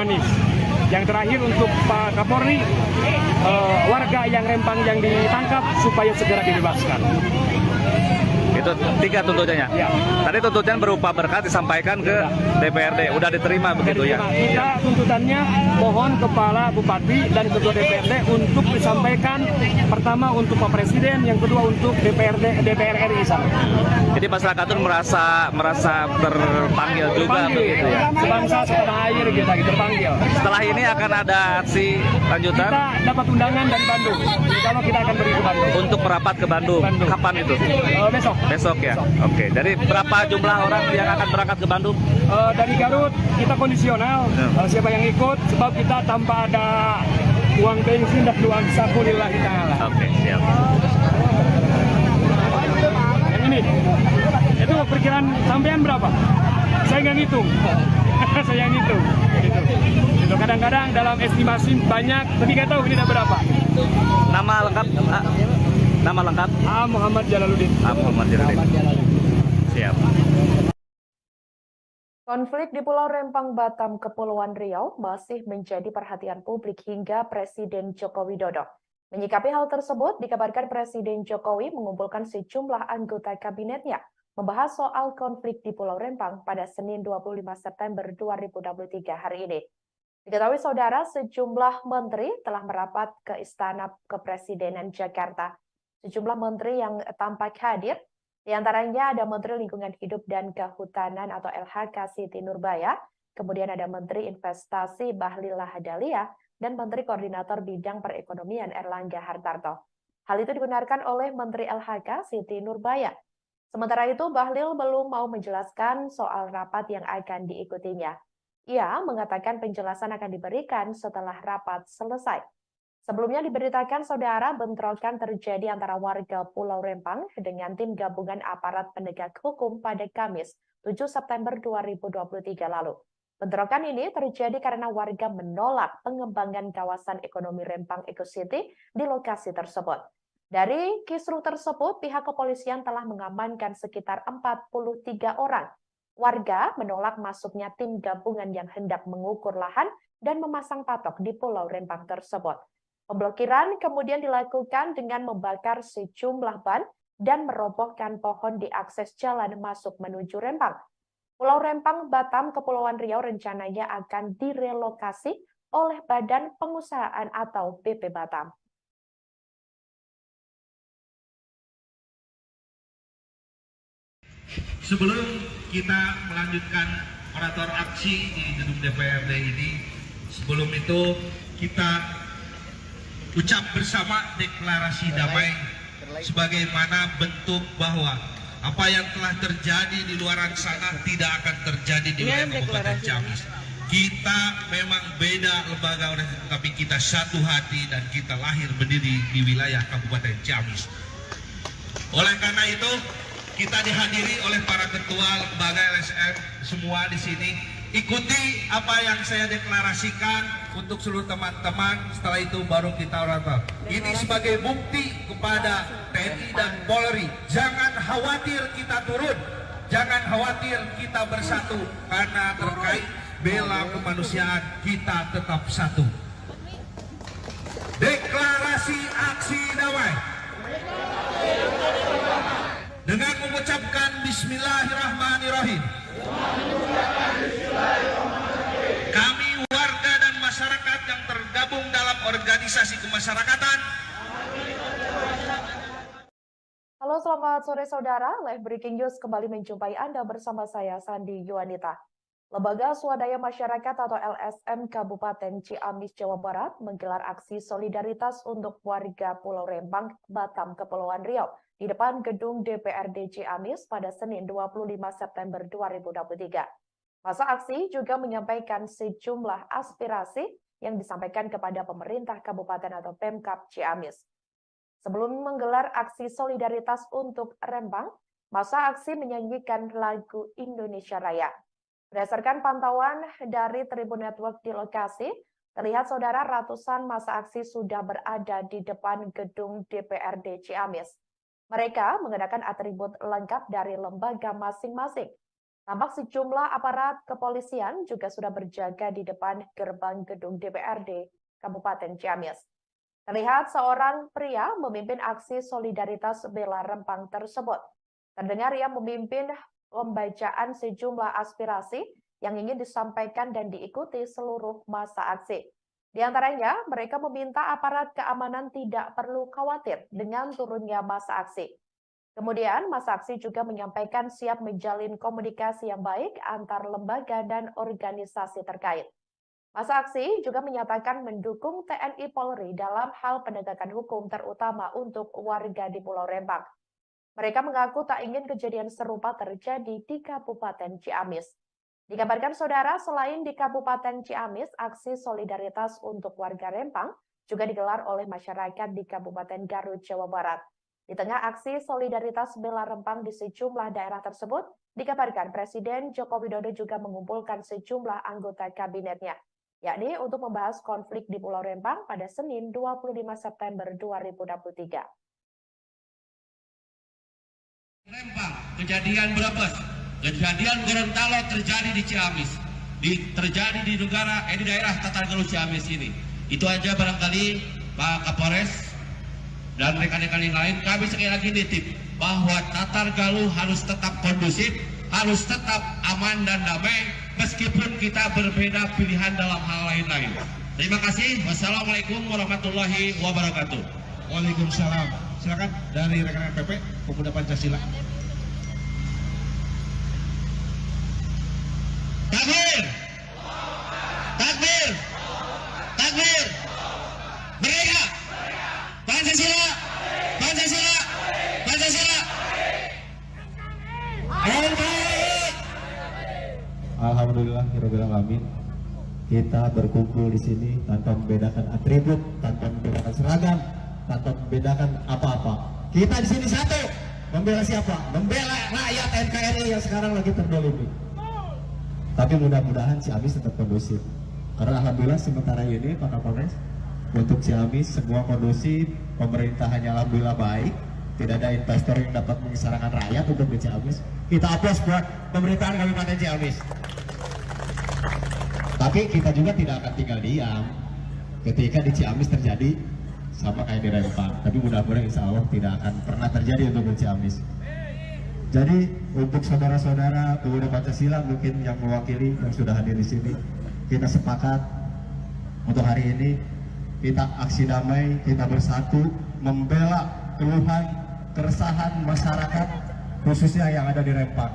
humanis. Yang terakhir untuk Pak Kapolri, warga yang Rempang yang ditangkap supaya segera dibebaskan. Itu 3 tuntutannya. Ya. Tadi tuntutan berupa berkat disampaikan ke DPRD, udah diterima begitu ya? Kita tuntutannya mohon Kepala Bupati dan Ketua DPRD untuk disampaikan pertama untuk Pak Presiden, yang kedua untuk DPR RI sana. Jadi masyarakat itu merasa terpanggil juga begitu ya? Sebangsa setanah air kita terpanggil. Setelah ini akan ada aksi lanjutan? Kita dapat undangan dari Bandung. Kalau kita akan pergi ke Bandung. Untuk merapat ke Bandung. Kapan itu? Besok. Besok ya? Oke. Dari berapa jumlah orang yang akan berangkat ke Bandung? Dari Garut kita kondisional. Siapa yang ikut, sebab kita tanpa ada uang bensin dan uang saku lillahi ta'ala. Oke, siap. Yang ini, itu perkiraan sampean berapa? Saya nggak ngitung. Saya ngitung. Itu kadang-kadang dalam estimasi banyak, tapi nggak tahu ini ada berapa. Nama lengkap? Nama lengkap? Muhammad Jalaluddin. Muhammad Jalaluddin. Siap. Konflik di Pulau Rempang, Batam, Kepulauan Riau masih menjadi perhatian publik hingga Presiden Joko Widodo. Menyikapi hal tersebut, dikabarkan Presiden Jokowi mengumpulkan sejumlah anggota kabinetnya membahas soal konflik di Pulau Rempang pada Senin 25 September 2023 hari ini. Diketahui saudara, sejumlah menteri telah merapat ke Istana Kepresidenan Jakarta. Sejumlah menteri yang tampak hadir, di antaranya ada Menteri Lingkungan Hidup dan Kehutanan atau LHK Siti Nurbaya, kemudian ada Menteri Investasi Bahlil Lahadalia, dan Menteri Koordinator Bidang Perekonomian Erlangga Hartarto. Hal itu dibenarkan oleh Menteri LHK Siti Nurbaya. Sementara itu, Bahlil belum mau menjelaskan soal rapat yang akan diikutinya. Ia mengatakan penjelasan akan diberikan setelah rapat selesai. Sebelumnya diberitakan saudara, bentrokan terjadi antara warga Pulau Rempang dengan tim gabungan aparat penegak hukum pada Kamis 7 September 2023 lalu. Bentrokan ini terjadi karena warga menolak pengembangan kawasan ekonomi Rempang Eco City di lokasi tersebut. Dari kisruh tersebut, pihak kepolisian telah mengamankan sekitar 43 orang. Warga menolak masuknya tim gabungan yang hendak mengukur lahan dan memasang patok di Pulau Rempang tersebut. Pemblokiran kemudian dilakukan dengan membakar sejumlah ban dan merobohkan pohon di akses jalan masuk menuju Rempang. Pulau Rempang, Batam, Kepulauan Riau rencananya akan direlokasi oleh Badan Pengusahaan atau BP Batam. Sebelum kita melanjutkan orator aksi di gedung DPRD ini, sebelum itu kita ucap bersama deklarasi damai sebagaimana bentuk bahwa apa yang telah terjadi di luar sana tidak akan terjadi di wilayah Kabupaten Ciamis. Kita memang beda lembaga, tapi kita satu hati dan kita lahir berdiri di wilayah Kabupaten Ciamis. Oleh karena itu, kita dihadiri oleh para ketua lembaga LSM semua di sini. Ikuti apa yang saya deklarasikan untuk seluruh teman-teman. Setelah itu baru kita orator. Ini sebagai bukti kepada TNI dan Polri. Jangan khawatir kita turun. Jangan khawatir kita bersatu. Karena terkait bela kemanusiaan kita tetap satu. Deklarasi aksi damai. Dengan mengucapkan Bismillahirrahmanirrahim. Kami warga dan masyarakat yang tergabung dalam organisasi kemasyarakatan. Halo, selamat sore saudara. Live Breaking News kembali menjumpai Anda bersama saya, Sandi Yuanita. Lembaga Swadaya Masyarakat atau LSM Kabupaten Ciamis, Jawa Barat menggelar aksi solidaritas untuk warga Pulau Rempang, Batam, Kepulauan Riau di depan gedung DPRD Ciamis pada Senin 25 September 2023. Masa aksi juga menyampaikan sejumlah aspirasi yang disampaikan kepada pemerintah kabupaten atau Pemkab Ciamis. Sebelum menggelar aksi solidaritas untuk Rempang, masa aksi menyanyikan lagu Indonesia Raya. Berdasarkan pantauan dari Tribun Network di lokasi, terlihat saudara ratusan masa aksi sudah berada di depan gedung DPRD Ciamis. Mereka mengenakan atribut lengkap dari lembaga masing-masing. Tampak sejumlah aparat kepolisian juga sudah berjaga di depan gerbang gedung DPRD Kabupaten Ciamis. Terlihat seorang pria memimpin aksi solidaritas bela Rempang tersebut. Terdengar ia memimpin pembacaan sejumlah aspirasi yang ingin disampaikan dan diikuti seluruh masa aksi. Di antaranya, mereka meminta aparat keamanan tidak perlu khawatir dengan turunnya masa aksi. Kemudian, masa aksi juga menyampaikan siap menjalin komunikasi yang baik antar lembaga dan organisasi terkait. Masa aksi juga menyatakan mendukung TNI Polri dalam hal penegakan hukum terutama untuk warga di Pulau Rempang. Mereka mengaku tak ingin kejadian serupa terjadi di Kabupaten Ciamis. Dikabarkan saudara, selain di Kabupaten Ciamis, aksi solidaritas untuk warga Rempang juga digelar oleh masyarakat di Kabupaten Garut, Jawa Barat. Di tengah aksi solidaritas bela Rempang di sejumlah daerah tersebut, dikabarkan Presiden Joko Widodo juga mengumpulkan sejumlah anggota kabinetnya, yakni untuk membahas konflik di Pulau Rempang pada Senin 25 September 2023. Rempang, kejadian Brebes, kejadian Gorontalo terjadi di Ciamis, terjadi di daerah Tatargaluh Ciamis ini. Itu aja barangkali Pak Kapolres dan rekan-rekan yang lain, kami sekali lagi nitip bahwa Tatargaluh harus tetap kondusif, harus tetap aman dan damai, meskipun kita berbeda pilihan dalam hal lain-lain. Terima kasih. Wassalamualaikum warahmatullahi wabarakatuh. Waalaikumsalam. Silakan dari rekan-rekan PP Pemuda Pancasila. Takbir! Takbir! Takbir! Merdeka! Pancasila! Pancasila! Pancasila! Alhamdulillahirabbil alamin. Kita berkumpul di sini tanpa membedakan atribut, tanpa membedakan seragam, tanpa membedakan apa-apa. Kita di sini satu. Membela siapa? Membela rakyat NKRI yang sekarang lagi terdolimi. Tapi mudah-mudahan Ciamis tetap kondusif. Karena alhamdulillah sementara ini Pak Kapolres, untuk Ciamis semua kondusif, pemerintahannya alhamdulillah baik. Tidak ada investor yang dapat mengisarakan rakyat untuk di Ciamis. Kita aplaus buat pemerintahan Kabupaten Ciamis. Tapi kita juga tidak akan tinggal diam ketika di Ciamis terjadi sama kayak di Rempang. Tapi mudah-mudahan insya Allah tidak akan pernah terjadi untuk di Ciamis. Jadi untuk saudara-saudara pemuda Pancasila mungkin yang mewakili yang sudah hadir di sini, kita sepakat untuk hari ini kita aksi damai, kita bersatu membela keluhan, keresahan masyarakat khususnya yang ada di Rempang.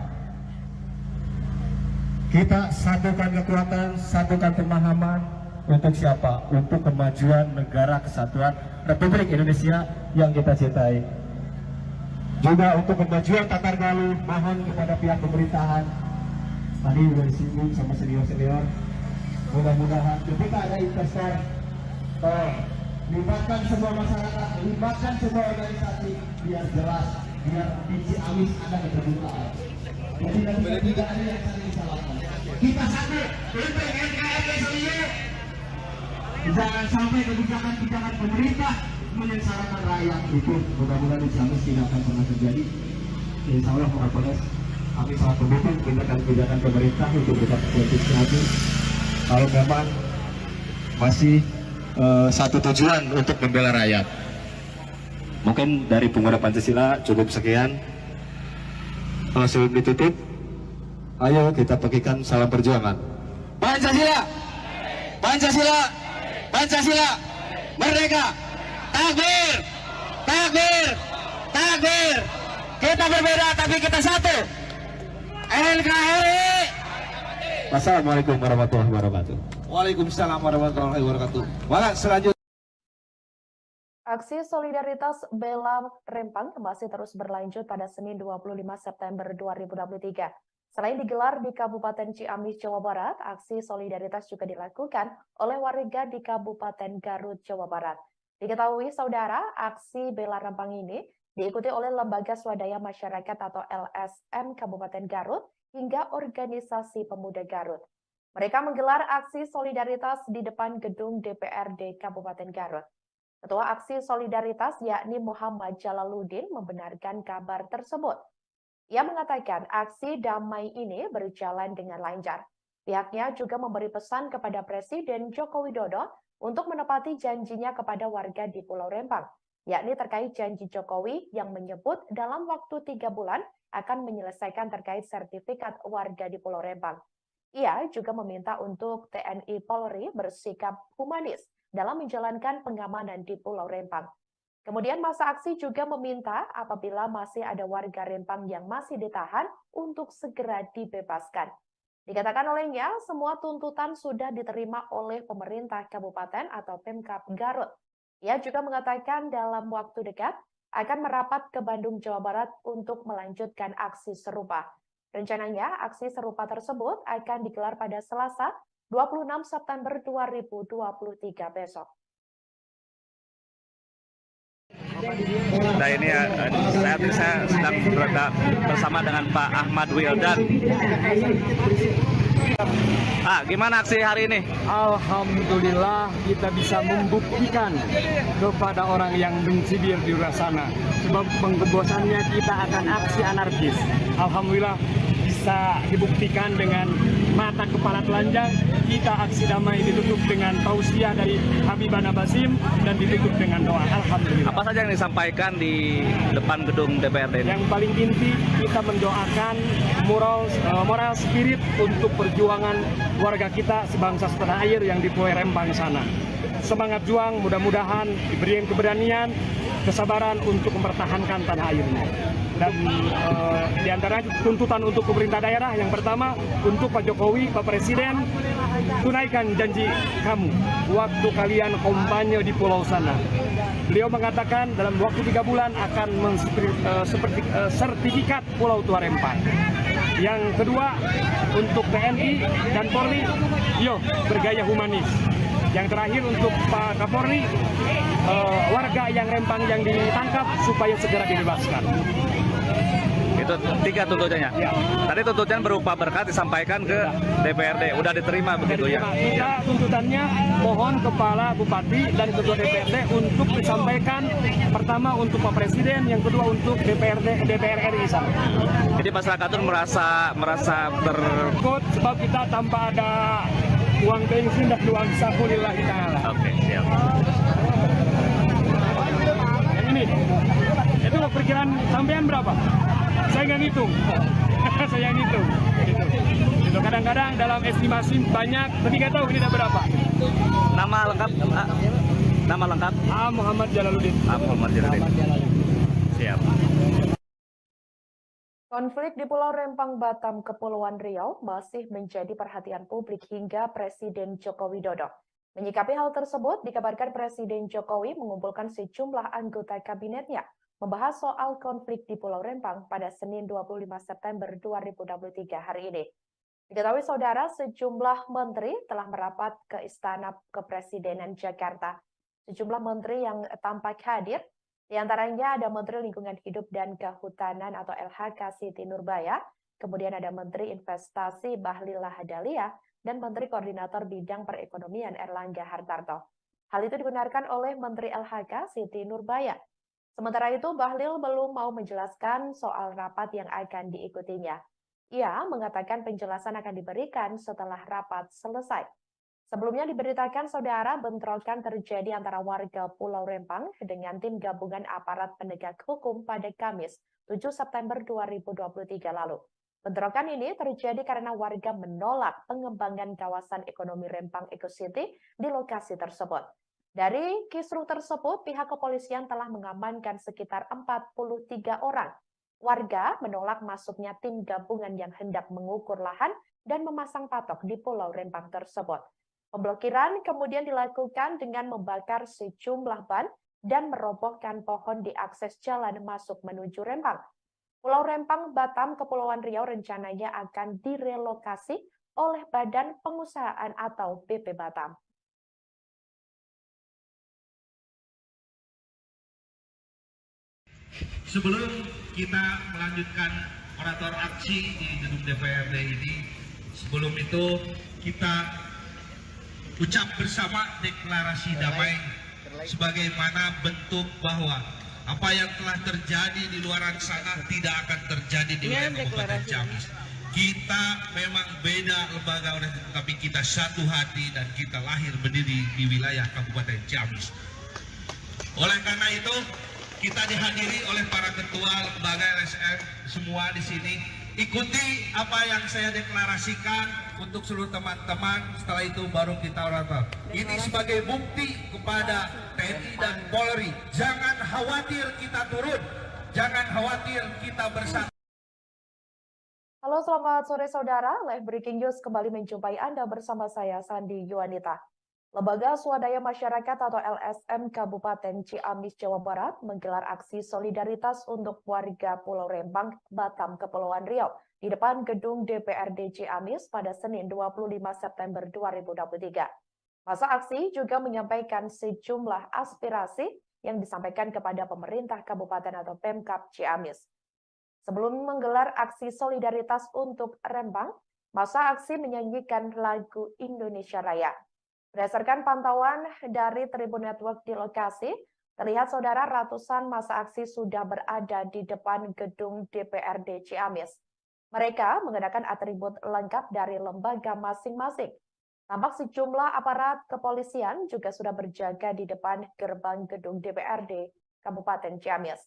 Kita satukan kekuatan, satukan pemahaman untuk siapa? Untuk kemajuan negara kesatuan Republik Indonesia yang kita cintai. Juga untuk kemajuan Tatargaluh, mohon kepada pihak pemerintahan, tadi sudah disinggung sama senior-senior, mudah-mudahan ketika ada investor, libatkan semua masyarakat, libatkan semua organisasi, biar jelas, biar di Ciamis ada keterbukaan. Jadi tidak ada yang saling disalahkan. Kita satu untuk NKRI seluruh. Jangan sampai kebijakan-kebijakan pemerintah menyengsarakan rakyat. Itu mudah-mudahan di Ciamis tidak akan pernah terjadi. Insya Allah Pak Kapolres, kami sangat mendukung kebijakan pemerintah untuk tetap politik Ciamis. Kalau memang masih satu tujuan untuk membela rakyat. Mungkin dari pemuda Pancasila cukup sekian. Sebelum ditutup, ayo kita bagikan salam perjuangan. Pancasila, Pancasila, Pancasila, merdeka, takbir, takbir, takbir. Kita berbeda tapi kita satu. NKRI. Wassalamualaikum warahmatullahi wabarakatuh. Waalaikumsalam warahmatullahi wabarakatuh. Maka selanjutnya Aksi solidaritas bela Rempang masih terus berlanjut pada Senin 25 September 2023. Selain digelar di Kabupaten Ciamis, Jawa Barat, aksi solidaritas juga dilakukan oleh warga di Kabupaten Garut, Jawa Barat. Diketahui saudara, aksi bela Rempang ini diikuti oleh Lembaga Swadaya Masyarakat atau LSM Kabupaten Garut hingga Organisasi Pemuda Garut. Mereka menggelar aksi solidaritas di depan gedung DPRD Kabupaten Garut. Ketua Aksi Solidaritas yakni Muhammad Jalaluddin membenarkan kabar tersebut. Ia mengatakan aksi damai ini berjalan dengan lancar. Pihaknya juga memberi pesan kepada Presiden Joko Widodo untuk menepati janjinya kepada warga di Pulau Rempang, yakni terkait janji Jokowi yang menyebut dalam waktu 3 bulan akan menyelesaikan terkait sertifikat warga di Pulau Rempang. Ia juga meminta untuk TNI Polri bersikap humanis dalam menjalankan pengamanan di Pulau Rempang. Kemudian masa aksi juga meminta apabila masih ada warga Rempang yang masih ditahan untuk segera dibebaskan. Dikatakan olehnya, semua tuntutan sudah diterima oleh pemerintah kabupaten atau Pemkab Garut. Ia juga mengatakan dalam waktu dekat akan merapat ke Bandung, Jawa Barat untuk melanjutkan aksi serupa. Rencananya, aksi serupa tersebut akan digelar pada Selasa, 26 September 2023 besok. Nah ini saya sedang berada bersama dengan Pak Ahmad Wildan. Gimana aksi hari ini? Alhamdulillah kita bisa membuktikan kepada orang yang mencibir di luar sana. Sebab penggembosannya kita akan aksi anarkis. Alhamdulillah bisa dibuktikan dengan mata kepala telanjang. Kita aksi damai ditutup dengan tausiah dari Habibana Basim dan ditutup dengan doa. Alhamdulillah. Apa saja yang disampaikan di depan gedung DPRD ini? Yang paling inti kita mendoakan moral spirit untuk perjuangan warga kita sebangsa setanah air yang di Pulau Rempang sana. Semangat juang, mudah-mudahan diberi keberanian, kesabaran untuk mempertahankan tanah airnya. Dan di antara tuntutan untuk pemerintah daerah yang pertama untuk Pak Jokowi, Pak Presiden, tunaikan janji kamu waktu kalian kampanye di pulau sana. Beliau mengatakan dalam waktu 3 bulan akan sertifikat Pulau Tua Rempang. Yang kedua untuk TNI dan Polri, bergaya humanis. Yang terakhir untuk Pak Kapolri, warga yang Rempang yang ditangkap supaya segera dibebaskan. Itu 3 tuntutannya. Ya. Tadi tuntutan berupa berkat disampaikan ke DPRD. Udah diterima begitu ya? Kita tuntutannya mohon Kepala Bupati dan Ketua DPRD untuk disampaikan pertama untuk Pak Presiden, yang kedua untuk DPR RI sana. Jadi masyarakat itu merasa Takut sebab kita tanpa ada uang bensin dan uang saku lillahi ta'ala. Oke, siap. Yang ini, itu perkiraan sampean berapa? Saya nggak ngitung. Saya ngitung. Gitu. Kadang-kadang dalam estimasi banyak, tapi nggak tahu ini ada berapa. Nama lengkap? Nama lengkap? Muhammad Jalaluddin. Muhammad Jalaluddin. Siap. Konflik di Pulau Rempang, Batam, Kepulauan Riau masih menjadi perhatian publik hingga Presiden Joko Widodo. Menyikapi hal tersebut, dikabarkan Presiden Jokowi mengumpulkan sejumlah anggota kabinetnya membahas soal konflik di Pulau Rempang pada Senin 25 September 2023 hari ini. Diketahui saudara, sejumlah menteri telah merapat ke Istana Kepresidenan Jakarta. Sejumlah menteri yang tampak hadir, di antaranya ada Menteri Lingkungan Hidup dan Kehutanan atau LHK Siti Nurbaya, kemudian ada Menteri Investasi Bahlil Lahadalia, dan Menteri Koordinator Bidang Perekonomian Erlangga Hartarto. Hal itu dibenarkan oleh Menteri LHK Siti Nurbaya. Sementara itu, Bahlil belum mau menjelaskan soal rapat yang akan diikutinya. Ia mengatakan penjelasan akan diberikan setelah rapat selesai. Sebelumnya diberitakan saudara bentrokan terjadi antara warga Pulau Rempang dengan tim gabungan aparat penegak hukum pada Kamis 7 September 2023 lalu. Bentrokan ini terjadi karena warga menolak pengembangan kawasan ekonomi Rempang Eco City di lokasi tersebut. Dari kisruh tersebut, pihak kepolisian telah mengamankan sekitar 43 orang. Warga menolak masuknya tim gabungan yang hendak mengukur lahan dan memasang patok di Pulau Rempang tersebut. Pemblokiran kemudian dilakukan dengan membakar sejumlah ban dan merobohkan pohon di akses jalan masuk menuju Rempang. Pulau Rempang, Batam, Kepulauan Riau rencananya akan direlokasi oleh Badan Pengusahaan atau BP Batam. Sebelum kita melanjutkan orator aksi di gedung DPRD ini, sebelum itu kita ucap bersama deklarasi damai sebagaimana bentuk bahwa Apa yang telah terjadi di luar sana tidak akan terjadi di wilayah Kabupaten Ciamis. Kita memang beda lembaga, tapi kita satu hati dan kita lahir berdiri di wilayah Kabupaten Ciamis. Oleh karena itu, kita dihadiri oleh para ketua lembaga LSM semua di sini. Ikuti apa yang saya deklarasikan untuk seluruh teman-teman. Setelah itu baru kita orator. Ini sebagai bukti kepada TNI dan Polri. Jangan khawatir kita turun. Jangan khawatir kita bersatu. Halo, selamat sore saudara. Live Breaking News kembali menjumpai Anda bersama saya, Sandi Yuanita. Lembaga Swadaya Masyarakat atau LSM Kabupaten Ciamis, Jawa Barat menggelar aksi solidaritas untuk warga Pulau Rempang, Batam, Kepulauan Riau di depan gedung DPRD Ciamis pada Senin 25 September 2023. Masa aksi juga menyampaikan sejumlah aspirasi yang disampaikan kepada pemerintah kabupaten atau Pemkab Ciamis. Sebelum menggelar aksi solidaritas untuk Rempang, masa aksi menyanyikan lagu Indonesia Raya. Berdasarkan pantauan dari Tribun Network di lokasi, terlihat saudara ratusan masa aksi sudah berada di depan gedung DPRD Ciamis. Mereka mengenakan atribut lengkap dari lembaga masing-masing. Tampak sejumlah aparat kepolisian juga sudah berjaga di depan gerbang gedung DPRD Kabupaten Ciamis.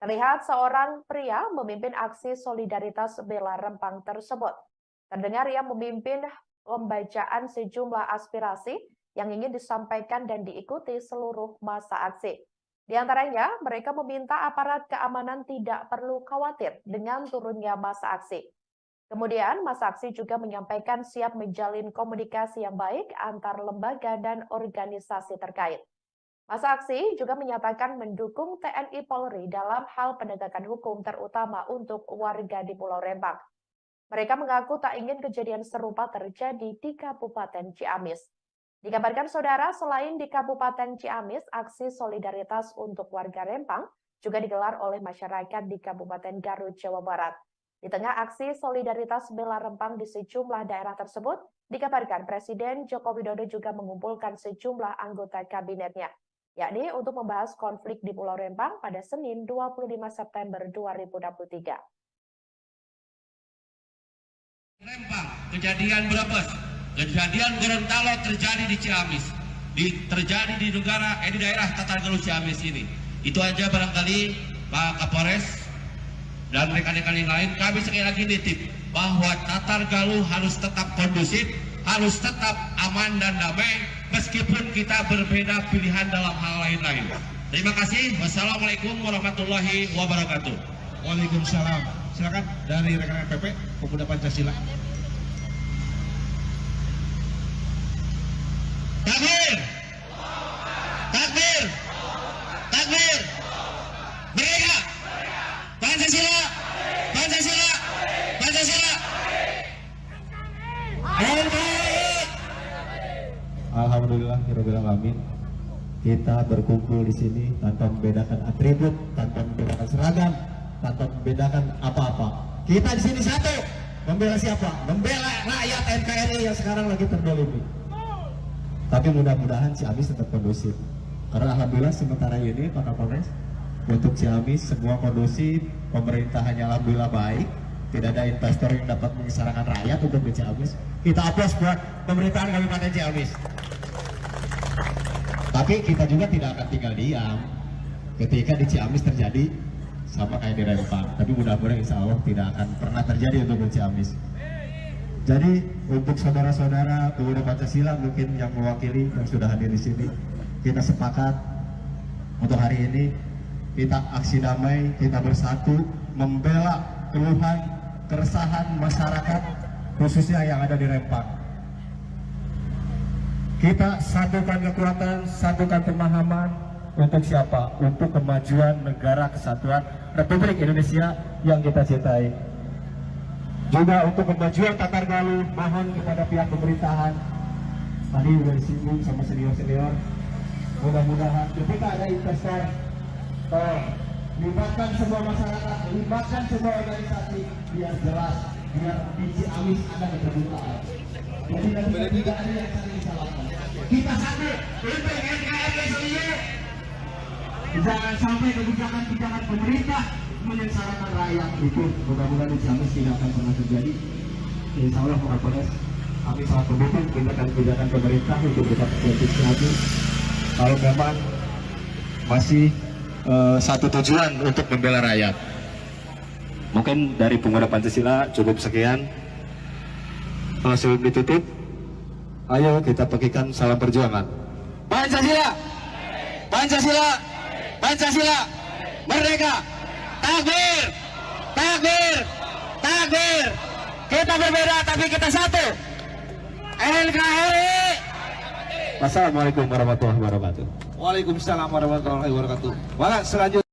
Terlihat seorang pria memimpin aksi solidaritas bela Rempang tersebut. Terdengar ia memimpin pembacaan sejumlah aspirasi yang ingin disampaikan dan diikuti seluruh masa aksi. Di antaranya, mereka meminta aparat keamanan tidak perlu khawatir dengan turunnya masa aksi. Kemudian, masa aksi juga menyampaikan siap menjalin komunikasi yang baik antar lembaga dan organisasi terkait. Masa aksi juga menyatakan mendukung TNI Polri dalam hal penegakan hukum terutama untuk warga di Pulau Rempang. Mereka mengaku tak ingin kejadian serupa terjadi di Kabupaten Ciamis. Dikabarkan saudara, selain di Kabupaten Ciamis, aksi solidaritas untuk warga Rempang juga digelar oleh masyarakat di Kabupaten Garut, Jawa Barat. Di tengah aksi solidaritas bela Rempang di sejumlah daerah tersebut, dikabarkan Presiden Joko Widodo juga mengumpulkan sejumlah anggota kabinetnya, yakni untuk membahas konflik di Pulau Rempang pada Senin 25 September 2023. Rempang, kejadian Brebes, kejadian Gorontalo terjadi di Ciamis, terjadi di daerah Tatargaluh Ciamis ini. Itu aja barangkali Pak Kapolres dan rekan-rekan yang lain, kami sekali lagi nitip bahwa Tatargaluh harus tetap kondusif, harus tetap aman dan damai, meskipun kita berbeda pilihan dalam hal lain-lain. Terima kasih. Wassalamualaikum warahmatullahi wabarakatuh. Waalaikumsalam. Silakan dari rekan-rekan PP Pemuda Pancasila. Takbir! Takbir! Takbir! Merdeka! Pancasila! Pancasila! Pancasila! Alhamdulillah, alamin. Kita berkumpul di sini tanpa membedakan atribut, tanpa membedakan seragam, tanpa membedakan apa-apa. Kita di sini satu, membela siapa? Membela rakyat NKRI yang sekarang lagi terdolimi. Tapi mudah-mudahan Ciamis tetap kondusif. Karena alhamdulillah sementara ini Pak Kapolres, untuk Ciamis semua kondusif, pemerintahannya alhamdulillah baik, tidak ada investor yang dapat mengisarakan rakyat untuk di Ciamis. Kita aplaus buat pemerintahan Kabupaten Ciamis. Tapi kita juga tidak akan tinggal diam ketika di Ciamis terjadi sama kayak di Rempang. Tapi mudah-mudahan insya Allah tidak akan pernah terjadi untuk di Ciamis. Jadi untuk saudara-saudara pemuda Pancasila mungkin yang mewakili yang sudah hadir di sini, kita sepakat untuk hari ini kita aksi damai, kita bersatu membela keluhan, keresahan masyarakat khususnya yang ada di Rempang. Kita satukan kekuatan, satukan pemahaman untuk siapa? Untuk kemajuan negara kesatuan Republik Indonesia yang kita cintai. Juga untuk kemajuan Tatargaluh, mohon kepada pihak pemerintahan, tadi sudah disinggung sama senior-senior, mudah-mudahan ketika ada investor, libatkan semua masyarakat, libatkan semua organisasi, biar jelas, biar di Ciamis ada keterbukaan. Jadi tidak ada yang saling disalahkan. Kita satu, untuk NKRI seluruh. Jangan sampai kebijakan-kebijakan pemerintah menyengsarakan rakyat. Itu mudah-mudahan di Ciamis tidak akan pernah terjadi. Insya Allah Kapolres, kami sangat mendukung kebijakan pemerintah untuk tetap Ciamis. Kalau memang masih satu tujuan untuk membela rakyat. Mungkin dari pemuda Pancasila cukup sekian. Sebelum ditutup, ayo kita bagikan salam perjuangan. Pancasila, Pancasila, Pancasila, merdeka, takbir, takbir, takbir. Kita berbeda tapi kita satu. NKRI. Wassalamualaikum warahmatullahi wabarakatuh. Waalaikumsalam warahmatullahi wabarakatuh. Selanjutnya.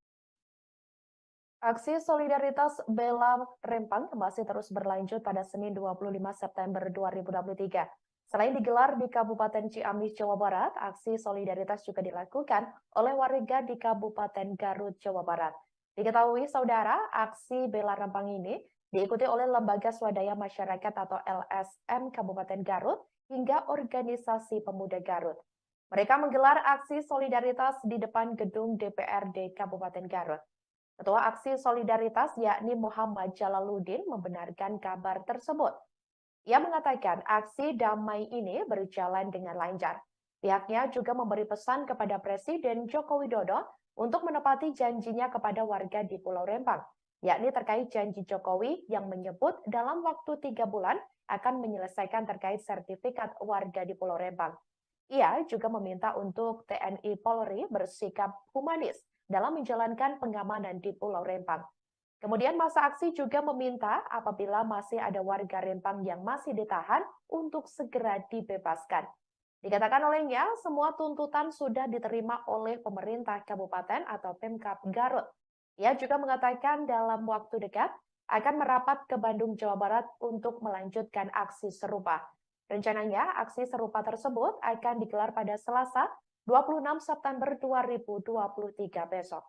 Aksi solidaritas Bela Rempang masih terus berlanjut pada Senin 25 September 2023. Selain digelar di Kabupaten Ciamis, Jawa Barat, aksi solidaritas juga dilakukan oleh warga di Kabupaten Garut, Jawa Barat. Diketahui, saudara, aksi Bela Rempang ini diikuti oleh Lembaga Swadaya Masyarakat atau LSM Kabupaten Garut hingga Organisasi Pemuda Garut. Mereka menggelar aksi solidaritas di depan gedung DPRD Kabupaten Garut. Ketua Aksi Solidaritas yakni Muhammad Jalaluddin membenarkan kabar tersebut. Ia mengatakan aksi damai ini berjalan dengan lancar. Pihaknya juga memberi pesan kepada Presiden Joko Widodo untuk menepati janjinya kepada warga di Pulau Rempang, yakni terkait janji Jokowi yang menyebut dalam waktu 3 bulan akan menyelesaikan terkait sertifikat warga di Pulau Rempang. Ia juga meminta untuk TNI Polri bersikap humanis dalam menjalankan pengamanan di Pulau Rempang. Kemudian masa aksi juga meminta apabila masih ada warga Rempang yang masih ditahan untuk segera dibebaskan. Dikatakan olehnya, semua tuntutan sudah diterima oleh pemerintah kabupaten atau Pemkab Garut. Ia juga mengatakan dalam waktu dekat akan merapat ke Bandung, Jawa Barat untuk melanjutkan aksi serupa. Rencananya, aksi serupa tersebut akan digelar pada Selasa 26 September 2023 besok.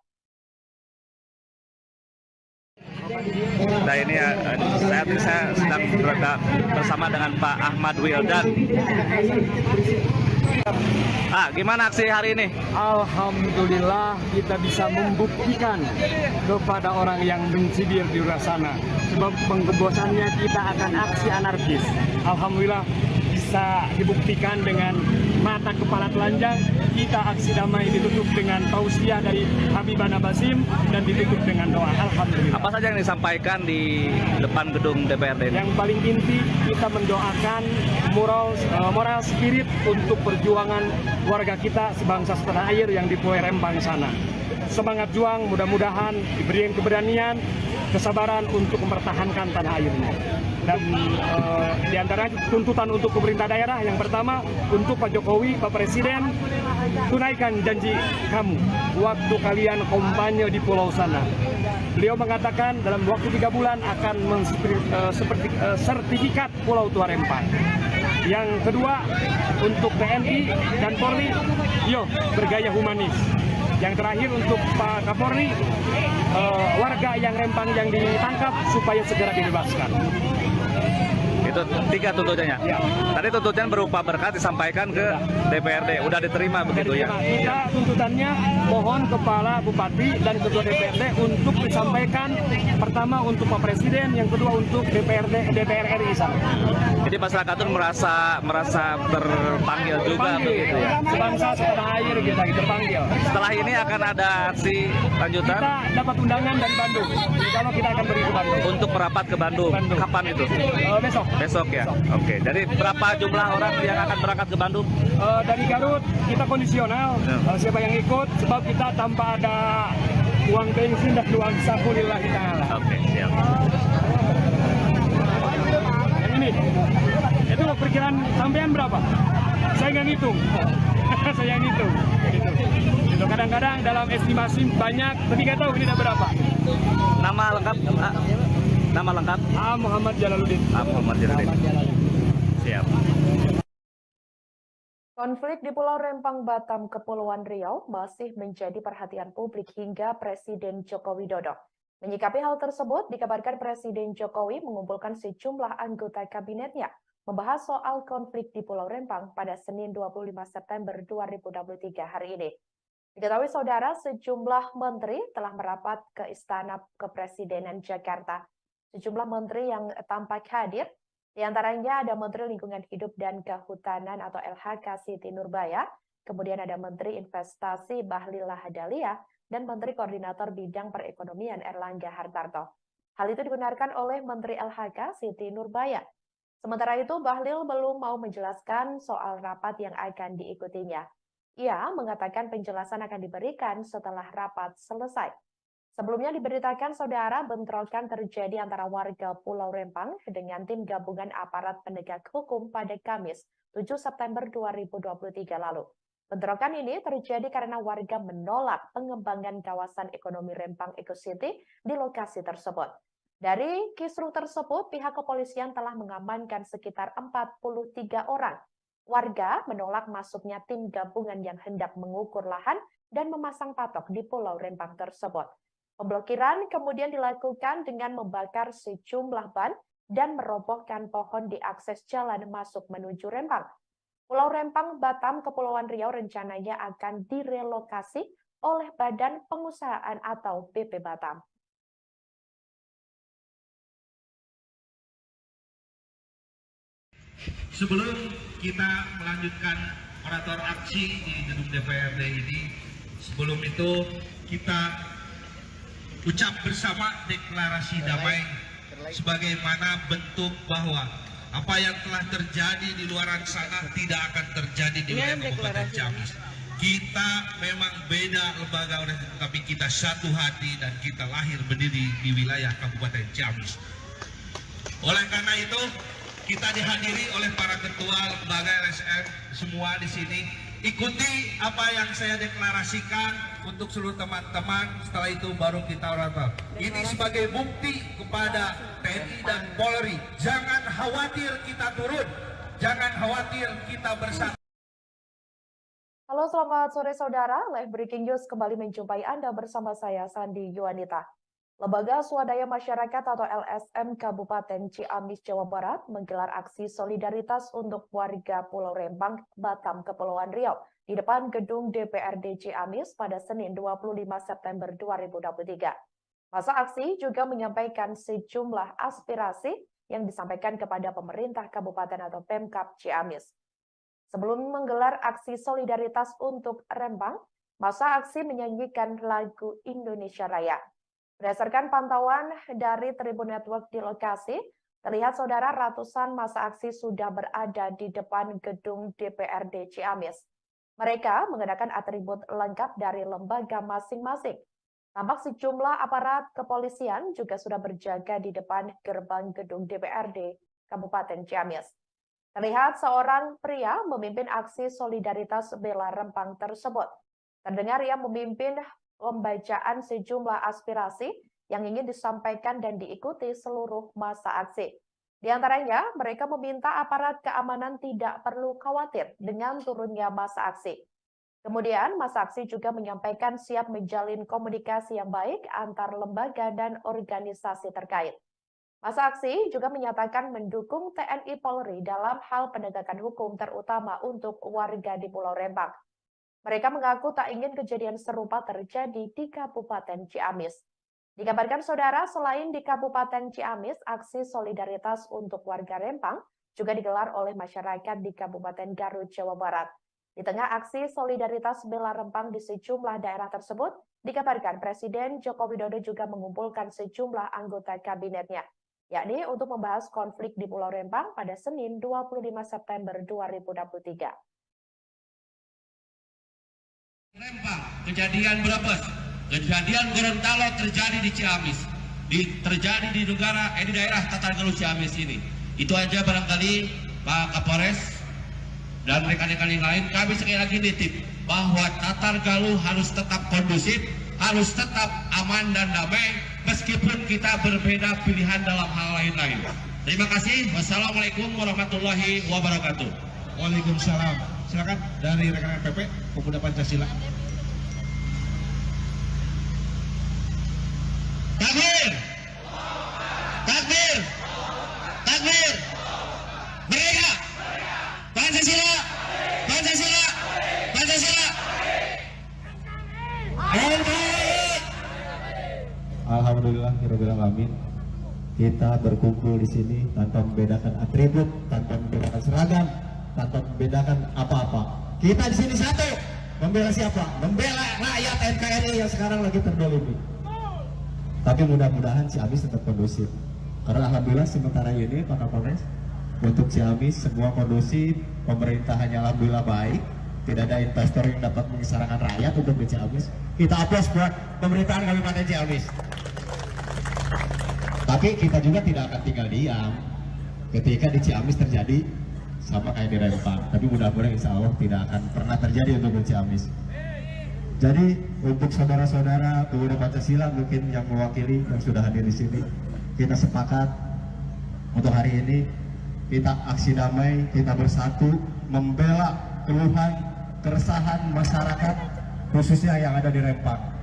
Nah ini saat ini saya sedang berada bersama dengan Pak Ahmad Wildan. Gimana aksi hari ini? Alhamdulillah kita bisa membuktikan kepada orang yang mencibir di luar sana. Sebab pengebosannya kita akan aksi anarkis. Alhamdulillah bisa dibuktikan dengan mata kepala telanjang. Kita aksi damai ditutup dengan tausiah dari Habibana Basim dan ditutup dengan doa. Alhamdulillah. Apa saja yang disampaikan di depan gedung DPRD ini? Yang paling inti kita mendoakan moral spirit untuk perjuangan warga kita sebangsa setanah air yang di Pulau Rempang sana. Semangat juang, mudah-mudahan diberikan keberanian, kesabaran untuk mempertahankan tanah airnya. Dan di antara tuntutan untuk pemerintah daerah, yang pertama untuk Pak Jokowi, Pak Presiden, tunaikan janji kamu waktu kalian kampanye di pulau sana. Beliau mengatakan dalam waktu 3 bulan akan sertifikat Pulau Tua Rempang. Yang kedua untuk TNI dan Polri, yuk bergaya humanis. Yang terakhir untuk Pak Kapolri, warga yang Rempang yang ditangkap supaya segera dibebaskan. Itu 3 tuntutannya. Ya. Tadi tuntutan berupa berkat disampaikan ke DPRD. Udah diterima begitu ya? Kita tuntutannya mohon Kepala Bupati dan Ketua DPRD untuk disampaikan pertama untuk Pak Presiden, yang kedua untuk DPR RI sana. Jadi masyarakat itu merasa terpanggil juga begitu ya? Sebangsa setanah air kita terpanggil. Setelah ini akan ada aksi lanjutan? Kita dapat undangan dari Bandung. Kalau kita akan pergi ke Bandung. Untuk merapat ke Bandung. Kapan itu? Besok. Besok ya? Oke. Jadi berapa jumlah orang yang akan berangkat ke Bandung? Dari Garut kita kondisional. Siapa yang ikut? Sebab kita tanpa ada uang bensin dan uang saku lillahi ta'ala. Oke, siap. Yang ini, itu perkiraan sampean berapa? Saya nggak ngitung. Saya ngitung. Gitu. Kadang-kadang dalam estimasi banyak, tapi nggak tahu ini ada berapa. Nama lengkap? Nama lengkap? Muhammad Jalaluddin. Muhammad Jalaluddin. Siap. Konflik di Pulau Rempang, Batam, Kepulauan Riau masih menjadi perhatian publik hingga Presiden Joko Widodo. Menyikapi hal tersebut, dikabarkan Presiden Jokowi mengumpulkan sejumlah anggota kabinetnya membahas soal konflik di Pulau Rempang pada Senin 25 September 2023 hari ini. Diketahui saudara, sejumlah menteri telah merapat ke Istana Kepresidenan Jakarta. Sejumlah menteri yang tampak hadir, diantaranya ada Menteri Lingkungan Hidup dan Kehutanan atau LHK Siti Nurbaya, kemudian ada Menteri Investasi Bahlil Lahadalia, dan Menteri Koordinator Bidang Perekonomian Erlangga Hartarto. Hal itu dibenarkan oleh Menteri LHK Siti Nurbaya. Sementara itu, Bahlil belum mau menjelaskan soal rapat yang akan diikutinya. Ia mengatakan penjelasan akan diberikan setelah rapat selesai. Sebelumnya diberitakan saudara, bentrokan terjadi antara warga Pulau Rempang dengan tim gabungan aparat penegak hukum pada Kamis 7 September 2023 lalu. Bentrokan ini terjadi karena warga menolak pengembangan kawasan ekonomi Rempang Eco City di lokasi tersebut. Dari kisruh tersebut, pihak kepolisian telah mengamankan sekitar 43 orang. Warga menolak masuknya tim gabungan yang hendak mengukur lahan dan memasang patok di Pulau Rempang tersebut. Pemblokiran kemudian dilakukan dengan membakar sejumlah ban dan merobohkan pohon di akses jalan masuk menuju Rempang. Pulau Rempang, Batam, Kepulauan Riau rencananya akan direlokasi oleh Badan Pengusahaan atau BP Batam. Sebelum kita melanjutkan orator aksi di gedung DPRD ini, sebelum itu kita ucap bersama deklarasi damai sebagaimana bentuk bahwa apa yang telah terjadi di luar sana tidak akan terjadi di wilayah Kabupaten Ciamis. Kita memang beda lembaga, tetapi kita satu hati dan kita lahir berdiri di wilayah Kabupaten Ciamis. Oleh karena itu, kita dihadiri oleh para ketua lembaga LSM semua di sini. Ikuti apa yang saya deklarasikan untuk seluruh teman-teman. Setelah itu baru kita orator. Ini sebagai bukti kepada TNI dan Polri. Jangan khawatir kita turun. Jangan khawatir kita bersama. Halo, selamat sore saudara. Live Breaking News kembali menjumpai Anda bersama saya, Sandi Yuanita. Lembaga Swadaya Masyarakat atau LSM Kabupaten Ciamis, Jawa Barat menggelar aksi solidaritas untuk warga Pulau Rempang, Batam, Kepulauan Riau di depan gedung DPRD Ciamis pada Senin 25 September 2023. Masa aksi juga menyampaikan sejumlah aspirasi yang disampaikan kepada pemerintah kabupaten atau Pemkab Ciamis. Sebelum menggelar aksi solidaritas untuk Rempang, masa aksi menyanyikan lagu Indonesia Raya. Berdasarkan pantauan dari Tribun Network di lokasi, terlihat saudara ratusan massa aksi sudah berada di depan gedung DPRD Ciamis. Mereka mengenakan atribut lengkap dari lembaga masing-masing. Tampak sejumlah aparat kepolisian juga sudah berjaga di depan gerbang gedung DPRD Kabupaten Ciamis. Terlihat seorang pria memimpin aksi solidaritas bela Rempang tersebut. Terdengar ia memimpin pembacaan sejumlah aspirasi yang ingin disampaikan dan diikuti seluruh massa aksi. Di antaranya, mereka meminta aparat keamanan tidak perlu khawatir dengan turunnya massa aksi. Kemudian, massa aksi juga menyampaikan siap menjalin komunikasi yang baik antar lembaga dan organisasi terkait. Massa aksi juga menyatakan mendukung TNI Polri dalam hal penegakan hukum terutama untuk warga di Pulau Rempang. Mereka mengaku tak ingin kejadian serupa terjadi di Kabupaten Ciamis. Dikabarkan saudara, selain di Kabupaten Ciamis, aksi solidaritas untuk warga Rempang juga digelar oleh masyarakat di Kabupaten Garut, Jawa Barat. Di tengah aksi solidaritas bela Rempang di sejumlah daerah tersebut, dikabarkan Presiden Joko Widodo juga mengumpulkan sejumlah anggota kabinetnya, yakni untuk membahas konflik di Pulau Rempang pada Senin 25 September 2023. Rempang, kejadian Brebes, kejadian Gorontalo terjadi di Ciamis, terjadi di daerah Tatargaluh Ciamis ini. Itu aja barangkali Pak Kapolres dan rekan-rekan yang lain, kami sekali lagi nitip bahwa Tatargaluh harus tetap kondusif, harus tetap aman dan damai, meskipun kita berbeda pilihan dalam hal lain-lain. Terima kasih. Wassalamualaikum warahmatullahi wabarakatuh. Waalaikumsalam. Silakan dari rekan-rekan PP Pemuda Pancasila. Takbir! Takbir! Takbir! Merdeka! Pancasila! Pancasila! Pancasila! Alhamdulillahirabbil alamin. Kita berkumpul di sini tanpa membedakan atribut, tanpa membedakan seragam, tanpa membedakan apa-apa. Kita di sini satu, membela siapa? Membela rakyat NKRI yang sekarang lagi terdolimi. Tapi mudah-mudahan Ciamis tetap kondusif. Karena alhamdulillah sementara ini Pak Kapolres, untuk Ciamis semua kondusif, pemerintahannya alhamdulillah baik. Tidak ada investor yang dapat mengisarakan rakyat untuk di Ciamis. Kita aplaus buat pemerintahan Kabupaten Ciamis. Tapi kita juga tidak akan tinggal diam ketika di Ciamis terjadi sama kayak di Rempang. Tapi mudah-mudahan insya Allah tidak akan pernah terjadi untuk di Ciamis. Jadi untuk saudara-saudara pemuda Pancasila mungkin yang mewakili yang sudah hadir di sini, kita sepakat untuk hari ini kita aksi damai, kita bersatu membela keluhan, keresahan masyarakat khususnya yang ada di Rempang.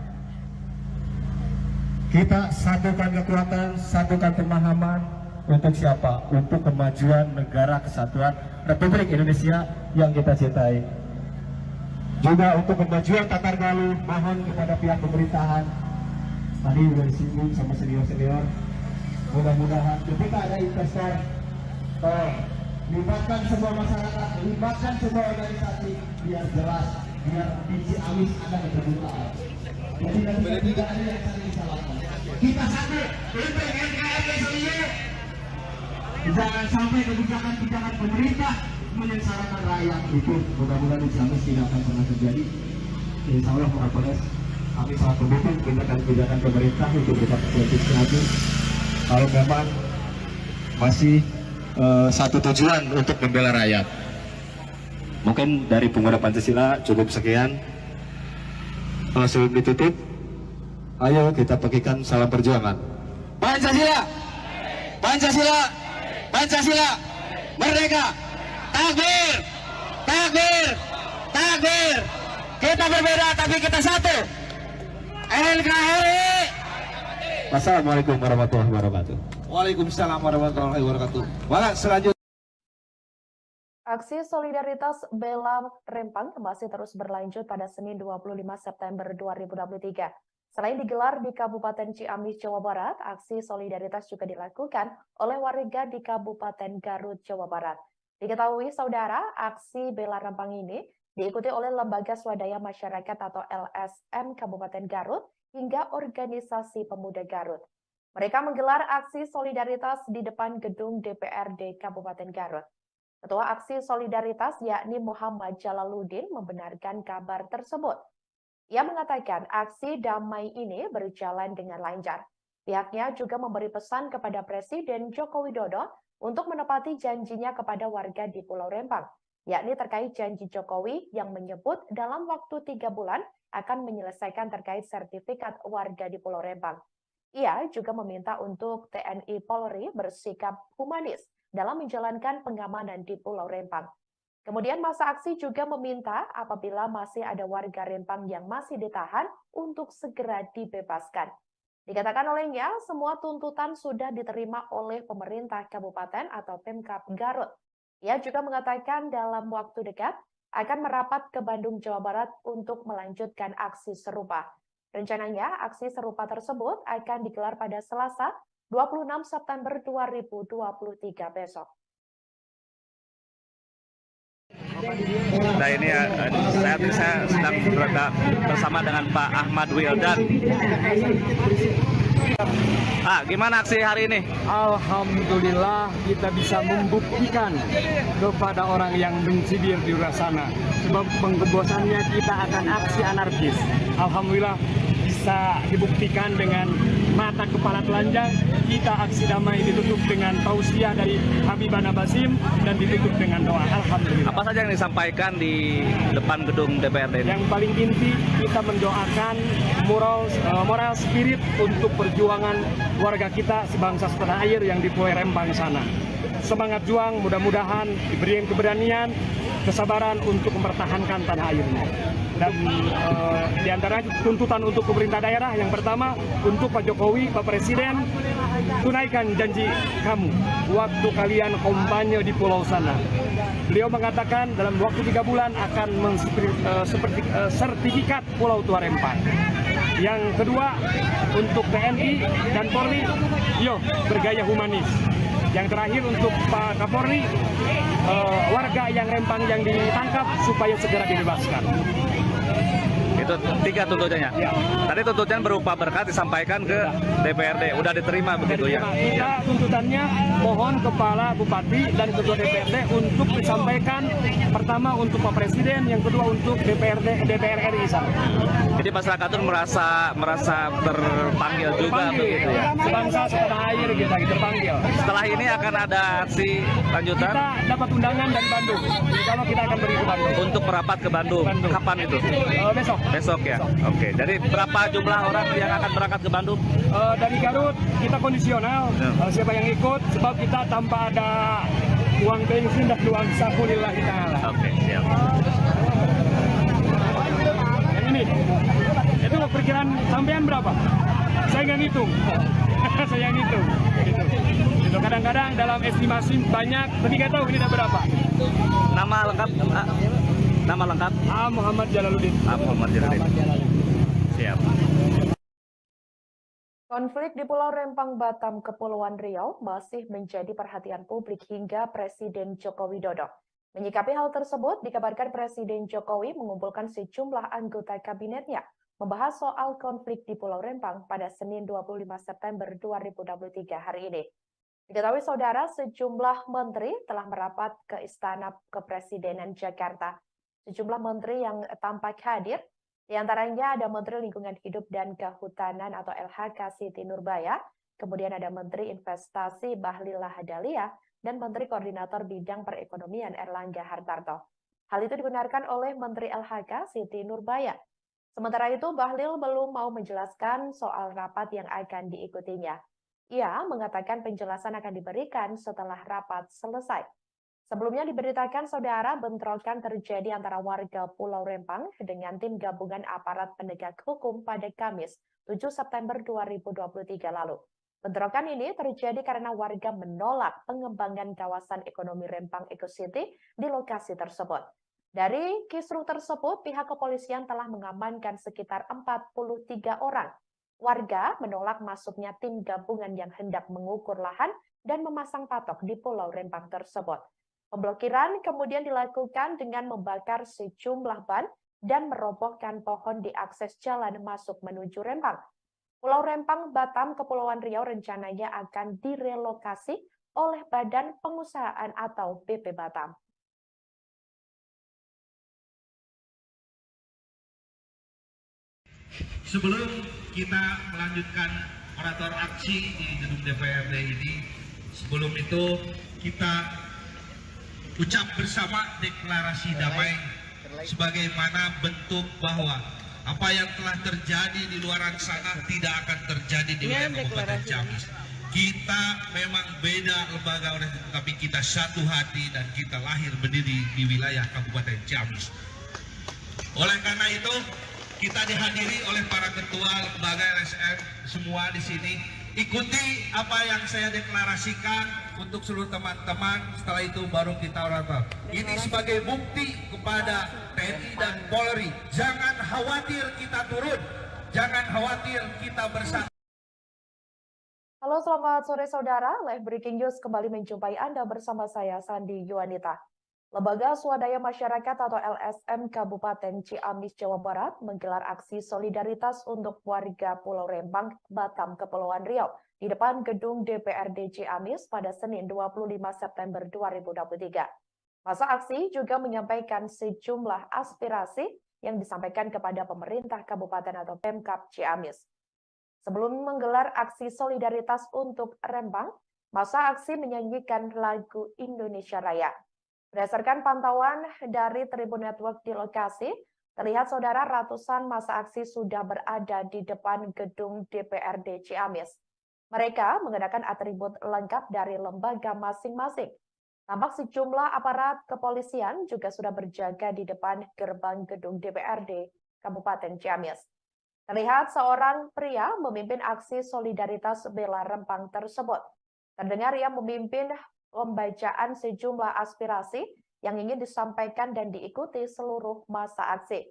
Kita satukan kekuatan, satukan pemahaman untuk siapa? Untuk kemajuan negara kesatuan Republik Indonesia yang kita cintai. Juga untuk kemajuan Tatar Galuh, mohon kepada pihak pemerintahan. Tadi sudah disinggung sama senior-senior. Mudah-mudahan ketika ada investor, libatkan semua masyarakat, libatkan semua organisasi biar jelas, biar di Ciamis ada keterbukaan. Jadi tidak ada yang saling salahkan. Kita satu untuk NKRI sendiri. Jangan sampai kebijakan-kebijakan pemerintah menyengsarakan rakyat. Itu mudah-mudahan di Ciamis tidak akan pernah terjadi. Insya Allah Pak Kapolres, kami sangat mendukung kebijakan-kebijakan pemerintah untuk kita politik Ciamis. Kalau memang masih satu tujuan untuk membela rakyat. Mungkin dari pemuda Pancasila cukup sekian. Sebelum ditutup, ayo kita bagikan salam perjuangan. Pancasila, Pancasila, Pancasila, merdeka, takbir, takbir, takbir. Kita berbeda tapi kita satu. NKRI. Wassalamualaikum warahmatullahi wabarakatuh. Waalaikumsalam warahmatullahi wabarakatuh. Baik, selanjutnya. Aksi solidaritas Bela Rempang masih terus berlanjut pada Senin 25 September 2023. Selain digelar di Kabupaten Ciamis, Jawa Barat, aksi solidaritas juga dilakukan oleh warga di Kabupaten Garut, Jawa Barat. Diketahui, saudara, aksi Bela Rempang ini diikuti oleh Lembaga Swadaya Masyarakat atau LSM Kabupaten Garut hingga Organisasi Pemuda Garut. Mereka menggelar aksi solidaritas di depan gedung DPRD Kabupaten Garut. Ketua Aksi Solidaritas yakni Muhammad Jalaluddin membenarkan kabar tersebut. Ia mengatakan aksi damai ini berjalan dengan lancar. Pihaknya juga memberi pesan kepada Presiden Joko Widodo untuk menepati janjinya kepada warga di Pulau Rempang, yakni terkait janji Jokowi yang menyebut dalam waktu 3 bulan akan menyelesaikan terkait sertifikat warga di Pulau Rempang. Ia juga meminta untuk TNI Polri bersikap humanis dalam menjalankan pengamanan di Pulau Rempang. Kemudian masa aksi juga meminta apabila masih ada warga Rempang yang masih ditahan untuk segera dibebaskan. Dikatakan olehnya, semua tuntutan sudah diterima oleh pemerintah kabupaten atau Pemkab Garut. Ia juga mengatakan dalam waktu dekat akan merapat ke Bandung, Jawa Barat untuk melanjutkan aksi serupa. Rencananya, aksi serupa tersebut akan digelar pada Selasa 26 September 2023 besok. Nah ini saya sedang berada bersama dengan Pak Ahmad Wildan. Gimana aksi hari ini? Alhamdulillah kita bisa membuktikan kepada orang yang mencibir di luar sana. Sebab pengebosannya kita akan aksi anarkis. Alhamdulillah bisa dibuktikan dengan mata kepala telanjang. Kita aksi damai ditutup dengan tausiah dari Habibana Basim dan ditutup dengan doa. Alhamdulillah. Apa saja yang disampaikan di depan gedung DPRD ini? Yang paling inti kita mendoakan moral spirit untuk perjuangan warga kita sebangsa setanah air yang di Pulau Rempang sana. Semangat juang, mudah-mudahan diberi keberanian, kesabaran untuk mempertahankan tanah airnya. Dan di antara tuntutan untuk pemerintah daerah yang pertama untuk Pak Jokowi, Pak Presiden, tunaikan janji kamu waktu kalian kampanye di pulau sana. Beliau mengatakan dalam waktu 3 bulan akan sertifikat Pulau Tua Rempang. Yang kedua untuk TNI dan Polri, yo bergaya humanis. Yang terakhir untuk Pak Kapolri, warga yang Rempang yang ditangkap supaya segera dibebaskan. Itu 3 tuntutannya. Ya. Tadi tuntutan berupa berkat disampaikan ke DPRD. Udah diterima begitu ya? Kita tuntutannya mohon Kepala Bupati dan Ketua DPRD untuk disampaikan pertama untuk Pak Presiden, yang kedua untuk DPR RI sana. Jadi masyarakat itu merasa terpanggil juga begitu ya. Sebangsa setanah air kita terpanggil. Setelah ini akan ada aksi lanjutan Kita dapat undangan dari Bandung. Kalau kita akan pergi ke Bandung. untuk merapat ke Bandung. Kapan itu? Besok. Besok ya. Oke. Jadi berapa jumlah orang yang akan berangkat ke Bandung? Dari Garut kita kondisional. Siapa yang ikut? Sebab kita tanpa ada uang bensin dan uang saku lillahi ta'ala. Oke, siap. Yang ini, itu perkiraan sampean berapa? Saya nggak ngitung. Saya ngitung. Gitu. Kadang-kadang dalam estimasi banyak, tapi nggak tahu ini ada berapa. Nama lengkap? Nama lengkap? Muhammad Jalaluddin. Muhammad Jalaluddin. Siap. Konflik di Pulau Rempang, Batam, Kepulauan Riau masih menjadi perhatian publik hingga Presiden Joko Widodo. Menyikapi hal tersebut, dikabarkan Presiden Jokowi mengumpulkan sejumlah anggota kabinetnya membahas soal konflik di Pulau Rempang pada Senin 25 September 2023 hari ini. Diketahui saudara, sejumlah menteri telah merapat ke Istana Kepresidenan Jakarta. Sejumlah menteri yang tampak hadir, di antaranya ada Menteri Lingkungan Hidup dan Kehutanan atau LHK Siti Nurbaya, kemudian ada Menteri Investasi Bahlil Lahadalia, dan Menteri Koordinator Bidang Perekonomian Erlangga Hartarto. Hal itu dibenarkan oleh Menteri LHK Siti Nurbaya. Sementara itu, Bahlil belum mau menjelaskan soal rapat yang akan diikutinya. Ia mengatakan penjelasan akan diberikan setelah rapat selesai. Sebelumnya diberitakan saudara bentrokan terjadi antara warga Pulau Rempang dengan tim gabungan aparat penegak hukum pada Kamis 7 September 2023 lalu. Bentrokan ini terjadi karena warga menolak pengembangan kawasan ekonomi Rempang Eco City di lokasi tersebut. Dari kisruh tersebut, pihak kepolisian telah mengamankan sekitar 43 orang. Warga menolak masuknya tim gabungan yang hendak mengukur lahan dan memasang patok di Pulau Rempang tersebut. Pemblokiran kemudian dilakukan dengan membakar sejumlah ban dan merobohkan pohon di akses jalan masuk menuju Rempang. Pulau Rempang, Batam, Kepulauan Riau rencananya akan direlokasi oleh Badan Pengusahaan atau BP Batam. Sebelum kita melanjutkan orator aksi di gedung DPRD ini, sebelum itu kita ucap bersama deklarasi damai sebagaimana bentuk bahwa apa yang telah terjadi di luar sana tidak akan terjadi di wilayah Kabupaten Ciamis. Kita memang beda lembaga, tapi kita satu hati dan kita lahir berdiri di wilayah Kabupaten Ciamis. Oleh karena itu, kita dihadiri oleh para ketua lembaga LSM semua di sini. Ikuti apa yang saya deklarasikan untuk seluruh teman-teman. Setelah itu baru kita orator. Ini sebagai bukti kepada TNI dan Polri. Jangan khawatir kita turun. Jangan khawatir kita bersama. Halo, selamat sore saudara. Live Breaking News kembali menjumpai Anda bersama saya, Sandi Yuanita. Lembaga Swadaya Masyarakat atau LSM Kabupaten Ciamis, Jawa Barat menggelar aksi solidaritas untuk warga Pulau Rempang, Batam, Kepulauan Riau di depan gedung DPRD Ciamis pada Senin 25 September 2023. Masa aksi juga menyampaikan sejumlah aspirasi yang disampaikan kepada pemerintah kabupaten atau Pemkab Ciamis. Sebelum menggelar aksi solidaritas untuk Rempang, masa aksi menyanyikan lagu Indonesia Raya. Berdasarkan pantauan dari Tribun Network di lokasi, terlihat saudara ratusan massa aksi sudah berada di depan gedung DPRD Ciamis. Mereka mengenakan atribut lengkap dari lembaga masing-masing. Tampak sejumlah aparat kepolisian juga sudah berjaga di depan gerbang gedung DPRD Kabupaten Ciamis. Terlihat seorang pria memimpin aksi solidaritas bela Rempang tersebut. Terdengar ia memimpin pembacaan sejumlah aspirasi yang ingin disampaikan dan diikuti seluruh massa aksi.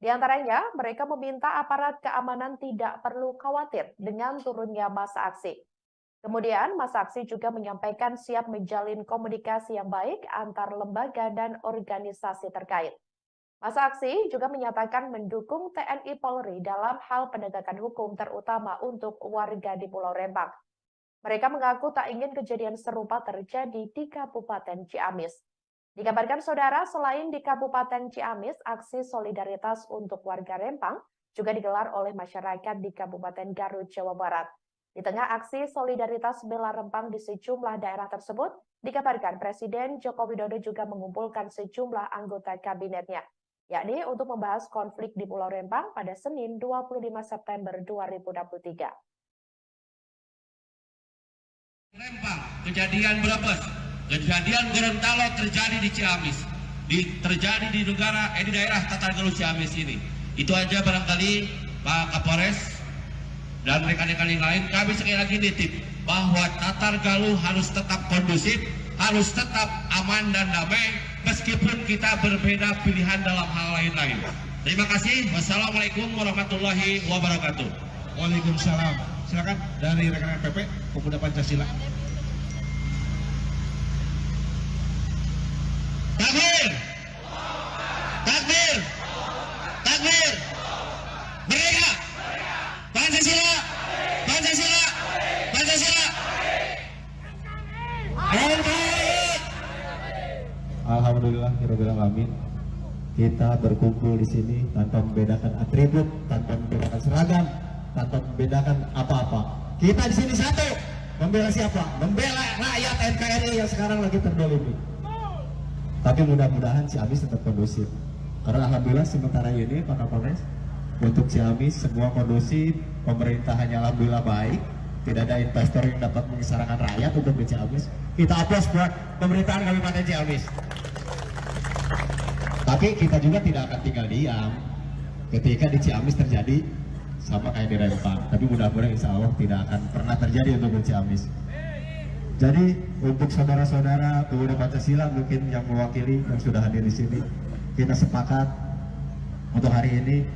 Di antaranya, mereka meminta aparat keamanan tidak perlu khawatir dengan turunnya massa aksi. Kemudian, massa aksi juga menyampaikan siap menjalin komunikasi yang baik antar lembaga dan organisasi terkait. Massa aksi juga menyatakan mendukung TNI Polri dalam hal penegakan hukum terutama untuk warga di Pulau Rempang. Mereka mengaku tak ingin kejadian serupa terjadi di Kabupaten Ciamis. Dikabarkan saudara, selain di Kabupaten Ciamis, aksi solidaritas untuk warga Rempang juga digelar oleh masyarakat di Kabupaten Garut, Jawa Barat. Di tengah aksi solidaritas bela Rempang di sejumlah daerah tersebut, dikabarkan Presiden Joko Widodo juga mengumpulkan sejumlah anggota kabinetnya, yakni untuk membahas konflik di Pulau Rempang pada Senin 25 September 2023. Rempang, kejadian Brebes, kejadian Gorontalo terjadi di Ciamis, terjadi di daerah Tatargaluh Ciamis ini. Itu aja barangkali Pak Kapolres dan rekan-rekan yang lain, kami sekali lagi nitip bahwa Tatargaluh harus tetap kondusif, harus tetap aman dan damai, meskipun kita berbeda pilihan dalam hal lain-lain. Terima kasih. Wassalamualaikum warahmatullahi wabarakatuh. Waalaikumsalam. Silakan dari rekan-rekan PP Pemuda Pancasila. Takbir! Takbir! Takbir! Merdeka! Pancasila! Pancasila! Pancasila! Alhamdulillah, alamin. Kita berkumpul di sini tanpa membedakan atribut, tanpa membedakan seragam, tanpa membedakan apa-apa. Kita di sini satu, membela siapa? Membela rakyat NKRI yang sekarang lagi terdolimi. Tapi mudah-mudahan Ciamis tetap kondusif. Karena alhamdulillah sementara ini Pak Kapolres, untuk Ciamis semua kondusif, pemerintahannya alhamdulillah baik. Tidak ada investor yang dapat mengisarakan rakyat untuk di Ciamis. Kita aplaus buat pemerintahan Kabupaten Ciamis. Tapi kita juga tidak akan tinggal diam ketika di Ciamis terjadi sama kayak di Rempang. Tapi mudah-mudahan insya Allah tidak akan pernah terjadi untuk di Ciamis. Jadi untuk saudara-saudara pemuda Pancasila mungkin yang mewakili yang sudah hadir di sini, kita sepakat untuk hari ini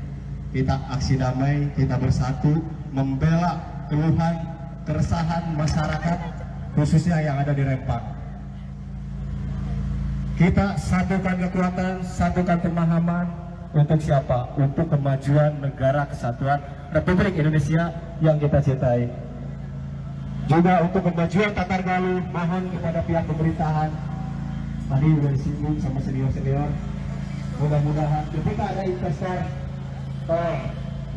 kita aksi damai, kita bersatu membela keluhan, keresahan masyarakat khususnya yang ada di Rempang. Kita satukan kekuatan, satukan pemahaman untuk siapa? Untuk kemajuan negara kesatuan Republik Indonesia yang kita cintai. Juga untuk kemajuan Tatargaluh, mohon kepada pihak pemerintahan. Tadi sudah disinggung sama senior-senior. Mudah-mudahan ketika ada investor,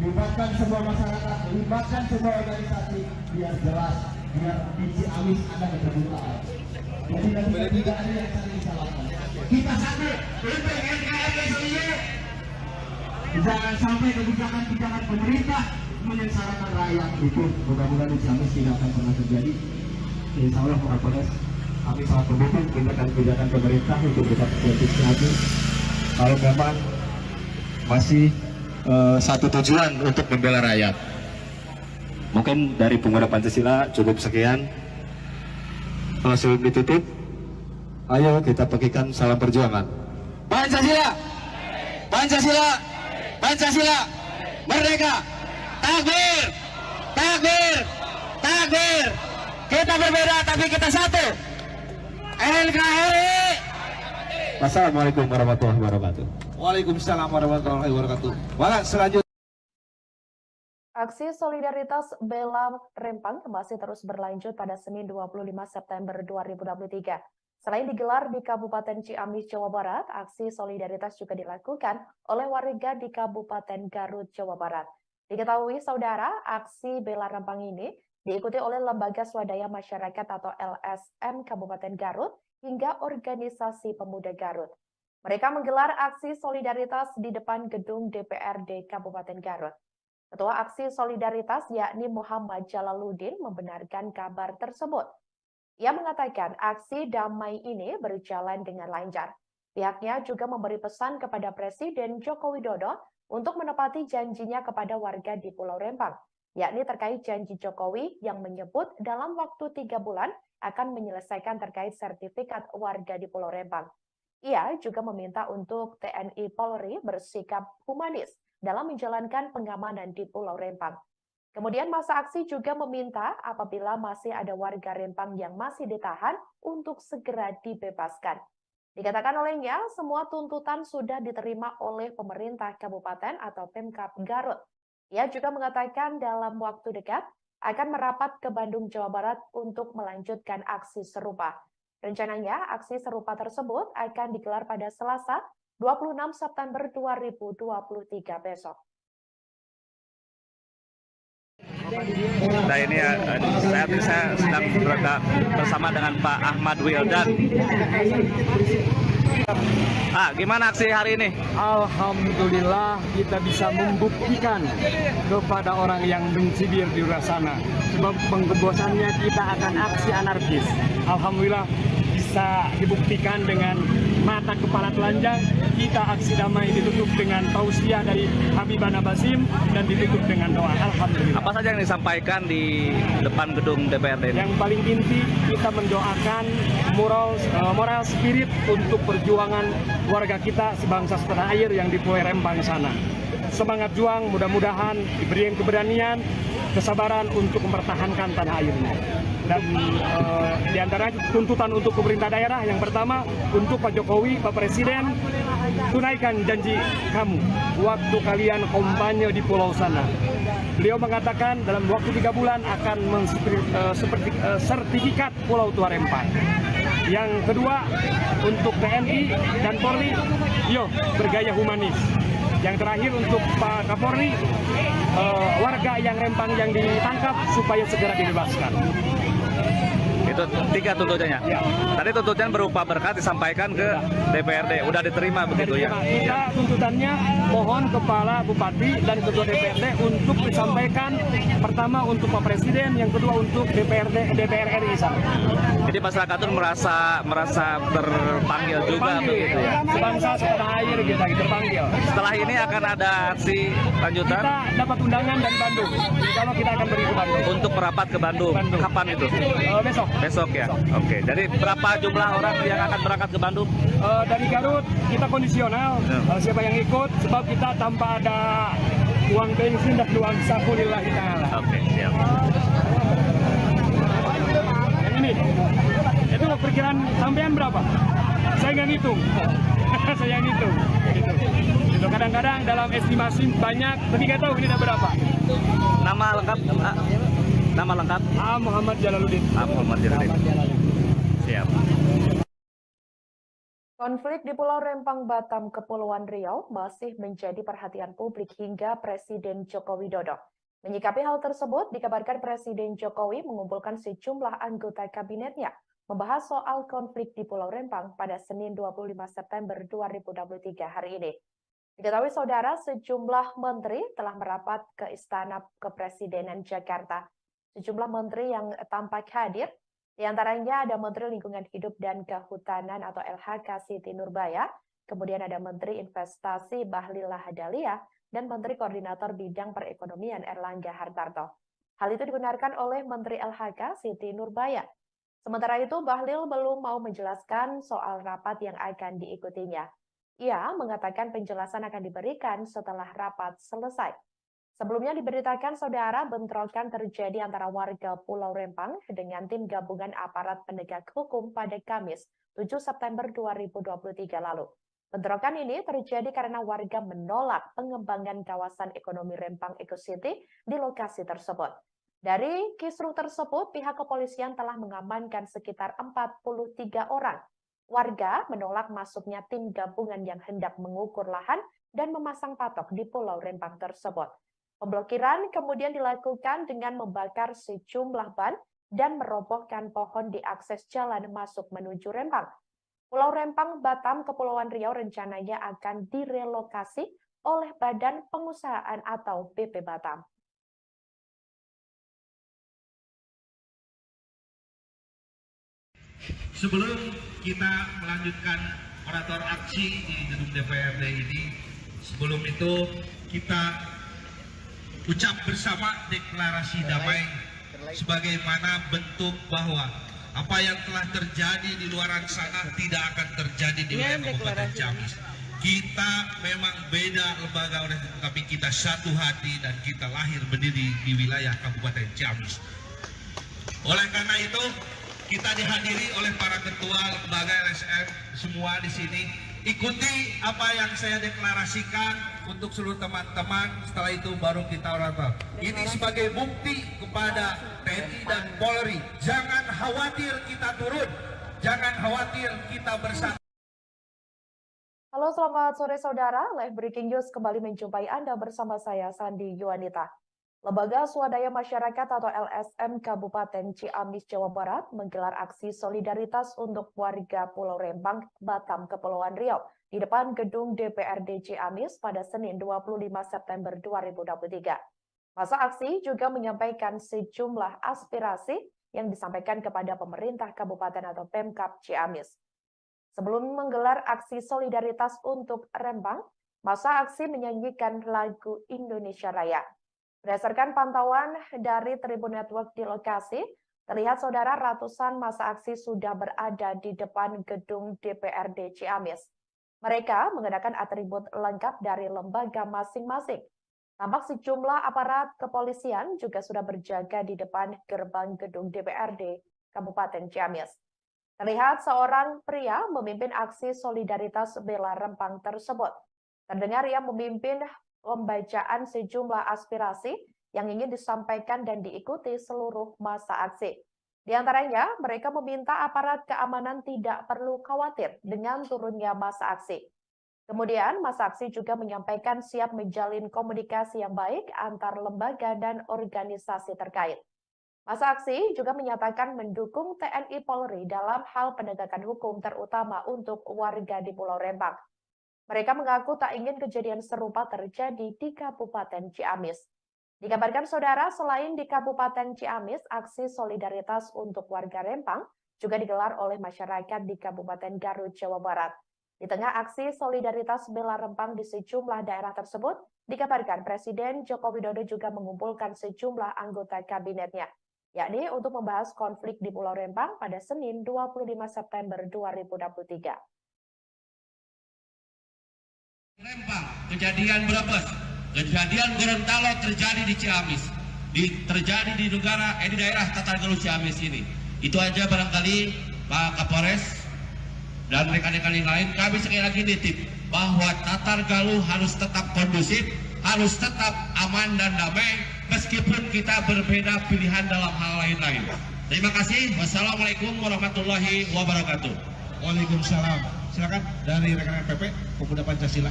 libatkan semua masyarakat, libatkan semua organisasi, biar jelas, biar di Ciamis ada keterbukaan. Jadi tidak ada yang saling disalahkan. Kita satu untuk NKRI seluruh. Jangan sampai kebijakan-kebijakan pemerintah menyengsarakan rakyat itu. Mudah-mudahan di Ciamis tidak akan pernah terjadi. Insya Allah Pak Kapolres, kami sangat mendukung kebijakan pemerintah untuk berkat Ciamis. Kalau memang masih satu tujuan untuk membela rakyat. Mungkin dari Pemuda Pancasila cukup sekian. Sebelum ditutup, ayo kita bagikan salam perjuangan. Pancasila, Pancasila, Pancasila, merdeka, takbir, takbir, takbir. Kita berbeda tapi kita satu. NKRI. Wassalamualaikum warahmatullahi wabarakatuh. Waalaikumsalam warahmatullahi wabarakatuh. Maka selanjutnya Aksi solidaritas bela Rempang masih terus berlanjut pada Senin 25 September 2023. Selain digelar di Kabupaten Ciamis, Jawa Barat, aksi solidaritas juga dilakukan oleh warga di Kabupaten Garut, Jawa Barat. Diketahui saudara, aksi bela Rempang ini diikuti oleh Lembaga Swadaya Masyarakat atau LSM Kabupaten Garut hingga Organisasi Pemuda Garut. Mereka menggelar aksi solidaritas di depan gedung DPRD Kabupaten Garut. Ketua Aksi Solidaritas yakni Muhammad Jalaluddin membenarkan kabar tersebut. Ia mengatakan aksi damai ini berjalan dengan lancar. Pihaknya juga memberi pesan kepada Presiden Joko Widodo untuk menepati janjinya kepada warga di Pulau Rempang, yakni terkait janji Jokowi yang menyebut dalam waktu 3 bulan akan menyelesaikan terkait sertifikat warga di Pulau Rempang. Ia juga meminta untuk TNI Polri bersikap humanis dalam menjalankan pengamanan di Pulau Rempang. Kemudian masa aksi juga meminta apabila masih ada warga Rempang yang masih ditahan untuk segera dibebaskan. Dikatakan olehnya, semua tuntutan sudah diterima oleh pemerintah kabupaten atau Pemkab Garut. Ia juga mengatakan dalam waktu dekat akan merapat ke Bandung, Jawa Barat untuk melanjutkan aksi serupa. Rencananya, aksi serupa tersebut akan digelar pada Selasa, 26 September 2023 besok. Nah ini saya sedang berada bersama dengan Pak Ahmad Wildan. Gimana aksi hari ini? Alhamdulillah kita bisa membuktikan kepada orang yang mencibir di luar sana. Sebab pengebosannya kita akan aksi anarkis. Alhamdulillah bisa dibuktikan dengan mata kepala telanjang. Kita aksi damai ditutup dengan tausiah dari Habibana Basim dan ditutup dengan doa. Alhamdulillah. Apa saja yang disampaikan di depan gedung DPRD ini? Yang paling inti kita mendoakan moral spirit untuk perjuangan warga kita sebangsa setanah air yang di Pulau Rempang sana. Semangat juang, mudah-mudahan diberi keberanian, kesabaran untuk mempertahankan tanah airnya. Dan di antara tuntutan untuk pemerintah daerah yang pertama untuk Pak Jokowi, Pak Presiden, tunaikan janji kamu waktu kalian kampanye di pulau sana. Beliau mengatakan dalam waktu 3 bulan akan sertifikat Pulau Tua Rempang. Yang kedua untuk TNI dan Polri, bergaya humanis. Yang terakhir untuk Pak Kapolri, warga yang Rempang yang ditangkap supaya segera dibebaskan. Itu 3 tuntutannya. Ya. Tadi tuntutan berupa berkat disampaikan ke DPRD. Udah diterima begitu ya? Kita tuntutannya mohon Kepala Bupati dan Ketua DPRD untuk disampaikan pertama untuk Pak Presiden, yang kedua untuk DPR RI sana. Jadi masyarakat itu merasa terpanggil juga begitu ya? Sebangsa setanah air kita terpanggil. Setelah ini akan ada aksi lanjutan? Kita dapat undangan dari Bandung. Kalau kita akan pergi ke Bandung. Untuk merapat ke Bandung. Kapan itu? Besok. Besok ya? Oke. Jadi berapa jumlah orang yang akan berangkat ke Bandung? Dari Garut kita kondisional. Siapa yang ikut, sebab kita tanpa ada uang bensin dan uang saku lillahi ta'ala. Oke, siap. Yang ini, itu perkiraan sampean berapa? Saya nggak ngitung. Saya ngitung. Gitu. Kadang-kadang dalam estimasi banyak, tapi nggak tahu ini ada berapa. Nama lengkap? Nama lengkap? Muhammad Jalaluddin. Muhammad Jalaluddin. Siap. Konflik di Pulau Rempang, Batam, Kepulauan Riau masih menjadi perhatian publik hingga Presiden Joko Widodo. Menyikapi hal tersebut, dikabarkan Presiden Jokowi mengumpulkan sejumlah anggota kabinetnya membahas soal konflik di Pulau Rempang pada Senin 25 September 2023 hari ini. Diketahui saudara, sejumlah menteri telah merapat ke Istana Kepresidenan Jakarta. Sejumlah menteri yang tampak hadir, di antaranya ada Menteri Lingkungan Hidup dan Kehutanan atau LHK Siti Nurbaya, kemudian ada Menteri Investasi Bahlil Lahadalia, dan Menteri Koordinator Bidang Perekonomian Erlangga Hartarto. Hal itu dibenarkan oleh Menteri LHK Siti Nurbaya. Sementara itu, Bahlil belum mau menjelaskan soal rapat yang akan diikutinya. Ia mengatakan penjelasan akan diberikan setelah rapat selesai. Sebelumnya diberitakan saudara, bentrokan terjadi antara warga Pulau Rempang dengan tim gabungan aparat penegak hukum pada Kamis 7 September 2023 lalu. Bentrokan ini terjadi karena warga menolak pengembangan kawasan ekonomi Rempang Eco City di lokasi tersebut. Dari kisruh tersebut, pihak kepolisian telah mengamankan sekitar 43 orang. Warga menolak masuknya tim gabungan yang hendak mengukur lahan dan memasang patok di Pulau Rempang tersebut. Pemblokiran kemudian dilakukan dengan membakar sejumlah ban dan merobohkan pohon di akses jalan masuk menuju Rempang. Pulau Rempang, Batam, Kepulauan Riau rencananya akan direlokasi oleh Badan Pengusahaan atau BP Batam. Sebelum kita melanjutkan orator aksi di gedung DPRD ini, sebelum itu kita ucap bersama deklarasi damai sebagaimana bentuk bahwa apa yang telah terjadi di luar sana tidak akan terjadi di wilayah Kabupaten Ciamis. Kita memang beda lembaga, tapi kita satu hati dan kita lahir berdiri di wilayah Kabupaten Ciamis. Oleh karena itu, kita dihadiri oleh para ketua lembaga LSM semua di sini. Ikuti apa yang saya deklarasikan untuk seluruh teman-teman. Setelah itu baru kita orator. Ini sebagai bukti kepada TNI dan Polri. Jangan khawatir kita turun. Jangan khawatir kita bersatu. Halo, selamat sore saudara. Live Breaking News kembali menjumpai Anda bersama saya, Sandi Yuanita. Lembaga Swadaya Masyarakat atau LSM Kabupaten Ciamis, Jawa Barat menggelar aksi solidaritas untuk warga Pulau Rempang, Batam, Kepulauan Riau di depan gedung DPRD Ciamis pada Senin 25 September 2023. Masa aksi juga menyampaikan sejumlah aspirasi yang disampaikan kepada pemerintah kabupaten atau Pemkab Ciamis. Sebelum menggelar aksi solidaritas untuk Rempang, masa aksi menyanyikan lagu Indonesia Raya. Berdasarkan pantauan dari Tribun Network di lokasi, terlihat saudara ratusan massa aksi sudah berada di depan gedung DPRD Ciamis. Mereka mengenakan atribut lengkap dari lembaga masing-masing. Tampak sejumlah aparat kepolisian juga sudah berjaga di depan gerbang gedung DPRD Kabupaten Ciamis. Terlihat seorang pria memimpin aksi solidaritas bela Rempang tersebut. Terdengar ia memimpin pembacaan sejumlah aspirasi yang ingin disampaikan dan diikuti seluruh massa aksi. Di antaranya, mereka meminta aparat keamanan tidak perlu khawatir dengan turunnya massa aksi. Kemudian, massa aksi juga menyampaikan siap menjalin komunikasi yang baik antar lembaga dan organisasi terkait. Massa aksi juga menyatakan mendukung TNI Polri dalam hal penegakan hukum terutama untuk warga di Pulau Rempang. Mereka mengaku tak ingin kejadian serupa terjadi di Kabupaten Ciamis. Dikabarkan saudara, selain di Kabupaten Ciamis, aksi solidaritas untuk warga Rempang juga digelar oleh masyarakat di Kabupaten Garut, Jawa Barat. Di tengah aksi solidaritas bela Rempang di sejumlah daerah tersebut, dikabarkan Presiden Joko Widodo juga mengumpulkan sejumlah anggota kabinetnya, yakni untuk membahas konflik di Pulau Rempang pada Senin 25 September 2023. Rempang, kejadian Brebes, kejadian Gorontalo terjadi di Ciamis, terjadi di daerah Tatargaluh Ciamis ini. Itu aja barangkali Pak Kapolres dan rekan-rekan yang lain, kami sekali lagi nitip bahwa Tatargaluh harus tetap kondusif, harus tetap aman dan damai, meskipun kita berbeda pilihan dalam hal lain-lain. Terima kasih. Wassalamualaikum warahmatullahi wabarakatuh. Waalaikumsalam. Silakan dari rekan-rekan PP Pemuda Pancasila.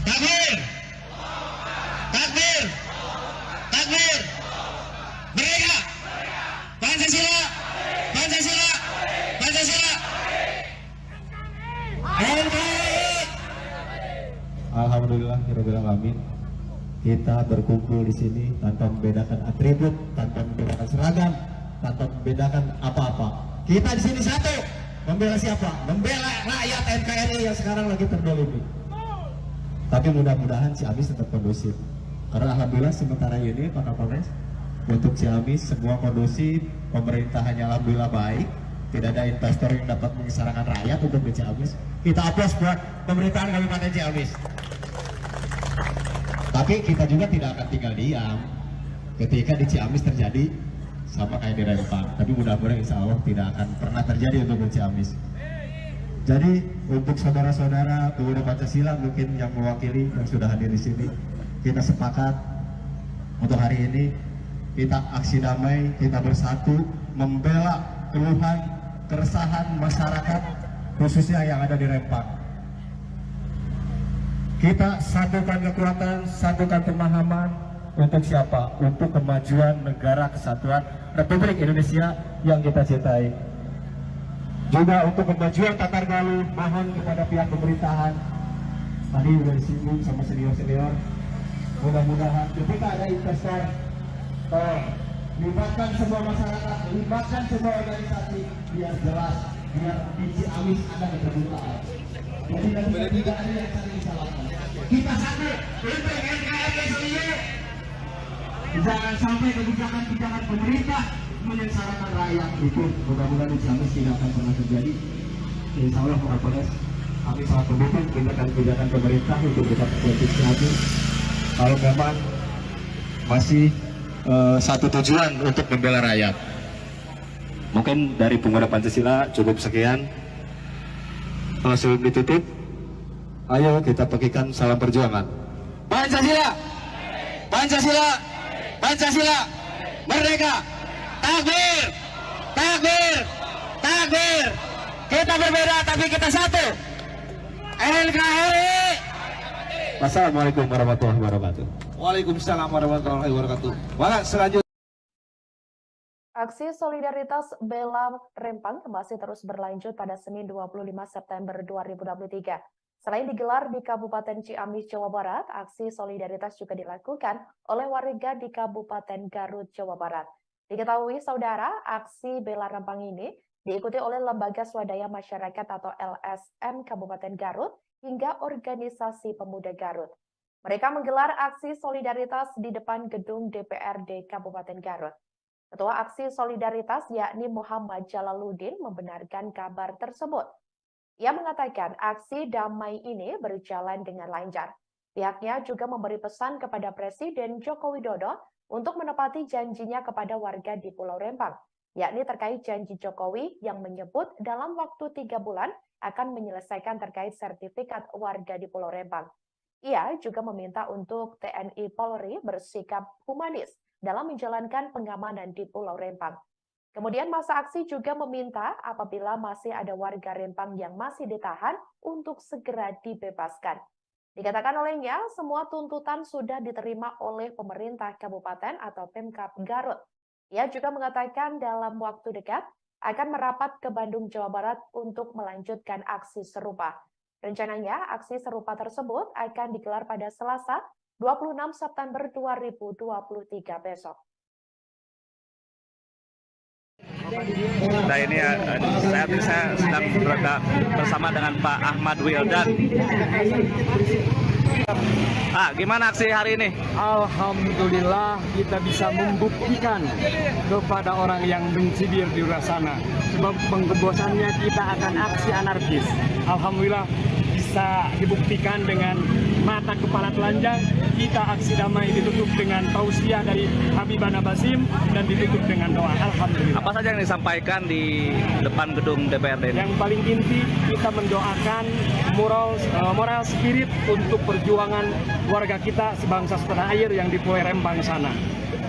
Takbir! Takbir! Takbir! Merdeka! Pancasila! Pancasila! Pancasila! Alhamdulillah, alamin. Kita berkumpul di sini tanpa membedakan atribut, tanpa membedakan seragam, tanpa membedakan apa-apa. Kita di sini satu, membela siapa? Membela rakyat NKRI yang sekarang lagi terdolimi. Tapi mudah-mudahan Ciamis tetap kondusif. Karena alhamdulillah sementara ini Pak Kapolres, untuk Ciamis semua kondusif, pemerintahannya alhamdulillah baik, tidak ada investor yang dapat mengisarakan rakyat untuk di Ciamis. Kita aplaus buat pemerintahan Kabupaten Ciamis. Tapi kita juga tidak akan tinggal diam ketika di Ciamis terjadi sama kayak di Rempang. Tapi mudah-mudahan insya Allah tidak akan pernah terjadi untuk di Ciamis. Jadi untuk saudara-saudara pemuda Pancasila mungkin yang mewakili yang sudah hadir di sini, kita sepakat untuk hari ini kita aksi damai, kita bersatu membela keluhan, keresahan masyarakat khususnya yang ada di Rempang. Kita satukan kekuatan, satukan pemahaman untuk siapa? Untuk kemajuan negara kesatuan Republik Indonesia yang kita cintai. Juga untuk kemajuan Tatargaluh, mohon kepada pihak pemerintahan, tadi sudah disinggung sama senior-senior, mudah-mudahan ketika ada investor, libatkan semua masyarakat, libatkan semua organisasi, biar jelas, biar di Ciamis ada keterbukaan. Jadi tidak ada yang saling disalahkan. Kita satu, untuk NKRI sendiri. Jangan sampai kebijakan-kebijakan pemerintah menyengsarakan rakyat. Itu mudah-mudahan insya Allah tidak akan pernah terjadi. Insya Allah Kapolres, kami sangat mendukung kebijakan pemerintah untuk tetap konsisten. Kalau memang masih satu tujuan untuk membela rakyat. Mungkin dari Pemuda Pancasila cukup sekian. Sebelum ditutup, ayo kita bagikan salam perjuangan. Pancasila, Pancasila, Pancasila, merdeka, takbir, takbir, takbir. Kita berbeda tapi kita satu. NKRI. Wassalamualaikum warahmatullahi wabarakatuh. Waalaikumsalam warahmatullahi wabarakatuh. Baik, selanjutnya. Aksi solidaritas bela Rempang masih terus berlanjut pada Senin 25 September 2023. Selain digelar di Kabupaten Ciamis, Jawa Barat, aksi solidaritas juga dilakukan oleh warga di Kabupaten Garut, Jawa Barat. Diketahui, saudara, aksi bela Rempang ini diikuti oleh Lembaga Swadaya Masyarakat atau LSM Kabupaten Garut hingga Organisasi Pemuda Garut. Mereka menggelar aksi solidaritas di depan gedung DPRD Kabupaten Garut. Ketua Aksi Solidaritas yakni Muhammad Jalaluddin membenarkan kabar tersebut. Ia mengatakan aksi damai ini berjalan dengan lancar. Pihaknya juga memberi pesan kepada Presiden Joko Widodo untuk menepati janjinya kepada warga di Pulau Rempang, yakni terkait janji Jokowi yang menyebut dalam waktu 3 bulan akan menyelesaikan terkait sertifikat warga di Pulau Rempang. Ia juga meminta untuk TNI Polri bersikap humanis dalam menjalankan pengamanan di Pulau Rempang. Kemudian masa aksi juga meminta apabila masih ada warga Rempang yang masih ditahan untuk segera dibebaskan. Dikatakan olehnya, semua tuntutan sudah diterima oleh pemerintah kabupaten atau Pemkab Garut. Ia juga mengatakan dalam waktu dekat akan merapat ke Bandung, Jawa Barat untuk melanjutkan aksi serupa. Rencananya, aksi serupa tersebut akan digelar pada Selasa 26 September 2023 besok. Nah ini saya sedang berada bersama dengan Pak Ahmad Wildan. Gimana aksi hari ini? Alhamdulillah kita bisa membuktikan kepada orang yang mencibir di luar sana. Sebab pengebosannya kita akan aksi anarkis. Alhamdulillah bisa dibuktikan dengan mata kepala telanjang. Kita aksi damai ditutup dengan tausiah dari Habibana Basim dan ditutup dengan doa. Alhamdulillah. Apa saja yang disampaikan di depan gedung DPRD ini? Yang paling inti kita mendoakan moral spirit untuk perjuangan warga kita sebangsa setanah air yang di Pulau Rempang sana.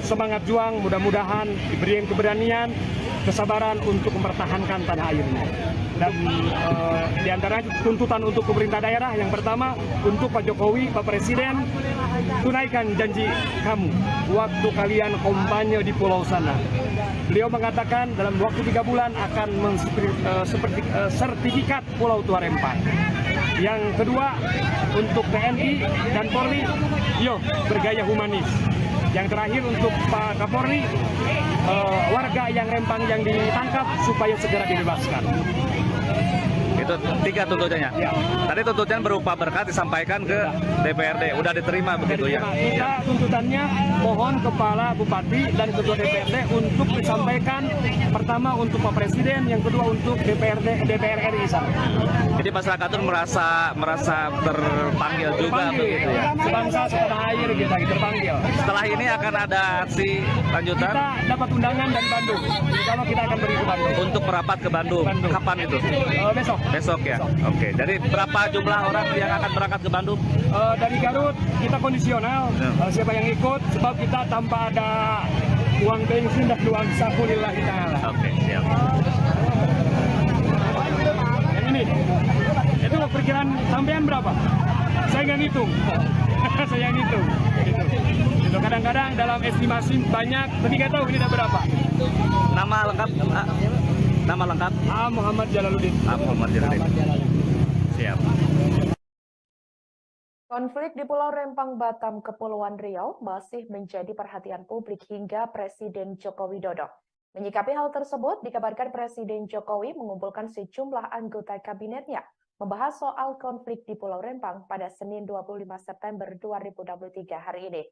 Semangat juang, mudah-mudahan diberikan keberanian, kesabaran untuk mempertahankan tanah airnya. Dan di antara tuntutan untuk pemerintah daerah, yang pertama untuk Pak Jokowi, Pak Presiden, tunaikan janji kamu waktu kalian kampanye di pulau sana. Beliau mengatakan dalam waktu 3 bulan akan sertifikat Pulau Tua Rempang. Yang kedua untuk TNI dan Polri, yuk bergaya humanis. Yang terakhir untuk Pak Kapolri, warga yang Rempang yang ditangkap supaya segera dibebaskan. Itu 3 tuntutannya. Ya. Tadi tuntutan berupa berkat disampaikan ke DPRD. Udah diterima begitu ya? Kita tuntutannya mohon Kepala Bupati dan Ketua DPRD untuk disampaikan pertama untuk Pak Presiden, yang kedua untuk DPR RI sana. Jadi masyarakat itu merasa terpanggil juga begitu ya? Sebangsa setanah air kita terpanggil. Setelah ini akan ada aksi lanjutan Kita dapat undangan dari Bandung. Kalau kita akan pergi ke Bandung. untuk merapat ke Bandung. Kapan itu? Besok. Besok ya? Oke, jadi berapa jumlah orang yang akan berangkat ke Bandung? Dari Garut kita kondisional, siapa yang ikut, sebab kita tanpa ada uang bensin dan uang saku lillahi ta'ala. Oke, siap. Yang ini, itu perkiraan sampean berapa? Saya nggak ngitung. Saya ngitung. Gitu. Kadang-kadang dalam estimasi banyak, tapi nggak tahu ini ada berapa. Nama lengkap? Nama lengkap? Muhammad Jalaluddin. Muhammad Jalaluddin. Siap. Konflik di Pulau Rempang, Batam, Kepulauan Riau masih menjadi perhatian publik hingga Presiden Joko Widodo. Menyikapi hal tersebut, dikabarkan Presiden Jokowi mengumpulkan sejumlah anggota kabinetnya membahas soal konflik di Pulau Rempang pada Senin 25 September 2023 hari ini.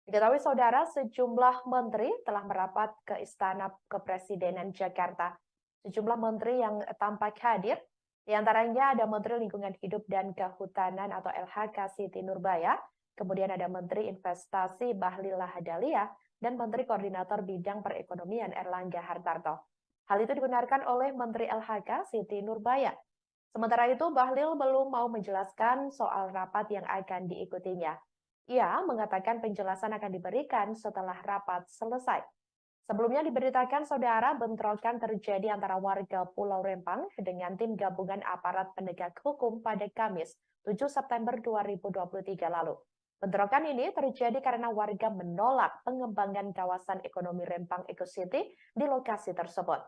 Diketahui saudara, sejumlah menteri telah merapat ke Istana Kepresidenan Jakarta. Sejumlah menteri yang tampak hadir, diantaranya ada Menteri Lingkungan Hidup dan Kehutanan atau LHK Siti Nurbaya, kemudian ada Menteri Investasi Bahlil Lahadalia, dan Menteri Koordinator Bidang Perekonomian Erlangga Hartarto. Hal itu dibenarkan oleh Menteri LHK Siti Nurbaya. Sementara itu, Bahlil belum mau menjelaskan soal rapat yang akan diikutinya. Ia mengatakan penjelasan akan diberikan setelah rapat selesai. Sebelumnya diberitakan saudara bentrokan terjadi antara warga Pulau Rempang dengan tim gabungan aparat penegak hukum pada Kamis 7 September 2023 lalu. Bentrokan ini terjadi karena warga menolak pengembangan kawasan ekonomi Rempang Eco City di lokasi tersebut.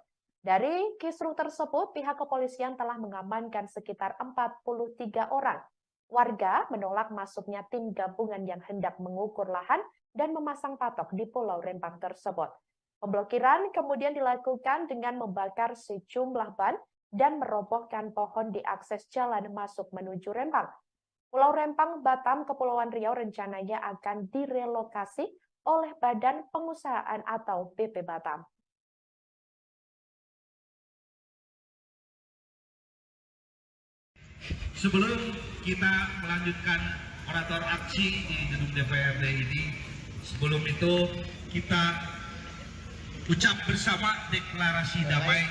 Dari kisruh tersebut, pihak kepolisian telah mengamankan sekitar 43 orang. Warga menolak masuknya tim gabungan yang hendak mengukur lahan dan memasang patok di Pulau Rempang tersebut. Pemblokiran kemudian dilakukan dengan membakar sejumlah ban dan merobohkan pohon di akses jalan masuk menuju Rempang. Pulau Rempang, Batam, Kepulauan Riau rencananya akan direlokasi oleh Badan Pengusahaan atau BP Batam. Sebelum kita melanjutkan orator aksi di gedung DPRD ini, sebelum itu kita ucap bersama deklarasi damai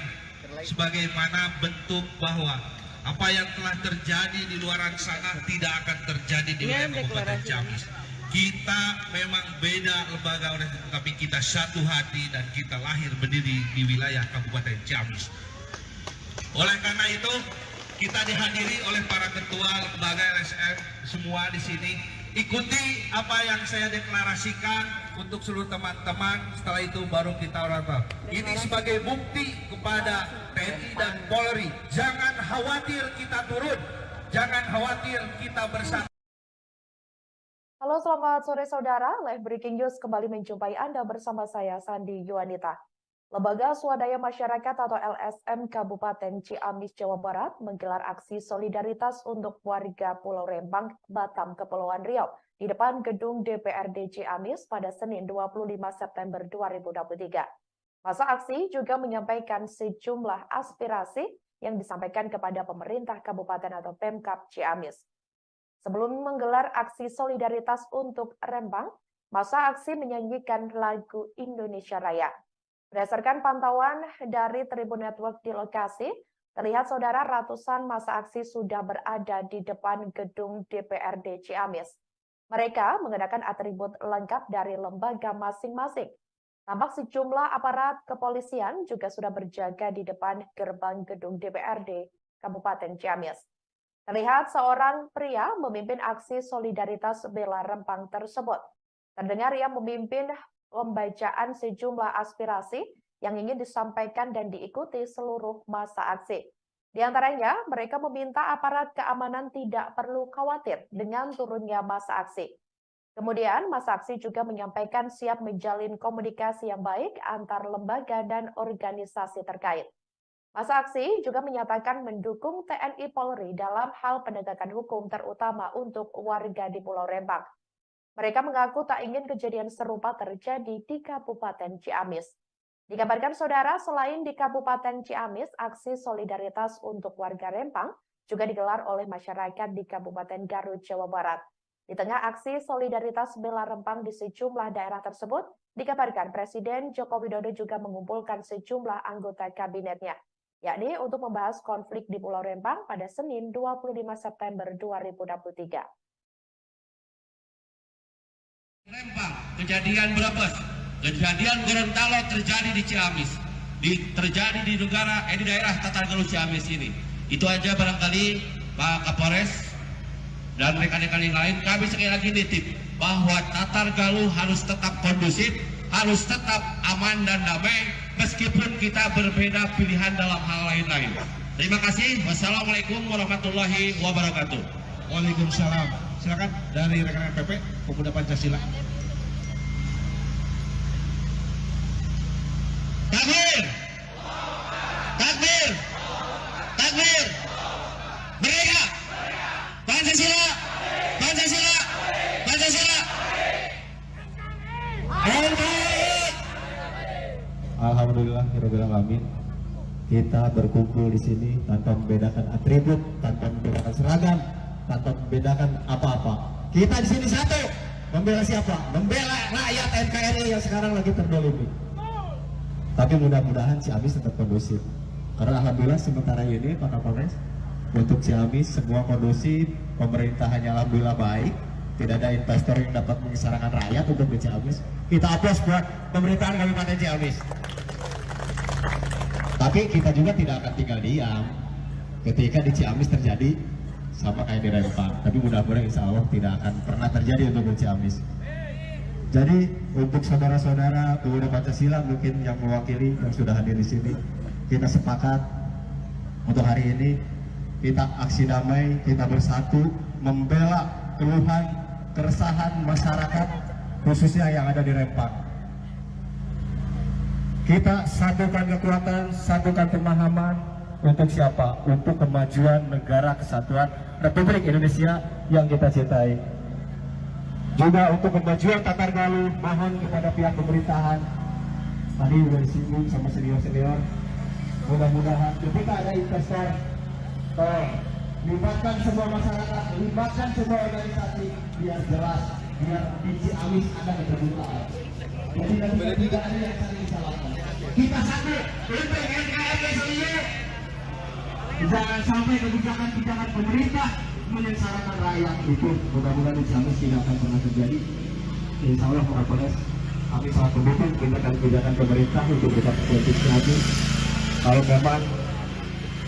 sebagaimana bentuk bahwa apa yang telah terjadi di luar sana tidak akan terjadi di wilayah Kabupaten Ciamis. Kita memang beda lembaga, tetapi kita satu hati dan kita lahir berdiri di wilayah Kabupaten Ciamis. Oleh karena itu, kita dihadiri oleh para ketua lembaga LSM semua di sini. Ikuti apa yang saya deklarasikan untuk seluruh teman-teman. Setelah itu baru kita orator. Ini sebagai bukti kepada TNI dan Polri. Jangan khawatir kita turun. Jangan khawatir kita bersama. Halo, selamat sore saudara. Live Breaking News kembali menjumpai Anda bersama saya, Sandi Yuanita. Lembaga Swadaya Masyarakat atau LSM Kabupaten Ciamis, Jawa Barat menggelar aksi solidaritas untuk warga Pulau Rempang, Batam, Kepulauan Riau di depan gedung DPRD Ciamis pada Senin 25 September 2023. Masa aksi juga menyampaikan sejumlah aspirasi yang disampaikan kepada pemerintah kabupaten atau Pemkab Ciamis. Sebelum menggelar aksi solidaritas untuk Rempang, masa aksi menyanyikan lagu Indonesia Raya. Berdasarkan pantauan dari Tribun Network di lokasi, terlihat saudara ratusan massa aksi sudah berada di depan gedung DPRD Ciamis. Mereka mengenakan atribut lengkap dari lembaga masing-masing. Tampak sejumlah aparat kepolisian juga sudah berjaga di depan gerbang gedung DPRD Kabupaten Ciamis. Terlihat seorang pria memimpin aksi solidaritas bela Rempang tersebut. Terdengar ia memimpin pembacaan sejumlah aspirasi yang ingin disampaikan dan diikuti seluruh massa aksi. Di antaranya, mereka meminta aparat keamanan tidak perlu khawatir dengan turunnya massa aksi. Kemudian, massa aksi juga menyampaikan siap menjalin komunikasi yang baik antar lembaga dan organisasi terkait. Massa aksi juga menyatakan mendukung TNI Polri dalam hal penegakan hukum terutama untuk warga di Pulau Rempang. Mereka mengaku tak ingin kejadian serupa terjadi di Kabupaten Ciamis. Dikabarkan saudara, selain di Kabupaten Ciamis, aksi solidaritas untuk warga Rempang juga digelar oleh masyarakat di Kabupaten Garut, Jawa Barat. Di tengah aksi solidaritas bela Rempang di sejumlah daerah tersebut, dikabarkan Presiden Joko Widodo juga mengumpulkan sejumlah anggota kabinetnya, yakni untuk membahas konflik di Pulau Rempang pada Senin 25 September 2023. Rempang, kejadian Brebes, kejadian Gorontalo terjadi di Ciamis, terjadi di daerah Tatargaluh Ciamis ini. Itu aja barangkali Pak Kapolres dan rekan-rekan yang lain, kami sekali lagi nitip bahwa Tatargaluh harus tetap kondusif, harus tetap aman dan damai, meskipun kita berbeda pilihan dalam hal lain-lain. Terima kasih. Wassalamualaikum warahmatullahi wabarakatuh. Waalaikumsalam. Silakan dari rekan-rekan PP Pemuda Pancasila. Takbir! Takbir! Takbir! Merdeka! Pancasila! Pancasila! Pancasila! Alhamdulillahirobbilalamin, kita berkumpul di sini tanpa membedakan atribut, tanpa membedakan seragam, tanpa membedakan apa-apa. Kita di sini satu, membela siapa? Membela rakyat NKRI yang sekarang lagi terdolimi. Tapi mudah-mudahan Ciamis tetap kondusif. Karena alhamdulillah sementara ini Pak Kapolres, untuk Ciamis semua kondusif, pemerintahannya alhamdulillah baik. Tidak ada investor yang dapat mengisarakan rakyat untuk di Ciamis. Kita aplaus buat pemerintahan Kabupaten Ciamis. Tapi kita juga tidak akan tinggal diam ketika di Ciamis terjadi sama kayak di Rempang. Tapi mudah-mudahan insya Allah tidak akan pernah terjadi untuk di Ciamis. Jadi untuk saudara-saudara pemuda Pancasila mungkin yang mewakili yang sudah hadir di sini, kita sepakat untuk hari ini kita aksi damai, kita bersatu membela keluhan, keresahan masyarakat khususnya yang ada di Rempang. Kita satukan kekuatan, satukan pemahaman untuk siapa? Untuk kemajuan negara kesatuan Republik Indonesia yang kita cintai. Juga untuk kemajuan Tatargalu, mohon kepada pihak pemerintahan, tadi sudah disinggung sama senior-senior, mudah-mudahan ketika ada investor, libatkan semua masyarakat, libatkan semua organisasi, biar jelas, biar di Ciamis ada keterbukaan. Jadi tidak ada yang saling salahkan. Kita satu untuk NKRI, jangan sampai kebijakan-kebijakan pemerintah menyengsarakan rakyat. Itu mudah-mudahan di Ciamis tidak akan pernah terjadi. Insya Allah Pak Kapolres, kami sangat mendukung kebijakan pemerintah untuk kita politik Ciamis. Kalau memang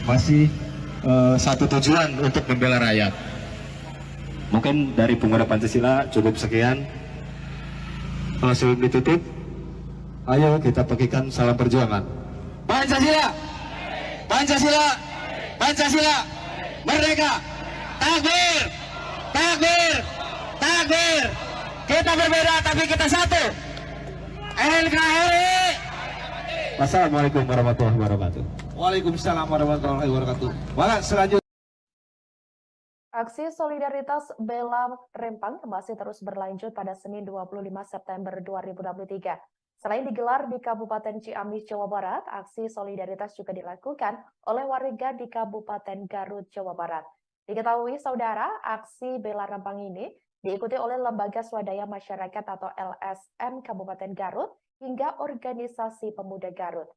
masih satu tujuan untuk membela rakyat. Mungkin dari pemuda Pancasila cukup sekian. Sebelum ditutup, ayo kita bagikan salam perjuangan. Pancasila, Pancasila, Pancasila, merdeka, takbir, takbir, takbir. Kita berbeda tapi kita satu. NKRI. Wassalamualaikum warahmatullahi wabarakatuh. Waalaikumsalam warahmatullahi wabarakatuh. Maka selanjutnya Aksi solidaritas Bela Rempang masih terus berlanjut pada Senin 25 September 2023. Selain digelar di Kabupaten Ciamis, Jawa Barat, aksi solidaritas juga dilakukan oleh warga di Kabupaten Garut, Jawa Barat. Diketahui, saudara, aksi Bela Rempang ini diikuti oleh Lembaga Swadaya Masyarakat atau LSM Kabupaten Garut hingga Organisasi Pemuda Garut.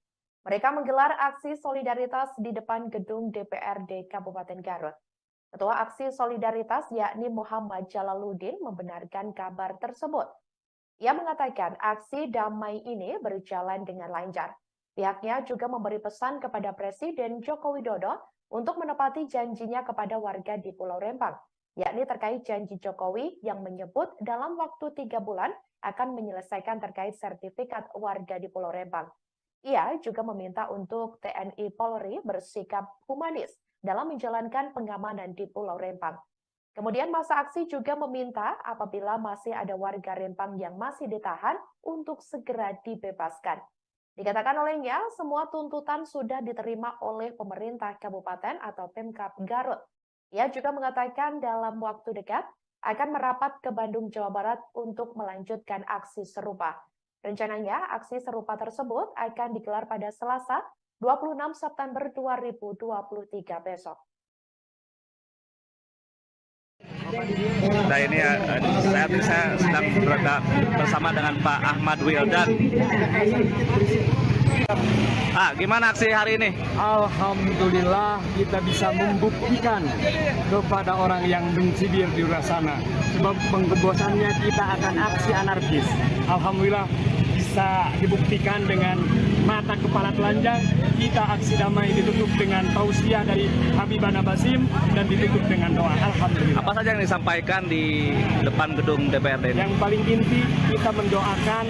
Mereka menggelar aksi solidaritas di depan gedung DPRD Kabupaten Garut. Ketua Aksi Solidaritas yakni Muhammad Jalaluddin membenarkan kabar tersebut. Ia mengatakan aksi damai ini berjalan dengan lancar. Pihaknya juga memberi pesan kepada Presiden Joko Widodo untuk menepati janjinya kepada warga di Pulau Rempang, yakni terkait janji Jokowi yang menyebut dalam waktu 3 bulan akan menyelesaikan terkait sertifikat warga di Pulau Rempang. Ia juga meminta untuk TNI Polri bersikap humanis dalam menjalankan pengamanan di Pulau Rempang. Kemudian masa aksi juga meminta apabila masih ada warga Rempang yang masih ditahan untuk segera dibebaskan. Dikatakan olehnya, semua tuntutan sudah diterima oleh pemerintah kabupaten atau Pemkab Garut. Ia juga mengatakan dalam waktu dekat akan merapat ke Bandung, Jawa Barat untuk melanjutkan aksi serupa. Rencananya, aksi serupa tersebut akan digelar pada Selasa 26 September 2023 besok. Nah ini saya sedang berada bersama dengan Pak Ahmad Wildan. Gimana aksi hari ini? Alhamdulillah kita bisa membuktikan kepada orang yang benci di luar sana. Sebab pengebosannya kita akan aksi anarkis. Alhamdulillah bisa dibuktikan dengan mata kepala telanjang. Kita aksi damai ditutup dengan tausiah dari Habibana Basim dan ditutup dengan doa. Alhamdulillah. Apa saja yang disampaikan di depan gedung DPRD ini? Yang paling inti kita mendoakan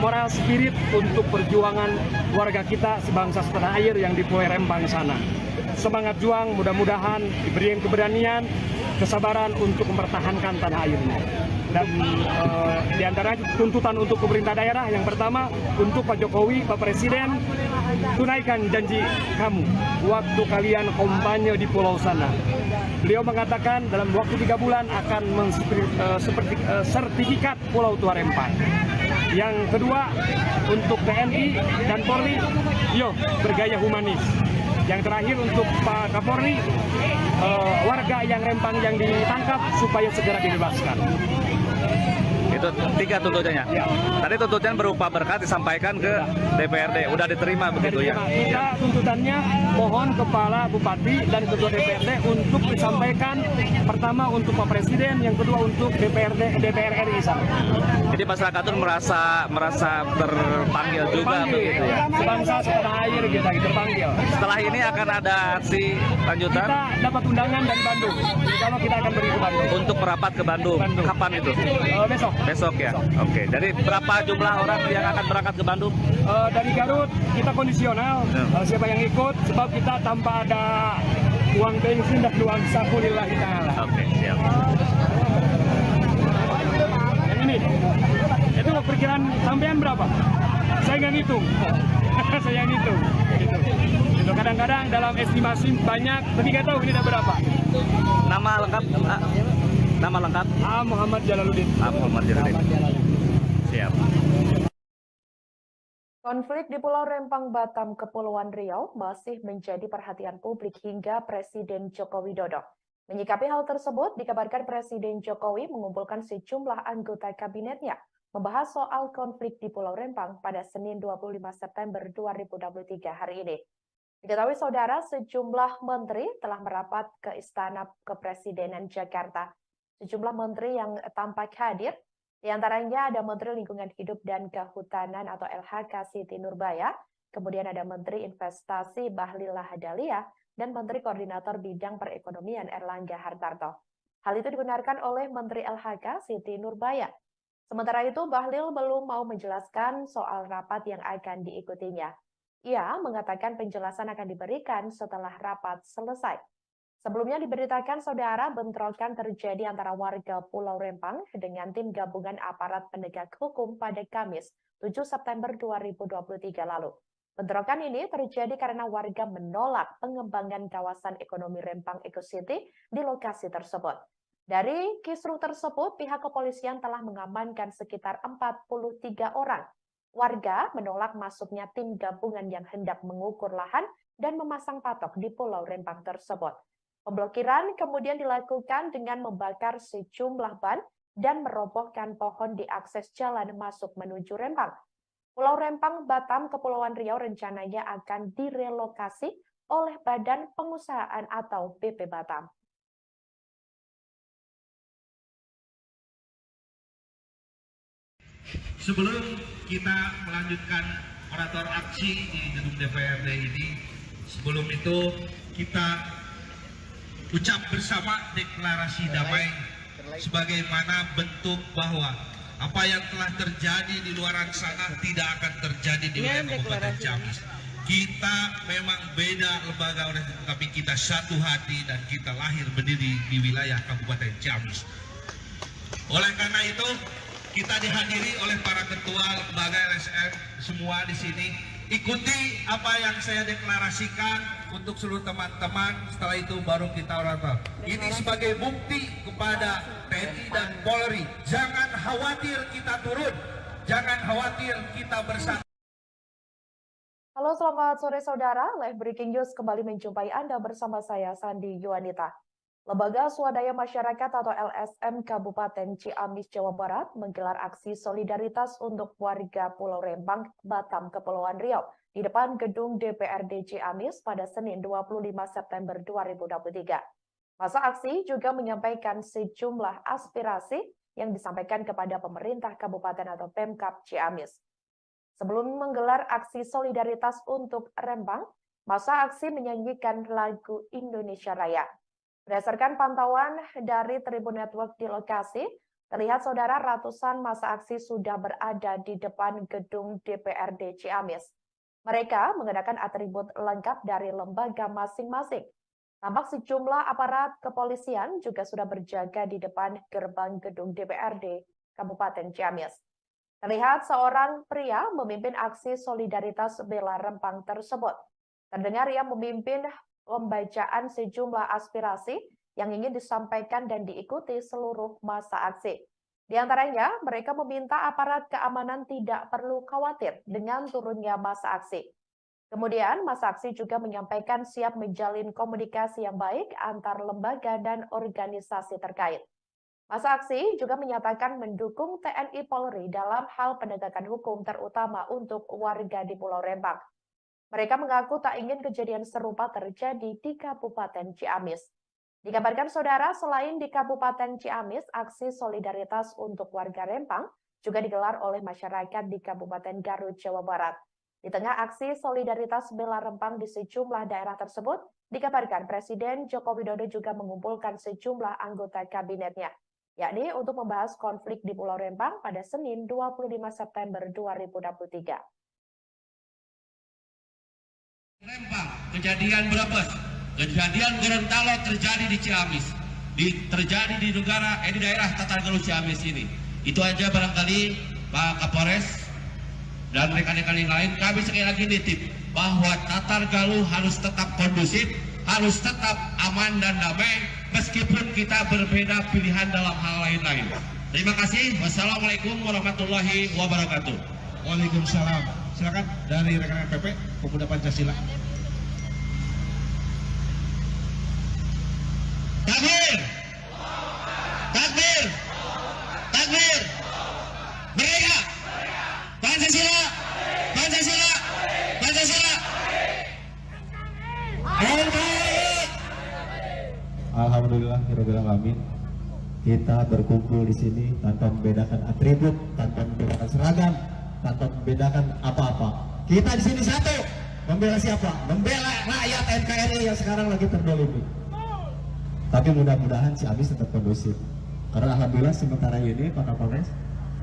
moral spirit untuk perjuangan warga kita sebangsa setanah air yang di Pulau Rempang sana. Semangat juang, mudah-mudahan diberikan keberanian, kesabaran untuk mempertahankan tanah airnya. Dan di antara tuntutan untuk pemerintah daerah yang pertama untuk Pak Jokowi, Pak Presiden, tunaikan janji kamu waktu kalian kampanye di pulau sana. Beliau mengatakan dalam waktu 3 bulan akan sertifikat Pulau Tua Rempang. Yang kedua untuk TNI dan Polri, yo bergaya humanis. Yang terakhir untuk Pak Kapolri, warga yang Rempang yang ditangkap supaya segera dibebaskan. Itu 3 tuntutannya. Ya. Tadi tuntutan berupa berkat disampaikan ke DPRD. Udah diterima begitu ya? Kita tuntutannya mohon Kepala Bupati dan Ketua DPRD untuk disampaikan pertama untuk Pak Presiden, yang kedua untuk DPR RI sana. Jadi masyarakat itu merasa terpanggil juga begitu ya. Sebangsa setanah air kita terpanggil. Setelah ini akan ada aksi lanjutan Kita dapat undangan dari Bandung. Kalau kita akan pergi ke Bandung. untuk merapat ke Bandung. Kapan itu? Besok. Besok ya. Oke. Jadi berapa jumlah orang yang akan berangkat ke Bandung? Dari Garut kita kondisional. Siapa yang ikut? Sebab kita tanpa ada uang bensin dan uang saku lillahi ta'ala. Oke, siap. Yang ini, itu perkiraan sampean berapa? Saya nggak ngitung. Saya ngitung. Gitu. Kadang-kadang dalam estimasi banyak, tapi nggak tahu ini ada berapa. Nama lengkap? Nama lengkap? Muhammad Jalaluddin. Muhammad Jalaluddin. Siap. Konflik di Pulau Rempang, Batam, Kepulauan Riau masih menjadi perhatian publik hingga Presiden Joko Widodo. Menyikapi hal tersebut, dikabarkan Presiden Jokowi mengumpulkan sejumlah anggota kabinetnya membahas soal konflik di Pulau Rempang pada Senin 25 September 2023 hari ini. Diketahui saudara, sejumlah menteri telah merapat ke Istana Kepresidenan Jakarta. Sejumlah menteri yang tampak hadir, di antaranya ada Menteri Lingkungan Hidup dan Kehutanan atau LHK Siti Nurbaya, kemudian ada Menteri Investasi Bahlil Lahadalia, dan Menteri Koordinator Bidang Perekonomian Erlangga Hartarto. Hal itu dibenarkan oleh Menteri LHK Siti Nurbaya. Sementara itu, Bahlil belum mau menjelaskan soal rapat yang akan diikutinya. Ia mengatakan penjelasan akan diberikan setelah rapat selesai. Sebelumnya diberitakan saudara bentrokan terjadi antara warga Pulau Rempang dengan tim gabungan aparat penegak hukum pada Kamis 7 September 2023 lalu. Bentrokan ini terjadi karena warga menolak pengembangan kawasan ekonomi Rempang Eco City di lokasi tersebut. Dari kisruh tersebut, pihak kepolisian telah mengamankan sekitar 43 orang. Warga menolak masuknya tim gabungan yang hendak mengukur lahan dan memasang patok di Pulau Rempang tersebut. Pemblokiran kemudian dilakukan dengan membakar sejumlah ban dan merobohkan pohon di akses jalan masuk menuju Rempang. Pulau Rempang, Batam, Kepulauan Riau rencananya akan direlokasi oleh Badan Pengusahaan atau BP Batam. Sebelum kita melanjutkan orator aksi di gedung DPRD ini, sebelum itu kita ucap bersama deklarasi damai sebagaimana bentuk bahwa apa yang telah terjadi di luar sana tidak akan terjadi di wilayah Kabupaten Ciamis. Kita memang beda lembaga, tapi kita satu hati dan kita lahir berdiri di wilayah Kabupaten Ciamis. Oleh karena itu, kita dihadiri oleh para ketua lembaga LSM semua di sini. Ikuti apa yang saya deklarasikan untuk seluruh teman-teman. Setelah itu baru kita orator. Ini sebagai bukti kepada TNI dan Polri. Jangan khawatir kita turun. Jangan khawatir kita bersatu. Halo, selamat sore saudara. Live Breaking News kembali menjumpai Anda bersama saya, Sandi Yuanita. Lembaga Swadaya Masyarakat atau LSM Kabupaten Ciamis, Jawa Barat menggelar aksi solidaritas untuk warga Pulau Rempang, Batam, Kepulauan Riau di depan gedung DPRD Ciamis pada Senin 25 September 2023. Masa aksi juga menyampaikan sejumlah aspirasi yang disampaikan kepada pemerintah kabupaten atau Pemkab Ciamis. Sebelum menggelar aksi solidaritas untuk Rempang, masa aksi menyanyikan lagu Indonesia Raya. Berdasarkan pantauan dari Tribun Network di lokasi, terlihat saudara ratusan massa aksi sudah berada di depan gedung DPRD Ciamis. Mereka mengenakan atribut lengkap dari lembaga masing-masing. Tampak sejumlah aparat kepolisian juga sudah berjaga di depan gerbang gedung DPRD Kabupaten Ciamis. Terlihat seorang pria memimpin aksi solidaritas bela Rempang tersebut. Terdengar ia memimpin pembacaan sejumlah aspirasi yang ingin disampaikan dan diikuti seluruh massa aksi. Di antaranya, mereka meminta aparat keamanan tidak perlu khawatir dengan turunnya massa aksi. Kemudian, massa aksi juga menyampaikan siap menjalin komunikasi yang baik antar lembaga dan organisasi terkait. Massa aksi juga menyatakan mendukung TNI Polri dalam hal penegakan hukum terutama untuk warga di Pulau Rempang. Mereka mengaku tak ingin kejadian serupa terjadi di Kabupaten Ciamis. Dikabarkan saudara, selain di Kabupaten Ciamis, aksi solidaritas untuk warga Rempang juga digelar oleh masyarakat di Kabupaten Garut, Jawa Barat. Di tengah aksi solidaritas bela Rempang di sejumlah daerah tersebut, dikabarkan Presiden Joko Widodo juga mengumpulkan sejumlah anggota kabinetnya, yakni untuk membahas konflik di Pulau Rempang pada Senin 25 September 2023. Rempang, kejadian Brebes, kejadian Gorontalo terjadi di Ciamis, terjadi di daerah Tatargaluh Ciamis ini. Itu aja barangkali Pak Kapolres dan rekan-rekan yang lain, kami sekali lagi nitip bahwa Tatargaluh harus tetap kondusif, harus tetap aman dan damai, meskipun kita berbeda pilihan dalam hal lain-lain. Terima kasih. Wassalamualaikum warahmatullahi wabarakatuh. Waalaikumsalam. Silakan dari rekan-rekan PP Pemuda Pancasila. Takbir! Takbir! Takbir! Merdeka! Pancasila! Pancasila! Pancasila! NKRI! Alhamdulillah, alamin. Kita berkumpul di sini tanpa membedakan atribut, tanpa membedakan seragam, tanpa membedakan apa-apa. Kita di sini satu, membela siapa? Membela rakyat NKRI yang sekarang lagi terdolimi. Tapi mudah-mudahan Ciamis tetap kondusif. Karena alhamdulillah sementara ini Pak Kapolres,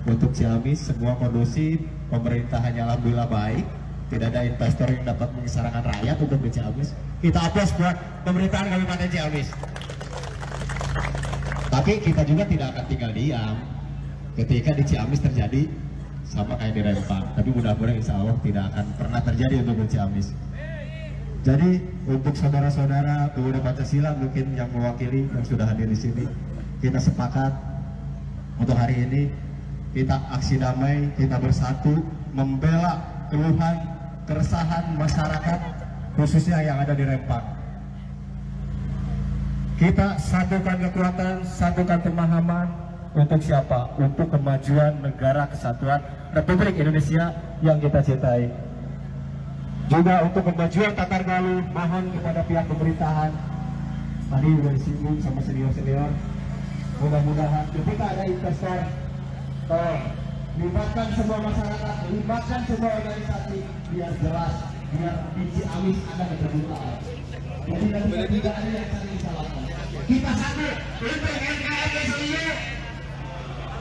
untuk Ciamis semua kondusif, pemerintahannya alhamdulillah baik. Tidak ada investor yang dapat menyengsarakan rakyat untuk di Ciamis. Kita aplaus buat pemerintahan Kabupaten Ciamis. Tapi kita juga tidak akan tinggal diam ketika di Ciamis terjadi sama kayak di Rempang. Tapi mudah-mudahan insya Allah tidak akan pernah terjadi untuk di Ciamis. Jadi untuk saudara-saudara pemuda Pancasila mungkin yang mewakili yang sudah hadir di sini, kita sepakat untuk hari ini kita aksi damai, kita bersatu membela keluhan, keresahan masyarakat khususnya yang ada di Rempang. Kita satukan kekuatan, satukan pemahaman untuk siapa? Untuk kemajuan negara kesatuan Republik Indonesia yang kita cintai. Juga untuk kemajuan Tatargaluh, mohon kepada pihak pemerintahan, tadi sudah disinggung sama senior-senior, mudah-mudahan ketika ada investor, libatkan semua masyarakat, libatkan semua organisasi, biar jelas, biar di Ciamis ada keterbukaan. Jadi tidak ada yang saling disalahkan. Kita satu untuk NKRI seluruh.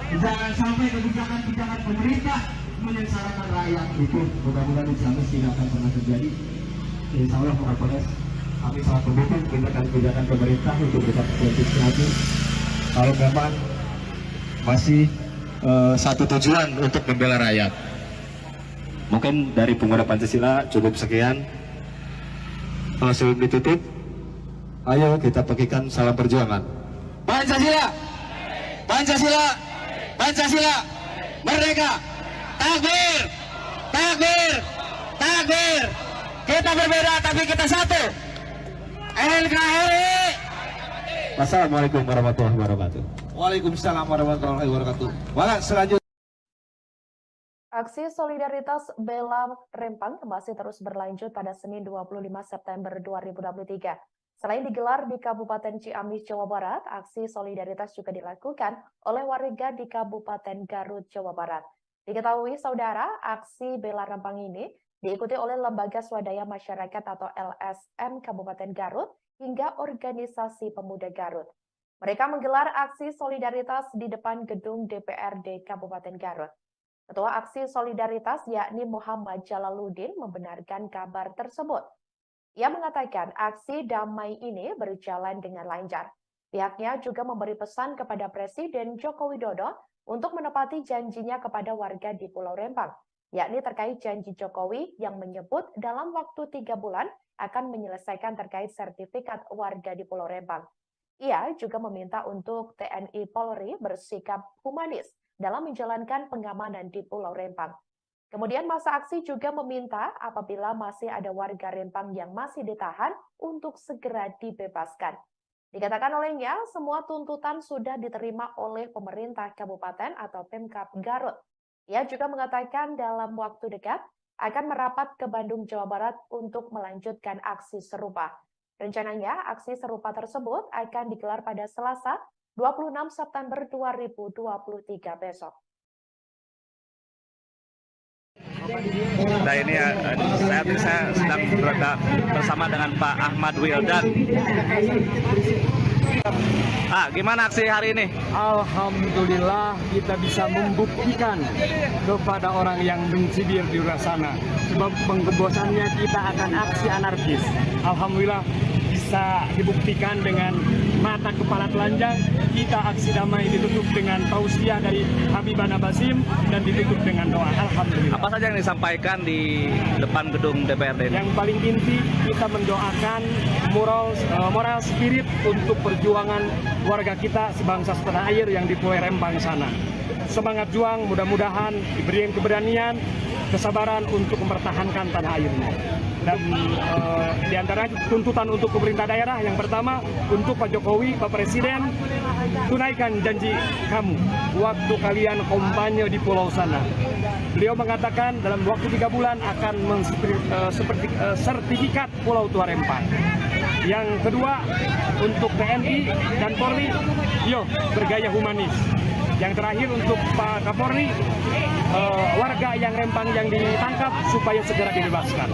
Jangan sampai kebijakan-kebijakan pemerintah menyengsarakan rakyat itu. Mudah-mudahan di Ciamis tidak akan pernah terjadi. Insya Allah Pak Kapolres, kami sangat mendukung kebijakan pemerintah untuk berkat politik Ciamis. Kalau memang masih satu tujuan untuk membela rakyat. Mungkin dari Pemuda Pancasila cukup sekian. Sebelum ditutup, ayo kita bagikan salam perjuangan. Pancasila, Pancasila, Pancasila, merdeka, takbir, takbir, takbir. Kita berbeda tapi kita satu. NKRI. Wassalamualaikum warahmatullahi wabarakatuh. Waalaikumsalam warahmatullahi wabarakatuh. Malah selanjutnya. Aksi solidaritas bela Rempang masih terus berlanjut pada Senin 25 September 2023. Selain digelar di Kabupaten Ciamis, Jawa Barat, aksi solidaritas juga dilakukan oleh warga di Kabupaten Garut, Jawa Barat. Diketahui saudara, aksi bela Rempang ini diikuti oleh Lembaga Swadaya Masyarakat atau LSM Kabupaten Garut hingga Organisasi Pemuda Garut. Mereka menggelar aksi solidaritas di depan gedung DPRD Kabupaten Garut. Ketua Aksi Solidaritas yakni Muhammad Jalaluddin membenarkan kabar tersebut. Ia mengatakan aksi damai ini berjalan dengan lancar. Pihaknya juga memberi pesan kepada Presiden Joko Widodo untuk menepati janjinya kepada warga di Pulau Rempang, yakni terkait janji Jokowi yang menyebut dalam waktu 3 bulan akan menyelesaikan terkait sertifikat warga di Pulau Rempang. Ia juga meminta untuk TNI Polri bersikap humanis dalam menjalankan pengamanan di Pulau Rempang. Kemudian masa aksi juga meminta apabila masih ada warga Rempang yang masih ditahan untuk segera dibebaskan. Dikatakan olehnya, semua tuntutan sudah diterima oleh pemerintah kabupaten atau Pemkab Garut. Ia juga mengatakan dalam waktu dekat akan merapat ke Bandung, Jawa Barat untuk melanjutkan aksi serupa. Rencananya, aksi serupa tersebut akan digelar pada Selasa, 26 September 2023 besok. Nah ini saya sedang berada bersama dengan Pak Ahmad Wildan. Gimana aksi hari ini? Alhamdulillah kita bisa membuktikan kepada orang yang mencibir di luar sana. Sebab pengebosannya kita akan aksi anarkis. Alhamdulillah bisa dibuktikan dengan mata kepala telanjang. Kita aksi damai ditutup dengan tausiah dari Habibana Basim dan ditutup dengan doa. Alhamdulillah. Apa saja yang disampaikan di depan gedung DPRD ini? Yang paling inti kita mendoakan moral spirit untuk perjuangan warga kita sebangsa setanah air yang di Pulau Rempang sana. Semangat juang, mudah-mudahan diberikan keberanian, kesabaran untuk mempertahankan tanah airnya. Dan di antara tuntutan untuk pemerintah daerah, yang pertama untuk Pak Jokowi, Pak Presiden, tunaikan janji kamu waktu kalian kampanye di pulau sana. Beliau mengatakan dalam waktu 3 bulan akan sertifikat Pulau Tua Rempang. Yang kedua untuk TNI dan Polri, bergaya humanis. Yang terakhir untuk Pak Kapolri, warga yang Rempang yang ditangkap supaya segera dibebaskan.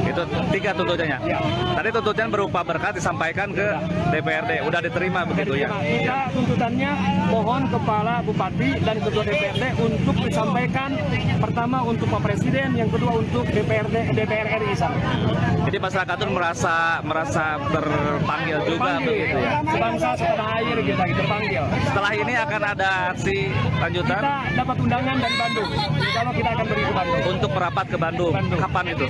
Itu 3 tuntutannya. Ya. Tadi tuntutan berupa berkat disampaikan ke DPRD. Udah diterima begitu ya? Kita tuntutannya mohon Kepala Bupati dan Ketua DPRD untuk disampaikan pertama untuk Pak Presiden, yang kedua untuk DPR RI sana. Jadi masyarakat itu merasa terpanggil juga begitu ya? Sebangsa setanah air kita terpanggil. Setelah ini akan ada aksi lanjutan? Kita dapat undangan dari Bandung. Kalau kita akan pergi ke Bandung. Untuk merapat ke Bandung. Kapan itu?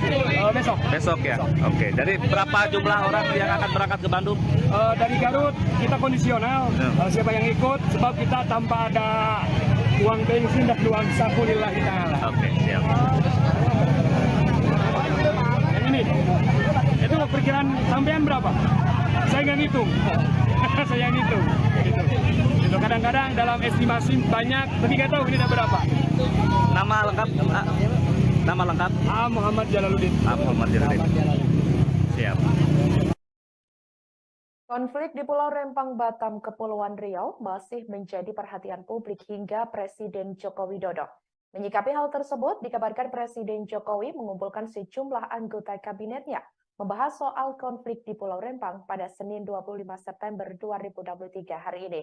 Besok. Besok ya? Oke. Jadi berapa jumlah orang yang akan berangkat ke Bandung? Dari Garut kita kondisional. Siapa yang ikut, sebab kita tanpa ada uang bensin dan uang saku lillahi ta'ala. Oke, siap. Yang ini, itu perkiraan sampean berapa? Saya nggak ngitung. Saya ngitung. Itu kadang-kadang dalam estimasi banyak, tapi nggak tahu ini ada berapa. Nama lengkap? Nama lengkap? Muhammad Jalaluddin. Muhammad Jalaluddin. Siap. Konflik di Pulau Rempang, Batam, Kepulauan Riau masih menjadi perhatian publik hingga Presiden Joko Widodo. Menyikapi hal tersebut, dikabarkan Presiden Jokowi mengumpulkan sejumlah anggota kabinetnya membahas soal konflik di Pulau Rempang pada Senin 25 September 2023 hari ini.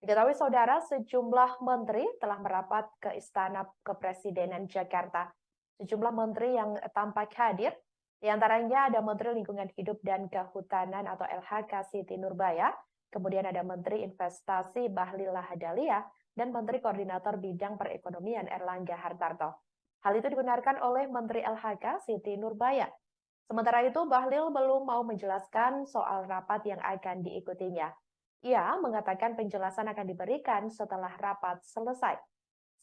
Diketahui saudara, sejumlah menteri telah merapat ke Istana Kepresidenan Jakarta. Sejumlah menteri yang tampak hadir, di antaranya ada Menteri Lingkungan Hidup dan Kehutanan atau LHK Siti Nurbaya, kemudian ada Menteri Investasi Bahlil Lahadalia, dan Menteri Koordinator Bidang Perekonomian Erlangga Hartarto. Hal itu dibenarkan oleh Menteri LHK Siti Nurbaya. Sementara itu, Bahlil belum mau menjelaskan soal rapat yang akan diikutinya. Ia mengatakan penjelasan akan diberikan setelah rapat selesai.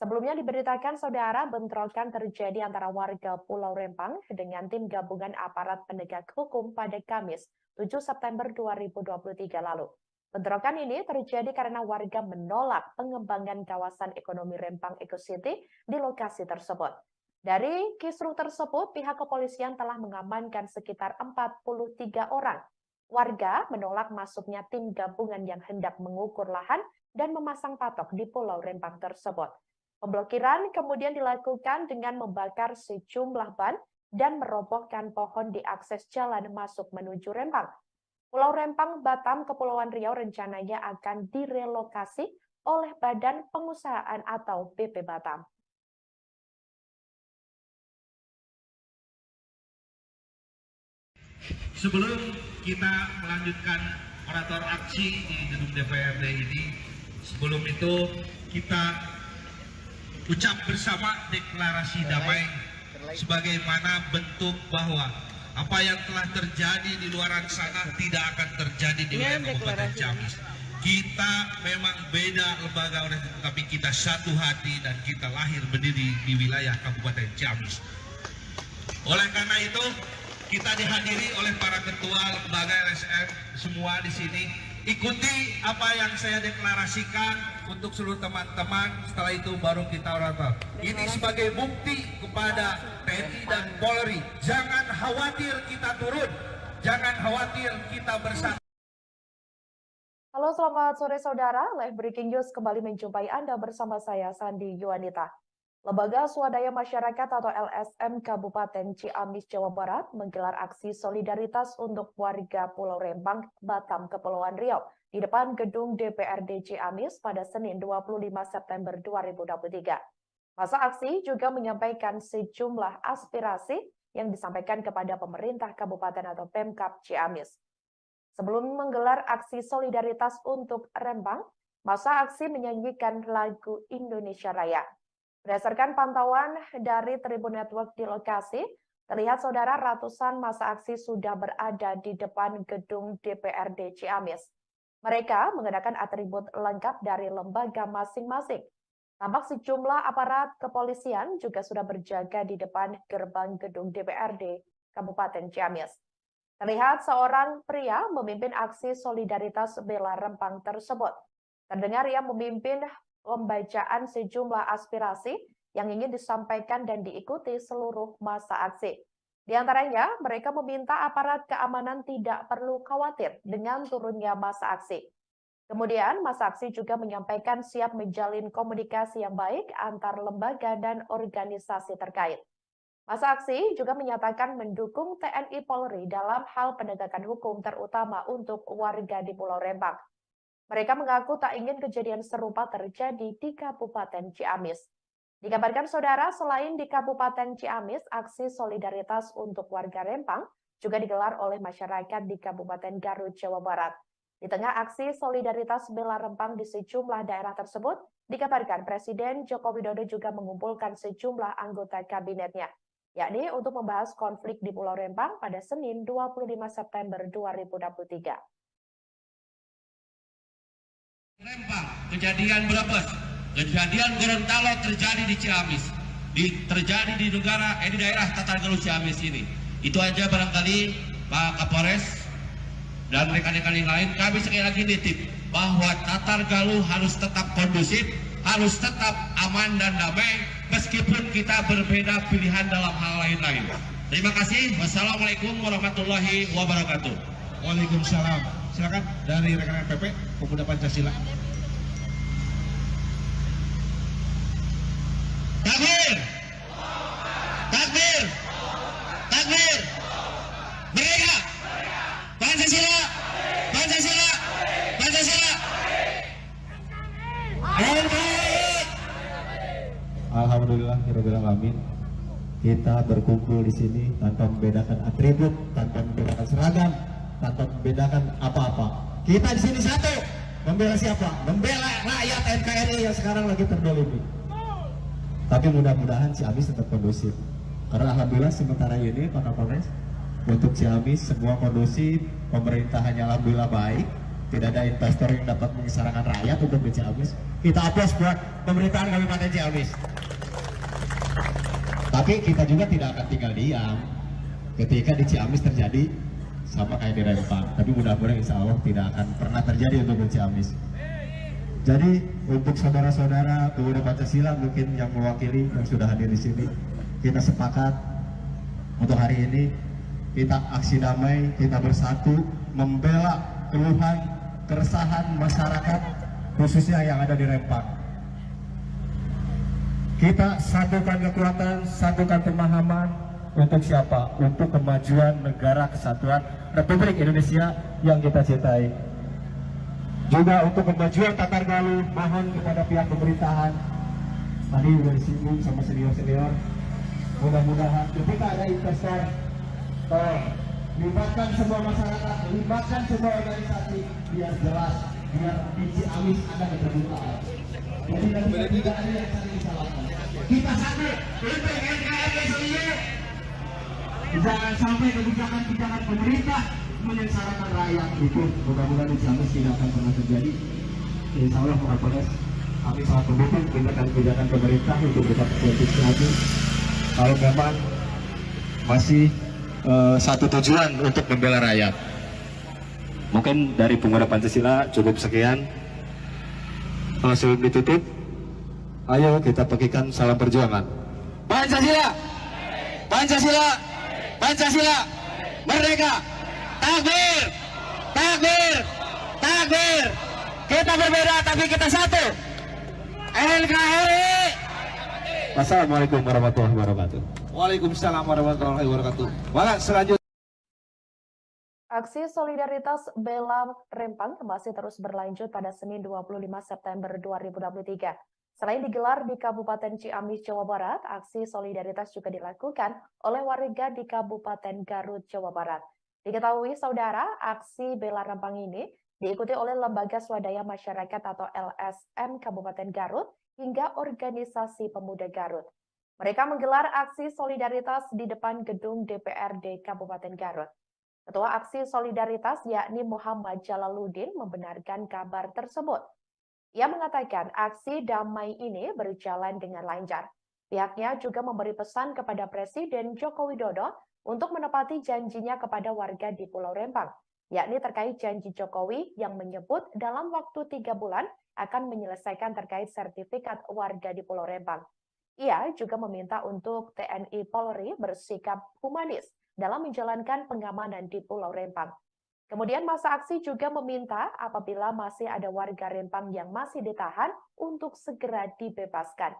Sebelumnya diberitakan saudara, bentrokan terjadi antara warga Pulau Rempang dengan tim gabungan aparat penegak hukum pada Kamis 7 September 2023 lalu. Bentrokan ini terjadi karena warga menolak pengembangan kawasan ekonomi Rempang Eco City di lokasi tersebut. Dari kisruh tersebut, pihak kepolisian telah mengamankan sekitar 43 orang. Warga menolak masuknya tim gabungan yang hendak mengukur lahan dan memasang patok di Pulau Rempang tersebut. Pemblokiran kemudian dilakukan dengan membakar sejumlah ban dan merobohkan pohon di akses jalan masuk menuju Rempang. Pulau Rempang, Batam, Kepulauan Riau rencananya akan direlokasi oleh Badan Pengusahaan atau BP Batam. Sebelum kita melanjutkan orator aksi di gedung DPRD ini, sebelum itu kita ucap bersama deklarasi damai sebagaimana bentuk bahwa apa yang telah terjadi di luar sana tidak akan terjadi di wilayah Kabupaten Ciamis. Kita memang beda lembaga, tapi kita satu hati dan kita lahir berdiri di wilayah Kabupaten Ciamis. Oleh karena itu, kita dihadiri oleh para ketua lembaga LSM semua di sini. Ikuti apa yang saya deklarasikan untuk seluruh teman-teman. Setelah itu baru kita orator. Ini sebagai bukti kepada TNI dan Polri. Jangan khawatir kita turun. Jangan khawatir kita bersatu. Halo, selamat sore saudara. Live Breaking News kembali menjumpai Anda bersama saya, Sandi Yuanita. Lembaga Swadaya Masyarakat atau LSM Kabupaten Ciamis, Jawa Barat menggelar aksi solidaritas untuk warga Pulau Rempang, Batam, Kepulauan Riau di depan gedung DPRD Ciamis pada Senin 25 September 2023. Masa aksi juga menyampaikan sejumlah aspirasi yang disampaikan kepada pemerintah kabupaten atau Pemkab Ciamis. Sebelum menggelar aksi solidaritas untuk Rempang, masa aksi menyanyikan lagu Indonesia Raya. Berdasarkan pantauan dari Tribun Network di lokasi, terlihat saudara ratusan massa aksi sudah berada di depan gedung DPRD Ciamis. Mereka mengenakan atribut lengkap dari lembaga masing-masing. Tampak sejumlah aparat kepolisian juga sudah berjaga di depan gerbang gedung DPRD Kabupaten Ciamis. Terlihat seorang pria memimpin aksi solidaritas bela Rempang tersebut. Terdengar ia memimpin pembacaan sejumlah aspirasi yang ingin disampaikan dan diikuti seluruh massa aksi. Di antaranya, mereka meminta aparat keamanan tidak perlu khawatir dengan turunnya massa aksi. Kemudian, massa aksi juga menyampaikan siap menjalin komunikasi yang baik antar lembaga dan organisasi terkait. Massa aksi juga menyatakan mendukung TNI Polri dalam hal penegakan hukum terutama untuk warga di Pulau Rempang. Mereka mengaku tak ingin kejadian serupa terjadi di Kabupaten Ciamis. Dikabarkan saudara, selain di Kabupaten Ciamis, aksi solidaritas untuk warga Rempang juga digelar oleh masyarakat di Kabupaten Garut, Jawa Barat. Di tengah aksi solidaritas bela Rempang di sejumlah daerah tersebut, dikabarkan Presiden Joko Widodo juga mengumpulkan sejumlah anggota kabinetnya, yakni untuk membahas konflik di Pulau Rempang pada Senin 25 September 2023. Rempang, kejadian Brebes, kejadian Gorontalo terjadi di Ciamis, terjadi di daerah Tatargaluh Ciamis ini. Itu aja barangkali Pak Kapolres dan rekan-rekan yang lain, kami sekali lagi nitip bahwa Tatargaluh harus tetap kondusif, harus tetap aman dan damai, meskipun kita berbeda pilihan dalam hal lain-lain. Terima kasih. Wassalamualaikum warahmatullahi wabarakatuh. Waalaikumsalam. Silakan dari rekan-rekan PP Pemuda Pancasila. Takbir! Takbir! Takbir! Merdeka! Pancasila! Pancasila! Pancasila! Alhamdulillah, alamin. Kita berkumpul di sini tanpa membedakan atribut, tanpa membedakan seragam, tanpa membedakan apa-apa. Kita di sini satu, membela siapa? Membela rakyat NKRI yang sekarang lagi terdolimi. Tapi mudah-mudahan Ciamis tetap kondusif. Karena alhamdulillah sementara ini Pak Kapolres, untuk Ciamis semua kondusif, pemerintahannya alhamdulillah baik, tidak ada investor yang dapat mengisarakan rakyat untuk di Ciamis. Kita aplaus buat pemerintahan Kabupaten Ciamis. Tapi kita juga tidak akan tinggal diam ketika di Ciamis terjadi sama kayak di Rempang. Tapi mudah-mudahan insya Allah tidak akan pernah terjadi untuk di Ciamis. Jadi untuk saudara-saudara pemuda Pancasila mungkin yang mewakili yang sudah hadir di sini, kita sepakat untuk hari ini kita aksi damai, kita bersatu membela keluhan, keresahan masyarakat khususnya yang ada di Rempang. Kita satukan kekuatan, satukan pemahaman untuk siapa? Untuk kemajuan negara kesatuan Republik Indonesia yang kita cintai. Juga untuk kemajuan Tatargaluh, mohon kepada pihak pemerintahan, tadi sudah disinggung sama senior-senior, mudah-mudahan ketika ada investor, libatkan semua masyarakat, libatkan semua organisasi, biar jelas, biar di Ciamis ada keterbukaan. Jadi tidak ada yang saling disalahkan. Kita satu, untuk NKRI sendiri. Jangan sampai kebijakan-kebijakan pemerintah menyengsarakan rakyat. Itu mudah-mudahan insya Allah tidak akan pernah terjadi. Insya Allah Kapolres, kami sangat mendukung kebijakan pemerintah untuk tetap konsistensi. Kalau memang masih satu tujuan untuk membela rakyat. Mungkin dari Pemuda Pancasila cukup sekian. Sebelum ditutup, ayo kita bagikan salam perjuangan. Pancasila, Pancasila, Pancasila, merdeka, takbir, takbir, takbir. Kita berbeda tapi kita satu. NKRI. Wassalamualaikum warahmatullahi wabarakatuh. Waalaikumsalam warahmatullahi wabarakatuh. Maka selanjutnya. Aksi solidaritas Bela Rempang masih terus berlanjut pada Senin 25 September 2023. Selain digelar di Kabupaten Ciamis, Jawa Barat, aksi solidaritas juga dilakukan oleh warga di Kabupaten Garut, Jawa Barat. Diketahui, saudara, aksi Bela Rempang ini diikuti oleh Lembaga Swadaya Masyarakat atau LSM Kabupaten Garut hingga Organisasi Pemuda Garut. Mereka menggelar aksi solidaritas di depan gedung DPRD Kabupaten Garut. Ketua Aksi Solidaritas yakni Muhammad Jalaluddin membenarkan kabar tersebut. Ia mengatakan aksi damai ini berjalan dengan lancar. Pihaknya juga memberi pesan kepada Presiden Joko Widodo untuk menepati janjinya kepada warga di Pulau Rempang, yakni terkait janji Jokowi yang menyebut dalam waktu 3 bulan akan menyelesaikan terkait sertifikat warga di Pulau Rempang. Ia juga meminta untuk TNI Polri bersikap humanis dalam menjalankan pengamanan di Pulau Rempang. Kemudian masa aksi juga meminta apabila masih ada warga Rempang yang masih ditahan untuk segera dibebaskan.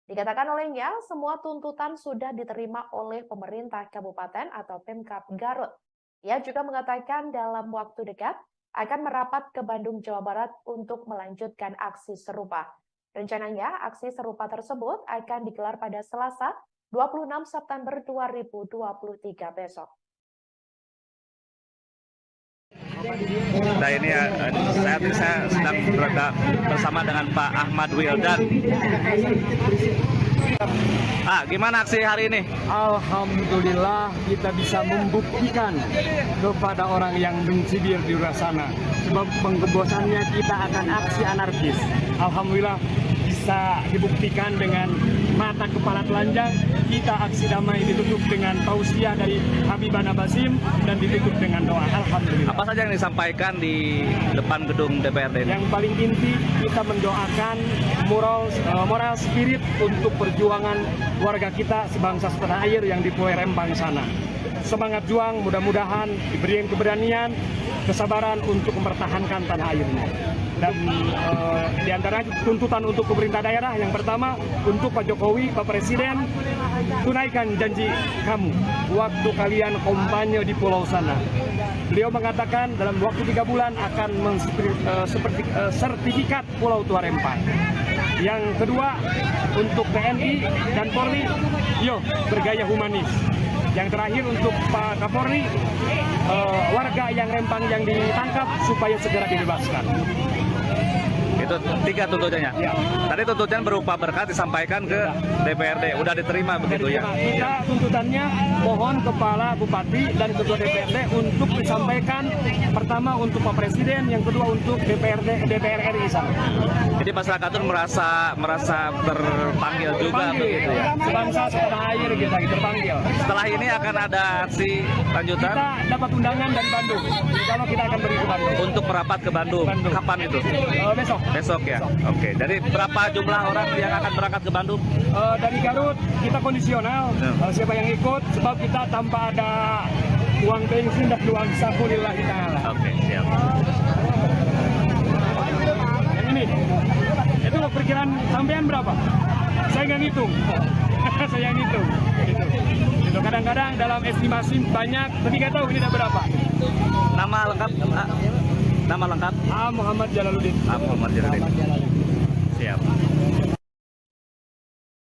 Dikatakan olehnya, semua tuntutan sudah diterima oleh pemerintah kabupaten atau Pemkab Garut. Ia juga mengatakan dalam waktu dekat akan merapat ke Bandung, Jawa Barat untuk melanjutkan aksi serupa. Rencananya, aksi serupa tersebut akan digelar pada Selasa 26 September 2023 besok. Nah ini saat ini saya sedang berada bersama dengan Pak Ahmad Wildan. Gimana aksi hari ini? Alhamdulillah kita bisa membuktikan kepada orang yang mencibir di luar sana. Sebab pengebosannya kita akan aksi anarkis. Alhamdulillah bisa dibuktikan dengan mata kepala telanjang. Kita aksi damai ditutup dengan tausiah dari Habibana Basim dan ditutup dengan doa. Alhamdulillah. Apa saja yang disampaikan di depan gedung DPRD ini? Yang paling inti kita mendoakan moral spirit untuk perjuangan warga kita sebangsa setanah air yang di Pulau Rempang sana. Semangat juang, mudah-mudahan diberikan keberanian, kesabaran untuk mempertahankan tanah airnya. Dan di antara tuntutan untuk pemerintah daerah yang pertama untuk Pak Jokowi, Pak Presiden, tunaikan janji kamu waktu kalian kampanye di pulau sana. Beliau mengatakan dalam waktu 3 bulan akan sertifikat Pulau Tua Rempang. Yang kedua untuk TNI dan Polri, yuk bergaya humanis. Yang terakhir untuk Pak Kapolri, warga yang Rempang yang ditangkap supaya segera dibebaskan. Itu 3 tuntutannya. Ya. Tadi tuntutan berupa berkat disampaikan ke DPRD. Udah diterima begitu ya? Kita tuntutannya mohon Kepala Bupati dan Ketua DPRD untuk disampaikan pertama untuk Pak Presiden, yang kedua untuk DPR RI sana. Jadi masyarakat itu merasa terpanggil juga begitu ya? Sebangsa setanah air kita terpanggil. Setelah ini akan ada aksi lanjutan? Kita dapat undangan dari Bandung. Kalau kita akan pergi ke Bandung. Untuk merapat ke Bandung. Kapan itu? Besok. Besok ya? Oke. Dari berapa jumlah orang yang akan berangkat ke Bandung? Dari Garut kita kondisional. Siapa yang ikut, sebab kita tanpa ada uang bensin dan uang saku lillahi ta'ala. Oke, siap. Yang ini, itu perkiraan sampean berapa? Saya nggak ngitung. Saya ngitung. Gitu. Kadang-kadang dalam estimasi banyak, tapi nggak tahu ini ada berapa. Nama lengkap? Nama lengkap? Muhammad Jalaluddin. Muhammad Jalaluddin. Siap.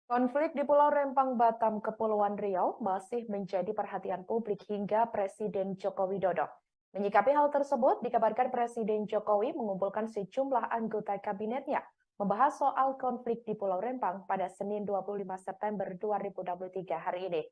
Konflik di Pulau Rempang, Batam, Kepulauan Riau masih menjadi perhatian publik hingga Presiden Joko Widodo. Menyikapi hal tersebut, dikabarkan Presiden Jokowi mengumpulkan sejumlah anggota kabinetnya membahas soal konflik di Pulau Rempang pada Senin 25 September 2023 hari ini.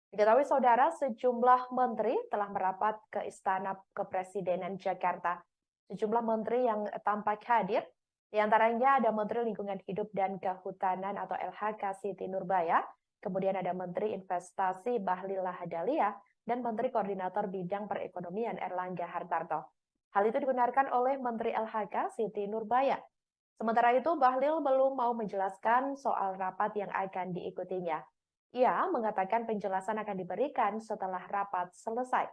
Diketahui saudara, sejumlah menteri telah merapat ke Istana Kepresidenan Jakarta. Sejumlah menteri yang tampak hadir, diantaranya ada Menteri Lingkungan Hidup dan Kehutanan atau LHK Siti Nurbaya, kemudian ada Menteri Investasi Bahlil Lahadalia, dan Menteri Koordinator Bidang Perekonomian Erlangga Hartarto. Hal itu dibenarkan oleh Menteri LHK Siti Nurbaya. Sementara itu, Bahlil belum mau menjelaskan soal rapat yang akan diikutinya. Ia mengatakan penjelasan akan diberikan setelah rapat selesai.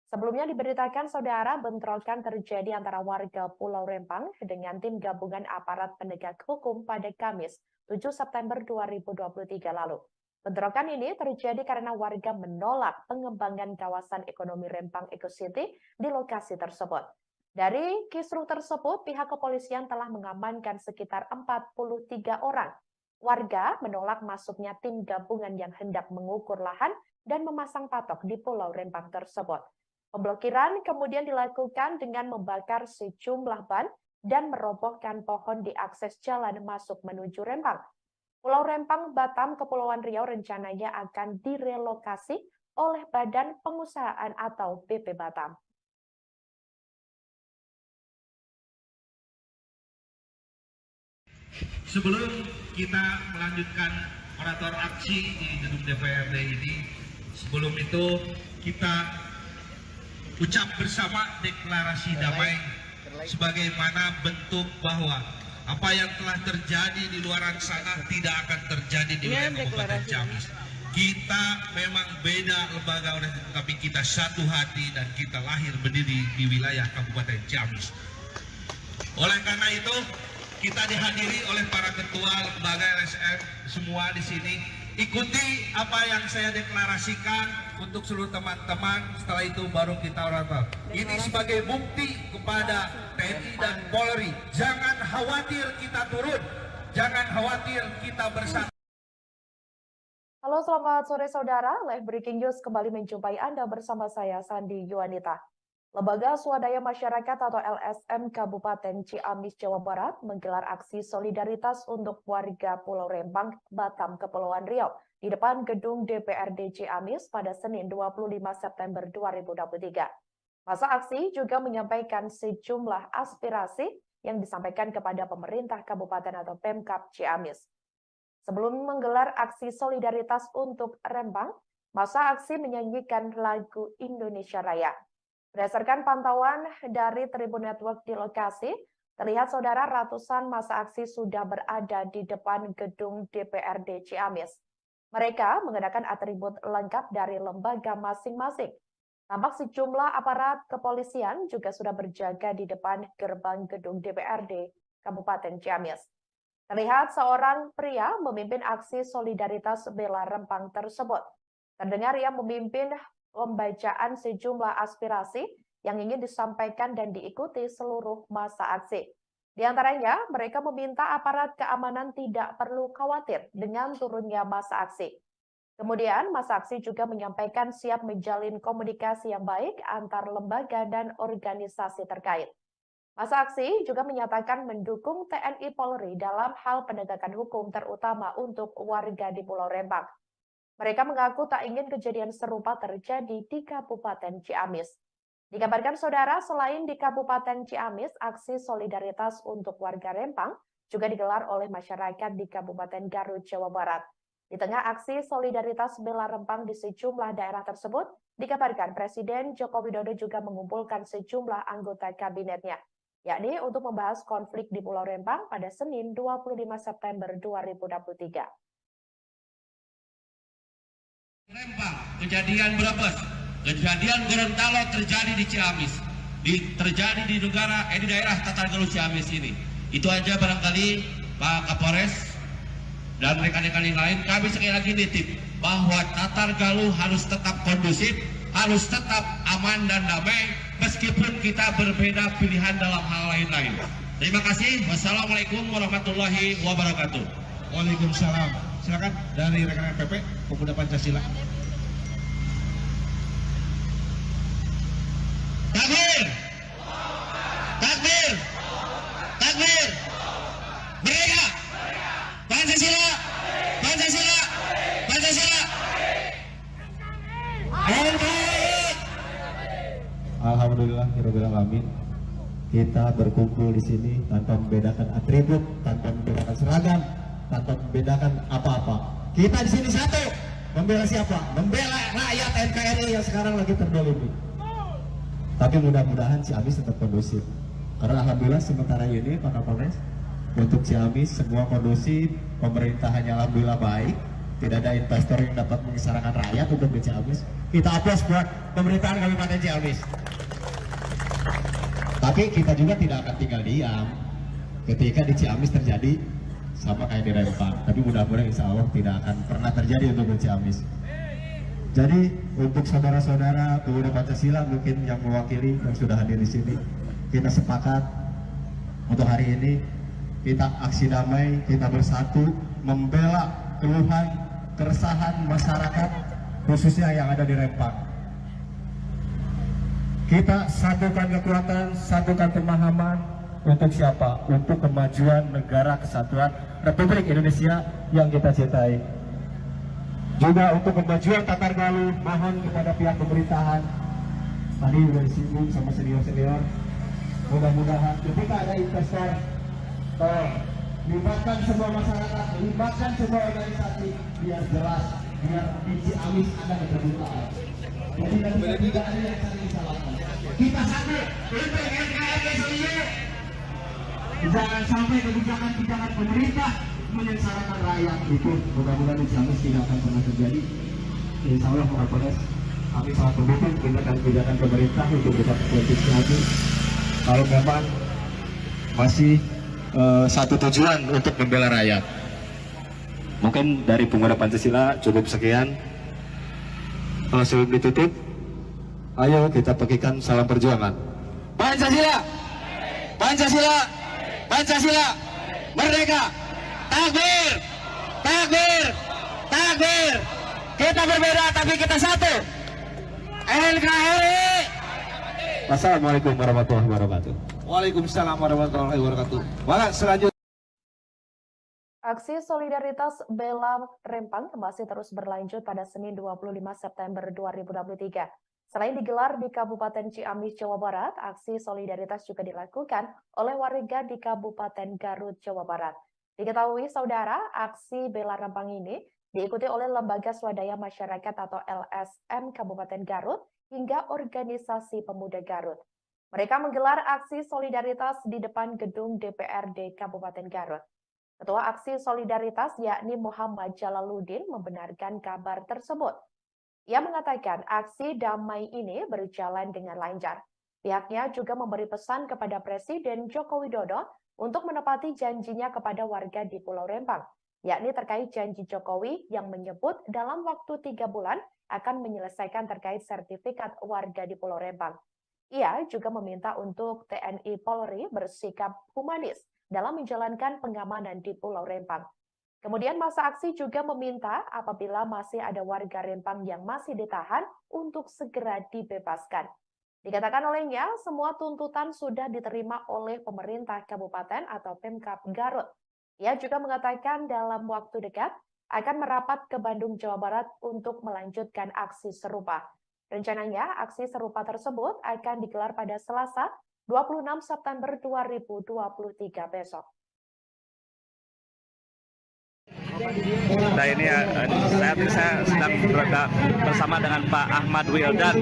Sebelumnya diberitakan saudara bentrokan terjadi antara warga Pulau Rempang dengan tim gabungan aparat penegak hukum pada Kamis 7 September 2023 lalu. Bentrokan ini terjadi karena warga menolak pengembangan kawasan ekonomi Rempang Eco City di lokasi tersebut. Dari kisruh tersebut, pihak kepolisian telah mengamankan sekitar 43 orang. Warga menolak masuknya tim gabungan yang hendak mengukur lahan dan memasang patok di Pulau Rempang tersebut. Pemblokiran kemudian dilakukan dengan membakar sejumlah ban dan merobohkan pohon di akses jalan masuk menuju Rempang. Pulau Rempang, Batam, Kepulauan Riau rencananya akan direlokasi oleh Badan Pengusahaan atau BP Batam. Sebelum kita melanjutkan orator aksi di gedung DPRD ini, sebelum itu kita ucap bersama deklarasi damai sebagaimana bentuk bahwa apa yang telah terjadi di luar sana tidak akan terjadi di wilayah Kabupaten Ciamis. Kita memang beda lembaga, tapi kita satu hati dan kita lahir berdiri di wilayah Kabupaten Ciamis. Oleh karena itu, kita dihadiri oleh para ketua lembaga LSM semua di sini. Ikuti apa yang saya deklarasikan untuk seluruh teman-teman. Setelah itu baru kita orator. Ini sebagai bukti kepada TNI dan Polri. Jangan khawatir kita turun. Jangan khawatir kita bersama. Halo, selamat sore saudara. Live Breaking News kembali menjumpai Anda bersama saya, Sandi Yuanita. Lembaga Swadaya Masyarakat atau LSM Kabupaten Ciamis, Jawa Barat menggelar aksi solidaritas untuk warga Pulau Rempang, Batam, Kepulauan Riau di depan gedung DPRD Ciamis pada Senin 25 September 2023. Masa aksi juga menyampaikan sejumlah aspirasi yang disampaikan kepada pemerintah kabupaten atau Pemkab Ciamis. Sebelum menggelar aksi solidaritas untuk Rempang, masa aksi menyanyikan lagu Indonesia Raya. Berdasarkan pantauan dari Tribun Network di lokasi, terlihat saudara ratusan massa aksi sudah berada di depan gedung DPRD Ciamis. Mereka mengenakan atribut lengkap dari lembaga masing-masing. Tampak sejumlah aparat kepolisian juga sudah berjaga di depan gerbang gedung DPRD Kabupaten Ciamis. Terlihat seorang pria memimpin aksi solidaritas bela Rempang tersebut. Terdengar ia memimpin pembacaan sejumlah aspirasi yang ingin disampaikan dan diikuti seluruh massa aksi. Di antaranya, mereka meminta aparat keamanan tidak perlu khawatir dengan turunnya massa aksi. Kemudian, massa aksi juga menyampaikan siap menjalin komunikasi yang baik antar lembaga dan organisasi terkait. Massa aksi juga menyatakan mendukung TNI Polri dalam hal penegakan hukum terutama untuk warga di Pulau Rempang. Mereka mengaku tak ingin kejadian serupa terjadi di Kabupaten Ciamis. Dikabarkan saudara, selain di Kabupaten Ciamis, aksi solidaritas untuk warga Rempang juga digelar oleh masyarakat di Kabupaten Garut, Jawa Barat. Di tengah aksi solidaritas bela Rempang di sejumlah daerah tersebut, dikabarkan Presiden Joko Widodo juga mengumpulkan sejumlah anggota kabinetnya, yakni untuk membahas konflik di Pulau Rempang pada Senin 25 September 2023. Rempang, kejadian Brebes, kejadian Gorontalo terjadi di Ciamis, terjadi di daerah Tatargaluh Ciamis ini. Itu aja barangkali Pak Kapolres dan rekan-rekan yang lain, kami sekali lagi nitip bahwa Tatargaluh harus tetap kondusif, harus tetap aman dan damai, meskipun kita berbeda pilihan dalam hal lain-lain. Terima kasih. Wassalamualaikum warahmatullahi wabarakatuh. Waalaikumsalam. Silakan dari rekan-rekan PP Pemuda Pancasila. Takbir! Takbir! Takbir! Merdeka! Pancasila! Pancasila! Pancasila! Alhamdulillahirobbilalamin. Kita berkumpul di sini tanpa membedakan atribut, tanpa membedakan seragam, tanpa membedakan apa-apa. Kita di sini satu, membela siapa? Membela rakyat NKRI yang sekarang lagi terdolimi. Tapi mudah-mudahan Ciamis tetap kondusif. Karena alhamdulillah sementara ini Pak Kapolres, untuk Ciamis semua kondusif, pemerintahannya alhamdulillah baik. Tidak ada investor yang dapat mengisarakan rakyat untuk di Ciamis. Kita aplaus buat pemerintahan Kabupaten Ciamis. Tapi kita juga tidak akan tinggal diam ketika di Ciamis terjadi sama kayak di Rempang. Tapi mudah-mudahan insya Allah tidak akan pernah terjadi untuk di Ciamis. Jadi untuk saudara-saudara pemuda Pancasila mungkin yang mewakili yang sudah hadir di sini, kita sepakat untuk hari ini kita aksi damai, kita bersatu membela keluhan, keresahan masyarakat khususnya yang ada di Rempang. Kita satukan kekuatan, satukan pemahaman untuk siapa? Untuk kemajuan negara kesatuan Republik Indonesia yang kita cintai. Juga untuk kemajuan Tatar Galuh, mohon kepada pihak pemerintahan. Tadi sudah disinggung sama senior-senior. Mudah-mudahan ketika ada investor, libatkan semua masyarakat, libatkan semua organisasi, biar jelas, biar di Ciamis ada keterbukaan. Jadi tidak ada yang saling disalahkan. Kita satu untuk NKRI seluruh. Jangan sampai kebijakan-kebijakan pemerintah menyengsarakan rakyat itu. Mudah-mudahan di Ciamis tidak akan pernah terjadi. Insya Allah Pak Kapolres, kami sangat mendukung kebijakan pemerintah untuk berkat politik Ciamis. Kalau memang masih satu tujuan untuk membela rakyat. Mungkin dari pemuda Pancasila cukup sekian. Sebelum ditutup, ayo kita bagikan salam perjuangan. Pancasila, Pancasila, Pancasila, merdeka, takbir, takbir, takbir. Kita berbeda tapi kita satu. NKRI. Wassalamualaikum warahmatullahi wabarakatuh. Waalaikumsalam warahmatullahi wabarakatuh. Maka selanjutnya Aksi solidaritas Bela Rempang masih terus berlanjut pada Senin 25 September 2023. Selain digelar di Kabupaten Ciamis, Jawa Barat, aksi solidaritas juga dilakukan oleh warga di Kabupaten Garut, Jawa Barat. Diketahui saudara, aksi Bela Rempang ini diikuti oleh Lembaga Swadaya Masyarakat atau LSM Kabupaten Garut hingga Organisasi Pemuda Garut. Mereka menggelar aksi solidaritas di depan gedung DPRD Kabupaten Garut. Ketua Aksi Solidaritas yakni Muhammad Jalaluddin membenarkan kabar tersebut. Ia mengatakan aksi damai ini berjalan dengan lancar. Pihaknya juga memberi pesan kepada Presiden Joko Widodo untuk menepati janjinya kepada warga di Pulau Rempang, yakni terkait janji Jokowi yang menyebut dalam waktu 3 bulan akan menyelesaikan terkait sertifikat warga di Pulau Rempang. Ia juga meminta untuk TNI Polri bersikap humanis dalam menjalankan pengamanan di Pulau Rempang. Kemudian masa aksi juga meminta apabila masih ada warga Rempang yang masih ditahan untuk segera dibebaskan. Dikatakan olehnya, semua tuntutan sudah diterima oleh pemerintah kabupaten atau Pemkab Garut. Ia juga mengatakan dalam waktu dekat akan merapat ke Bandung, Jawa Barat untuk melanjutkan aksi serupa. Rencananya, aksi serupa tersebut akan digelar pada Selasa 26 September 2023 besok. Nah ini saya sedang berada bersama dengan Pak Ahmad Wildan.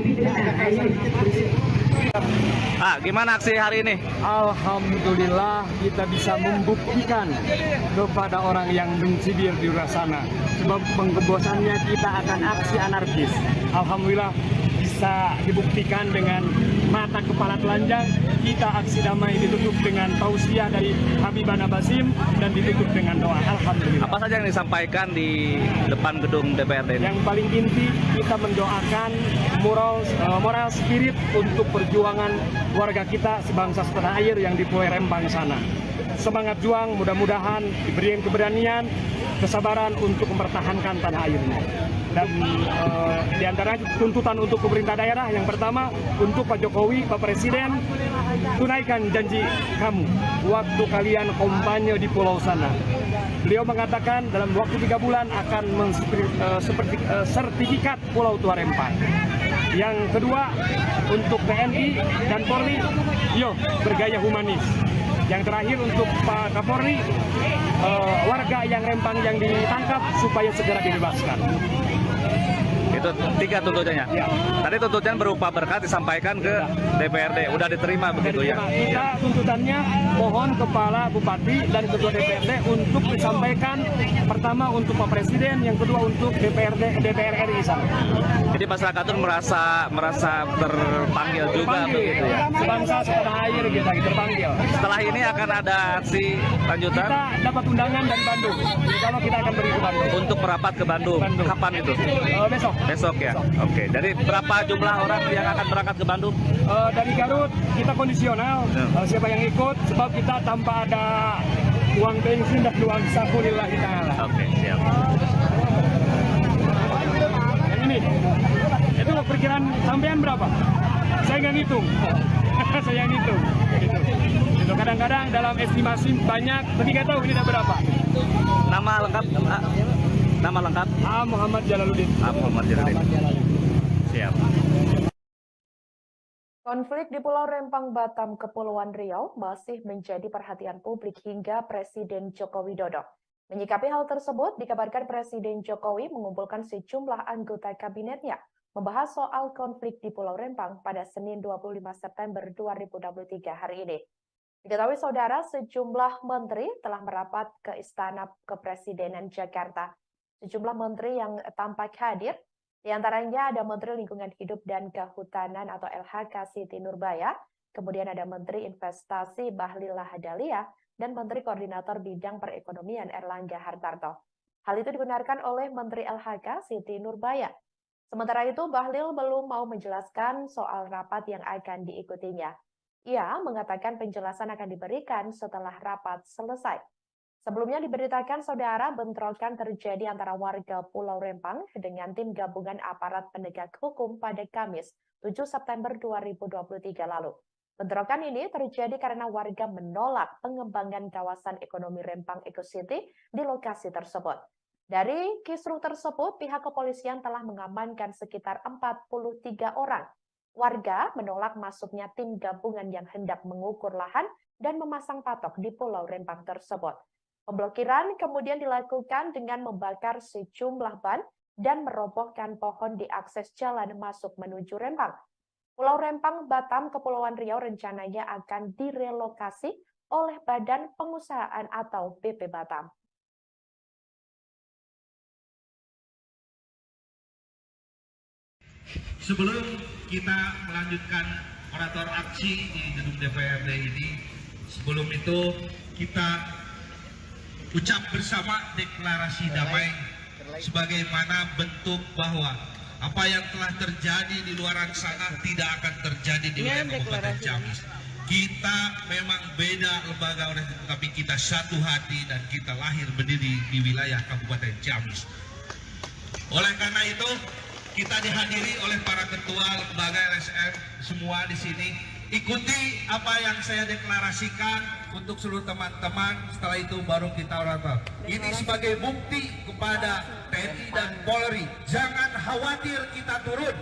Gimana aksi hari ini? Alhamdulillah kita bisa membuktikan kepada orang yang mencibir di luar sana. Sebab pengebosannya kita akan aksi anarkis. Alhamdulillah bisa dibuktikan dengan mata kepala telanjang. Kita aksi damai ditutup dengan tausiah dari Habibana Basim dan ditutup dengan doa. Alhamdulillah. Apa saja yang disampaikan di depan gedung DPRD ini? Yang paling inti kita mendoakan moral spirit untuk perjuangan warga kita sebangsa setanah air yang di Pulau Rempang sana. Semangat juang, mudah-mudahan diberikan keberanian, kesabaran untuk mempertahankan tanah airnya. Dan di antara tuntutan untuk pemerintah daerah yang pertama untuk Pak Jokowi, Pak Presiden, tunaikan janji kamu waktu kalian kampanye di pulau sana. Beliau mengatakan dalam waktu 3 bulan akan sertifikat Pulau Tua Rempang. Yang kedua untuk TNI dan Polri, yo bergaya humanis. Yang terakhir untuk Pak Kapolri, warga yang Rempang yang ditangkap supaya segera dibebaskan. Itu 3 tuntutannya. Ya. Tadi tuntutan berupa berkat disampaikan ke DPRD, udah diterima begitu ya. Kita tuntutannya mohon Kepala Bupati dan Ketua DPRD untuk disampaikan pertama untuk Pak Presiden, yang kedua untuk DPR RI sana. Jadi masyarakat itu merasa terpanggil juga begitu ya. Sebangsa setanah air kita terpanggil. Setelah ini akan ada aksi lanjutan Kita dapat undangan dari Bandung. Kalau kita akan pergi ke Bandung. untuk merapat ke Bandung. Kapan itu? Besok. Besok ya. Oke. Dari berapa jumlah orang yang akan berangkat ke Bandung? Dari Garut kita kondisional. Siapa yang ikut? Sebab kita tanpa ada uang bensin dan uang saku lillahi ta'ala. Oke, siap. Yang ini, itu perkiraan sampean berapa? Saya nggak ngitung. Saya ngitung. Gitu. Itu kadang-kadang dalam estimasi banyak, tapi nggak tahu ini ada berapa. Nama lengkap? Nama lengkap? Muhammad Jalaluddin. Muhammad Jalaluddin. Siap. Konflik di Pulau Rempang, Batam, Kepulauan Riau masih menjadi perhatian publik hingga Presiden Joko Widodo. Menyikapi hal tersebut, dikabarkan Presiden Jokowi mengumpulkan sejumlah anggota kabinetnya membahas soal konflik di Pulau Rempang pada Senin 25 September 2023 hari ini. Diketahui saudara, sejumlah menteri telah merapat ke Istana Kepresidenan Jakarta. Sejumlah menteri yang tampak hadir, di antaranya ada Menteri Lingkungan Hidup dan Kehutanan atau LHK Siti Nurbaya, kemudian ada Menteri Investasi Bahlil Lahadalia, dan Menteri Koordinator Bidang Perekonomian Erlangga Hartarto. Hal itu dibenarkan oleh Menteri LHK Siti Nurbaya. Sementara itu, Bahlil belum mau menjelaskan soal rapat yang akan diikutinya. Ia mengatakan penjelasan akan diberikan setelah rapat selesai. Sebelumnya diberitakan saudara bentrokan terjadi antara warga Pulau Rempang dengan tim gabungan aparat penegak hukum pada Kamis 7 September 2023 lalu. Bentrokan ini terjadi karena warga menolak pengembangan kawasan ekonomi Rempang Eco City di lokasi tersebut. Dari kisruh tersebut, pihak kepolisian telah mengamankan sekitar 43 orang. Warga menolak masuknya tim gabungan yang hendak mengukur lahan dan memasang patok di Pulau Rempang tersebut. Pemblokiran kemudian dilakukan dengan membakar sejumlah ban dan merobohkan pohon di akses jalan masuk menuju Rempang. Pulau Rempang, Batam, Kepulauan Riau rencananya akan direlokasi oleh Badan Pengusahaan atau BP Batam. Sebelum kita melanjutkan orator aksi di gedung DPRD ini, sebelum itu kita ucap bersama deklarasi damai sebagaimana bentuk bahwa apa yang telah terjadi di luar sana tidak akan terjadi di wilayah Kabupaten Ciamis. Kita memang beda lembaga, tetapi kita satu hati dan kita lahir berdiri di wilayah Kabupaten Ciamis. Oleh karena itu, kita dihadiri oleh para ketua lembaga LSM semua di sini. Ikuti apa yang saya deklarasikan untuk seluruh teman-teman. Setelah itu baru kita orator. Ini sebagai bukti kepada TNI dan Polri. Jangan khawatir kita turun.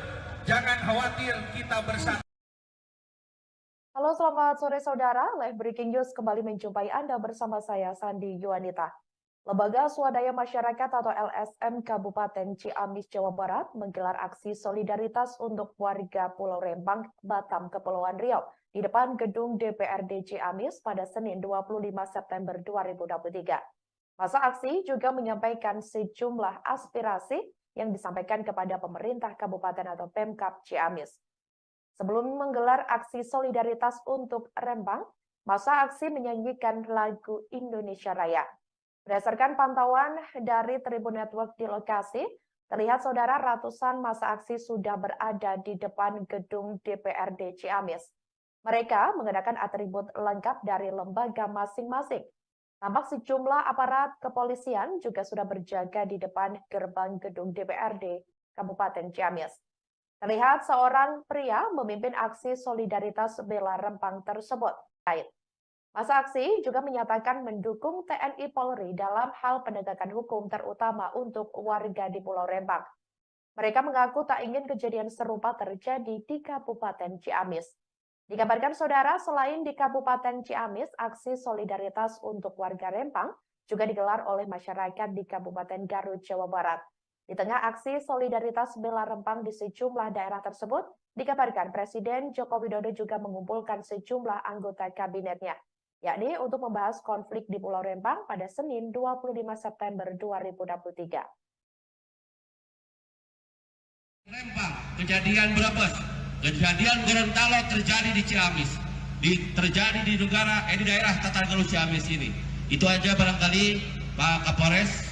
Jangan khawatir kita bersatu. Halo, selamat sore saudara. Live Breaking News kembali menjumpai Anda bersama saya, Sandi Yuanita. Lembaga Swadaya Masyarakat atau LSM Kabupaten Ciamis, Jawa Barat menggelar aksi solidaritas untuk warga Pulau Rempang, Batam, Kepulauan Riau di depan gedung DPRD Ciamis pada Senin 25 September 2023. Masa aksi juga menyampaikan sejumlah aspirasi yang disampaikan kepada pemerintah kabupaten atau Pemkab Ciamis. Sebelum menggelar aksi solidaritas untuk Rempang, masa aksi menyanyikan lagu Indonesia Raya. Berdasarkan pantauan dari Tribun Network di lokasi, terlihat saudara ratusan massa aksi sudah berada di depan gedung DPRD Ciamis. Mereka mengenakan atribut lengkap dari lembaga masing-masing. Tampak sejumlah aparat kepolisian juga sudah berjaga di depan gerbang gedung DPRD Kabupaten Ciamis. Terlihat seorang pria memimpin aksi solidaritas bela Rempang tersebut. Masa aksi juga menyatakan mendukung TNI Polri dalam hal penegakan hukum terutama untuk warga di Pulau Rempang. Mereka mengaku tak ingin kejadian serupa terjadi di Kabupaten Ciamis. Dikabarkan saudara, selain di Kabupaten Ciamis, aksi solidaritas untuk warga Rempang juga digelar oleh masyarakat di Kabupaten Garut, Jawa Barat. Di tengah aksi solidaritas bela Rempang di sejumlah daerah tersebut, dikabarkan Presiden Joko Widodo juga mengumpulkan sejumlah anggota kabinetnya, yakni untuk membahas konflik di Pulau Rempang pada Senin 25 September 2023. Rempang, kejadian Brebes, kejadian Gorontalo terjadi di Ciamis, terjadi di daerah Tatargaluh Ciamis ini. Itu aja barangkali Pak Kapolres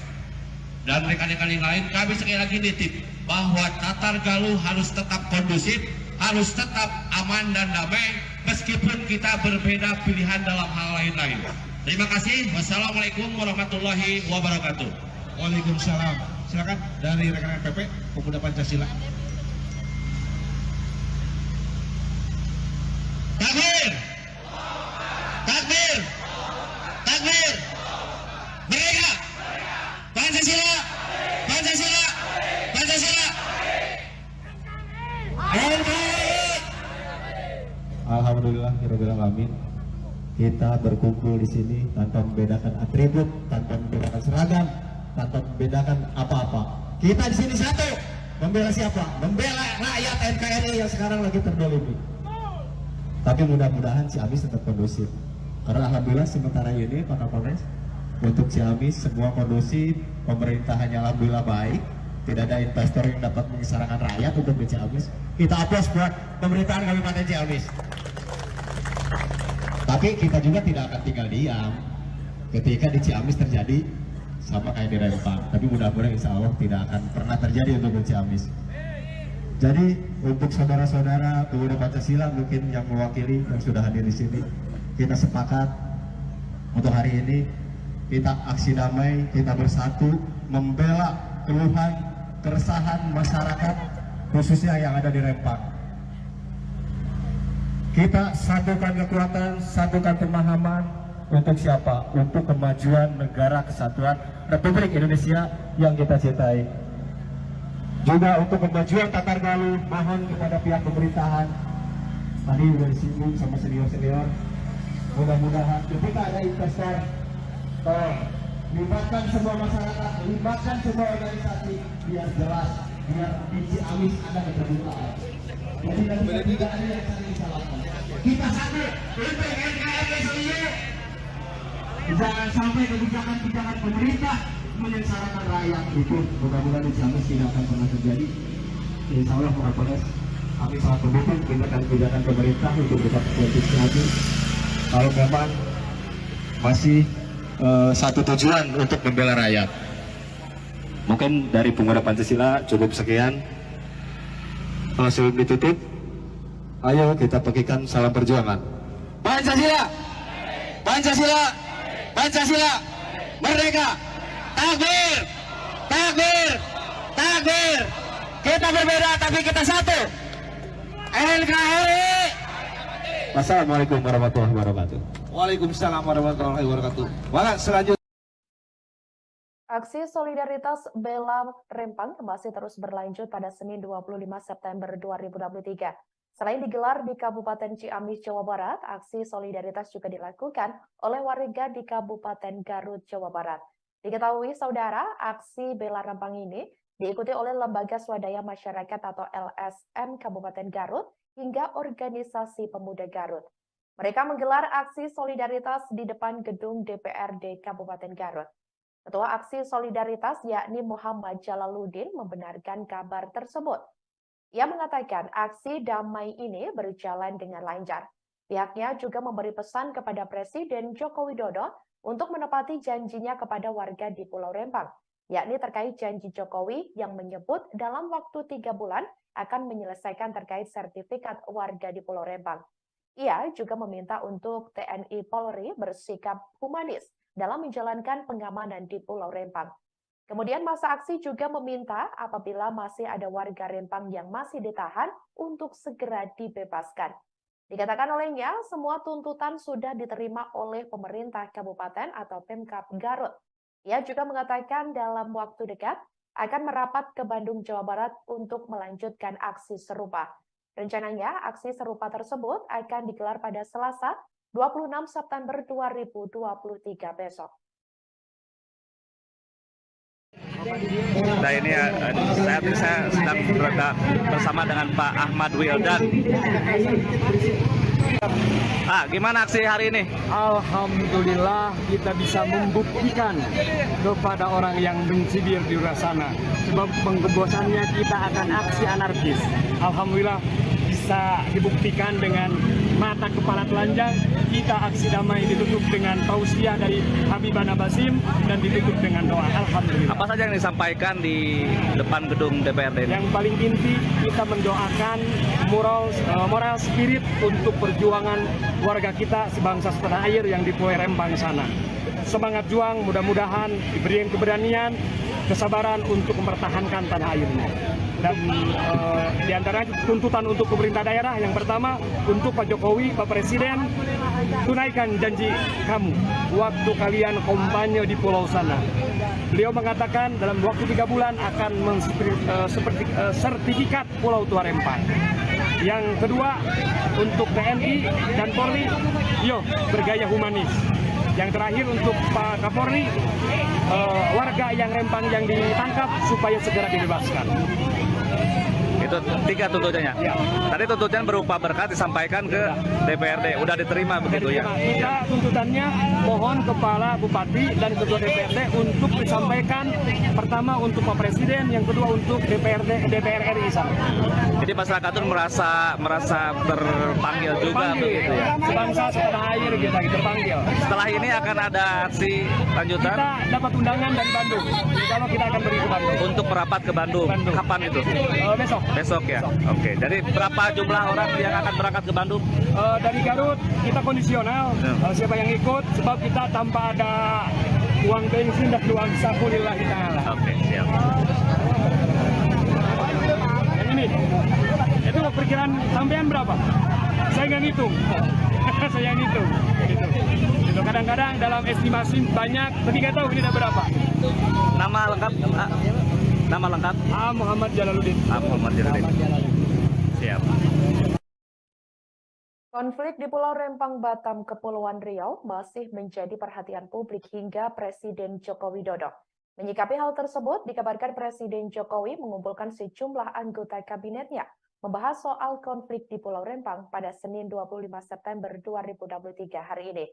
dan rekan-rekan yang lain, kami sekali lagi nitip bahwa Tatargaluh harus tetap kondusif, harus tetap aman dan damai, meskipun kita berbeda pilihan dalam hal lain-lain. Terima kasih. Wassalamualaikum warahmatullahi wabarakatuh. Waalaikumsalam. Silakan dari rekan-rekan PP Pemuda Pancasila. Takbir! Takbir! Takbir! Merdeka! Pancasila! Pancasila! Pancasila! Alhamdulillah, alamin. Kita berkumpul di sini tanpa membedakan atribut, tanpa membedakan seragam, tanpa membedakan apa-apa. Kita di sini satu, membela siapa? Membela rakyat NKRI yang sekarang lagi terdolimi. Tapi mudah-mudahan Ciamis tetap kondusif. Karena alhamdulillah sementara ini Pak Kapolres, untuk Ciamis semua kondusif, pemerintahannya alhamdulillah baik. Tidak ada investor yang dapat mengisarakan rakyat untuk di Ciamis. Kita aplaus buat pemerintahan Kabupaten Ciamis. Tapi kita juga tidak akan tinggal diam ketika di Ciamis terjadi sama kayak di Rempang. Tapi mudah-mudahan insya Allah tidak akan pernah terjadi untuk di Ciamis. Jadi untuk saudara-saudara pemuda Pancasila mungkin yang mewakili yang sudah hadir di sini, kita sepakat untuk hari ini kita aksi damai, kita bersatu membela keluhan, keresahan masyarakat khususnya yang ada di Rempang. Kita satukan kekuatan, satukan pemahaman untuk siapa? Untuk kemajuan negara kesatuan Republik Indonesia yang kita cintai. Juga untuk kemajuan Tatargaluh, mohon kepada pihak pemerintahan, tadi sudah disinggung sama senior-senior, mudah-mudahan ketika ada investor, libatkan semua masyarakat, libatkan semua organisasi, biar jelas, biar di Ciamis ada keterbukaan. Jadi tidak ada yang saling disalahkan. Kita satu untuk NKRI seluruh. Jangan sampai kebijakan-kebijakan pemerintah menyengsarakan rakyat. Itu mudah-mudahan di Ciamis tidak akan pernah terjadi. Insya Allah Pak Kapolres, kami sangat mendukung kebijakan pemerintah untuk tetap politik lagi. Kalau memang masih satu tujuan untuk membela rakyat. Mungkin dari pemuda Pancasila cukup sekian. Sebelum ditutup, ayo kita pekikan salam perjuangan. Pancasila, Pancasila, Pancasila, merdeka, takbir, takbir, takbir. Kita berbeda tapi kita satu. NKRI. Wassalamualaikum warahmatullahi wabarakatuh. Waalaikumsalam warahmatullahi wabarakatuh. Maka selanjutnya Aksi solidaritas bela Rempang masih terus berlanjut pada Senin 25 September 2023. Selain digelar di Kabupaten Ciamis, Jawa Barat, aksi solidaritas juga dilakukan oleh warga di Kabupaten Garut, Jawa Barat. Diketahui saudara, aksi bela Rempang ini diikuti oleh Lembaga Swadaya Masyarakat atau LSM Kabupaten Garut hingga Organisasi Pemuda Garut. Mereka menggelar aksi solidaritas di depan gedung DPRD Kabupaten Garut. Ketua Aksi Solidaritas yakni Muhammad Jalaluddin membenarkan kabar tersebut. Ia mengatakan aksi damai ini berjalan dengan lancar. Pihaknya juga memberi pesan kepada Presiden Joko Widodo untuk menepati janjinya kepada warga di Pulau Rempang, yakni terkait janji Jokowi yang menyebut dalam waktu 3 bulan akan menyelesaikan terkait sertifikat warga di Pulau Rempang. Ia juga meminta untuk TNI Polri bersikap humanis dalam menjalankan pengamanan di Pulau Rempang. Kemudian masa aksi juga meminta apabila masih ada warga Rempang yang masih ditahan untuk segera dibebaskan. Dikatakan olehnya, semua tuntutan sudah diterima oleh pemerintah kabupaten atau Pemkab Garut. Ia juga mengatakan dalam waktu dekat akan merapat ke Bandung, Jawa Barat untuk melanjutkan aksi serupa. Rencananya, aksi serupa tersebut akan digelar pada Selasa, 26 September 2023 besok. Nah ini saat ini saya sedang berada bersama dengan Pak Ahmad Wildan. Gimana aksi hari ini? Alhamdulillah kita bisa membuktikan kepada orang yang benci di luar sana. Sebab pengebosannya kita akan aksi anarkis. Alhamdulillah bisa dibuktikan dengan mata kepala telanjang. Kita aksi damai ditutup dengan tausiah dari Habibana Basim dan ditutup dengan doa. Alhamdulillah. Apa saja yang disampaikan di depan gedung DPRD ini? Yang paling inti kita mendoakan moral spirit untuk perjuangan warga kita sebangsa setanah air yang di Pulau Rempang sana. Semangat juang, mudah-mudahan diberi keberanian, kesabaran untuk mempertahankan tanah airnya. Dan di antara tuntutan untuk pemerintah daerah yang pertama untuk Pak Jokowi, Pak Presiden, tunaikan janji kamu waktu kalian kampanye di pulau sana. Beliau mengatakan dalam waktu 3 bulan akan sertifikat Pulau Tua Rempang. Yang kedua untuk TNI dan Polri, bergaya humanis. Yang terakhir untuk Pak Kapolri, warga yang Rempang yang ditangkap supaya segera dibebaskan. Itu 3 tuntutannya. Ya. Tadi tuntutan berupa berkat disampaikan ke DPRD. Udah diterima begitu ya? Kita tuntutannya mohon Kepala Bupati dan Ketua DPRD untuk disampaikan pertama untuk Pak Presiden, yang kedua untuk DPR RI sana. Jadi masyarakat itu merasa terpanggil juga begitu ya? Sebangsa setanah air kita terpanggil. Setelah ini akan ada aksi lanjutan? Kita dapat undangan dari Bandung. Kalau kita akan pergi ke Bandung. Untuk merapat ke Bandung. Kapan itu? Besok. Besok ya? Oke. Jadi berapa jumlah orang yang akan berangkat ke Bandung? Dari Garut kita kondisional. Siapa yang ikut? Sebab kita tanpa ada uang bensin dan uang saku lillahi ta'ala. Oke, siap. Yang ini, itu perkiraan sampean berapa? Saya nggak ngitung. Saya ngitung. Gitu. Kadang-kadang dalam estimasi banyak, tapi nggak tahu ini ada berapa. Nama lengkap? Nama lengkap? Muhammad Jalaluddin. Muhammad Jalaluddin. Siap. Konflik di Pulau Rempang, Batam, Kepulauan Riau masih menjadi perhatian publik hingga Presiden Joko Widodo. Menyikapi hal tersebut, dikabarkan Presiden Jokowi mengumpulkan sejumlah anggota kabinetnya membahas soal konflik di Pulau Rempang pada Senin 25 September 2023 hari ini.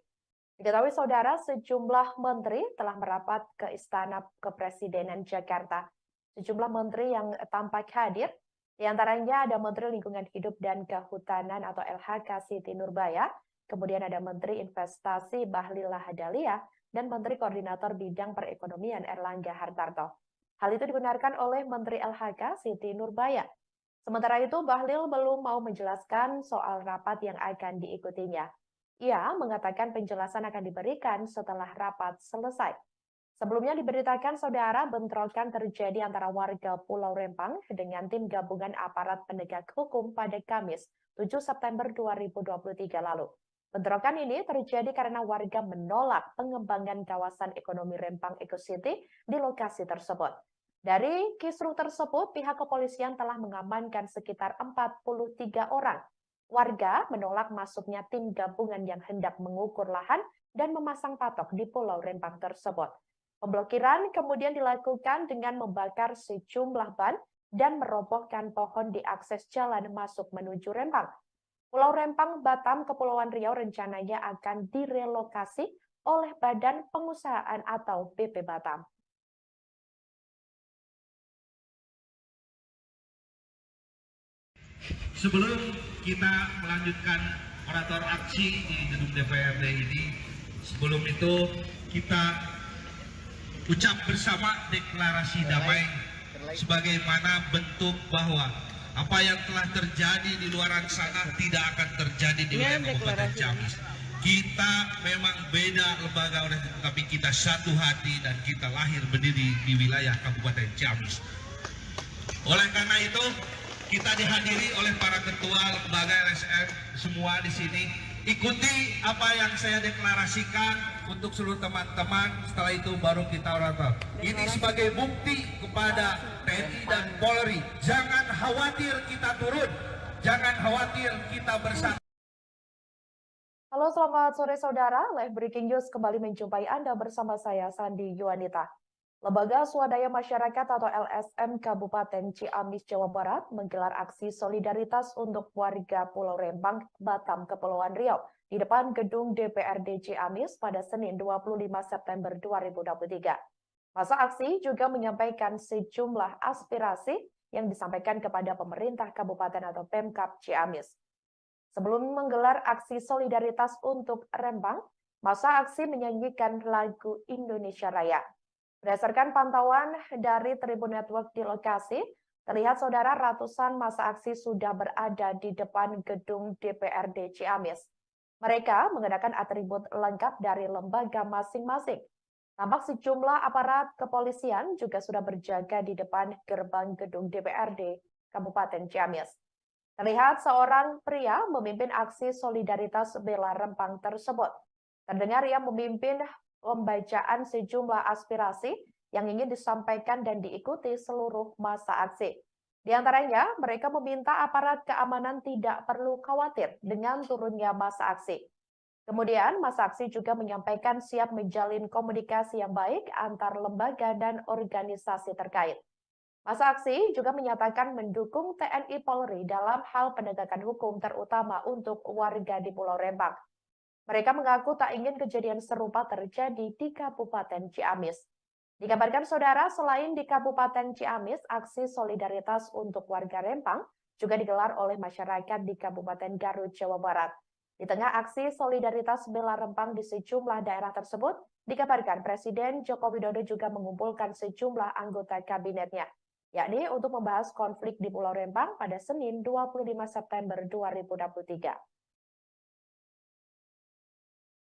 Diketahui saudara, sejumlah menteri telah merapat ke Istana Kepresidenan Jakarta. Sejumlah menteri yang tampak hadir, di antaranya ada Menteri Lingkungan Hidup dan Kehutanan atau LHK Siti Nurbaya, kemudian ada Menteri Investasi Bahlil Lahadalia, dan Menteri Koordinator Bidang Perekonomian Erlangga Hartarto. Hal itu dibenarkan oleh Menteri LHK Siti Nurbaya. Sementara itu, Bahlil belum mau menjelaskan soal rapat yang akan diikutinya. Ia mengatakan penjelasan akan diberikan setelah rapat selesai. Sebelumnya diberitakan saudara bentrokan terjadi antara warga Pulau Rempang dengan tim gabungan aparat penegak hukum pada Kamis 7 September 2023 lalu. Bentrokan ini terjadi karena warga menolak pengembangan kawasan ekonomi Rempang Eco City di lokasi tersebut. Dari kisruh tersebut, pihak kepolisian telah mengamankan sekitar 43 orang. Warga menolak masuknya tim gabungan yang hendak mengukur lahan dan memasang patok di Pulau Rempang tersebut. Pemblokiran kemudian dilakukan dengan membakar sejumlah ban dan merobohkan pohon di akses jalan masuk menuju Rempang. Pulau Rempang, Batam, Kepulauan Riau rencananya akan direlokasi oleh Badan Pengusahaan atau BP Batam. Sebelum kita melanjutkan orator aksi di gedung DPRD ini, sebelum itu kita ucap bersama deklarasi damai sebagaimana bentuk bahwa apa yang telah terjadi di luar sana tidak akan terjadi di wilayah Kabupaten Ciamis. Kita memang beda lembaga, tapi kita satu hati dan kita lahir berdiri di wilayah Kabupaten Ciamis. Oleh karena itu, kita dihadiri oleh para ketua lembaga LSM semua di sini. Ikuti apa yang saya deklarasikan untuk seluruh teman-teman. Setelah itu baru kita orator. Ini sebagai bukti kepada TNI dan Polri. Jangan khawatir kita turun, jangan khawatir kita bersatu. Halo, selamat sore saudara. Live Breaking News kembali menjumpai Anda bersama saya, Sandi Yuanita. Lembaga Swadaya Masyarakat atau LSM Kabupaten Ciamis, Jawa Barat menggelar aksi solidaritas untuk warga Pulau Rempang, Batam, Kepulauan Riau di depan gedung DPRD Ciamis pada Senin 25 September 2023. Masa aksi juga menyampaikan sejumlah aspirasi yang disampaikan kepada pemerintah kabupaten atau Pemkab Ciamis. Sebelum menggelar aksi solidaritas untuk Rempang, masa aksi menyanyikan lagu Indonesia Raya. Berdasarkan pantauan dari Tribun Network di lokasi, terlihat saudara ratusan masa aksi sudah berada di depan gedung DPRD Ciamis. Mereka mengenakan atribut lengkap dari lembaga masing-masing. Tampak sejumlah aparat kepolisian juga sudah berjaga di depan gerbang gedung DPRD Kabupaten Ciamis. Terlihat seorang pria memimpin aksi solidaritas bela Rempang tersebut. Terdengar ia memimpin pembacaan sejumlah aspirasi yang ingin disampaikan dan diikuti seluruh masa aksi. Di antaranya, mereka meminta aparat keamanan tidak perlu khawatir dengan turunnya masa aksi. Kemudian, masa aksi juga menyampaikan siap menjalin komunikasi yang baik antar lembaga dan organisasi terkait. Masa aksi juga menyatakan mendukung TNI Polri dalam hal penegakan hukum terutama untuk warga di Pulau Rempang. Mereka mengaku tak ingin kejadian serupa terjadi di Kabupaten Ciamis. Dikabarkan saudara, selain di Kabupaten Ciamis, aksi solidaritas untuk warga Rempang juga digelar oleh masyarakat di Kabupaten Garut, Jawa Barat. Di tengah aksi solidaritas bela Rempang di sejumlah daerah tersebut, dikabarkan Presiden Joko Widodo juga mengumpulkan sejumlah anggota kabinetnya, yakni untuk membahas konflik di Pulau Rempang pada Senin 25 September 2023.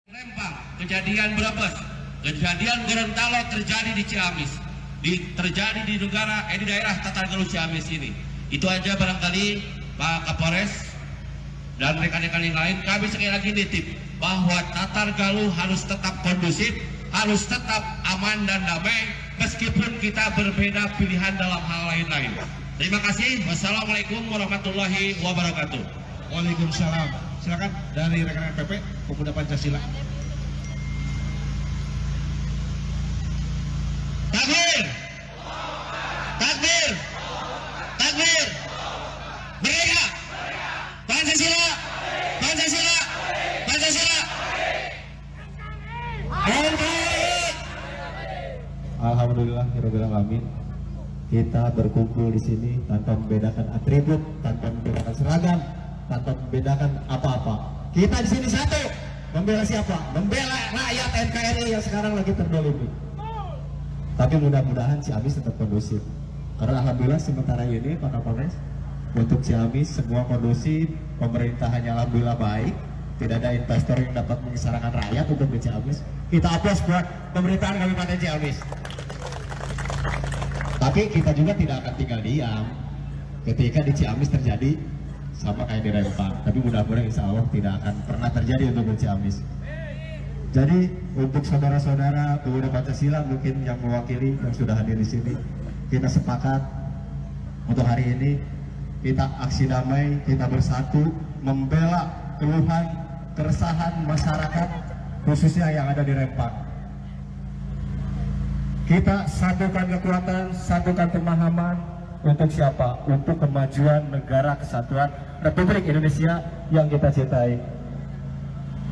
Rempang, kejadian Brebes, kejadian Gorontalo terjadi di Ciamis, terjadi di daerah Tatargaluh Ciamis ini. Itu aja barangkali Pak Kapolres dan rekan-rekan yang lain, kami sekali lagi nitip bahwa Tatargaluh harus tetap kondusif, harus tetap aman dan damai, meskipun kita berbeda pilihan dalam hal lain-lain. Terima kasih. Wassalamualaikum warahmatullahi wabarakatuh. Waalaikumsalam. Silakan dari rekan-rekan PP Pemuda Pancasila. Takbir! Takbir! Takbir! Merdeka! Pancasila! Pancasila! Pancasila! Alhamdulillah, amin. Kita berkumpul di sini tanpa membedakan atribut, tanpa membedakan seragam, tanpa membedakan apa-apa. Kita di sini satu, membela siapa? Membela rakyat NKRI yang sekarang lagi terdolimi. Tapi mudah-mudahan Ciamis tetap kondusif. Karena alhamdulillah sementara ini Pak Kapolres, untuk Ciamis semua kondusif, pemerintahannya alhamdulillah baik. Tidak ada investor yang dapat mengisarakan rakyat untuk di Ciamis. Kita aplaus buat pemerintahan Kabupaten Ciamis. Tapi kita juga tidak akan tinggal diam ketika di Ciamis terjadi sama kayak di Rempang. Tapi mudah-mudahan insya Allah tidak akan pernah terjadi untuk di Ciamis. Jadi untuk saudara-saudara pemuda Pancasila mungkin yang mewakili yang sudah hadir di sini, kita sepakat untuk hari ini kita aksi damai, kita bersatu membela keluhan, keresahan masyarakat khususnya yang ada di Rempang. Kita satukan kekuatan, satukan pemahaman untuk siapa? Untuk kemajuan negara kesatuan Republik Indonesia yang kita cintai.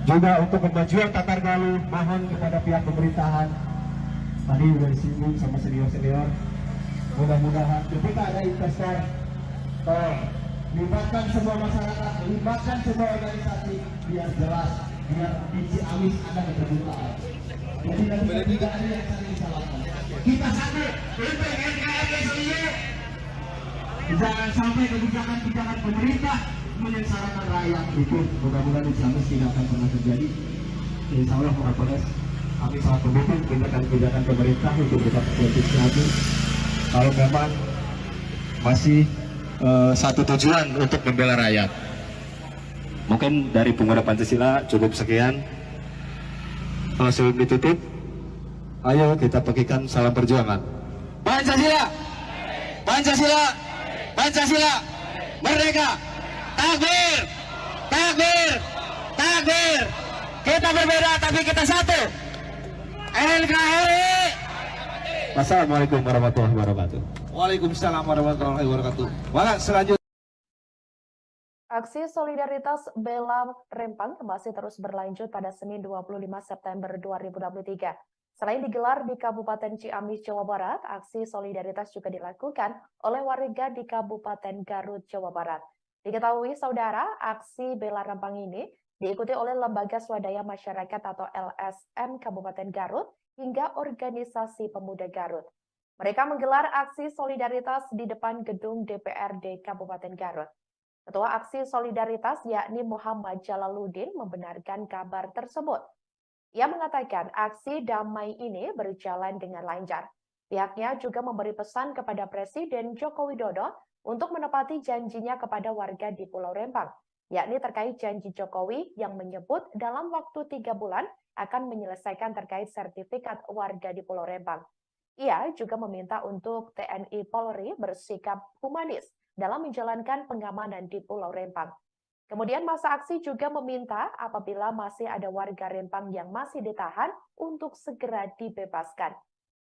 Juga untuk kemajuan Tatargaluh, mohon kepada pihak pemerintahan. Tadi sudah disinggung sama senior-senior. Mudah-mudahan ketika ada investor, tolong libatkan semua masyarakat, libatkan semua organisasi biar jelas, biar di Ciamis ada keterbukaan. Jadi tidak ada yang saling disalahkan. Kita satu untuk NKRI sendiri. Jangan sampai kebijakan-kebijakan pemerintah menyengsarakan rakyat. Itu mudah-mudahan di Ciamis tidak akan pernah terjadi. Insya Allah Pak Kapolres, kami sangat mendukung kebijakan pemerintah untuk tetap politik Ciamis. Kalau memang masih satu tujuan untuk membela rakyat. Mungkin dari Pemuda Pancasila cukup sekian. Sebelum ditutup, ayo kita bagikan salam perjuangan. Pancasila, Pancasila, Pancasila, merdeka, takbir, takbir, takbir. Kita berbeda tapi kita satu. NKRI. Wassalamualaikum warahmatullahi wabarakatuh. Waalaikumsalam warahmatullahi wabarakatuh. Maka selanjutnya. Aksi solidaritas Bela Rempang masih terus berlanjut pada Senin 25 September 2023. Selain digelar di Kabupaten Ciamis, Jawa Barat, aksi solidaritas juga dilakukan oleh warga di Kabupaten Garut, Jawa Barat. Diketahui, saudara, aksi Bela Rempang ini diikuti oleh Lembaga Swadaya Masyarakat atau LSM Kabupaten Garut hingga Organisasi Pemuda Garut. Mereka menggelar aksi solidaritas di depan gedung DPRD Kabupaten Garut. Ketua Aksi Solidaritas yakni Muhammad Jalaluddin membenarkan kabar tersebut. Ia mengatakan aksi damai ini berjalan dengan lancar. Pihaknya juga memberi pesan kepada Presiden Joko Widodo untuk menepati janjinya kepada warga di Pulau Rempang, yakni terkait janji Jokowi yang menyebut dalam waktu 3 bulan akan menyelesaikan terkait sertifikat warga di Pulau Rempang. Ia juga meminta untuk TNI Polri bersikap humanis dalam menjalankan pengamanan di Pulau Rempang. Kemudian masa aksi juga meminta apabila masih ada warga Rempang yang masih ditahan untuk segera dibebaskan.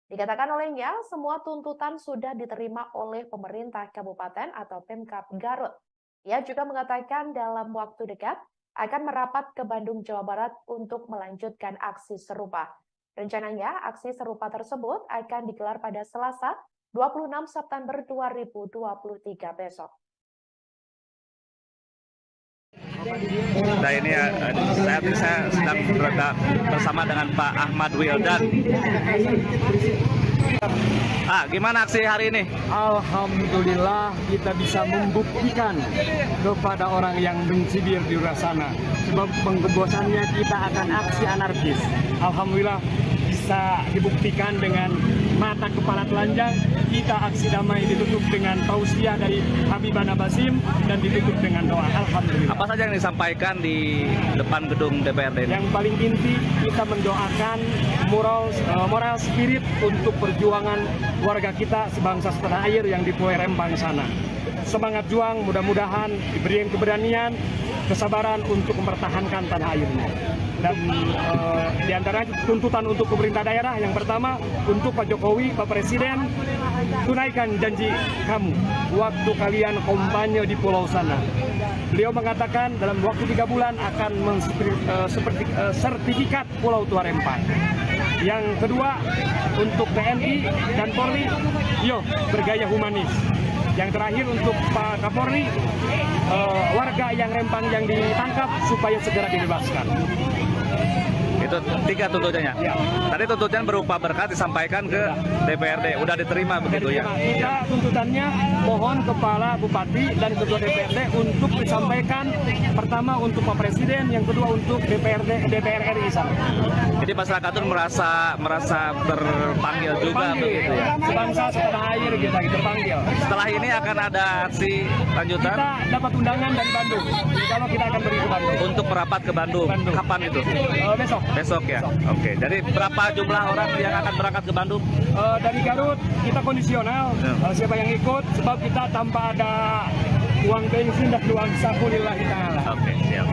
Dikatakan olehnya, semua tuntutan sudah diterima oleh pemerintah kabupaten atau Pemkab Garut. Ia juga mengatakan dalam waktu dekat akan merapat ke Bandung, Jawa Barat untuk melanjutkan aksi serupa. Rencananya, aksi serupa tersebut akan digelar pada Selasa 26 September 2023 besok. Nah ini saya sedang berada bersama dengan Pak Ahmad Wildan. Gimana aksi hari ini? Alhamdulillah kita bisa membuktikan kepada orang yang mencibir di luar sana. Sebab pengebosannya kita akan aksi anarkis. Alhamdulillah bisa dibuktikan dengan mata kepala telanjang. Kita aksi damai ditutup dengan tausiah dari Habibana Basim dan ditutup dengan doa. Alhamdulillah. Apa saja yang disampaikan di depan gedung DPRD ini? Yang paling inti kita mendoakan moral spirit untuk perjuangan warga kita sebangsa setanah air yang di Pulau Rempang sana. Semangat juang, mudah-mudahan diberikan keberanian, kesabaran untuk mempertahankan tanah airnya. Dan di antara tuntutan untuk pemerintah daerah, yang pertama untuk Pak Jokowi, Pak Presiden, tunaikan janji kamu waktu kalian kampanye di pulau sana. Beliau mengatakan dalam waktu 3 bulan akan sertifikat Pulau Tua Rempang. Yang kedua untuk TNI dan Polri, yuk bergaya humanis. Yang terakhir untuk Pak Kapolri, warga yang Rempang yang ditangkap supaya segera dibebaskan. Itu 3 tuntutannya. Ya. Tadi tuntutan berupa berkat disampaikan ke DPRD. Udah diterima begitu ya? Kita tuntutannya mohon Kepala Bupati dan Ketua DPRD untuk disampaikan pertama untuk Pak Presiden, yang kedua untuk DPR RI sana. Jadi masyarakat itu merasa terpanggil juga begitu ya? Sebangsa setanah air kita terpanggil. Setelah ini akan ada aksi lanjutan? Kita dapat undangan dari Bandung. Kalau kita akan pergi ke Bandung. Untuk merapat ke Bandung. Kapan itu? Besok. Besok ya? Oke. Jadi berapa jumlah orang yang akan berangkat ke Bandung? Dari Garut kita kondisional. Siapa yang ikut? Sebab kita tanpa ada uang bensin dan uang saku lillahi ta'ala. Oke, siap.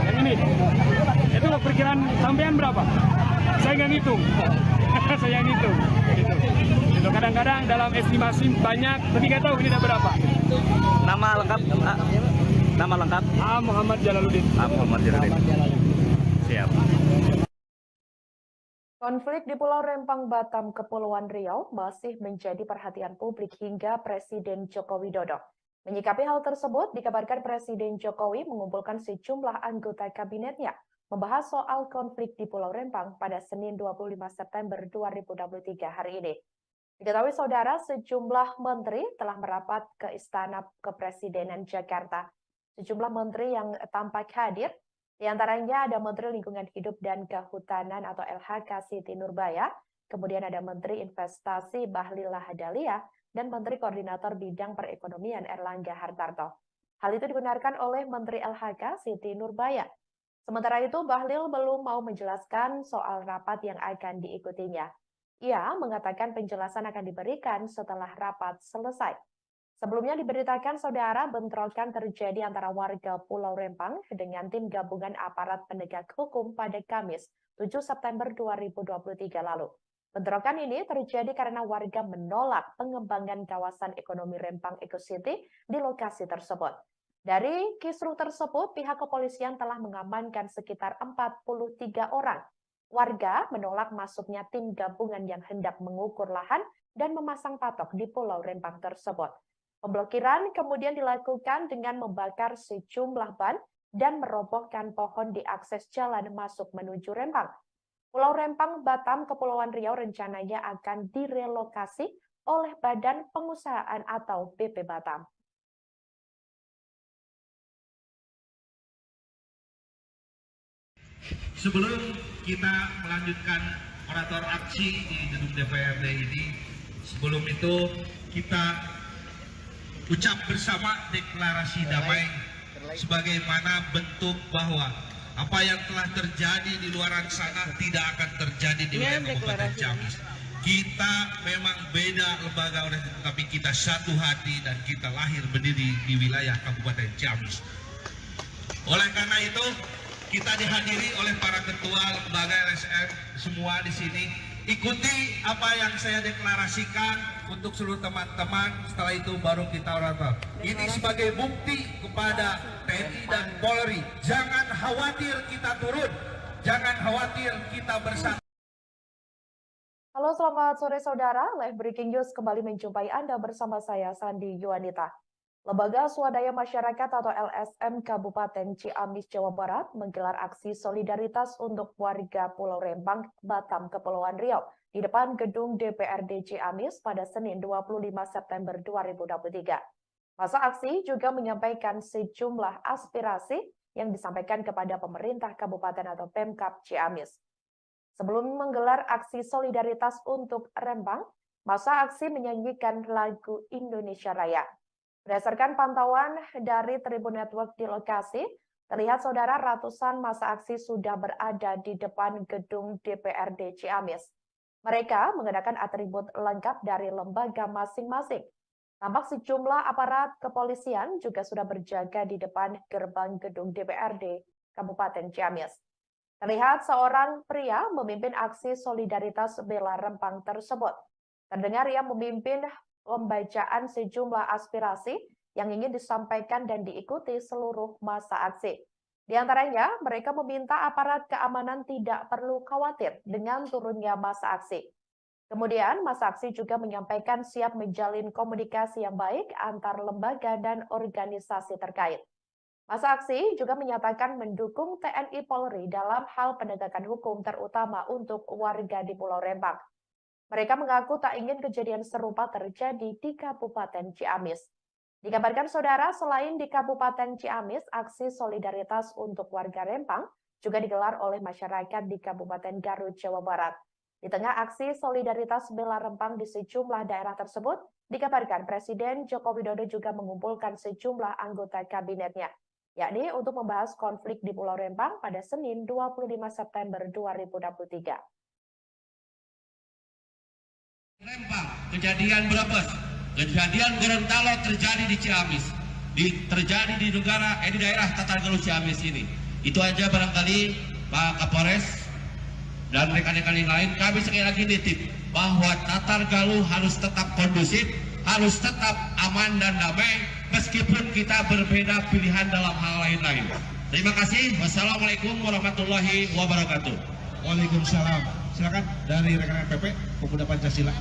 Yang ini, itu perkiraan sampean berapa? Saya nggak ngitung. Saya ngitung. Gitu. Itu kadang-kadang dalam estimasi banyak, tapi nggak tahu ini ada berapa. Nama lengkap? Nama lengkap? Muhammad Jalaluddin. Muhammad Jalaluddin. Siap. Konflik di Pulau Rempang, Batam, Kepulauan Riau masih menjadi perhatian publik hingga Presiden Joko Widodo. Menyikapi hal tersebut, dikabarkan Presiden Jokowi mengumpulkan sejumlah anggota kabinetnya membahas soal konflik di Pulau Rempang pada Senin 25 September 2023 hari ini. Diketahui saudara, sejumlah menteri telah merapat ke Istana Kepresidenan Jakarta. Sejumlah menteri yang tampak hadir, di antaranya ada Menteri Lingkungan Hidup dan Kehutanan atau LHK Siti Nurbaya, kemudian ada Menteri Investasi Bahlil Lahadalia, dan Menteri Koordinator Bidang Perekonomian Erlangga Hartarto. Hal itu dibenarkan oleh Menteri LHK Siti Nurbaya. Sementara itu, Bahlil belum mau menjelaskan soal rapat yang akan diikutinya. Ia mengatakan penjelasan akan diberikan setelah rapat selesai. Sebelumnya diberitakan saudara bentrokan terjadi antara warga Pulau Rempang dengan tim gabungan aparat penegak hukum pada Kamis 7 September 2023 lalu. Bentrokan ini terjadi karena warga menolak pengembangan kawasan ekonomi Rempang Eco City di lokasi tersebut. Dari kisruh tersebut, pihak kepolisian telah mengamankan sekitar 43 orang. Warga menolak masuknya tim gabungan yang hendak mengukur lahan dan memasang patok di Pulau Rempang tersebut. Pemblokiran kemudian dilakukan dengan membakar sejumlah ban dan merobohkan pohon di akses jalan masuk menuju Rempang. Pulau Rempang, Batam, Kepulauan Riau rencananya akan direlokasi oleh Badan Pengusahaan atau BP Batam. Sebelum kita melanjutkan orator aksi di gedung DPRD ini, sebelum itu kita ucap bersama deklarasi damai sebagaimana bentuk bahwa apa yang telah terjadi di luar sana tidak akan terjadi di wilayah Kabupaten Ciamis. Kita memang beda lembaga, tetapi kita satu hati dan kita lahir berdiri di wilayah Kabupaten Ciamis. Oleh karena itu, kita dihadiri oleh para ketua lembaga LSM semua di sini. Ikuti apa yang saya deklarasikan untuk seluruh teman-teman. Setelah itu baru kita orator. Ini sebagai bukti kepada TNI dan Polri. Jangan khawatir kita turun. Jangan khawatir kita bersatu. Halo, selamat sore saudara. Live Breaking News kembali menjumpai Anda bersama saya, Sandi Yuanita. Lembaga Swadaya Masyarakat atau LSM Kabupaten Ciamis, Jawa Barat menggelar aksi solidaritas untuk warga Pulau Rempang, Batam, Kepulauan Riau di depan gedung DPRD Ciamis pada Senin 25 September 2023. Masa aksi juga menyampaikan sejumlah aspirasi yang disampaikan kepada pemerintah kabupaten atau Pemkab Ciamis. Sebelum menggelar aksi solidaritas untuk Rempang, masa aksi menyanyikan lagu Indonesia Raya. Berdasarkan pantauan dari Tribun Network di lokasi, terlihat saudara ratusan massa aksi sudah berada di depan gedung DPRD Ciamis. Mereka mengenakan atribut lengkap dari lembaga masing-masing. Tampak sejumlah aparat kepolisian juga sudah berjaga di depan gerbang gedung DPRD Kabupaten Ciamis. Terlihat seorang pria memimpin aksi solidaritas bela Rempang tersebut. Terdengar ia memimpin pembacaan sejumlah aspirasi yang ingin disampaikan dan diikuti seluruh massa aksi. Di antaranya, mereka meminta aparat keamanan tidak perlu khawatir dengan turunnya massa aksi. Kemudian, massa aksi juga menyampaikan siap menjalin komunikasi yang baik antar lembaga dan organisasi terkait. Massa aksi juga menyatakan mendukung TNI Polri dalam hal penegakan hukum terutama untuk warga di Pulau Rempang. Mereka mengaku tak ingin kejadian serupa terjadi di Kabupaten Ciamis. Dikabarkan saudara, selain di Kabupaten Ciamis, aksi solidaritas untuk warga Rempang juga digelar oleh masyarakat di Kabupaten Garut, Jawa Barat. Di tengah aksi solidaritas bela Rempang di sejumlah daerah tersebut, dikabarkan Presiden Joko Widodo juga mengumpulkan sejumlah anggota kabinetnya, yakni untuk membahas konflik di Pulau Rempang pada Senin 25 September 2023. Rempang, kejadian Brebes, kejadian Gorontalo terjadi di Ciamis, terjadi di daerah Tatargaluh Ciamis ini. Itu aja barangkali Pak Kapolres dan rekan-rekan yang lain, kami sekali lagi nitip bahwa Tatargaluh harus tetap kondusif, harus tetap aman dan damai, meskipun kita berbeda pilihan dalam hal lain-lain. Terima kasih. Wassalamualaikum warahmatullahi wabarakatuh. Waalaikumsalam. Silakan dari rekan-rekan PP Pemuda Pancasila.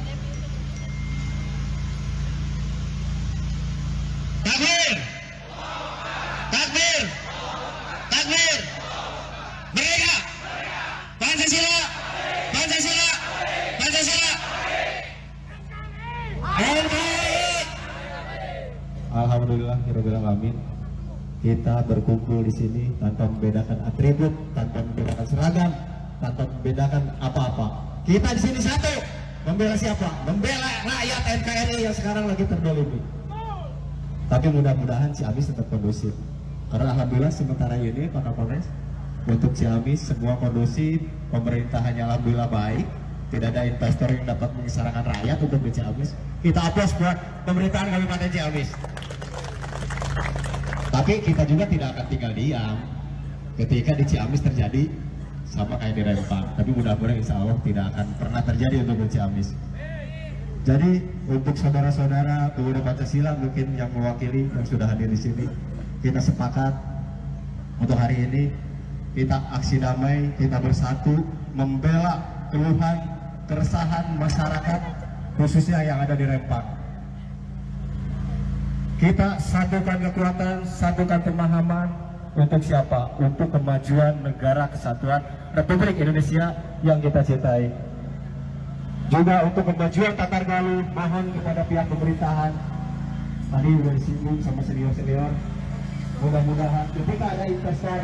Takbir! Takbir! Takbir! Merdeka! Pancasila! Pancasila! Pancasila! Alhamdulillahirabbil alamin. Kita berkumpul di sini tanpa membedakan atribut, tanpa membedakan seragam, tanpa membedakan apa-apa. Kita di sini satu, membela siapa? Membela rakyat NKRI yang sekarang lagi terdolimi. Tapi mudah-mudahan Ciamis tetap kondusif. Karena alhamdulillah sementara ini Pak Kapolres, untuk Ciamis semua kondusif, pemerintahannya alhamdulillah baik, tidak ada investor yang dapat mengisarakan rakyat untuk di Ciamis. Kita aplaus buat pemerintahan Kabupaten Ciamis. Tapi kita juga tidak akan tinggal diam ketika di Ciamis terjadi sama kayak di Rempang. Tapi mudah-mudahan insya Allah tidak akan pernah terjadi untuk di Ciamis. Jadi untuk saudara-saudara pemuda Pancasila mungkin yang mewakili yang sudah hadir di sini, kita sepakat untuk hari ini kita aksi damai, kita bersatu membela keluhan, keresahan masyarakat khususnya yang ada di Rempang. Kita satukan kekuatan, satukan pemahaman untuk siapa? Untuk kemajuan negara kesatuan Republik Indonesia yang kita cintai. Juga untuk kemajuan Tatar Galuh, mohon kepada pihak pemerintahan tadi sudah disinggung sama senior-senior, mudah-mudahan ketika ada investor,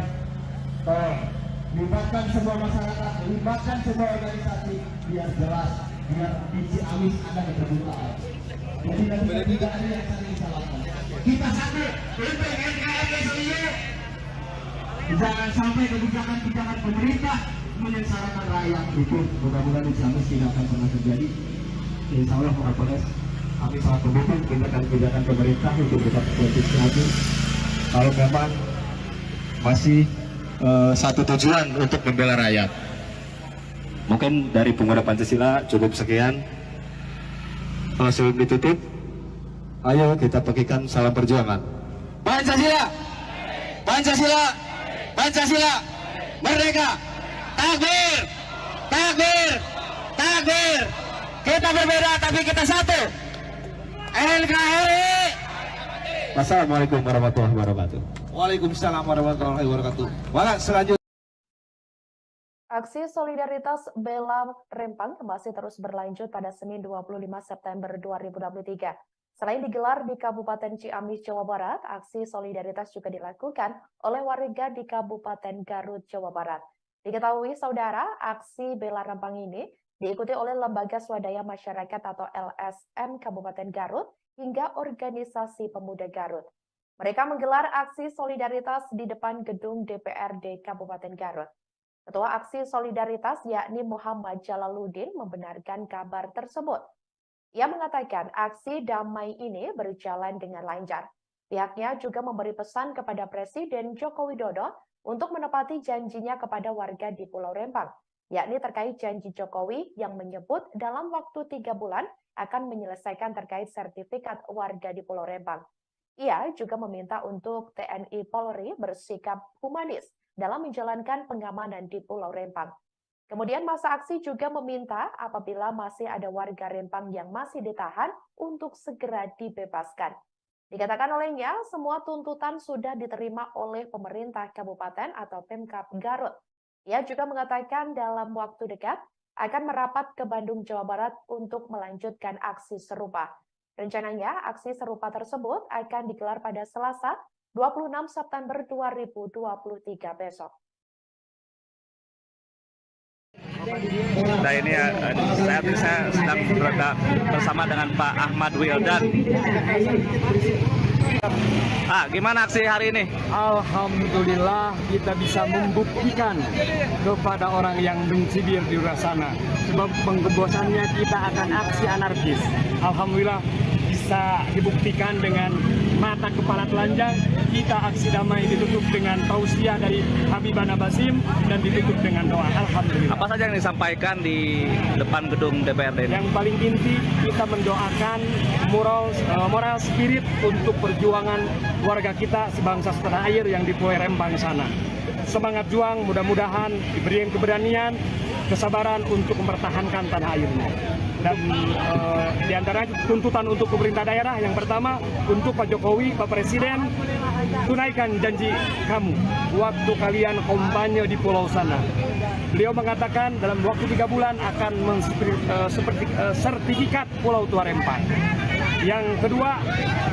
libatkan semua masyarakat, libatkan semua organisasi biar jelas, biar di Ciamis ada keterbukaan. Jadi tidak ada yang saling salahkan. Kita satu untuk NKRI, jangan sampai kebijakan-kebijakan pemerintah menyengsarakan rakyat. Itu mudah-mudahan di Ciamis tidak akan pernah terjadi. Insya Allah Kapolres kami sangat mendukung kebijakan pemerintah untuk tetap kondisi lagi. Kalau memang masih satu tujuan untuk membela rakyat. Mungkin dari pemuda Pancasila cukup sekian. Sebelum ditutup, ayo kita bagikan salam perjuangan. Pancasila, Pancasila, Pancasila, merdeka, takbir, takbir, takbir. Kita berbeda tapi kita satu. NKRI. Wassalamualaikum warahmatullahi wabarakatuh. Waalaikumsalam warahmatullahi wabarakatuh. Maka selanjutnya Aksi solidaritas bela Rempang masih terus berlanjut pada Senin 25 September 2023. Selain digelar di Kabupaten Ciamis, Jawa Barat, aksi solidaritas juga dilakukan oleh warga di Kabupaten Garut, Jawa Barat. Diketahui, saudara, aksi bela Rempang ini diikuti oleh Lembaga Swadaya Masyarakat atau LSM Kabupaten Garut hingga Organisasi Pemuda Garut. Mereka menggelar aksi solidaritas di depan gedung DPRD Kabupaten Garut. Ketua Aksi Solidaritas yakni Muhammad Jalaluddin membenarkan kabar tersebut. Ia mengatakan aksi damai ini berjalan dengan lancar. Pihaknya juga memberi pesan kepada Presiden Joko Widodo untuk menepati janjinya kepada warga di Pulau Rempang, yakni terkait janji Jokowi yang menyebut dalam waktu 3 bulan akan menyelesaikan terkait sertifikat warga di Pulau Rempang. Ia juga meminta untuk TNI Polri bersikap humanis dalam menjalankan pengamanan di Pulau Rempang. Kemudian masa aksi juga meminta apabila masih ada warga Rempang yang masih ditahan untuk segera dibebaskan. Dikatakan olehnya, semua tuntutan sudah diterima oleh pemerintah kabupaten atau Pemkab Garut. Ia juga mengatakan dalam waktu dekat akan merapat ke Bandung, Jawa Barat untuk melanjutkan aksi serupa. Rencananya, aksi serupa tersebut akan digelar pada Selasa 26 September 2023 besok. Nah ini saya sedang berada bersama dengan Pak Ahmad Wildan. Gimana aksi hari ini? Alhamdulillah kita bisa membuktikan kepada orang yang mencibir di luar sana. Sebab penggembosannya kita akan aksi anarkis. Alhamdulillah bisa dibuktikan dengan mata kepala telanjang. Kita aksi damai ditutup dengan tausiah dari Habibana Basim dan ditutup dengan doa. Alhamdulillah. Apa saja yang disampaikan di depan gedung DPRD ini? Yang paling inti kita mendoakan moral spirit untuk perjuangan warga kita sebangsa setanah air yang di Pulau Rempang sana. Semangat juang, mudah-mudahan diberi keberanian, kesabaran untuk mempertahankan tanah airnya. Dan di antara tuntutan untuk pemerintah daerah, yang pertama untuk Pak Jokowi, Pak Presiden, tunaikan janji kamu waktu kalian kampanye di pulau sana. Beliau mengatakan dalam waktu 3 bulan akan sertifikat Pulau Tua Rempang. Yang kedua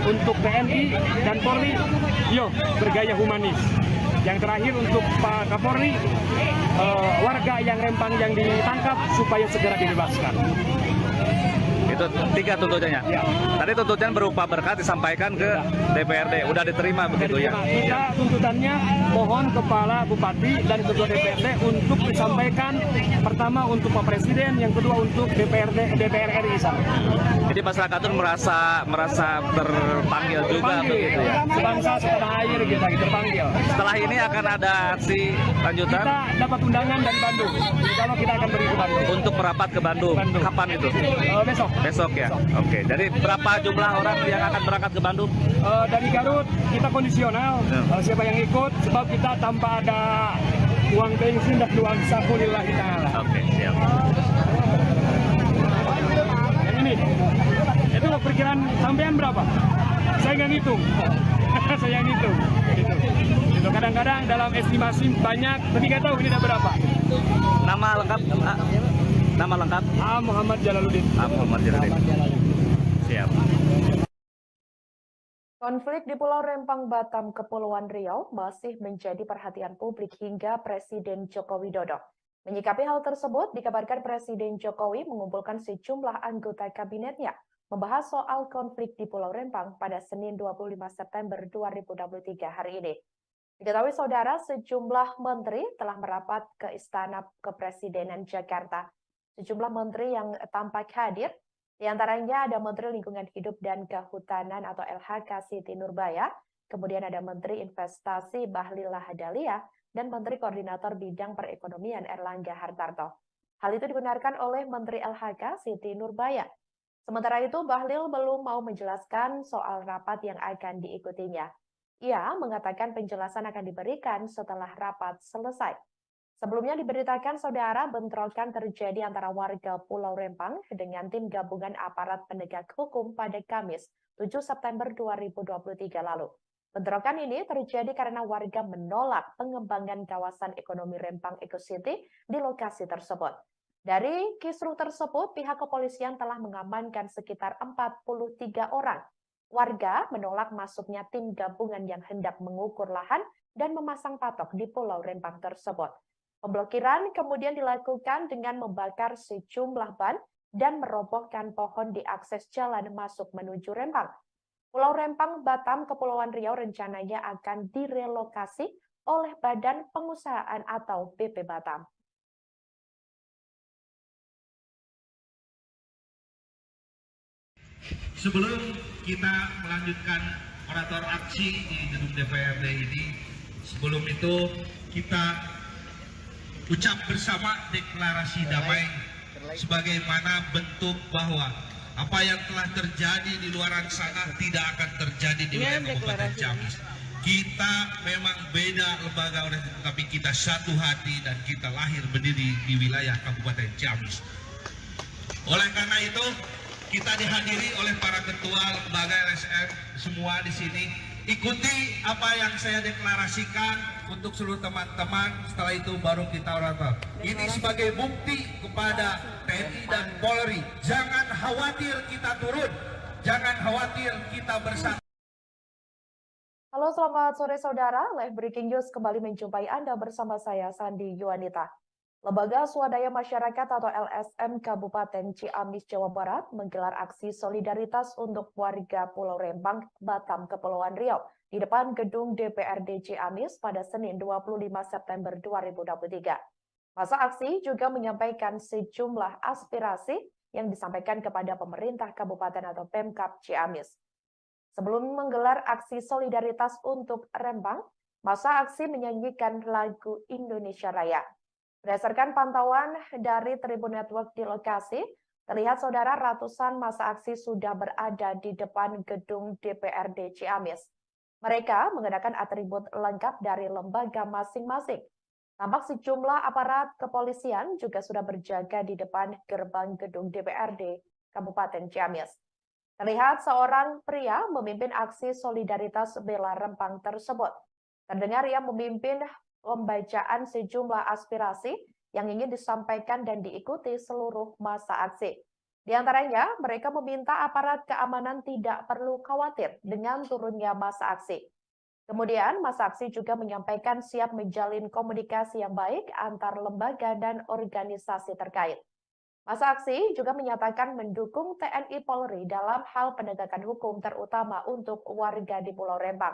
untuk TNI dan Polri, yuk bergaya humanis. Yang terakhir untuk Pak Kapolri, warga yang Rempang yang ditangkap supaya segera dibebaskan. Itu 3 tuntutannya. Ya. Tadi tuntutan berupa berkas disampaikan ke DPRD, udah diterima begitu ya. Kita tuntutannya mohon Kepala Bupati dan Ketua DPRD untuk disampaikan pertama untuk Pak Presiden, yang kedua untuk DPR RI sana. Jadi masyarakat itu merasa terpanggil juga begitu ya. Sebangsa setanah air kita terpanggil. Setelah ini akan ada aksi lanjutan Kita dapat undangan dari Bandung. Kalau kita akan pergi ke Bandung. untuk merapat ke Bandung. Kapan itu? Besok. Besok ya. Oke. Jadi berapa jumlah orang yang akan berangkat ke Bandung? Dari Garut kita kondisional. Siapa yang ikut? Sebab kita tanpa ada uang bensin dan uang saku lillahi ta'ala. Oke, siap. Yang ini, itu perkiraan sampean berapa? Saya nggak ngitung. Saya ngitung. Itu kadang-kadang dalam estimasi banyak, tapi nggak tahu ini ada berapa. Nama lengkap? Nama lengkap? Muhammad Jalaluddin. Muhammad Jalaluddin. Siap. Konflik di Pulau Rempang, Batam, Kepulauan Riau masih menjadi perhatian publik hingga Presiden Joko Widodo. Menyikapi hal tersebut, dikabarkan Presiden Jokowi mengumpulkan sejumlah anggota kabinetnya membahas soal konflik di Pulau Rempang pada Senin 25 September 2023 hari ini. Diketahui saudara, sejumlah menteri telah merapat ke Istana Kepresidenan Jakarta. Sejumlah menteri yang tampak hadir, di antaranya ada Menteri Lingkungan Hidup dan Kehutanan atau LHK Siti Nurbaya, kemudian ada Menteri Investasi Bahlil Lahadalia, dan Menteri Koordinator Bidang Perekonomian Erlangga Hartarto. Hal itu dibenarkan oleh Menteri LHK Siti Nurbaya. Sementara itu, Bahlil belum mau menjelaskan soal rapat yang akan diikutinya. Ia mengatakan penjelasan akan diberikan setelah rapat selesai. Sebelumnya diberitakan saudara bentrokan terjadi antara warga Pulau Rempang dengan tim gabungan aparat penegak hukum pada Kamis 7 September 2023 lalu. Bentrokan ini terjadi karena warga menolak pengembangan kawasan ekonomi Rempang Eco City di lokasi tersebut. Dari kisruh tersebut, pihak kepolisian telah mengamankan sekitar 43 orang. Warga menolak masuknya tim gabungan yang hendak mengukur lahan dan memasang patok di Pulau Rempang tersebut. Pemblokiran kemudian dilakukan dengan membakar sejumlah ban dan merobohkan pohon di akses jalan masuk menuju Rempang. Pulau Rempang, Batam, Kepulauan Riau rencananya akan direlokasi oleh Badan Pengusahaan atau BP Batam. Sebelum kita melanjutkan orator aksi di gedung DPRD ini, sebelum itu kita ucap bersama deklarasi damai sebagaimana bentuk bahwa apa yang telah terjadi di luar sana tidak akan terjadi di wilayah Kabupaten Ciamis. Kita memang beda lembaga, tapi kita satu hati dan kita lahir berdiri di wilayah Kabupaten Ciamis. Oleh karena itu, kita dihadiri oleh para ketua lembaga LSM semua di sini. Ikuti apa yang saya deklarasikan untuk seluruh teman-teman. Setelah itu baru kita orator. Ini sebagai bukti kepada TNI dan Polri. Jangan khawatir kita turun. Jangan khawatir kita bersama. Halo, selamat sore saudara. Live Breaking News kembali menjumpai Anda bersama saya, Sandi Yuanita. Lembaga Swadaya Masyarakat atau LSM Kabupaten Ciamis, Jawa Barat menggelar aksi solidaritas untuk warga Pulau Rempang, Batam, Kepulauan Riau di depan gedung DPRD Ciamis pada Senin 25 September 2023. Masa aksi juga menyampaikan sejumlah aspirasi yang disampaikan kepada pemerintah kabupaten atau Pemkab Ciamis. Sebelum menggelar aksi solidaritas untuk Rempang, masa aksi menyanyikan lagu Indonesia Raya. Berdasarkan pantauan dari Tribun Network di lokasi, terlihat saudara ratusan massa aksi sudah berada di depan gedung DPRD Ciamis. Mereka mengenakan atribut lengkap dari lembaga masing-masing. Tampak sejumlah aparat kepolisian juga sudah berjaga di depan gerbang gedung DPRD Kabupaten Ciamis. Terlihat seorang pria memimpin aksi solidaritas bela Rempang tersebut. Terdengar ia memimpin pembacaan sejumlah aspirasi yang ingin disampaikan dan diikuti seluruh massa aksi. Di antaranya, mereka meminta aparat keamanan tidak perlu khawatir dengan turunnya massa aksi. Kemudian, massa aksi juga menyampaikan siap menjalin komunikasi yang baik antar lembaga dan organisasi terkait. Masa aksi juga menyatakan mendukung TNI Polri dalam hal penegakan hukum terutama untuk warga di Pulau Rempang.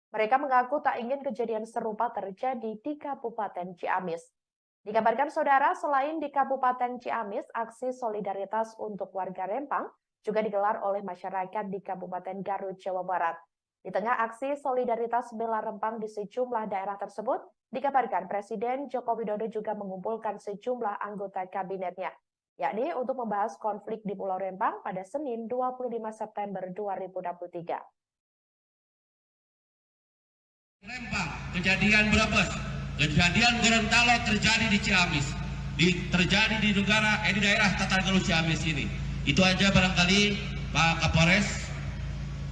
Mereka mengaku tak ingin kejadian serupa terjadi di Kabupaten Ciamis. Dikabarkan saudara, selain di Kabupaten Ciamis, aksi solidaritas untuk warga Rempang juga digelar oleh masyarakat di Kabupaten Garut, Jawa Barat. Di tengah aksi solidaritas bela Rempang di sejumlah daerah tersebut, dikabarkan Presiden Joko Widodo juga mengumpulkan sejumlah anggota kabinetnya, yakni untuk membahas konflik di Pulau Rempang pada Senin 25 September 2023. Rempang, kejadian Brebes, kejadian Gorontalo terjadi di Ciamis, terjadi di daerah Tatargaluh Ciamis ini. Itu aja barangkali Pak Kapolres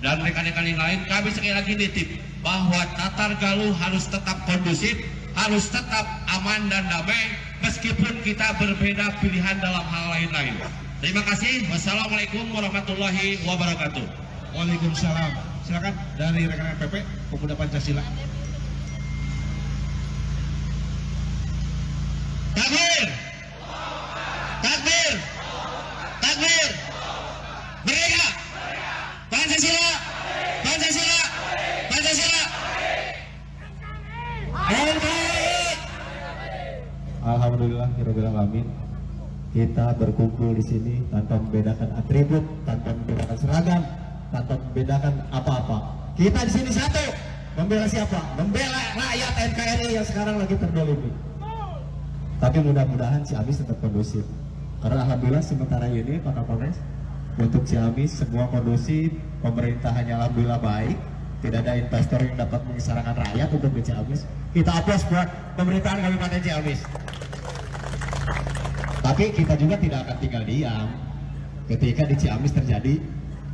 dan rekan-rekan yang lain, kami sekali lagi nitip bahwa Tatargaluh harus tetap kondusif, harus tetap aman dan damai, meskipun kita berbeda pilihan dalam hal lain-lain. Terima kasih. Wassalamualaikum warahmatullahi wabarakatuh. Waalaikumsalam. Silakan dari rekan-rekan PP Pemuda Pancasila. Takbir! Takbir! Takbir! Merdeka! Pancasila! Pancasila! Pancasila! Alhamdulillah, kita berkumpul di sini tanpa membedakan atribut, tanpa membedakan seragam, tanpa membedakan apa-apa. Kita di sini satu, membela siapa? Membela rakyat NKRI yang sekarang lagi terdolimi. Tapi mudah-mudahan Ciamis tetap kondusif. Karena alhamdulillah sementara ini Pak Kapolres, untuk Ciamis semua kondusif, pemerintahannya alhamdulillah baik, tidak ada investor yang dapat mengisarakan rakyat untuk di Ciamis. Kita aplaus buat pemerintahan Kabupaten Ciamis. Tapi kita juga tidak akan tinggal diam ketika di Ciamis terjadi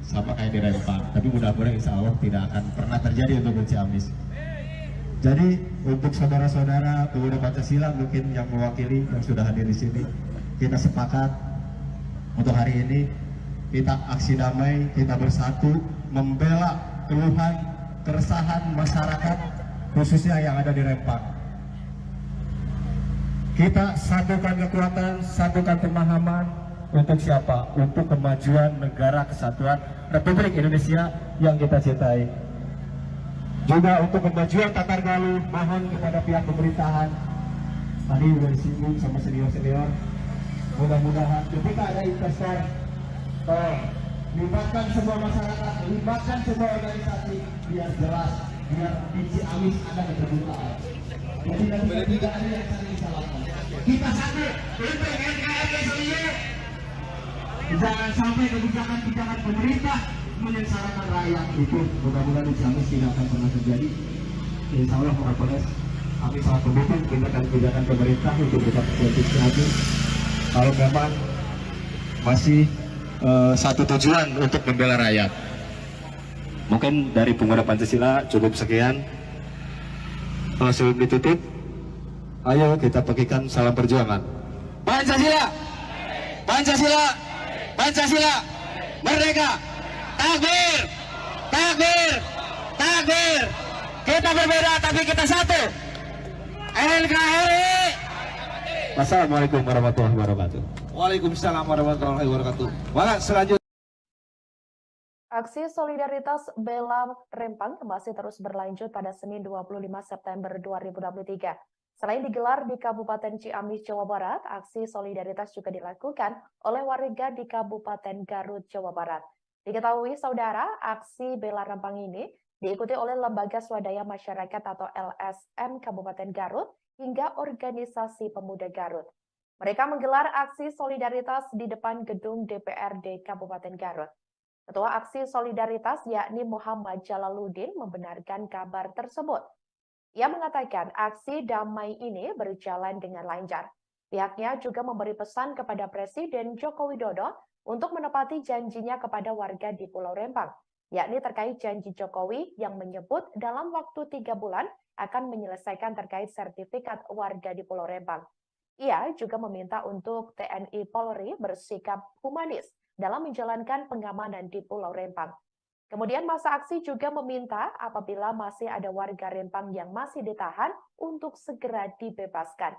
sama kayak di Rempang. Tapi mudah-mudahan insya Allah tidak akan pernah terjadi untuk di Ciamis. Jadi untuk saudara-saudara pemuda Pancasila mungkin yang mewakili yang sudah hadir di sini, kita sepakat untuk hari ini kita aksi damai, kita bersatu membela keluhan, keresahan masyarakat khususnya yang ada di Rempang. Kita satukan kekuatan, satukan pemahaman untuk siapa? Untuk kemajuan negara kesatuan Republik Indonesia yang kita cintai. Juga untuk kemajuan Tatargaluh, mohon kepada pihak pemerintahan, tadi sudah disinggung sama senior-senior, mudah-mudahan ketika ada investor, libatkan semua masyarakat, libatkan semua organisasi, biar jelas, biar di Ciamis ada keterbukaan. Jadi tidak ada yang saling disalahkan. Kita satu untuk NKRI sendiri. Jangan sampai kebijakan-kebijakan pemerintah menyengsarakan rakyat. Itu mudah-mudahan di Ciamis tidak akan pernah terjadi. Insya Allah Pak Kapolres, kami sangat mendukung kebijakan pemerintah untuk tetap politik Ciamis. Kalau memang masih satu tujuan untuk membela rakyat. Mungkin dari Pemuda Pancasila cukup sekian. Sebelum ditutup, ayo kita bagikan salam perjuangan. Pancasila, Pancasila, Pancasila, merdeka, takbir, takbir, takbir. Kita berbeda tapi kita satu. NKRI. Wassalamualaikum warahmatullahi wabarakatuh. Waalaikumsalam warahmatullahi wabarakatuh. Maka selanjutnya Aksi solidaritas bela Rempang masih terus berlanjut pada Senin 25 September 2023. Selain digelar di Kabupaten Ciamis, Jawa Barat, aksi solidaritas juga dilakukan oleh warga di Kabupaten Garut, Jawa Barat. Diketahui saudara, aksi bela Rempang ini diikuti oleh Lembaga Swadaya Masyarakat atau LSM Kabupaten Garut hingga Organisasi Pemuda Garut. Mereka menggelar aksi solidaritas di depan gedung DPRD Kabupaten Garut. Ketua Aksi Solidaritas yakni Muhammad Jalaluddin membenarkan kabar tersebut. Ia mengatakan aksi damai ini berjalan dengan lancar. Pihaknya juga memberi pesan kepada Presiden Joko Widodo untuk menepati janjinya kepada warga di Pulau Rempang, yakni terkait janji Jokowi yang menyebut dalam waktu 3 bulan akan menyelesaikan terkait sertifikat warga di Pulau Rempang. Ia juga meminta untuk TNI Polri bersikap humanis dalam menjalankan pengamanan di Pulau Rempang. Kemudian masa aksi juga meminta apabila masih ada warga Rempang yang masih ditahan untuk segera dibebaskan.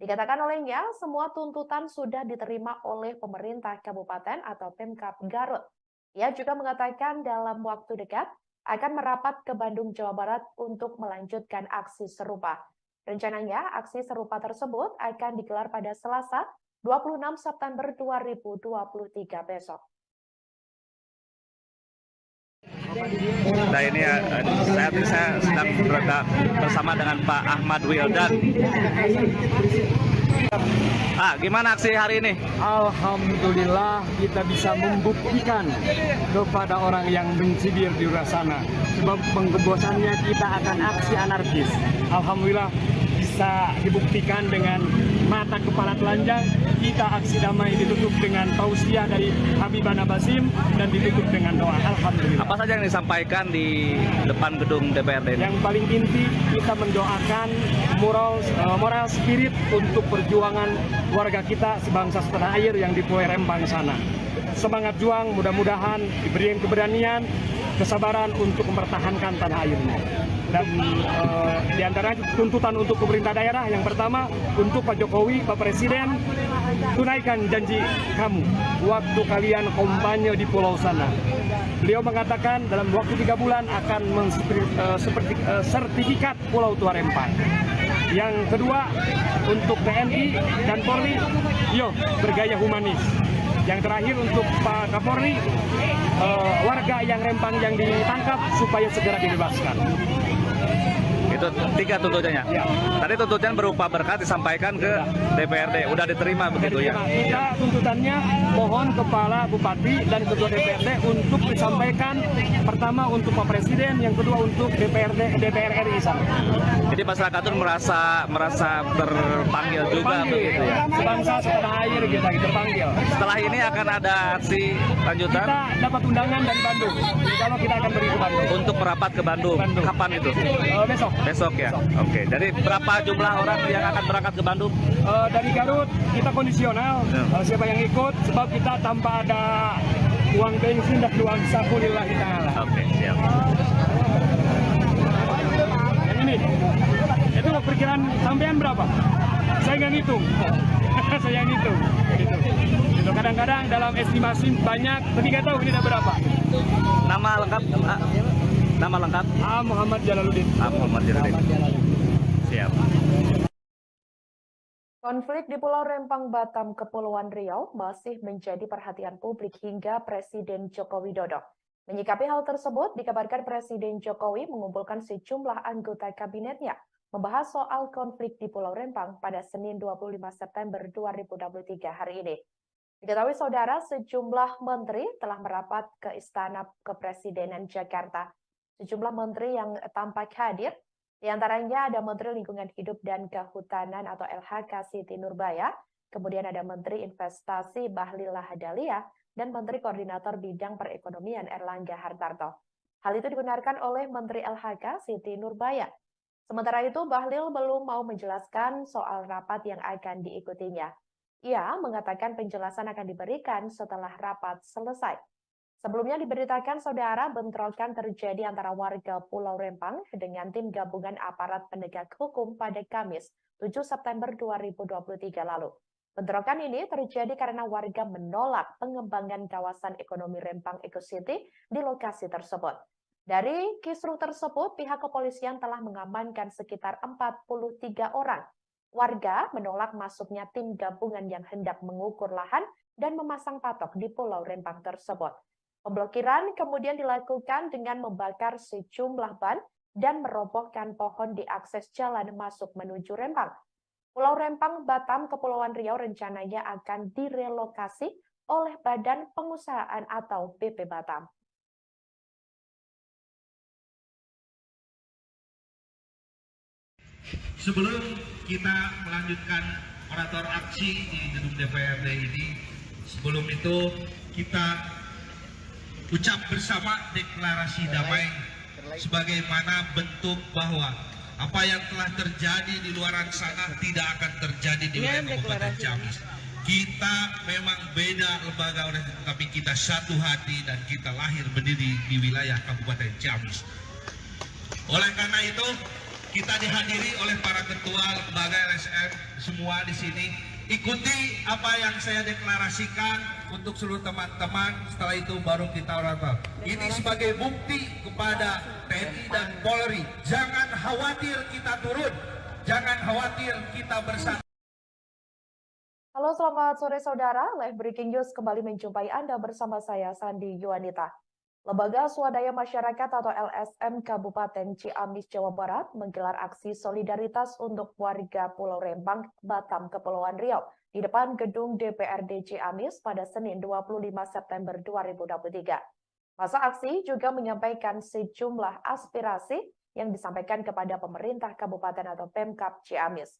Dikatakan olehnya, semua tuntutan sudah diterima oleh pemerintah kabupaten atau Pemkab Garut. Ia juga mengatakan dalam waktu dekat akan merapat ke Bandung, Jawa Barat untuk melanjutkan aksi serupa. Rencananya, aksi serupa tersebut akan digelar pada Selasa, 26 September 2023 besok. Nah ini saya sedang berada bersama dengan Pak Ahmad Wildan. Gimana aksi hari ini? Alhamdulillah kita bisa membuktikan kepada orang yang mencibir di luar sana. Sebab pengebosannya kita akan aksi anarkis. Alhamdulillah bisa dibuktikan dengan mata kepala telanjang. Kita aksi damai ditutup dengan tausiah dari Habibana Basim dan ditutup dengan doa. Alhamdulillah. Apa saja yang disampaikan di depan gedung DPRD ini? Yang paling inti kita mendoakan moral spirit untuk perjuangan warga kita sebangsa setanah air yang di Pulau Rempang sana. Semangat juang, mudah-mudahan diberi keberanian, kesabaran untuk mempertahankan tanah airnya. Dan di antara tuntutan untuk pemerintah daerah yang pertama untuk Pak Jokowi, Pak Presiden, tunaikan janji kamu waktu kalian kampanye di pulau sana. Beliau mengatakan dalam waktu 3 bulan akan sertifikat Pulau Tua Rempang. Yang kedua untuk TNI dan Polri, bergaya humanis. Yang terakhir untuk Pak Kapolri, warga yang Rempang yang ditangkap supaya segera dibebaskan. Itu 3 tuntutannya. Ya. Tadi tuntutan berupa berkat disampaikan ke DPRD. Udah diterima begitu ya? Kita tuntutannya mohon Kepala Bupati dan Ketua DPRD untuk disampaikan pertama untuk Pak Presiden, yang kedua untuk DPR RI sana. Jadi masyarakat itu merasa terpanggil juga begitu ya? Sebangsa setanah air kita terpanggil. Setelah ini akan ada aksi lanjutan? Kita dapat undangan dari Bandung. Kalau kita akan pergi ke Bandung. Untuk merapat ke Bandung. Kapan itu? Besok. Besok ya? Oke. Dari berapa jumlah orang yang akan berangkat ke Bandung? Dari Garut kita kondisional. Siapa yang ikut, sebab kita tanpa ada uang bensin dan uang saku lillahi ta'ala. Oke, siap. Yang ini, itu perkiraan sampean berapa? Saya nggak ngitung. Saya ngitung. Gitu. Kadang-kadang dalam estimasi banyak, tapi nggak tahu ini ada berapa. Nama lengkap? Nama lengkap? Muhammad Jalaluddin. Muhammad Jalaluddin. Siap. Konflik di Pulau Rempang, Batam, Kepulauan Riau masih menjadi perhatian publik hingga Presiden Joko Widodo. Menyikapi hal tersebut, dikabarkan Presiden Jokowi mengumpulkan sejumlah anggota kabinetnya membahas soal konflik di Pulau Rempang pada Senin 25 September 2023 hari ini. Diketahui saudara, sejumlah menteri telah merapat ke Istana Kepresidenan Jakarta. Sejumlah menteri yang tampak hadir, di antaranya ada Menteri Lingkungan Hidup dan Kehutanan atau LHK Siti Nurbaya, kemudian ada Menteri Investasi Bahlil Lahadalia, dan Menteri Koordinator Bidang Perekonomian Erlangga Hartarto. Hal itu dibenarkan oleh Menteri LHK Siti Nurbaya. Sementara itu, Bahlil belum mau menjelaskan soal rapat yang akan diikutinya. Ia mengatakan penjelasan akan diberikan setelah rapat selesai. Sebelumnya diberitakan saudara bentrokan terjadi antara warga Pulau Rempang dengan tim gabungan aparat penegak hukum pada Kamis 7 September 2023 lalu. Bentrokan ini terjadi karena warga menolak pengembangan kawasan ekonomi Rempang Eco City di lokasi tersebut. Dari kisruh tersebut, pihak kepolisian telah mengamankan sekitar 43 orang. Warga menolak masuknya tim gabungan yang hendak mengukur lahan dan memasang patok di Pulau Rempang tersebut. Pemblokiran kemudian dilakukan dengan membakar sejumlah ban dan merobohkan pohon di akses jalan masuk menuju Rempang. Pulau Rempang, Batam, Kepulauan Riau rencananya akan direlokasi oleh Badan Pengusahaan atau BP Batam. Sebelum kita melanjutkan orator aksi di gedung DPRD ini, sebelum itu kita ucap bersama deklarasi damai sebagaimana bentuk bahwa apa yang telah terjadi di luar sana tidak akan terjadi di wilayah Kabupaten Ciamis. Kita memang beda lembaga, tapi kita satu hati dan kita lahir berdiri di wilayah Kabupaten Ciamis. Oleh karena itu, kita dihadiri oleh para ketua lembaga LSM semua di sini. Ikuti apa yang saya deklarasikan untuk seluruh teman-teman. Setelah itu baru kita orator. Ini sebagai bukti kepada TNI dan Polri. Jangan khawatir kita turun. Jangan khawatir kita bersatu. Halo, selamat sore saudara. Live Breaking News kembali menjumpai Anda bersama saya, Sandi Yuanita. Lembaga Swadaya Masyarakat atau LSM Kabupaten Ciamis, Jawa Barat menggelar aksi solidaritas untuk warga Pulau Rempang, Batam, Kepulauan Riau di depan gedung DPRD Ciamis pada Senin 25 September 2023. Masa aksi juga menyampaikan sejumlah aspirasi yang disampaikan kepada pemerintah kabupaten atau Pemkab Ciamis.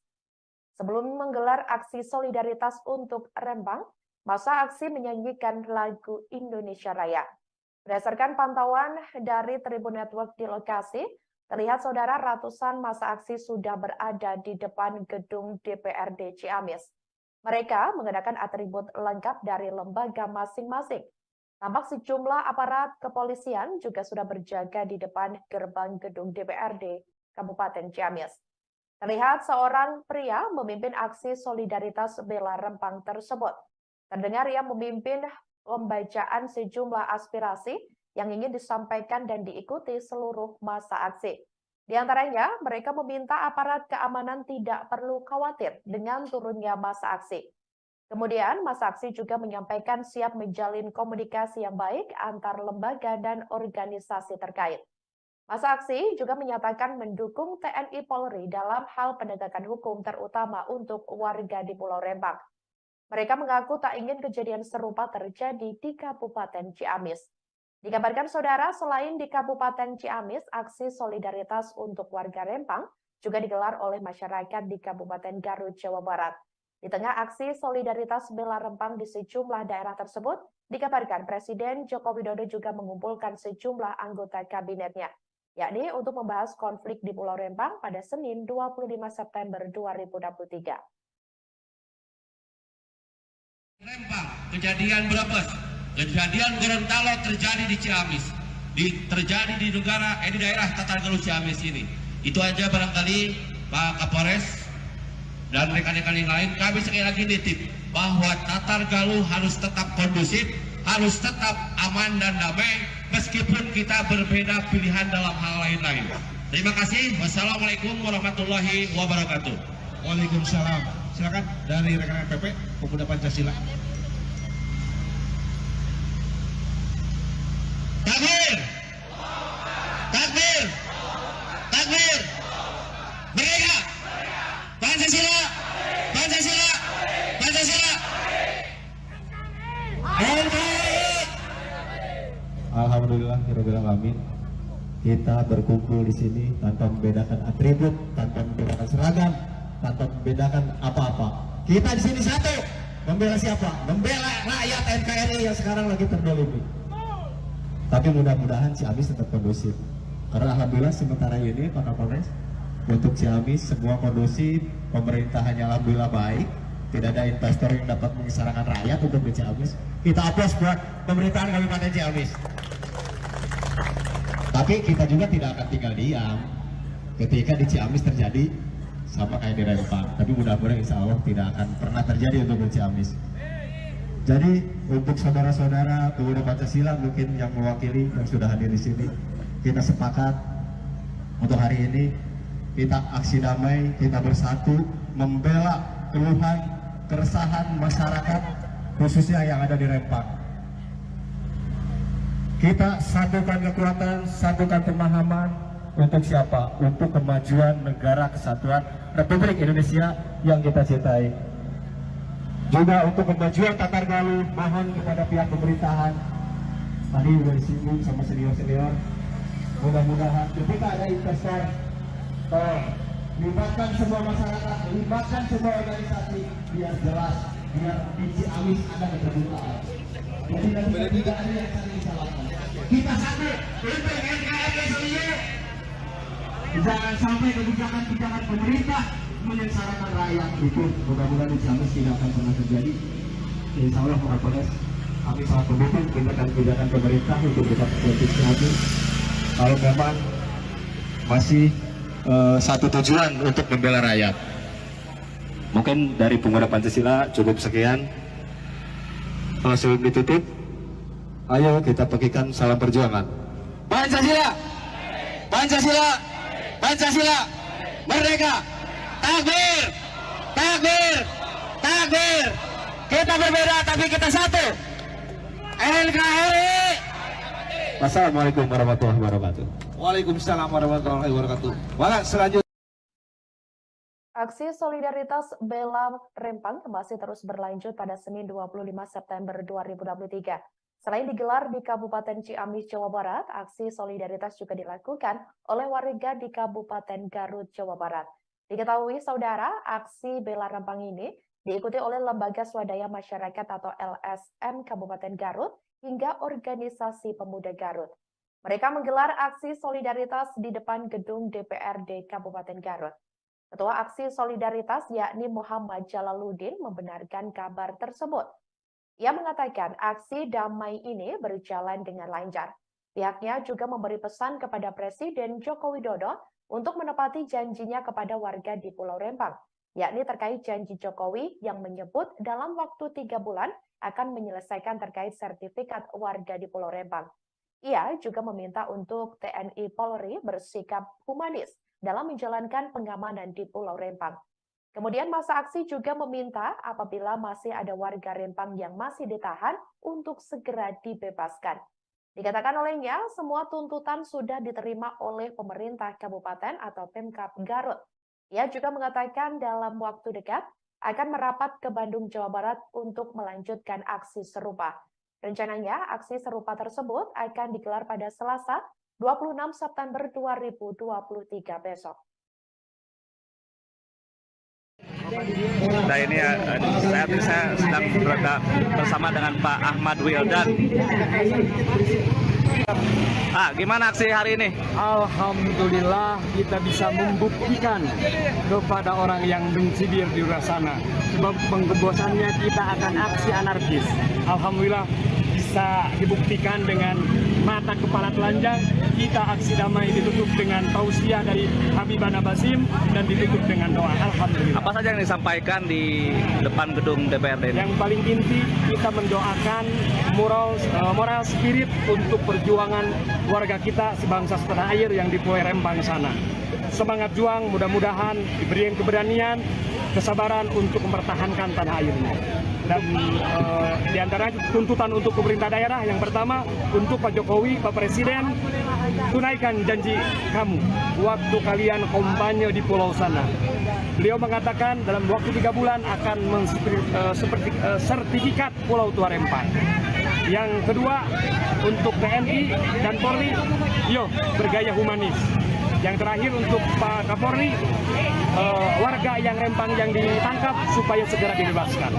Sebelum menggelar aksi solidaritas untuk Rempang, masa aksi menyanyikan lagu Indonesia Raya. Berdasarkan pantauan dari Tribun Network di lokasi, terlihat saudara ratusan masa aksi sudah berada di depan gedung DPRD Ciamis. Mereka mengenakan atribut lengkap dari lembaga masing-masing. Tampak sejumlah aparat kepolisian juga sudah berjaga di depan gerbang gedung DPRD Kabupaten Ciamis. Terlihat seorang pria memimpin aksi solidaritas bela Rempang tersebut. Terdengar ia memimpin pembacaan sejumlah aspirasi yang ingin disampaikan dan diikuti seluruh masa aksi. Di antaranya, mereka meminta aparat keamanan tidak perlu khawatir dengan turunnya masa aksi. Kemudian, masa aksi juga menyampaikan siap menjalin komunikasi yang baik antar lembaga dan organisasi terkait. Masa aksi juga menyatakan mendukung TNI Polri dalam hal penegakan hukum terutama untuk warga di Pulau Rempang. Mereka mengaku tak ingin kejadian serupa terjadi di Kabupaten Ciamis. Dikabarkan saudara, selain di Kabupaten Ciamis, aksi solidaritas untuk warga Rempang juga digelar oleh masyarakat di Kabupaten Garut, Jawa Barat. Di tengah aksi solidaritas bela Rempang di sejumlah daerah tersebut, dikabarkan Presiden Joko Widodo juga mengumpulkan sejumlah anggota kabinetnya, yakni untuk membahas konflik di Pulau Rempang pada Senin 25 September 2023. Rempang, kejadian Brebes, kejadian Gorontalo terjadi di Ciamis, terjadi di daerah Tatargaluh Ciamis ini. Itu aja barangkali Pak Kapolres dan rekan-rekan yang lain, kami sekali lagi nitip bahwa Tatargaluh harus tetap kondusif, harus tetap aman dan damai, meskipun kita berbeda pilihan dalam hal lain-lain. Terima kasih. Wassalamualaikum warahmatullahi wabarakatuh. Waalaikumsalam. Silakan dari rekan-rekan PP Pemuda Pancasila. Takbir! Takbir! Takbir! Merdeka! Pancasila! Pancasila! Pancasila! Alhamdulillah, alamin. Kita berkumpul di sini tanpa membedakan atribut, tanpa membedakan seragam, tanpa membedakan apa-apa. Kita di sini satu, membela siapa? Membela rakyat NKRI yang sekarang lagi terdolimi. Tapi mudah-mudahan Ciamis tetap kondusif. Karena alhamdulillah sementara ini Pak Kapolres, untuk Ciamis semua kondusif, pemerintahannya alhamdulillah baik. Tidak ada investor yang dapat mengisarakan rakyat untuk di Ciamis. Kita aplaus buat pemerintahan Kabupaten Ciamis. Tapi kita juga tidak akan tinggal diam ketika di Ciamis terjadi sama kayak di Rempang. Tapi mudah-mudahan insya Allah tidak akan pernah terjadi untuk di Ciamis. Jadi untuk saudara-saudara Pemuda Pancasila mungkin yang mewakili yang sudah hadir di sini, kita sepakat untuk hari ini kita aksi damai, kita bersatu membela keluhan, keresahan masyarakat khususnya yang ada di Rempang. Kita satukan kekuatan, satukan pemahaman untuk siapa? Untuk kemajuan negara kesatuan Republik Indonesia yang kita cintai. Juga untuk kemajuan Tatargaluh, mohon kepada pihak pemerintahan, tadi sudah disinggung sama senior-senior, mudah-mudahan ketika ada investor, libatkan semua masyarakat, libatkan semua organisasi, biar jelas, biar di Ciamis ada keterbukaan. Jadi tidak ada yang saling disalahkan. Kita satu untuk NKRI seluruh. Jangan sampai kebijakan-kebijakan pemerintah menyengsarakan rakyat. Itu mudah-mudahan di Ciamis tidak akan pernah terjadi. Insya Allah Pak Kapolres, kami sangat mendukung kebijakan pemerintah untuk tetap politik Ciamis. Kalau memang masih satu tujuan untuk membela rakyat. Mungkin dari Pemuda Pancasila cukup sekian. Sebelum ditutup, ayo kita bagikan salam perjuangan. Pancasila, Pancasila, Pancasila, merdeka, takbir, takbir, takbir. Kita berbeda tapi kita satu. NKRI. Wassalamualaikum warahmatullahi wabarakatuh. Waalaikumsalam warahmatullahi wabarakatuh. Baik, selanjutnya. Aksi solidaritas bela Rempang masih terus berlanjut pada Senin 25 September 2023. Selain digelar di Kabupaten Ciamis, Jawa Barat, aksi solidaritas juga dilakukan oleh warga di Kabupaten Garut, Jawa Barat. Diketahui, saudara, aksi bela Rempang ini diikuti oleh Lembaga Swadaya Masyarakat atau LSM Kabupaten Garut hingga Organisasi Pemuda Garut. Mereka menggelar aksi solidaritas di depan gedung DPRD Kabupaten Garut. Ketua Aksi Solidaritas yakni Muhammad Jalaluddin membenarkan kabar tersebut. Ia mengatakan aksi damai ini berjalan dengan lancar. Pihaknya juga memberi pesan kepada Presiden Joko Widodo untuk menepati janjinya kepada warga di Pulau Rempang, yakni terkait janji Jokowi yang menyebut dalam waktu 3 bulan akan menyelesaikan terkait sertifikat warga di Pulau Rempang. Ia juga meminta untuk TNI Polri bersikap humanis dalam menjalankan pengamanan di Pulau Rempang. Kemudian masa aksi juga meminta apabila masih ada warga Rempang yang masih ditahan untuk segera dibebaskan. Dikatakan olehnya, semua tuntutan sudah diterima oleh pemerintah kabupaten atau Pemkab Garut. Ia juga mengatakan dalam waktu dekat akan merapat ke Bandung, Jawa Barat untuk melanjutkan aksi serupa. Rencananya, aksi serupa tersebut akan digelar pada Selasa 26 September 2023 besok. Nah ini saat ini saya sedang berada bersama dengan Pak Ahmad Wildan. Gimana aksi hari ini? Alhamdulillah kita bisa membuktikan kepada orang yang benci di luar sana. Sebab pengebosannya kita akan aksi anarkis. Alhamdulillah bisa dibuktikan dengan mata kepala telanjang. Kita aksi damai ditutup dengan tausiah dari Habibana Basim dan ditutup dengan doa. Alhamdulillah. Apa saja yang disampaikan di depan gedung DPRD ini? Yang paling inti kita mendoakan moral spirit untuk perjuangan warga kita sebangsa setanah air yang di Pulau Rempang sana. Semangat juang, mudah-mudahan diberikan keberanian, kesabaran untuk mempertahankan tanah airnya. Dan di antara tuntutan untuk pemerintah daerah, yang pertama untuk Pak Jokowi, Pak Presiden, tunaikan janji kamu waktu kalian kampanye di pulau sana. Beliau mengatakan dalam waktu 3 bulan akan sertifikat Pulau Tua Rempang. Yang kedua untuk TNI dan Polri, yuk bergaya humanis. Yang terakhir untuk Pak Kapolri, warga yang Rempang yang ditangkap supaya segera dibebaskan.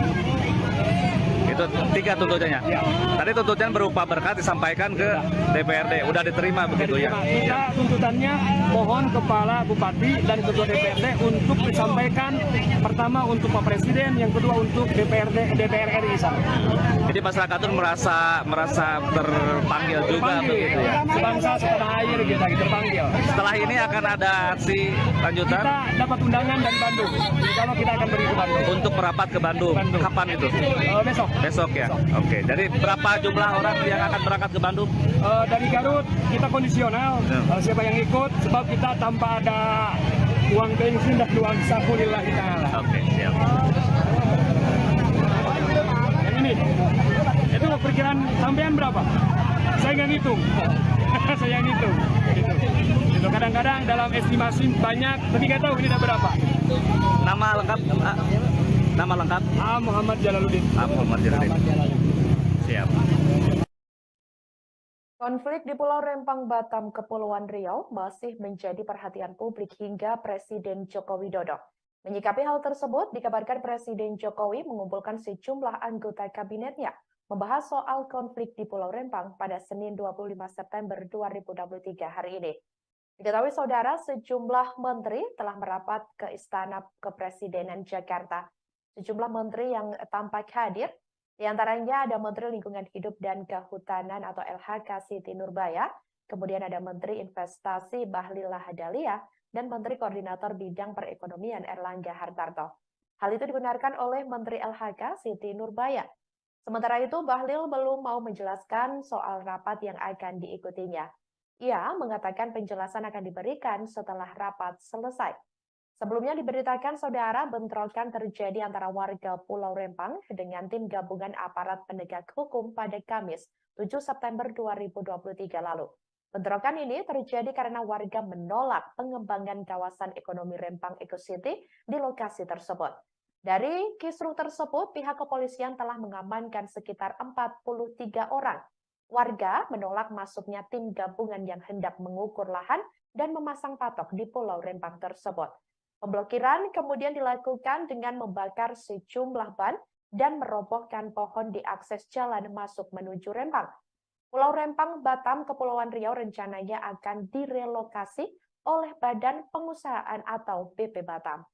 Itu 3 tuntutannya. Ya. Tadi tuntutan berupa berkat disampaikan ke DPRD. Udah diterima begitu ya? Kita tuntutannya mohon Kepala Bupati dan Ketua DPRD untuk disampaikan pertama untuk Pak Presiden, yang kedua untuk DPR RI sana. Jadi masyarakat itu merasa terpanggil juga begitu ya? Sebangsa setanah air kita terpanggil. Setelah ini akan ada aksi lanjutan? Kita dapat undangan dari Bandung. Kalau kita akan pergi ke Bandung. Untuk merapat ke Bandung. Kapan itu? Besok. Besok ya? Oke. Jadi berapa jumlah orang yang akan berangkat ke Bandung? Dari Garut kita kondisional. Siapa yang ikut? Sebab kita tanpa ada uang bensin dan uang saku lillahi ta'ala. Oke, siap. Yang ini, itu perkiraan sampean berapa? Saya nggak ngitung. Saya ngitung. Gitu. Kadang-kadang dalam estimasi banyak, tapi nggak tahu ini ada berapa. Nama lengkap? Nama lengkap? Muhammad Jalaluddin. Muhammad Jalaluddin. Siap. Konflik di Pulau Rempang, Batam, Kepulauan Riau masih menjadi perhatian publik hingga Presiden Joko Widodo. Menyikapi hal tersebut, dikabarkan Presiden Jokowi mengumpulkan sejumlah anggota kabinetnya membahas soal konflik di Pulau Rempang pada Senin 25 September 2023 hari ini. Diketahui saudara, sejumlah menteri telah merapat ke Istana Kepresidenan Jakarta. Sejumlah menteri yang tampak hadir, di antaranya ada Menteri Lingkungan Hidup dan Kehutanan atau LHK Siti Nurbaya, kemudian ada Menteri Investasi Bahlil Lahadalia, dan Menteri Koordinator Bidang Perekonomian Erlangga Hartarto. Hal itu dibenarkan oleh Menteri LHK Siti Nurbaya. Sementara itu, Bahlil belum mau menjelaskan soal rapat yang akan diikutinya. Ia mengatakan penjelasan akan diberikan setelah rapat selesai. Sebelumnya diberitakan saudara bentrokan terjadi antara warga Pulau Rempang dengan tim gabungan aparat penegak hukum pada Kamis 7 September 2023 lalu. Bentrokan ini terjadi karena warga menolak pengembangan kawasan ekonomi Rempang Eco City di lokasi tersebut. Dari kisruh tersebut, pihak kepolisian telah mengamankan sekitar 43 orang. Warga menolak masuknya tim gabungan yang hendak mengukur lahan dan memasang patok di Pulau Rempang tersebut. Pemblokiran kemudian dilakukan dengan membakar sejumlah ban dan merobohkan pohon di akses jalan masuk menuju Rempang. Pulau Rempang, Batam, Kepulauan Riau rencananya akan direlokasi oleh Badan Pengusahaan atau BP Batam.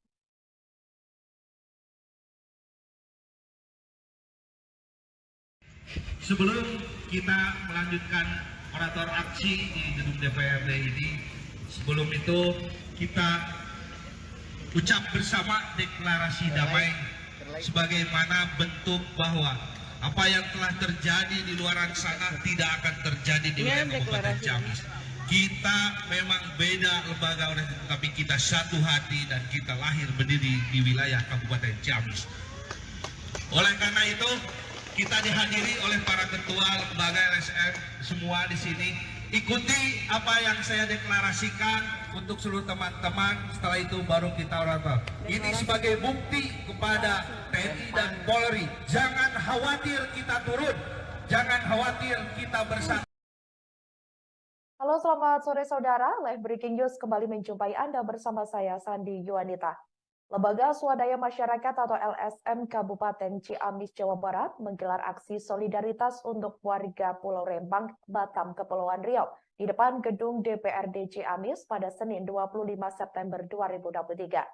Sebelum kita melanjutkan orator aksi di gedung DPRD ini, sebelum itu kita ucap bersama deklarasi damai sebagaimana bentuk bahwa apa yang telah terjadi di luar sana tidak akan terjadi di wilayah Kabupaten Ciamis. Kita memang beda lembaga, tapi kita satu hati dan kita lahir berdiri di wilayah Kabupaten Ciamis. Oleh karena itu, kita dihadiri oleh para ketua lembaga LSM semua di sini. Ikuti apa yang saya deklarasikan untuk seluruh teman-teman. Setelah itu baru kita orator. Ini sebagai bukti kepada TNI dan Polri. Jangan khawatir kita turun. Jangan khawatir kita bersatu. Halo, selamat sore saudara. Live Breaking News kembali menjumpai Anda bersama saya, Sandi Yuanita. Lembaga Swadaya Masyarakat atau LSM Kabupaten Ciamis, Jawa Barat menggelar aksi solidaritas untuk warga Pulau Rempang, Batam, Kepulauan Riau di depan gedung DPRD Ciamis pada Senin 25 September 2023.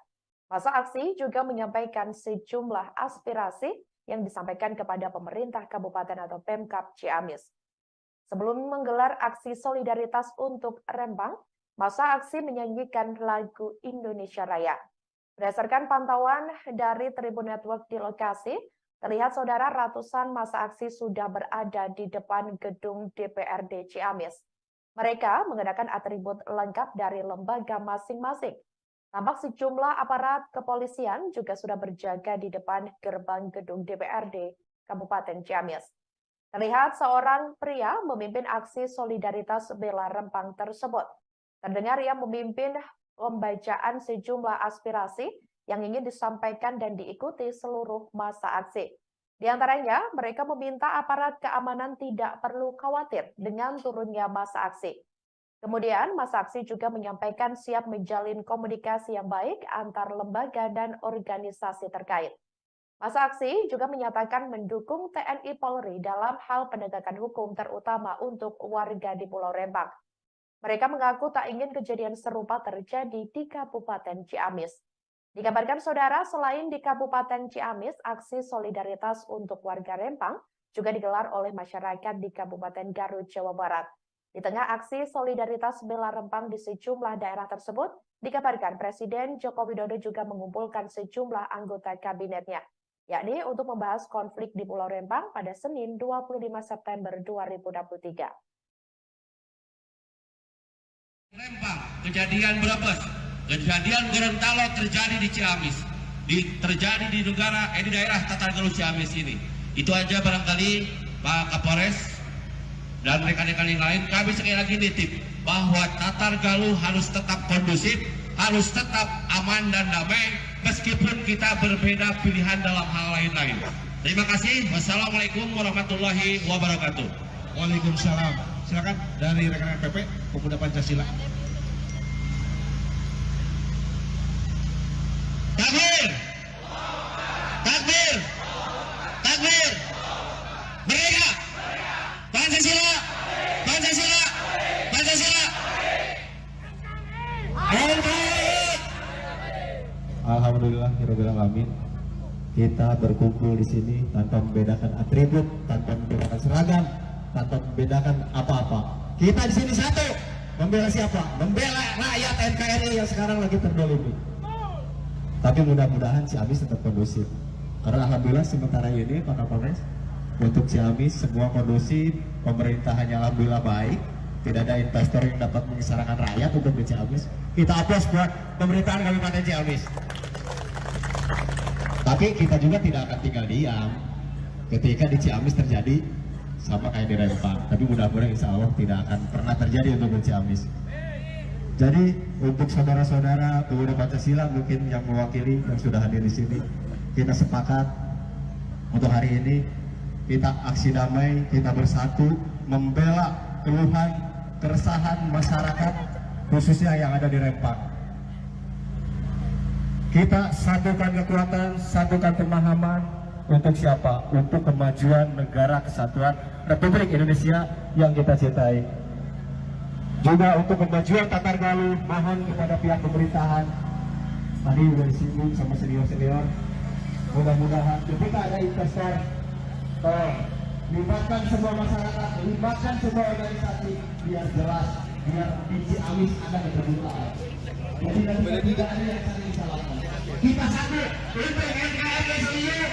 Masa aksi juga menyampaikan sejumlah aspirasi yang disampaikan kepada pemerintah kabupaten atau Pemkab Ciamis. Sebelum menggelar aksi solidaritas untuk Rempang, masa aksi menyanyikan lagu Indonesia Raya. Berdasarkan pantauan dari Tribun Network di lokasi, terlihat saudara ratusan massa aksi sudah berada di depan gedung DPRD Ciamis. Mereka mengenakan atribut lengkap dari lembaga masing-masing. Tampak sejumlah aparat kepolisian juga sudah berjaga di depan gerbang gedung DPRD Kabupaten Ciamis. Terlihat seorang pria memimpin aksi solidaritas bela Rempang tersebut. Terdengar ia memimpin pembacaan sejumlah aspirasi yang ingin disampaikan dan diikuti seluruh massa aksi. Di antaranya, mereka meminta aparat keamanan tidak perlu khawatir dengan turunnya massa aksi. Kemudian, massa aksi juga menyampaikan siap menjalin komunikasi yang baik antar lembaga dan organisasi terkait. Massa aksi juga menyatakan mendukung TNI Polri dalam hal penegakan hukum terutama untuk warga di Pulau Rempang. Mereka mengaku tak ingin kejadian serupa terjadi di Kabupaten Ciamis. Dikabarkan saudara, selain di Kabupaten Ciamis, aksi solidaritas untuk warga Rempang juga digelar oleh masyarakat di Kabupaten Garut, Jawa Barat. Di tengah aksi solidaritas bela Rempang di sejumlah daerah tersebut, dikabarkan Presiden Joko Widodo juga mengumpulkan sejumlah anggota kabinetnya, yakni untuk membahas konflik di Pulau Rempang pada Senin 25 September 2023. Rempang, kejadian Brebes, kejadian Gorontalo terjadi di Ciamis, terjadi di daerah Tatargaluh Ciamis ini. Itu aja barangkali Pak Kapolres dan rekan-rekan yang lain, kami sekali lagi nitip bahwa Tatargaluh harus tetap kondusif, harus tetap aman dan damai, meskipun kita berbeda pilihan dalam hal lain-lain. Terima kasih. Wassalamualaikum warahmatullahi wabarakatuh. Waalaikumsalam. Silakan dari rekan-rekan PP Pemuda Pancasila. Takbir! Takbir! Takbir! Merdeka! Pancasila! Pancasila! Pancasila! Alhamdulillahirabbil alamin. Kita berkumpul di sini tanpa membedakan atribut, tanpa membedakan seragam, tanpa membedakan apa-apa. Kita di sini satu. Membela siapa? Membela rakyat NKRI yang sekarang lagi terdolimi. Tapi mudah-mudahan Ciamis tetap kondusif. Karena alhamdulillah sementara ini Pak Kapolres, untuk Ciamis semua kondusif, pemerintahannya alhamdulillah baik. Tidak ada investor yang dapat mengisarakan rakyat untuk di Ciamis. Kita aplaus buat pemerintahan Kabupaten Ciamis. Tapi kita juga tidak akan tinggal diam ketika di Ciamis terjadi sama kayak di Rempang. Tapi mudah-mudahan insya Allah tidak akan pernah terjadi untuk di Ciamis. Jadi untuk saudara-saudara pemuda Pancasila mungkin yang mewakili yang sudah hadir di sini, kita sepakat untuk hari ini kita aksi damai, kita bersatu membela keluhan, keresahan masyarakat khususnya yang ada di Rempang. Kita satukan kekuatan, satukan pemahaman untuk siapa? Untuk kemajuan negara kesatuan Republik Indonesia yang kita cintai. Juga untuk kemajuan Tatar Galuh, mohon kepada pihak pemerintahan tadi sudah disinggung sama senior-senior. Mudah-mudahan ketika ada investor, libatkan semua masyarakat, libatkan semua organisasi biar jelas, biar di Ciamis ada keterbukaan. Jadi tidak ada yang saling salahkan. Kita satu untuk NKRI sendiri.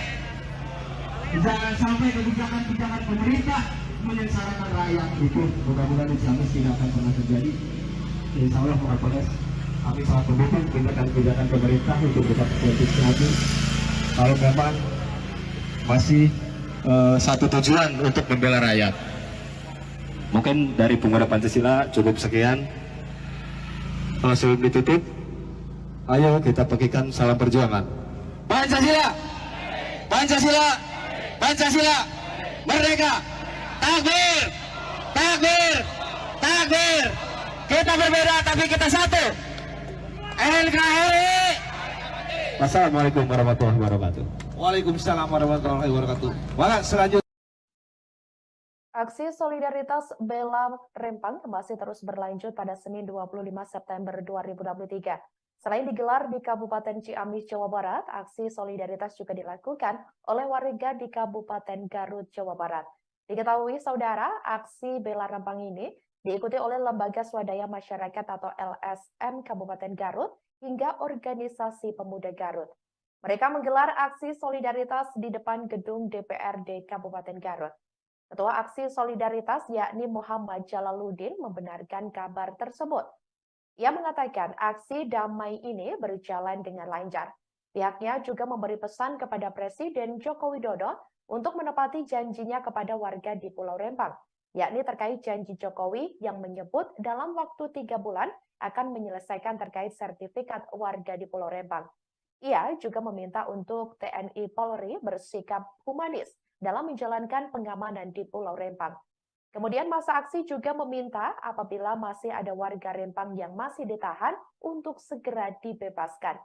Jangan sampai kebijakan-kebijakan pemerintah menyengsarakan rakyat. Itu mudah-mudahan di Ciamis tidak akan pernah terjadi. Insya Allah Pak Kapolres, kami sangat mendukung kebijakan pemerintah untuk tetap politik Ciamis. Kalau memang masih satu tujuan untuk membela rakyat. Mungkin dari pemuda Pancasila cukup sekian. Sebelum ditutup, ayo kita bagikan salam perjuangan. Pancasila, Pancasila, Pancasila, merdeka, takbir, takbir, takbir. Kita berbeda tapi kita satu. NKRI. Wassalamualaikum warahmatullahi wabarakatuh. Waalaikumsalam warahmatullahi wabarakatuh. Maka selanjutnya Aksi solidaritas Bela Rempang masih terus berlanjut pada Senin 25 September 2023. Selain digelar di Kabupaten Ciamis, Jawa Barat, aksi solidaritas juga dilakukan oleh warga di Kabupaten Garut, Jawa Barat. Diketahui, saudara, aksi Bela Rempang ini diikuti oleh Lembaga Swadaya Masyarakat atau LSM Kabupaten Garut hingga Organisasi Pemuda Garut. Mereka menggelar aksi solidaritas di depan gedung DPRD Kabupaten Garut. Ketua Aksi Solidaritas yakni Muhammad Jalaluddin membenarkan kabar tersebut. Ia mengatakan aksi damai ini berjalan dengan lancar. Pihaknya juga memberi pesan kepada Presiden Joko Widodo untuk menepati janjinya kepada warga di Pulau Rempang, yakni terkait janji Jokowi yang menyebut dalam waktu 3 bulan akan menyelesaikan terkait sertifikat warga di Pulau Rempang. Ia juga meminta untuk TNI Polri bersikap humanis dalam menjalankan pengamanan di Pulau Rempang. Kemudian masa aksi juga meminta apabila masih ada warga Rempang yang masih ditahan untuk segera dibebaskan.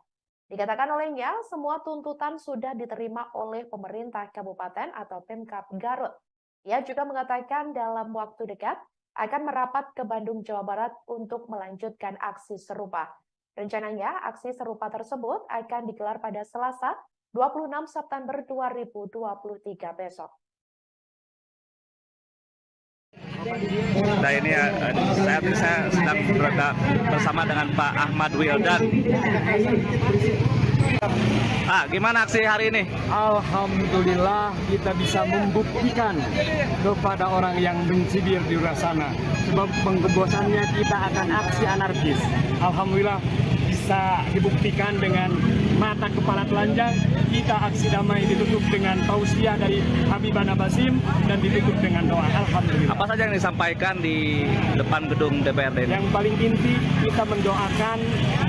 Dikatakan olehnya, semua tuntutan sudah diterima oleh pemerintah kabupaten atau Pemkab Garut. Ia juga mengatakan dalam waktu dekat akan merapat ke Bandung, Jawa Barat untuk melanjutkan aksi serupa. Rencananya, aksi serupa tersebut akan digelar pada Selasa 26 September 2023 besok. Nah ini saya sedang berada bersama dengan Pak Ahmad Wildan. Gimana aksi hari ini? Alhamdulillah kita bisa membuktikan kepada orang yang mencibir di luar sana. Sebab pengebosannya kita akan aksi anarkis. Alhamdulillah bisa dibuktikan dengan mata kepala telanjang. Kita aksi damai ditutup dengan tausiah dari Habibana Basim dan ditutup dengan doa. Alhamdulillah. Apa saja yang disampaikan di depan gedung DPRD ini? Yang paling inti kita mendoakan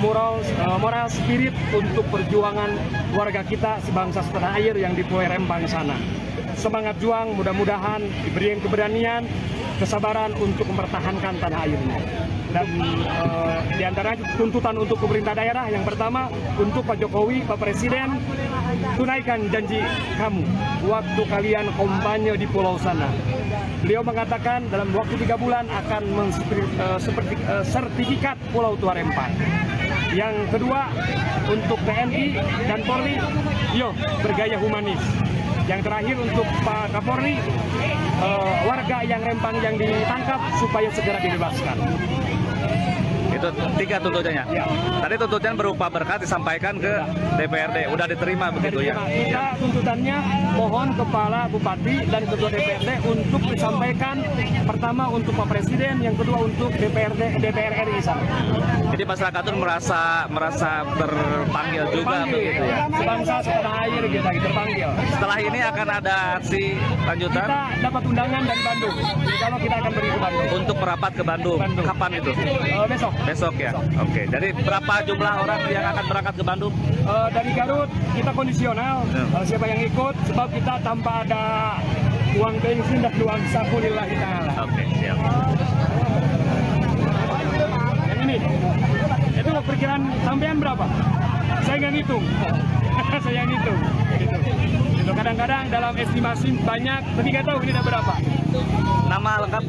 moral spirit untuk perjuangan warga kita sebangsa setanah air yang di Pulau Rempang sana. Semangat juang, mudah-mudahan diberi keberanian, kesabaran untuk mempertahankan tanah airnya. Dan di antara tuntutan untuk pemerintah daerah, yang pertama untuk Pak Jokowi, Pak Presiden, tunaikan janji kamu waktu kalian kampanye di pulau sana. Beliau mengatakan dalam waktu 3 bulan akan sertifikat Pulau Tua Rempang. Yang kedua untuk TNI dan Polri, yuk bergaya humanis. Yang terakhir untuk Pak Kapolri, warga yang Rempang yang ditangkap supaya segera dibebaskan. Itu 3 tuntutannya. Ya. Tadi tuntutan berupa berkas disampaikan ke DPRD, udah diterima begitu ya. Kita tuntutannya mohon Kepala Bupati dan Ketua DPRD untuk disampaikan pertama untuk Pak Presiden, yang kedua untuk DPR RI sana. Jadi masyarakat itu merasa terpanggil juga begitu ya. Sebangsa setanah air kita terpanggil. Setelah ini akan ada aksi lanjutan Kita dapat undangan dari Bandung. Kalau kita akan pergi ke Bandung. untuk merapat ke Bandung. Kapan itu? Besok. Besok ya. Oke. Jadi berapa jumlah orang yang akan berangkat ke Bandung? Dari Garut kita kondisional. Siapa yang ikut? Sebab kita tanpa ada uang bensin dan uang saku lillahi ta'ala. Oke, siap. Yang ini, itu perkiraan sampean berapa? Saya nggak ngitung. Saya ngitung. Gitu. Gitu. Kadang-kadang dalam estimasi banyak, tapi nggak tahu ini ada berapa. Nama lengkap?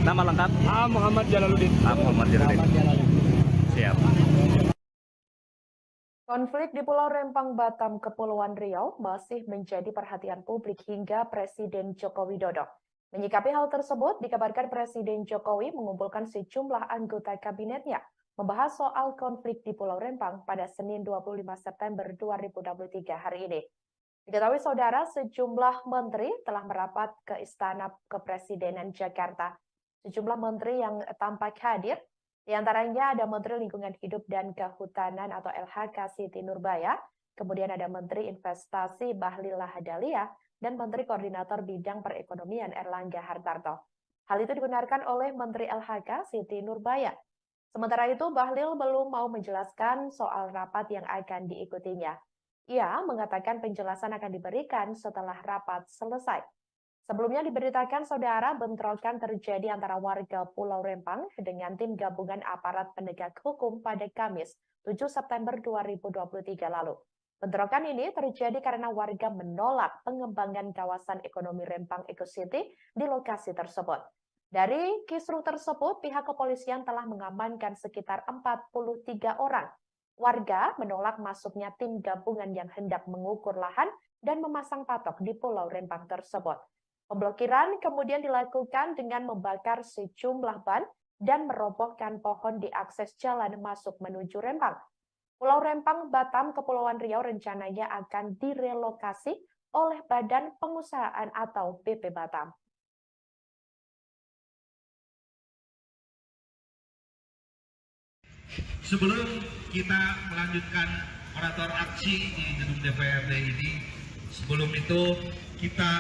Nama lengkap? Muhammad Jalaluddin. Muhammad Jalaluddin. Siap. Konflik di Pulau Rempang, Batam, Kepulauan Riau masih menjadi perhatian publik hingga Presiden Joko Widodo. Menyikapi hal tersebut, dikabarkan Presiden Jokowi mengumpulkan sejumlah anggota kabinetnya membahas soal konflik di Pulau Rempang pada Senin 25 September 2023 hari ini. Diketahui saudara, sejumlah menteri telah merapat ke Istana Kepresidenan Jakarta. Sejumlah menteri yang tampak hadir, di antaranya ada Menteri Lingkungan Hidup dan Kehutanan atau LHK Siti Nurbaya, kemudian ada Menteri Investasi Bahlil Lahadalia, dan Menteri Koordinator Bidang Perekonomian Erlangga Hartarto. Hal itu dibenarkan oleh Menteri LHK Siti Nurbaya. Sementara itu, Bahlil belum mau menjelaskan soal rapat yang akan diikutinya. Ia mengatakan penjelasan akan diberikan setelah rapat selesai. Sebelumnya diberitakan saudara bentrokan terjadi antara warga Pulau Rempang dengan tim gabungan aparat penegak hukum pada Kamis 7 September 2023 lalu. Bentrokan ini terjadi karena warga menolak pengembangan kawasan ekonomi Rempang Eco City di lokasi tersebut. Dari kisruh tersebut, pihak kepolisian telah mengamankan sekitar 43 orang. Warga menolak masuknya tim gabungan yang hendak mengukur lahan dan memasang patok di Pulau Rempang tersebut. Pemblokiran kemudian dilakukan dengan membakar sejumlah ban dan merobohkan pohon di akses jalan masuk menuju Rempang. Pulau Rempang, Batam, Kepulauan Riau rencananya akan direlokasi oleh Badan Pengusahaan atau BP Batam. Sebelum kita melanjutkan orator aksi di gedung DPRD ini, sebelum itu kita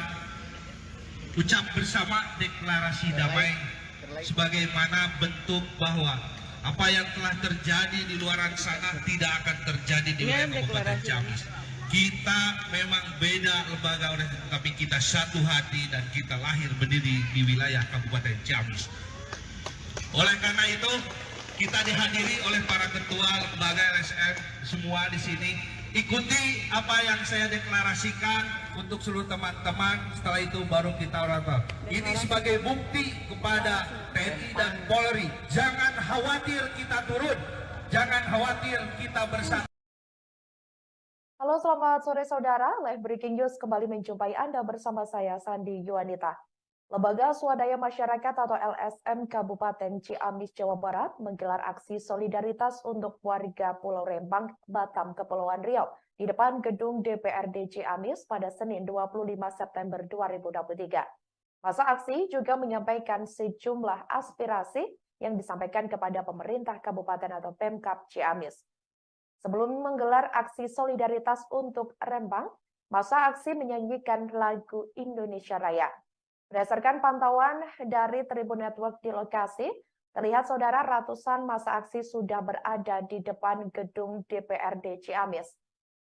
ucap bersama deklarasi damai sebagaimana bentuk bahwa apa yang telah terjadi di luar sana tidak akan terjadi di wilayah Kabupaten Ciamis. Kita memang beda lembaga, tetapi kita satu hati dan kita lahir berdiri di wilayah Kabupaten Ciamis. Oleh karena itu, kita dihadiri oleh para ketua lembaga LSM semua di sini. Ikuti apa yang saya deklarasikan untuk seluruh teman-teman. Setelah itu baru kita orator. Ini sebagai bukti kepada TNI dan Polri. Jangan khawatir kita turun. Jangan khawatir kita bersama. Halo, selamat sore saudara. Live Breaking News kembali menjumpai Anda bersama saya, Sandi Yuanita. Lembaga Swadaya Masyarakat atau LSM Kabupaten Ciamis, Jawa Barat menggelar aksi solidaritas untuk warga Pulau Rempang, Batam, Kepulauan Riau di depan gedung DPRD Ciamis pada Senin 25 September 2023. Masa aksi juga menyampaikan sejumlah aspirasi yang disampaikan kepada pemerintah kabupaten atau Pemkab Ciamis. Sebelum menggelar aksi solidaritas untuk Rempang, masa aksi menyanyikan lagu Indonesia Raya. Berdasarkan pantauan dari Tribun Network di lokasi, terlihat saudara ratusan massa aksi sudah berada di depan gedung DPRD Ciamis.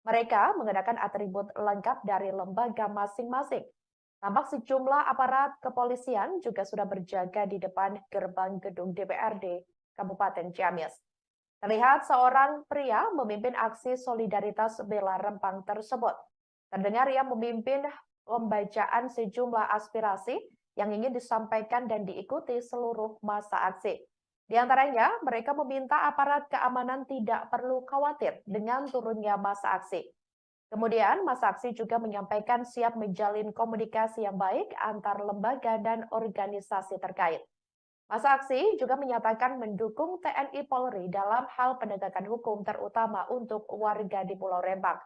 Mereka mengenakan atribut lengkap dari lembaga masing-masing. Tampak sejumlah aparat kepolisian juga sudah berjaga di depan gerbang gedung DPRD Kabupaten Ciamis. Terlihat seorang pria memimpin aksi solidaritas bela Rempang tersebut. Terdengar ia memimpin pembacaan sejumlah aspirasi yang ingin disampaikan dan diikuti seluruh massa aksi. Di antaranya, mereka meminta aparat keamanan tidak perlu khawatir dengan turunnya massa aksi. Kemudian, massa aksi juga menyampaikan siap menjalin komunikasi yang baik antar lembaga dan organisasi terkait. Masa aksi juga menyatakan mendukung TNI Polri dalam hal penegakan hukum terutama untuk warga di Pulau Rempang.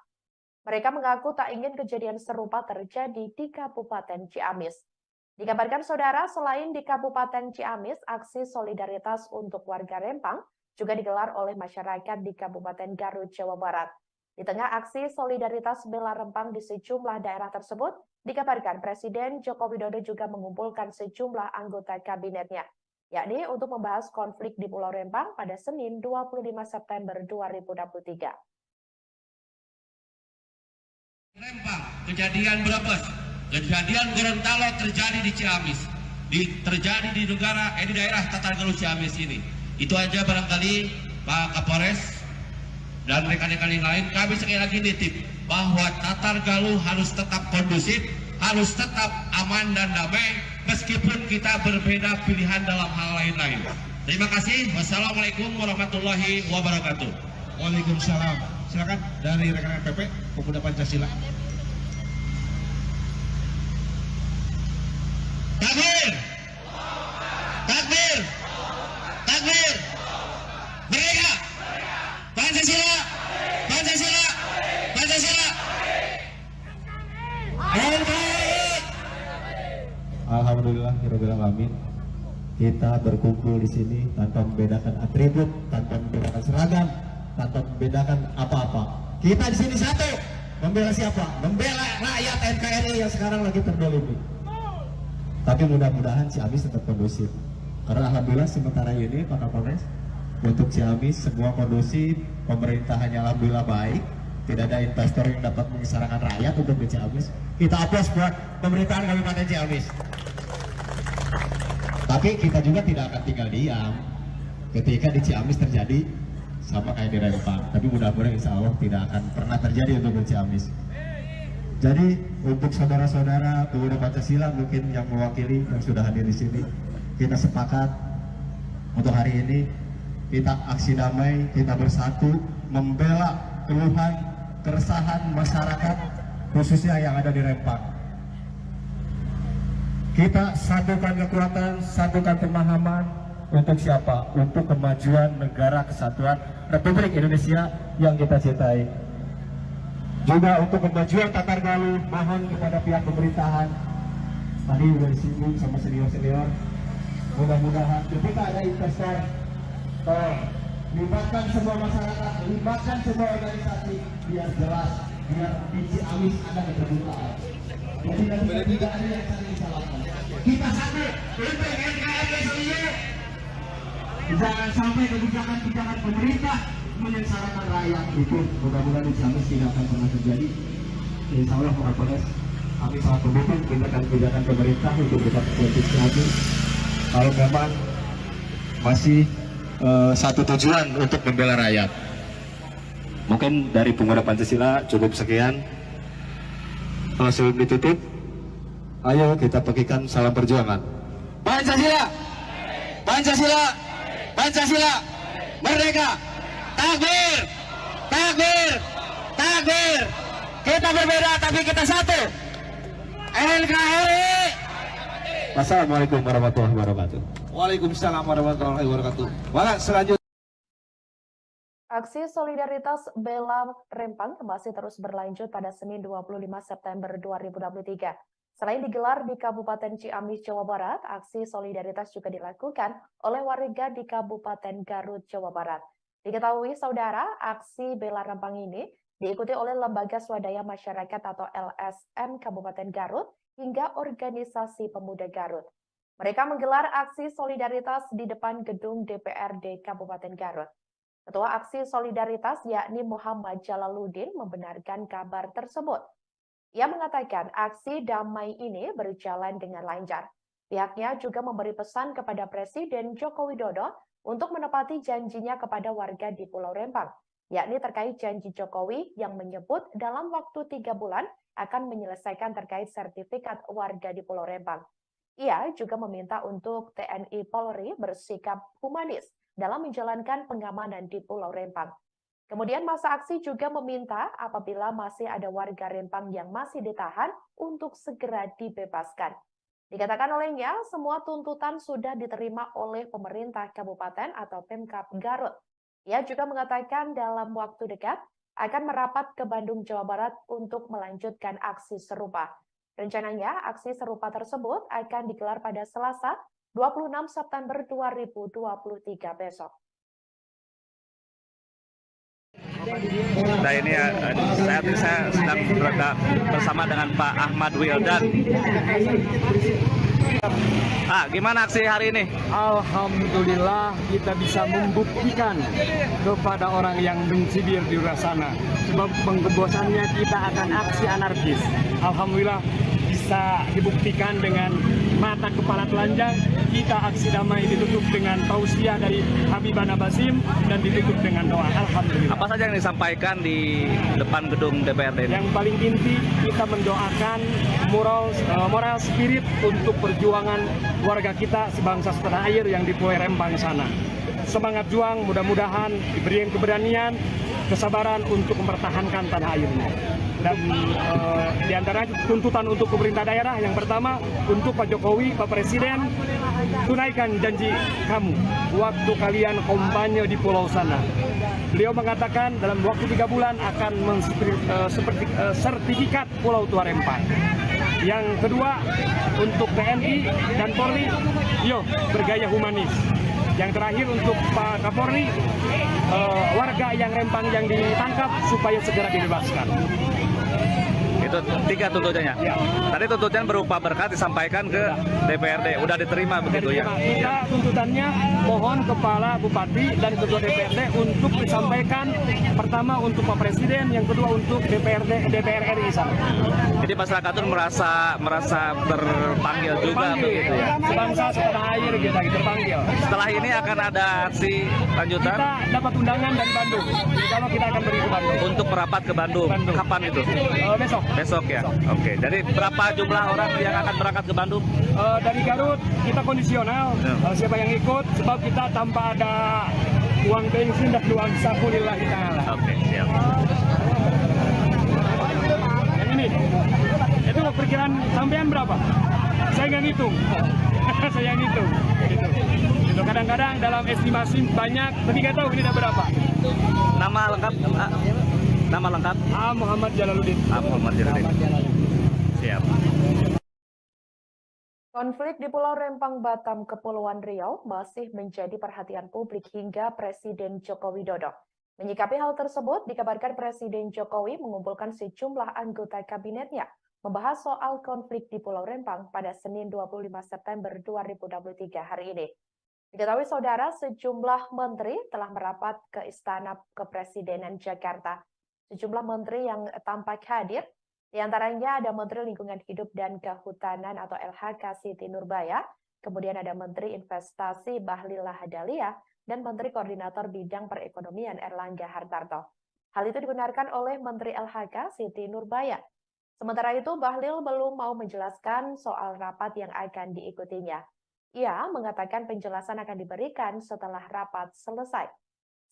Mereka mengaku tak ingin kejadian serupa terjadi di Kabupaten Ciamis. Dikabarkan saudara, selain di Kabupaten Ciamis, aksi solidaritas untuk warga Rempang juga digelar oleh masyarakat di Kabupaten Garut, Jawa Barat. Di tengah aksi solidaritas bela Rempang di sejumlah daerah tersebut, dikabarkan Presiden Joko Widodo juga mengumpulkan sejumlah anggota kabinetnya, yakni untuk membahas konflik di Pulau Rempang pada Senin 25 September 2023. Rempang, kejadian Brebes, kejadian Gorontalo terjadi di Ciamis, terjadi di daerah Tatargaluh Ciamis ini. Itu aja barangkali Pak Kapolres dan rekan-rekan yang lain, kami sekali lagi nitip bahwa Tatargaluh harus tetap kondusif, harus tetap aman dan damai, meskipun kita berbeda pilihan dalam hal lain-lain. Terima kasih. Wassalamualaikum warahmatullahi wabarakatuh. Waalaikumsalam. Silakan dari rekan-rekan PP Pemuda Pancasila. Takbir! Takbir! Takbir! Merdeka! Pancasila! Pancasila! Pancasila! Alhamdulillahirobbilalamin. Kita berkumpul di sini tanpa membedakan atribut, tanpa membedakan seragam, tanpa membedakan apa-apa. Kita di sini satu. Membela siapa? Membela rakyat NKRI yang sekarang lagi terdolimi. Tapi mudah-mudahan Ciamis tetap kondusif. Karena alhamdulillah sementara ini Pak Kapolres, untuk Ciamis semua kondusif, pemerintahannya alhamdulillah baik, tidak ada investor yang dapat mengisarakan rakyat untuk di Ciamis. Kita aplaus buat pemerintahan Kabupaten Ciamis. Tapi kita juga tidak akan tinggal diam ketika di Ciamis terjadi sama kayak di Rempang. Tapi mudah-mudahan insya Allah tidak akan pernah terjadi untuk di Ciamis. Jadi untuk saudara-saudara pemuda Pancasila mungkin yang mewakili yang sudah hadir di sini, kita sepakat untuk hari ini kita aksi damai, kita bersatu membela keluhan, keresahan masyarakat khususnya yang ada di Rempang. Kita satukan kekuatan, satukan pemahaman untuk siapa? Untuk kemajuan negara kesatuan Republik Indonesia yang kita cintai. Juga untuk kemajuan Tatargaluh, mohon kepada pihak pemerintahan, tadi sudah disinggung sama senior-senior, mudah-mudahan ketika ada investor, libatkan semua masyarakat, libatkan semua organisasi, biar jelas, biar di Ciamis ada keterbukaan. Jadi tidak ada yang saling disalahkan. Kita satu untuk NKRI seluruh. Jangan sampai kebijakan-kebijakan pemerintah menyengsarakan rakyat. Itu mudah-mudahan di Ciamis tidak akan pernah terjadi. Insya Allah Pak Kapolres, kami sangat mendukung kebijakan pemerintah untuk kita politik lagi. Kalau memang masih satu tujuan untuk membela rakyat. Mungkin dari pemuda Pancasila cukup sekian. Sebelum ditutup, ayo kita bagikan salam perjuangan. Pancasila, Pancasila, Pancasila, merdeka, takbir, takbir, takbir. Kita berbeda tapi kita satu. NKRI. Wassalamualaikum warahmatullahi wabarakatuh. Waalaikumsalam warahmatullahi wabarakatuh. Baik, selanjutnya. Aksi solidaritas bela Rempang masih terus berlanjut pada Senin 25 September 2023. Selain digelar di Kabupaten Ciamis, Jawa Barat, aksi solidaritas juga dilakukan oleh warga di Kabupaten Garut, Jawa Barat. Diketahui saudara, aksi bela Rempang ini diikuti oleh Lembaga Swadaya Masyarakat atau LSM Kabupaten Garut hingga Organisasi Pemuda Garut. Mereka menggelar aksi solidaritas di depan gedung DPRD Kabupaten Garut. Ketua Aksi Solidaritas yakni Muhammad Jalaluddin membenarkan kabar tersebut. Ia mengatakan aksi damai ini berjalan dengan lancar. Pihaknya juga memberi pesan kepada Presiden Joko Widodo untuk menepati janjinya kepada warga di Pulau Rempang, yakni terkait janji Jokowi yang menyebut dalam waktu 3 bulan akan menyelesaikan terkait sertifikat warga di Pulau Rempang. Ia juga meminta untuk TNI Polri bersikap humanis dalam menjalankan pengamanan di Pulau Rempang. Kemudian masa aksi juga meminta apabila masih ada warga Rempang yang masih ditahan untuk segera dibebaskan. Dikatakan olehnya, semua tuntutan sudah diterima oleh pemerintah kabupaten atau Pemkab Garut. Ia juga mengatakan dalam waktu dekat akan merapat ke Bandung, Jawa Barat untuk melanjutkan aksi serupa. Rencananya, aksi serupa tersebut akan digelar pada Selasa, 26 September 2023 besok. Nah ini saat ini saya sedang berada bersama dengan Pak Ahmad Wildan. Gimana aksi hari ini? Alhamdulillah kita bisa membuktikan kepada orang yang benci di luar sana. Sebab pengebosannya kita akan aksi anarkis. Alhamdulillah bisa dibuktikan dengan mata kepala telanjang. Kita aksi damai ditutup dengan tausiah dari Habibana Basim dan ditutup dengan doa. Alhamdulillah. Apa saja yang disampaikan di depan gedung DPRD ini? Yang paling inti kita mendoakan moral spirit untuk perjuangan warga kita sebangsa setanah air yang di Pulau Rempang sana. Semangat juang, mudah-mudahan diberi keberanian, kesabaran untuk mempertahankan tanah airnya. Dan di antara tuntutan untuk pemerintah daerah yang pertama untuk Pak Jokowi, Pak Presiden, tunaikan janji kamu waktu kalian kampanye di pulau sana. Beliau mengatakan dalam waktu 3 bulan akan sertifikat Pulau Tua Rempang. Yang kedua untuk TNI dan Polri, bergaya humanis. Yang terakhir untuk Pak Kapolri, warga yang Rempang yang ditangkap supaya segera dibebaskan. Itu 3 tuntutannya. Ya. Tadi tuntutan berupa berkat disampaikan ke DPRD. Udah diterima begitu ya? Kita tuntutannya mohon Kepala Bupati dan Ketua DPRD untuk disampaikan pertama untuk Pak Presiden, yang kedua untuk DPR RI sana. Jadi masyarakat itu merasa terpanggil juga begitu ya? Sebangsa setanah air kita terpanggil. Setelah ini akan ada aksi lanjutan? Kita dapat undangan dari Bandung. Kalau kita akan beri ke Bandung. Untuk merapat ke Bandung. Kapan itu? Besok. Besok ya? Oke. Jadi berapa jumlah orang yang akan berangkat ke Bandung? Dari Garut kita kondisional. Siapa yang ikut? Sebab kita tanpa ada uang bensin dan uang saku lillahi ta'ala. Oke, siap. Yang ini, itu perkiraan sampean berapa? Saya nggak ngitung. Saya ngitung. Gitu. Kadang-kadang dalam estimasi banyak, tapi nggak tahu ini ada berapa. Nama lengkap? Nama lengkap? Muhammad Jalaluddin. Muhammad Jalaluddin. Siap. Konflik di Pulau Rempang, Batam, Kepulauan Riau masih menjadi perhatian publik hingga Presiden Joko Widodo. Menyikapi hal tersebut, dikabarkan Presiden Jokowi mengumpulkan sejumlah anggota kabinetnya membahas soal konflik di Pulau Rempang pada Senin 25 September 2023 hari ini. Diketahui saudara, sejumlah menteri telah merapat ke Istana Kepresidenan Jakarta. Sejumlah menteri yang tampak hadir, di antaranya ada Menteri Lingkungan Hidup dan Kehutanan atau LHK Siti Nurbaya, kemudian ada Menteri Investasi Bahlil Lahadalia, dan Menteri Koordinator Bidang Perekonomian Erlangga Hartarto. Hal itu dibenarkan oleh Menteri LHK Siti Nurbaya. Sementara itu, Bahlil belum mau menjelaskan soal rapat yang akan diikutinya. Ia mengatakan penjelasan akan diberikan setelah rapat selesai.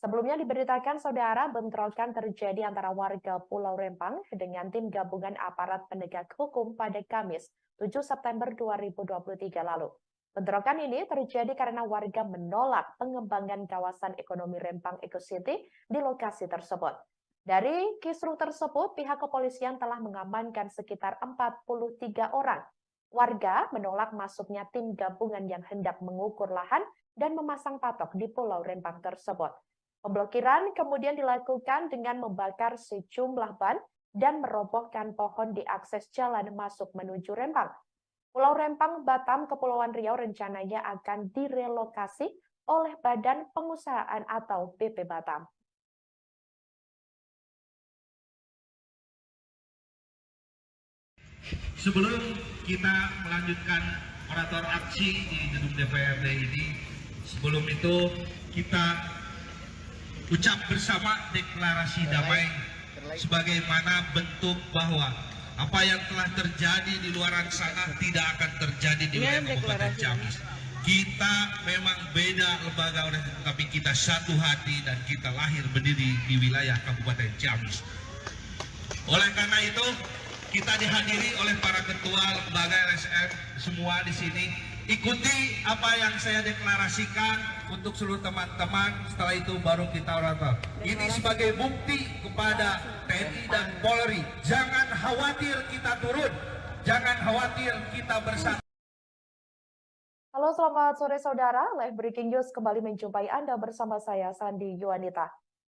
Sebelumnya diberitakan saudara bentrokan terjadi antara warga Pulau Rempang dengan tim gabungan aparat penegak hukum pada Kamis 7 September 2023 lalu. Bentrokan ini terjadi karena warga menolak pengembangan kawasan ekonomi Rempang Eco City di lokasi tersebut. Dari kisruh tersebut, pihak kepolisian telah mengamankan sekitar 43 orang. Warga menolak masuknya tim gabungan yang hendak mengukur lahan dan memasang patok di Pulau Rempang tersebut. Pemblokiran kemudian dilakukan dengan membakar sejumlah ban dan merobohkan pohon di akses jalan masuk menuju Rempang. Pulau Rempang, Batam, Kepulauan Riau rencananya akan direlokasi oleh Badan Pengusahaan atau BP Batam. Sebelum kita melanjutkan orator aksi di gedung DPRD ini, sebelum itu kita ucap bersama deklarasi damai sebagaimana bentuk bahwa apa yang telah terjadi di luar sana tidak akan terjadi di wilayah Kabupaten Ciamis. Kita memang beda lembaga, tapi kita satu hati dan kita lahir berdiri di wilayah Kabupaten Ciamis. Oleh karena itu, kita dihadiri oleh para ketua lembaga LSM semua di sini. Ikuti apa yang saya deklarasikan untuk seluruh teman-teman. Setelah itu baru kita orator. Ini sebagai bukti kepada TNI dan Polri. Jangan khawatir kita turun. Jangan khawatir kita bersatu. Halo, selamat sore saudara. Live Breaking News kembali menjumpai Anda bersama saya, Sandi Yuanita.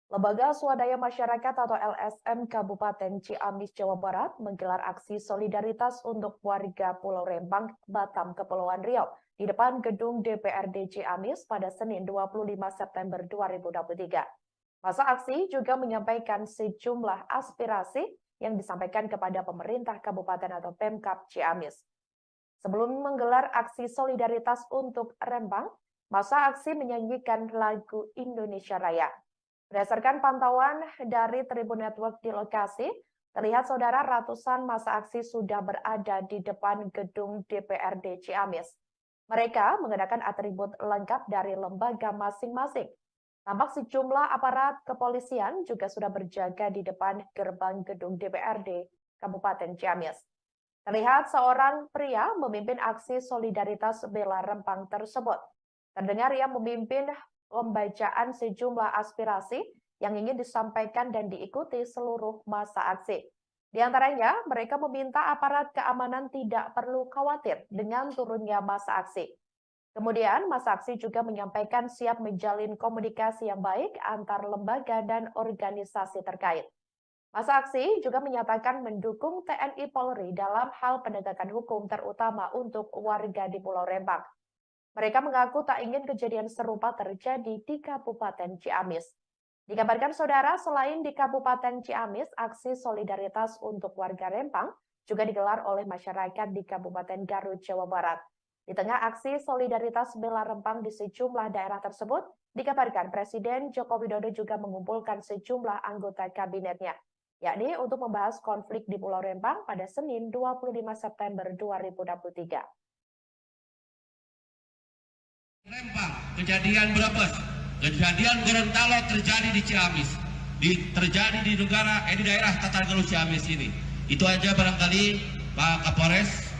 Lembaga Swadaya Masyarakat atau LSM Kabupaten Ciamis, Jawa Barat menggelar aksi solidaritas untuk warga Pulau Rempang, Batam, Kepulauan Riau di depan gedung DPRD Ciamis pada Senin 25 September 2023. Masa aksi juga menyampaikan sejumlah aspirasi yang disampaikan kepada pemerintah kabupaten atau Pemkab Ciamis. Sebelum menggelar aksi solidaritas untuk Rempang, masa aksi menyanyikan lagu Indonesia Raya. Berdasarkan pantauan dari Tribun Network di lokasi, terlihat saudara ratusan masa aksi sudah berada di depan gedung DPRD Ciamis. Mereka mengenakan atribut lengkap dari lembaga masing-masing. Tampak sejumlah aparat kepolisian juga sudah berjaga di depan gerbang gedung DPRD Kabupaten Ciamis. Terlihat seorang pria memimpin aksi solidaritas bela Rempang tersebut. Terdengar ia memimpin pembacaan sejumlah aspirasi yang ingin disampaikan dan diikuti seluruh masa aksi. Di antaranya, mereka meminta aparat keamanan tidak perlu khawatir dengan turunnya masa aksi. Kemudian, masa aksi juga menyampaikan siap menjalin komunikasi yang baik antar lembaga dan organisasi terkait. Masa aksi juga menyatakan mendukung TNI Polri dalam hal penegakan hukum terutama untuk warga di Pulau Rempang. Mereka mengaku tak ingin kejadian serupa terjadi di Kabupaten Ciamis. Dikabarkan saudara, selain di Kabupaten Ciamis, aksi solidaritas untuk warga Rempang juga digelar oleh masyarakat di Kabupaten Garut, Jawa Barat. Di tengah aksi solidaritas bela Rempang di sejumlah daerah tersebut, dikabarkan Presiden Joko Widodo juga mengumpulkan sejumlah anggota kabinetnya, yakni untuk membahas konflik di Pulau Rempang pada Senin 25 September 2023. Rempang, kejadian Brebes, kejadian Gorontalo terjadi di Ciamis, terjadi di daerah Tatargaluh Ciamis ini. Itu aja barangkali Pak Kapolres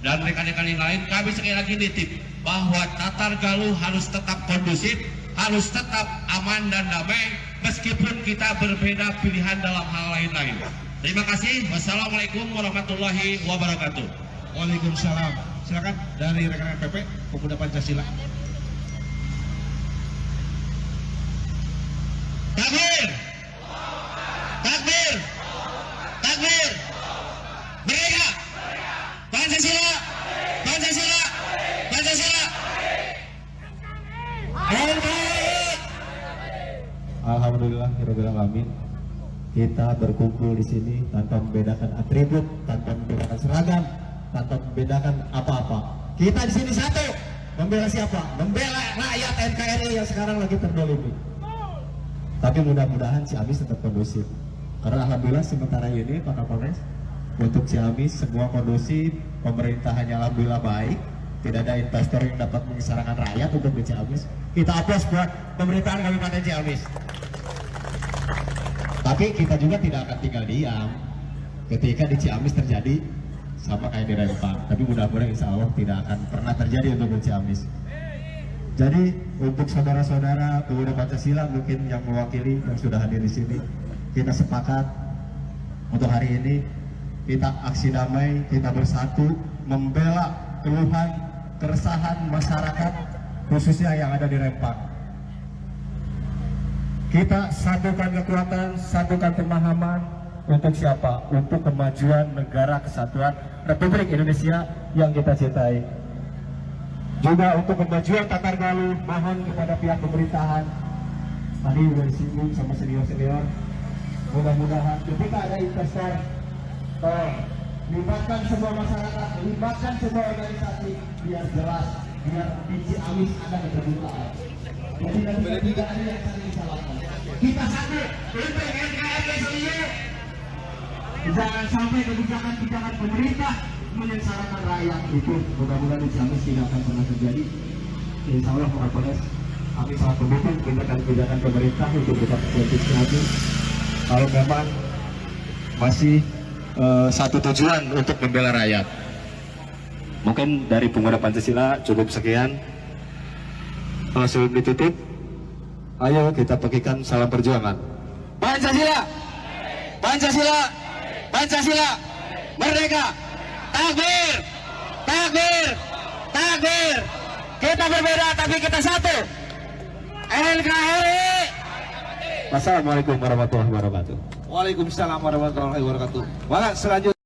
dan rekan-rekan yang lain, kami sekali lagi nitip bahwa Tatargaluh harus tetap kondusif, harus tetap aman dan damai, meskipun kita berbeda pilihan dalam hal lain-lain. Terima kasih. Wassalamualaikum warahmatullahi wabarakatuh. Waalaikumsalam. Silakan dari rekan-rekan PP Pemuda Pancasila. Takbir! Takbir! Takbir! Merdeka! Pancasila! Pancasila! Pancasila! Alhamdulillah, alamin. Kita berkumpul di sini tanpa membedakan atribut, tanpa membedakan seragam, tanpa membedakan apa-apa. Kita di sini satu, membela siapa? Membela rakyat NKRI yang sekarang lagi terdolimi. Tapi mudah-mudahan Ciamis tetap kondusif. Karena alhamdulillah sementara ini Pak Kapolres, untuk Ciamis semua kondusif, pemerintahannya alhamdulillah baik. Tidak ada investor yang dapat mengisarakan rakyat untuk di Ciamis. Kita aplaus buat pemerintahan Kabupaten Ciamis. Tapi kita juga tidak akan tinggal diam ketika di Ciamis terjadi sama kayak di Rempang. Tapi mudah-mudahan insya Allah tidak akan pernah terjadi untuk di Ciamis. Jadi untuk saudara-saudara pemuda Pancasila mungkin yang mewakili yang sudah hadir di sini, kita sepakat untuk hari ini kita aksi damai, kita bersatu membela keluhan, keresahan masyarakat khususnya yang ada di Rempang. Kita satukan kekuatan, satukan pemahaman untuk siapa? Untuk kemajuan negara kesatuan Republik Indonesia yang kita cintai. Juga untuk kemajuan Tatargaluh, mohon kepada pihak pemerintahan, tadi sudah disinggung sama senior-senior, mudah-mudahan ketika ada investor, libatkan semua masyarakat, libatkan semua organisasi, biar jelas, biar di Ciamis ada keterbukaan. Jadi tidak ada yang saling disalahkan. Kita satu untuk NKRI seluruh. Jangan sampai kebijakan-kebijakan pemerintah menyengsarakan rakyat. Itu mudah-mudahan di Ciamis tidak akan pernah terjadi. Insya Allah Pak Kapolres, kami sangat mendukung kebijakan pemerintah untuk tetap politik Ciamis. Kalau memang masih satu tujuan untuk membela rakyat. Mungkin dari Pemuda Pancasila cukup sekian. Sebelum ditutup, ayo kita bagikan salam perjuangan. Pancasila, Pancasila, Pancasila, merdeka, takbir, takbir, takbir. Kita berbeda tapi kita satu. NKRI. Wassalamualaikum warahmatullahi wabarakatuh. Waalaikumsalam warahmatullahi wabarakatuh. Maka selanjutnya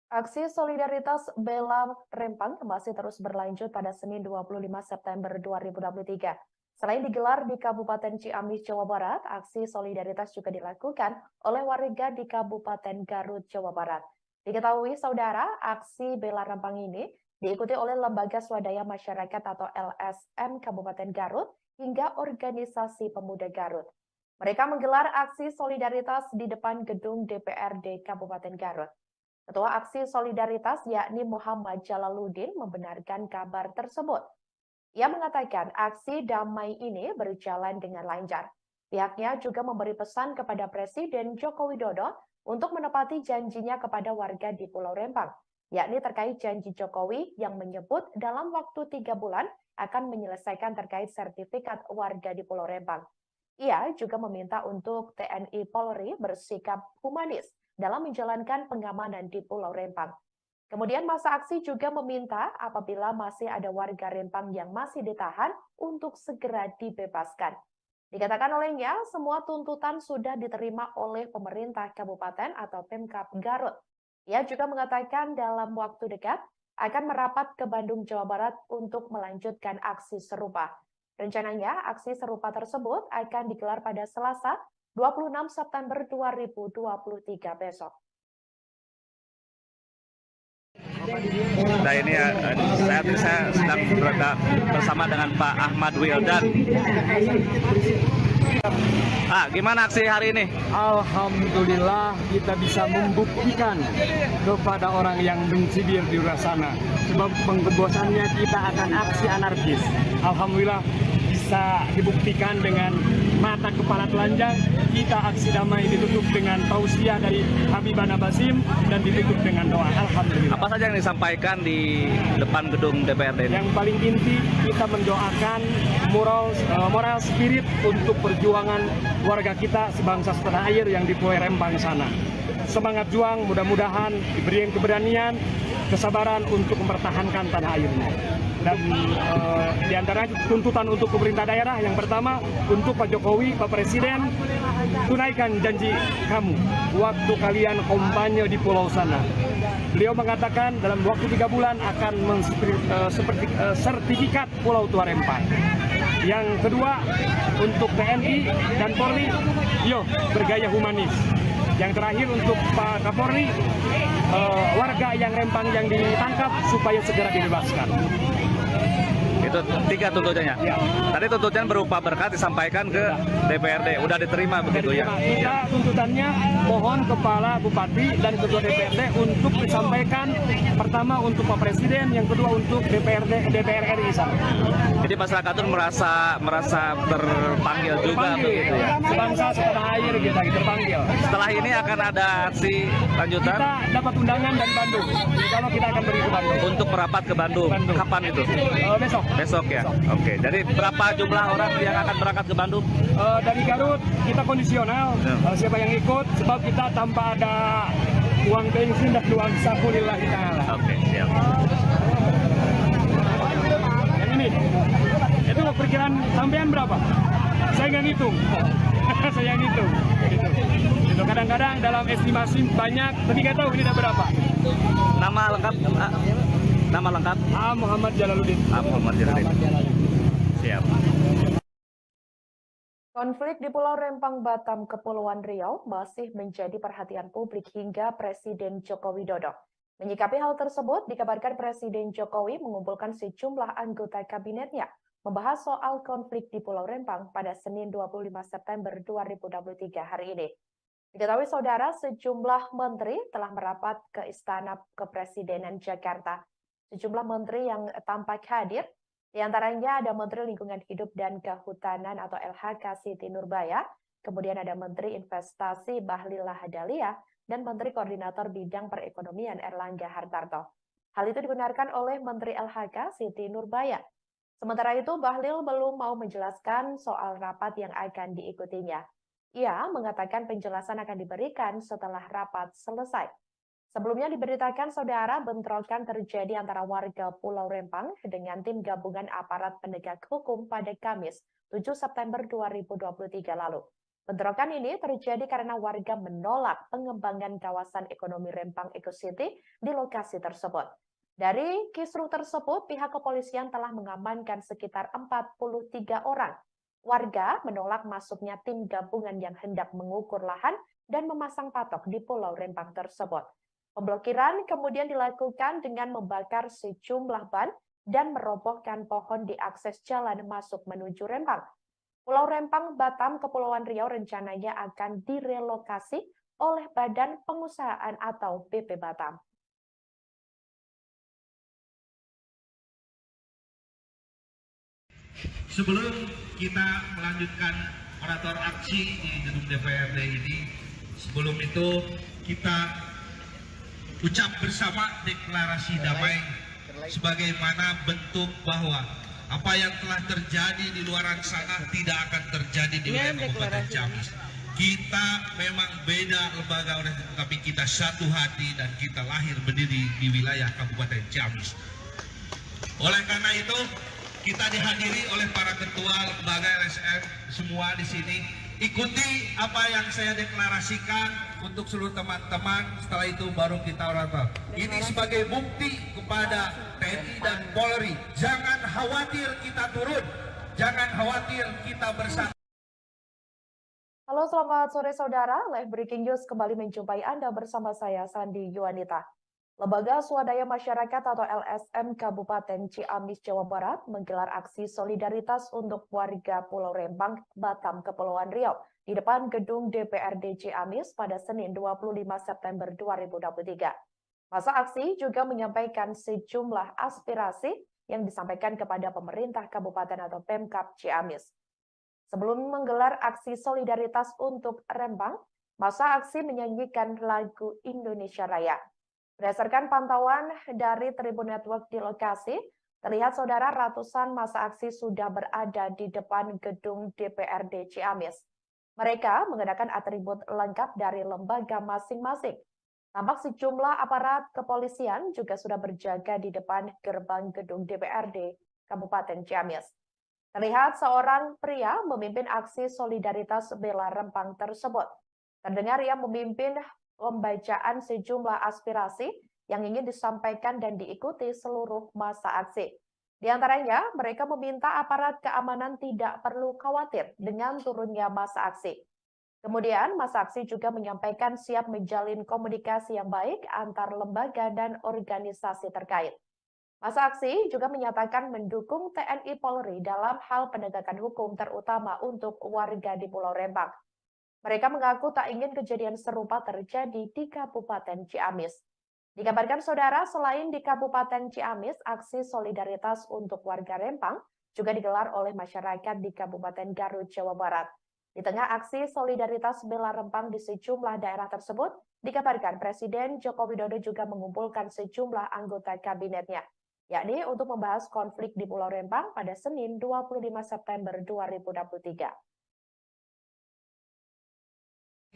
Aksi solidaritas bela Rempang masih terus berlanjut pada Senin 25 September 2023. Selain digelar di Kabupaten Ciamis, Jawa Barat, aksi solidaritas juga dilakukan oleh warga di Kabupaten Garut, Jawa Barat. Diketahui, saudara, aksi bela Rempang ini diikuti oleh Lembaga Swadaya Masyarakat atau LSM Kabupaten Garut hingga Organisasi Pemuda Garut. Mereka menggelar aksi solidaritas di depan gedung DPRD Kabupaten Garut. Ketua Aksi Solidaritas yakni Muhammad Jalaluddin membenarkan kabar tersebut. Ia mengatakan aksi damai ini berjalan dengan lancar. Pihaknya juga memberi pesan kepada Presiden Joko Widodo untuk menepati janjinya kepada warga di Pulau Rempang, yakni terkait janji Jokowi yang menyebut dalam waktu 3 bulan akan menyelesaikan terkait sertifikat warga di Pulau Rempang. Ia juga meminta untuk TNI Polri bersikap humanis dalam menjalankan pengamanan di Pulau Rempang. Kemudian masa aksi juga meminta apabila masih ada warga Rempang yang masih ditahan untuk segera dibebaskan. Dikatakan olehnya, semua tuntutan sudah diterima oleh pemerintah kabupaten atau Pemkab Garut. Ia juga mengatakan dalam waktu dekat akan merapat ke Bandung, Jawa Barat untuk melanjutkan aksi serupa. Rencananya, aksi serupa tersebut akan digelar pada Selasa 26 September 2023 besok. Nah ini saya sedang berada bersama dengan Pak Ahmad Wildan. Gimana aksi hari ini? Alhamdulillah kita bisa membuktikan kepada orang yang mencibir di luar sana. Sebab pengebosannya kita akan aksi anarkis. Alhamdulillah bisa dibuktikan dengan mata kepala telanjang. Kita aksi damai ditutup dengan tausiah dari Habibana Basim dan ditutup dengan doa. Alhamdulillah. Apa saja yang disampaikan di depan gedung DPRD ini? Yang paling inti kita mendoakan moral spirit untuk perjuangan warga kita sebangsa setanah air yang di Pulau Rempang sana. Semangat juang, mudah-mudahan diberikan keberanian, kesabaran untuk mempertahankan tanah airnya. Dan di antara tuntutan untuk pemerintah daerah yang pertama untuk Pak Jokowi, Pak Presiden, tunaikan janji kamu waktu kalian kampanye di pulau sana. Beliau mengatakan dalam waktu 3 bulan akan sertifikat Pulau Tua Rempang. Yang kedua untuk TNI dan Polri, yuk bergaya humanis. Yang terakhir untuk Pak Kapolri, warga yang Rempang yang ditangkap supaya segera dibebaskan. Itu 3 tuntutannya. Ya. Tadi tuntutan berupa berkat disampaikan ke DPRD. Udah diterima begitu ya? Kita tuntutannya mohon Kepala Bupati dan Ketua DPRD untuk disampaikan pertama untuk Pak Presiden, yang kedua untuk DPR RI sana. Jadi masyarakat itu merasa terpanggil juga begitu ya? Sebangsa setanah air kita terpanggil. Setelah ini akan ada aksi lanjutan Kita dapat undangan dari Bandung. Kalau kita akan pergi ke Bandung. untuk merapat ke Bandung. Kapan itu? Besok. Besok ya? Oke, jadi berapa jumlah orang yang akan berangkat ke Bandung? Dari Garut kita kondisional. Siapa yang ikut? Sebab kita tanpa ada uang bensin dan uang saku lillahi ta'ala. Oke, siap. Yang ini, itu perkiraan sampean berapa? Saya nggak ngitung. Saya ngitung. Itu kadang-kadang dalam estimasi banyak, tapi nggak tahu ini ada berapa. Nama lengkap? Nama lengkap? Muhammad Jalaluddin. Muhammad Jalaluddin. Siap. Konflik di Pulau Rempang, Batam, Kepulauan Riau masih menjadi perhatian publik hingga Presiden Joko Widodo. Menyikapi hal tersebut, dikabarkan Presiden Jokowi mengumpulkan sejumlah anggota kabinetnya membahas soal konflik di Pulau Rempang pada Senin 25 September 2023 hari ini. Diketahui saudara, sejumlah menteri telah merapat ke Istana Kepresidenan Jakarta. Sejumlah menteri yang tampak hadir, di antaranya ada Menteri Lingkungan Hidup dan Kehutanan atau LHK Siti Nurbaya, kemudian ada Menteri Investasi Bahlil Lahadalia, dan Menteri Koordinator Bidang Perekonomian Erlangga Hartarto. Hal itu dibenarkan oleh Menteri LHK Siti Nurbaya. Sementara itu, Bahlil belum mau menjelaskan soal rapat yang akan diikutinya. Ia mengatakan penjelasan akan diberikan setelah rapat selesai. Sebelumnya diberitakan saudara bentrokan terjadi antara warga Pulau Rempang dengan tim gabungan aparat penegak hukum pada Kamis 7 September 2023 lalu. Bentrokan ini terjadi karena warga menolak pengembangan kawasan ekonomi Rempang Eco City di lokasi tersebut. Dari kisruh tersebut, pihak kepolisian telah mengamankan sekitar 43 orang. Warga menolak masuknya tim gabungan yang hendak mengukur lahan dan memasang patok di Pulau Rempang tersebut. Pemblokiran kemudian dilakukan dengan membakar sejumlah ban dan merobohkan pohon di akses jalan masuk menuju Rempang. Pulau Rempang, Batam, Kepulauan Riau rencananya akan direlokasi oleh Badan Pengusahaan atau BP Batam. Sebelum kita melanjutkan orator aksi di gedung DPRD ini, sebelum itu kita ucap bersama deklarasi damai sebagaimana bentuk bahwa apa yang telah terjadi di luaran sana tidak akan terjadi di wilayah Kabupaten Ciamis. Kita memang beda lembaga, tapi kita satu hati dan kita lahir berdiri di wilayah Kabupaten Ciamis. Oleh karena itu, kita dihadiri oleh para ketua lembaga LSM semua di sini. Ikuti apa yang saya deklarasikan untuk seluruh teman-teman. Setelah itu baru kita orator. Ini sebagai bukti kepada TNI dan Polri. Jangan khawatir kita turun. Jangan khawatir kita bersatu. Halo, selamat sore saudara. Live Breaking News kembali menjumpai Anda bersama saya, Sandi Yuanita. Lembaga Swadaya Masyarakat atau LSM Kabupaten Ciamis, Jawa Barat menggelar aksi solidaritas untuk warga Pulau Rempang, Batam, Kepulauan Riau di depan gedung DPRD Ciamis pada Senin 25 September 2023. Masa aksi juga menyampaikan sejumlah aspirasi yang disampaikan kepada pemerintah kabupaten atau Pemkab Ciamis. Sebelum menggelar aksi solidaritas untuk Rempang, masa aksi menyanyikan lagu Indonesia Raya. Berdasarkan pantauan dari Tribun Network di lokasi, terlihat saudara ratusan massa aksi sudah berada di depan gedung DPRD Ciamis. Mereka mengenakan atribut lengkap dari lembaga masing-masing. Tampak sejumlah aparat kepolisian juga sudah berjaga di depan gerbang gedung DPRD Kabupaten Ciamis. Terlihat seorang pria memimpin aksi solidaritas bela Rempang tersebut. Terdengar ia memimpin pembacaan sejumlah aspirasi yang ingin disampaikan dan diikuti seluruh massa aksi. Di antaranya, mereka meminta aparat keamanan tidak perlu khawatir dengan turunnya massa aksi. Kemudian, massa aksi juga menyampaikan siap menjalin komunikasi yang baik antar lembaga dan organisasi terkait. Massa aksi juga menyatakan mendukung TNI Polri dalam hal penegakan hukum terutama untuk warga di Pulau Rempang. Mereka mengaku tak ingin kejadian serupa terjadi di Kabupaten Ciamis. Dikabarkan saudara, selain di Kabupaten Ciamis, aksi solidaritas untuk warga Rempang juga digelar oleh masyarakat di Kabupaten Garut, Jawa Barat. Di tengah aksi solidaritas bela Rempang di sejumlah daerah tersebut, dikabarkan Presiden Joko Widodo juga mengumpulkan sejumlah anggota kabinetnya, yakni untuk membahas konflik di Pulau Rempang pada Senin 25 September 2023.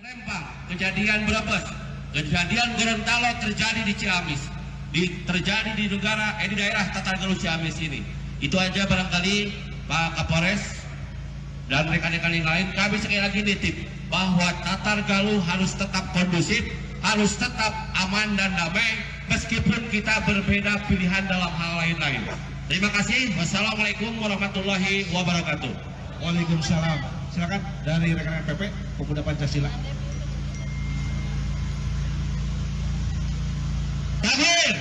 Rempang, kejadian Brebes, kejadian Gorontalo terjadi di Ciamis, terjadi di daerah Tatargaluh Ciamis ini. Itu aja barangkali Pak Kapolres dan rekan-rekan yang lain, kami sekali lagi nitip bahwa Tatargaluh harus tetap kondusif, harus tetap aman dan damai, meskipun kita berbeda pilihan dalam hal lain-lain. Terima kasih. Wassalamualaikum warahmatullahi wabarakatuh. Waalaikumsalam. Silakan dari rekan-rekan PP Pemuda Pancasila. Takbir!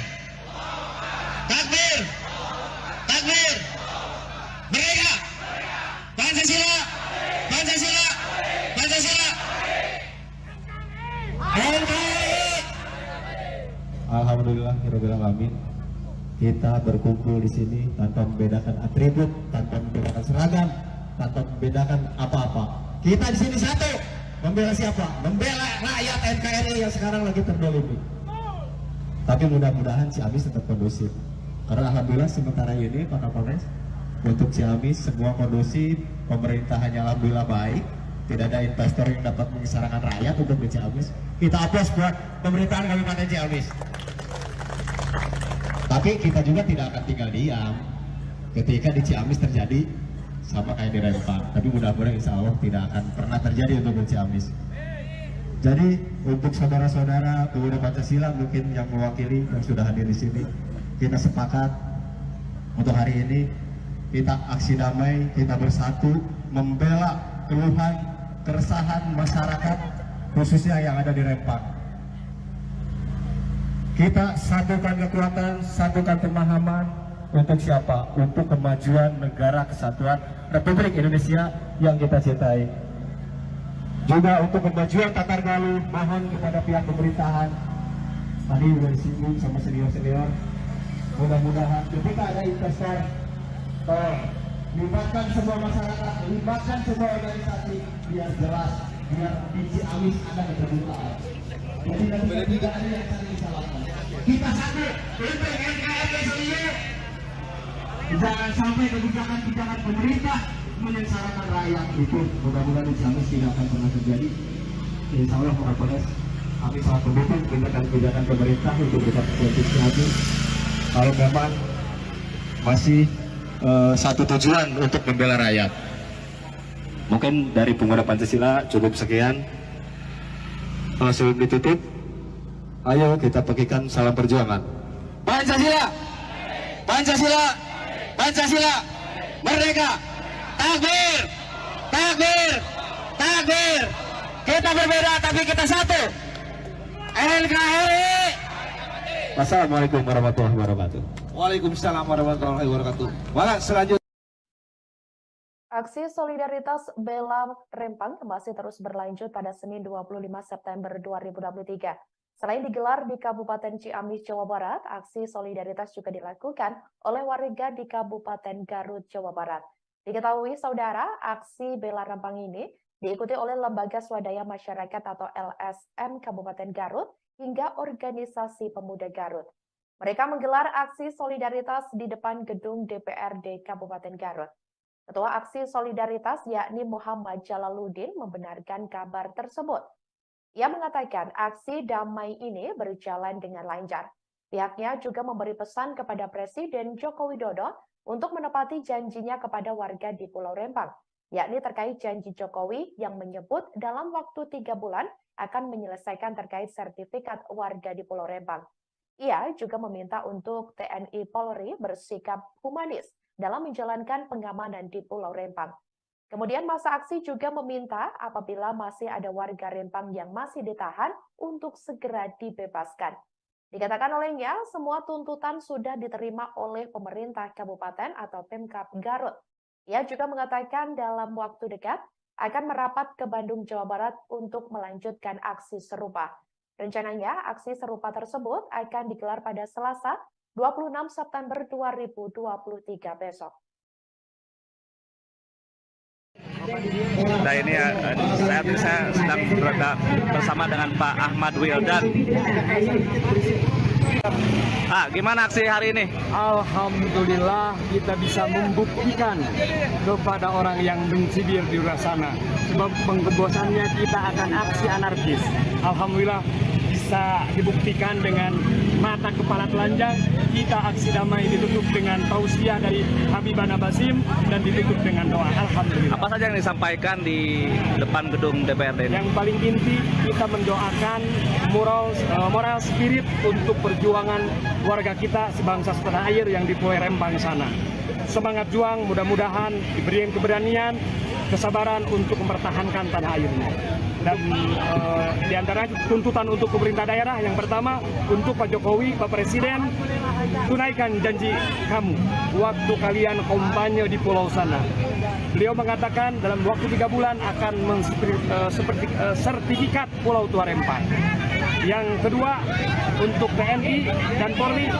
Takbir! Takbir! Merdeka! Pancasila! Pancasila! Pancasila! Alhamdulillahirabbil alamin. Kita berkumpul di sini tanpa membedakan atribut, tanpa membedakan seragam, tanpa membedakan apa-apa. Kita di sini satu. Membela siapa? Membela rakyat NKRI yang sekarang lagi terdolimi. Tapi mudah-mudahan Ciamis tetap kondusif. Karena alhamdulillah sementara ini Pak Kapolres, untuk Ciamis semua kondusif, pemerintahannya alhamdulillah baik. Tidak ada investor yang dapat mengisarakan rakyat untuk di Ciamis. Kita aplaus buat pemerintahan Kabupaten Ciamis. Tapi kita juga tidak akan tinggal diam ketika di Ciamis terjadi sama kayak di Rempang. Tapi mudah-mudahan insya Allah tidak akan pernah terjadi untuk di Ciamis. Jadi untuk saudara-saudara pemuda Pancasila mungkin yang mewakili yang sudah hadir di sini, kita sepakat untuk hari ini kita aksi damai, kita bersatu membela keluhan, keresahan masyarakat khususnya yang ada di Rempang. Kita satukan kekuatan, satukan pemahaman untuk siapa? Untuk kemajuan negara kesatuan Republik Indonesia yang kita cintai. Juga untuk kemajuan Tatargalu, mohon kepada pihak pemerintahan tadi sudah disinggung sama senior-senior, mudah-mudahan ketika ada investor, libatkan semua masyarakat, libatkan semua organisasi biar jelas, biar di Ciamis ada keterbukaan. Jadi tidak ada yang saling salahkan. Kita satu untuk NKRI seluruh. Jangan sampai kebijakan-kebijakan pemerintah menyengsarakan rakyat. Itu mudah-mudahan di Ciamis tidak akan pernah terjadi. Insya Allah Pak Kapolres, kami sangat mendukung kebijakan pemerintah untuk kita posisi lagi. Kalau memang masih satu tujuan untuk membela rakyat. Mungkin dari pemuda Pancasila cukup sekian. Sebelum ditutup, ayo kita bagikan salam perjuangan. Pancasila, Pancasila, Pancasila, merdeka, takbir, takbir, takbir. Kita berbeda tapi kita satu. NKRI. Wassalamualaikum warahmatullahi wabarakatuh. Waalaikumsalam warahmatullahi wabarakatuh. Maka selanjutnya Aksi solidaritas Bela Rempang masih terus berlanjut pada Senin 25 September 2023. Selain digelar di Kabupaten Ciamis, Jawa Barat, aksi solidaritas juga dilakukan oleh warga di Kabupaten Garut, Jawa Barat. Diketahui saudara, aksi Bela Rempang ini diikuti oleh Lembaga Swadaya Masyarakat atau LSM Kabupaten Garut hingga Organisasi Pemuda Garut. Mereka menggelar aksi solidaritas di depan gedung DPRD Kabupaten Garut. Ketua Aksi Solidaritas yakni Muhammad Jalaluddin membenarkan kabar tersebut. Ia mengatakan aksi damai ini berjalan dengan lancar. Pihaknya juga memberi pesan kepada Presiden Joko Widodo untuk menepati janjinya kepada warga di Pulau Rempang, yakni terkait janji Jokowi yang menyebut dalam waktu 3 bulan akan menyelesaikan terkait sertifikat warga di Pulau Rempang. Ia juga meminta untuk TNI Polri bersikap humanis dalam menjalankan pengamanan di Pulau Rempang. Kemudian masa aksi juga meminta apabila masih ada warga Rempang yang masih ditahan untuk segera dibebaskan. Dikatakan olehnya, semua tuntutan sudah diterima oleh pemerintah kabupaten atau Pemkab Garut. Ia juga mengatakan dalam waktu dekat akan merapat ke Bandung, Jawa Barat untuk melanjutkan aksi serupa. Rencananya, aksi serupa tersebut akan digelar pada Selasa 26 September 2023 besok. Nah ini saat ini saya sedang berada bersama dengan Pak Ahmad Wildan. Gimana aksi hari ini? Alhamdulillah kita bisa membuktikan kepada orang yang mencibir di luar sana. Sebab pengebosannya kita akan aksi anarkis. Alhamdulillah bisa dibuktikan dengan mata kepala telanjang. Kita aksi damai ditutup dengan tausiah dari Habibana Basim dan ditutup dengan doa. Alhamdulillah. Apa saja yang disampaikan di depan gedung DPRD ini? Yang paling inti kita mendoakan moral spirit untuk perjuangan warga kita sebangsa setanah air yang di Pulau Rempang sana. Semangat juang, mudah-mudahan diberi keberanian, kesabaran untuk mempertahankan tanah airnya. Dan di antara tuntutan untuk pemerintah daerah yang pertama untuk Pak Jokowi, Pak Presiden, tunaikan janji kamu waktu kalian kampanye di pulau sana. Beliau mengatakan dalam waktu 3 bulan akan sertifikat Pulau Tua Rempang. Yang kedua untuk TNI dan Polri,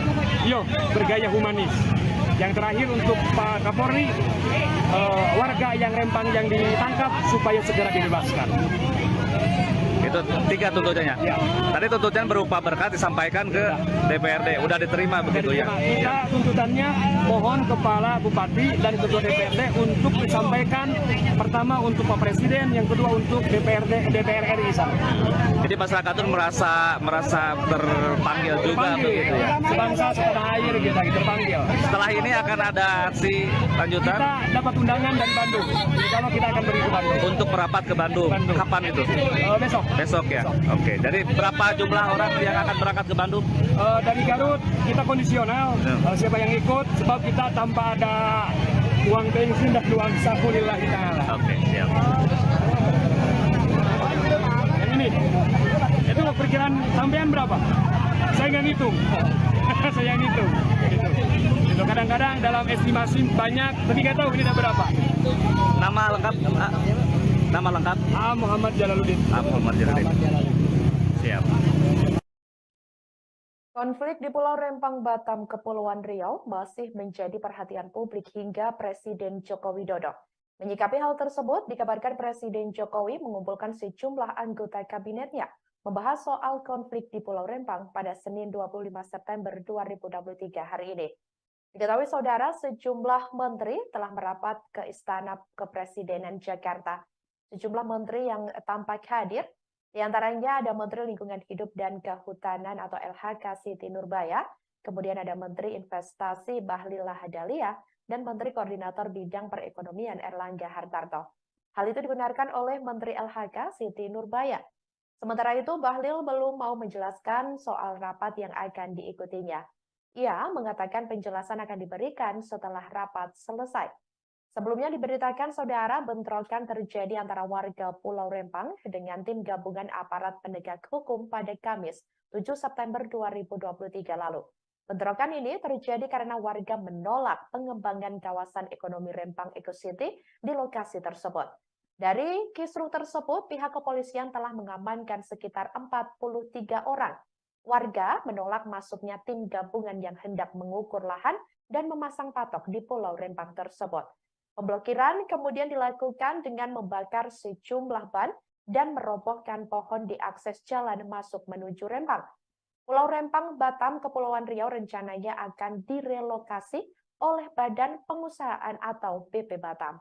yuk bergaya humanis. Yang terakhir untuk Pak Kapolri, warga yang Rempang yang ditangkap supaya segera dibebaskan. Itu 3 tuntutannya. Ya. Tadi tuntutan berupa berkas disampaikan ke DPRD, udah diterima begitu ya? Kita tuntutannya mohon Kepala Bupati dan Ketua DPRD untuk disampaikan pertama untuk Pak Presiden, yang kedua untuk DPR RI sana. Jadi masyarakat itu merasa terpanggil juga begitu ya? Sebangsa setanah air kita terpanggil. Setelah ini akan ada aksi lanjutan Kita dapat undangan dari Bandung. Kalau kita akan pergi ke Bandung. untuk merapat ke Bandung. Kapan itu? Besok. Besok ya? Oke. Jadi berapa jumlah orang yang akan berangkat ke Bandung? Dari Garut kita kondisional. Siapa yang ikut? Sebab kita tanpa ada uang bensin dan uang saku lillahi ta'ala. Oke, siap. Yang ini, itu perkiraan sampean berapa? Saya nggak ngitung. Saya ngitung. Itu kadang-kadang dalam estimasi banyak, tapi nggak tahu ini ada berapa. Nama lengkap? Nama lengkap? Muhammad Jalaluddin. Muhammad Jalaluddin. Siap. Konflik di Pulau Rempang, Batam, Kepulauan Riau masih menjadi perhatian publik hingga Presiden Joko Widodo. Menyikapi hal tersebut, dikabarkan Presiden Jokowi mengumpulkan sejumlah anggota kabinetnya membahas soal konflik di Pulau Rempang pada Senin 25 September 2023 hari ini. Diketahui saudara, sejumlah menteri telah merapat ke Istana Kepresidenan Jakarta. Sejumlah menteri yang tampak hadir, di antaranya ada Menteri Lingkungan Hidup dan Kehutanan atau LHK Siti Nurbaya, kemudian ada Menteri Investasi Bahlil Lahadalia, dan Menteri Koordinator Bidang Perekonomian Erlangga Hartarto. Hal itu dibenarkan oleh Menteri LHK Siti Nurbaya. Sementara itu, Bahlil belum mau menjelaskan soal rapat yang akan diikutinya. Ia mengatakan penjelasan akan diberikan setelah rapat selesai. Sebelumnya diberitakan saudara bentrokan terjadi antara warga Pulau Rempang dengan tim gabungan aparat penegak hukum pada Kamis 7 September 2023 lalu. Bentrokan ini terjadi karena warga menolak pengembangan kawasan ekonomi Rempang Eco City di lokasi tersebut. Dari kisruh tersebut, pihak kepolisian telah mengamankan sekitar 43 orang. Warga menolak masuknya tim gabungan yang hendak mengukur lahan dan memasang patok di Pulau Rempang tersebut. Pemblokiran kemudian dilakukan dengan membakar sejumlah ban dan merobohkan pohon di akses jalan masuk menuju Rempang. Pulau Rempang, Batam, Kepulauan Riau rencananya akan direlokasi oleh Badan Pengusahaan atau BP Batam.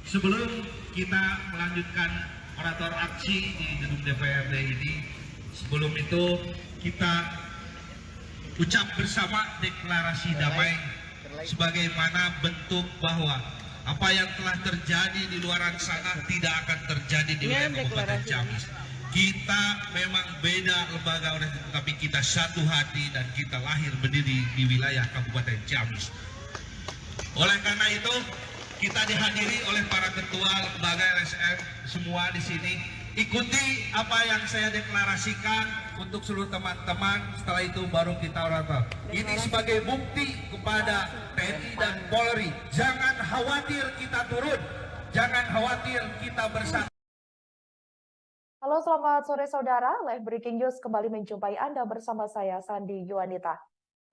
Sebelum kita melanjutkan orator aksi di gedung DPRD ini, sebelum itu kita ucap bersama deklarasi damai sebagaimana bentuk bahwa apa yang telah terjadi di luaran sana tidak akan terjadi di wilayah Kabupaten Ciamis. Kita memang beda lembaga, tetapi kita satu hati dan kita lahir berdiri di wilayah Kabupaten Ciamis. Oleh karena itu, kita dihadiri oleh para ketua lembaga LSM semua di sini. Ikuti apa yang saya deklarasikan untuk seluruh teman-teman. Setelah itu baru kita orator. Ini sebagai bukti kepada TNI dan Polri. Jangan khawatir kita turun. Jangan khawatir kita bersatu. Halo, selamat sore saudara. Live Breaking News kembali menjumpai Anda bersama saya, Sandi Yuanita.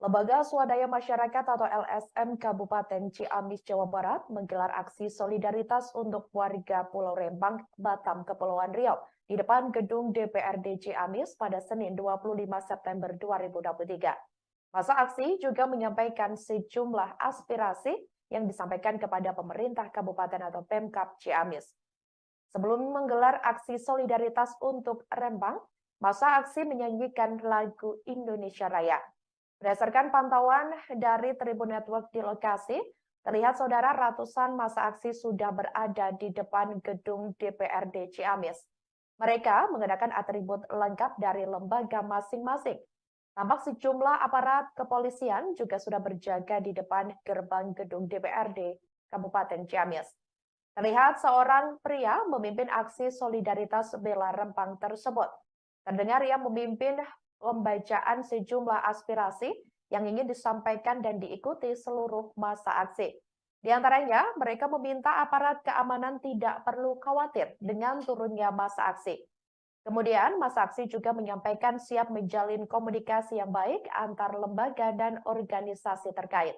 Lembaga Swadaya Masyarakat atau LSM Kabupaten Ciamis, Jawa Barat menggelar aksi solidaritas untuk warga Pulau Rempang, Batam, Kepulauan Riau di depan gedung DPRD Ciamis pada Senin 25 September 2023. Masa aksi juga menyampaikan sejumlah aspirasi yang disampaikan kepada pemerintah kabupaten atau Pemkab Ciamis. Sebelum menggelar aksi solidaritas untuk Rempang, masa aksi menyanyikan lagu Indonesia Raya. Berdasarkan pantauan dari Tribun Network di lokasi, terlihat saudara ratusan massa aksi sudah berada di depan gedung DPRD Ciamis. Mereka mengenakan atribut lengkap dari lembaga masing-masing. Tampak sejumlah aparat kepolisian juga sudah berjaga di depan gerbang gedung DPRD Kabupaten Ciamis. Terlihat seorang pria memimpin aksi solidaritas bela Rempang tersebut. Terdengar ia memimpin pembacaan sejumlah aspirasi yang ingin disampaikan dan diikuti seluruh massa aksi. Di antaranya, mereka meminta aparat keamanan tidak perlu khawatir dengan turunnya massa aksi. Kemudian, massa aksi juga menyampaikan siap menjalin komunikasi yang baik antar lembaga dan organisasi terkait.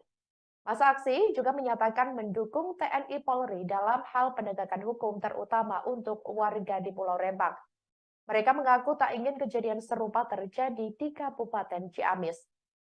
Masa aksi juga menyatakan mendukung TNI Polri dalam hal penegakan hukum terutama untuk warga di Pulau Rempang. Mereka mengaku tak ingin kejadian serupa terjadi di Kabupaten Ciamis.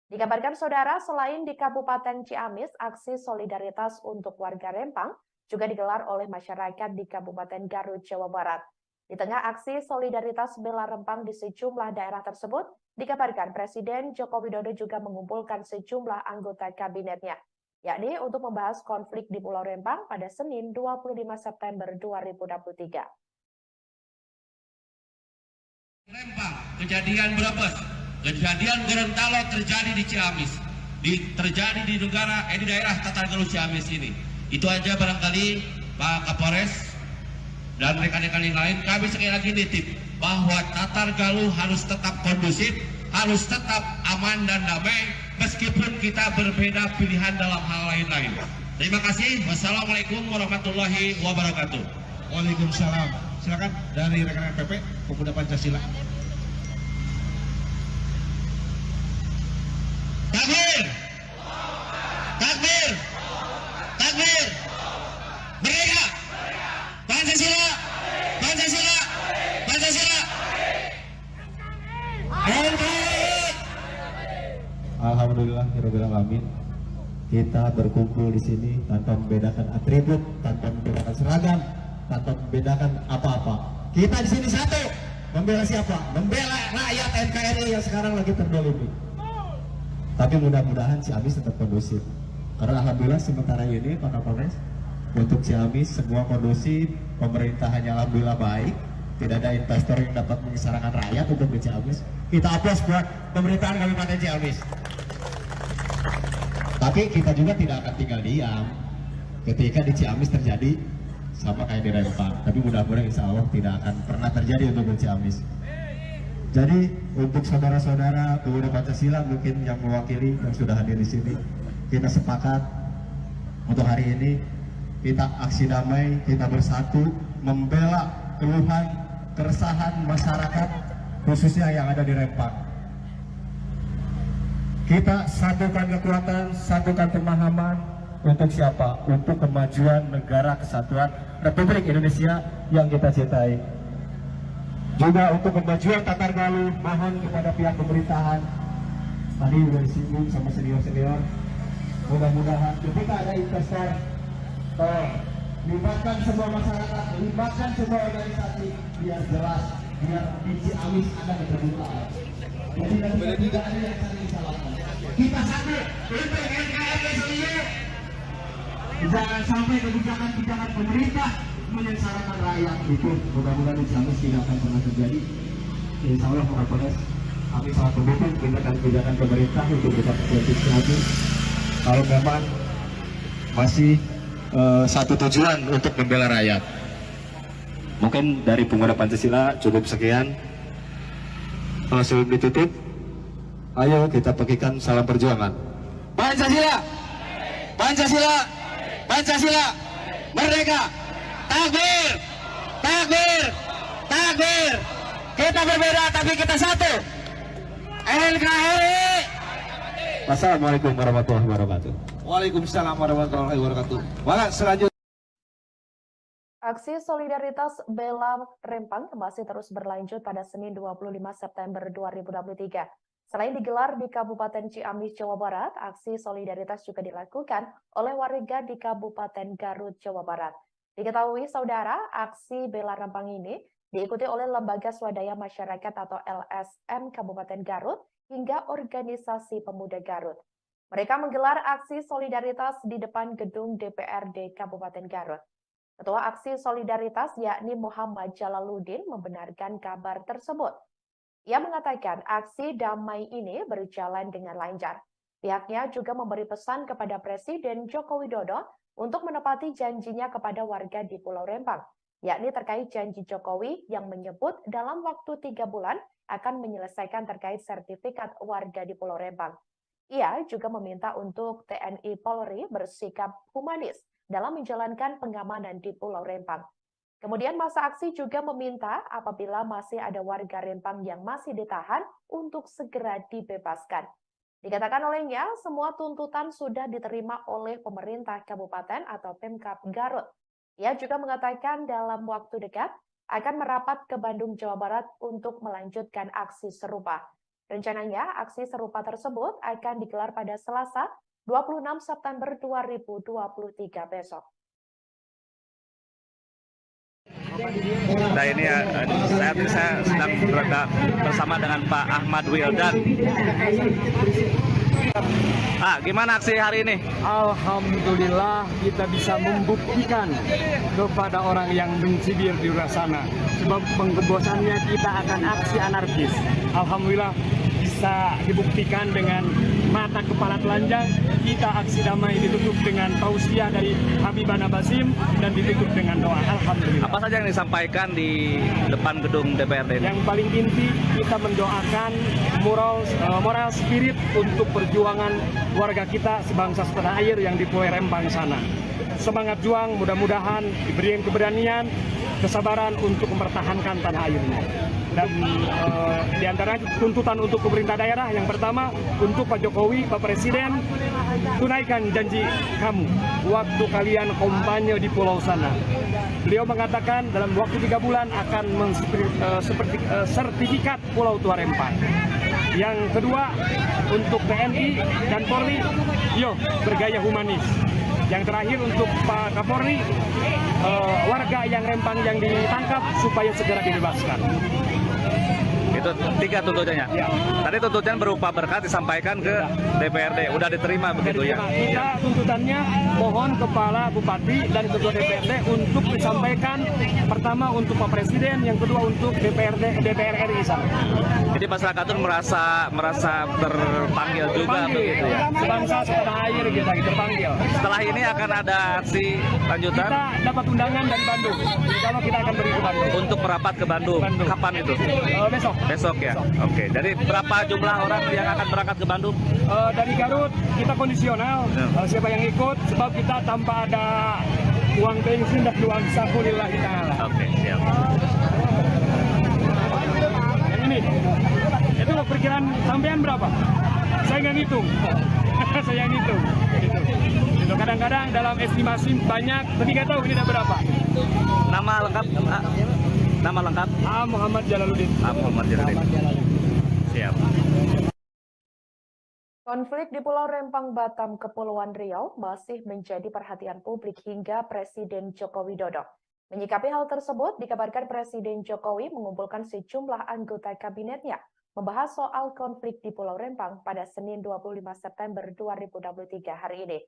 Dikabarkan saudara, selain di Kabupaten Ciamis, aksi solidaritas untuk warga Rempang juga digelar oleh masyarakat di Kabupaten Garut, Jawa Barat. Di tengah aksi solidaritas bela Rempang di sejumlah daerah tersebut, dikabarkan Presiden Joko Widodo juga mengumpulkan sejumlah anggota kabinetnya, yakni untuk membahas konflik di Pulau Rempang pada Senin 25 September 2023. Rempang, kejadian Brebes, kejadian Gorontalo terjadi di Ciamis, terjadi di daerah Tatargaluh Ciamis ini. Itu aja barangkali Pak Kapolres dan rekan-rekan yang lain, kami sekali lagi nitip bahwa Tatargaluh harus tetap kondusif, harus tetap aman dan damai, meskipun kita berbeda pilihan dalam hal lain-lain. Terima kasih. Wassalamualaikum warahmatullahi wabarakatuh. Waalaikumsalam. Silakan dari rekan-rekan PP Pemuda Pancasila. Takbir! Takbir! Takbir! Merdeka! Pancasila! Pancasila! Pancasila! Alhamdulillahirobbilalamin. Kita berkumpul di sini tanpa membedakan atribut, tanpa membedakan seragam, tanpa membedakan apa-apa. Kita di sini satu. Membela siapa? Membela rakyat NKRI yang sekarang lagi terdolimi. Tapi mudah-mudahan Ciamis tetap kondusif. Karena alhamdulillah sementara ini Pak Kapolres, untuk Ciamis semua kondusif, pemerintahannya alhamdulillah baik. Tidak ada investor yang dapat mengisarakan rakyat untuk di Ciamis. Kita aplaus buat pemerintahan Kabupaten Ciamis. Tapi kita juga tidak akan tinggal diam ketika di Ciamis terjadi sama kayak di Rempang. Tapi mudah-mudahan insya Allah tidak akan pernah terjadi untuk di Ciamis. Jadi untuk saudara-saudara pemuda Pancasila mungkin yang mewakili yang sudah hadir di sini, kita sepakat untuk hari ini kita aksi damai, kita bersatu membela keluhan, keresahan masyarakat khususnya yang ada di Rempang. Kita satukan kekuatan, satukan pemahaman untuk siapa? Untuk kemajuan negara kesatuan Republik Indonesia yang kita cintai. Juga untuk kemajuan Tatargaluh, mohon kepada pihak pemerintahan, tadi sudah disinggung sama senior-senior, mudah-mudahan ketika ada investor, libatkan semua masyarakat, libatkan semua organisasi, biar jelas, biar di Ciamis ada keterbukaan. Jadi tidak ada yang saling disalahkan. Kita satu untuk NKRI seluruh. Jangan sampai kebijakan-kebijakan pemerintah menyengsarakan rakyat. Itu mudah-mudahan di Ciamis tidak akan pernah terjadi. Insya Allah Pak Kapolres, kami sangat mendukung kebijakan pemerintah untuk bisa terjadi Ciamis. Kalau memang masih satu tujuan untuk membela rakyat. Mungkin dari Pemuda Pancasila cukup sekian. Sebelum ditutup, ayo kita bagikan salam perjuangan. Pancasila, Pancasila, Pancasila, merdeka, takbir, takbir, takbir. Kita berbeda tapi kita satu. NKRI. Wassalamualaikum warahmatullahi wabarakatuh. Waalaikumsalam warahmatullahi wabarakatuh. Maka selanjutnya Aksi solidaritas bela Rempang masih terus berlanjut pada Senin 25 September 2023. Selain digelar di Kabupaten Ciamis, Jawa Barat, aksi solidaritas juga dilakukan oleh warga di Kabupaten Garut, Jawa Barat. Diketahui saudara, aksi bela Rempang ini diikuti oleh Lembaga Swadaya Masyarakat atau LSM Kabupaten Garut hingga Organisasi Pemuda Garut. Mereka menggelar aksi solidaritas di depan gedung DPRD Kabupaten Garut. Ketua Aksi Solidaritas yakni Muhammad Jalaluddin membenarkan kabar tersebut. Ia mengatakan aksi damai ini berjalan dengan lancar. Pihaknya juga memberi pesan kepada Presiden Joko Widodo untuk menepati janjinya kepada warga di Pulau Rempang, yakni terkait janji Jokowi yang menyebut dalam waktu 3 bulan akan menyelesaikan terkait sertifikat warga di Pulau Rempang. Ia juga meminta untuk TNI Polri bersikap humanis dalam menjalankan pengamanan di Pulau Rempang. Kemudian masa aksi juga meminta apabila masih ada warga Rempang yang masih ditahan untuk segera dibebaskan. Dikatakan olehnya, semua tuntutan sudah diterima oleh pemerintah kabupaten atau Pemkab Garut. Ia juga mengatakan dalam waktu dekat akan merapat ke Bandung, Jawa Barat untuk melanjutkan aksi serupa. Rencananya, aksi serupa tersebut akan digelar pada Selasa, 26 September 2023 besok. Nah ini saya sedang berada bersama dengan Pak Ahmad Wildan. Gimana aksi hari ini? Alhamdulillah kita bisa membuktikan kepada orang yang mencibir di luar sana. Sebab penggembosannya kita akan aksi anarkis. Alhamdulillah bisa dibuktikan dengan mata kepala telanjang. Kita aksi damai ditutup dengan tausiah dari Habibana Basim dan ditutup dengan doa. Alhamdulillah. Apa saja yang disampaikan di depan gedung DPRD ini? Yang paling inti kita mendoakan moral spirit untuk perjuangan warga kita sebangsa setanah air yang di Pulau Rempang sana. Semangat juang, mudah-mudahan diberi keberanian, kesabaran untuk mempertahankan tanah airnya. Dan di antara tuntutan untuk pemerintah daerah, yang pertama untuk Pak Jokowi, Pak Presiden, tunaikan janji kamu waktu kalian kampanye di pulau sana. Beliau mengatakan dalam waktu 3 bulan akan sertifikat Pulau Tua Rempang. Yang kedua untuk TNI dan Polri, bergaya humanis. Yang terakhir untuk Pak Kapolri, warga yang Rempang yang ditangkap supaya segera dibebaskan. Itu 3 tuntutannya. Ya. Tadi tuntutan berupa berkat disampaikan ke DPRD. Udah diterima begitu ya? Kita tuntutannya mohon Kepala Bupati dan Ketua DPRD untuk disampaikan pertama untuk Pak Presiden, yang kedua untuk DPR RI sana. Jadi masyarakat itu merasa terpanggil juga begitu ya? Sebangsa setanah air kita terpanggil. Setelah ini akan ada aksi lanjutan? Kita dapat undangan dari Bandung. Kalau kita akan pergi ke Bandung. Untuk merapat ke Bandung. Kapan itu? Besok. Besok ya? Oke. Jadi berapa jumlah orang yang akan berangkat ke Bandung? Dari Garut kita kondisional. Siapa yang ikut, sebab kita tanpa ada uang bensin dan uang saku lillahi ta'ala. Oke, siap. Yang ini, itu perkiraan sampean berapa? Saya nggak ngitung. Saya ngitung. Gitu. Kadang-kadang dalam estimasi banyak, tapi nggak tahu ini ada berapa. Nama lengkap? Nama lengkap? Muhammad Jalaluddin. Muhammad Jalaluddin. Siap. Konflik di Pulau Rempang, Batam, Kepulauan Riau masih menjadi perhatian publik hingga Presiden Joko Widodo. Menyikapi hal tersebut, dikabarkan Presiden Jokowi mengumpulkan sejumlah anggota kabinetnya membahas soal konflik di Pulau Rempang pada Senin 25 September 2023 hari ini.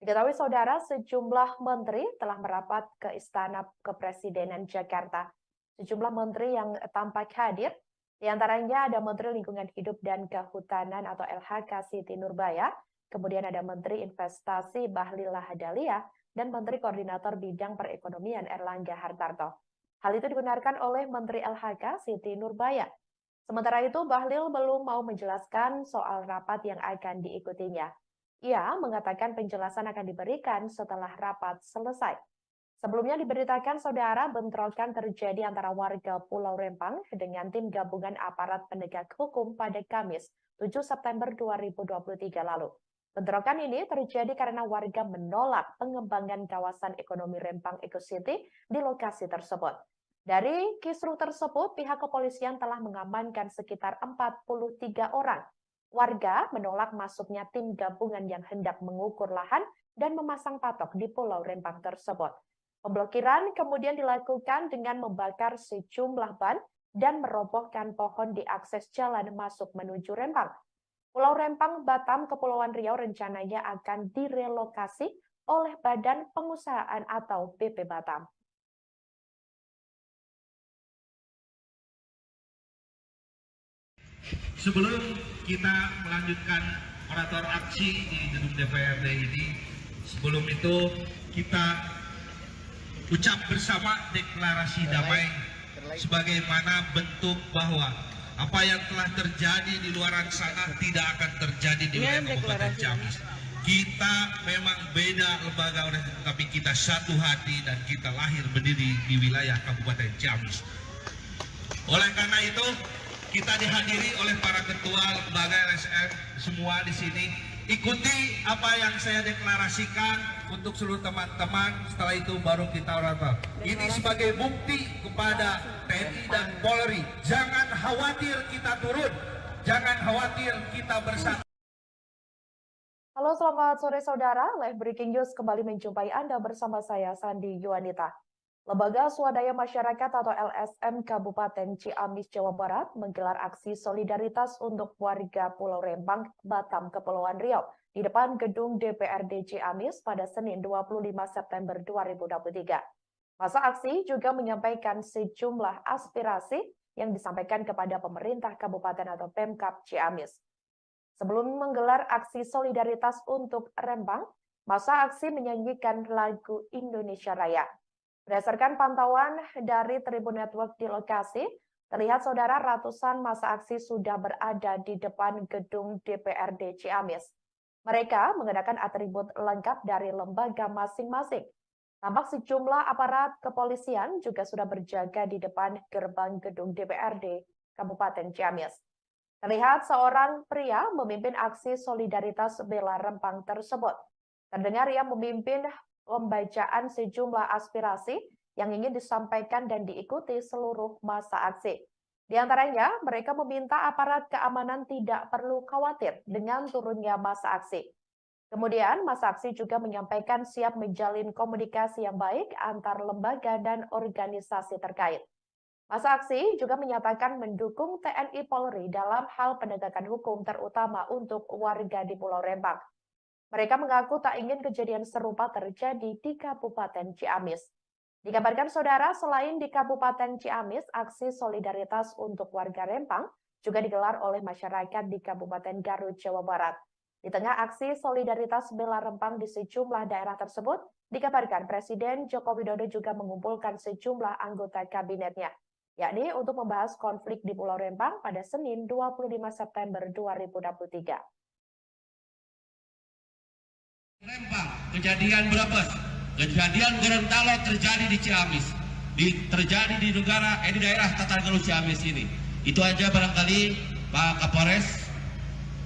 Diketahui saudara, sejumlah menteri telah merapat ke Istana Kepresidenan Jakarta. Sejumlah menteri yang tampak hadir, di antaranya ada Menteri Lingkungan Hidup dan Kehutanan atau LHK Siti Nurbaya, kemudian ada Menteri Investasi Bahlil Lahadalia, dan Menteri Koordinator Bidang Perekonomian Erlangga Hartarto. Hal itu dibenarkan oleh Menteri LHK Siti Nurbaya. Sementara itu, Bahlil belum mau menjelaskan soal rapat yang akan diikutinya. Ia mengatakan penjelasan akan diberikan setelah rapat selesai. Sebelumnya diberitakan saudara, bentrokan terjadi antara warga Pulau Rempang dengan tim gabungan aparat penegak hukum pada Kamis 7 September 2023 lalu. Bentrokan ini terjadi karena warga menolak pengembangan kawasan ekonomi Rempang Eco City di lokasi tersebut. Dari kisruh tersebut, pihak kepolisian telah mengamankan sekitar 43 orang. Warga menolak masuknya tim gabungan yang hendak mengukur lahan dan memasang patok di Pulau Rempang tersebut. Pemblokiran kemudian dilakukan dengan membakar sejumlah ban dan merobohkan pohon di akses jalan masuk menuju Rempang. Pulau Rempang, Batam, Kepulauan Riau rencananya akan direlokasi oleh Badan Pengusahaan atau BP Batam. Sebelum kita melanjutkan orator aksi di gedung DPRD ini, sebelum itu kita ucap bersama deklarasi damai sebagaimana bentuk bahwa apa yang telah terjadi di luar sana tidak akan terjadi di wilayah Kabupaten Ciamis. Kita memang beda lembaga, tapi kita satu hati dan kita lahir berdiri di wilayah Kabupaten Ciamis. Oleh karena itu, kita dihadiri oleh para ketua lembaga LSM semua di sini ikuti apa yang saya deklarasikan untuk seluruh teman-teman. Setelah itu baru kita orator. Ini sebagai bukti kepada TNI dan Polri. Jangan khawatir kita turun, jangan khawatir kita bersatu. Halo, selamat sore saudara. Live Breaking News kembali menjumpai Anda bersama saya, Sandi Yuanita. Lembaga Swadaya Masyarakat atau LSM Kabupaten Ciamis, Jawa Barat menggelar aksi solidaritas untuk warga Pulau Rempang, Batam, Kepulauan Riau di depan gedung DPRD Ciamis pada Senin 25 September 2023. Masa aksi juga menyampaikan sejumlah aspirasi yang disampaikan kepada pemerintah kabupaten atau Pemkab Ciamis. Sebelum menggelar aksi solidaritas untuk Rempang, masa aksi menyanyikan lagu Indonesia Raya. Berdasarkan pantauan dari Tribun Network di lokasi, terlihat saudara ratusan masa aksi sudah berada di depan gedung DPRD Ciamis. Mereka mengenakan atribut lengkap dari lembaga masing-masing. Tampak sejumlah aparat kepolisian juga sudah berjaga di depan gerbang gedung DPRD Kabupaten Ciamis. Terlihat seorang pria memimpin aksi solidaritas bela Rempang tersebut. Terdengar ia memimpin pembacaan sejumlah aspirasi yang ingin disampaikan dan diikuti seluruh masa aksi. Di antaranya, mereka meminta aparat keamanan tidak perlu khawatir dengan turunnya masa aksi. Kemudian, masa aksi juga menyampaikan siap menjalin komunikasi yang baik antar lembaga dan organisasi terkait. Masa aksi juga menyatakan mendukung TNI Polri dalam hal penegakan hukum terutama untuk warga di Pulau Rempang. Mereka mengaku tak ingin kejadian serupa terjadi di Kabupaten Ciamis. Dikabarkan saudara, selain di Kabupaten Ciamis, aksi solidaritas untuk warga Rempang juga digelar oleh masyarakat di Kabupaten Garut, Jawa Barat. Di tengah aksi solidaritas bela Rempang di sejumlah daerah tersebut, dikabarkan Presiden Joko Widodo juga mengumpulkan sejumlah anggota kabinetnya, yakni untuk membahas konflik di Pulau Rempang pada Senin 25 September 2023. Rempang, kejadian Brebes, kejadian Gorontalo terjadi di Ciamis, terjadi di daerah Tatargaluh Ciamis ini. Itu aja barangkali Pak Kapolres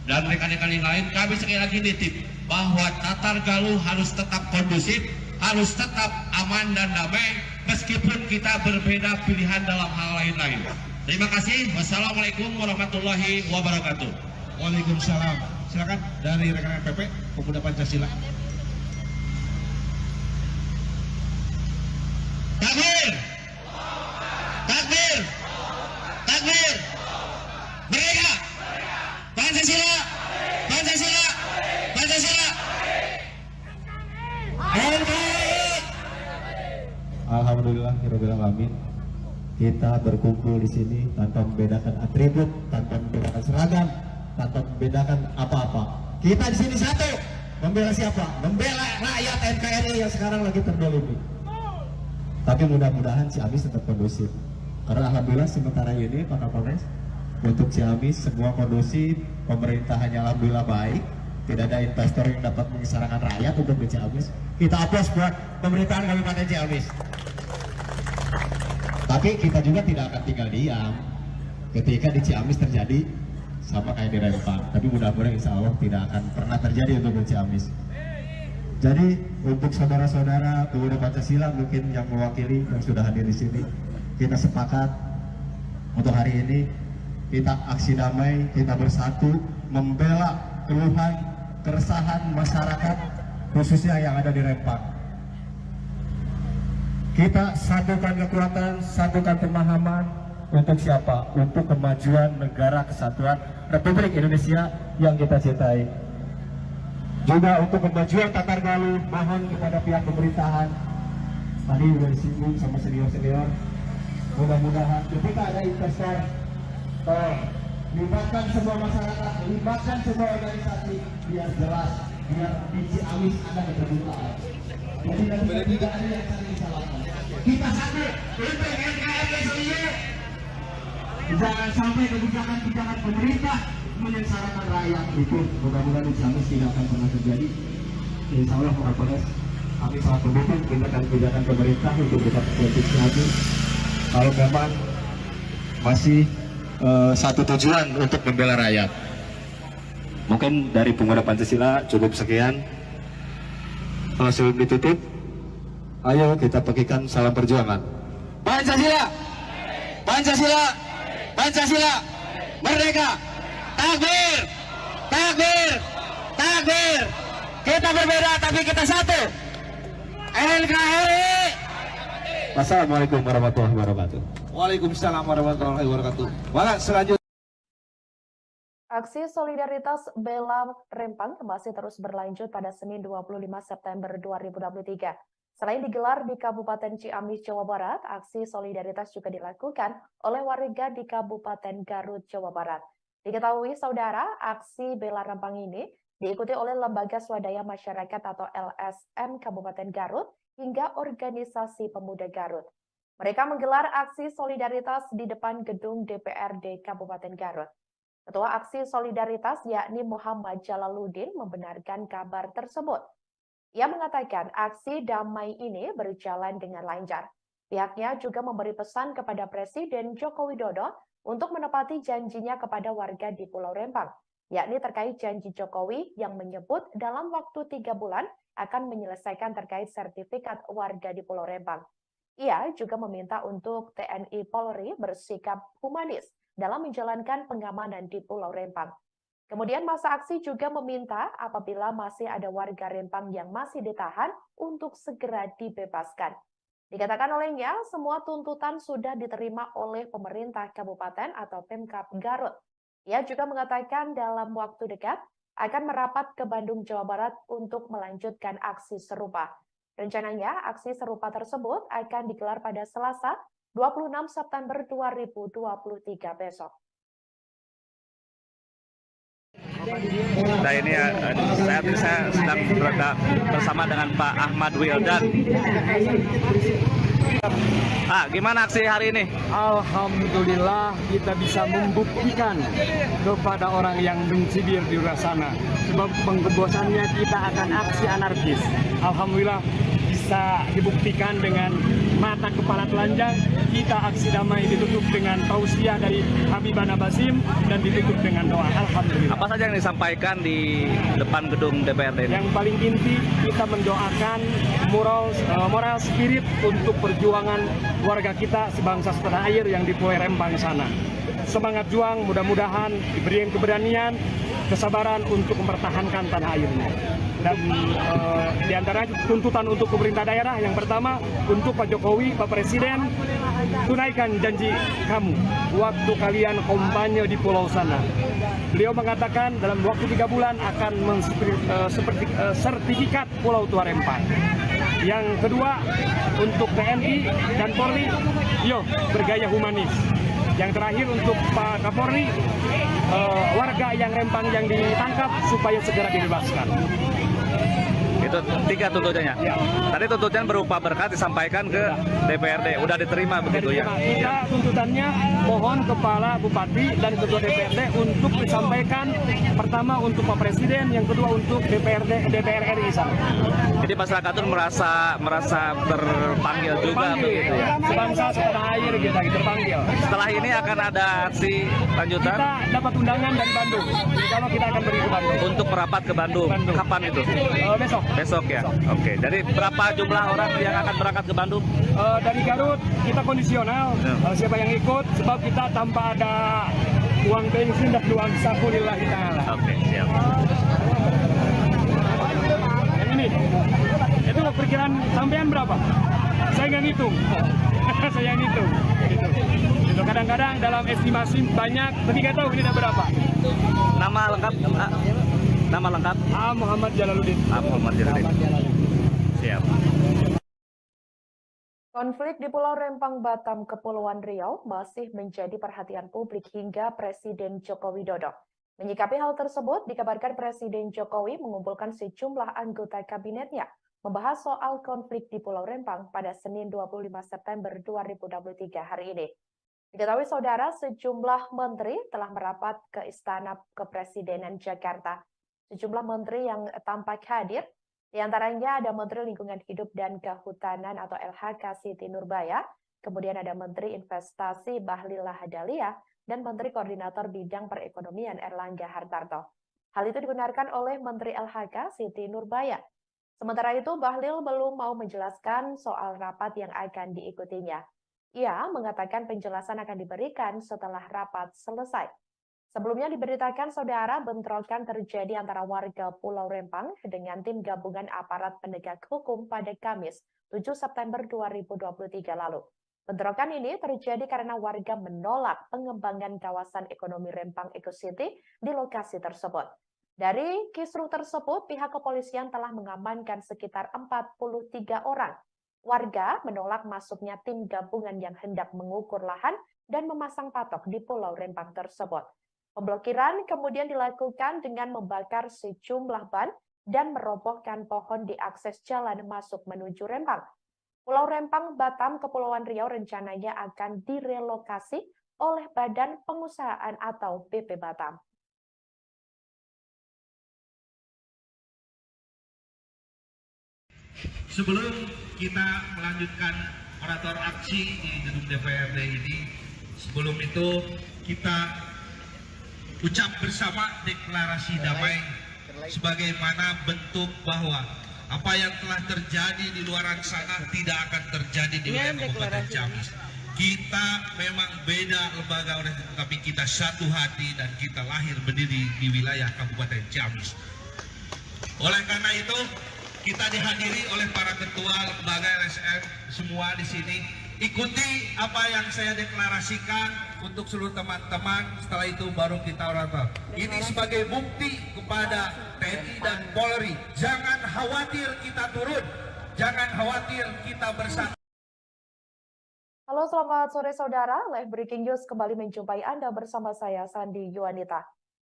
dan rekan-rekan yang lain, kami sekali lagi nitip bahwa Tatargaluh harus tetap kondusif, harus tetap aman dan damai, meskipun kita berbeda pilihan dalam hal lain-lain. Terima kasih. Wassalamualaikum warahmatullahi wabarakatuh. Waalaikumsalam. Silakan dari rekan-rekan PP Pemuda Pancasila. Takbir! Takbir! Takbir! Merdeka! Pancasila! Pancasila! Pancasila! NKRI! Alhamdulillahirabbil alamin. Kita berkumpul di sini tanpa membedakan atribut, tanpa membedakan seragam, tanpa membedakan apa-apa. Kita di sini satu. Membela siapa? Membela rakyat NKRI yang sekarang lagi terdolimi. Tapi mudah-mudahan Ciamis tetap kondusif. Karena alhamdulillah sementara ini Pak Kapolres, untuk Ciamis semua kondusif, pemerintahannya alhamdulillah baik. Tidak ada investor yang dapat mengisarakan rakyat untuk di Ciamis. Kita aplaus buat pemerintahan Kabupaten Ciamis. Tapi kita juga tidak akan tinggal diam ketika di Ciamis terjadi sama kayak di Rempang. Tapi mudah-mudahan insya Allah tidak akan pernah terjadi untuk di Ciamis. Jadi untuk saudara-saudara Pemuda Pancasila mungkin yang mewakili yang sudah hadir di sini, kita sepakat untuk hari ini kita aksi damai, kita bersatu membela keluhan, keresahan masyarakat khususnya yang ada di Rempang. Kita satukan kekuatan, satukan pemahaman untuk siapa? Untuk kemajuan negara kesatuan Republik Indonesia yang kita cintai. Juga untuk kemajuan Tatargaluh, mohon kepada pihak pemerintahan. Tadi sudah disinggung sama senior-senior. Mudah-mudahan ketika ada investor, libatkan semua masyarakat, libatkan semua organisasi, biar jelas, biar di Ciamis ada keterbukaan. Jadi tidak ada yang saling disalahkan. Kita satu untuk NKRI seluruh. Jangan sampai kebijakan-kebijakan pemerintah menyengsarakan rakyat itu. Mudah-mudahan di Ciamis tidak akan pernah terjadi. Insya Allah Pak Kapolres, kami sangat mendukung kebijakan pemerintah untuk bisa terjadi Ciamis. Kalau memang masih satu tujuan untuk membela rakyat. Mungkin dari pemuda Pancasila cukup sekian. Sebelum ditutup, ayo kita bagikan salam perjuangan. Pancasila, Pancasila, Pancasila, merdeka, takbir, takbir, takbir. Kita berbeda tapi kita satu. NKRI. Wassalamualaikum warahmatullahi wabarakatuh. Waalaikumsalam warahmatullahi wabarakatuh. Maka selanjutnya Aksi solidaritas Bela Rempang masih terus berlanjut pada Senin 25 September 2023. Selain digelar di Kabupaten Ciamis, Jawa Barat, aksi solidaritas juga dilakukan oleh warga di Kabupaten Garut, Jawa Barat. Diketahui, saudara, aksi Bela Rempang ini diikuti oleh Lembaga Swadaya Masyarakat atau LSM Kabupaten Garut hingga Organisasi Pemuda Garut. Mereka menggelar aksi solidaritas di depan gedung DPRD Kabupaten Garut. Ketua Aksi Solidaritas yakni Muhammad Jalaluddin membenarkan kabar tersebut. Ia mengatakan aksi damai ini berjalan dengan lancar. Pihaknya juga memberi pesan kepada Presiden Joko Widodo untuk menepati janjinya kepada warga di Pulau Rempang, yakni terkait janji Jokowi yang menyebut dalam waktu 3 bulan akan menyelesaikan terkait sertifikat warga di Pulau Rempang. Ia juga meminta untuk TNI Polri bersikap humanis dalam menjalankan pengamanan di Pulau Rempang. Kemudian masa aksi juga meminta apabila masih ada warga Rempang yang masih ditahan untuk segera dibebaskan. Dikatakan olehnya, semua tuntutan sudah diterima oleh pemerintah kabupaten atau Pemkab Garut. Ia juga mengatakan dalam waktu dekat akan merapat ke Bandung, Jawa Barat untuk melanjutkan aksi serupa. Rencananya, aksi serupa tersebut akan digelar pada Selasa 26 September 2023 besok. Nah ini saya sedang berada bersama dengan Pak Ahmad Wildan. Gimana aksi hari ini? Alhamdulillah kita bisa membuktikan kepada orang yang mencibir di luar sana. Sebab pengebosannya kita akan aksi anarkis. Alhamdulillah bisa dibuktikan dengan mata kepala telanjang. Kita aksi damai ditutup dengan tausiah dari Habibana Basim dan ditutup dengan doa. Alhamdulillah. Apa saja yang disampaikan di depan gedung DPRD ini? Yang paling inti kita mendoakan moral spirit untuk perjuangan warga kita sebangsa setanah air yang di Pulau Rempang sana. Semangat juang, mudah-mudahan diberikan keberanian, kesabaran untuk mempertahankan tanah airnya. Dan di antara tuntutan untuk pemerintah daerah, yang pertama untuk Pak Jokowi, Pak Presiden, tunaikan janji kamu waktu kalian kampanye di pulau sana. Beliau mengatakan dalam waktu 3 bulan akan sertifikat Pulau Tua Rempang. Yang kedua untuk TNI dan Polri, bergaya humanis. Yang terakhir untuk Pak Kapolri, warga yang Rempang yang ditangkap supaya segera dibebaskan. Itu 3 tuntutannya. Ya. Tadi tuntutan berupa berkat disampaikan ke DPRD. Udah diterima begitu ya? Kita tuntutannya mohon Kepala Bupati dan Ketua DPRD untuk disampaikan pertama untuk Pak Presiden, yang kedua untuk DPR RI sana. Jadi masyarakat itu merasa terpanggil juga begitu ya? Sebangsa setanah air kita terpanggil. Setelah ini akan ada aksi lanjutan? Kita dapat undangan dari Bandung. Kalau kita akan pergi ke Bandung. Untuk merapat ke Bandung. Kapan itu? Besok. Besok ya? Oke. Jadi berapa jumlah orang yang akan berangkat ke Bandung? Dari Garut kita kondisional. Siapa yang ikut? Sebab kita tanpa ada uang bensin dan uang saku lillahi ta'ala. Oke, siap. Yang ini, itu perkiraan sampean berapa? Saya nggak ngitung. Saya ngitung. Itu kadang-kadang dalam estimasi banyak, tapi nggak tahu ini ada berapa. Nama lengkap? Nama lengkap? Muhammad Jalaluddin. Muhammad Jalaluddin. Siap. Konflik di Pulau Rempang, Batam, Kepulauan Riau masih menjadi perhatian publik hingga Presiden Joko Widodo. Menyikapi hal tersebut, dikabarkan Presiden Jokowi mengumpulkan sejumlah anggota kabinetnya membahas soal konflik di Pulau Rempang pada Senin 25 September 2023 hari ini. Diketahui saudara, sejumlah menteri telah merapat ke Istana Kepresidenan Jakarta. Sejumlah menteri yang tampak hadir, di antaranya ada Menteri Lingkungan Hidup dan Kehutanan atau LHK Siti Nurbaya, kemudian ada Menteri Investasi Bahlil Lahadalia, dan Menteri Koordinator Bidang Perekonomian Erlangga Hartarto. Hal itu dibenarkan oleh Menteri LHK Siti Nurbaya. Sementara itu, Bahlil belum mau menjelaskan soal rapat yang akan diikutinya. Ia mengatakan penjelasan akan diberikan setelah rapat selesai. Sebelumnya diberitakan saudara bentrokan terjadi antara warga Pulau Rempang dengan tim gabungan aparat penegak hukum pada Kamis 7 September 2023 lalu. Bentrokan ini terjadi karena warga menolak pengembangan kawasan ekonomi Rempang Eco City di lokasi tersebut. Dari kisruh tersebut, pihak kepolisian telah mengamankan sekitar 43 orang. Warga menolak masuknya tim gabungan yang hendak mengukur lahan dan memasang patok di Pulau Rempang tersebut. Pemblokiran kemudian dilakukan dengan membakar sejumlah ban dan merobohkan pohon di akses jalan masuk menuju Rempang. Pulau Rempang, Batam, Kepulauan Riau rencananya akan direlokasi oleh Badan Pengusahaan atau BP Batam. Sebelum kita melanjutkan orator aksi di gedung DPRD ini, sebelum itu kita ucap bersama deklarasi damai sebagaimana bentuk bahwa apa yang telah terjadi di luar sana tidak akan terjadi di wilayah Kabupaten Ciamis. Kita memang beda lembaga, tetapi kita satu hati dan kita lahir berdiri di wilayah Kabupaten Ciamis. Oleh karena itu, kita dihadiri oleh para ketua lembaga LSM semua di sini. Ikuti apa yang saya deklarasikan untuk seluruh teman-teman. Setelah itu baru kita orator. Ini sebagai bukti kepada TNI dan Polri. Jangan khawatir kita turun. Jangan khawatir kita bersatu. Halo, selamat sore saudara. Live Breaking News kembali menjumpai Anda bersama saya, Sandi Yuanita.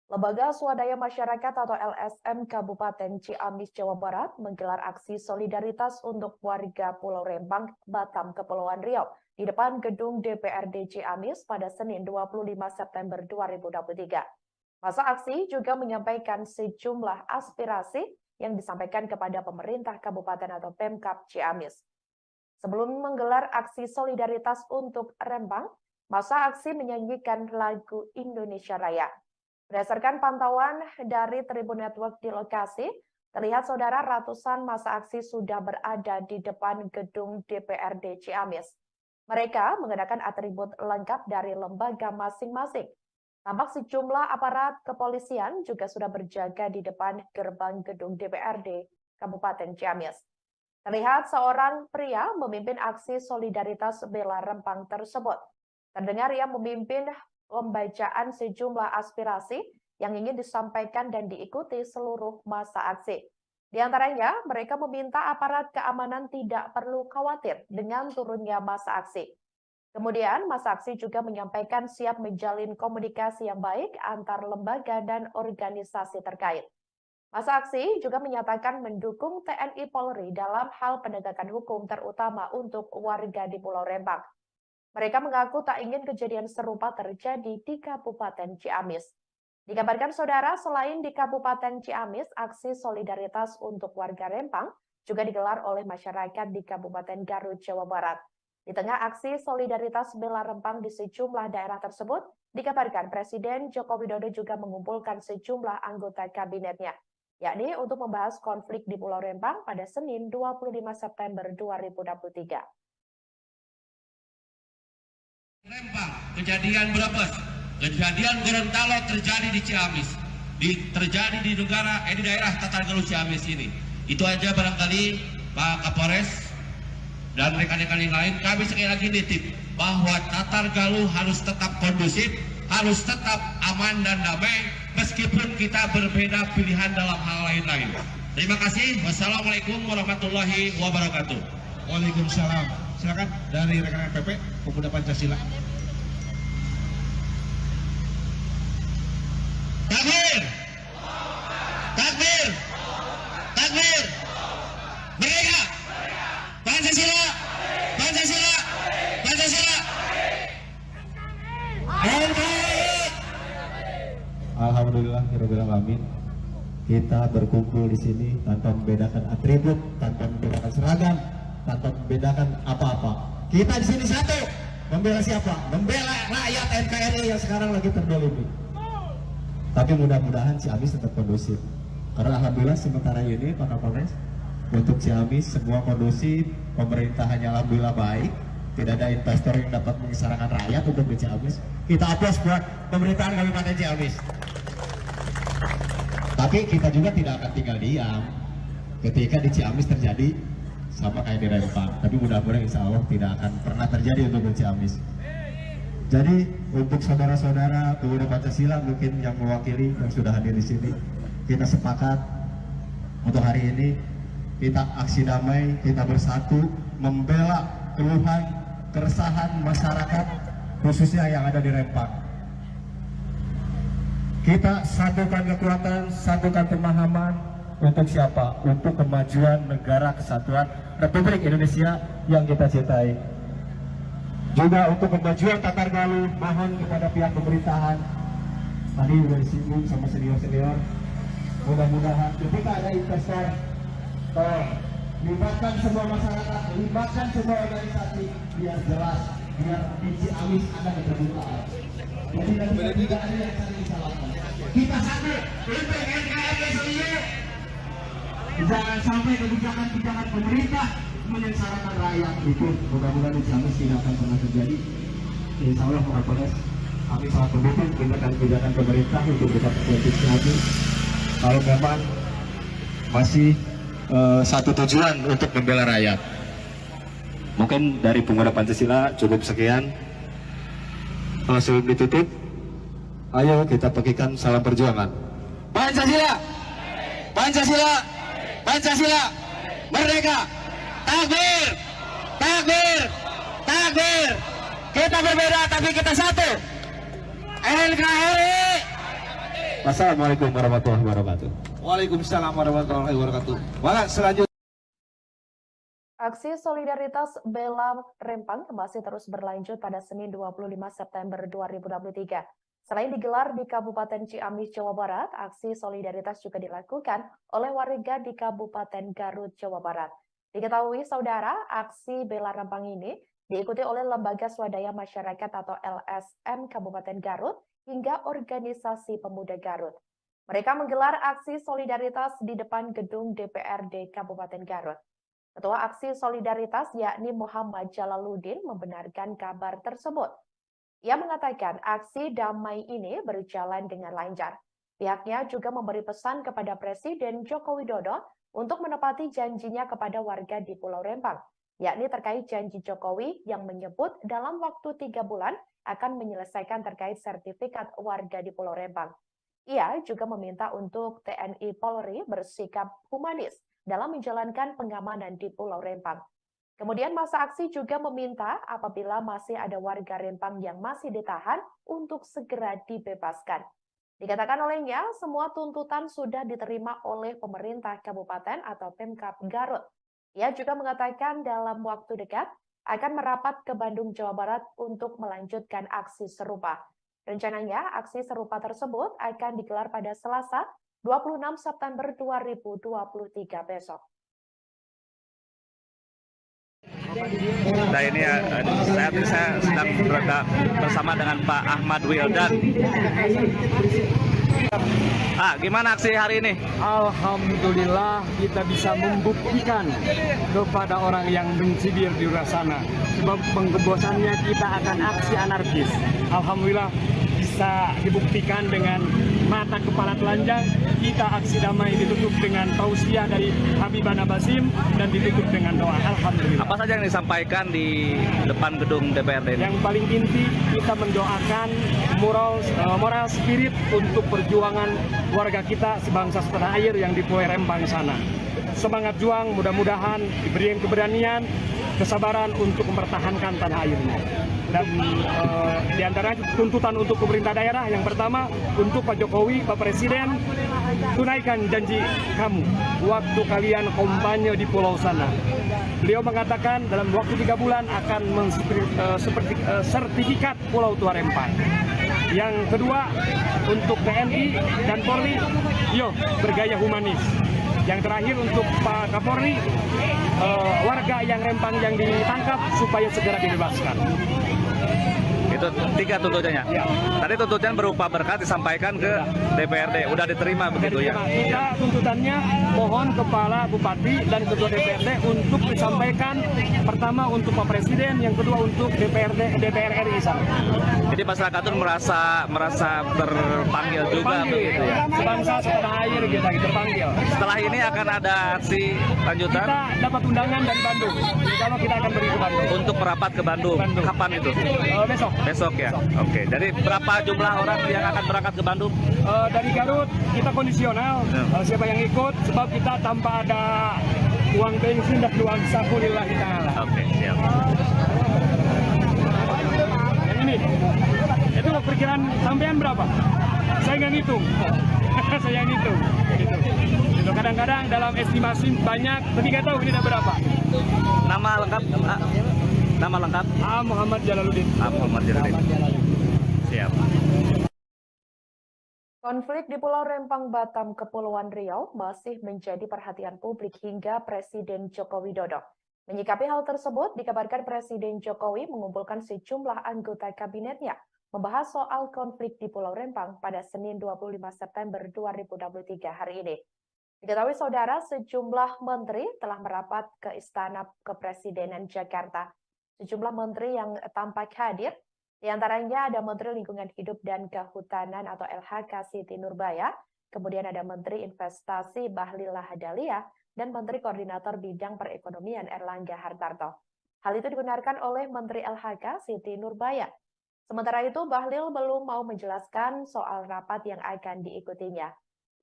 Lembaga Swadaya Masyarakat atau LSM Kabupaten Ciamis, Jawa Barat menggelar aksi solidaritas untuk warga Pulau Rempang, Batam, Kepulauan Riau di depan gedung DPRD Ciamis pada Senin 25 September 2023. Masa aksi juga menyampaikan sejumlah aspirasi yang disampaikan kepada pemerintah kabupaten atau Pemkab Ciamis. Sebelum menggelar aksi solidaritas untuk Rempang, masa aksi menyanyikan lagu Indonesia Raya. Berdasarkan pantauan dari Tribun Network di lokasi, terlihat saudara ratusan massa aksi sudah berada di depan gedung DPRD Ciamis. Mereka mengenakan atribut lengkap dari lembaga masing-masing. Tampak sejumlah aparat kepolisian juga sudah berjaga di depan gerbang gedung DPRD Kabupaten Ciamis. Terlihat seorang pria memimpin aksi solidaritas bela Rempang tersebut. Terdengar ia memimpin pembacaan sejumlah aspirasi yang ingin disampaikan dan diikuti seluruh massa aksi. Di antaranya, mereka meminta aparat keamanan tidak perlu khawatir dengan turunnya massa aksi. Kemudian, massa aksi juga menyampaikan siap menjalin komunikasi yang baik antar lembaga dan organisasi terkait. Massa aksi juga menyatakan mendukung TNI Polri dalam hal penegakan hukum terutama untuk warga di Pulau Rempang. Mereka mengaku tak ingin kejadian serupa terjadi di Kabupaten Ciamis. Dikabarkan saudara, selain di Kabupaten Ciamis, aksi solidaritas untuk warga Rempang juga digelar oleh masyarakat di Kabupaten Garut, Jawa Barat. Di tengah aksi solidaritas bela Rempang di sejumlah daerah tersebut, dikabarkan Presiden Joko Widodo juga mengumpulkan sejumlah anggota kabinetnya, yakni untuk membahas konflik di Pulau Rempang pada Senin 25 September 2023. Rempang, kejadian Brebes, kejadian Gorontalo terjadi di Ciamis, terjadi di daerah Tatargaluh Ciamis ini. Itu aja barangkali Pak Kapolres dan rekan-rekan yang lain, kami sekali lagi nitip bahwa Tatargaluh harus tetap kondusif, harus tetap aman dan damai, meskipun kita berbeda pilihan dalam hal lain-lain. Terima kasih. Wassalamualaikum warahmatullahi wabarakatuh. Waalaikumsalam. Silakan dari rekan-rekan PP Pemuda Pancasila. Takbir! Takbir! Takbir! Merdeka! Pancasila! Pancasila! Pancasila! Alhamdulillahirabbil alamin. Kita berkumpul di sini tanpa membedakan atribut, tanpa membedakan seragam, tanpa membedakan apa-apa. Kita di sini satu, membela siapa? Membela rakyat NKRI yang sekarang lagi terdolimi. Tapi mudah-mudahan Ciamis tetap kondusif. Karena alhamdulillah sementara ini Pak Kapolres, untuk Ciamis semua kondusif, pemerintahannya alhamdulillah baik, tidak ada investor yang dapat mengisarakan rakyat untuk di Ciamis. Kita aplaus buat pemerintahan Kabupaten Ciamis. Tapi kita juga tidak akan tinggal diam ketika di Ciamis terjadi sama kayak di Rempang. Tapi mudah-mudahan insya Allah tidak akan pernah terjadi untuk di Ciamis. Jadi untuk saudara-saudara pemuda Pancasila mungkin yang mewakili yang sudah hadir di sini, kita sepakat untuk hari ini kita aksi damai, kita bersatu membela keluhan, keresahan masyarakat khususnya yang ada di Rempang. Kita satukan kekuatan, satukan pemahaman untuk siapa? Untuk kemajuan negara kesatuan Republik Indonesia yang kita cintai. Juga untuk kemajuan Tatar Galuh, mohon kepada pihak pemerintahan, tadi sudah disinggung sama senior-senior, mudah-mudahan ketika ada investor, libatkan semua masyarakat, libatkan semua organisasi, biar jelas, biar di Ciamis ada keterbukaan. Jadi tidak ada yang saling disalahkan. Kita satu untuk NKRI SBY. Jangan sampai kebijakan-kebijakan pemerintah menyengsarakan rakyat. Itu mudah-mudahan di Ciamis tidak akan pernah terjadi. Insya Allah Pak Kapolres, kami sangat mendukung kebijakan pemerintah untuk tetap politik Ciamis. Kalau memang masih satu tujuan untuk membela rakyat. Mungkin dari pemuda Pancasila cukup sekian. Sebelum ditutup, ayo kita bagikan salam perjuangan. Pancasila, Pancasila, Pancasila, merdeka, takbir, takbir, takbir. Kita berbeda tapi kita satu. NKRI. Wassalamualaikum warahmatullahi wabarakatuh. Waalaikumsalam warahmatullahi wabarakatuh. Maka selanjutnya Aksi solidaritas bela Rempang masih terus berlanjut pada Senin 25 September 2023. Selain digelar di Kabupaten Ciamis, Jawa Barat, aksi solidaritas juga dilakukan oleh warga di Kabupaten Garut, Jawa Barat. Diketahui, saudara, aksi bela Rempang ini diikuti oleh Lembaga Swadaya Masyarakat atau LSM Kabupaten Garut hingga Organisasi Pemuda Garut. Mereka menggelar aksi solidaritas di depan gedung DPRD Kabupaten Garut. Ketua Aksi Solidaritas yakni Muhammad Jalaluddin membenarkan kabar tersebut. Ia mengatakan aksi damai ini berjalan dengan lancar. Pihaknya juga memberi pesan kepada Presiden Joko Widodo untuk menepati janjinya kepada warga di Pulau Rempang, yakni terkait janji Jokowi yang menyebut dalam waktu 3 bulan akan menyelesaikan terkait sertifikat warga di Pulau Rempang. Ia juga meminta untuk TNI Polri bersikap humanis dalam menjalankan pengamanan di Pulau Rempang. Kemudian masa aksi juga meminta apabila masih ada warga Rempang yang masih ditahan untuk segera dibebaskan. Dikatakan olehnya, semua tuntutan sudah diterima oleh pemerintah kabupaten atau Pemkab Garut. Ia juga mengatakan dalam waktu dekat akan merapat ke Bandung, Jawa Barat untuk melanjutkan aksi serupa. Rencananya, aksi serupa tersebut akan digelar pada Selasa 26 September 2023 besok. Nah ini saya sedang berada bersama dengan Pak Ahmad Wildan. Gimana aksi hari ini? Alhamdulillah kita bisa membuktikan kepada orang yang mencibir di luar sana. Sebab penggebosannya kita akan aksi anarkis. Alhamdulillah bisa dibuktikan dengan mata kepala telanjang. Kita aksi damai ditutup dengan tausiah dari Habibana Basim dan ditutup dengan doa. Alhamdulillah. Apa saja yang disampaikan di depan gedung DPRD ini? Yang paling inti kita mendoakan moral spirit untuk perjuangan warga kita sebangsa setanah air yang di Pulau Rempang sana. Semangat juang, mudah-mudahan diberikan keberanian, kesabaran untuk mempertahankan tanah airnya. Dan di antara tuntutan untuk pemerintah daerah, yang pertama untuk Pak Jokowi, Pak Presiden, tunaikan janji kamu waktu kalian kampanye di pulau sana. Beliau mengatakan dalam waktu 3 bulan akan sertifikat Pulau Tua Rempang. Yang kedua untuk TNI dan Polri, yuk bergaya humanis. Yang terakhir untuk Pak Kapolri, warga yang Rempang yang ditangkap supaya segera dibebaskan. Itu 3 tuntutannya. Ya. Tadi tuntutan berupa berkas disampaikan ke DPRD, udah diterima begitu ya? Kita tuntutannya mohon Kepala Bupati dan Ketua DPRD untuk disampaikan pertama untuk Pak Presiden, yang kedua untuk DPR RI sana. Jadi masyarakat itu merasa terpanggil juga begitu ya? Sebangsa setanah air kita terpanggil. Setelah ini akan ada aksi lanjutan Kita dapat undangan dari Bandung. Kalau kita akan pergi ke Bandung. untuk merapat ke Bandung. Kapan itu? Besok. Besok ya? Oke, jadi berapa jumlah orang yang akan berangkat ke Bandung? Dari Garut kita kondisional. Siapa yang ikut? Sebab kita tanpa ada uang bensin dan uang saku lillahi ta'ala. Oke, siap. Yang ini, itu perkiraan sampean berapa? Saya nggak ngitung. Saya ngitung. Gitu. Gitu. Kadang-kadang dalam estimasi banyak, tapi nggak tahu ini ada berapa. Nama lengkap? Nama lengkap? Muhammad Jalaluddin. Muhammad Jalaluddin. Siap. Konflik di Pulau Rempang, Batam, Kepulauan Riau masih menjadi perhatian publik hingga Presiden Joko Widodo. Menyikapi hal tersebut, dikabarkan Presiden Jokowi mengumpulkan sejumlah anggota kabinetnya membahas soal konflik di Pulau Rempang pada Senin 25 September 2023 hari ini. Diketahui saudara, sejumlah menteri telah merapat ke Istana Kepresidenan Jakarta. Sejumlah menteri yang tampak hadir, di antaranya ada Menteri Lingkungan Hidup dan Kehutanan atau LHK Siti Nurbaya, kemudian ada Menteri Investasi Bahlil Lahadalia, dan Menteri Koordinator Bidang Perekonomian Erlangga Hartarto. Hal itu dibenarkan oleh Menteri LHK Siti Nurbaya. Sementara itu, Bahlil belum mau menjelaskan soal rapat yang akan diikutinya.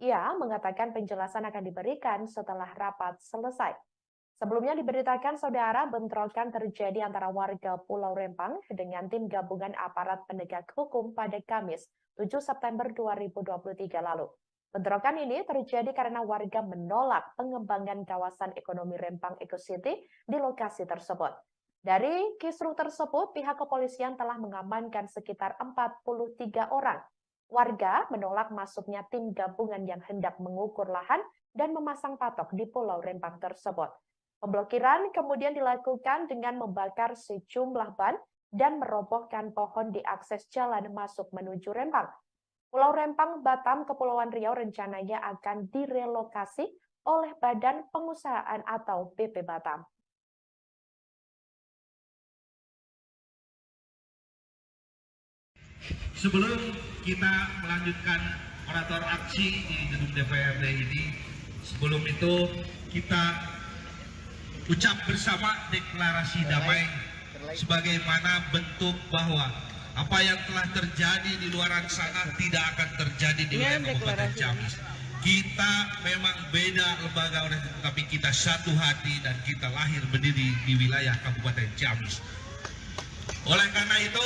Ia mengatakan penjelasan akan diberikan setelah rapat selesai. Sebelumnya diberitakan saudara bentrokan terjadi antara warga Pulau Rempang dengan tim gabungan aparat penegak hukum pada Kamis 7 September 2023 lalu. Bentrokan ini terjadi karena warga menolak pengembangan kawasan ekonomi Rempang Eco City di lokasi tersebut. Dari kisruh tersebut, pihak kepolisian telah mengamankan sekitar 43 orang. Warga menolak masuknya tim gabungan yang hendak mengukur lahan dan memasang patok di Pulau Rempang tersebut. Pemblokiran kemudian dilakukan dengan membakar sejumlah ban dan merobohkan pohon di akses jalan masuk menuju Rempang. Pulau Rempang, Batam, Kepulauan Riau rencananya akan direlokasi oleh Badan Pengusahaan atau BP Batam. Sebelum kita melanjutkan orator aksi di gedung DPRD ini, sebelum itu kita ucap bersama deklarasi damai sebagaimana bentuk bahwa apa yang telah terjadi di luar sana tidak akan terjadi di wilayah Kabupaten Ciamis. Kita memang beda lembaga, tapi kita satu hati dan kita lahir berdiri di wilayah Kabupaten Ciamis. Oleh karena itu,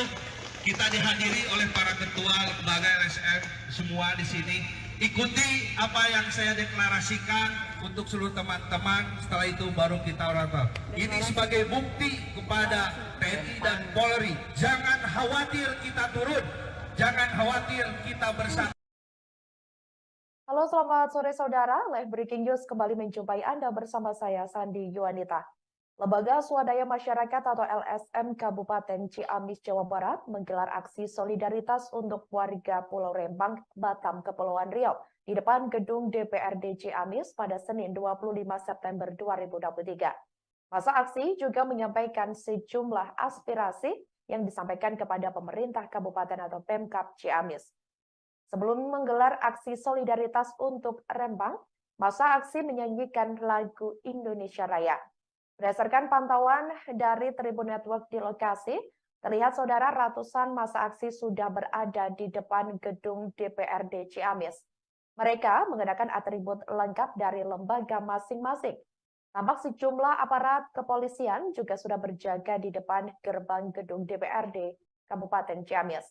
kita dihadiri oleh para ketua lembaga LSM semua di sini. Ikuti apa yang saya deklarasikan untuk seluruh teman-teman. Setelah itu baru kita orator. Ini sebagai bukti kepada TNI dan Polri. Jangan khawatir kita turun. Jangan khawatir kita bersatu. Halo, selamat sore saudara. Live Breaking News kembali menjumpai Anda bersama saya, Sandi Yuanita. Lembaga Swadaya Masyarakat atau LSM Kabupaten Ciamis, Jawa Barat menggelar aksi solidaritas untuk warga Pulau Rempang, Batam, Kepulauan Riau di depan gedung DPRD Ciamis pada Senin 25 September 2023. Masa aksi juga menyampaikan sejumlah aspirasi yang disampaikan kepada pemerintah kabupaten atau Pemkab Ciamis. Sebelum menggelar aksi solidaritas untuk Rempang, masa aksi menyanyikan lagu Indonesia Raya. Berdasarkan pantauan dari Tribun Network di lokasi, terlihat saudara ratusan massa aksi sudah berada di depan gedung DPRD Ciamis. Mereka mengenakan atribut lengkap dari lembaga masing-masing. Tampak sejumlah aparat kepolisian juga sudah berjaga di depan gerbang gedung DPRD Kabupaten Ciamis.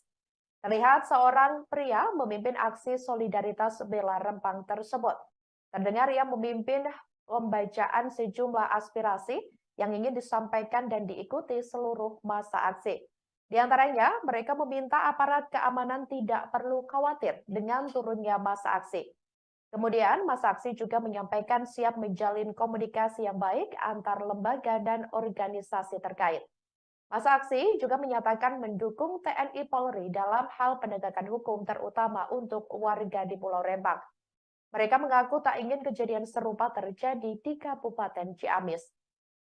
Terlihat seorang pria memimpin aksi solidaritas bela Rempang tersebut. Terdengar ia memimpin pembacaan sejumlah aspirasi yang ingin disampaikan dan diikuti seluruh massa aksi. Di antaranya, mereka meminta aparat keamanan tidak perlu khawatir dengan turunnya massa aksi. Kemudian, massa aksi juga menyampaikan siap menjalin komunikasi yang baik antar lembaga dan organisasi terkait. Masa aksi juga menyatakan mendukung TNI Polri dalam hal penegakan hukum terutama untuk warga di Pulau Rempang. Mereka mengaku tak ingin kejadian serupa terjadi di Kabupaten Ciamis.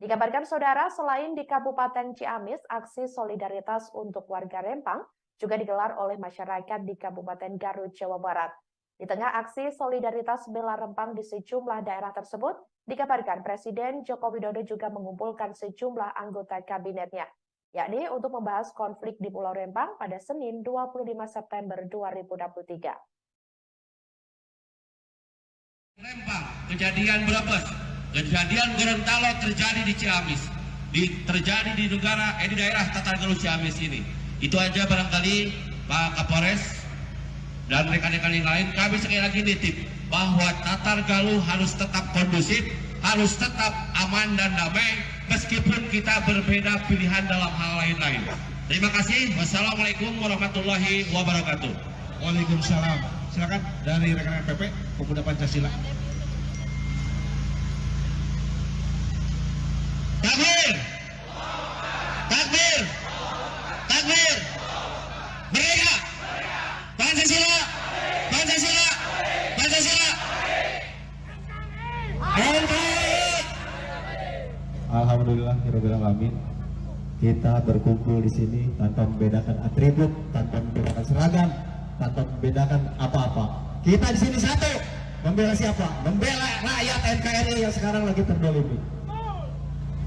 Dikabarkan saudara, selain di Kabupaten Ciamis, aksi solidaritas untuk warga Rempang juga digelar oleh masyarakat di Kabupaten Garut, Jawa Barat. Di tengah aksi solidaritas bela Rempang di sejumlah daerah tersebut, dikabarkan Presiden Joko Widodo juga mengumpulkan sejumlah anggota kabinetnya, yakni untuk membahas konflik di Pulau Rempang pada Senin 25 September 2023. Rempang, kejadian Brebes, kejadian Gorontalo terjadi di Ciamis, terjadi di daerah Tatargaluh Ciamis ini. Itu aja barangkali Pak Kapolres dan rekan-rekan yang lain, kami sekali lagi nitip bahwa Tatargaluh harus tetap kondusif, harus tetap aman dan damai, meskipun kita berbeda pilihan dalam hal lain-lain. Terima kasih. Wassalamualaikum warahmatullahi wabarakatuh. Waalaikumsalam. Silakan dari rekan-rekan PP Pemuda Pancasila. Takbir! Takbir! Takbir! Merdeka! Pancasila! Pancasila! Pancasila! NKRI! Alhamdulillahirabbil alamin. Kita berkumpul di sini tanpa membedakan atribut, tanpa membedakan seragam, tanpa membedakan apa-apa. Kita di sini satu, membela siapa? Membela rakyat NKRI yang sekarang lagi terdolimi.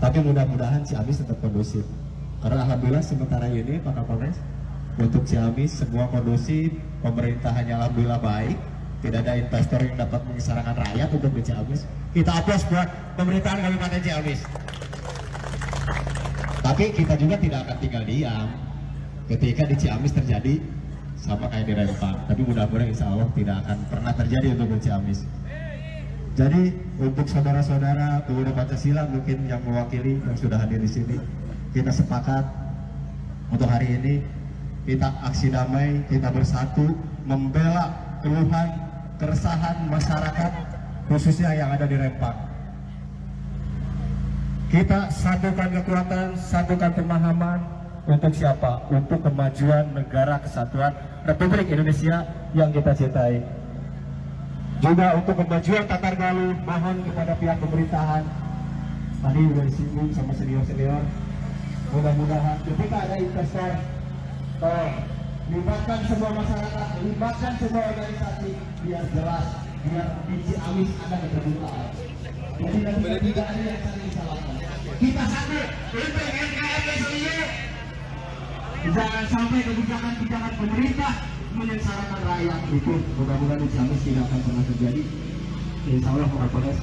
Tapi mudah-mudahan Ciamis tetap kondusif. Karena alhamdulillah sementara ini Pak Kapolres, untuk Ciamis semua kondusif, pemerintahannya alhamdulillah baik. Tidak ada investor yang dapat mengisarakan rakyat untuk di Ciamis. Kita aplaus buat pemerintahan Kabupaten Ciamis. Tapi kita juga tidak akan tinggal diam ketika di Ciamis terjadi sama kayak di Rempang. Tapi mudah-mudahan insya Allah tidak akan pernah terjadi untuk di Ciamis. Jadi untuk saudara-saudara pemuda Pancasila mungkin yang mewakili yang sudah hadir di sini, kita sepakat untuk hari ini kita aksi damai, kita bersatu membela keluhan, keresahan masyarakat khususnya yang ada di Rempang. Kita satukan kekuatan, satukan pemahaman untuk siapa? Untuk kemajuan negara kesatuan Republik Indonesia yang kita cintai. Juga untuk kemajuan Tatargaluh, mohon kepada pihak pemerintahan, tadi sudah disinggung sama senior-senior, mudah-mudahan ketika ada investor, tolong libatkan semua masyarakat, libatkan semua organisasi, biar jelas, biar di Ciamis ada keterbukaan. Jadi tidak ada yang saling salahkan. Kita satu untuk NKRI sendiri. Jangan sampai kebijakan-kebijakan pemerintah menyengsarakan rakyat. Itu mudah-mudahan di Ciamis tidak akan pernah terjadi. Insya Allah Pak Kapolres,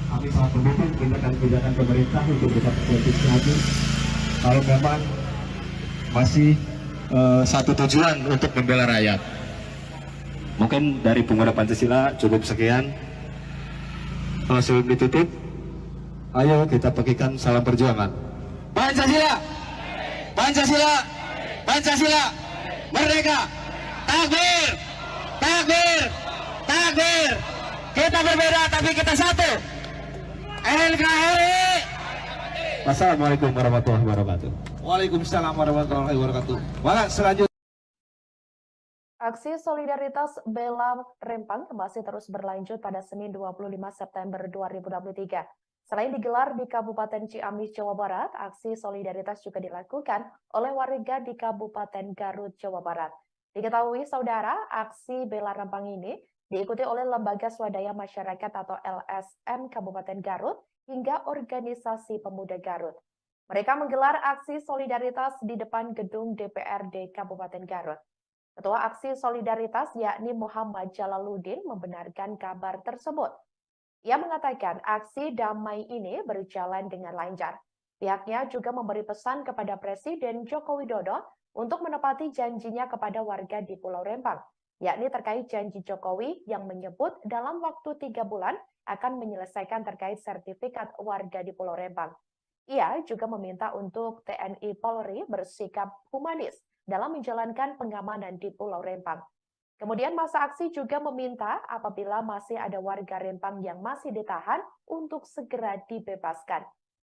kami sangat mendukung kebijakan pemerintah untuk kita politik Ciamis. Kalau memang masih satu tujuan untuk membela rakyat. Mungkin dari pemuda Pancasila cukup sekian. Sebelum ditutup, ayo kita bagikan salam perjuangan. Pancasila, Pancasila, Pancasila, merdeka, takbir, takbir, takbir. Kita berbeda tapi kita satu. NKRI. Wassalamualaikum warahmatullahi wabarakatuh. Waalaikumsalam warahmatullahi wabarakatuh. Maka selanjutnya Aksi solidaritas bela Rempang masih terus berlanjut pada Senin 25 September 2023. Selain digelar di Kabupaten Ciamis, Jawa Barat, aksi solidaritas juga dilakukan oleh warga di Kabupaten Garut, Jawa Barat. Diketahui saudara, aksi bela Rempang ini diikuti oleh Lembaga Swadaya Masyarakat atau LSM Kabupaten Garut hingga Organisasi Pemuda Garut. Mereka menggelar aksi solidaritas di depan gedung DPRD Kabupaten Garut. Ketua Aksi Solidaritas yakni Muhammad Jalaluddin membenarkan kabar tersebut. Ia mengatakan aksi damai ini berjalan dengan lancar. Pihaknya juga memberi pesan kepada Presiden Joko Widodo untuk menepati janjinya kepada warga di Pulau Rempang, yakni terkait janji Jokowi yang menyebut dalam waktu 3 bulan akan menyelesaikan terkait sertifikat warga di Pulau Rempang. Ia juga meminta untuk TNI Polri bersikap humanis dalam menjalankan pengamanan di Pulau Rempang. Kemudian masa aksi juga meminta apabila masih ada warga Rempang yang masih ditahan untuk segera dibebaskan.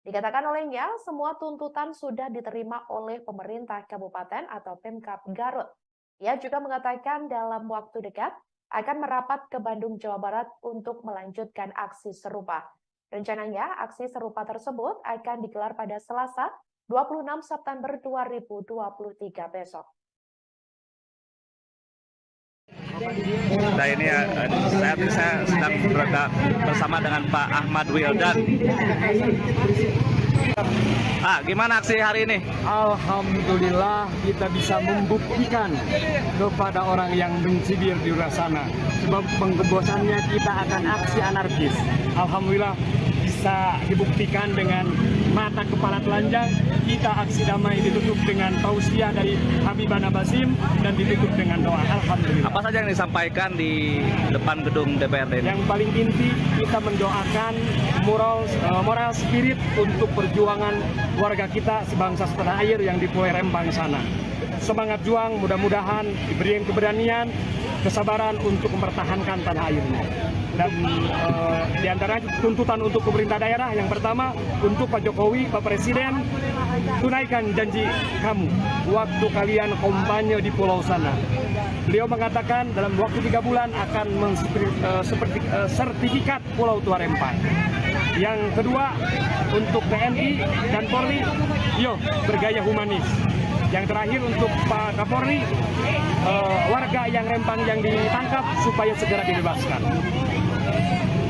Dikatakan olehnya, semua tuntutan sudah diterima oleh pemerintah kabupaten atau Pemkab Garut. Ia juga mengatakan dalam waktu dekat akan merapat ke Bandung, Jawa Barat untuk melanjutkan aksi serupa. Rencananya, aksi serupa tersebut akan digelar pada Selasa, 26 September 2023 besok. Nah ini saya sedang berada bersama dengan Pak Ahmad Wildan. Gimana aksi hari ini? Alhamdulillah kita bisa membuktikan kepada orang yang mencibir di luar sana. Sebab pengebosannya kita akan aksi anarkis. Alhamdulillah bisa dibuktikan dengan mata kepala telanjang. Kita aksi damai ditutup dengan tausiah dari Habibana Basim dan ditutup dengan doa. Alhamdulillah. Apa saja yang disampaikan di depan gedung DPRD ini? Yang paling inti kita mendoakan moral spirit untuk perjuangan warga kita sebangsa setanah air yang di Pulau Rempang sana. Semangat juang, mudah-mudahan diberi keberanian, kesabaran untuk mempertahankan tanah airnya. Dan di antara tuntutan untuk pemerintah daerah yang pertama untuk Pak Jokowi, Pak Presiden, tunaikan janji kamu waktu kalian kampanye di pulau sana. Beliau mengatakan dalam waktu 3 bulan akan sertifikat Pulau Tua Rempang. Yang kedua untuk TNI dan Polri, bergaya humanis. Yang terakhir untuk Pak Kapolri, warga yang Rempang yang ditangkap supaya segera dibebaskan.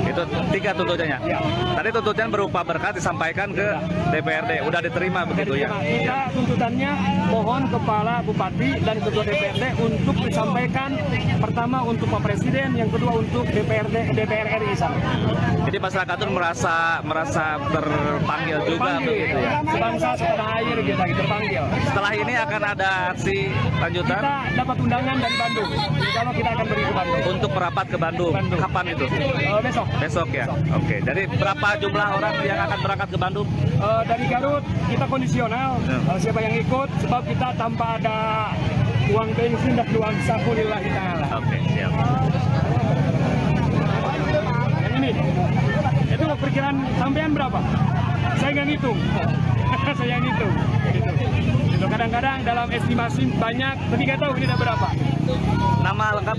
Itu 3 tuntutannya. Ya. Tadi tuntutan berupa berkas disampaikan ke DPRD. Udah diterima begitu ya? Kita tuntutannya mohon Kepala Bupati dan Ketua DPRD untuk disampaikan pertama untuk Pak Presiden, yang kedua untuk DPR RI sana. Jadi masyarakat itu merasa terpanggil juga begitu ya? Sebangsa setanah air kita terpanggil. Setelah ini akan ada aksi lanjutan? Kita dapat undangan dari Bandung. Kalau kita akan pergi ke Bandung. Untuk merapat ke Bandung. Kapan itu? Besok. Besok ya? Oke. Jadi berapa jumlah orang yang akan berangkat ke Bandung? Dari Garut kita kondisional. Siapa yang ikut? Sebab kita tanpa ada uang bensin dan uang saku lillahi ta'ala. Oke, siap. Yang ini, itu perkiraan sampean berapa? Saya nggak ngitung. Saya ngitung. Gitu. Kadang-kadang dalam estimasi banyak, tapi nggak tahu ini ada berapa. Nama lengkap?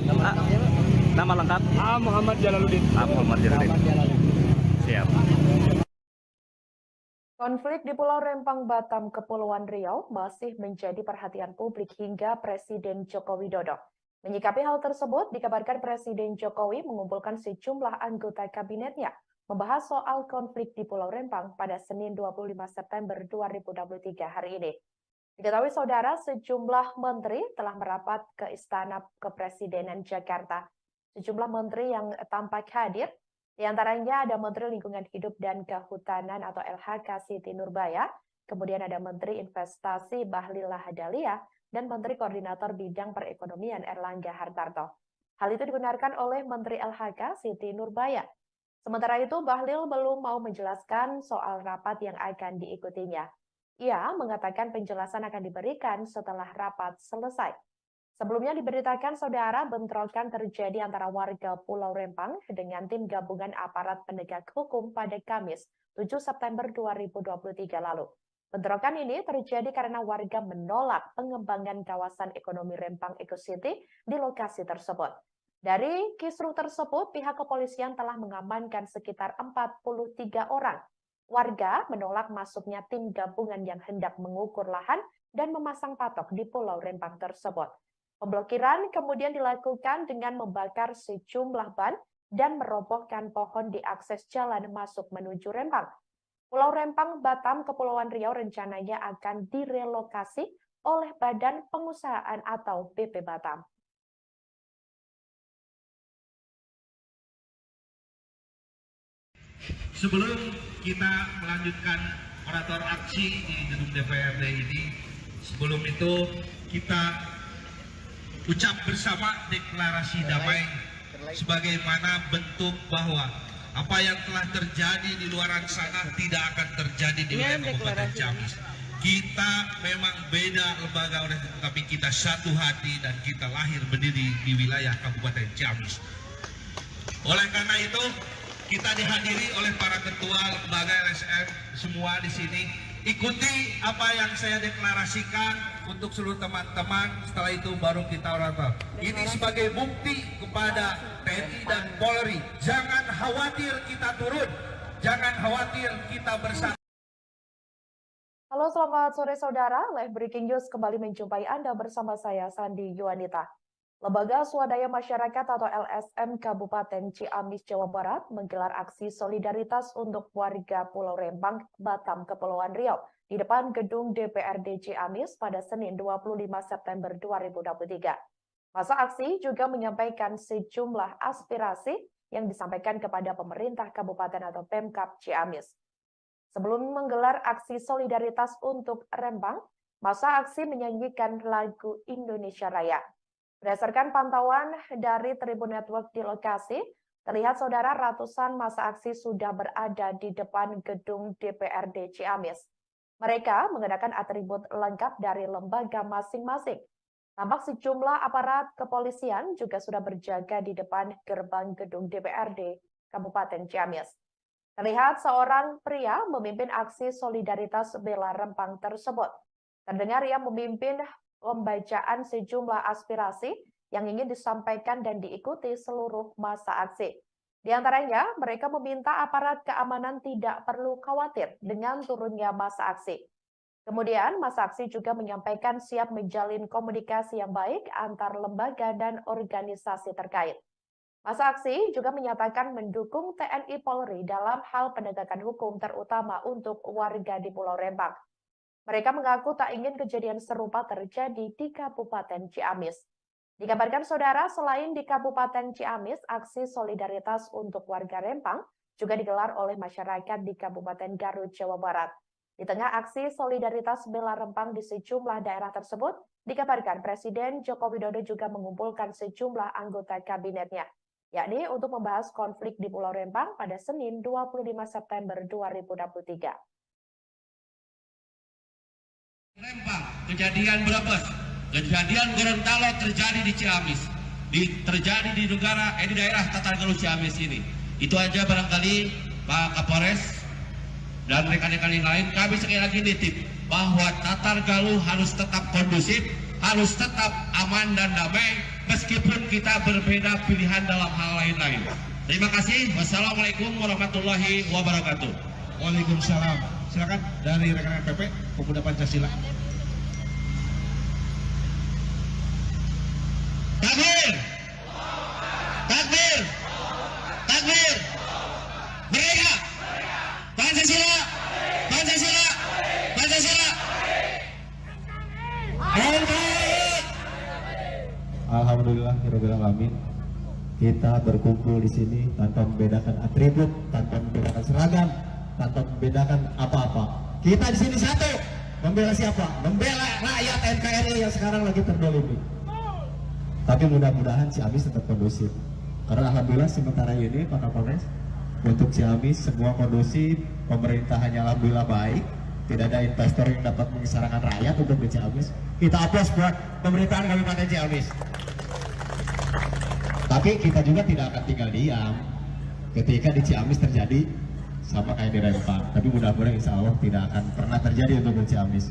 Nama lengkap? Muhammad Jalaluddin. Muhammad Jalaluddin. Siap. Konflik di Pulau Rempang, Batam, Kepulauan Riau masih menjadi perhatian publik hingga Presiden Joko Widodo. Menyikapi hal tersebut, dikabarkan Presiden Jokowi mengumpulkan sejumlah anggota kabinetnya membahas soal konflik di Pulau Rempang pada Senin 25 September 2023 hari ini. Diketahui saudara, sejumlah menteri telah merapat ke Istana Kepresidenan Jakarta. Sejumlah menteri yang tampak hadir, di antaranya ada Menteri Lingkungan Hidup dan Kehutanan atau LHK Siti Nurbaya, kemudian ada Menteri Investasi Bahlil Lahadalia, dan Menteri Koordinator Bidang Perekonomian Erlangga Hartarto. Hal itu dibenarkan oleh Menteri LHK Siti Nurbaya. Sementara itu, Bahlil belum mau menjelaskan soal rapat yang akan diikutinya. Ia mengatakan penjelasan akan diberikan setelah rapat selesai. Sebelumnya diberitakan saudara bentrokan terjadi antara warga Pulau Rempang dengan tim gabungan aparat penegak hukum pada Kamis 7 September 2023 lalu. Bentrokan ini terjadi karena warga menolak pengembangan kawasan ekonomi Rempang Eco City di lokasi tersebut. Dari kisruh tersebut, pihak kepolisian telah mengamankan sekitar 43 orang. Warga menolak masuknya tim gabungan yang hendak mengukur lahan dan memasang patok di Pulau Rempang tersebut. Pemblokiran kemudian dilakukan dengan membakar sejumlah ban dan merobohkan pohon di akses jalan masuk menuju Rempang. Pulau Rempang, Batam, Kepulauan Riau rencananya akan direlokasi oleh Badan Pengusahaan atau BP Batam. Sebelum kita melanjutkan orator aksi di gedung DPRD ini, sebelum itu kita ucap bersama deklarasi damai sebagaimana bentuk bahwa apa yang telah terjadi di luar sana tidak akan terjadi di wilayah Kabupaten Ciamis. Kita memang beda lembaga, tapi kita satu hati dan kita lahir berdiri di wilayah Kabupaten Ciamis. Oleh karena itu, kita dihadiri oleh para ketua lembaga LSM semua di sini. Ikuti apa yang saya deklarasikan untuk seluruh teman-teman. Setelah itu baru kita orator. Ini sebagai bukti kepada TNI dan Polri. Jangan khawatir kita turun. Jangan khawatir kita bersatu. Halo, selamat sore saudara. Live Breaking News kembali menjumpai Anda bersama saya, Sandi Yuanita. Lembaga Swadaya Masyarakat atau LSM Kabupaten Ciamis, Jawa Barat menggelar aksi solidaritas untuk warga Pulau Rempang, Batam, Kepulauan Riau di depan gedung DPRD Ciamis pada Senin 25 September 2023. Masa aksi juga menyampaikan sejumlah aspirasi yang disampaikan kepada pemerintah kabupaten atau Pemkab Ciamis. Sebelum menggelar aksi solidaritas untuk Rempang, masa aksi menyanyikan lagu Indonesia Raya. Berdasarkan pantauan dari Tribun Network di lokasi, terlihat saudara ratusan masa aksi sudah berada di depan gedung DPRD Ciamis. Mereka mengenakan atribut lengkap dari lembaga masing-masing. Tampak sejumlah aparat kepolisian juga sudah berjaga di depan gerbang gedung DPRD Kabupaten Ciamis. Terlihat seorang pria memimpin aksi solidaritas bela Rempang tersebut. Terdengar ia memimpin pembacaan sejumlah aspirasi yang ingin disampaikan dan diikuti seluruh masa aksi. Di antaranya, mereka meminta aparat keamanan tidak perlu khawatir dengan turunnya masa aksi. Kemudian, masa aksi juga menyampaikan siap menjalin komunikasi yang baik antar lembaga dan organisasi terkait. Masa aksi juga menyatakan mendukung TNI Polri dalam hal penegakan hukum terutama untuk warga di Pulau Rempang. Mereka mengaku tak ingin kejadian serupa terjadi di Kabupaten Ciamis. Dikabarkan saudara, selain di Kabupaten Ciamis, aksi solidaritas untuk warga Rempang juga digelar oleh masyarakat di Kabupaten Garut, Jawa Barat. Di tengah aksi solidaritas bela Rempang di sejumlah daerah tersebut, dikabarkan Presiden Joko Widodo juga mengumpulkan sejumlah anggota kabinetnya, yakni untuk membahas konflik di Pulau Rempang pada Senin 25 September 2023. Rempang, kejadian Brebes, kejadian Gorontalo terjadi di Ciamis, terjadi di daerah Tatargaluh Ciamis ini. Itu aja barangkali Pak Kapolres dan rekan-rekan yang lain, kami sekali lagi nitip bahwa Tatargaluh harus tetap kondusif, harus tetap aman dan damai, meskipun kita berbeda pilihan dalam hal lain-lain. Terima kasih. Wassalamualaikum warahmatullahi wabarakatuh. Waalaikumsalam. Silakan dari rekan-rekan PP Pemuda Pancasila. Takbir! Takbir! Takbir! Merdeka! Pancasila! Pancasila! Pancasila! Alhamdulillahirabbil alamin. Kita berkumpul di sini tanpa membedakan atribut, tanpa membedakan seragam, tanpa membedakan apa-apa. Kita di sini satu. Membela siapa? Membela rakyat NKRI yang sekarang lagi terdolimi. Tapi mudah-mudahan Ciamis tetap kondusif. Karena alhamdulillah sementara ini Pak Kapolres, untuk Ciamis semua kondusif, pemerintahannya alhamdulillah baik. Tidak ada investor yang dapat mengisarakan rakyat untuk di Ciamis. Kita aplaus buat pemerintahan Kabupaten Ciamis. Tapi kita juga tidak akan tinggal diam ketika di Ciamis terjadi sama kayak di Rempang. Tapi mudah-mudahan insya Allah tidak akan pernah terjadi untuk di Ciamis.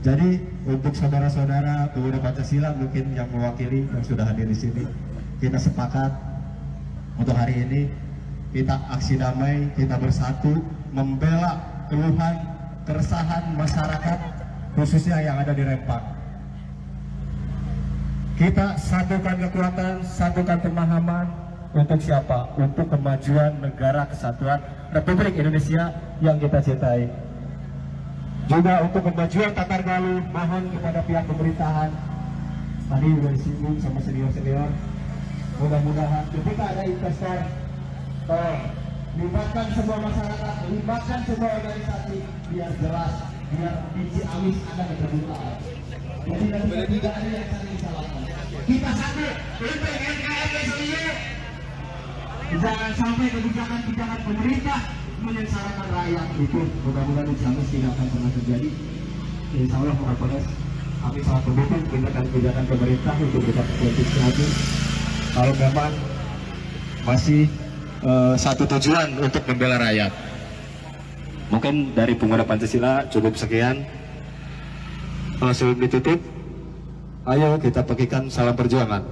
Jadi untuk saudara-saudara pemuda Pancasila mungkin yang mewakili yang sudah hadir di sini, kita sepakat untuk hari ini kita aksi damai, kita bersatu membela keluhan, keresahan masyarakat khususnya yang ada di Rempang. Kita satukan kekuatan, satukan pemahaman untuk siapa? Untuk kemajuan negara kesatuan Republik Indonesia yang kita cintai. Juga untuk kemajuan Tatargaluh, mohon kepada pihak pemerintahan, tadi sudah disinggung sama senior-senior, mudah-mudahan ketika ada investor, libatkan semua masyarakat, libatkan semua organisasi, biar jelas, biar di Ciamis ada keterbukaan. Jadi tidak ada yang saling disalahkan. Kita satu untuk NKRI seluruh. Jangan sampai kebijakan-kebijakan pemerintah menyengsarakan rakyat. Itu mudah-mudahan di Ciamis tidak akan pernah terjadi. Insya Allah Pak Kapolres, kami sangat mendukung kebijakan pemerintah untuk bisa berpolitik Ciamis. Kalau memang masih satu tujuan untuk membela rakyat. Mungkin dari pemuda Pancasila cukup sekian. Sebelum ditutup, ayo kita bagikan salam perjuangan.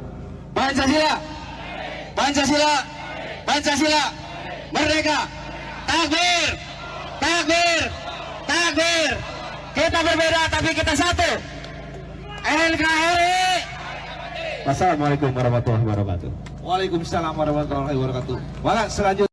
Pancasila, Pancasila, Pancasila, merdeka, takbir, takbir, takbir. Kita berbeda tapi kita satu. NKRI. Wassalamualaikum warahmatullahi wabarakatuh. Waalaikumsalam warahmatullahi wabarakatuh. Maka selanjutnya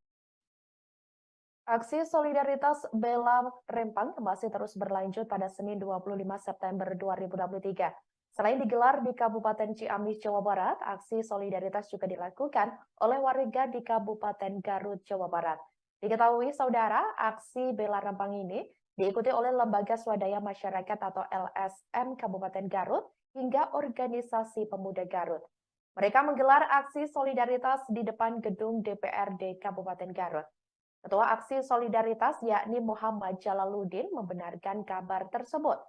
Aksi solidaritas Bela Rempang masih terus berlanjut pada Senin 25 September 2023. Selain digelar di Kabupaten Ciamis, Jawa Barat, aksi solidaritas juga dilakukan oleh warga di Kabupaten Garut, Jawa Barat. Diketahui saudara, aksi Bela Rempang ini diikuti oleh Lembaga Swadaya Masyarakat atau LSM Kabupaten Garut hingga Organisasi Pemuda Garut. Mereka menggelar aksi solidaritas di depan gedung DPRD Kabupaten Garut. Ketua Aksi Solidaritas yakni Muhammad Jalaluddin membenarkan kabar tersebut.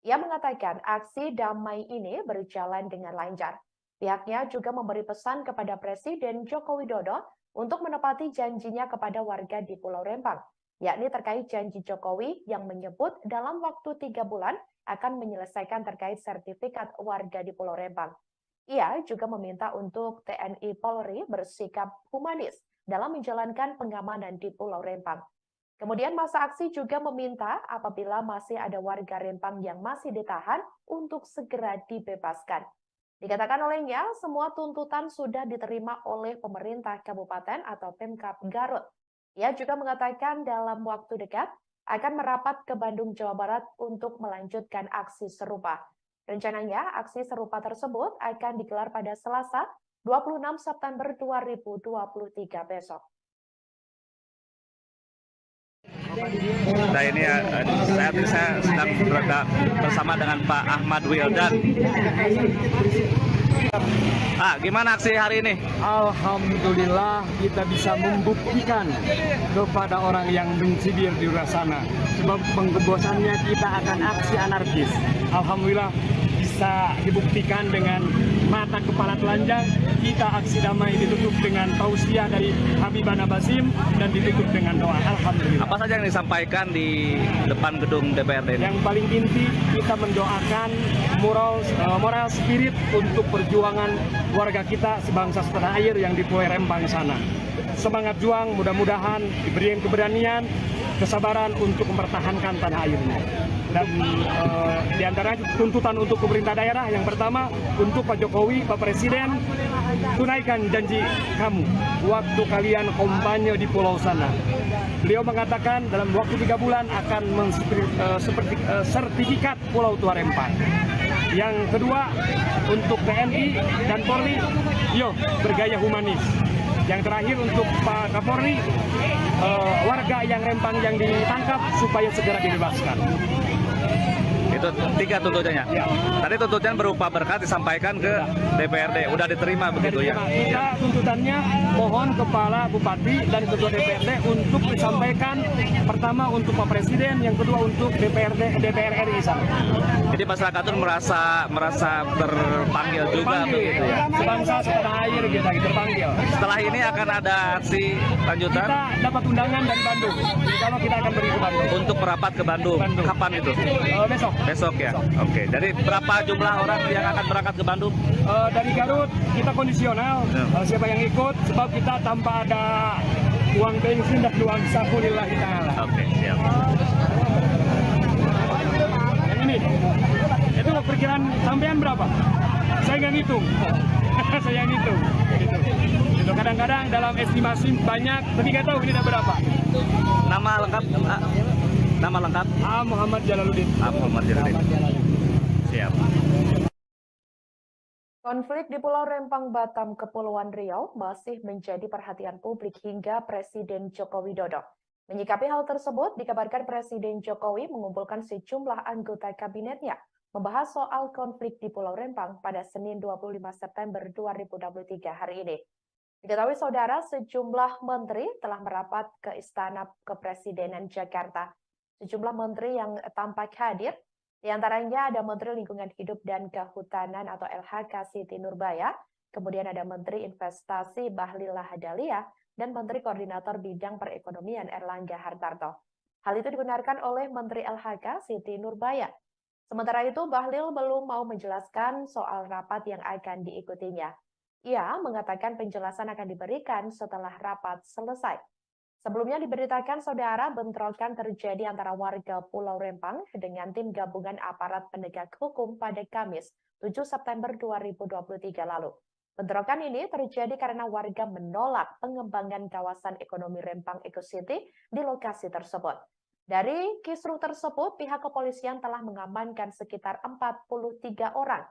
Ia mengatakan aksi damai ini berjalan dengan lancar. Pihaknya juga memberi pesan kepada Presiden Joko Widodo untuk menepati janjinya kepada warga di Pulau Rempang, yakni terkait janji Jokowi yang menyebut dalam waktu 3 bulan akan menyelesaikan terkait sertifikat warga di Pulau Rempang. Ia juga meminta untuk TNI Polri bersikap humanis dalam menjalankan pengamanan di Pulau Rempang. Kemudian masa aksi juga meminta apabila masih ada warga Rempang yang masih ditahan untuk segera dibebaskan. Dikatakan olehnya, semua tuntutan sudah diterima oleh pemerintah kabupaten atau Pemkab Garut. Ia juga mengatakan dalam waktu dekat akan merapat ke Bandung, Jawa Barat untuk melanjutkan aksi serupa. Rencananya, aksi serupa tersebut akan digelar pada Selasa 26 September 2023 besok. Nah ini saya sedang berada bersama dengan Pak Ahmad Wildan. Gimana aksi hari ini? Alhamdulillah kita bisa membuktikan kepada orang yang mencibir di luar sana. Sebab penggembosannya kita akan aksi anarkis. Alhamdulillah bisa dibuktikan dengan mata kepala telanjang. Kita aksi damai ditutup dengan tausiah dari Habibana Basim dan ditutup dengan doa. Alhamdulillah. Apa saja yang disampaikan di depan gedung DPRD ini? Yang paling inti kita mendoakan moral spirit untuk perjuangan warga kita sebangsa setanah air yang di Pulau Rempang sana. Semangat juang, mudah-mudahan diberikan keberanian, kesabaran untuk mempertahankan tanah airnya. Dan di antara tuntutan untuk pemerintah daerah yang pertama untuk Pak Jokowi, Pak Presiden, tunaikan janji kamu waktu kalian kampanye di pulau sana. Beliau mengatakan dalam waktu 3 bulan akan sertifikat Pulau Tua Rempang. Yang kedua untuk TNI dan Polri, bergaya humanis. Yang terakhir untuk Pak Kapolri, warga yang Rempang yang ditangkap supaya segera dibebaskan. Itu 3 tuntutannya. Ya. Tadi tuntutan berupa berkat disampaikan ke DPRD. Udah diterima begitu ya? Kita tuntutannya mohon Kepala Bupati dan Ketua DPRD untuk disampaikan pertama untuk Pak Presiden, yang kedua untuk DPR RI sana. Jadi masyarakat itu merasa terpanggil juga begitu ya? Sebangsa setanah air kita terpanggil. Setelah ini akan ada aksi lanjutan? Kita dapat undangan dari Bandung. Kalau kita akan pergi ke Bandung. Untuk merapat ke Bandung. Kapan itu? Besok. Besok ya? Oke. Jadi berapa jumlah orang yang akan berangkat ke Bandung? Dari Garut kita kondisional. Siapa yang ikut, sebab kita tanpa ada uang bensin dan uang saku lillahi ta'ala. Oke, siap. Yang ini, itu perkiraan sampean berapa? Saya nggak ngitung. Saya ngitung. Gitu. Kadang-kadang dalam estimasi banyak, tapi nggak tahu ini ada berapa. Nama lengkap? Nama lengkap? Muhammad Jalaluddin. Muhammad Jalaluddin. Siap. Konflik di Pulau Rempang, Batam, Kepulauan Riau masih menjadi perhatian publik hingga Presiden Joko Widodo. Menyikapi hal tersebut, dikabarkan Presiden Jokowi mengumpulkan sejumlah anggota kabinetnya membahas soal konflik di Pulau Rempang pada Senin 25 September 2023 hari ini. Diketahui saudara, sejumlah menteri telah merapat ke Istana Kepresidenan Jakarta. Sejumlah menteri yang tampak hadir, di antaranya ada Menteri Lingkungan Hidup dan Kehutanan atau LHK Siti Nurbaya, kemudian ada Menteri Investasi Bahlil Lahadalia, dan Menteri Koordinator Bidang Perekonomian Erlangga Hartarto. Hal itu dibenarkan oleh Menteri LHK Siti Nurbaya. Sementara itu, Bahlil belum mau menjelaskan soal rapat yang akan diikutinya. Ia mengatakan penjelasan akan diberikan setelah rapat selesai. Sebelumnya diberitakan saudara bentrokan terjadi antara warga Pulau Rempang dengan tim gabungan aparat penegak hukum pada Kamis 7 September 2023 lalu. Bentrokan ini terjadi karena warga menolak pengembangan kawasan ekonomi Rempang Eco City di lokasi tersebut. Dari kisruh tersebut, pihak kepolisian telah mengamankan sekitar 43 orang.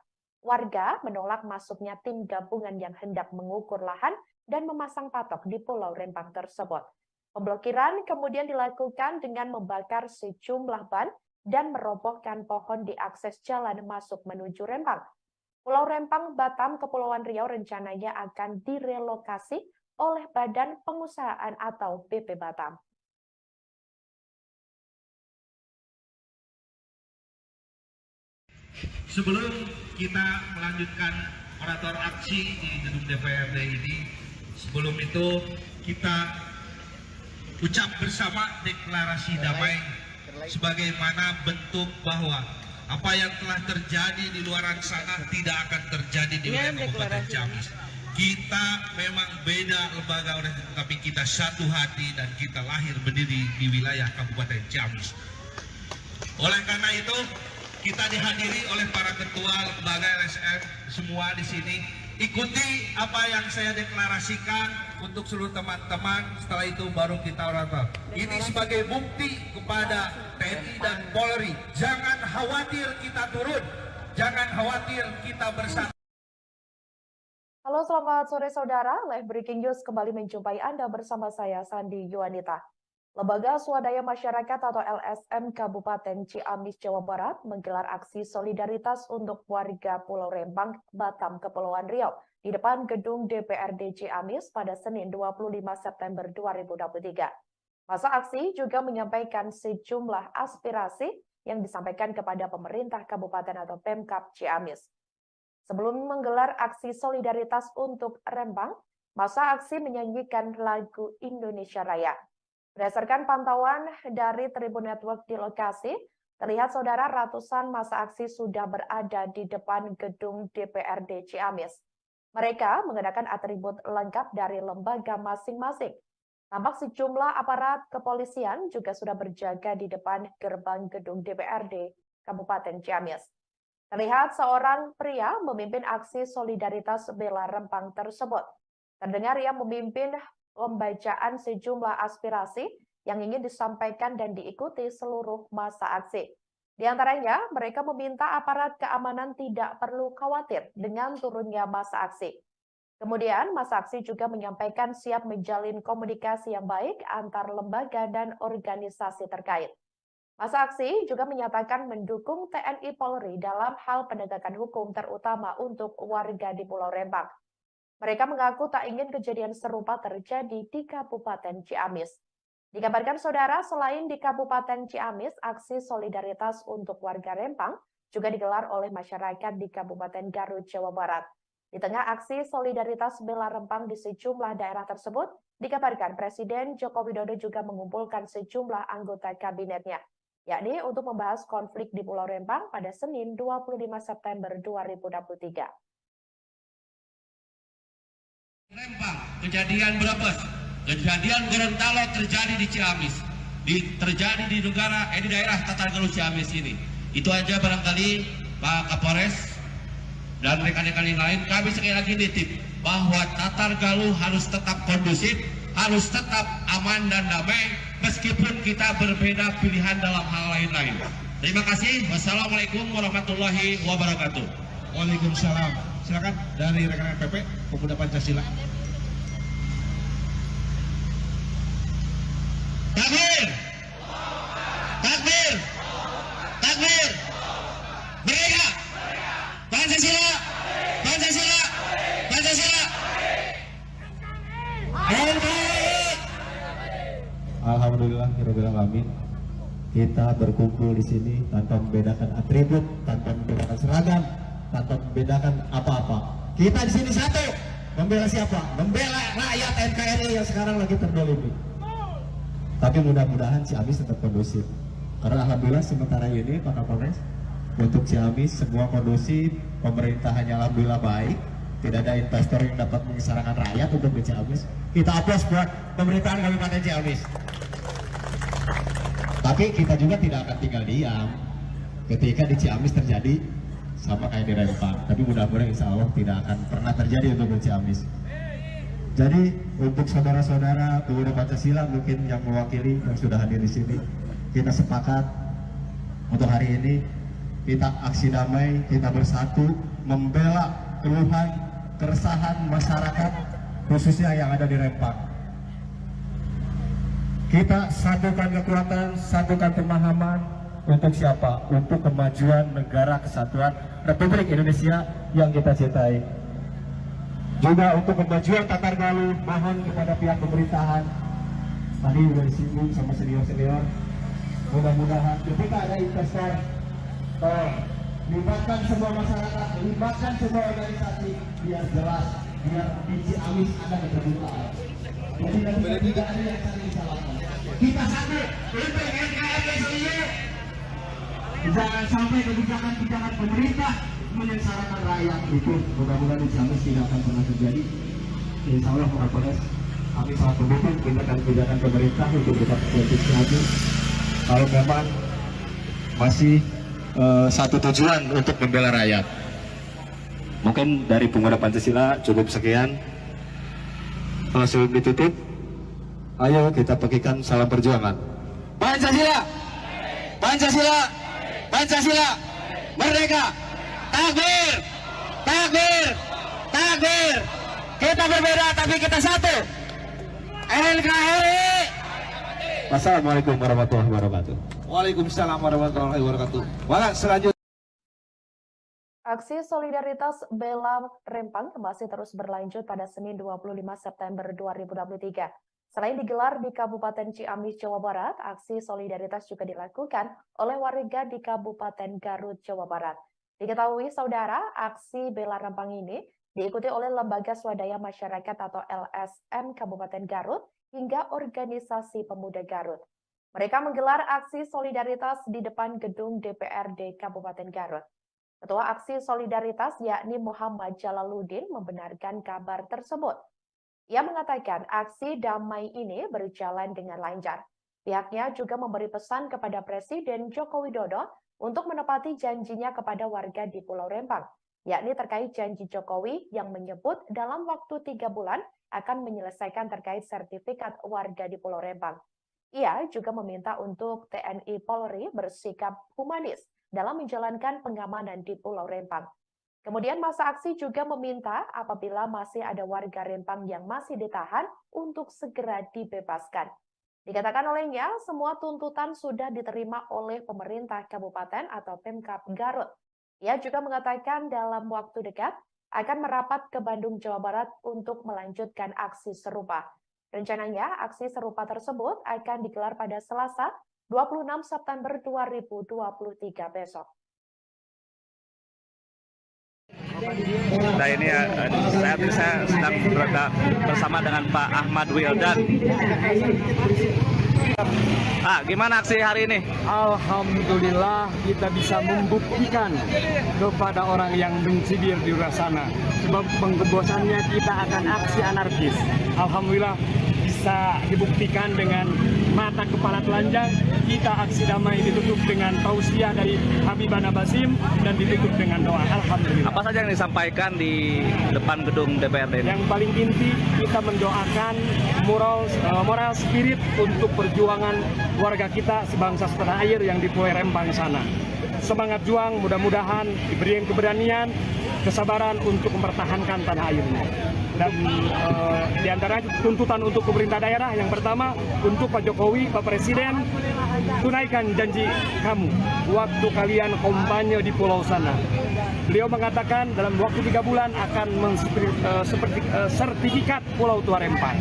Warga menolak masuknya tim gabungan yang hendak mengukur lahan dan memasang patok di Pulau Rempang tersebut. Pemblokiran kemudian dilakukan dengan membakar sejumlah ban dan merobohkan pohon di akses jalan masuk menuju Rempang. Pulau Rempang, Batam, Kepulauan Riau rencananya akan direlokasi oleh Badan Pengusahaan atau BP Batam. Sebelum kita melanjutkan orator aksi di gedung DPRD ini, sebelum itu kita ucap bersama deklarasi damai sebagaimana bentuk bahwa apa yang telah terjadi di luar sana tidak akan terjadi di wilayah Kabupaten Ciamis. Kita memang beda lembaga, tapi kita satu hati dan kita lahir berdiri di wilayah Kabupaten Ciamis. Oleh karena itu, kita dihadiri oleh para ketua lembaga LSM semua di sini. Ikuti apa yang saya deklarasikan untuk seluruh teman-teman, setelah itu baru kita orator. Ini sebagai bukti kepada TNI dan Polri. Jangan khawatir kita turun, jangan khawatir kita bersatu. Halo, selamat sore saudara. Live Breaking News kembali menjumpai Anda bersama saya, Sandi Yuanita. Lembaga Swadaya Masyarakat atau LSM Kabupaten Ciamis, Jawa Barat menggelar aksi solidaritas untuk warga Pulau Rempang, Batam, Kepulauan Riau di depan gedung DPRD Ciamis pada Senin 25 September 2023. Masa aksi juga menyampaikan sejumlah aspirasi yang disampaikan kepada pemerintah kabupaten atau Pemkab Ciamis. Sebelum menggelar aksi solidaritas untuk Rempang, masa aksi menyanyikan lagu Indonesia Raya. Berdasarkan pantauan dari Tribun Network di lokasi, terlihat saudara ratusan massa aksi sudah berada di depan gedung DPRD Ciamis. Mereka mengenakan atribut lengkap dari lembaga masing-masing. Tampak sejumlah aparat kepolisian juga sudah berjaga di depan gerbang gedung DPRD Kabupaten Ciamis. Terlihat seorang pria memimpin aksi solidaritas bela Rempang tersebut. Terdengar ia memimpin pembacaan sejumlah aspirasi yang ingin disampaikan dan diikuti seluruh massa aksi. Di antaranya, mereka meminta aparat keamanan tidak perlu khawatir dengan turunnya massa aksi. Kemudian, massa aksi juga menyampaikan siap menjalin komunikasi yang baik antar lembaga dan organisasi terkait. Massa aksi juga menyatakan mendukung TNI Polri dalam hal penegakan hukum terutama untuk warga di Pulau Rempang. Mereka mengaku tak ingin kejadian serupa terjadi di Kabupaten Ciamis. Dikabarkan saudara, selain di Kabupaten Ciamis, aksi solidaritas untuk warga Rempang juga digelar oleh masyarakat di Kabupaten Garut, Jawa Barat. Di tengah aksi solidaritas bela Rempang di sejumlah daerah tersebut, dikabarkan Presiden Joko Widodo juga mengumpulkan sejumlah anggota kabinetnya, yakni untuk membahas konflik di Pulau Rempang pada Senin 25 September 2023. Rempang, kejadian Brebes, kejadian Gorontalo terjadi di Ciamis, terjadi di daerah Tatargaluh Ciamis ini. Itu aja barangkali Pak Kapolres dan rekan-rekan yang lain, kami sekali lagi nitip bahwa Tatargaluh harus tetap kondusif, harus tetap aman dan damai, meskipun kita berbeda pilihan dalam hal lain-lain. Terima kasih. Wassalamualaikum warahmatullahi wabarakatuh. Waalaikumsalam. Silakan dari rekan-rekan PP Pemuda Pancasila. Takbir! Takbir! Takbir! Merdeka! Pancasila! Pancasila! Pancasila! Alhamdulillahirabbil alamin. Kita berkumpul di sini tanpa membedakan atribut, tanpa membedakan seragam, tanpa membedakan apa-apa. Kita di sini satu, Membela siapa? Membela rakyat NKRI yang sekarang lagi terdolimi. Tapi mudah-mudahan Ciamis tetap kondusif. Karena alhamdulillah sementara ini Pak Kapolres, untuk Ciamis semua kondusif, pemerintahannya alhamdulillah baik. Tidak ada investor yang dapat mengisarakan rakyat untuk di Ciamis. Kita aplaus buat pemerintahan Kabupaten Ciamis. Tapi kita juga tidak akan tinggal diam ketika di Ciamis terjadi sama kayak di Rempang. Tapi mudah-mudahan insya Allah tidak akan pernah terjadi untuk di Ciamis. Jadi untuk saudara-saudara pemuda Pancasila mungkin yang mewakili yang sudah hadir di sini, kita sepakat untuk hari ini kita aksi damai, kita bersatu membela keluhan, keresahan masyarakat khususnya yang ada di Rempang. Kita satukan kekuatan, satukan pemahaman untuk siapa? Untuk kemajuan negara kesatuan Republik Indonesia yang kita cintai. Juga untuk kemajuan Tatar Galuh, mohon kepada pihak pemerintahan, tadi sudah disinggung sama senior-senior, mudah-mudahan ketika ada investor, libatkan semua masyarakat, libatkan semua organisasi, biar jelas, biar di Ciamis ada keterbukaan. Jadi tidak ada yang saling disalahkan. Kita satu untuk NKRI. Jangan sampai kebijakan-kebijakan pemerintah menyengsarakan rakyat. Itu mudah-mudahan di Ciamis tidak akan pernah terjadi. Insya Allah Pak Kapolres, kami sangat mendukung kebijakan pemerintah untuk tetap politik Ciamis. Kalau memang masih satu tujuan untuk membela rakyat. Mungkin dari pemuda Pancasila cukup sekian. Langsung ditutup. Ayo kita bagikan salam perjuangan. Pancasila, Pancasila, Pancasila, merdeka, takbir, takbir, takbir. Kita berbeda tapi kita satu. NKRI. Wassalamualaikum warahmatullahi wabarakatuh. Waalaikumsalam warahmatullahi wabarakatuh. Wala selanjutnya. Aksi solidaritas Bela Rempang masih terus berlanjut pada Senin 25 September 2023. Selain digelar di Kabupaten Ciamis, Jawa Barat, aksi solidaritas juga dilakukan oleh warga di Kabupaten Garut, Jawa Barat. Diketahui, saudara, aksi Bela Rempang ini diikuti oleh Lembaga Swadaya Masyarakat atau LSM Kabupaten Garut hingga Organisasi Pemuda Garut. Mereka menggelar aksi solidaritas di depan gedung DPRD Kabupaten Garut. Ketua aksi solidaritas yakni Muhammad Jalaluddin membenarkan kabar tersebut. Ia mengatakan aksi damai ini berjalan dengan lancar. Pihaknya juga memberi pesan kepada Presiden Joko Widodo untuk menepati janjinya kepada warga di Pulau Rempang, yakni terkait janji Jokowi yang menyebut dalam waktu 3 bulan akan menyelesaikan terkait sertifikat warga di Pulau Rempang. Ia juga meminta untuk TNI Polri bersikap humanis dalam menjalankan pengamanan di Pulau Rempang. Kemudian masa aksi juga meminta apabila masih ada warga Rempang yang masih ditahan untuk segera dibebaskan. Dikatakan olehnya, semua tuntutan sudah diterima oleh pemerintah kabupaten atau Pemkab Garut. Ia juga mengatakan dalam waktu dekat akan merapat ke Bandung, Jawa Barat untuk melanjutkan aksi serupa. Rencananya, aksi serupa tersebut akan digelar pada Selasa 26 September 2023 besok. Nah ini saat ini saya sedang berada bersama dengan Pak Ahmad Wildan. Gimana aksi hari ini? Alhamdulillah kita bisa membuktikan kepada orang yang mencibir di luar sana. Sebab penggebosannya kita akan aksi anarkis. Alhamdulillah bisa dibuktikan dengan mata kepala telanjang. Kita aksi damai ditutup dengan tausiah dari Habibana Basim dan ditutup dengan doa. Alhamdulillah. Apa saja yang disampaikan di depan gedung DPRD ini? Yang paling inti kita mendoakan moral spirit untuk perjuangan warga kita sebangsa setanah air yang di Pulau Rempang sana. Semangat juang, mudah-mudahan diberikan keberanian, kesabaran untuk mempertahankan tanah airnya. Dan di antara tuntutan untuk pemerintah daerah yang pertama untuk Pak Jokowi, Pak Presiden, tunaikan janji kamu waktu kalian kampanye di pulau sana. Beliau mengatakan dalam waktu 3 bulan akan sertifikat Pulau Tua Rempang.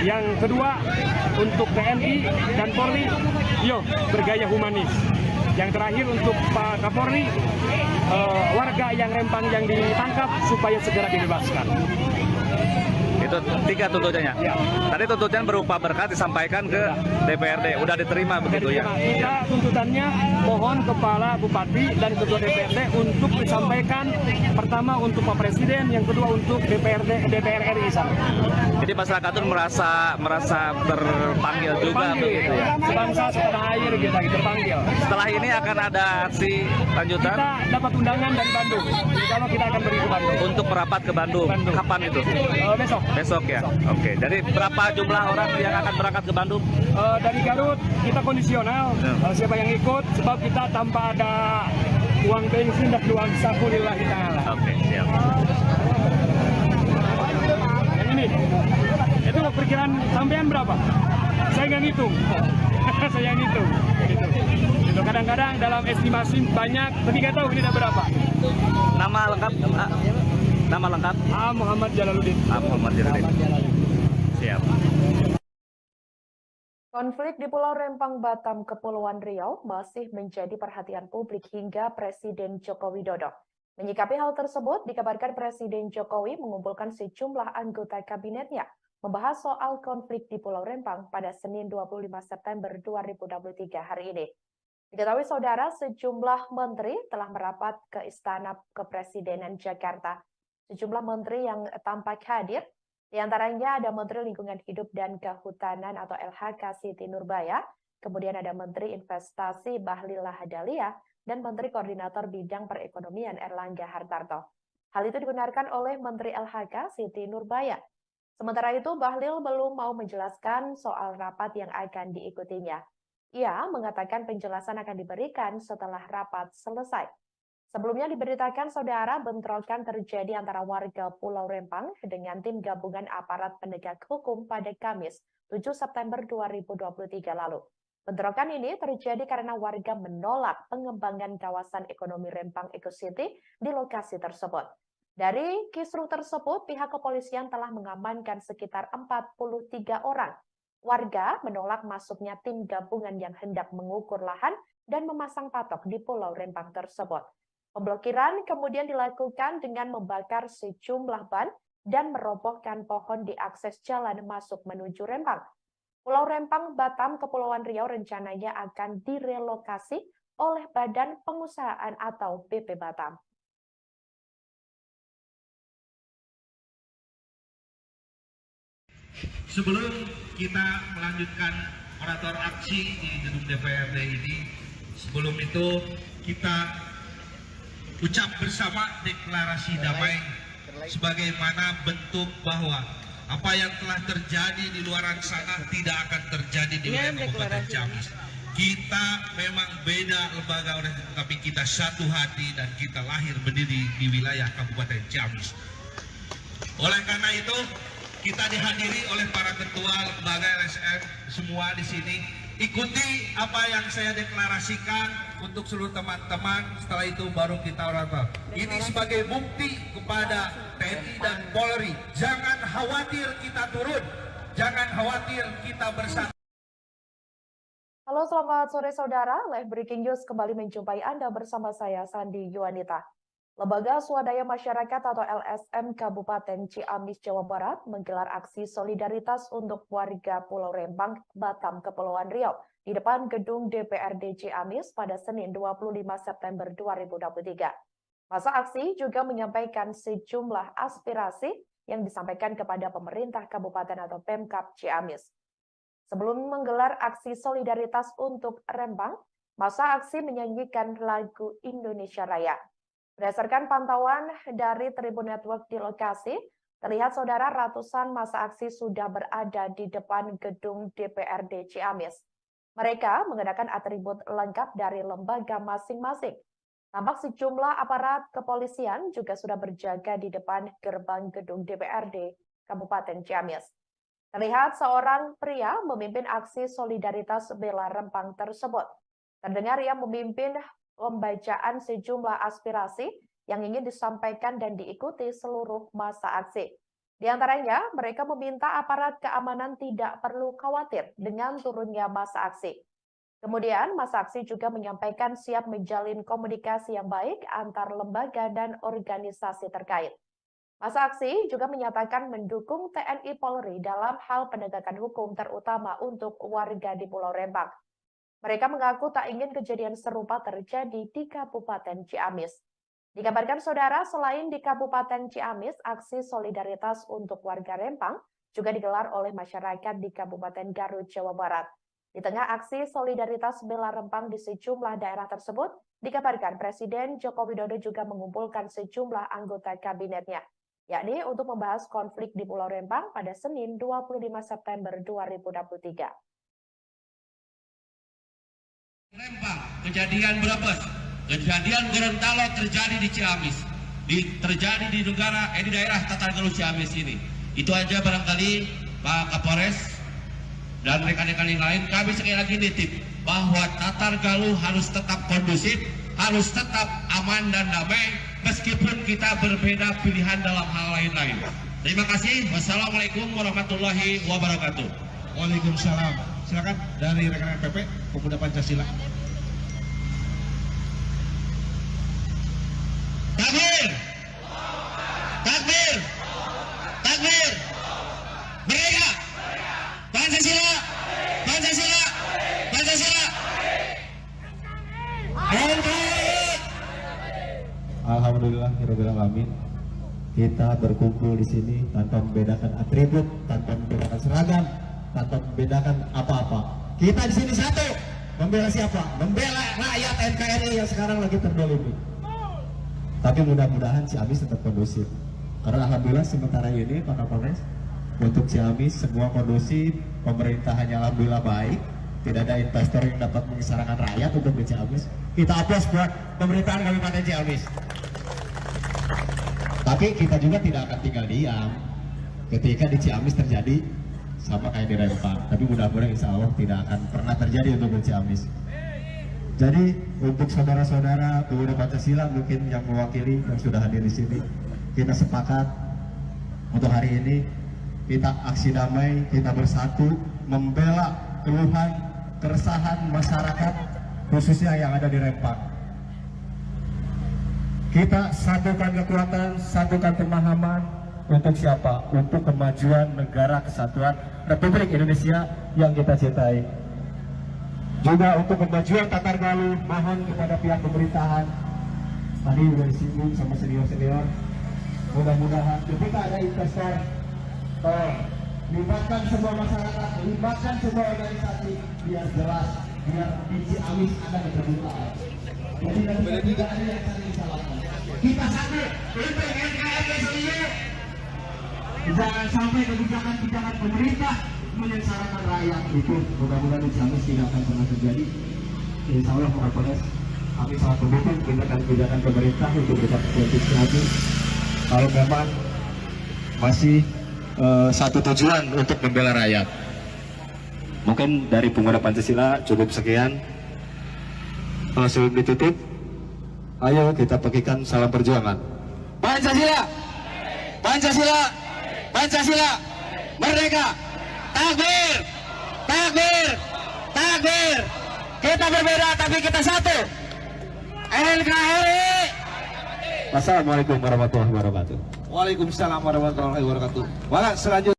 Yang kedua untuk TNI dan Polri, yuk bergaya humanis. Yang terakhir untuk Pak Kapolri, warga yang Rempang yang ditangkap supaya segera dibebaskan. Itu 3 tuntutannya. Ya. Tadi tuntutan berupa berkas disampaikan ke DPRD, udah diterima begitu ya? Kita tuntutannya mohon Kepala Bupati dan Ketua DPRD untuk disampaikan pertama untuk Pak Presiden, yang kedua untuk DPR RI sana. Jadi masyarakat itu merasa terpanggil juga begitu ya? Sebangsa setanah air kita terpanggil. Setelah ini akan ada aksi lanjutan Kita dapat undangan dari Bandung. Insya Allah kita akan pergi ke Bandung. untuk merapat ke Bandung. Kapan itu? Besok. Besok ya? Oke, jadi berapa jumlah orang yang akan berangkat ke Bandung? Dari Garut kita kondisional. Siapa yang ikut? Sebab kita tanpa ada uang bensin dan uang saku lillahi ta'ala. Oke, siap. Yang ini, itu perkiraan sampean berapa? Saya nggak ngitung. Saya ngitung. Itu kadang-kadang dalam estimasi banyak, tapi nggak tahu ini ada berapa. Nama lengkap? Nama lengkap? Muhammad Jalaluddin. Muhammad Jalaluddin. Siap. Konflik di Pulau Rempang, Batam, Kepulauan Riau masih menjadi perhatian publik hingga Presiden Joko Widodo. Menyikapi hal tersebut, dikabarkan Presiden Jokowi mengumpulkan sejumlah anggota kabinetnya membahas soal konflik di Pulau Rempang pada Senin 25 September 2023 hari ini. Diketahui saudara, sejumlah menteri telah merapat ke Istana Kepresidenan Jakarta. Sejumlah menteri yang tampak hadir, di antaranya ada Menteri Lingkungan Hidup dan Kehutanan atau LHK Siti Nurbaya, kemudian ada Menteri Investasi Bahlil Lahadalia, dan Menteri Koordinator Bidang Perekonomian Erlangga Hartarto. Hal itu dibenarkan oleh Menteri LHK Siti Nurbaya. Sementara itu, Bahlil belum mau menjelaskan soal rapat yang akan diikutinya. Ia mengatakan penjelasan akan diberikan setelah rapat selesai. Sebelumnya diberitakan saudara bentrokan terjadi antara warga Pulau Rempang dengan tim gabungan aparat penegak hukum pada Kamis 7 September 2023 lalu. Bentrokan ini terjadi karena warga menolak pengembangan kawasan ekonomi Rempang Eco City di lokasi tersebut. Dari kisruh tersebut, pihak kepolisian telah mengamankan sekitar 43 orang. Warga menolak masuknya tim gabungan yang hendak mengukur lahan dan memasang patok di Pulau Rempang tersebut. Pemblokiran kemudian dilakukan dengan membakar sejumlah ban dan merobohkan pohon di akses jalan masuk menuju Rempang. Pulau Rempang, Batam, Kepulauan Riau rencananya akan direlokasi oleh Badan Pengusahaan atau BP Batam. Sebelum kita melanjutkan orator aksi di gedung DPRD ini, sebelum itu kita ucap bersama deklarasi damai sebagaimana bentuk bahwa apa yang telah terjadi di luaran sana tidak akan terjadi di wilayah Kabupaten Ciamis. Kita memang beda lembaga, tapi kita satu hati dan kita lahir berdiri di wilayah Kabupaten Ciamis. Oleh karena itu, kita dihadiri oleh para ketua lembaga LSM semua di sini. Ikuti apa yang saya deklarasikan untuk seluruh teman-teman. Setelah itu baru kita orator. Ini sebagai bukti kepada TNI dan Polri. Jangan khawatir kita turun. Jangan khawatir kita bersatu. Halo, selamat sore saudara. Live Breaking News kembali menjumpai Anda bersama saya, Sandi Yuanita. Lembaga Swadaya Masyarakat atau LSM Kabupaten Ciamis, Jawa Barat menggelar aksi solidaritas untuk warga Pulau Rempang, Batam, Kepulauan Riau di depan gedung DPRD Ciamis pada Senin 25 September 2023. Masa aksi juga menyampaikan sejumlah aspirasi yang disampaikan kepada pemerintah kabupaten atau Pemkab Ciamis. Sebelum menggelar aksi solidaritas untuk Rempang, masa aksi menyanyikan lagu Indonesia Raya. Berdasarkan pantauan dari Tribun Network di lokasi, terlihat saudara ratusan massa aksi sudah berada di depan gedung DPRD Ciamis. Mereka mengenakan atribut lengkap dari lembaga masing-masing. Tampak sejumlah aparat kepolisian juga sudah berjaga di depan gerbang gedung DPRD Kabupaten Ciamis. Terlihat seorang pria memimpin aksi solidaritas bela Rempang tersebut. Terdengar ia memimpin pembacaan sejumlah aspirasi yang ingin disampaikan dan diikuti seluruh massa aksi. Di antaranya, mereka meminta aparat keamanan tidak perlu khawatir dengan turunnya massa aksi. Kemudian, massa aksi juga menyampaikan siap menjalin komunikasi yang baik antar lembaga dan organisasi terkait. Masa aksi juga menyatakan mendukung TNI Polri dalam hal penegakan hukum terutama untuk warga di Pulau Rempang. Mereka mengaku tak ingin kejadian serupa terjadi di Kabupaten Ciamis. Dikabarkan saudara, selain di Kabupaten Ciamis, aksi solidaritas untuk warga Rempang juga digelar oleh masyarakat di Kabupaten Garut, Jawa Barat. Di tengah aksi solidaritas bela Rempang di sejumlah daerah tersebut, dikabarkan Presiden Joko Widodo juga mengumpulkan sejumlah anggota kabinetnya, yakni untuk membahas konflik di Pulau Rempang pada Senin 25 September 2023. Rempang, kejadian Brebes, kejadian Gorontalo terjadi di Ciamis, terjadi di daerah Tatargaluh Ciamis ini. Itu aja barangkali Pak Kapolres dan rekan-rekan yang lain, kami sekali lagi nitip bahwa Tatargaluh harus tetap kondusif, harus tetap aman dan damai, meskipun kita berbeda pilihan dalam hal lain-lain. Terima kasih. Wassalamualaikum warahmatullahi wabarakatuh. Waalaikumsalam. Silakan dari rekan-rekan PP Pemuda Pancasila. Takbir! Takbir! Takbir! Merdeka! Pancasila! Pancasila! Pancasila! NKRI! Alhamdulillahirabbil alamin. Kita berkumpul di sini tanpa membedakan atribut, tanpa membedakan seragam, tanpa membedakan apa-apa. Kita di sini satu, membela siapa? Membela rakyat NKRI yang sekarang lagi terdolimi. Tapi mudah-mudahan Ciamis tetap kondusif. Karena alhamdulillah sementara ini Pak Kapolres, untuk Ciamis semua kondusif, pemerintahannya alhamdulillah baik. Tidak ada investor yang dapat mengisarakan rakyat untuk di Ciamis. Kita aplaus buat pemerintahan Kabupaten Ciamis. Tapi kita juga tidak akan tinggal diam ketika di Ciamis terjadi sama kayak di Rempang. Tapi mudah-mudahan insya Allah tidak akan pernah terjadi untuk di Ciamis. Jadi untuk saudara-saudara pemuda Pancasila mungkin yang mewakili yang sudah hadir di sini, kita sepakat untuk hari ini kita aksi damai, kita bersatu membela keluhan, keresahan masyarakat khususnya yang ada di Rempang. Kita satukan kekuatan, satukan pemahaman untuk siapa? Untuk kemajuan negara kesatuan Republik Indonesia yang kita cintai. Juga untuk kemajuan Tatargaluh, mohon kepada pihak pemerintahan, tadi sudah disinggung sama senior-senior, mudah-mudahan ketika ada investor, libatkan semua masyarakat, libatkan semua organisasi, biar jelas, biar di Ciamis ada keterbukaan. Jadi tidak ada yang saling salahkan. Kita satu untuk NKRI sendiri. Jangan sampai kebijakan-kebijakan pemerintah menyengsarakan rakyat. Itu mudah-mudahan di Ciamis tidak akan pernah terjadi. Insya Allah Pak Kapolres, kami sangat mendukung kebijakan pemerintah untuk bisa politik Ciamis. Kalau memang masih satu tujuan untuk membela rakyat. Mungkin dari pemuda Pancasila cukup sekian. Sebelum ditutup, ayo kita bagikan salam perjuangan. Pancasila, Pancasila, Pancasila, merdeka, takbir, takbir, takbir. Kita berbeda tapi kita satu. NKRI. Wassalamualaikum warahmatullahi wabarakatuh. Waalaikumsalam warahmatullahi wabarakatuh. Maka selanjutnya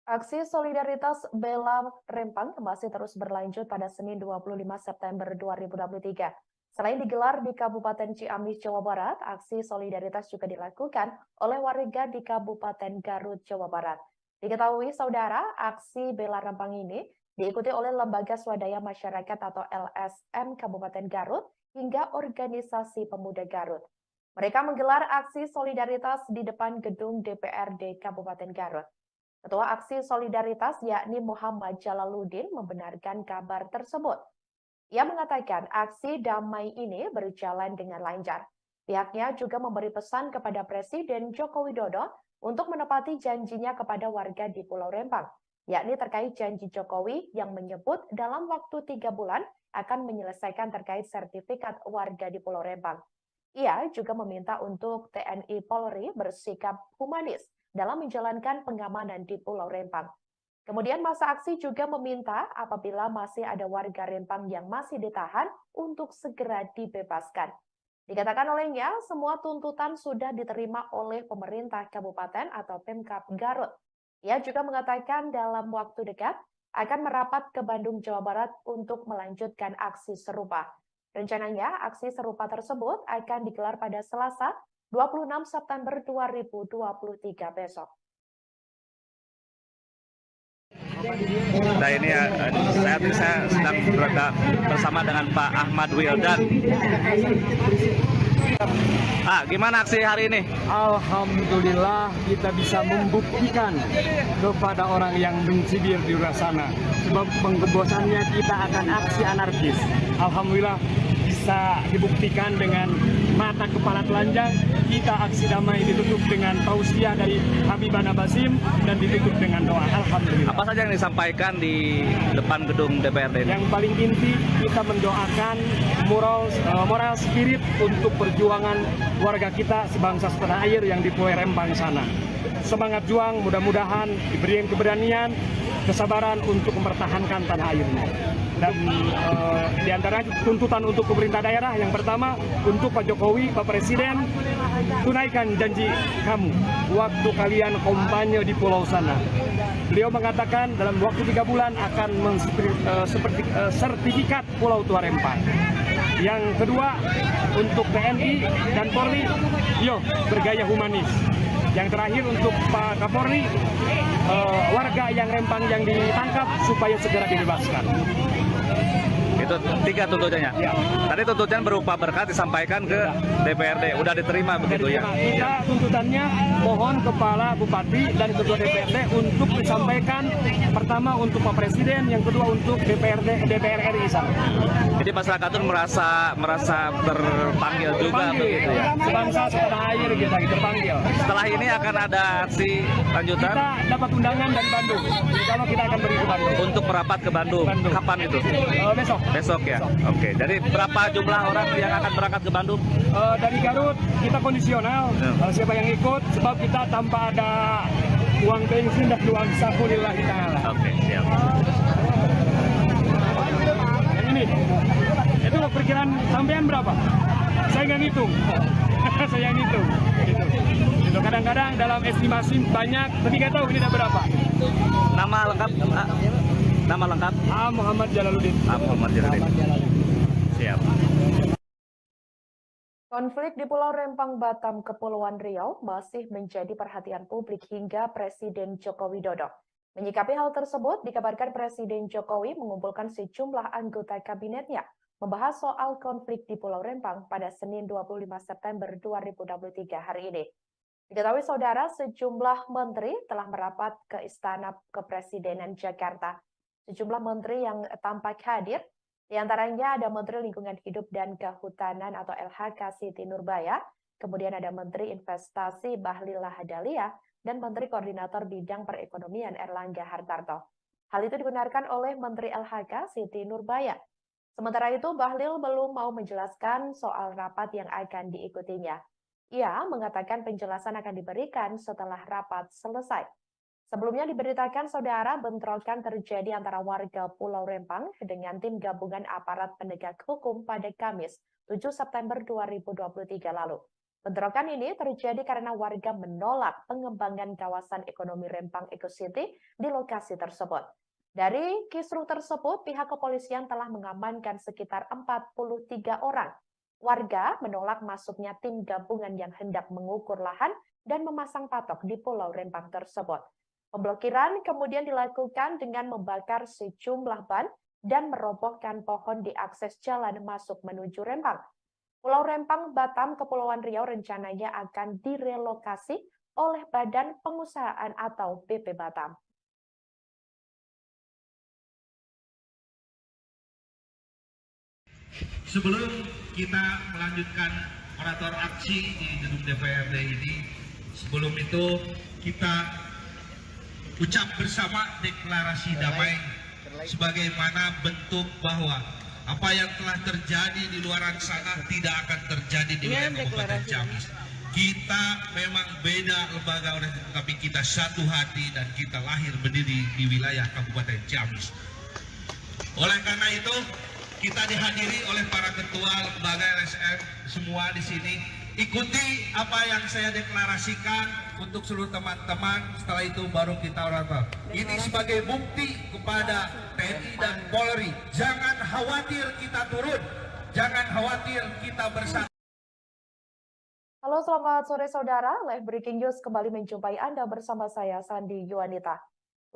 Aksi solidaritas bela Rempang masih terus berlanjut pada Senin 25 September 2023. Selain digelar di Kabupaten Ciamis, Jawa Barat, aksi solidaritas juga dilakukan oleh warga di Kabupaten Garut, Jawa Barat. Diketahui saudara, aksi bela Rempang ini diikuti oleh Lembaga Swadaya Masyarakat atau LSM Kabupaten Garut hingga Organisasi Pemuda Garut. Mereka menggelar aksi solidaritas di depan gedung DPRD Kabupaten Garut. Ketua Aksi Solidaritas yakni Muhammad Jalaluddin membenarkan kabar tersebut. Ia mengatakan aksi damai ini berjalan dengan lancar. Pihaknya juga memberi pesan kepada Presiden Joko Widodo untuk menepati janjinya kepada warga di Pulau Rempang, yakni terkait janji Jokowi yang menyebut dalam waktu 3 bulan akan menyelesaikan terkait sertifikat warga di Pulau Rempang. Ia juga meminta untuk TNI Polri bersikap humanis dalam menjalankan pengamanan di Pulau Rempang. Kemudian masa aksi juga meminta apabila masih ada warga Rempang yang masih ditahan untuk segera dibebaskan. Dikatakan olehnya, semua tuntutan sudah diterima oleh pemerintah kabupaten atau Pemkab Garut. Ia juga mengatakan dalam waktu dekat akan merapat ke Bandung, Jawa Barat untuk melanjutkan aksi serupa. Rencananya, aksi serupa tersebut akan digelar pada Selasa, 26 September 2023 besok. Nah ini saat ini saya sedang berada bersama dengan Pak Ahmad Wildan. Gimana aksi hari ini? Alhamdulillah kita bisa membuktikan kepada orang yang mencibir di luar sana. Sebab pengebosannya kita akan aksi anarkis. Alhamdulillah bisa dibuktikan dengan mata kepala telanjang. Kita aksi damai ditutup dengan tausiah dari Habibana Basim dan ditutup dengan doa. Alhamdulillah. Apa saja yang disampaikan di depan gedung DPRD ini? Yang paling inti kita mendoakan moral spirit untuk perjuangan warga kita sebangsa setanah air yang di Pulau Rempang sana. Semangat juang, mudah-mudahan diberi keberanian, kesabaran untuk mempertahankan tanah airnya. Dan di antara tuntutan untuk pemerintah daerah yang pertama untuk Pak Jokowi, Pak Presiden, tunaikan janji kamu waktu kalian kampanye di pulau sana. Beliau mengatakan dalam waktu 3 bulan akan sertifikat Pulau Tua Rempang. Yang kedua untuk TNI dan Polri, bergaya humanis. Yang terakhir untuk Pak Kapolri, warga yang Rempang yang ditangkap supaya segera dibebaskan. Itu 3 tuntutannya. Ya. Tadi tuntutan berupa berkat disampaikan ke DPRD. Udah diterima begitu ya? Kita tuntutannya mohon Kepala Bupati dan Ketua DPRD untuk disampaikan pertama untuk Pak Presiden, yang kedua untuk DPR RI sana. Jadi masyarakat itu merasa terpanggil juga begitu ya? Sebangsa setanah air kita terpanggil. Setelah ini akan ada aksi lanjutan? Kita dapat undangan dari Bandung. Kalau kita akan pergi ke Bandung. Untuk merapat ke Bandung. Kapan itu? Besok. Besok ya? Oke. Jadi berapa jumlah orang yang akan berangkat ke Bandung? Dari Garut kita kondisional. Siapa yang ikut? Sebab kita tanpa ada uang bensin dan uang saku lillahi ta'ala. Oke, siap. Yang ini, itu perkiraan sampean berapa? Saya nggak ngitung. Saya ngitung. Gitu. Kadang-kadang dalam estimasi banyak, tapi nggak tahu ini ada berapa. Nama lengkap? Nama lengkap? Muhammad Jalaluddin. Muhammad Jalaluddin. Siap. Konflik di Pulau Rempang, Batam, Kepulauan Riau masih menjadi perhatian publik hingga Presiden Joko Widodo. Menyikapi hal tersebut, dikabarkan Presiden Jokowi mengumpulkan sejumlah anggota kabinetnya membahas soal konflik di Pulau Rempang pada Senin 25 September 2023 hari ini. Diketahui saudara, sejumlah menteri telah merapat ke Istana Kepresidenan Jakarta. Sejumlah menteri yang tampak hadir, di antaranya ada Menteri Lingkungan Hidup dan Kehutanan atau LHK Siti Nurbaya, kemudian ada Menteri Investasi Bahlil Lahadalia, dan Menteri Koordinator Bidang Perekonomian Erlangga Hartarto. Hal itu dibenarkan oleh Menteri LHK Siti Nurbaya. Sementara itu, Bahlil belum mau menjelaskan soal rapat yang akan diikutinya. Ia mengatakan penjelasan akan diberikan setelah rapat selesai. Sebelumnya diberitakan saudara bentrokan terjadi antara warga Pulau Rempang dengan tim gabungan aparat penegak hukum pada Kamis 7 September 2023 lalu. Bentrokan ini terjadi karena warga menolak pengembangan kawasan ekonomi Rempang Eco City di lokasi tersebut. Dari kisruh tersebut, pihak kepolisian telah mengamankan sekitar 43 orang. Warga menolak masuknya tim gabungan yang hendak mengukur lahan dan memasang patok di Pulau Rempang tersebut. Pemblokiran kemudian dilakukan dengan membakar sejumlah ban dan merobohkan pohon di akses jalan masuk menuju Rempang. Pulau Rempang, Batam, Kepulauan Riau rencananya akan direlokasi oleh Badan Pengusahaan atau BP Batam. Sebelum kita melanjutkan orator aksi di gedung DPRD ini, sebelum itu kita ucap bersama deklarasi damai sebagaimana bentuk bahwa apa yang telah terjadi di luar sana tidak akan terjadi di wilayah Kabupaten Ciamis. Kita memang beda lembaga, tapi kita satu hati dan kita lahir berdiri di wilayah Kabupaten Ciamis. Oleh karena itu, kita dihadiri oleh para ketua lembaga LSM semua di sini. Ikuti apa yang saya deklarasikan untuk seluruh teman-teman. Setelah itu baru kita orator. Ini sebagai bukti kepada TNI dan Polri. Jangan khawatir kita turun. Jangan khawatir kita bersatu. Halo, selamat sore saudara. Live Breaking News kembali menjumpai Anda bersama saya, Sandi Yuanita.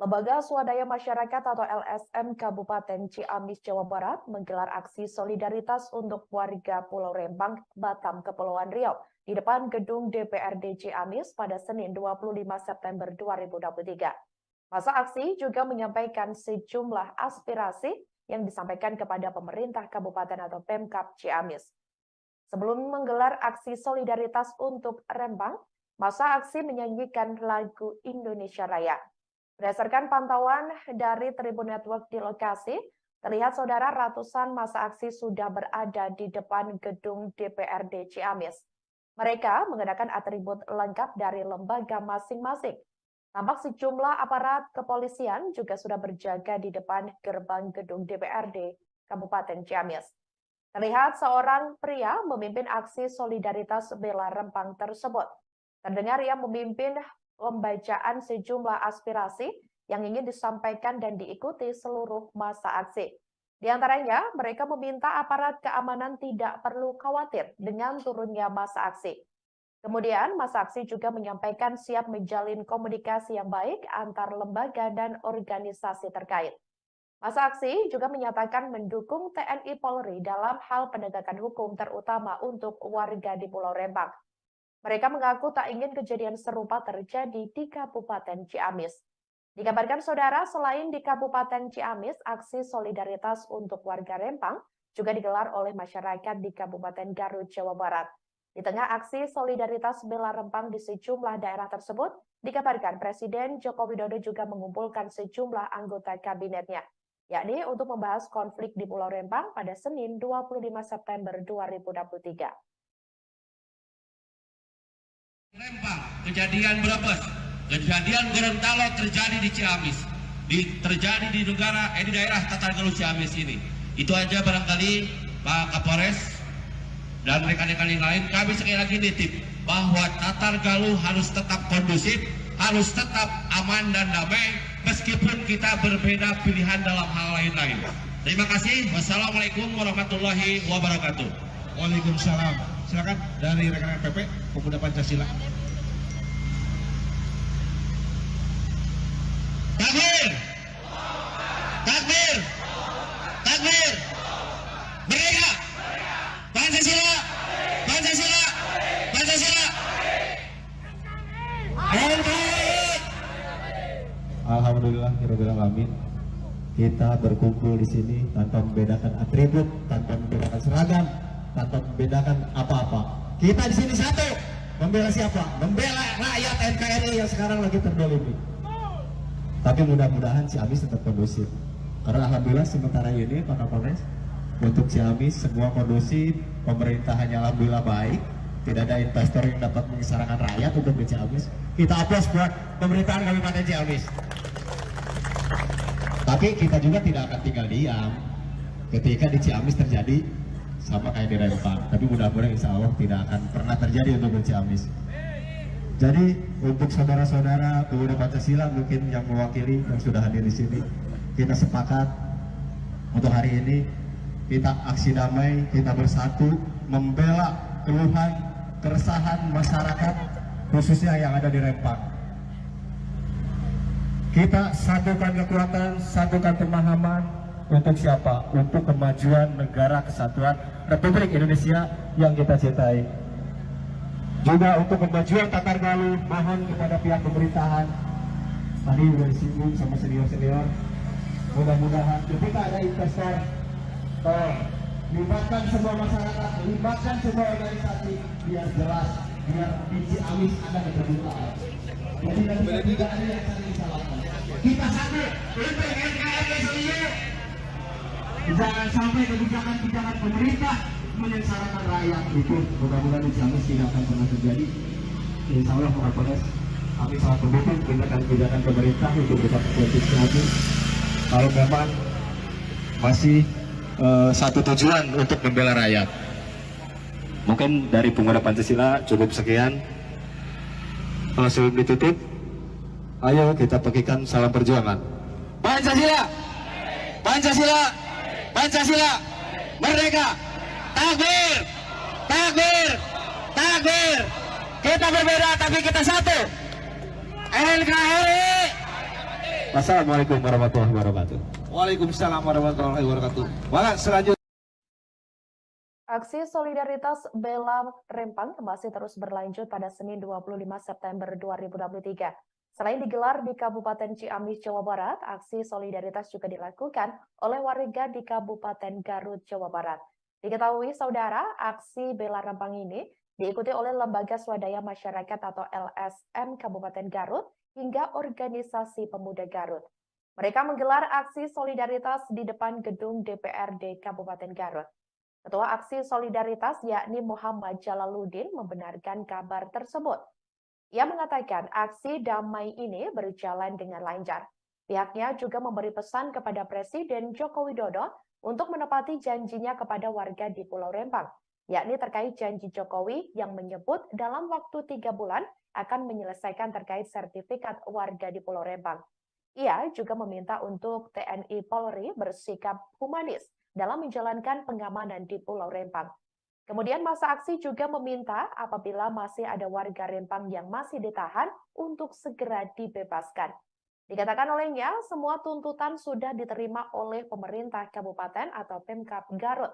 Lembaga Swadaya Masyarakat atau LSM Kabupaten Ciamis, Jawa Barat menggelar aksi solidaritas untuk warga Pulau Rempang, Batam, Kepulauan Riau di depan gedung DPRD Ciamis pada Senin 25 September 2023. Masa aksi juga menyampaikan sejumlah aspirasi yang disampaikan kepada pemerintah kabupaten atau Pemkab Ciamis. Sebelum menggelar aksi solidaritas untuk Rempang, masa aksi menyanyikan lagu Indonesia Raya. Berdasarkan pantauan dari Tribun Network di lokasi, terlihat saudara ratusan masa aksi sudah berada di depan gedung DPRD Ciamis. Mereka mengenakan atribut lengkap dari lembaga masing-masing. Tampak sejumlah aparat kepolisian juga sudah berjaga di depan gerbang gedung DPRD Kabupaten Ciamis. Terlihat seorang pria memimpin aksi solidaritas bela Rempang tersebut. Terdengar ia memimpin pembacaan sejumlah aspirasi yang ingin disampaikan dan diikuti seluruh masa aksi. Di antaranya, mereka meminta aparat keamanan tidak perlu khawatir dengan turunnya masa aksi. Kemudian, masa aksi juga menyampaikan siap menjalin komunikasi yang baik antar lembaga dan organisasi terkait. Masa aksi juga menyatakan mendukung TNI Polri dalam hal penegakan hukum terutama untuk warga di Pulau Rempang. Mereka mengaku tak ingin kejadian serupa terjadi di Kabupaten Ciamis. Dikabarkan saudara, selain di Kabupaten Ciamis, aksi solidaritas untuk warga Rempang juga digelar oleh masyarakat di Kabupaten Garut, Jawa Barat. Di tengah aksi solidaritas bela Rempang di sejumlah daerah tersebut, dikabarkan Presiden Joko Widodo juga mengumpulkan sejumlah anggota kabinetnya, yakni untuk membahas konflik di Pulau Rempang pada Senin 25 September 2023. Rempang, kejadian Brebes, kejadian Gorontalo terjadi di Ciamis, terjadi di daerah Tatargaluh Ciamis ini. Itu aja barangkali Pak Kapolres dan rekan-rekan yang lain, kami sekali lagi nitip bahwa Tatargaluh harus tetap kondusif, harus tetap aman dan damai, meskipun kita berbeda pilihan dalam hal lain-lain. Terima kasih. Wassalamualaikum warahmatullahi wabarakatuh. Waalaikumsalam. Silakan dari rekan-rekan PP Pemuda Pancasila. Takbir! Takbir! Takbir! Merdeka! Pancasila! Pancasila! Pancasila! Alhamdulillah, alamin. Kita berkumpul di sini tanpa membedakan atribut, tanpa membedakan seragam, tanpa membedakan apa-apa. Kita di sini satu, membela siapa? Membela rakyat NKRI yang sekarang lagi terdolimi. Tapi mudah-mudahan Ciamis tetap kondusif. Karena alhamdulillah sementara ini Pak Kapolres, untuk Ciamis semua kondusif, pemerintahannya alhamdulillah baik. Tidak ada investor yang dapat mengisarakan rakyat untuk di Ciamis. Kita aplaus buat pemerintahan Kabupaten Ciamis. Tapi kita juga tidak akan tinggal diam ketika di Ciamis terjadi sama kayak di Rempang, tapi mudah-mudahan insya Allah tidak akan pernah terjadi untuk Ciamis. Jadi untuk saudara-saudara pemuda Pancasila mungkin yang mewakili yang sudah hadir di sini, kita sepakat untuk hari ini kita aksi damai, kita bersatu membela keluhan, keresahan masyarakat khususnya yang ada di Rempang. Kita satukan kekuatan, satukan pemahaman. Untuk siapa? Untuk kemajuan negara kesatuan Republik Indonesia yang kita cintai. Juga untuk kemajuan Tatargaluh, mohon kepada pihak pemerintahan. Tadi sudah disinggung sama senior-senior. Mudah-mudahan ketika ada investor, libatkan semua masyarakat, libatkan semua organisasi, biar jelas, biar di Ciamis ada keterbukaan. Jadi tidak ada yang saling disalahkan. Kita satu untuk NKRI seluruh. Jangan sampai kebijakan-kebijakan pemerintah menyengsarakan rakyat. Itu mudah-mudahan di Ciamis tidak akan pernah terjadi. Insya Allah Pak Kapolres, kami sangat mendukung kebijakan pemerintah untuk bisa berkompetisi lagi. Kalau memang masih satu tujuan untuk membela rakyat. Mungkin dari Pemuda Pancasila cukup sekian. Sebelum ditutup, ayo kita pakai salam perjuangan. Pancasila, Pancasila, Pancasila, merdeka, takbir, takbir, takbir. Kita berbeda tapi kita satu. NKRI. Wassalamualaikum warahmatullahi wabarakatuh. Waalaikumsalam warahmatullahi wabarakatuh. Maka selanjutnya Aksi solidaritas Bela Rempang masih terus berlanjut pada Senin 25 September 2023. Selain digelar di Kabupaten Ciamis, Jawa Barat, aksi solidaritas juga dilakukan oleh warga di Kabupaten Garut, Jawa Barat. Diketahui saudara, aksi Bela Rempang ini diikuti oleh Lembaga Swadaya Masyarakat atau LSM Kabupaten Garut hingga Organisasi Pemuda Garut. Mereka menggelar aksi solidaritas di depan gedung DPRD Kabupaten Garut. Ketua Aksi Solidaritas yakni Muhammad Jalaluddin membenarkan kabar tersebut. Ia mengatakan aksi damai ini berjalan dengan lancar. Pihaknya juga memberi pesan kepada Presiden Joko Widodo untuk menepati janjinya kepada warga di Pulau Rempang, yakni terkait janji Jokowi yang menyebut dalam waktu 3 bulan akan menyelesaikan terkait sertifikat warga di Pulau Rempang. Ia juga meminta untuk TNI Polri bersikap humanis dalam menjalankan pengamanan di Pulau Rempang. Kemudian masa aksi juga meminta apabila masih ada warga Rempang yang masih ditahan untuk segera dibebaskan. Dikatakan olehnya, semua tuntutan sudah diterima oleh pemerintah kabupaten atau Pemkab Garut.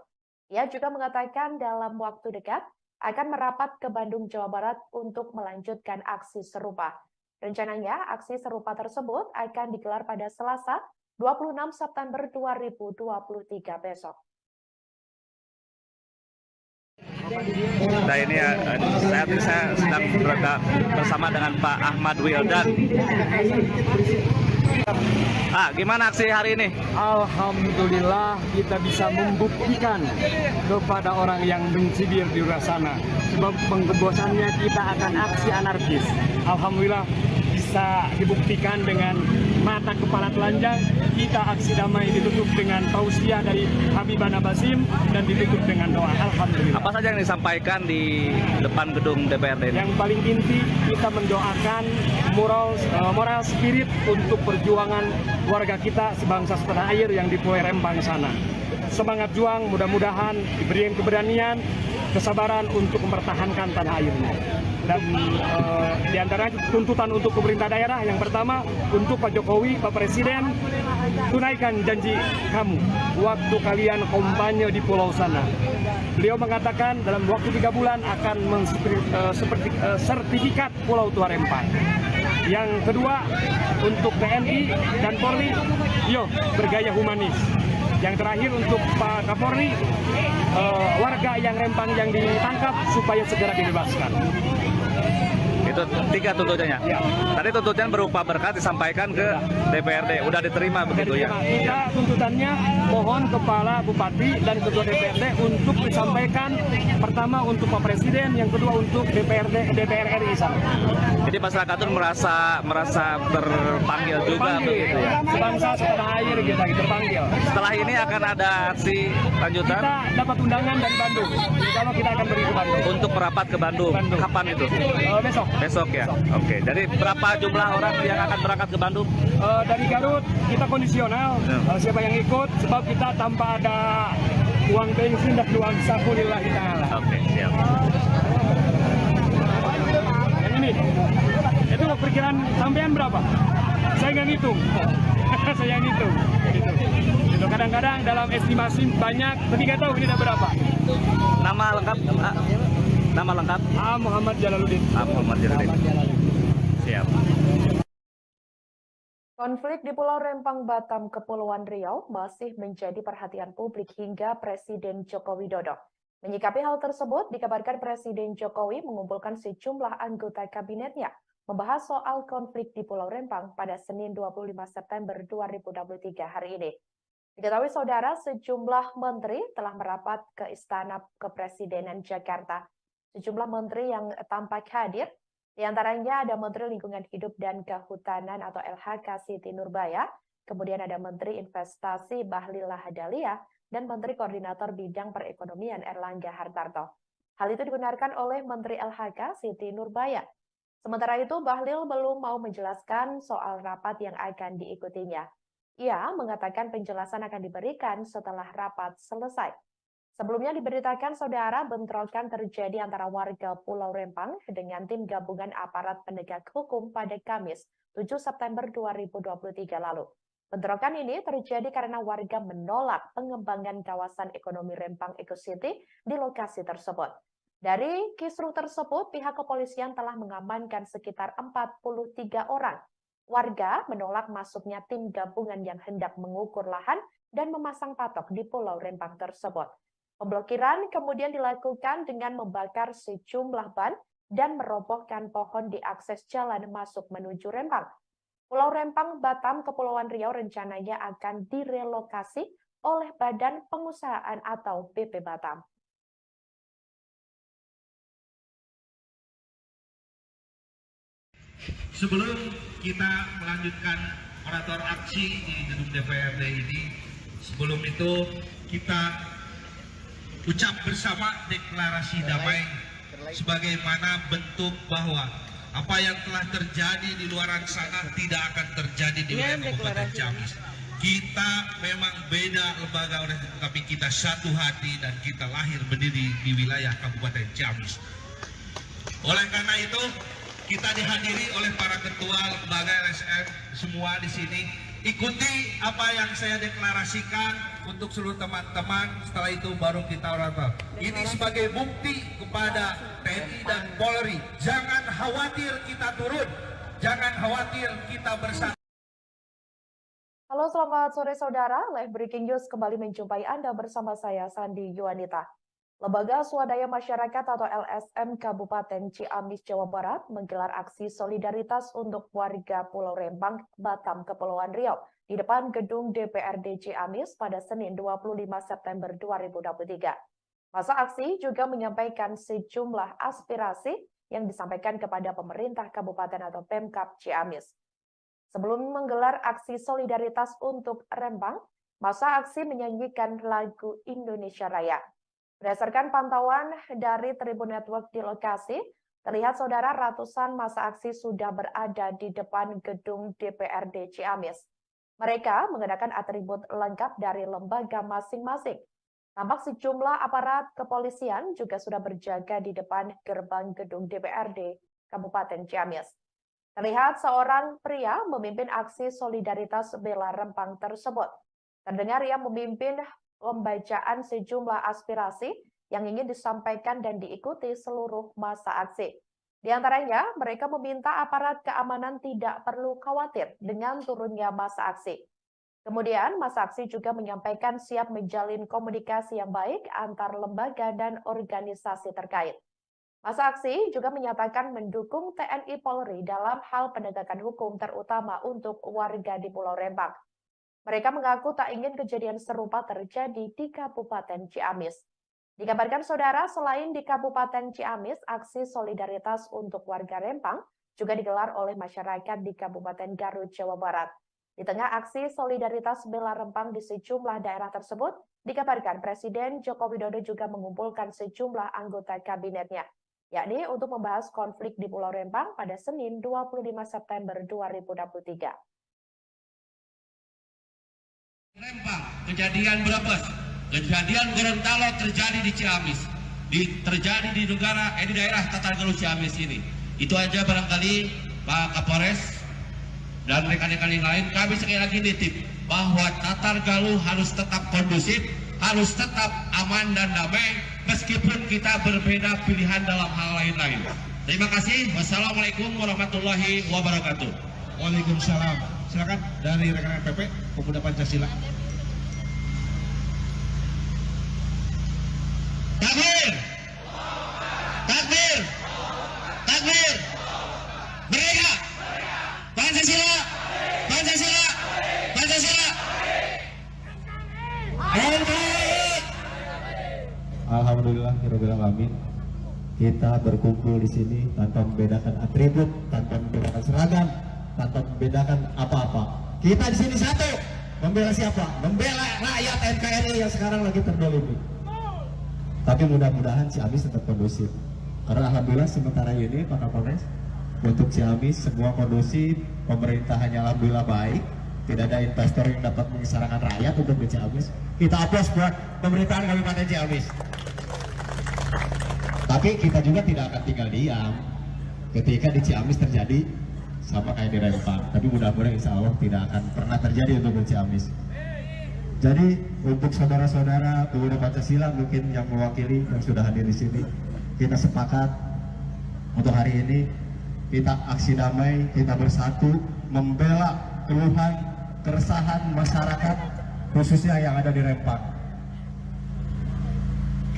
Ia juga mengatakan dalam waktu dekat akan merapat ke Bandung, Jawa Barat untuk melanjutkan aksi serupa. Rencananya, aksi serupa tersebut akan digelar pada Selasa 26 September 2023 besok. Nah ini saat ini saya sedang berada bersama dengan Pak Ahmad Wildan. Gimana aksi hari ini? Alhamdulillah kita bisa membuktikan kepada orang yang mencibir di luar sana. Sebab pengebosannya kita akan aksi anarkis. Alhamdulillah bisa dibuktikan dengan mata kepala telanjang. Kita aksi damai ditutup dengan tausiah dari Habibana Basim dan ditutup dengan doa. Alhamdulillah. Apa saja yang disampaikan di depan gedung DPRD? Yang paling inti kita mendoakan moral spirit untuk perjuangan warga kita sebangsa setanah air yang di Pulau Rempang sana. Semangat juang, mudah-mudahan diberi keberanian, kesabaran untuk mempertahankan tanah airnya. Dan di antara tuntutan untuk pemerintah daerah yang pertama untuk Pak Jokowi, Pak Presiden, tunaikan janji kamu waktu kalian kampanye di pulau sana. Beliau mengatakan dalam waktu 3 bulan akan sertifikat Pulau Tua Rempang. Yang kedua untuk TNI dan Polri, bergaya humanis. Yang terakhir untuk Pak Kapolri, warga yang Rempang yang ditangkap supaya segera dibebaskan. Itu 3 tuntutannya. Ya. Tadi tuntutan berupa berkat disampaikan ke DPRD. Udah diterima begitu ya? Kita tuntutannya mohon Kepala Bupati dan Ketua DPRD untuk disampaikan pertama untuk Pak Presiden, yang kedua untuk DPR RI sana. Jadi masyarakat itu merasa terpanggil juga begitu ya? Sebangsa setanah air kita terpanggil. Setelah ini akan ada aksi lanjutan? Kita dapat undangan dari Bandung. Kalau kita akan pergi ke Bandung. Untuk merapat ke Bandung. Kapan itu? Besok. Besok ya? Oke. Jadi berapa jumlah orang yang akan berangkat ke Bandung? Dari Garut kita kondisional. Siapa yang ikut? Sebab kita tanpa ada uang bensin dan uang saku lillahi ta'ala. Oke, siap. Yang ini, itu perkiraan sampean berapa? Saya nggak ngitung. Saya ngitung. Gitu. Kadang-kadang dalam estimasi banyak, tapi nggak tahu ini ada berapa. Nama lengkap? Nama lengkap? Muhammad Jalaluddin. Muhammad Jalaluddin. Siap. Konflik di Pulau Rempang, Batam, Kepulauan Riau masih menjadi perhatian publik hingga Presiden Joko Widodo. Menyikapi hal tersebut, dikabarkan Presiden Jokowi mengumpulkan sejumlah anggota kabinetnya membahas soal konflik di Pulau Rempang pada Senin 25 September 2023 hari ini. Diketahui saudara, sejumlah menteri telah merapat ke Istana Kepresidenan Jakarta. Sejumlah menteri yang tampak hadir, di antaranya ada Menteri Lingkungan Hidup dan Kehutanan atau LHK Siti Nurbaya, kemudian ada Menteri Investasi Bahlil Lahadalia, dan Menteri Koordinator Bidang Perekonomian Erlangga Hartarto. Hal itu dibenarkan oleh Menteri LHK Siti Nurbaya. Sementara itu, Bahlil belum mau menjelaskan soal rapat yang akan diikutinya. Ia mengatakan penjelasan akan diberikan setelah rapat selesai. Sebelumnya diberitakan saudara bentrokan terjadi antara warga Pulau Rempang dengan tim gabungan aparat penegak hukum pada Kamis 7 September 2023 lalu. Bentrokan ini terjadi karena warga menolak pengembangan kawasan ekonomi Rempang Eco City di lokasi tersebut. Dari kisruh tersebut, pihak kepolisian telah mengamankan sekitar 43 orang. Warga menolak masuknya tim gabungan yang hendak mengukur lahan dan memasang patok di Pulau Rempang tersebut. Pemblokiran kemudian dilakukan dengan membakar sejumlah ban dan merobohkan pohon di akses jalan masuk menuju Rempang. Pulau Rempang, Batam, Kepulauan Riau rencananya akan direlokasi oleh Badan Pengusahaan atau BP Batam. Sebelum kita melanjutkan orator aksi di gedung DPRD ini, sebelum itu kita ucap bersama deklarasi damai sebagaimana bentuk bahwa apa yang telah terjadi di luar sana tidak akan terjadi di wilayah Kabupaten Ciamis. Kita memang beda lembaga, tapi kita satu hati dan kita lahir berdiri di wilayah Kabupaten Ciamis. Oleh karena itu, kita dihadiri oleh para ketua lembaga LSM semua di sini. Ikuti apa yang saya deklarasikan untuk seluruh teman-teman, setelah itu baru kita orator. Ini sebagai bukti kepada TNI dan Polri. Jangan khawatir kita turun, jangan khawatir kita bersatu. Halo, selamat sore saudara. Live Breaking News kembali menjumpai Anda bersama saya, Sandi Yuanita. Lembaga Swadaya Masyarakat atau LSM Kabupaten Ciamis, Jawa Barat menggelar aksi solidaritas untuk warga Pulau Rempang, Batam, Kepulauan Riau di depan gedung DPRD Ciamis pada Senin 25 September 2023. Masa aksi juga menyampaikan sejumlah aspirasi yang disampaikan kepada pemerintah kabupaten atau Pemkab Ciamis. Sebelum menggelar aksi solidaritas untuk Rempang, masa aksi menyanyikan lagu Indonesia Raya. Berdasarkan pantauan dari Tribun Network di lokasi, terlihat saudara ratusan massa aksi sudah berada di depan gedung DPRD Ciamis. Mereka mengenakan atribut lengkap dari lembaga masing-masing. Tampak sejumlah aparat kepolisian juga sudah berjaga di depan gerbang gedung DPRD Kabupaten Ciamis. Terlihat seorang pria memimpin aksi solidaritas bela Rempang tersebut. Terdengar ia memimpin pembacaan sejumlah aspirasi yang ingin disampaikan dan diikuti seluruh massa aksi. Di antaranya, mereka meminta aparat keamanan tidak perlu khawatir dengan turunnya massa aksi. Kemudian, massa aksi juga menyampaikan siap menjalin komunikasi yang baik antar lembaga dan organisasi terkait. Massa aksi juga menyatakan mendukung TNI Polri dalam hal penegakan hukum terutama untuk warga di Pulau Rempang. Mereka mengaku tak ingin kejadian serupa terjadi di Kabupaten Ciamis. Dikabarkan saudara, selain di Kabupaten Ciamis, aksi solidaritas untuk warga Rempang juga digelar oleh masyarakat di Kabupaten Garut, Jawa Barat. Di tengah aksi solidaritas bela Rempang di sejumlah daerah tersebut, dikabarkan Presiden Joko Widodo juga mengumpulkan sejumlah anggota kabinetnya, yakni untuk membahas konflik di Pulau Rempang pada Senin 25 September 2023. Rempang, kejadian Brebes, kejadian Gorontalo terjadi di Ciamis, terjadi di daerah Tatargaluh Ciamis ini. Itu aja barangkali Pak Kapolres dan rekan-rekan yang lain, kami sekali lagi nitip bahwa Tatargaluh harus tetap kondusif, harus tetap aman dan damai, meskipun kita berbeda pilihan dalam hal lain-lain. Terima kasih. Wassalamualaikum warahmatullahi wabarakatuh. Waalaikumsalam. Silakan dari rekan-rekan PP Pemuda Pancasila. Takbir! Takbir! Takbir! Merdeka! Pancasila! Pancasila! Pancasila! Alhamdulillahirabbil alamin. Kita berkumpul di sini tanpa membedakan atribut, tanpa membedakan seragam, tanpa membedakan apa-apa. Kita di sini satu, Membela siapa? Membela rakyat NKRI yang sekarang lagi terdolimi. Tapi mudah-mudahan Ciamis tetap kondusif. Karena alhamdulillah sementara ini Pak Kapolres, untuk Ciamis semua kondusif, pemerintahannya alhamdulillah baik. Tidak ada investor yang dapat mengisarakan rakyat untuk di Ciamis. Kita aplaus buat pemerintahan Kabupaten Ciamis. Tapi kita juga tidak akan tinggal diam ketika di Ciamis terjadi sama kayak di Rempang. Tapi mudah-mudahan insya Allah tidak akan pernah terjadi untuk di Ciamis. Jadi untuk saudara-saudara pemuda Pancasila mungkin yang mewakili yang sudah hadir di sini, kita sepakat untuk hari ini kita aksi damai, kita bersatu membela keluhan, keresahan masyarakat khususnya yang ada di Rempang.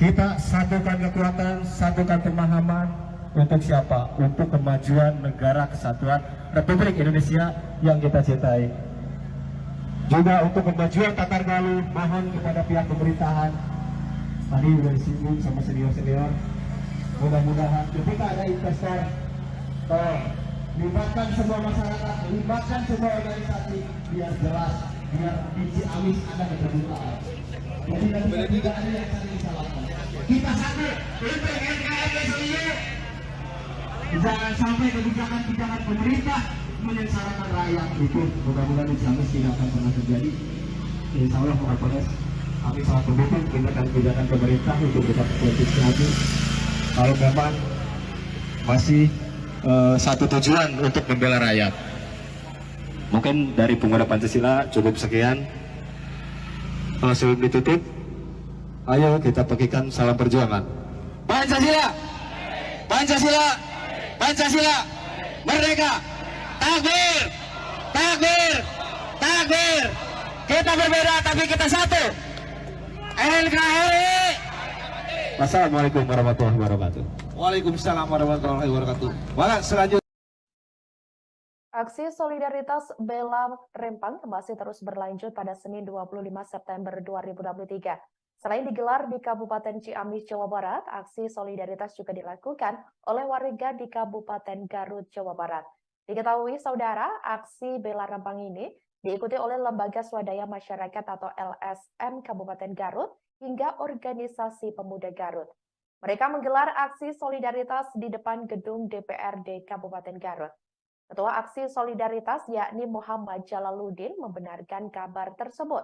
Kita satukan kekuatan, satukan pemahaman untuk siapa? Untuk kemajuan negara kesatuan Republik Indonesia yang kita cintai. Juga untuk kemajuan Tatar Galuh, mohon kepada pihak pemerintahan. Tadi sudah disinggung sama senior-senior. Mudah-mudahan ketika ada investor, libatkan semua masyarakat, libatkan semua organisasi, biar jelas, biar di Ciamis ada keterbukaan. Jadi tidak ada yang saling disalahkan. Kita satu untuk NKRI. Jangan sampai kebijakan-kebijakan pemerintah menyengsarakan rakyat. Itu mudah-mudahan di Ciamis tidak akan pernah terjadi. Insya Allah Pak Kapolres, kami sangat mendukung kebijakan pemerintah untuk tetap politik Ciamis. Kalau memang masih satu tujuan untuk membela rakyat. Mungkin dari pemuda Pancasila cukup sekian. Sebelum ditutup, ayo kita bagikan salam perjuangan. Pancasila, Pancasila, Pancasila, merdeka, takbir, takbir, takbir. Kita berbeda tapi kita satu. NKRI. Wassalamualaikum warahmatullahi wabarakatuh. Waalaikumsalam warahmatullahi wabarakatuh. Maka selanjutnya Aksi solidaritas bela Rempang masih terus berlanjut pada Senin 25 September 2023. Selain digelar di Kabupaten Ciamis, Jawa Barat, aksi solidaritas juga dilakukan oleh warga di Kabupaten Garut, Jawa Barat. Diketahui, saudara, aksi bela Rempang ini diikuti oleh Lembaga Swadaya Masyarakat atau LSM Kabupaten Garut hingga Organisasi Pemuda Garut. Mereka menggelar aksi solidaritas di depan gedung DPRD Kabupaten Garut. Ketua Aksi Solidaritas yakni Muhammad Jalaluddin membenarkan kabar tersebut.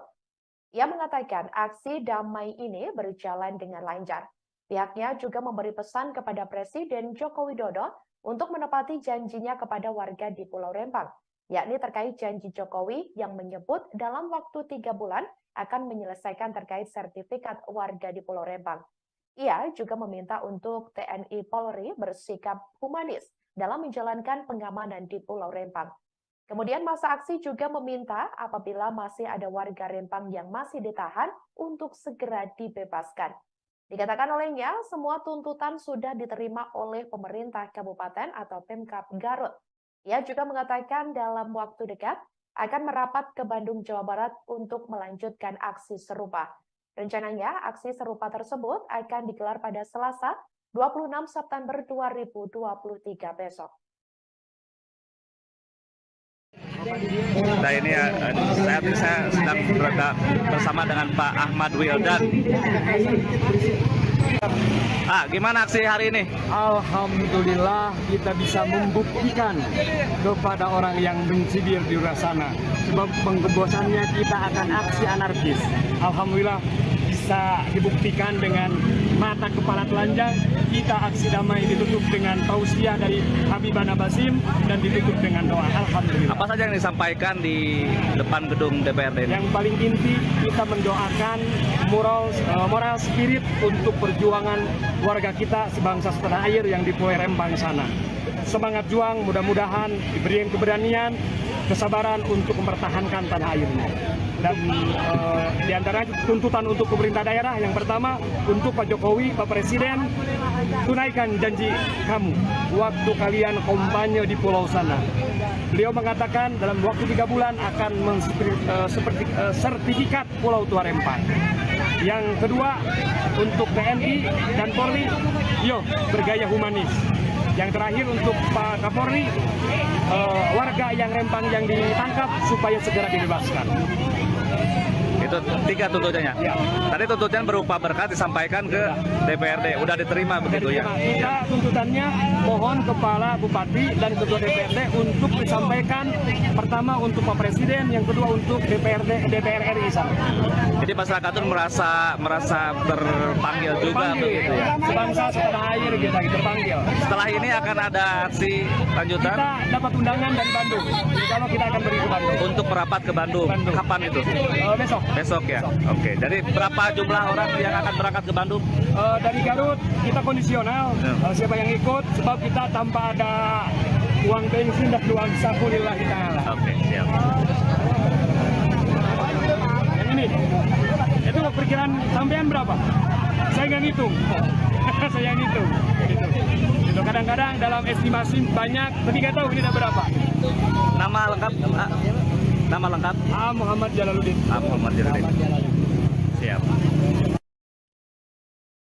Ia mengatakan aksi damai ini berjalan dengan lancar. Pihaknya juga memberi pesan kepada Presiden Joko Widodo untuk menepati janjinya kepada warga di Pulau Rempang, yakni terkait janji Jokowi yang menyebut dalam waktu 3 bulan akan menyelesaikan terkait sertifikat warga di Pulau Rempang. Ia juga meminta untuk TNI Polri bersikap humanis dalam menjalankan pengamanan di Pulau Rempang. Kemudian masa aksi juga meminta apabila masih ada warga Rempang yang masih ditahan untuk segera dibebaskan. Dikatakan olehnya, semua tuntutan sudah diterima oleh pemerintah kabupaten atau Pemkab Garut. Ia juga mengatakan dalam waktu dekat akan merapat ke Bandung, Jawa Barat untuk melanjutkan aksi serupa. Rencananya, aksi serupa tersebut akan digelar pada Selasa 26 September 2023 besok. Nah ini saya sedang berada bersama dengan Pak Ahmad Wildan. Gimana aksi hari ini? Alhamdulillah kita bisa membuktikan kepada orang yang mencibir di luar sana. Sebab penggebosannya kita akan aksi anarkis. Alhamdulillah bisa dibuktikan dengan mata kepala telanjang. Kita aksi damai ditutup dengan tausiah dari Habibana Basim dan ditutup dengan doa. Alhamdulillah. Apa saja yang disampaikan di depan gedung DPRD ini? Yang paling inti kita mendoakan moral spirit untuk perjuangan warga kita sebangsa setanah air yang di Pulau Rempang sana. Semangat juang, mudah-mudahan diberi keberanian, kesabaran untuk mempertahankan tanah airnya. Dan di antara tuntutan untuk pemerintah daerah, yang pertama untuk Pak Jokowi, Pak Presiden, tunaikan janji kamu waktu kalian kampanye di pulau sana. Beliau mengatakan dalam waktu 3 bulan akan sertifikat Pulau Tua Rempang. Yang kedua untuk TNI dan Polri, bergaya humanis. Yang terakhir untuk Pak Kapolri, warga yang Rempang yang ditangkap supaya segera dibebaskan. Itu 3 tuntutannya. Ya. Tadi tuntutan berupa berkas disampaikan ke DPRD, udah diterima begitu ya? Kita tuntutannya mohon Kepala Bupati dan Ketua DPRD untuk disampaikan pertama untuk Pak Presiden, yang kedua untuk DPR RI sana. Jadi masyarakat itu merasa terpanggil juga begitu ya? Sebangsa setanah air kita terpanggil. Setelah ini akan ada aksi lanjutan Kita dapat undangan dari Bandung. Kalau kita akan pergi ke Bandung. untuk merapat ke Bandung. Kapan itu? Besok. Besok ya? Oke, jadi berapa jumlah orang yang akan berangkat ke Bandung? Dari Garut kita kondisional. Siapa yang ikut? Sebab kita tanpa ada uang bensin dan uang saku lillahi ta'ala. Oke, siap. Yang ini, itu perkiraan sampean berapa? Saya nggak ngitung. Saya ngitung. Itu kadang-kadang dalam estimasi banyak, tapi nggak tahu ini ada berapa. Nama lengkap? Nama lengkap? Muhammad Jalaluddin. Muhammad Jalaluddin. Siap.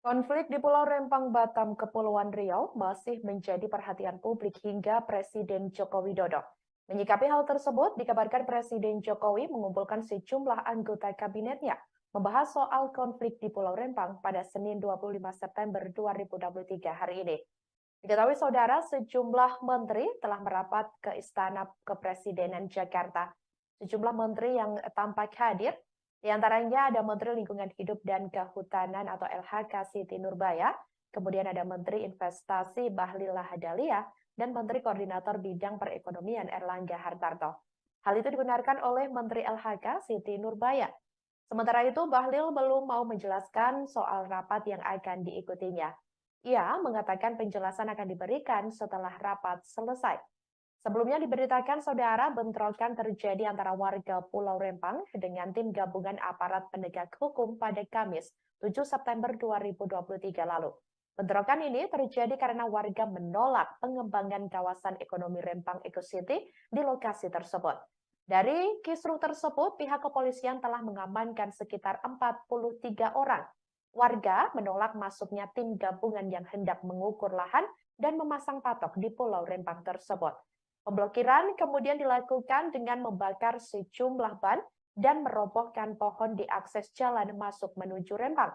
Konflik di Pulau Rempang, Batam, Kepulauan Riau masih menjadi perhatian publik hingga Presiden Joko Widodo. Menyikapi hal tersebut, dikabarkan Presiden Jokowi mengumpulkan sejumlah anggota kabinetnya membahas soal konflik di Pulau Rempang pada Senin 25 September 2023 hari ini. Diketahui saudara, sejumlah menteri telah merapat ke Istana Kepresidenan Jakarta. Sejumlah menteri yang tampak hadir, di antaranya ada Menteri Lingkungan Hidup dan Kehutanan atau LHK Siti Nurbaya, kemudian ada Menteri Investasi Bahlil Lahadalia, dan Menteri Koordinator Bidang Perekonomian Erlangga Hartarto. Hal itu dibenarkan oleh Menteri LHK Siti Nurbaya. Sementara itu, Bahlil belum mau menjelaskan soal rapat yang akan diikutinya. Ia mengatakan penjelasan akan diberikan setelah rapat selesai. Sebelumnya diberitakan saudara bentrokan terjadi antara warga Pulau Rempang dengan tim gabungan aparat penegak hukum pada Kamis 7 September 2023 lalu. Bentrokan ini terjadi karena warga menolak pengembangan kawasan ekonomi Rempang Eco City di lokasi tersebut. Dari kisruh tersebut, pihak kepolisian telah mengamankan sekitar 43 orang. Warga menolak masuknya tim gabungan yang hendak mengukur lahan dan memasang patok di Pulau Rempang tersebut. Pemblokiran kemudian dilakukan dengan membakar sejumlah ban dan merobohkan pohon di akses jalan masuk menuju Rempang.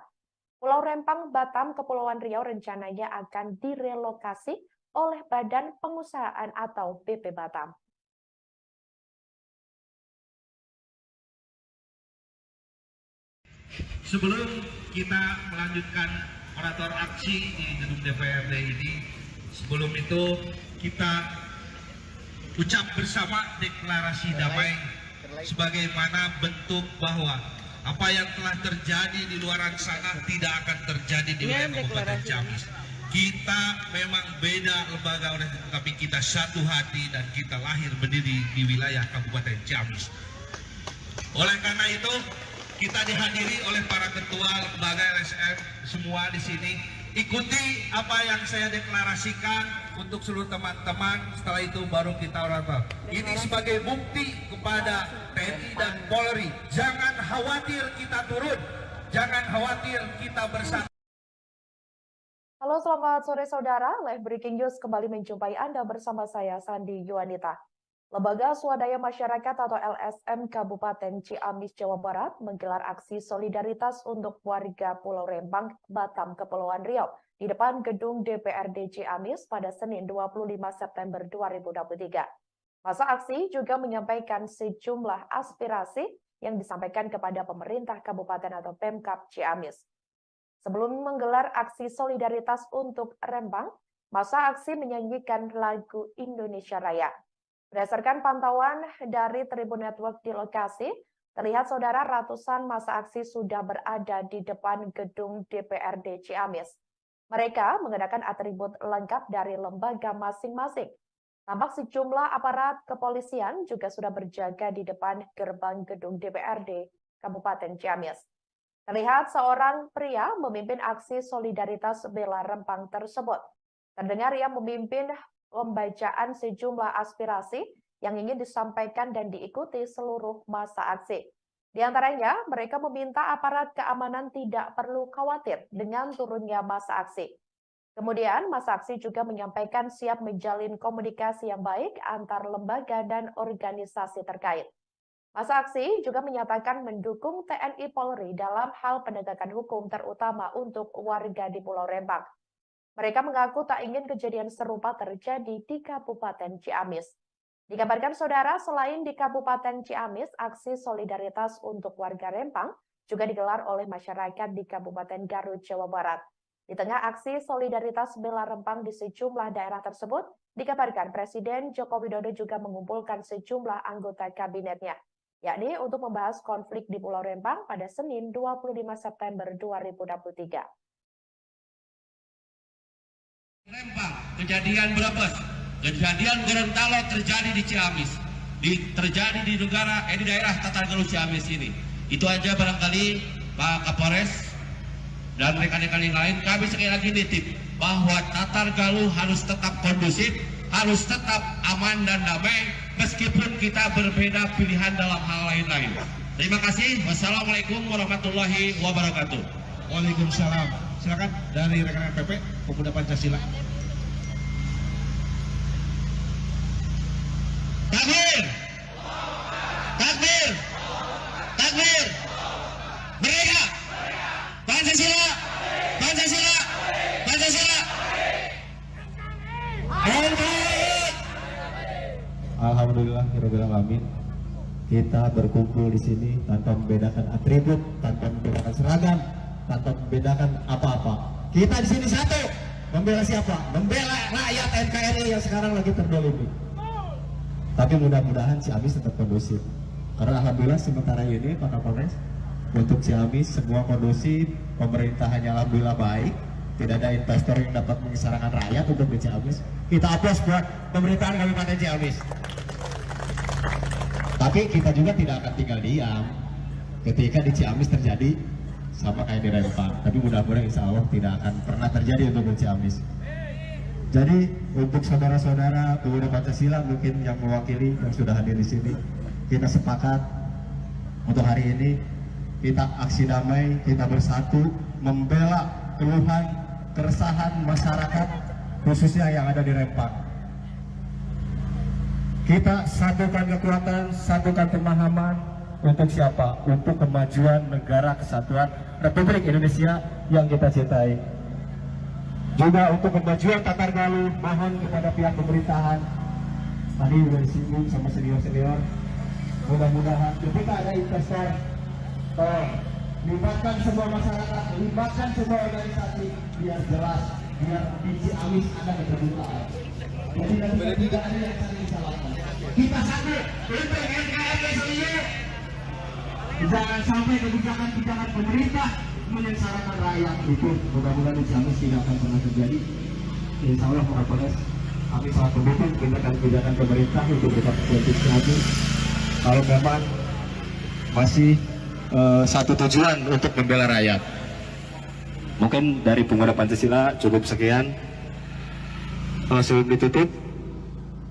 Pulau Rempang, Batam, Kepulauan Riau rencananya akan direlokasi oleh Badan Pengusahaan atau BP Batam. Sebelum kita melanjutkan orator aksi di gedung DPRD ini, sebelum itu kita ucap bersama deklarasi damai sebagaimana bentuk bahwa apa yang telah terjadi di luar sana tidak akan terjadi di wilayah Kabupaten Ciamis. Kita memang beda lembaga, tapi kita satu hati dan kita lahir berdiri di wilayah Kabupaten Ciamis. Oleh karena itu, kita dihadiri oleh para ketua lembaga LSM semua di sini. Ikuti apa yang saya deklarasikan untuk seluruh teman-teman. Setelah itu baru kita orator. Ini sebagai bukti kepada TNI dan Polri. Jangan khawatir kita turun. Jangan khawatir kita bersatu. Halo, selamat sore saudara. Live Breaking News kembali menjumpai Anda bersama saya, Sandi Yuanita. Lembaga Swadaya Masyarakat atau LSM Kabupaten Ciamis, Jawa Barat menggelar aksi solidaritas untuk warga Pulau Rempang, Batam, Kepulauan Riau di depan gedung DPRD Ciamis pada Senin 25 September 2023. Masa aksi juga menyampaikan sejumlah aspirasi yang disampaikan kepada pemerintah kabupaten atau Pemkab Ciamis. Sebelum menggelar aksi solidaritas untuk Rempang, masa aksi menyanyikan lagu Indonesia Raya. Berdasarkan pantauan dari Tribun Network di lokasi, terlihat saudara ratusan massa aksi sudah berada di depan gedung DPRD Ciamis. Mereka mengenakan atribut lengkap dari lembaga masing-masing. Tampak sejumlah aparat kepolisian juga sudah berjaga di depan gerbang gedung DPRD Kabupaten Ciamis. Terlihat seorang pria memimpin aksi solidaritas bela Rempang tersebut. Terdengar ia memimpin pembacaan sejumlah aspirasi yang ingin disampaikan dan diikuti seluruh massa aksi. Di antaranya, mereka meminta aparat keamanan tidak perlu khawatir dengan turunnya massa aksi. Kemudian, massa aksi juga menyampaikan siap menjalin komunikasi yang baik antar lembaga dan organisasi terkait. Masa aksi juga menyatakan mendukung TNI Polri dalam hal penegakan hukum terutama untuk warga di Pulau Rempang. Mereka mengaku tak ingin kejadian serupa terjadi di Kabupaten Ciamis. Dikabarkan saudara, selain di Kabupaten Ciamis, aksi solidaritas untuk warga Rempang juga digelar oleh masyarakat di Kabupaten Garut, Jawa Barat. Di tengah aksi solidaritas bela Rempang di sejumlah daerah tersebut, dikabarkan Presiden Joko Widodo juga mengumpulkan sejumlah anggota kabinetnya, yakni untuk membahas konflik di Pulau Rempang pada Senin 25 September 2023. Rempang, kejadian Brebes, kejadian Gorontalo terjadi di Ciamis, terjadi di daerah Tatargaluh Ciamis ini. Itu aja barangkali Pak Kapolres dan rekan-rekan yang lain, kami sekali lagi nitip bahwa Tatargaluh harus tetap kondusif, harus tetap aman dan damai, meskipun kita berbeda pilihan dalam hal lain-lain. Terima kasih. Wassalamualaikum warahmatullahi wabarakatuh. Waalaikumsalam. Silakan dari rekan-rekan PP Pemuda Pancasila. Takbir! Takbir! Takbir! Merdeka! Pancasila! Pancasila! Pancasila! Alhamdulillahirobbilalamin. Kita berkumpul di sini tanpa membedakan atribut, tanpa membedakan seragam, tanpa membedakan apa-apa. Kita di sini satu, membela siapa? Membela rakyat NKRI yang sekarang lagi terdolimi. Tapi mudah-mudahan Ciamis tetap kondusif. Karena alhamdulillah sementara ini Pak Kapolres, untuk Ciamis semua kondusif, pemerintahannya alhamdulillah baik, tidak ada investor yang dapat mengisarakan rakyat untuk di Ciamis. Kita aplaus buat pemerintahan Kabupaten Ciamis. Tapi kita juga tidak akan tinggal diam ketika di Ciamis terjadi sama kayak di Rempang. Tapi mudah-mudahan insya Allah tidak akan pernah terjadi untuk di Ciamis. Jadi untuk saudara-saudara pemuda Pancasila mungkin yang mewakili yang sudah hadir di sini, kita sepakat untuk hari ini kita aksi damai, kita bersatu membela keluhan, keresahan masyarakat khususnya yang ada di Rempang. Kita satukan kekuatan, satukan pemahaman untuk siapa? Untuk kemajuan negara kesatuan Republik Indonesia yang kita cintai. Juga untuk kemajuan Tatargaluh, mohon kepada pihak pemerintahan, tadi sudah disinggung sama senior-senior, mudah-mudahan ketika ada investor, libatkan semua masyarakat, libatkan semua organisasi, biar jelas, biar di Ciamis ada keterbukaan. Jadi tidak ada yang saling salahkan. Kita satu untuk NKRI sendiri. Jangan sampai kebijakan-kebijakan pemerintah menyengsarakan rakyat. Itu mudah-mudahan di Ciamis tidak akan pernah terjadi. Insya Allah Pak Kapolres, kami sangat mendukung kebijakan pemerintah untuk tetap politik lagi. Kalau memang masih satu tujuan untuk membela rakyat. Mungkin dari Pemuda Pancasila cukup sekian. Sebelum ditutup,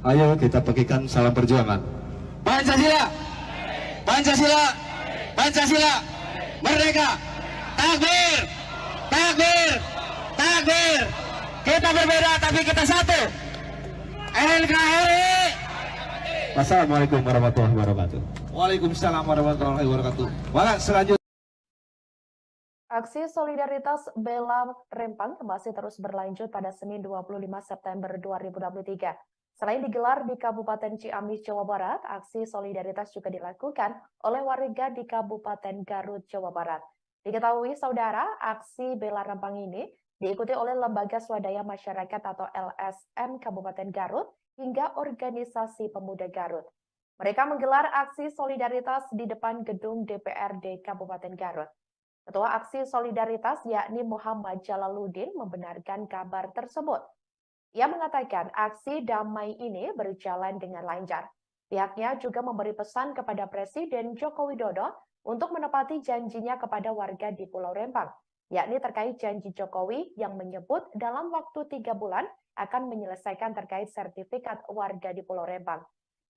ayo kita bagikan salam perjuangan. Pancasila, Pancasila, Pancasila, merdeka, takbir, takbir, takbir. Kita berbeda tapi kita satu. NKRI. Wassalamualaikum warahmatullahi wabarakatuh. Waalaikumsalam warahmatullahi wabarakatuh. Maka selanjutnya Aksi solidaritas bela Rempang masih terus berlanjut pada Senin 25 September 2023. Selain digelar di Kabupaten Ciamis, Jawa Barat, aksi solidaritas juga dilakukan oleh warga di Kabupaten Garut, Jawa Barat. Diketahui saudara, aksi bela Rempang ini diikuti oleh Lembaga Swadaya Masyarakat atau LSM Kabupaten Garut hingga Organisasi Pemuda Garut. Mereka menggelar aksi solidaritas di depan gedung DPRD Kabupaten Garut. Ketua Aksi Solidaritas yakni Muhammad Jalaluddin membenarkan kabar tersebut. Ia mengatakan aksi damai ini berjalan dengan lancar. Pihaknya juga memberi pesan kepada Presiden Joko Widodo untuk menepati janjinya kepada warga di Pulau Rempang, yakni terkait janji Jokowi yang menyebut dalam waktu 3 bulan akan menyelesaikan terkait sertifikat warga di Pulau Rempang.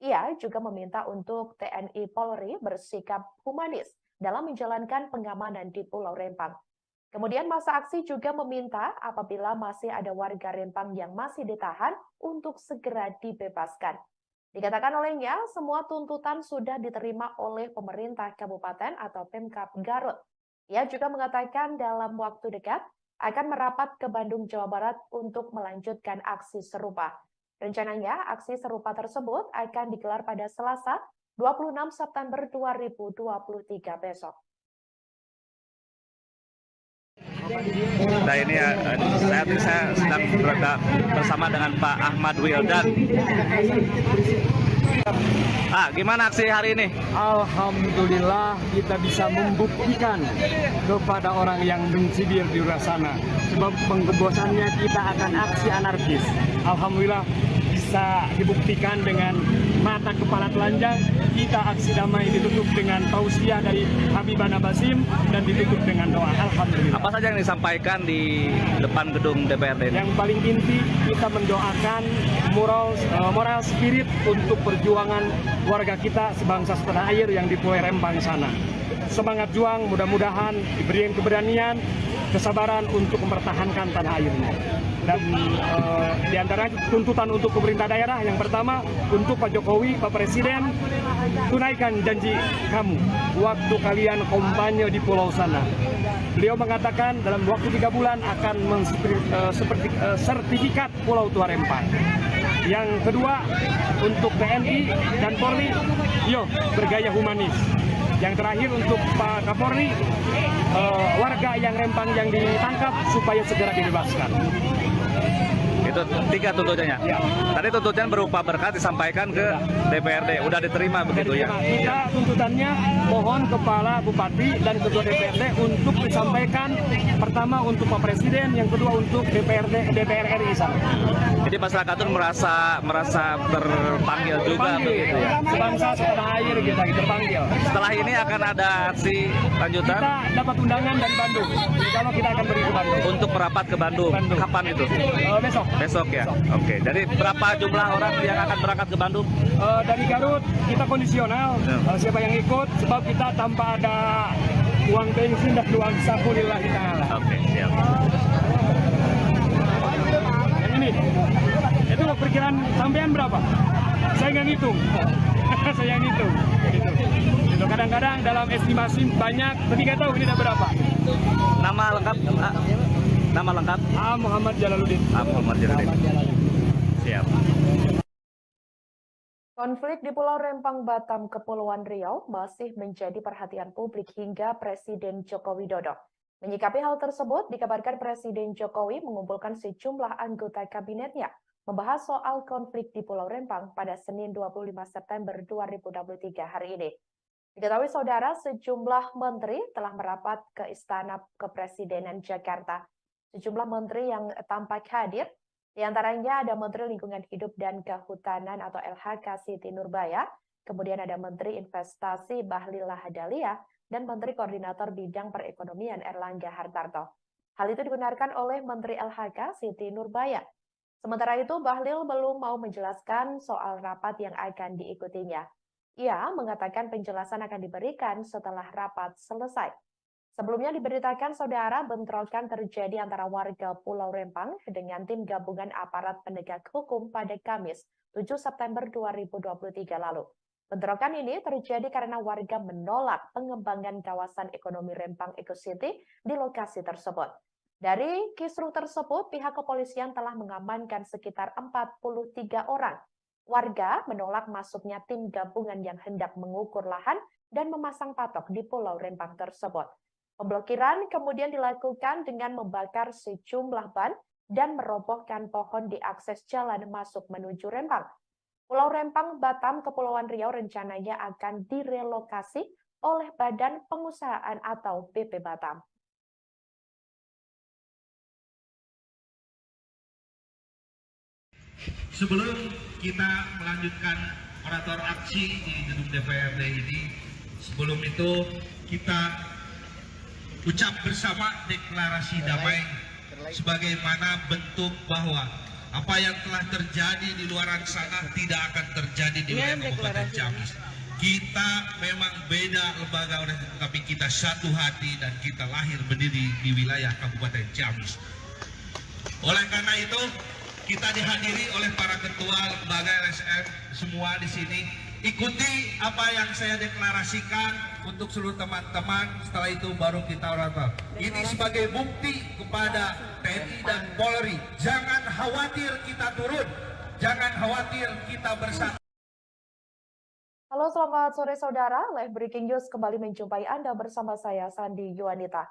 Ia juga meminta untuk TNI Polri bersikap humanis dalam menjalankan pengamanan di Pulau Rempang. Kemudian masa aksi juga meminta apabila masih ada warga Rempang yang masih ditahan untuk segera dibebaskan. Dikatakan olehnya, semua tuntutan sudah diterima oleh pemerintah kabupaten atau Pemkab Garut. Ia juga mengatakan dalam waktu dekat akan merapat ke Bandung, Jawa Barat untuk melanjutkan aksi serupa. Rencananya, aksi serupa tersebut akan digelar pada Selasa, 26 September 2023 besok. Nah ini saat ini saya sedang berada bersama dengan Pak Ahmad Wildan. Gimana aksi hari ini? Alhamdulillah kita bisa membuktikan kepada orang yang benci di luar sana. Sebab pengebosannya kita akan aksi anarkis. Alhamdulillah bisa dibuktikan dengan mata kepala telanjang. Kita aksi damai ditutup dengan tausiah dari Habibana Basim dan ditutup dengan doa. Alhamdulillah. Apa saja yang disampaikan di depan gedung DPRD ini? Yang paling inti kita mendoakan moral spirit untuk perjuangan warga kita sebangsa setanah air yang di Pulau Rempang sana. Semangat juang, mudah-mudahan diberi keberanian, kesabaran untuk mempertahankan tanah airnya. Dan di antara tuntutan untuk pemerintah daerah yang pertama untuk Pak Jokowi, Pak Presiden, tunaikan janji kamu waktu kalian kampanye di pulau sana. Beliau mengatakan dalam waktu 3 bulan akan sertifikat Pulau Tua Rempang. Yang kedua untuk TNI dan Polri, bergaya humanis. Yang terakhir untuk Pak Kapolri, warga yang Rempang yang ditangkap supaya segera dibebaskan. Itu 3 tuntutannya. Ya. Tadi tuntutan berupa berkat disampaikan ke DPRD. Udah diterima begitu ya? Kita tuntutannya mohon Kepala Bupati dan Ketua DPRD untuk disampaikan pertama untuk Pak Presiden, yang kedua untuk DPR RI sana. Jadi masyarakat itu merasa terpanggil juga begitu ya? Sebangsa setanah air kita terpanggil. Setelah ini akan ada aksi lanjutan? Kita dapat undangan dari Bandung. Kalau kita akan pergi ke Bandung. Untuk merapat ke Bandung. Kapan itu? Besok. Besok ya? Oke. Jadi berapa jumlah orang yang akan berangkat ke Bandung? Dari Garut kita kondisional. Siapa yang ikut? Sebab kita tanpa ada uang bensin dan uang saku lillahi ta'ala. Oke, siap. Yang ini, itu perkiraan sampean berapa? Saya nggak ngitung. Saya ngitung. Gitu. Kadang-kadang dalam estimasi banyak, tapi nggak tahu ini ada berapa. Nama lengkap? Nama lengkap? Muhammad Jalaluddin. Muhammad Jalaluddin. Siap. Konflik di Pulau Rempang, Batam, Kepulauan Riau masih menjadi perhatian publik hingga Presiden Joko Widodo. Menyikapi hal tersebut, dikabarkan Presiden Jokowi mengumpulkan sejumlah anggota kabinetnya membahas soal konflik di Pulau Rempang pada Senin 25 September 2023 hari ini. Diketahui saudara, sejumlah menteri telah merapat ke Istana Kepresidenan Jakarta. Sejumlah menteri yang tampak hadir, di antaranya ada Menteri Lingkungan Hidup dan Kehutanan atau LHK Siti Nurbaya, kemudian ada Menteri Investasi Bahlil Lahadalia, dan Menteri Koordinator Bidang Perekonomian Erlangga Hartarto. Hal itu dibenarkan oleh Menteri LHK Siti Nurbaya. Sementara itu, Bahlil belum mau menjelaskan soal rapat yang akan diikutinya. Ia mengatakan penjelasan akan diberikan setelah rapat selesai. Sebelumnya diberitakan saudara bentrokan terjadi antara warga Pulau Rempang dengan tim gabungan aparat penegak hukum pada Kamis 7 September 2023 lalu. Bentrokan ini terjadi karena warga menolak pengembangan kawasan ekonomi Rempang Eco City di lokasi tersebut. Dari kisruh tersebut, pihak kepolisian telah mengamankan sekitar 43 orang. Warga menolak masuknya tim gabungan yang hendak mengukur lahan dan memasang patok di Pulau Rempang tersebut. Pemblokiran kemudian dilakukan dengan membakar sejumlah ban dan merobohkan pohon di akses jalan masuk menuju Rempang. Pulau Rempang, Batam, Kepulauan Riau rencananya akan direlokasi oleh Badan Pengusahaan atau BP Batam. Sebelum kita melanjutkan orator aksi di gedung DPRD ini, sebelum itu kita ucap bersama deklarasi damai sebagaimana bentuk bahwa apa yang telah terjadi di luar sana tidak akan terjadi di wilayah Kabupaten Ciamis. Kita memang beda lembaga, tapi kita satu hati dan kita lahir berdiri di wilayah Kabupaten Ciamis. Oleh karena itu, kita dihadiri oleh para ketua lembaga LSM semua di sini. Ikuti apa yang saya deklarasikan untuk seluruh teman-teman. Setelah itu baru kita orator. Ini sebagai bukti kepada TNI dan Polri. Jangan khawatir kita turun. Jangan khawatir kita bersatu. Halo, selamat sore saudara. Live Breaking News kembali menjumpai Anda bersama saya, Sandi Yuanita.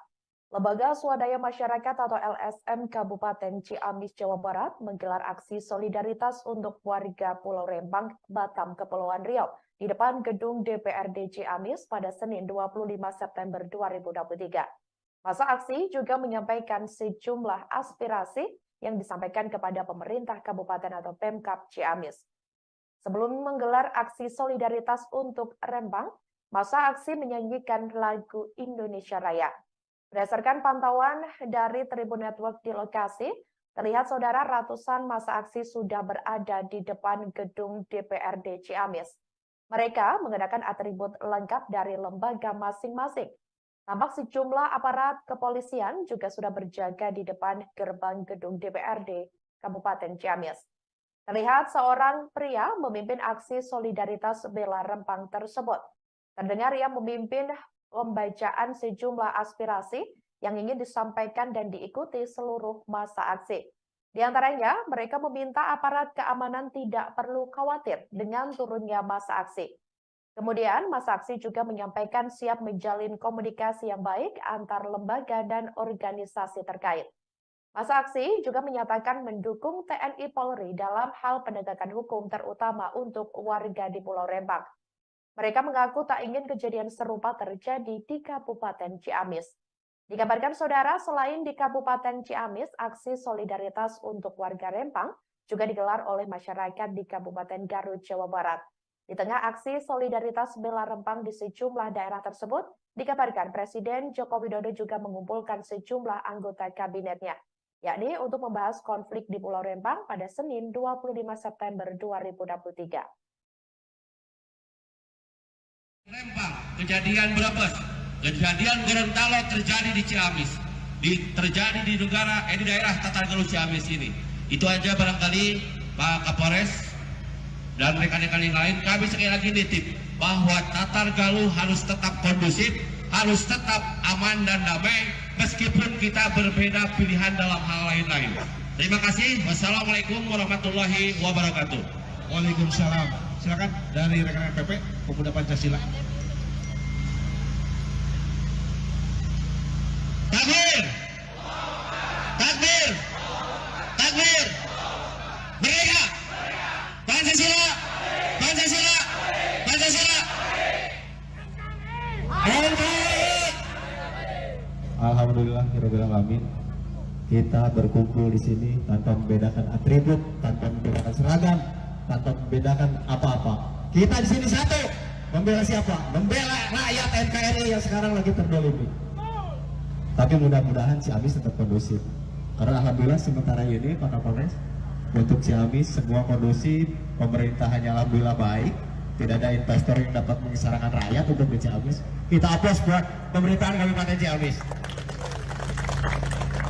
Lembaga Swadaya Masyarakat atau LSM Kabupaten Ciamis, Jawa Barat menggelar aksi solidaritas untuk warga Pulau Rempang, Batam, Kepulauan Riau di depan gedung DPRD Ciamis pada Senin 25 September 2023. Masa aksi juga menyampaikan sejumlah aspirasi yang disampaikan kepada pemerintah kabupaten atau Pemkab Ciamis. Sebelum menggelar aksi solidaritas untuk Rempang, masa aksi menyanyikan lagu Indonesia Raya. Berdasarkan pantauan dari Tribun Network di lokasi, terlihat saudara ratusan masa aksi sudah berada di depan gedung DPRD Ciamis. Mereka mengenakan atribut lengkap dari lembaga masing-masing. Tampak sejumlah aparat kepolisian juga sudah berjaga di depan gerbang gedung DPRD Kabupaten Ciamis. Terlihat seorang pria memimpin aksi solidaritas bela Rempang tersebut. Terdengar ia memimpin pembacaan sejumlah aspirasi yang ingin disampaikan dan diikuti seluruh masa aksi. Di antaranya, mereka meminta aparat keamanan tidak perlu khawatir dengan turunnya masa aksi. Kemudian, masa aksi juga menyampaikan siap menjalin komunikasi yang baik antar lembaga dan organisasi terkait. Masa aksi juga menyatakan mendukung TNI Polri dalam hal penegakan hukum terutama untuk warga di Pulau Rempang. Mereka mengaku tak ingin kejadian serupa terjadi di Kabupaten Ciamis. Dikabarkan saudara, selain di Kabupaten Ciamis, aksi solidaritas untuk warga Rempang juga digelar oleh masyarakat di Kabupaten Garut, Jawa Barat. Di tengah aksi solidaritas bela Rempang di sejumlah daerah tersebut, dikabarkan Presiden Joko Widodo juga mengumpulkan sejumlah anggota kabinetnya, yakni untuk membahas konflik di Pulau Rempang pada Senin 25 September 2023. Rempang, kejadian Brebes, kejadian Gorontalo terjadi di Ciamis, terjadi di daerah Tatargaluh Ciamis ini. Itu aja barangkali Pak Kapolres dan rekan-rekan yang lain, kami sekali lagi nitip bahwa Tatargaluh harus tetap kondusif, harus tetap aman dan damai, meskipun kita berbeda pilihan dalam hal lain-lain. Terima kasih. Wassalamualaikum warahmatullahi wabarakatuh. Waalaikumsalam. Silakan dari rekan-rekan PP Pemuda Pancasila. Takbir! Takbir! Takbir! Merdeka! Pancasila! Pancasila! Pancasila! Alhamdulillah, kita berkumpul di sini tanpa membedakan atribut, tanpa membedakan seragam, tanpa membedakan apa-apa. Kita di sini satu, membela siapa? Membela rakyat NKRI yang sekarang lagi terdolimi. Tapi mudah-mudahan Ciamis tetap kondusif. Karena alhamdulillah sementara ini Pak Kapolres, untuk Ciamis semua kondusif, pemerintahannya alhamdulillah baik, tidak ada investor yang dapat mengisarakan rakyat untuk di Ciamis. Kita aplaus buat pemerintahan Kabupaten Ciamis.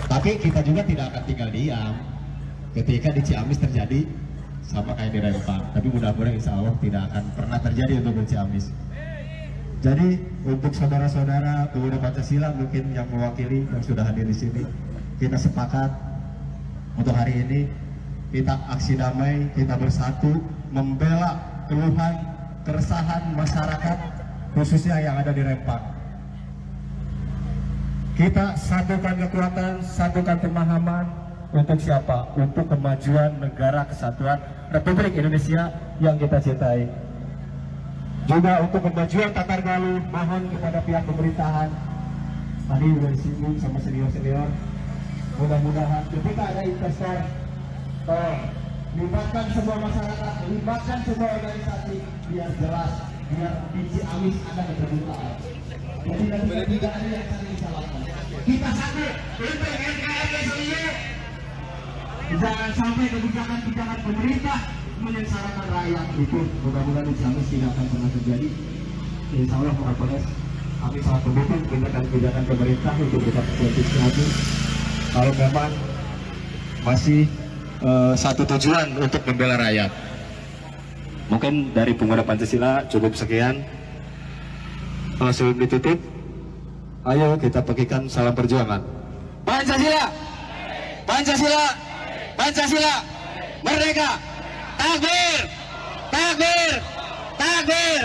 Tapi kita juga tidak akan tinggal diam ketika di Ciamis terjadi sama kayak di Rempang. Tapi mudah-mudahan insya Allah tidak akan pernah terjadi untuk di Ciamis. Jadi untuk saudara-saudara pemuda Pancasila mungkin yang mewakili yang sudah hadir di sini, kita sepakat untuk hari ini kita aksi damai, kita bersatu membela keluhan, keresahan masyarakat khususnya yang ada di Rempang. Kita satukan kekuatan, satukan pemahaman untuk siapa? Untuk kemajuan negara kesatuan Republik Indonesia yang kita cintai. Juga untuk kemajuan Tatargaluh, mohon kepada pihak pemerintahan, tadi sudah disinggung sama senior-senior, mudah-mudahan ketika ada investor, libatkan semua masyarakat, libatkan semua organisasi, biar jelas, biar di Ciamis ada keterbukaan. Jadi tidak ada yang saling disalahkan. Kita satu untuk NKRI seluruh. Jangan sampai kebijakan-kebijakan pemerintah menyengsarakan rakyat. Itu mudah-mudahan di Ciamis tidak akan pernah terjadi. Insya Allah Pak Kapolres, kami sangat mendukung kebijakan pemerintah untuk bisa berkompetisi lagi. Kalau memang masih satu tujuan untuk membela rakyat. Mungkin dari Pemuda Pancasila cukup sekian. Sebelum ditutup, ayo kita bagikan salam perjuangan. Pancasila, Pancasila, Pancasila, merdeka, takbir, takbir, takbir.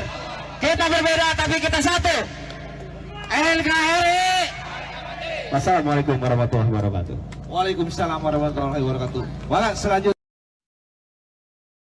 Kita berbeda tapi kita satu. NKRI. Wassalamualaikum warahmatullahi wabarakatuh. Waalaikumsalam warahmatullahi wabarakatuh. Wala selanjutnya.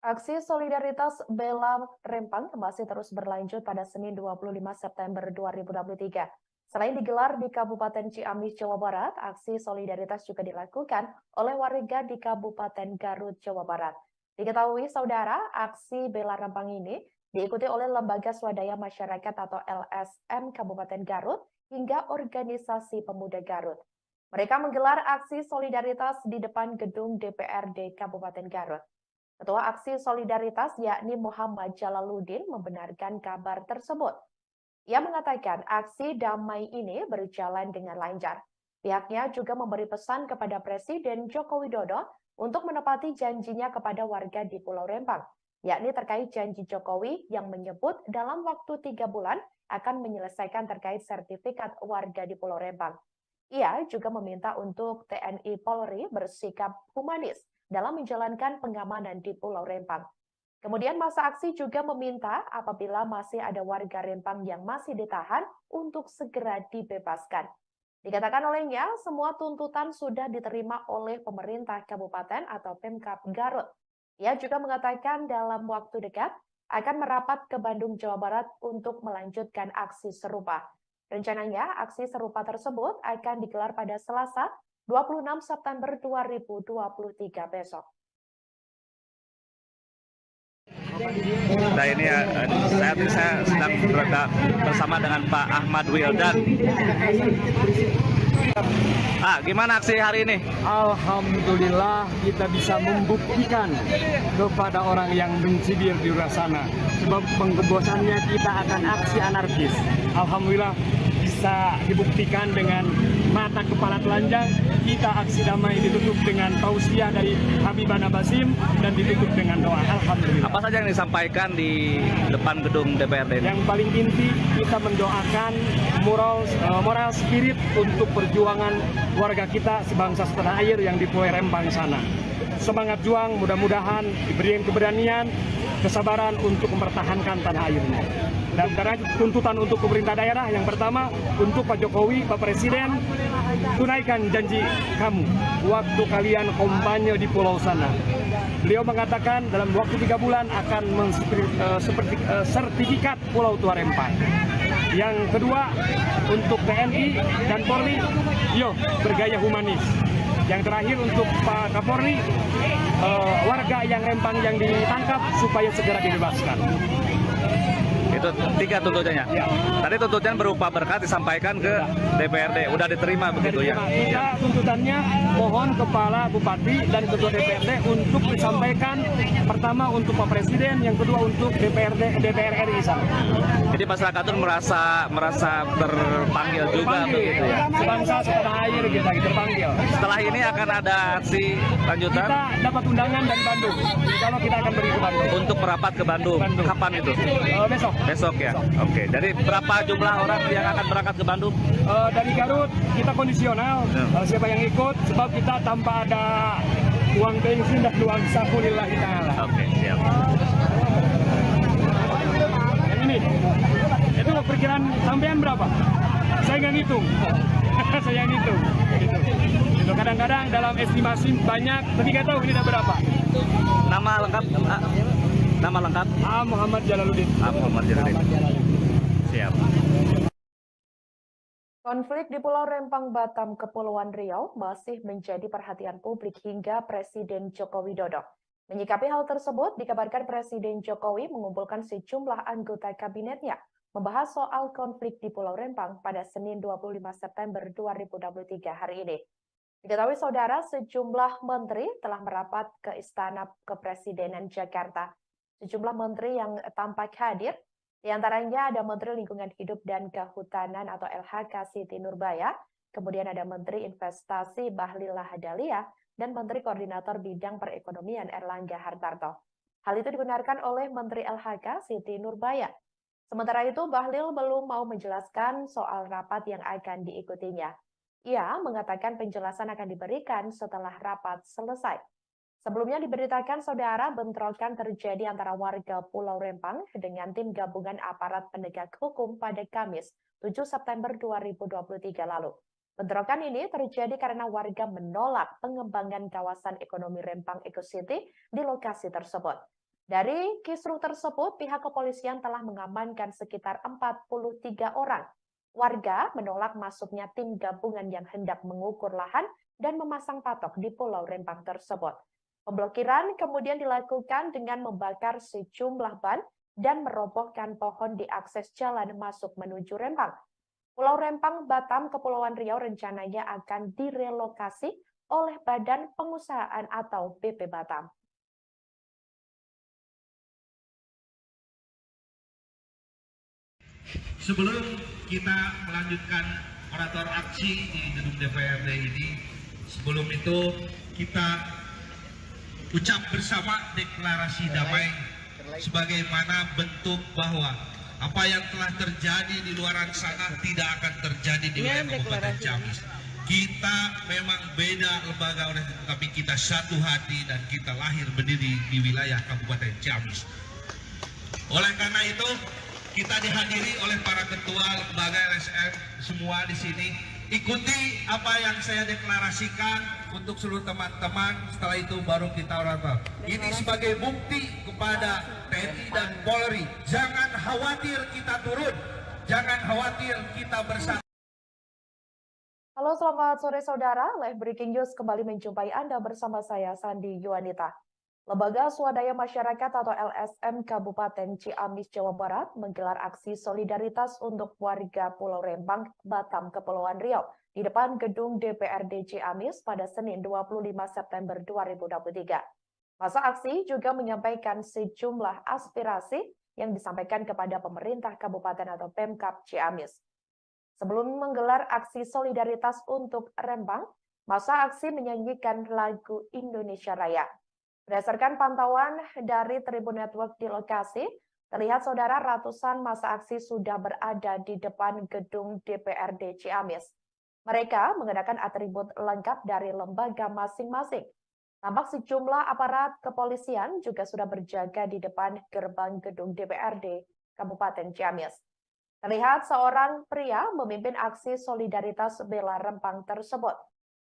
Aksi solidaritas Bela Rempang masih terus berlanjut pada Senin 25 September 2023. Selain digelar di Kabupaten Ciamis, Jawa Barat, aksi solidaritas juga dilakukan oleh warga di Kabupaten Garut, Jawa Barat. Diketahui, saudara, aksi Bela Rempang ini diikuti oleh Lembaga Swadaya Masyarakat atau LSM Kabupaten Garut hingga Organisasi Pemuda Garut. Mereka menggelar aksi solidaritas di depan gedung DPRD Kabupaten Garut. Ketua Aksi Solidaritas yakni Muhammad Jalaluddin membenarkan kabar tersebut. Ia mengatakan aksi damai ini berjalan dengan lancar. Pihaknya juga memberi pesan kepada Presiden Joko Widodo untuk menepati janjinya kepada warga di Pulau Rempang, yakni terkait janji Jokowi yang menyebut dalam waktu 3 bulan akan menyelesaikan terkait sertifikat warga di Pulau Rempang. Ia juga meminta untuk TNI Polri bersikap humanis dalam menjalankan pengamanan di Pulau Rempang. Kemudian masa aksi juga meminta apabila masih ada warga Rempang yang masih ditahan untuk segera dibebaskan. Dikatakan olehnya, semua tuntutan sudah diterima oleh pemerintah kabupaten atau Pemkab Garut. Ia juga mengatakan dalam waktu dekat akan merapat ke Bandung, Jawa Barat untuk melanjutkan aksi serupa. Rencananya, aksi serupa tersebut akan digelar pada Selasa 26 September 2023 besok. Nah ini saat ini saya sedang berada bersama dengan Pak Ahmad Wildan. Gimana aksi hari ini? Alhamdulillah kita bisa membuktikan kepada orang yang mencibir di luar sana. Sebab pengebosannya kita akan aksi anarkis. Alhamdulillah bisa dibuktikan dengan mata kepala telanjang. Kita aksi damai ditutup dengan tausiah dari Habibana Basim dan ditutup dengan doa. Alhamdulillah. Apa saja yang disampaikan di depan gedung DPRD? Yang paling inti kita mendoakan moral spirit untuk perjuangan warga kita sebangsa setanah air yang di Pulau Rempang sana. Semangat juang, mudah-mudahan diberikan keberanian, kesabaran untuk mempertahankan tanah airnya. Dan karena tuntutan untuk pemerintah daerah yang pertama untuk Pak Jokowi, Pak Presiden, tunaikan janji kamu waktu kalian kampanye di pulau sana. Beliau mengatakan dalam waktu 3 bulan akan sertifikat Pulau Tua Rempang. Yang kedua untuk TNI dan Polri, yuk bergaya humanis. Yang terakhir untuk Pak Kapolri, warga yang Rempang yang ditangkap supaya segera dibebaskan. Itu 3 tuntutannya. Ya. Tadi tuntutan berupa berkat disampaikan ke DPRD. Udah diterima begitu ya? Kita tuntutannya mohon Kepala Bupati dan Ketua DPRD untuk disampaikan pertama untuk Pak Presiden, yang kedua untuk DPR RI sana. Jadi masyarakat itu merasa terpanggil juga begitu ya? Sebangsa setanah air kita terpanggil. Setelah ini akan ada aksi lanjutan? Kita dapat undangan dari Bandung. Kalau kita akan pergi ke Bandung. Untuk merapat ke Bandung. Kapan itu? Besok. Besok ya? Oke. Jadi berapa jumlah orang yang akan berangkat ke Bandung? Dari Garut kita kondisional. Siapa yang ikut? Sebab kita tanpa ada uang bensin dan uang saku lillahi ta'ala. Oke, siap. Yang ini, itu perkiraan sampean berapa? Saya nggak ngitung. Saya ngitung. Gitu. Kadang-kadang dalam estimasi banyak, tapi nggak tahu ini ada berapa. Nama lengkap? Nama lengkap? Muhammad Jalaluddin. Muhammad Jalaluddin. Siap. Konflik di Pulau Rempang, Batam, Kepulauan Riau masih menjadi perhatian publik hingga Presiden Joko Widodo. Menyikapi hal tersebut, dikabarkan Presiden Jokowi mengumpulkan sejumlah anggota kabinetnya membahas soal konflik di Pulau Rempang pada Senin 25 September 2023 hari ini. Diketahui saudara, sejumlah menteri telah merapat ke Istana Kepresidenan Jakarta. Sejumlah menteri yang tampak hadir, di antaranya ada Menteri Lingkungan Hidup dan Kehutanan atau LHK Siti Nurbaya, kemudian ada Menteri Investasi Bahlil Lahadalia, dan Menteri Koordinator Bidang Perekonomian Erlangga Hartarto. Hal itu dibenarkan oleh Menteri LHK Siti Nurbaya. Sementara itu, Bahlil belum mau menjelaskan soal rapat yang akan diikutinya. Ia mengatakan penjelasan akan diberikan setelah rapat selesai. Sebelumnya diberitakan, saudara, bentrokan terjadi antara warga Pulau Rempang dengan tim gabungan aparat penegak hukum pada Kamis 7 September 2023 lalu. Bentrokan ini terjadi karena warga menolak pengembangan kawasan ekonomi Rempang Eco City di lokasi tersebut. Dari kisruh tersebut, pihak kepolisian telah mengamankan sekitar 43 orang. Warga menolak masuknya tim gabungan yang hendak mengukur lahan dan memasang patok di Pulau Rempang tersebut. Pemblokiran kemudian dilakukan dengan membakar sejumlah ban dan merobohkan pohon di akses jalan masuk menuju Rempang. Pulau Rempang, Batam, Kepulauan Riau rencananya akan direlokasi oleh Badan Pengusahaan atau BP Batam. Sebelum kita melanjutkan orator aksi di gedung DPRD ini, sebelum itu kita ucap bersama deklarasi damai sebagaimana bentuk bahwa apa yang telah terjadi di luar sana tidak akan terjadi di wilayah Kabupaten Ciamis. Kita memang beda lembaga, tetapi kita satu hati dan kita lahir berdiri di wilayah Kabupaten Ciamis. Oleh karena itu, kita dihadiri oleh para ketua lembaga LSM semua di sini. Ikuti apa yang saya deklarasikan untuk seluruh teman-teman. Setelah itu baru kita orator. Ini sebagai bukti kepada TNI dan Polri. Jangan khawatir kita turun. Jangan khawatir kita bersatu. Halo, selamat sore saudara. Live Breaking News kembali menjumpai Anda bersama saya, Sandi Yuanita. Lembaga Swadaya Masyarakat atau LSM Kabupaten Ciamis, Jawa Barat menggelar aksi solidaritas untuk warga Pulau Rempang, Batam, Kepulauan Riau di depan gedung DPRD Ciamis pada Senin 25 September 2023. Masa aksi juga menyampaikan sejumlah aspirasi yang disampaikan kepada pemerintah kabupaten atau Pemkab Ciamis. Sebelum menggelar aksi solidaritas untuk Rempang, masa aksi menyanyikan lagu Indonesia Raya. Berdasarkan pantauan dari Tribun Network di lokasi, terlihat saudara ratusan massa aksi sudah berada di depan gedung DPRD Ciamis. Mereka mengenakan atribut lengkap dari lembaga masing-masing. Tampak sejumlah aparat kepolisian juga sudah berjaga di depan gerbang gedung DPRD Kabupaten Ciamis. Terlihat seorang pria memimpin aksi solidaritas bela Rempang tersebut.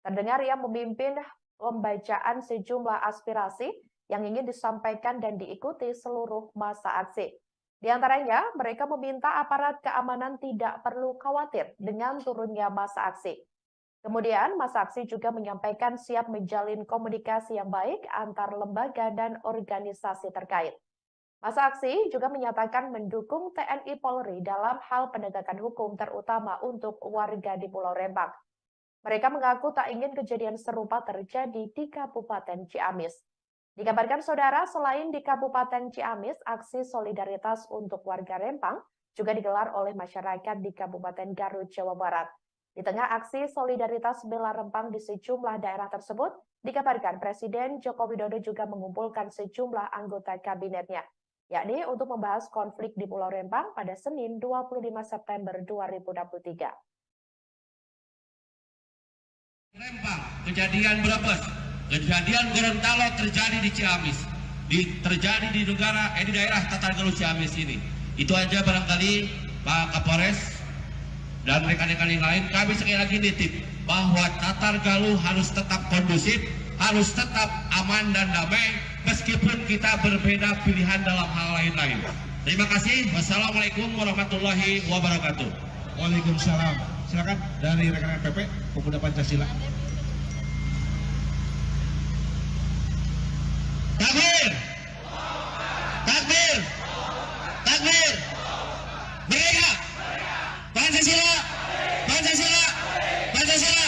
Terdengar ia memimpin pembacaan sejumlah aspirasi yang ingin disampaikan dan diikuti seluruh massa aksi. Di antaranya, mereka meminta aparat keamanan tidak perlu khawatir dengan turunnya massa aksi. Kemudian, massa aksi juga menyampaikan siap menjalin komunikasi yang baik antar lembaga dan organisasi terkait. Massa aksi juga menyatakan mendukung TNI Polri dalam hal penegakan hukum terutama untuk warga di Pulau Rempang. Mereka mengaku tak ingin kejadian serupa terjadi di Kabupaten Ciamis. Dikabarkan saudara, selain di Kabupaten Ciamis, aksi solidaritas untuk warga Rempang juga digelar oleh masyarakat di Kabupaten Garut, Jawa Barat. Di tengah aksi solidaritas bela Rempang di sejumlah daerah tersebut, dikabarkan Presiden Joko Widodo juga mengumpulkan sejumlah anggota kabinetnya, yakni untuk membahas konflik di Pulau Rempang pada Senin 25 September 2023. Rempang, kejadian Brebes, kejadian Gorontalo terjadi di Ciamis, terjadi di daerah Tatargaluh Ciamis ini. Itu aja barangkali Pak Kapolres dan rekan-rekan yang lain, kami sekali lagi nitip bahwa Tatargaluh harus tetap kondusif, harus tetap aman dan damai, meskipun kita berbeda pilihan dalam hal lain-lain. Terima kasih. Wassalamualaikum warahmatullahi wabarakatuh. Waalaikumsalam. Silakan dari rekan-rekan PP Pemuda Pancasila. Takbir! Takbir! Takbir! Merdeka! Pancasila! Pancasila! Pancasila!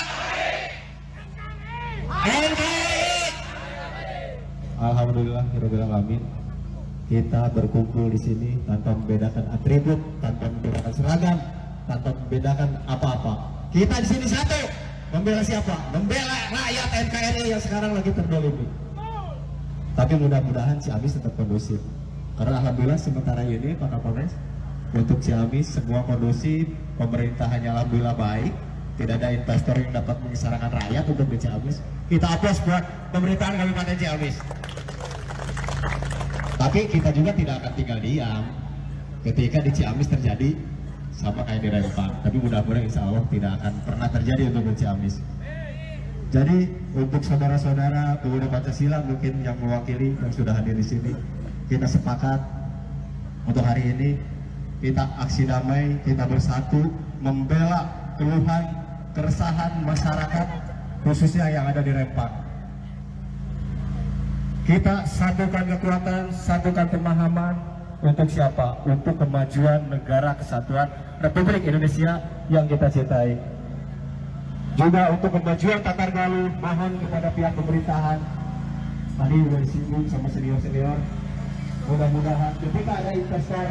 Alhamdulillahirabbil alamin. Kita berkumpul di sini tanpa membedakan atribut, tanpa membedakan seragam, tanpa membedakan apa-apa. Kita di sini satu. Membela siapa? Membela rakyat NKRI yang sekarang lagi terdolimi. Tapi mudah-mudahan Ciamis tetap kondusif. Karena alhamdulillah sementara ini Pak Kapolres, untuk Ciamis semua kondusif, pemerintahannya alhamdulillah baik. Tidak ada investor yang dapat mengisarakan rakyat untuk di Ciamis. Kita aplaus buat pemerintahan Kabupaten Ciamis. Tapi kita juga tidak akan tinggal diam ketika di Ciamis terjadi sama kayak di Rempang. Tapi mudah-mudahan insya Allah tidak akan pernah terjadi untuk di Ciamis. Jadi untuk saudara-saudara pemuda Pancasila mungkin yang mewakili yang sudah hadir di sini, kita sepakat untuk hari ini kita aksi damai, kita bersatu membela keluhan, keresahan masyarakat khususnya yang ada di Rempang. Kita satukan kekuatan, satukan pemahaman untuk siapa? Untuk kemajuan negara kesatuan Republik Indonesia yang kita cintai. Juga untuk kemajuan Tatargalu, mohon kepada pihak pemerintahan tadi sudah disinggung sama senior-senior, mudah-mudahan ketika ada investor,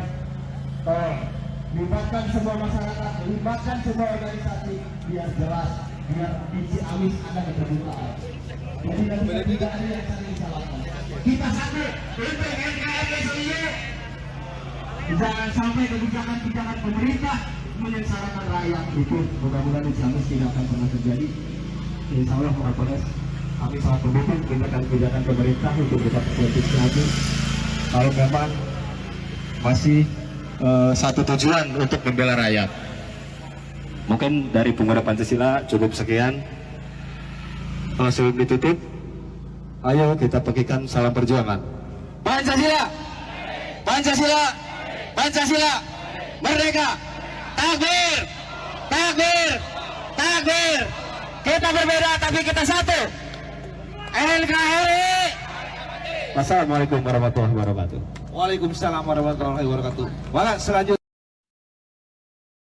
tolong libatkan semua masyarakat, libatkan semua organisasi biar jelas, biar di Ciamis ada keterbukaan. Jadi tidak ada yang saling salahkan. Kita satu untuk NKRI. Jangan sampai kebijakan-kebijakan pemerintah menyengsarakan rakyat. Itu mudah-mudahan di Ciamis tidak akan pernah terjadi. Insya Allah Pak Kapolres, kami sangat mendukung kebijakan pemerintah untuk kita politik lagi. Kalau memang masih satu tujuan untuk membela rakyat. Mungkin dari pemuda Pancasila cukup sekian. Sebelum ditutup, ayo kita bagikan salam perjuangan. Pancasila, Pancasila, Pancasila, merdeka, takbir, takbir, takbir. Kita berbeda tapi kita satu. NKRI. Wassalamualaikum warahmatullahi wabarakatuh. Waalaikumsalam warahmatullahi wabarakatuh. Maka selanjutnya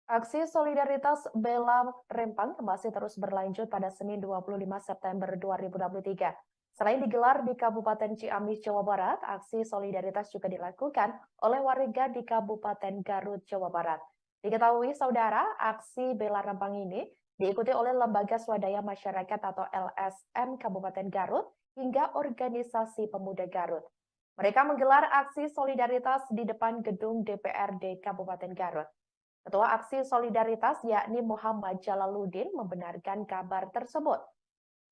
Aksi solidaritas Bela Rempang masih terus berlanjut pada Senin 25 September 2023. Selain digelar di Kabupaten Ciamis, Jawa Barat, aksi solidaritas juga dilakukan oleh warga di Kabupaten Garut, Jawa Barat. Diketahui, saudara, aksi Bela Rempang ini diikuti oleh Lembaga Swadaya Masyarakat atau LSM Kabupaten Garut hingga Organisasi Pemuda Garut. Mereka menggelar aksi solidaritas di depan gedung DPRD Kabupaten Garut. Ketua Aksi Solidaritas yakni Muhammad Jalaluddin membenarkan kabar tersebut.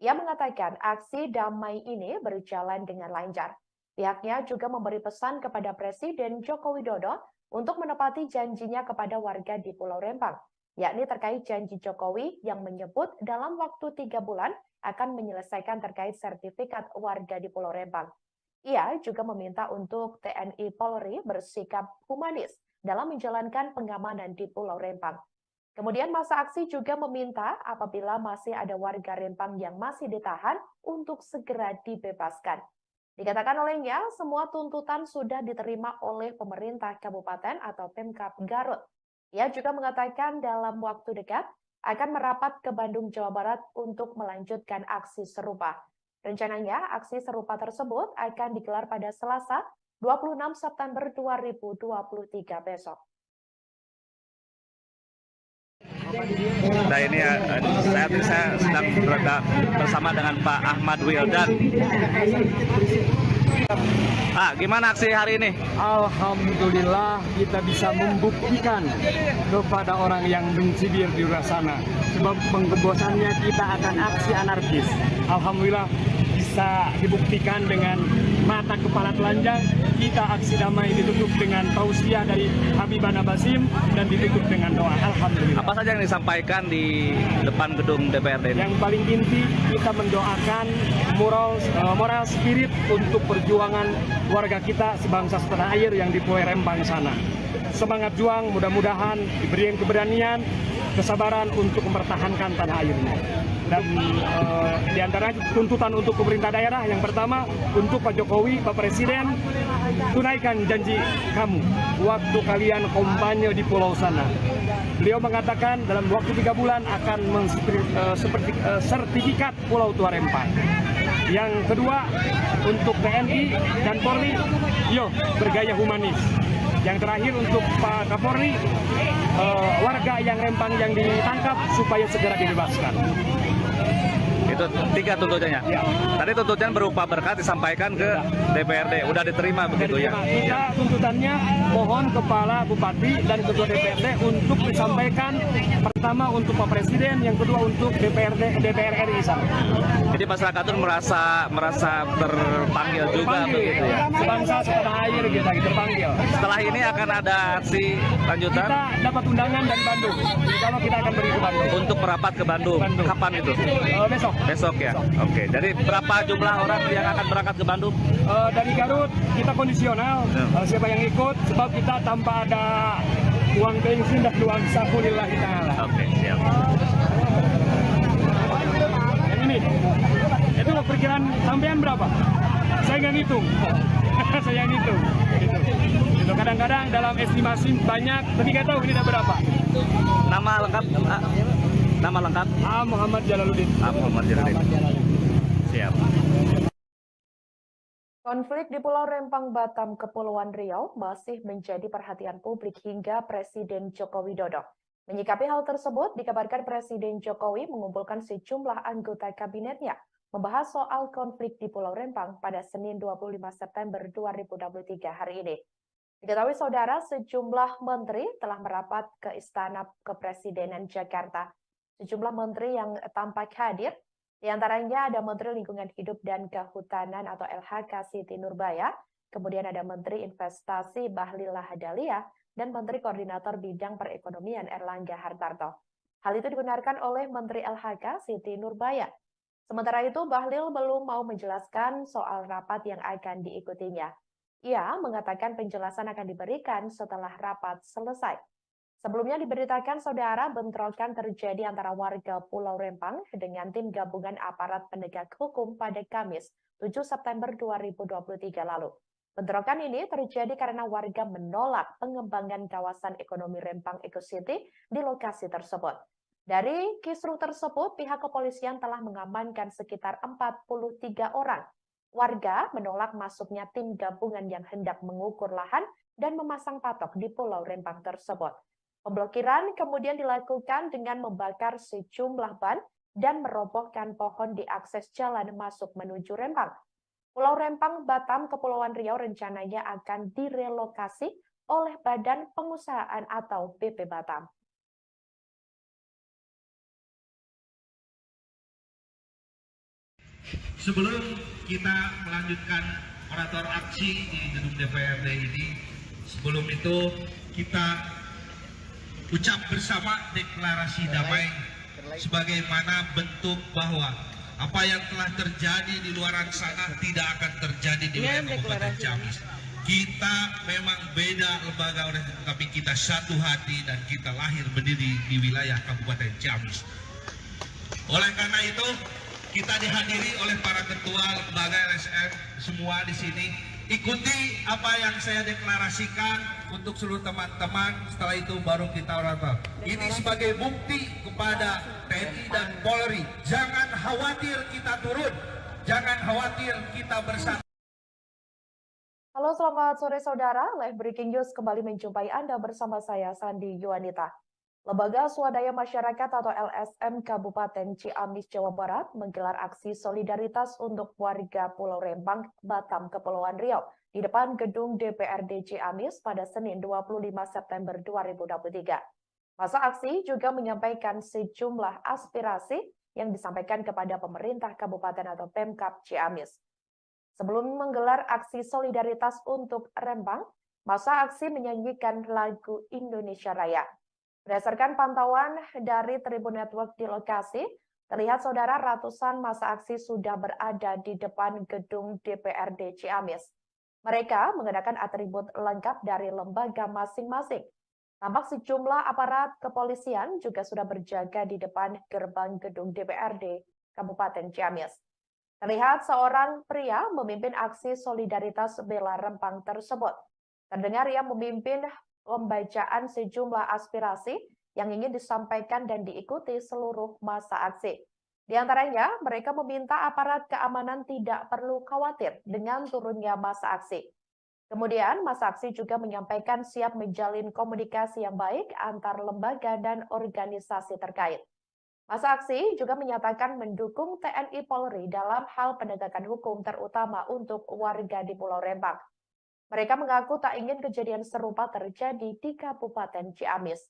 Ia mengatakan aksi damai ini berjalan dengan lancar. Pihaknya juga memberi pesan kepada Presiden Joko Widodo untuk menepati janjinya kepada warga di Pulau Rempang, yakni terkait janji Jokowi yang menyebut dalam waktu 3 bulan akan menyelesaikan terkait sertifikat warga di Pulau Rempang. Ia juga meminta untuk TNI Polri bersikap humanis dalam menjalankan pengamanan di Pulau Rempang. Kemudian masa aksi juga meminta apabila masih ada warga Rempang yang masih ditahan untuk segera dibebaskan. Dikatakan olehnya, semua tuntutan sudah diterima oleh pemerintah kabupaten atau Pemkab Garut. Ia juga mengatakan dalam waktu dekat akan merapat ke Bandung, Jawa Barat untuk melanjutkan aksi serupa. Rencananya, aksi serupa tersebut akan digelar pada Selasa 26 September 2023 besok. Nah ini saya sedang berada bersama dengan Pak Ahmad Wildan. Gimana aksi hari ini? Alhamdulillah kita bisa membuktikan kepada orang yang benci di luar sana. Sebab pengebosannya kita akan aksi anarkis. Alhamdulillah bisa dibuktikan dengan mata kepala telanjang. Kita aksi damai ditutup dengan tausiah dari Habibana Basim dan ditutup dengan doa. Alhamdulillah. Apa saja yang disampaikan di depan gedung DPRD ini? Yang paling inti kita mendoakan moral spirit untuk perjuangan warga kita sebangsa setanah air yang di Pulau Rempang sana. Semangat juang, mudah-mudahan diberikan keberanian, kesabaran untuk mempertahankan tanah airnya. Dan di antara tuntutan untuk pemerintah daerah yang pertama untuk Pak Jokowi, Pak Presiden, tunaikan janji kamu waktu kalian kampanye di pulau sana. Beliau mengatakan dalam waktu 3 bulan akan sertifikat Pulau Tua Rempang. Yang kedua untuk TNI dan Polri, bergaya humanis. Yang terakhir untuk Pak Kapolri, warga yang Rempang yang ditangkap supaya segera dibebaskan. Itu 3 tuntutannya. Ya. Tadi tuntutan berupa berkas disampaikan ke DPRD, udah diterima begitu ya? Kita tuntutannya mohon Kepala Bupati dan Ketua DPRD untuk disampaikan pertama untuk Pak Presiden, yang kedua untuk DPR RI sana. Jadi masyarakat itu merasa terpanggil juga begitu ya? Sebangsa setanah air kita terpanggil. Setelah ini akan ada aksi lanjutan Kita dapat undangan dari Bandung. Kalau kita akan pergi ke Bandung. untuk merapat ke Bandung. Kapan itu? Besok. Besok ya? Oke, jadi berapa jumlah orang yang akan berangkat ke Bandung? Dari Garut kita kondisional, siapa yang ikut, sebab kita tanpa ada uang bensin dan uang saku lillahi ta'ala. Oke, siap. Yang ini, itu perkiraan sampean berapa? Saya nggak ngitung. Saya ngitung. Gitu. Kadang-kadang dalam estimasi banyak, tapi nggak tahu ini ada berapa. Nama lengkap? Nama lengkap? Muhammad Jalaluddin. Muhammad Jalaluddin. Siap. Konflik di Pulau Rempang, Batam, Kepulauan Riau masih menjadi perhatian publik hingga Presiden Joko Widodo. Menyikapi hal tersebut, dikabarkan Presiden Jokowi mengumpulkan sejumlah anggota kabinetnya membahas soal konflik di Pulau Rempang pada Senin 25 September 2023 hari ini. Diketahui saudara, sejumlah menteri telah merapat ke Istana Kepresidenan Jakarta. Sejumlah menteri yang tampak hadir, di antaranya ada Menteri Lingkungan Hidup dan Kehutanan atau LHK Siti Nurbaya, kemudian ada Menteri Investasi Bahlil Lahadalia, dan Menteri Koordinator Bidang Perekonomian Erlangga Hartarto. Hal itu dibenarkan oleh Menteri LHK Siti Nurbaya. Sementara itu, Bahlil belum mau menjelaskan soal rapat yang akan diikutinya. Ia mengatakan penjelasan akan diberikan setelah rapat selesai. Sebelumnya diberitakan saudara bentrokan terjadi antara warga Pulau Rempang dengan tim gabungan aparat penegak hukum pada Kamis 7 September 2023 lalu. Bentrokan ini terjadi karena warga menolak pengembangan kawasan ekonomi Rempang Eco City di lokasi tersebut. Dari kisruh tersebut, pihak kepolisian telah mengamankan sekitar 43 orang. Warga menolak masuknya tim gabungan yang hendak mengukur lahan dan memasang patok di Pulau Rempang tersebut. Pemblokiran kemudian dilakukan dengan membakar sejumlah ban dan merobohkan pohon di akses jalan masuk menuju Rempang. Pulau Rempang, Batam, Kepulauan Riau rencananya akan direlokasi oleh Badan Pengusahaan atau BP Batam. Sebelum kita melanjutkan orator aksi di gedung DPRD ini, sebelum itu kita ucap bersama deklarasi damai sebagaimana bentuk bahwa apa yang telah terjadi di luar sana tidak akan terjadi di wilayah Kabupaten Ciamis. Kita memang beda lembaga, tapi kita satu hati dan kita lahir berdiri di wilayah Kabupaten Ciamis. Oleh karena itu, kita dihadiri oleh para ketua lembaga LSM semua di sini. Ikuti apa yang saya deklarasikan untuk seluruh teman-teman. Setelah itu baru kita orator. Ini sebagai bukti kepada TNI dan Polri. Jangan khawatir kita turun. Jangan khawatir kita bersatu. Halo, selamat sore saudara. Live Breaking News kembali menjumpai Anda bersama saya, Sandi Yuanita. Lembaga Swadaya Masyarakat atau LSM Kabupaten Ciamis, Jawa Barat menggelar aksi solidaritas untuk warga Pulau Rempang, Batam, Kepulauan Riau di depan gedung DPRD Ciamis pada Senin 25 September 2023. Masa aksi juga menyampaikan sejumlah aspirasi yang disampaikan kepada pemerintah kabupaten atau Pemkab Ciamis. Sebelum menggelar aksi solidaritas untuk Rempang, masa aksi menyanyikan lagu Indonesia Raya. Berdasarkan pantauan dari Tribun Network di lokasi, terlihat saudara ratusan massa aksi sudah berada di depan gedung DPRD Ciamis. Mereka mengenakan atribut lengkap dari lembaga masing-masing. Tampak sejumlah aparat kepolisian juga sudah berjaga di depan gerbang gedung DPRD Kabupaten Ciamis. Terlihat seorang pria memimpin aksi solidaritas bela Rempang tersebut. Terdengar ia memimpin pembacaan sejumlah aspirasi yang ingin disampaikan dan diikuti seluruh massa aksi. Di antaranya, mereka meminta aparat keamanan tidak perlu khawatir dengan turunnya massa aksi. Kemudian, masa aksi juga menyampaikan siap menjalin komunikasi yang baik antar lembaga dan organisasi terkait. Masa aksi juga menyatakan mendukung TNI Polri dalam hal penegakan hukum terutama untuk warga di Pulau Rempang. Mereka mengaku tak ingin kejadian serupa terjadi di Kabupaten Ciamis.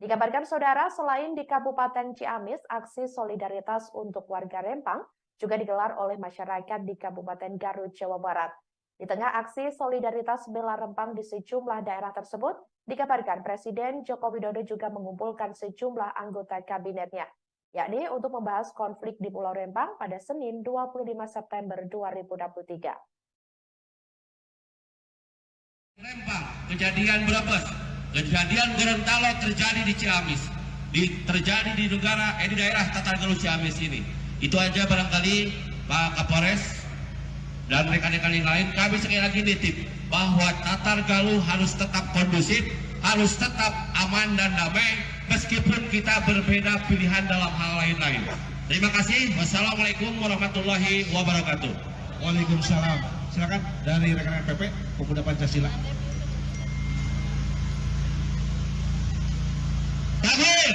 Dikabarkan saudara, selain di Kabupaten Ciamis, aksi solidaritas untuk warga Rempang juga digelar oleh masyarakat di Kabupaten Garut, Jawa Barat. Di tengah aksi solidaritas bela Rempang di sejumlah daerah tersebut, dikabarkan Presiden Joko Widodo juga mengumpulkan sejumlah anggota kabinetnya, yakni untuk membahas konflik di Pulau Rempang pada Senin 25 September 2023. Rempang, kejadian Brebes, kejadian Gorontalo terjadi di Ciamis, terjadi di daerah Tatargaluh Ciamis ini. Itu aja barangkali Pak Kapolres dan rekan-rekan yang lain, kami sekali lagi nitip bahwa Tatargaluh harus tetap kondusif, harus tetap aman dan damai, meskipun kita berbeda pilihan dalam hal lain-lain. Terima kasih. Wassalamualaikum warahmatullahi wabarakatuh. Waalaikumsalam. Silakan dari rekan-rekan PP Pemuda Pancasila. Takbir!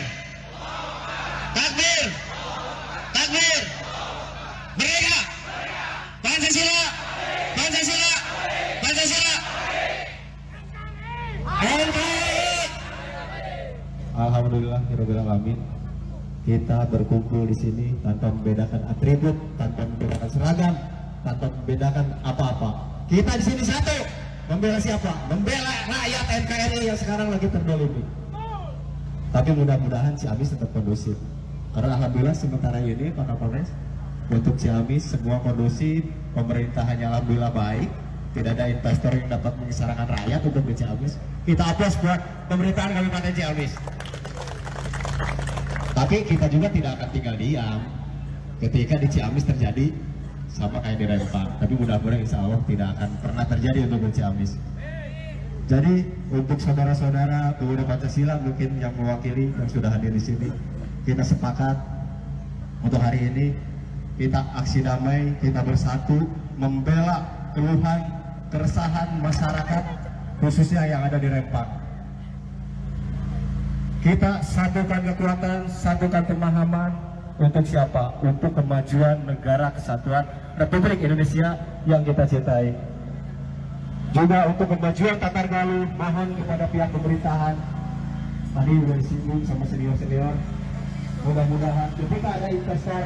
Takbir! Takbir! Merdeka! Pancasila! Pancasila! Pancasila! NKRI! Alhamdulillahirabbil alamin. Kita berkumpul di sini tanpa membedakan atribut, tanpa membedakan seragam, tanpa membedakan apa-apa. Kita di sini satu. Membela siapa? Membela rakyat NKRI yang sekarang lagi terdolimi. Tapi mudah-mudahan Ciamis tetap kondusif. Karena alhamdulillah sementara ini Pak Kapolres, untuk Ciamis semua kondusif, pemerintahannya alhamdulillah baik. Tidak ada investor yang dapat mengisarakan rakyat untuk di Ciamis. Kita aplaus buat pemerintahan Kabupaten Ciamis. Tapi kita juga tidak akan tinggal diam ketika di Ciamis terjadi sama kayak di Rempang. Tapi mudah-mudahan insya Allah tidak akan pernah terjadi untuk di Ciamis. Jadi untuk saudara-saudara pemuda Pancasila mungkin yang mewakili yang sudah hadir di sini, kita sepakat untuk hari ini kita aksi damai, kita bersatu membela keluhan, keresahan masyarakat khususnya yang ada di Rempang. Kita satukan kekuatan, satukan pemahaman untuk siapa? Untuk kemajuan negara kesatuan Republik Indonesia yang kita cintai. Juga untuk kemajuan Tatargaluh, mohon kepada pihak pemerintahan, tadi sudah disinggung sama senior-senior, mudah-mudahan ketika ada investor,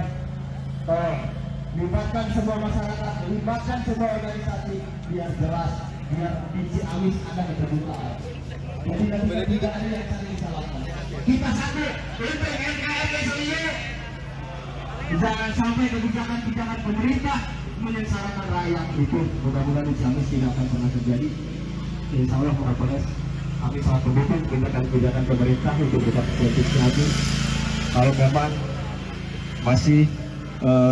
libatkan semua masyarakat, libatkan semua organisasi, biar jelas, biar di Ciamis ada keterbukaan. Jadi tidak ada yang saling salahkan. Kita satu untuk NKRI sendiri. Jangan sampai kebijakan-kebijakan pemerintah menyengsarakan rakyat. Itu mudah-mudahan di Ciamis tidak akan pernah terjadi. Insya Allah Pak Kapolres, kami sangat mendukung kebijakan pemerintah untuk tetap politik Ciamis. Kalau memang masih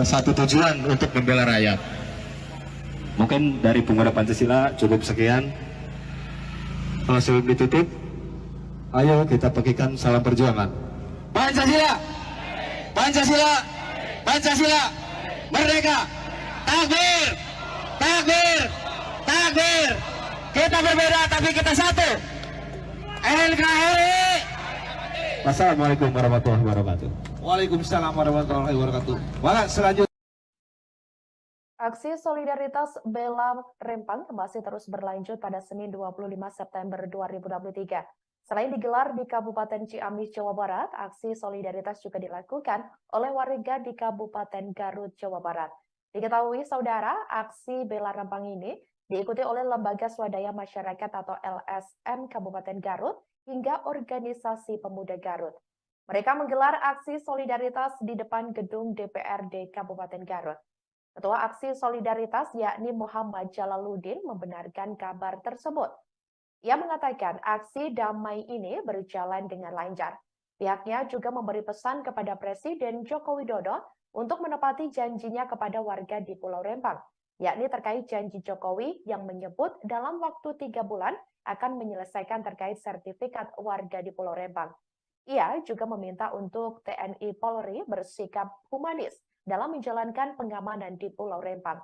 satu tujuan untuk membela rakyat. Mungkin dari Pemuda Pancasila cukup sekian. Sebelum ditutup, ayo kita bagikan salam perjuangan. Pancasila, Pancasila, Pancasila, merdeka, takbir, takbir, takbir. Kita berbeda tapi kita satu. NKRI. Wassalamualaikum warahmatullahi wabarakatuh. Waalaikumsalam warahmatullahi wabarakatuh. Maka selanjutnya Aksi solidaritas bela Rempang masih terus berlanjut pada Senin 25 September 2023. Selain digelar di Kabupaten Ciamis, Jawa Barat, aksi solidaritas juga dilakukan oleh warga di Kabupaten Garut, Jawa Barat. Diketahui saudara, aksi bela Rempang ini diikuti oleh Lembaga Swadaya Masyarakat atau LSM Kabupaten Garut hingga Organisasi Pemuda Garut. Mereka menggelar aksi solidaritas di depan gedung DPRD Kabupaten Garut. Ketua Aksi Solidaritas yakni Muhammad Jalaluddin membenarkan kabar tersebut. Ia mengatakan aksi damai ini berjalan dengan lancar. Pihaknya juga memberi pesan kepada Presiden Joko Widodo untuk menepati janjinya kepada warga di Pulau Rempang, yakni terkait janji Jokowi yang menyebut dalam waktu 3 bulan akan menyelesaikan terkait sertifikat warga di Pulau Rempang. Ia juga meminta untuk TNI Polri bersikap humanis dalam menjalankan pengamanan di Pulau Rempang.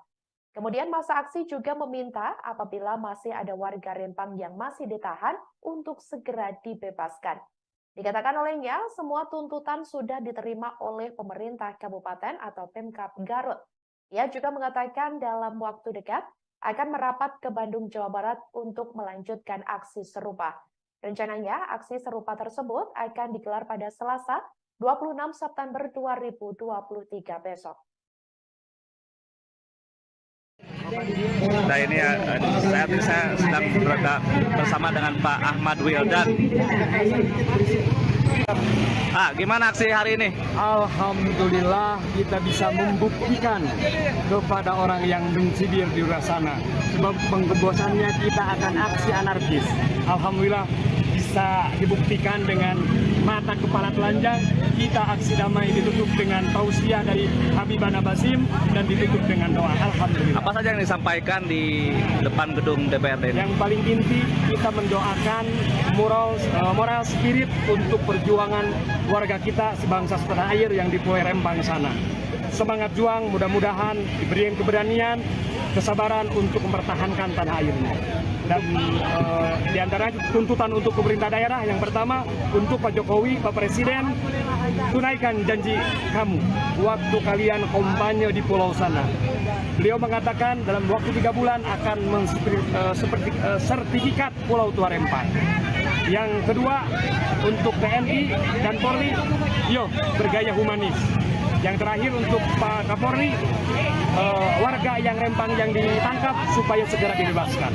Kemudian masa aksi juga meminta apabila masih ada warga Rempang yang masih ditahan untuk segera dibebaskan. Dikatakan olehnya, semua tuntutan sudah diterima oleh pemerintah kabupaten atau Pemkab Garut. Ia juga mengatakan dalam waktu dekat akan merapat ke Bandung, Jawa Barat untuk melanjutkan aksi serupa. Rencananya, aksi serupa tersebut akan digelar pada Selasa, 26 September 2023 besok. Nah ini saya sedang berada bersama dengan Pak Ahmad Wildan. Gimana aksi hari ini? Alhamdulillah kita bisa membuktikan kepada orang yang benci di luar sana. Sebab pengebosannya kita akan aksi anarkis. Alhamdulillah bisa dibuktikan dengan mata kepala telanjang. Kita aksi damai ditutup dengan tausiah dari Habibana Basim dan ditutup dengan doa. Alhamdulillah. Apa saja yang disampaikan di depan gedung DPRD ini? Yang paling inti kita mendoakan moral spirit untuk perjuangan warga kita sebangsa setanah air yang di Pulau Rempang sana. Semangat juang, mudah-mudahan diberi keberanian, kesabaran untuk mempertahankan tanah airnya. Dan di antara tuntutan untuk pemerintah daerah yang pertama untuk Pak Jokowi, Pak Presiden, tunaikan janji kamu waktu kalian kampanye di pulau sana. Beliau mengatakan dalam waktu 3 bulan akan sertifikat Pulau Tua Rempang. Yang kedua untuk TNI dan Polri, bergaya humanis. Yang terakhir untuk Pak Kapolri, warga yang Rempang yang ditangkap supaya segera dibebaskan.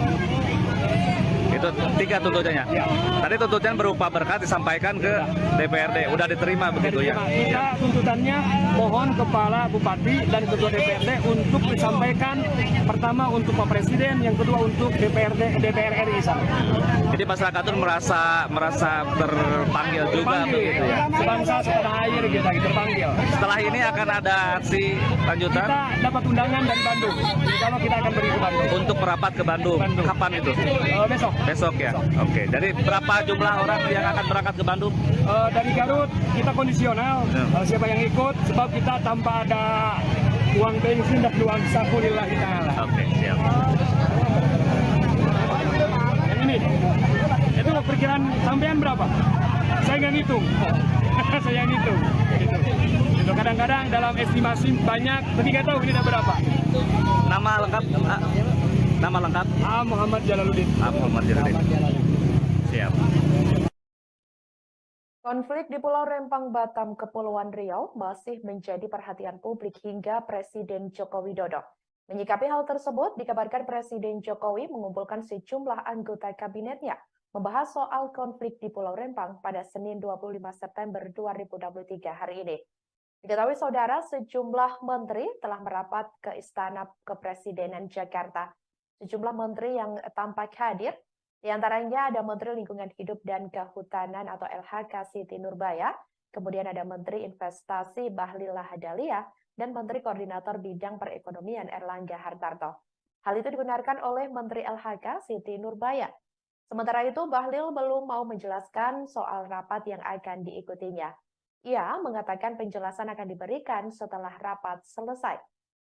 Itu 3 tuntutannya. Ya. Tadi tuntutan berupa berkat disampaikan ke DPRD. Udah diterima begitu ya? Kita tuntutannya mohon Kepala Bupati dan Ketua DPRD untuk disampaikan pertama untuk Pak Presiden, yang kedua untuk DPR RI sana. Jadi masyarakat itu merasa terpanggil juga begitu ya? Sebangsa setanah air kita terpanggil. Setelah ini akan ada aksi lanjutan? Kita dapat undangan dari Bandung. Kalau kita akan pergi ke Bandung. Untuk merapat ke Bandung. Kapan itu? Besok. Besok ya? Oke. Jadi berapa jumlah orang yang akan berangkat ke Bandung? Dari Garut kita kondisional. Siapa yang ikut? Sebab kita tanpa ada uang bensin dan uang saku lillahi ta'ala. Oke, siap. Yang ini, itu perkiraan sampean berapa? Saya nggak ngitung. Saya ngitung. Gitu. Kadang-kadang dalam estimasi banyak, tapi nggak tahu ini ada berapa. Nama lengkap? Nama lengkap? Muhammad Jalaluddin. Muhammad Jalaluddin. Siap. Konflik di Pulau Rempang, Batam, Kepulauan Riau masih menjadi perhatian publik hingga Presiden Joko Widodo. Menyikapi hal tersebut, dikabarkan Presiden Jokowi mengumpulkan sejumlah anggota kabinetnya membahas soal konflik di Pulau Rempang pada Senin 25 September 2023 hari ini. Diketahui saudara, sejumlah menteri telah merapat ke Istana Kepresidenan Jakarta. Sejumlah menteri yang tampak hadir, di antaranya ada Menteri Lingkungan Hidup dan Kehutanan atau LHK Siti Nurbaya, kemudian ada Menteri Investasi Bahlil Lahadalia, dan Menteri Koordinator Bidang Perekonomian Erlangga Hartarto. Hal itu dibenarkan oleh Menteri LHK Siti Nurbaya. Sementara itu, Bahlil belum mau menjelaskan soal rapat yang akan diikutinya. Ia mengatakan penjelasan akan diberikan setelah rapat selesai.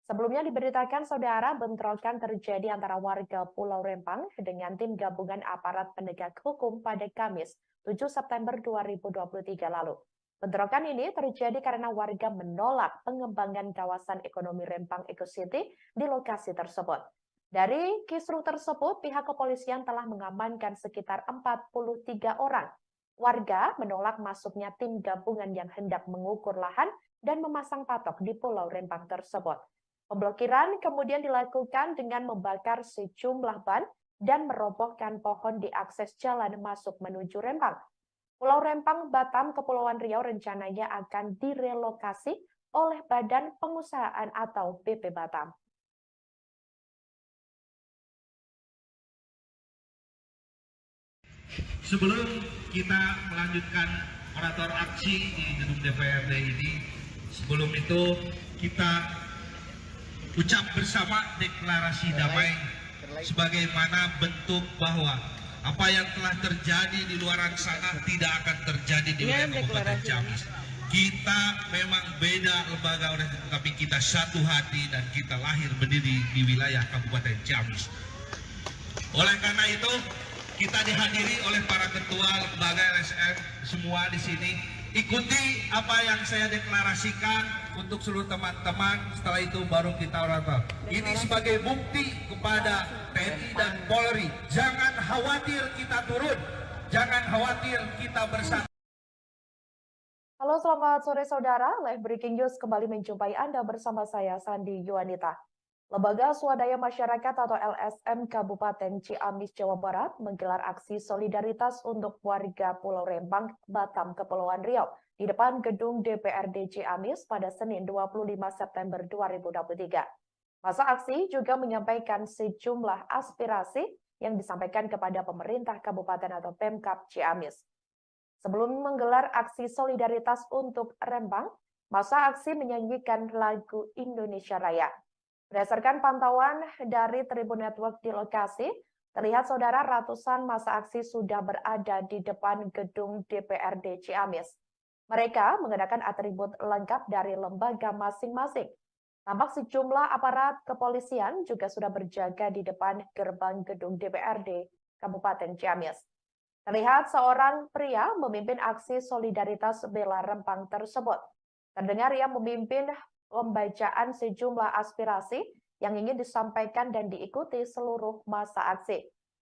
Sebelumnya diberitakan saudara bentrokan terjadi antara warga Pulau Rempang dengan tim gabungan aparat penegak hukum pada Kamis 7 September 2023 lalu. Bentrokan ini terjadi karena warga menolak pengembangan kawasan ekonomi Rempang Eco City di lokasi tersebut. Dari kisruh tersebut, pihak kepolisian telah mengamankan sekitar 43 orang. Warga menolak masuknya tim gabungan yang hendak mengukur lahan dan memasang patok di Pulau Rempang tersebut. Pemblokiran kemudian dilakukan dengan membakar sejumlah ban dan merobohkan pohon di akses jalan masuk menuju Rempang. Pulau Rempang, Batam, Kepulauan Riau rencananya akan direlokasi oleh Badan Pengusahaan atau BP Batam. Sebelum kita melanjutkan orator aksi di gedung DPRD ini, sebelum itu kita ucap bersama deklarasi damai sebagaimana bentuk bahwa apa yang telah terjadi di luar sana tidak akan terjadi di wilayah Kabupaten Ciamis. Kita memang beda lembaga, tapi kita satu hati dan kita lahir berdiri di wilayah Kabupaten Ciamis. Oleh karena itu, kita dihadiri oleh para ketua lembaga LSM semua di sini. Ikuti apa yang saya deklarasikan untuk seluruh teman-teman. Setelah itu baru kita oral. Ini sebagai bukti kepada TNI dan Polri. Jangan khawatir kita turun. Jangan khawatir kita bersatu. Halo, selamat sore saudara. Live Breaking News kembali menjumpai Anda bersama saya, Sandi Yuanita. Lembaga Swadaya Masyarakat atau LSM Kabupaten Ciamis, Jawa Barat menggelar aksi solidaritas untuk warga Pulau Rempang, Batam, Kepulauan Riau di depan gedung DPRD Ciamis pada Senin 25 September 2023. Masa aksi juga menyampaikan sejumlah aspirasi yang disampaikan kepada pemerintah kabupaten atau Pemkab Ciamis. Sebelum menggelar aksi solidaritas untuk Rempang, masa aksi menyanyikan lagu Indonesia Raya. Berdasarkan pantauan dari Tribun Network di lokasi, terlihat saudara ratusan masa aksi sudah berada di depan gedung DPRD Ciamis. Mereka mengenakan atribut lengkap dari lembaga masing-masing. Tampak sejumlah aparat kepolisian juga sudah berjaga di depan gerbang gedung DPRD Kabupaten Ciamis. Terlihat seorang pria memimpin aksi solidaritas bela Rempang tersebut. Terdengar ia memimpin pembacaan sejumlah aspirasi yang ingin disampaikan dan diikuti seluruh masa aksi.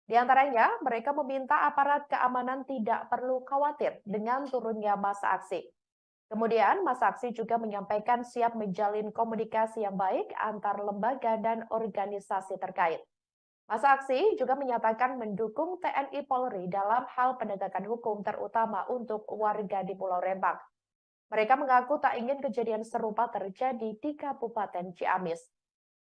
Di antaranya, mereka meminta aparat keamanan tidak perlu khawatir dengan turunnya masa aksi. Kemudian, masa aksi juga menyampaikan siap menjalin komunikasi yang baik antar lembaga dan organisasi terkait. Masa aksi juga menyatakan mendukung TNI Polri dalam hal penegakan hukum terutama untuk warga di Pulau Rempang. Mereka mengaku tak ingin kejadian serupa terjadi di Kabupaten Ciamis.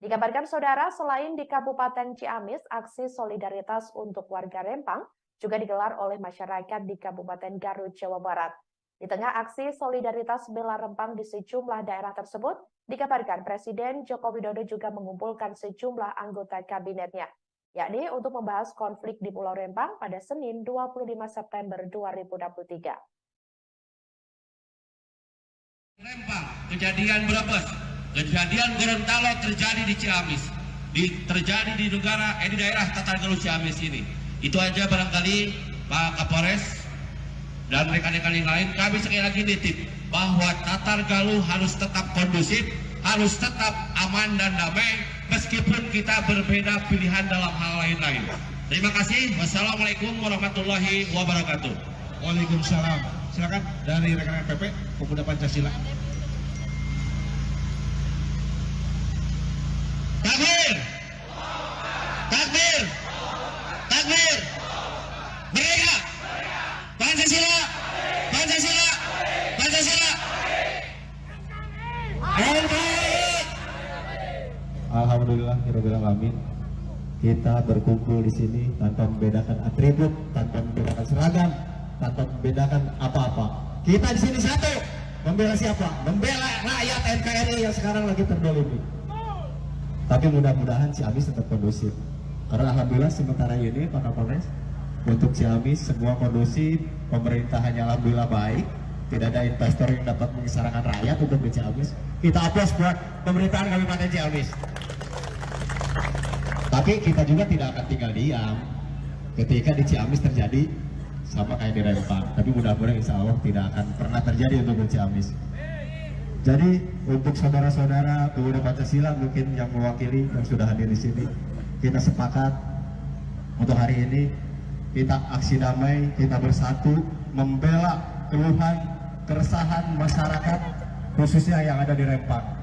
Dikabarkan saudara, selain di Kabupaten Ciamis, aksi solidaritas untuk warga Rempang juga digelar oleh masyarakat di Kabupaten Garut, Jawa Barat. Di tengah aksi solidaritas bela Rempang di sejumlah daerah tersebut, dikabarkan Presiden Joko Widodo juga mengumpulkan sejumlah anggota kabinetnya, yakni untuk membahas konflik di Pulau Rempang pada Senin 25 September 2023. Rempang, kejadian Brebes, kejadian Gorontalo terjadi di Ciamis, terjadi di daerah Tatargaluh Ciamis ini. Itu aja barangkali Pak Kapolres dan rekan-rekan yang lain, kami sekali lagi nitip bahwa Tatargaluh harus tetap kondusif, harus tetap aman dan damai, meskipun kita berbeda pilihan dalam hal lain-lain. Terima kasih. Wassalamualaikum warahmatullahi wabarakatuh. Waalaikumsalam. Silakan dari rekan-rekan PP Pemuda Pancasila. Takbir! Takbir! Takbir! Merdeka! Pancasila! Pancasila! Pancasila! Alhamdulillahirobbilalamin. Kita berkumpul di sini tanpa membedakan atribut, tanpa membedakan seragam, tanpa membedakan apa-apa. Kita di sini satu, membela siapa? Membela rakyat NKRI yang sekarang lagi terdolimi. Tapi mudah-mudahan Ciamis tetap kondusif. Karena alhamdulillah sementara ini Pak Kapolres, untuk Ciamis semua kondusif, pemerintahannya alhamdulillah baik. Tidak ada investor yang dapat mengisarakan rakyat untuk di Ciamis. Kita aplaus buat pemerintahan Kabupaten Ciamis. Tapi kita juga tidak akan tinggal diam ketika di Ciamis terjadi sama kayak di Rempang. Tapi mudah-mudahan insya Allah tidak akan pernah terjadi untuk di Ciamis. Jadi untuk saudara-saudara Pemuda Pancasila mungkin yang mewakili yang sudah hadir di sini, kita sepakat untuk hari ini kita aksi damai, kita bersatu membela keluhan, keresahan masyarakat khususnya yang ada di Rempang.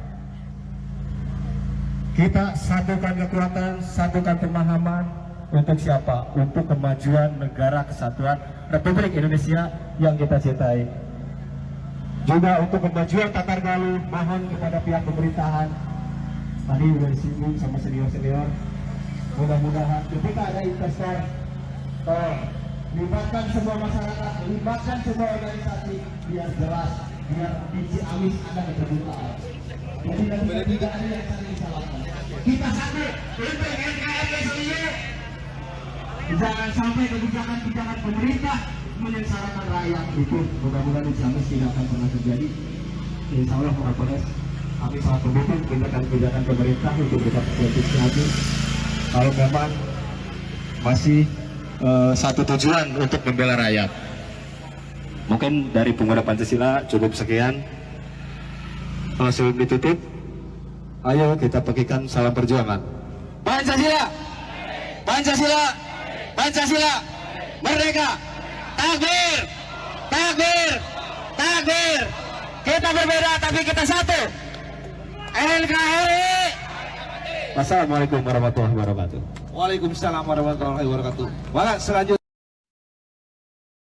Kita satukan kekuatan, satukan pemahaman untuk siapa? Untuk kemajuan negara kesatuan Republik Indonesia yang kita cintai. Juga untuk kemajuan Tatargaluh, mohon kepada pihak pemerintahan. Tadi sudah disinggung sama senior-senior. Mudah-mudahan ketika ada investor, libatkan semua masyarakat, libatkan semua organisasi, biar jelas, biar di Ciamis ada keterbukaan. Jadi tidak ada yang saling disalahkan. Kita satu untuk NKRI. Jangan sampai kebijakan-kebijakan pemerintah menyengsarakan rakyat itu mudah-mudahan di Ciamis tidak akan pernah terjadi. Insya Allah Kapolres, kami sangat mendukung kebijakan pemerintah untuk berkat politik Ciamis. Kalau memang masih satu tujuan untuk membela rakyat. Mungkin dari Pemuda Pancasila cukup sekian. Sebelum ditutup, ayo kita bagikan salam perjuangan. Pancasila, Pancasila, Pancasila, merdeka, takbir, takbir, takbir. Kita berbeda tapi kita satu. NKRI. Wassalamualaikum warahmatullahi wabarakatuh. Waalaikumsalam warahmatullahi wabarakatuh. Baik, selanjutnya.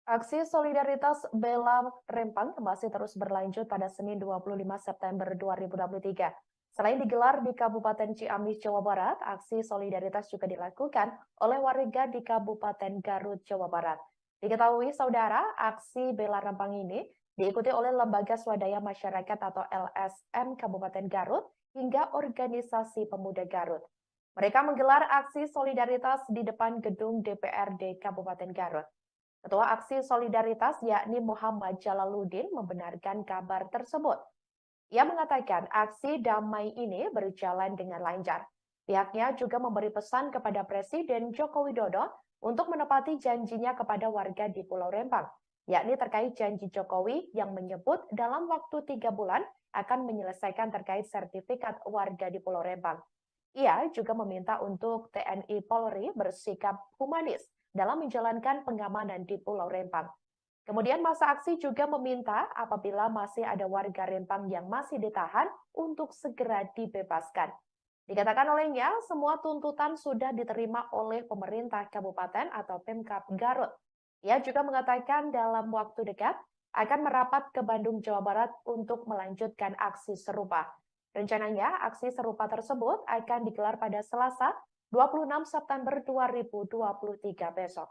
Aksi solidaritas Bela Rempang masih terus berlanjut pada Senin 25 September 2023. Selain digelar di Kabupaten Ciamis, Jawa Barat, aksi solidaritas juga dilakukan oleh warga di Kabupaten Garut, Jawa Barat. Diketahui, saudara, aksi Bela Rempang ini diikuti oleh Lembaga Swadaya Masyarakat atau LSM Kabupaten Garut hingga Organisasi Pemuda Garut. Mereka menggelar aksi solidaritas di depan gedung DPRD Kabupaten Garut. Ketua Aksi Solidaritas yakni Muhammad Jalaluddin membenarkan kabar tersebut. Ia mengatakan aksi damai ini berjalan dengan lancar. Pihaknya juga memberi pesan kepada Presiden Joko Widodo untuk menepati janjinya kepada warga di Pulau Rempang, yakni terkait janji Jokowi yang menyebut dalam waktu 3 bulan akan menyelesaikan terkait sertifikat warga di Pulau Rempang. Ia juga meminta untuk TNI Polri bersikap humanis dalam menjalankan pengamanan di Pulau Rempang. Kemudian masa aksi juga meminta apabila masih ada warga Rempang yang masih ditahan untuk segera dibebaskan. Dikatakan olehnya, semua tuntutan sudah diterima oleh pemerintah kabupaten atau Pemkab Garut. Ia juga mengatakan dalam waktu dekat akan merapat ke Bandung, Jawa Barat untuk melanjutkan aksi serupa. Rencananya, aksi serupa tersebut akan digelar pada Selasa 26 September 2023 besok.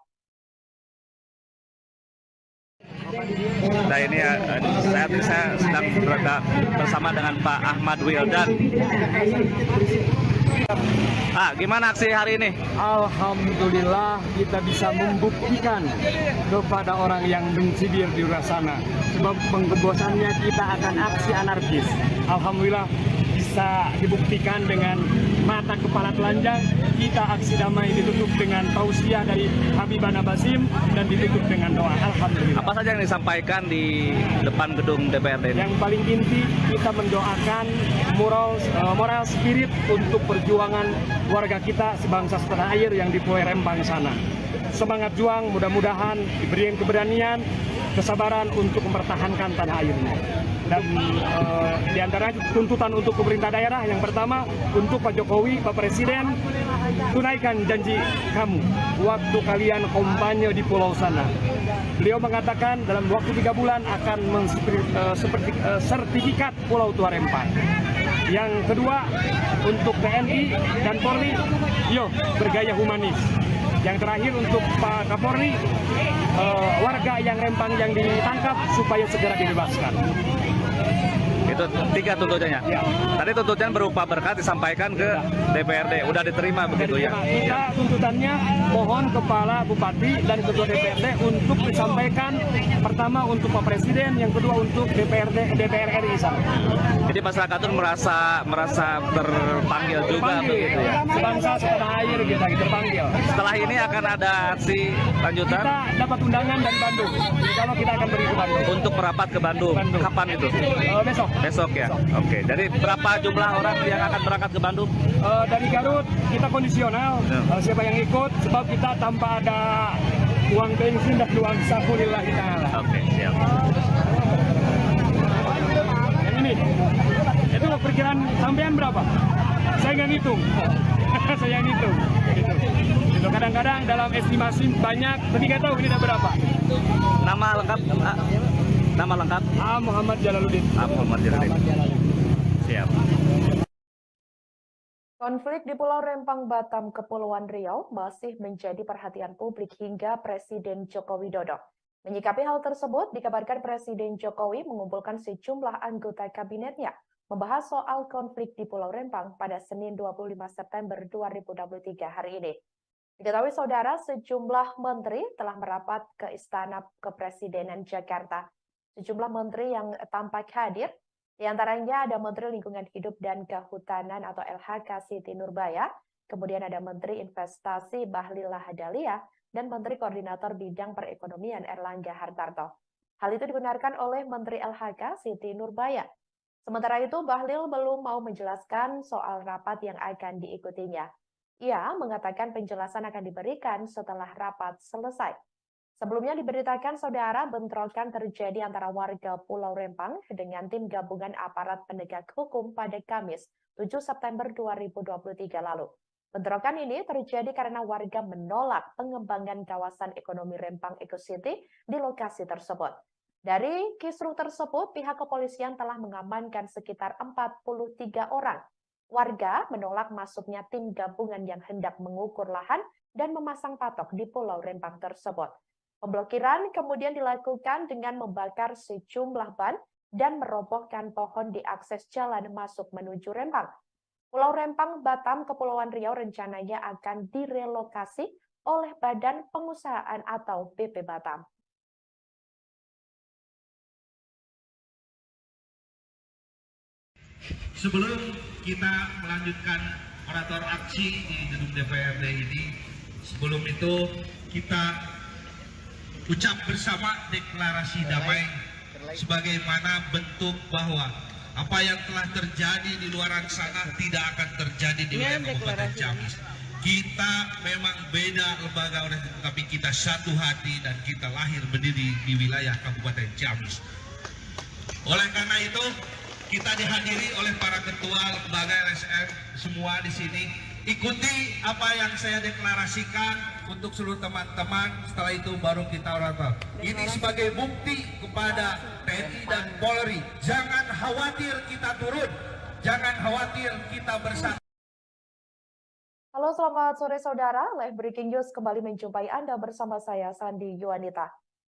Nah ini saat ini saya sedang berada bersama dengan Pak Ahmad Wildan. Gimana aksi hari ini? Alhamdulillah kita bisa membuktikan kepada orang yang mencibir di luar sana. Sebab pengebosannya kita akan aksi anarkis. Alhamdulillah bisa dibuktikan dengan mata kepala telanjang. Kita aksi damai ditutup dengan tausiah dari Habibana Basim dan ditutup dengan doa. Alhamdulillah. Apa saja yang disampaikan di depan gedung DPRD ini? Yang paling inti kita mendoakan moral spirit untuk perjuangan warga kita sebangsa setanah air yang di Pulau Rempang sana. Semangat juang, mudah-mudahan diberikan keberanian, kesabaran untuk mempertahankan tanah airnya. Dan di antara tuntutan untuk pemerintah daerah, yang pertama untuk Pak Jokowi, Pak Presiden, tunaikan janji kamu waktu kalian kampanye di pulau sana. Beliau mengatakan dalam waktu 3 bulan akan sertifikat Pulau Tua Rempang. Yang kedua untuk TNI dan Polri, yuk bergaya humanis. Yang terakhir untuk Pak Kapolri, warga yang Rempang yang ditangkap supaya segera dibebaskan. Itu 3 tuntutannya. Ya. Tadi tuntutan berupa berkat disampaikan ke DPRD. Udah diterima begitu ya? Kita tuntutannya mohon Kepala Bupati dan Ketua DPRD untuk disampaikan pertama untuk Pak Presiden, yang kedua untuk DPR RI sana. Jadi masyarakat itu merasa terpanggil juga begitu ya? Sebangsa setanah air kita terpanggil. Setelah ini akan ada aksi lanjutan? Kita dapat undangan dari Bandung. Kalau kita akan pergi ke Bandung. Untuk merapat ke Bandung. Kapan itu? Besok. Besok ya? Oke. Jadi berapa jumlah orang yang akan berangkat ke Bandung? Dari Garut kita kondisional. Siapa yang ikut? Sebab kita tanpa ada uang bensin dan uang saku lillahi ta'ala. Oke, siap. Yang ini, itu perkiraan sampean berapa? Saya nggak ngitung. Saya ngitung. Gitu. Kadang-kadang dalam estimasi banyak, tapi nggak tahu ini ada berapa. Nama lengkap? Nama lengkap? Muhammad Jalaluddin. Muhammad Jalaluddin. Siap. Konflik di Pulau Rempang, Batam, Kepulauan Riau masih menjadi perhatian publik hingga Presiden Joko Widodo. Menyikapi hal tersebut, dikabarkan Presiden Jokowi mengumpulkan sejumlah anggota kabinetnya membahas soal konflik di Pulau Rempang pada Senin 25 September 2023 hari ini. Diketahui saudara, sejumlah menteri telah merapat ke Istana Kepresidenan Jakarta. Sejumlah menteri yang tampak hadir, diantaranya ada Menteri Lingkungan Hidup dan Kehutanan atau LHK Siti Nurbaya, kemudian ada Menteri Investasi Bahlil Lahadalia, dan Menteri Koordinator Bidang Perekonomian Erlangga Hartarto. Hal itu dibenarkan oleh Menteri LHK Siti Nurbaya. Sementara itu, Bahlil belum mau menjelaskan soal rapat yang akan diikutinya. Ia mengatakan penjelasan akan diberikan setelah rapat selesai. Sebelumnya diberitakan saudara, bentrokan terjadi antara warga Pulau Rempang dengan tim gabungan aparat penegak hukum pada Kamis 7 September 2023 lalu. Bentrokan ini terjadi karena warga menolak pengembangan kawasan ekonomi Rempang Eco City di lokasi tersebut. Dari kisruh tersebut, pihak kepolisian telah mengamankan sekitar 43 orang. Warga menolak masuknya tim gabungan yang hendak mengukur lahan dan memasang patok di Pulau Rempang tersebut. Pemblokiran kemudian dilakukan dengan membakar sejumlah ban dan merobohkan pohon di akses jalan masuk menuju Rempang. Pulau Rempang, Batam, Kepulauan Riau rencananya akan direlokasi oleh Badan Pengusahaan atau BP Batam. Sebelum kita melanjutkan orator aksi di gedung DPRD ini, sebelum itu kita ucap bersama deklarasi damai sebagaimana bentuk bahwa apa yang telah terjadi di luar sana tidak akan terjadi di wilayah Kabupaten Ciamis. Kita memang beda lembaga, tetapi kita satu hati dan kita lahir berdiri di wilayah Kabupaten Ciamis. Oleh karena itu, kita dihadiri oleh para ketua lembaga LSM semua di sini. Ikuti apa yang saya deklarasikan untuk seluruh teman-teman. Setelah itu baru kita orator. Ini sebagai bukti kepada TNI dan Polri. Jangan khawatir kita turun. Jangan khawatir kita bersatu. Halo, selamat sore saudara. Live Breaking News kembali menjumpai Anda bersama saya, Sandi Yuanita.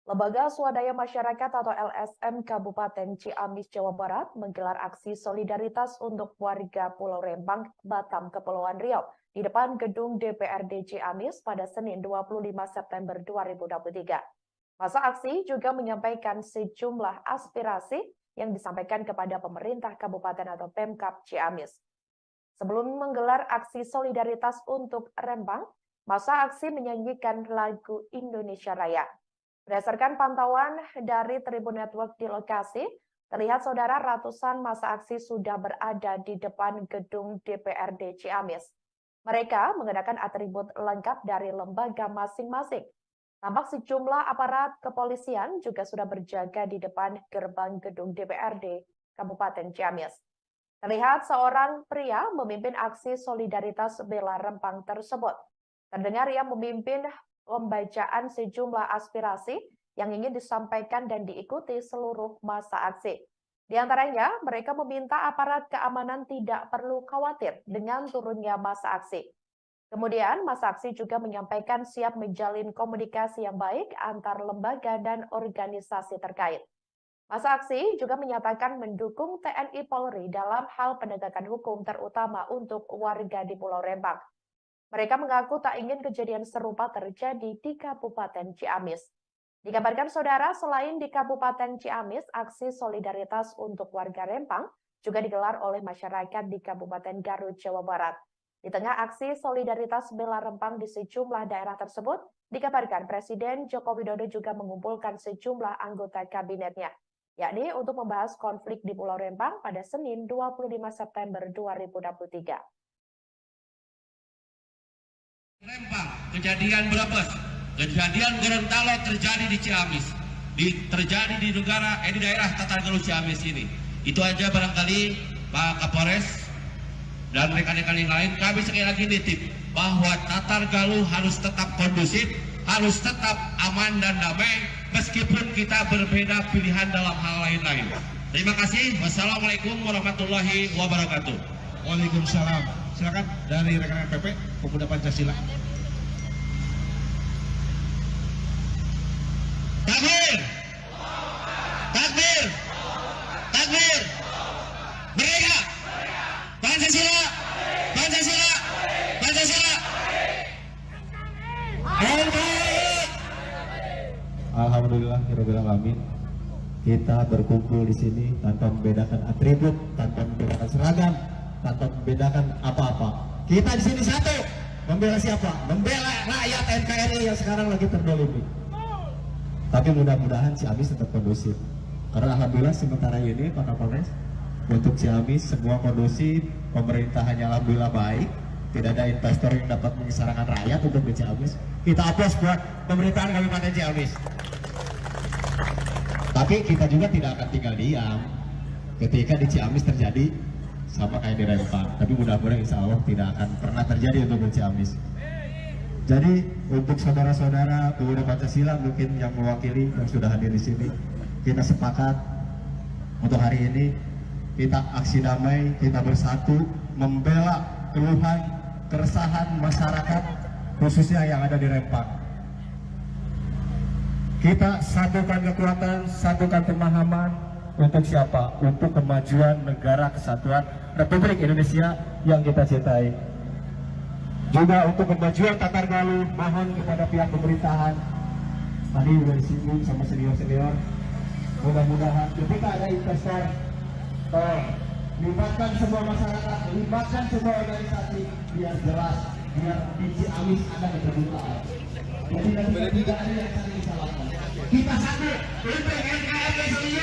Lembaga Swadaya Masyarakat atau LSM Kabupaten Ciamis, Jawa Barat menggelar aksi solidaritas untuk warga Pulau Rempang, Batam, Kepulauan Riau di depan gedung DPRD Ciamis pada Senin 25 September 2023. Masa aksi juga menyampaikan sejumlah aspirasi yang disampaikan kepada pemerintah kabupaten atau Pemkab Ciamis. Sebelum menggelar aksi solidaritas untuk Rempang, masa aksi menyanyikan lagu Indonesia Raya. Berdasarkan pantauan dari Tribun Network di lokasi, terlihat saudara ratusan massa aksi sudah berada di depan gedung DPRD Ciamis. Mereka mengenakan atribut lengkap dari lembaga masing-masing. Tampak sejumlah aparat kepolisian juga sudah berjaga di depan gerbang gedung DPRD Kabupaten Ciamis. Terlihat seorang pria memimpin aksi solidaritas bela Rempang tersebut. Terdengar ia memimpin pembacaan sejumlah aspirasi yang ingin disampaikan dan diikuti seluruh massa aksi. Di antaranya, mereka meminta aparat keamanan tidak perlu khawatir dengan turunnya massa aksi. Kemudian, massa aksi juga menyampaikan siap menjalin komunikasi yang baik antar lembaga dan organisasi terkait. Massa aksi juga menyatakan mendukung TNI Polri dalam hal penegakan hukum terutama untuk warga di Pulau Rempang. Mereka mengaku tak ingin kejadian serupa terjadi di Kabupaten Ciamis. Dikabarkan saudara, selain di Kabupaten Ciamis, aksi solidaritas untuk warga Rempang juga digelar oleh masyarakat di Kabupaten Garut, Jawa Barat. Di tengah aksi solidaritas bela Rempang di sejumlah daerah tersebut, dikabarkan Presiden Joko Widodo juga mengumpulkan sejumlah anggota kabinetnya, yakni untuk membahas konflik di Pulau Rempang pada Senin 25 September 2023. Rempang, kejadian Brebes, kejadian Gorontalo terjadi di Ciamis, terjadi di daerah Tatargaluh Ciamis ini. Itu aja barangkali Pak Kapolres dan rekan-rekan yang lain, kami sekali lagi nitip bahwa Tatargaluh harus tetap kondusif, harus tetap aman dan damai, meskipun kita berbeda pilihan dalam hal lain-lain. Terima kasih. Wassalamualaikum warahmatullahi wabarakatuh. Waalaikumsalam. Silakan dari rekan-rekan PP Pemuda Pancasila. Takbir! Takbir! Takbir! Merdeka! Pancasila! Pancasila! Pancasila! Alhamdulillahirabbil alamin. Kita berkumpul di sini tanpa membedakan atribut, tanpa membedakan seragam, tanpa membedakan apa-apa. Kita di sini satu, membela siapa? Membela rakyat NKRI yang sekarang lagi terdolimi. Tapi mudah-mudahan Ciamis tetap kondusif. Karena alhamdulillah sementara ini Pak Kapolres, untuk Ciamis semua kondusif, pemerintahannya alhamdulillah baik. Tidak ada investor yang dapat mengisarakan rakyat untuk di Ciamis. Kita aplaus buat pemerintahan Kabupaten Ciamis. Tapi kita juga tidak akan tinggal diam ketika di Ciamis terjadi sama kayak di Rempang. Tapi mudah-mudahan insya Allah tidak akan pernah terjadi untuk di Ciamis. Jadi untuk saudara-saudara pemuda Pancasila mungkin yang mewakili yang sudah hadir di sini, kita sepakat untuk hari ini kita aksi damai, kita bersatu membela keluhan, keresahan masyarakat khususnya yang ada di Rempang. Kita satukan kekuatan, satukan pemahaman untuk siapa? Untuk kemajuan negara kesatuan Republik Indonesia yang kita cintai. Juga untuk kemajuan Tatar Galuh, mohon kepada pihak pemerintahan. Tadi sudah disinggung sama senior-senior. Mudah-mudahan ketika ada investor, libatkan semua masyarakat, libatkan semua organisasi, biar jelas, biar di Ciamis ada keterbukaan. Jadi tidak ada yang saling disalahkan. Kita satu untuk NKRI.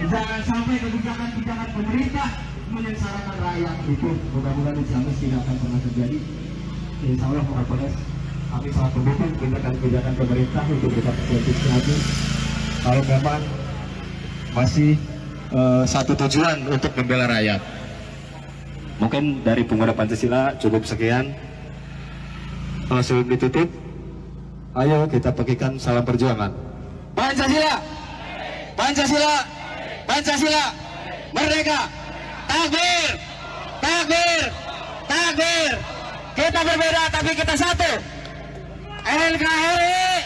Jangan sampai kebijakan-kebijakan pemerintah menyengsarakan rakyat. Itu mudah-mudahan di Ciamis tidak akan pernah terjadi. Insya Allah Pak Kapolres, kami sangat mendukung kebijakan pemerintah untuk kita berpolitik Ciamis. Kalau memang masih satu tujuan untuk membela rakyat. Mungkin dari pemuda Pancasila cukup sekian. Sebelum ditutup, ayo kita bagikan salam perjuangan. Pancasila, Pancasila, Pancasila, merdeka, takbir, takbir, takbir. Kita berbeda tapi kita satu. NKRI.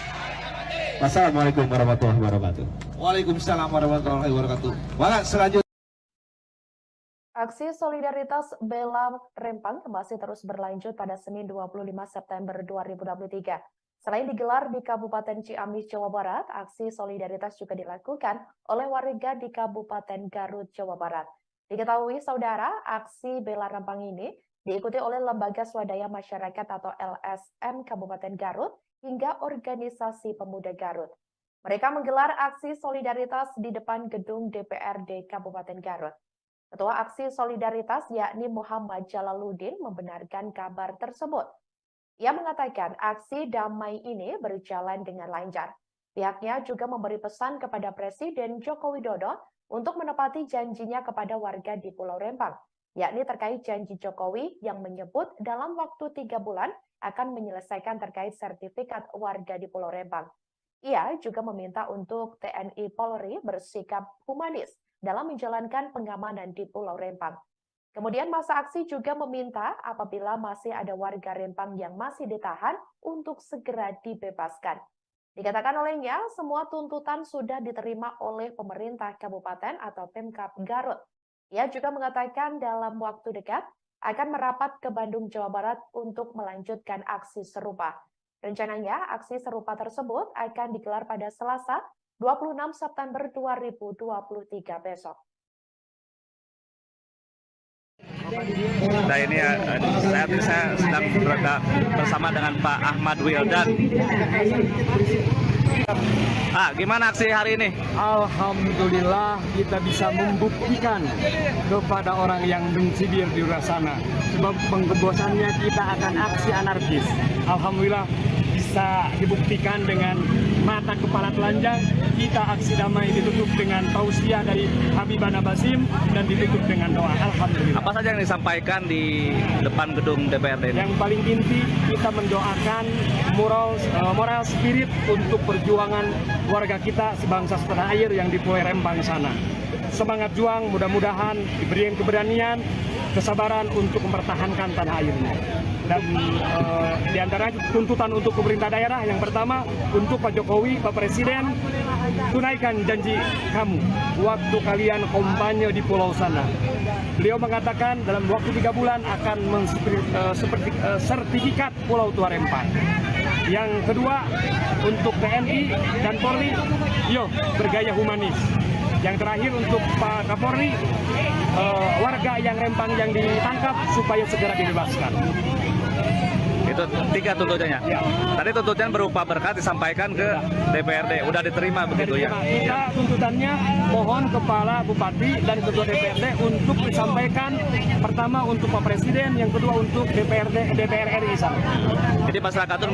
Wassalamualaikum warahmatullahi wabarakatuh. Waalaikumsalam warahmatullahi wabarakatuh. Baik, selanjutnya. Aksi solidaritas bela Rempang masih terus berlanjut pada Senin 25 September 2023. Selain digelar di Kabupaten Ciamis, Jawa Barat, aksi solidaritas juga dilakukan oleh warga di Kabupaten Garut, Jawa Barat. Diketahui, saudara, aksi bela Rempang ini diikuti oleh Lembaga Swadaya Masyarakat atau LSM Kabupaten Garut hingga Organisasi Pemuda Garut. Mereka menggelar aksi solidaritas di depan gedung DPRD Kabupaten Garut. Ketua Aksi Solidaritas yakni Muhammad Jalaluddin membenarkan kabar tersebut. Ia mengatakan aksi damai ini berjalan dengan lancar. Pihaknya juga memberi pesan kepada Presiden Joko Widodo untuk menepati janjinya kepada warga di Pulau Rempang, yakni terkait janji Jokowi yang menyebut dalam waktu 3 bulan akan menyelesaikan terkait sertifikat warga di Pulau Rempang. Ia juga meminta untuk TNI Polri bersikap humanis dalam menjalankan pengamanan di Pulau Rempang. Kemudian masa aksi juga meminta apabila masih ada warga Rempang yang masih ditahan untuk segera dibebaskan. Dikatakan olehnya, semua tuntutan sudah diterima oleh pemerintah kabupaten atau Pemkab Garut. Ia juga mengatakan dalam waktu dekat akan merapat ke Bandung, Jawa Barat untuk melanjutkan aksi serupa. Rencananya, aksi serupa tersebut akan digelar pada Selasa 26 September 2023 besok. Nah ini saya sedang berada bersama dengan Pak Ahmad Wildan. Gimana aksi hari ini? Alhamdulillah kita bisa membuktikan kepada orang yang mencibir di luar sana. Sebab penggebosannya kita akan aksi anarkis. Alhamdulillah bisa dibuktikan dengan mata kepala telanjang. Kita aksi damai ditutup dengan tausiah dari Habibana Basim dan ditutup dengan doa. Alhamdulillah. Apa saja yang disampaikan di depan gedung DPRD ini? Yang paling inti kita mendoakan moral spirit untuk perjuangan warga kita sebangsa setanah air yang di Pulau Rempang sana. Semangat juang, mudah-mudahan diberikan keberanian, kesabaran untuk mempertahankan tanah airnya. Dan di antara tuntutan untuk pemerintah daerah yang pertama untuk Pak Jokowi, Pak Presiden, tunaikan janji kamu waktu kalian kampanye di pulau sana. Beliau mengatakan dalam waktu 3 bulan akan sertifikat Pulau Tua Rempang. Yang kedua untuk TNI dan Polri, yo bergaya humanis. Yang terakhir untuk Pak Kapolri, warga yang Rempang yang ditangkap supaya segera dibebaskan. Itu 3 tuntutannya. Ya. Tadi tuntutan berupa berkas disampaikan ke DPRD. Udah diterima begitu ya? Kita tuntutannya mohon Kepala Bupati dan Ketua DPRD untuk disampaikan pertama untuk Pak Presiden, yang kedua untuk DPR RI sana. Jadi masyarakat itu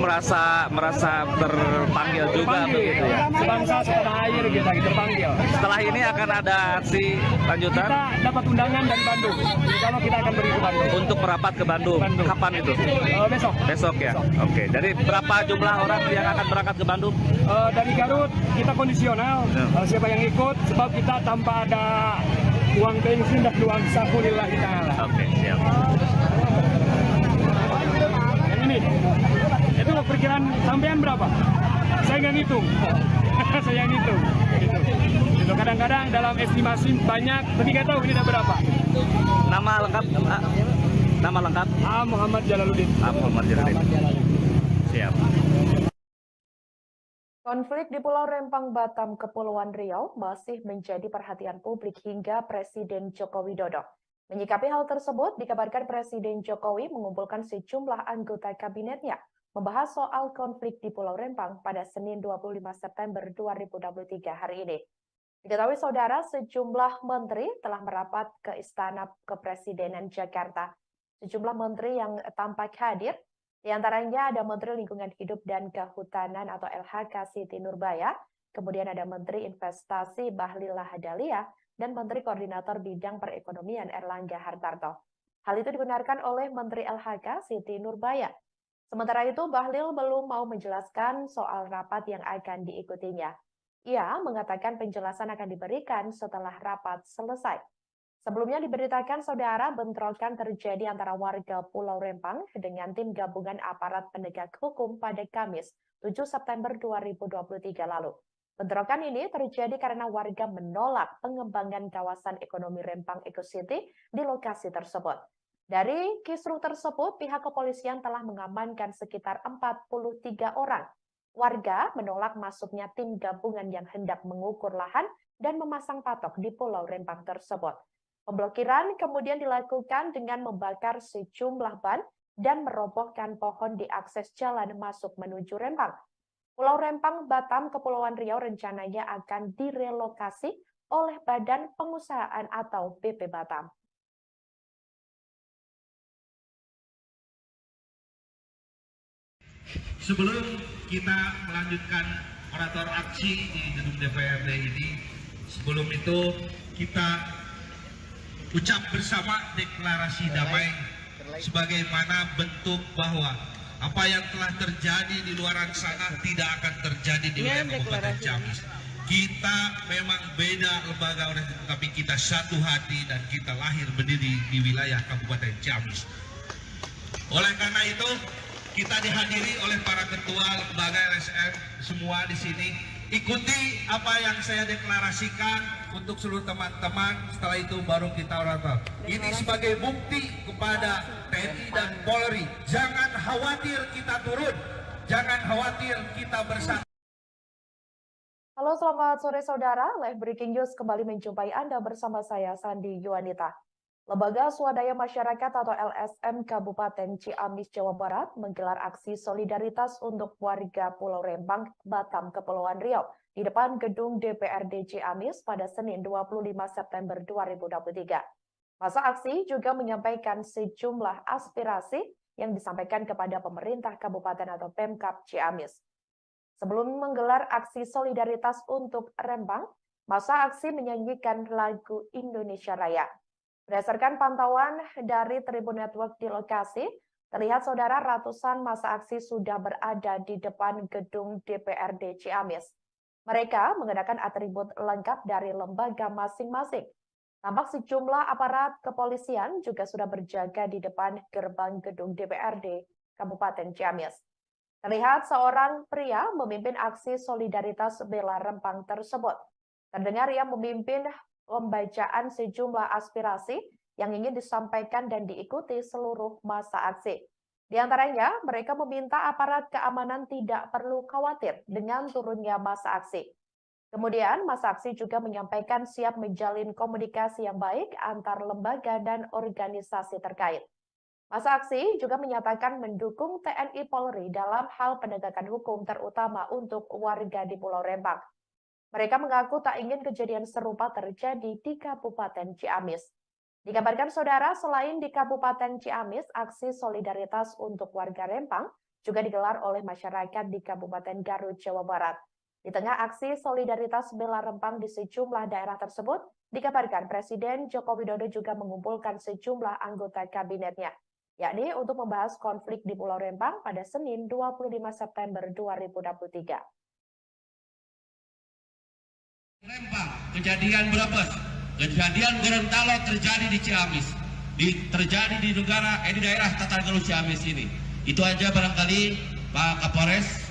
merasa terpanggil juga begitu ya? Sebangsa setanah air kita terpanggil. Setelah ini akan ada aksi lanjutan Kita dapat undangan dari Bandung. Kalau kita akan pergi ke Bandung. untuk merapat ke Bandung. Kapan itu? Besok. Besok ya? Oke, jadi berapa jumlah orang yang akan berangkat ke Bandung? Dari Garut kita kondisional. Siapa yang ikut? Sebab kita tanpa ada uang bensin dan uang saku lillahi ta'ala. Oke, siap. Yang ini, itu perkiraan sampean berapa? Saya nggak ngitung. Saya ngitung. Itu kadang-kadang dalam estimasi banyak, tapi nggak tahu ini ada berapa. Nama lengkap? Nama lengkap? Muhammad Jalaluddin. Muhammad Jalaluddin. Siap. Konflik di Pulau Rempang, Batam, Kepulauan Riau masih menjadi perhatian publik hingga Presiden Joko Widodo. Menyikapi hal tersebut, dikabarkan Presiden Jokowi mengumpulkan sejumlah anggota kabinetnya membahas soal konflik di Pulau Rempang pada Senin 25 September 2023 hari ini. Diketahui saudara, sejumlah menteri telah merapat ke Istana Kepresidenan Jakarta. Sejumlah menteri yang tampak hadir, di antaranya ada Menteri Lingkungan Hidup dan Kehutanan atau LHK Siti Nurbaya, kemudian ada Menteri Investasi Bahlil Lahadalia, dan Menteri Koordinator Bidang Perekonomian Erlangga Hartarto. Hal itu dibenarkan oleh Menteri LHK Siti Nurbaya. Sementara itu, Bahlil belum mau menjelaskan soal rapat yang akan diikutinya. Ia mengatakan penjelasan akan diberikan setelah rapat selesai. Sebelumnya diberitakan saudara bentrokan terjadi antara warga Pulau Rempang dengan tim gabungan aparat penegak hukum pada Kamis 7 September 2023 lalu. Bentrokan ini terjadi karena warga menolak pengembangan kawasan ekonomi Rempang Eco City di lokasi tersebut. Dari kisruh tersebut, pihak kepolisian telah mengamankan sekitar 43 orang. Warga menolak masuknya tim gabungan yang hendak mengukur lahan dan memasang patok di Pulau Rempang tersebut. Pemblokiran kemudian dilakukan dengan membakar sejumlah ban dan merobohkan pohon di akses jalan masuk menuju Rempang. Pulau Rempang, Batam, Kepulauan Riau rencananya akan direlokasi oleh Badan Pengusahaan atau BP Batam. Sebelum kita melanjutkan orator aksi di gedung DPRD ini, sebelum itu kita ucap bersama deklarasi damai sebagaimana bentuk bahwa apa yang telah terjadi di luar sana tidak akan terjadi di wilayah Kabupaten Ciamis. Kita memang beda lembaga, tapi kita satu hati dan kita lahir berdiri di wilayah Kabupaten Ciamis. Oleh karena itu, kita dihadiri oleh para ketua lembaga LSM semua di sini. Ikuti apa yang saya deklarasikan untuk seluruh teman-teman. Setelah itu baru kita orator. Ini sebagai bukti kepada TNI dan Polri. Jangan khawatir kita turun. Jangan khawatir kita bersatu. Halo, selamat sore saudara. Live Breaking News kembali menjumpai Anda bersama saya, Sandi Yuanita. Lembaga Swadaya Masyarakat atau LSM Kabupaten Ciamis, Jawa Barat menggelar aksi solidaritas untuk warga Pulau Rempang, Batam, Kepulauan Riau di depan gedung DPRD Ciamis pada Senin 25 September 2023. Masa aksi juga menyampaikan sejumlah aspirasi yang disampaikan kepada pemerintah kabupaten atau Pemkab Ciamis. Sebelum menggelar aksi solidaritas untuk Rempang, masa aksi menyanyikan lagu Indonesia Raya. Berdasarkan pantauan dari Tribun Network di lokasi, terlihat saudara ratusan massa aksi sudah berada di depan gedung DPRD Ciamis. Mereka mengenakan atribut lengkap dari lembaga masing-masing. Tampak sejumlah aparat kepolisian juga sudah berjaga di depan gerbang gedung DPRD Kabupaten Ciamis. Terlihat seorang pria memimpin aksi solidaritas bela Rempang tersebut. Terdengar ia memimpin pembacaan sejumlah aspirasi yang ingin disampaikan dan diikuti seluruh massa aksi. Di antaranya, mereka meminta aparat keamanan tidak perlu khawatir dengan turunnya massa aksi. Kemudian, massa aksi juga menyampaikan siap menjalin komunikasi yang baik antar lembaga dan organisasi terkait. Massa aksi juga menyatakan mendukung TNI Polri dalam hal penegakan hukum terutama untuk warga di Pulau Rempang. Mereka mengaku tak ingin kejadian serupa terjadi di Kabupaten Ciamis. Dikabarkan saudara, selain di Kabupaten Ciamis, aksi solidaritas untuk warga Rempang juga digelar oleh masyarakat di Kabupaten Garut, Jawa Barat. Di tengah aksi solidaritas bela Rempang di sejumlah daerah tersebut, dikabarkan Presiden Joko Widodo juga mengumpulkan sejumlah anggota kabinetnya, yakni untuk membahas konflik di Pulau Rempang pada Senin 25 September 2023. Rempang, kejadian Brebes, kejadian Gorontalo terjadi di Ciamis, terjadi di daerah Tatargaluh Ciamis ini. Itu aja barangkali Pak Kapolres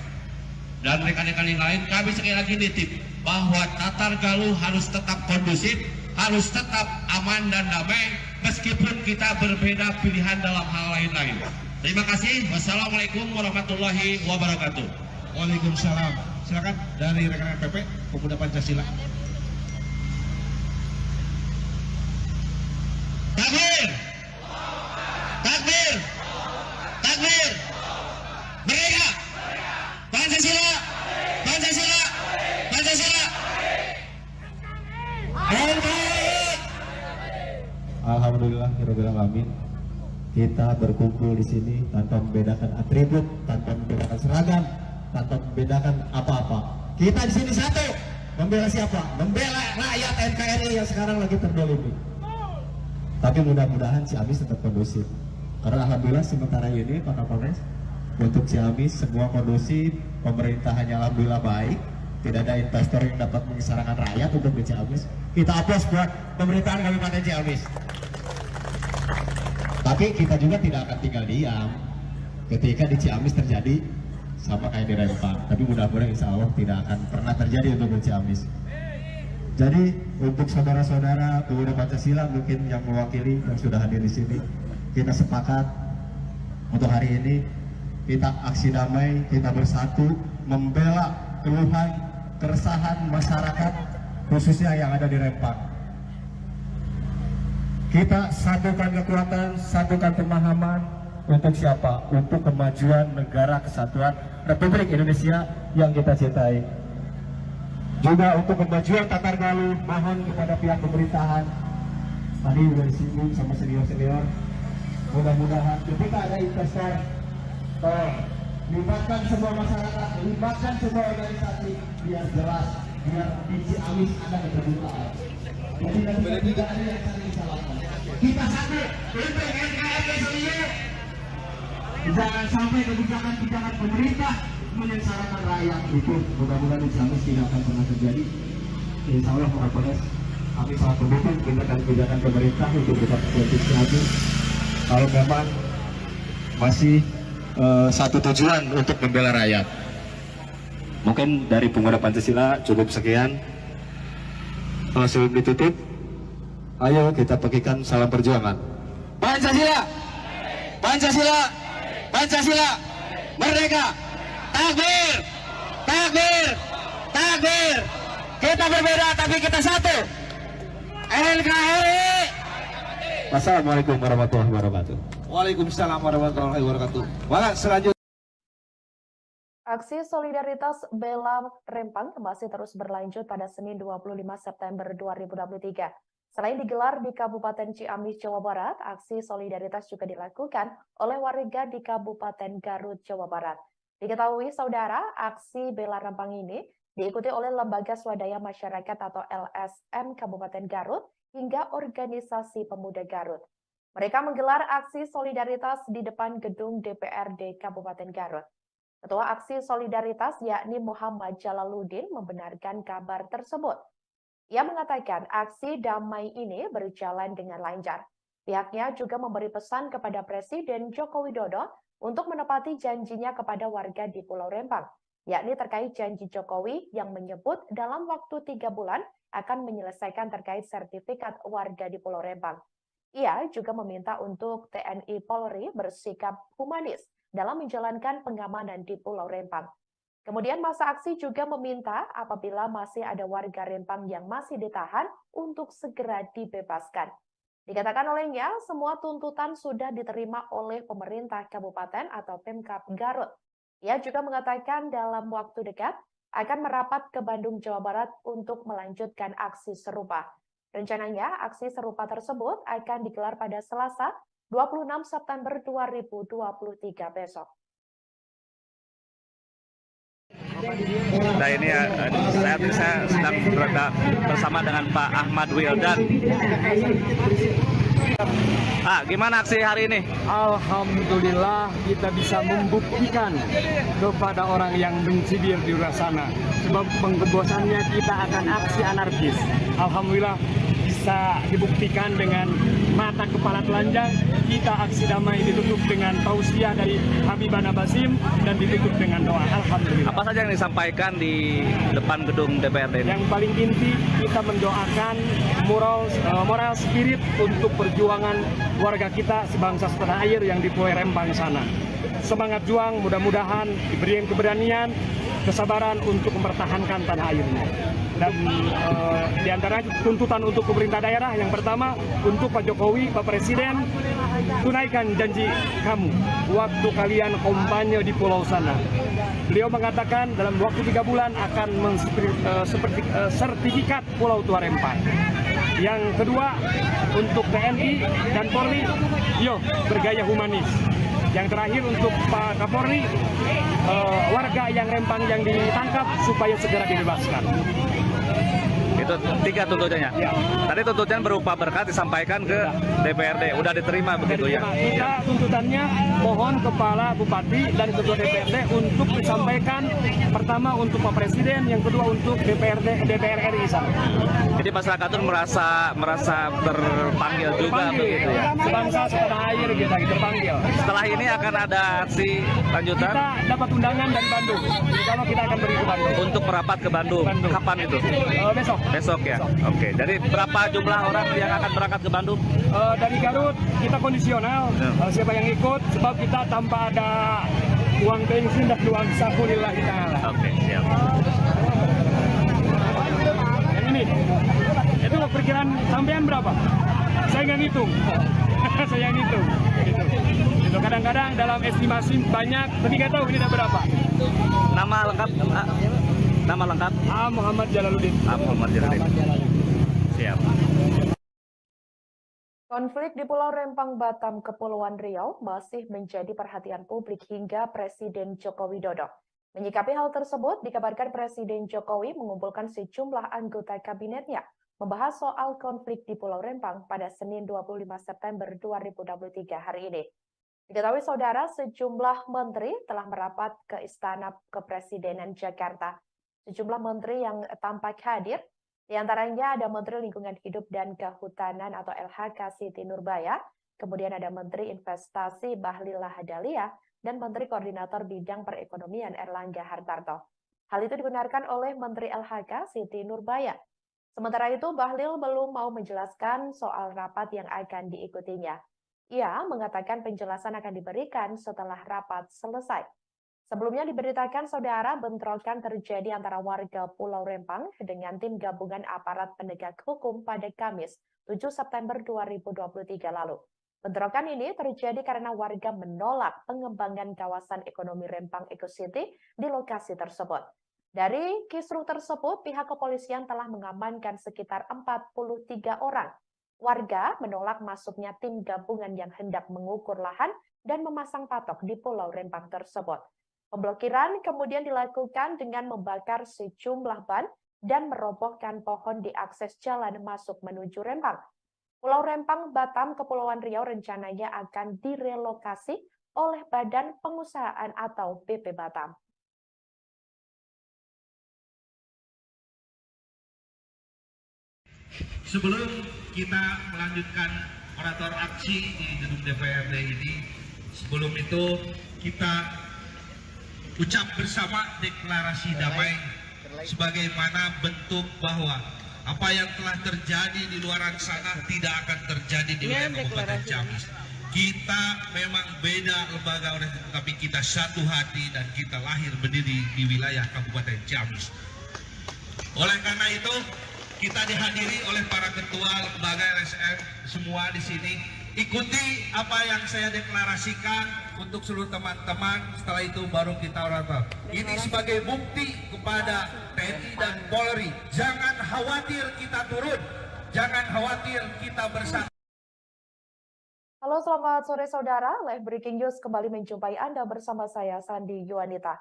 dan rekan-rekan yang lain, kami sekali lagi nitip bahwa Tatargaluh harus tetap kondusif, harus tetap aman dan damai, meskipun kita berbeda pilihan dalam hal lain-lain. Terima kasih. Wassalamualaikum warahmatullahi wabarakatuh. Waalaikumsalam. Silakan dari rekan-rekan PP Pemuda Pancasila. Takbir! Takbir! Takbir! Merdeka! Pancasila! Pancasila! Pancasila! Alhamdulillah, alamin. Kita berkumpul di sini tanpa membedakan atribut, tanpa membedakan seragam, tanpa membedakan apa-apa. Kita di sini satu, membela siapa? Membela rakyat NKRI yang sekarang lagi terdolimi. Tapi mudah-mudahan Ciamis tetap kondusif. Karena alhamdulillah sementara ini Pak Kapolres, untuk Ciamis semua kondusif, pemerintahannya alhamdulillah baik. Tidak ada investor yang dapat mengisarakan rakyat untuk di Ciamis. Kita aplaus buat pemerintahan Kabupaten Ciamis. Tapi kita juga tidak akan tinggal diam ketika di Ciamis terjadi sama kayak di Rempang. Tapi mudah-mudahan insya Allah tidak akan pernah terjadi untuk di Ciamis. Jadi untuk saudara-saudara pemuda Pancasila mungkin yang mewakili yang sudah hadir di sini, kita sepakat untuk hari ini kita aksi damai, kita bersatu membela keluhan, keresahan masyarakat khususnya yang ada di Rempang. Kita satukan kekuatan, satukan pemahaman untuk siapa? Untuk kemajuan negara kesatuan Republik Indonesia yang kita cintai. Juga untuk kemajuan Tatargaluh, mohon kepada pihak pemerintahan, tadi sudah disinggung sama senior-senior, mudah-mudahan ketika ada investor, libatkan semua masyarakat, libatkan semua organisasi, biar jelas, biar di Ciamis ada keterbukaan. Jadi tidak ada yang saling salahkan. Kita satu untuk NKRI sendiri. Jangan sampai kebijakan-kebijakan pemerintah menyengsarakan rakyat. Itu mudah-mudahan di Ciamis tidak akan pernah terjadi. Insya Allah Pak Kapolres, kami sangat mendukung kebijakan pemerintah untuk kita politik Ciamis. Kalau memang masih satu tujuan untuk membela rakyat. Mungkin dari Pemuda Pancasila cukup sekian. Sebelum ditutup, ayo kita bagikan salam perjuangan. Pancasila, Pancasila, Pancasila, merdeka, takbir, takbir, takbir. Kita berbeda tapi kita satu. NKRI. Wassalamualaikum warahmatullahi wabarakatuh. Waalaikumsalam warahmatullahi wabarakatuh. Maka selanjutnya Aksi solidaritas bela Rempang masih terus berlanjut pada Senin 25 September 2023. Selain digelar di Kabupaten Ciamis, Jawa Barat, aksi solidaritas juga dilakukan oleh warga di Kabupaten Garut, Jawa Barat. Diketahui saudara, aksi bela Rempang ini diikuti oleh Lembaga Swadaya Masyarakat atau LSM Kabupaten Garut hingga Organisasi Pemuda Garut. Mereka menggelar aksi solidaritas di depan gedung DPRD Kabupaten Garut. Ketua Aksi Solidaritas yakni Muhammad Jalaluddin membenarkan kabar tersebut. Ia mengatakan aksi damai ini berjalan dengan lancar. Pihaknya juga memberi pesan kepada Presiden Joko Widodo untuk menepati janjinya kepada warga di Pulau Rempang, yakni terkait janji Jokowi yang menyebut dalam waktu 3 bulan akan menyelesaikan terkait sertifikat warga di Pulau Rempang. Ia juga meminta untuk TNI Polri bersikap humanis dalam menjalankan pengamanan di Pulau Rempang. Kemudian masa aksi juga meminta apabila masih ada warga Rempang yang masih ditahan untuk segera dibebaskan. Dikatakan olehnya, semua tuntutan sudah diterima oleh pemerintah kabupaten atau Pemkab Garut. Ia juga mengatakan dalam waktu dekat akan merapat ke Bandung, Jawa Barat untuk melanjutkan aksi serupa. Rencananya, aksi serupa tersebut akan digelar pada Selasa, 26 September 2023 besok. Nah ini saya sedang berada bersama dengan Pak Ahmad Wildan. Gimana aksi hari ini? Alhamdulillah kita bisa membuktikan kepada orang yang benci di luar sana. Sebab pengebosannya kita akan aksi anarkis. Alhamdulillah bisa dibuktikan dengan mata kepala telanjang. Kita aksi damai ditutup dengan tausiah dari Habibana Basim dan ditutup dengan doa. Alhamdulillah. Apa saja yang disampaikan di depan gedung DPRD ini? Yang paling inti kita mendoakan moral spirit untuk perjuangan warga kita sebangsa setanah air yang di Pulau Rempang sana. Semangat juang, mudah-mudahan diberi keberanian, kesabaran untuk mempertahankan tanah airnya. Dan di antara tuntutan untuk pemerintah daerah yang pertama untuk Pak Jokowi, Pak Presiden, tunaikan janji kamu waktu kalian kampanye di pulau sana. Beliau mengatakan dalam waktu 3 bulan akan sertifikat Pulau Tua Rempang. Yang kedua untuk TNI dan Polri, bergaya humanis. Yang terakhir untuk Pak Kapolri, warga yang Rempang yang ditangkap supaya segera dibebaskan. Itu 3 tuntutannya. Ya. Tadi tuntutan berupa berkat disampaikan ke DPRD. Udah diterima begitu ya? Kita tuntutannya mohon Kepala Bupati dan Ketua DPRD untuk disampaikan pertama untuk Pak Presiden, yang kedua untuk DPR RI sana. Jadi masyarakat itu merasa terpanggil juga begitu ya? Sebangsa setanah air kita terpanggil. Setelah ini akan ada aksi lanjutan? Kita dapat undangan dari Bandung. Kalau kita akan pergi ke Bandung. Untuk merapat ke Bandung. Kapan itu? Besok. Besok ya? Oke. Jadi berapa jumlah orang yang akan berangkat ke Bandung? Dari Garut kita kondisional. Siapa yang ikut? Sebab kita tanpa ada uang bensin dan uang saku lillahi ta'ala. Oke, siap. Yang ini, itu perkiraan sampean berapa? Saya nggak ngitung. Saya ngitung. Gitu. Kadang-kadang dalam estimasi banyak, tapi nggak tahu ini ada berapa. Nama lengkap? Nama lengkap? Muhammad Jalaluddin. Muhammad Jalaluddin. Siap. Konflik di Pulau Rempang, Batam, Kepulauan Riau masih menjadi perhatian publik hingga Presiden Joko Widodo. Menyikapi hal tersebut, dikabarkan Presiden Jokowi mengumpulkan sejumlah anggota kabinetnya membahas soal konflik di Pulau Rempang pada Senin 25 September 2023 hari ini. Diketahui saudara, sejumlah menteri telah merapat ke Istana Kepresidenan Jakarta. Sejumlah menteri yang tampak hadir, di antaranya ada Menteri Lingkungan Hidup dan Kehutanan atau LHK Siti Nurbaya, kemudian ada Menteri Investasi Bahlil Lahadalia, dan Menteri Koordinator Bidang Perekonomian Erlangga Hartarto. Hal itu dibenarkan oleh Menteri LHK Siti Nurbaya. Sementara itu, Bahlil belum mau menjelaskan soal rapat yang akan diikutinya. Ia mengatakan penjelasan akan diberikan setelah rapat selesai. Sebelumnya diberitakan saudara bentrokan terjadi antara warga Pulau Rempang dengan tim gabungan aparat penegak hukum pada Kamis 7 September 2023 lalu. Bentrokan ini terjadi karena warga menolak pengembangan kawasan ekonomi Rempang Eco City di lokasi tersebut. Dari kisruh tersebut, pihak kepolisian telah mengamankan sekitar 43 orang. Warga menolak masuknya tim gabungan yang hendak mengukur lahan dan memasang patok di Pulau Rempang tersebut. Pemblokiran kemudian dilakukan dengan membakar sejumlah ban dan merobohkan pohon di akses jalan masuk menuju Rempang. Pulau Rempang, Batam, Kepulauan Riau rencananya akan direlokasi oleh Badan Pengusahaan atau BP Batam. Sebelum kita melanjutkan orator aksi di gedung DPRD ini, sebelum itu kita ucap bersama deklarasi damai sebagaimana bentuk bahwa Apa yang telah terjadi di luar sana tidak akan terjadi di wilayah Kabupaten Ciamis. Kita memang beda lembaga, tapi kita satu hati dan kita lahir berdiri di wilayah Kabupaten Ciamis. Oleh karena itu, kita dihadiri oleh para ketua lembaga LSM semua di sini. Ikuti apa yang saya deklarasikan untuk seluruh teman-teman. Setelah itu baru kita oral. Ini sebagai bukti kepada TNI dan Polri. Jangan khawatir kita turun. Jangan khawatir kita bersama. Halo, selamat sore saudara. Live Breaking News kembali menjumpai Anda bersama saya, Sandi Yuanita.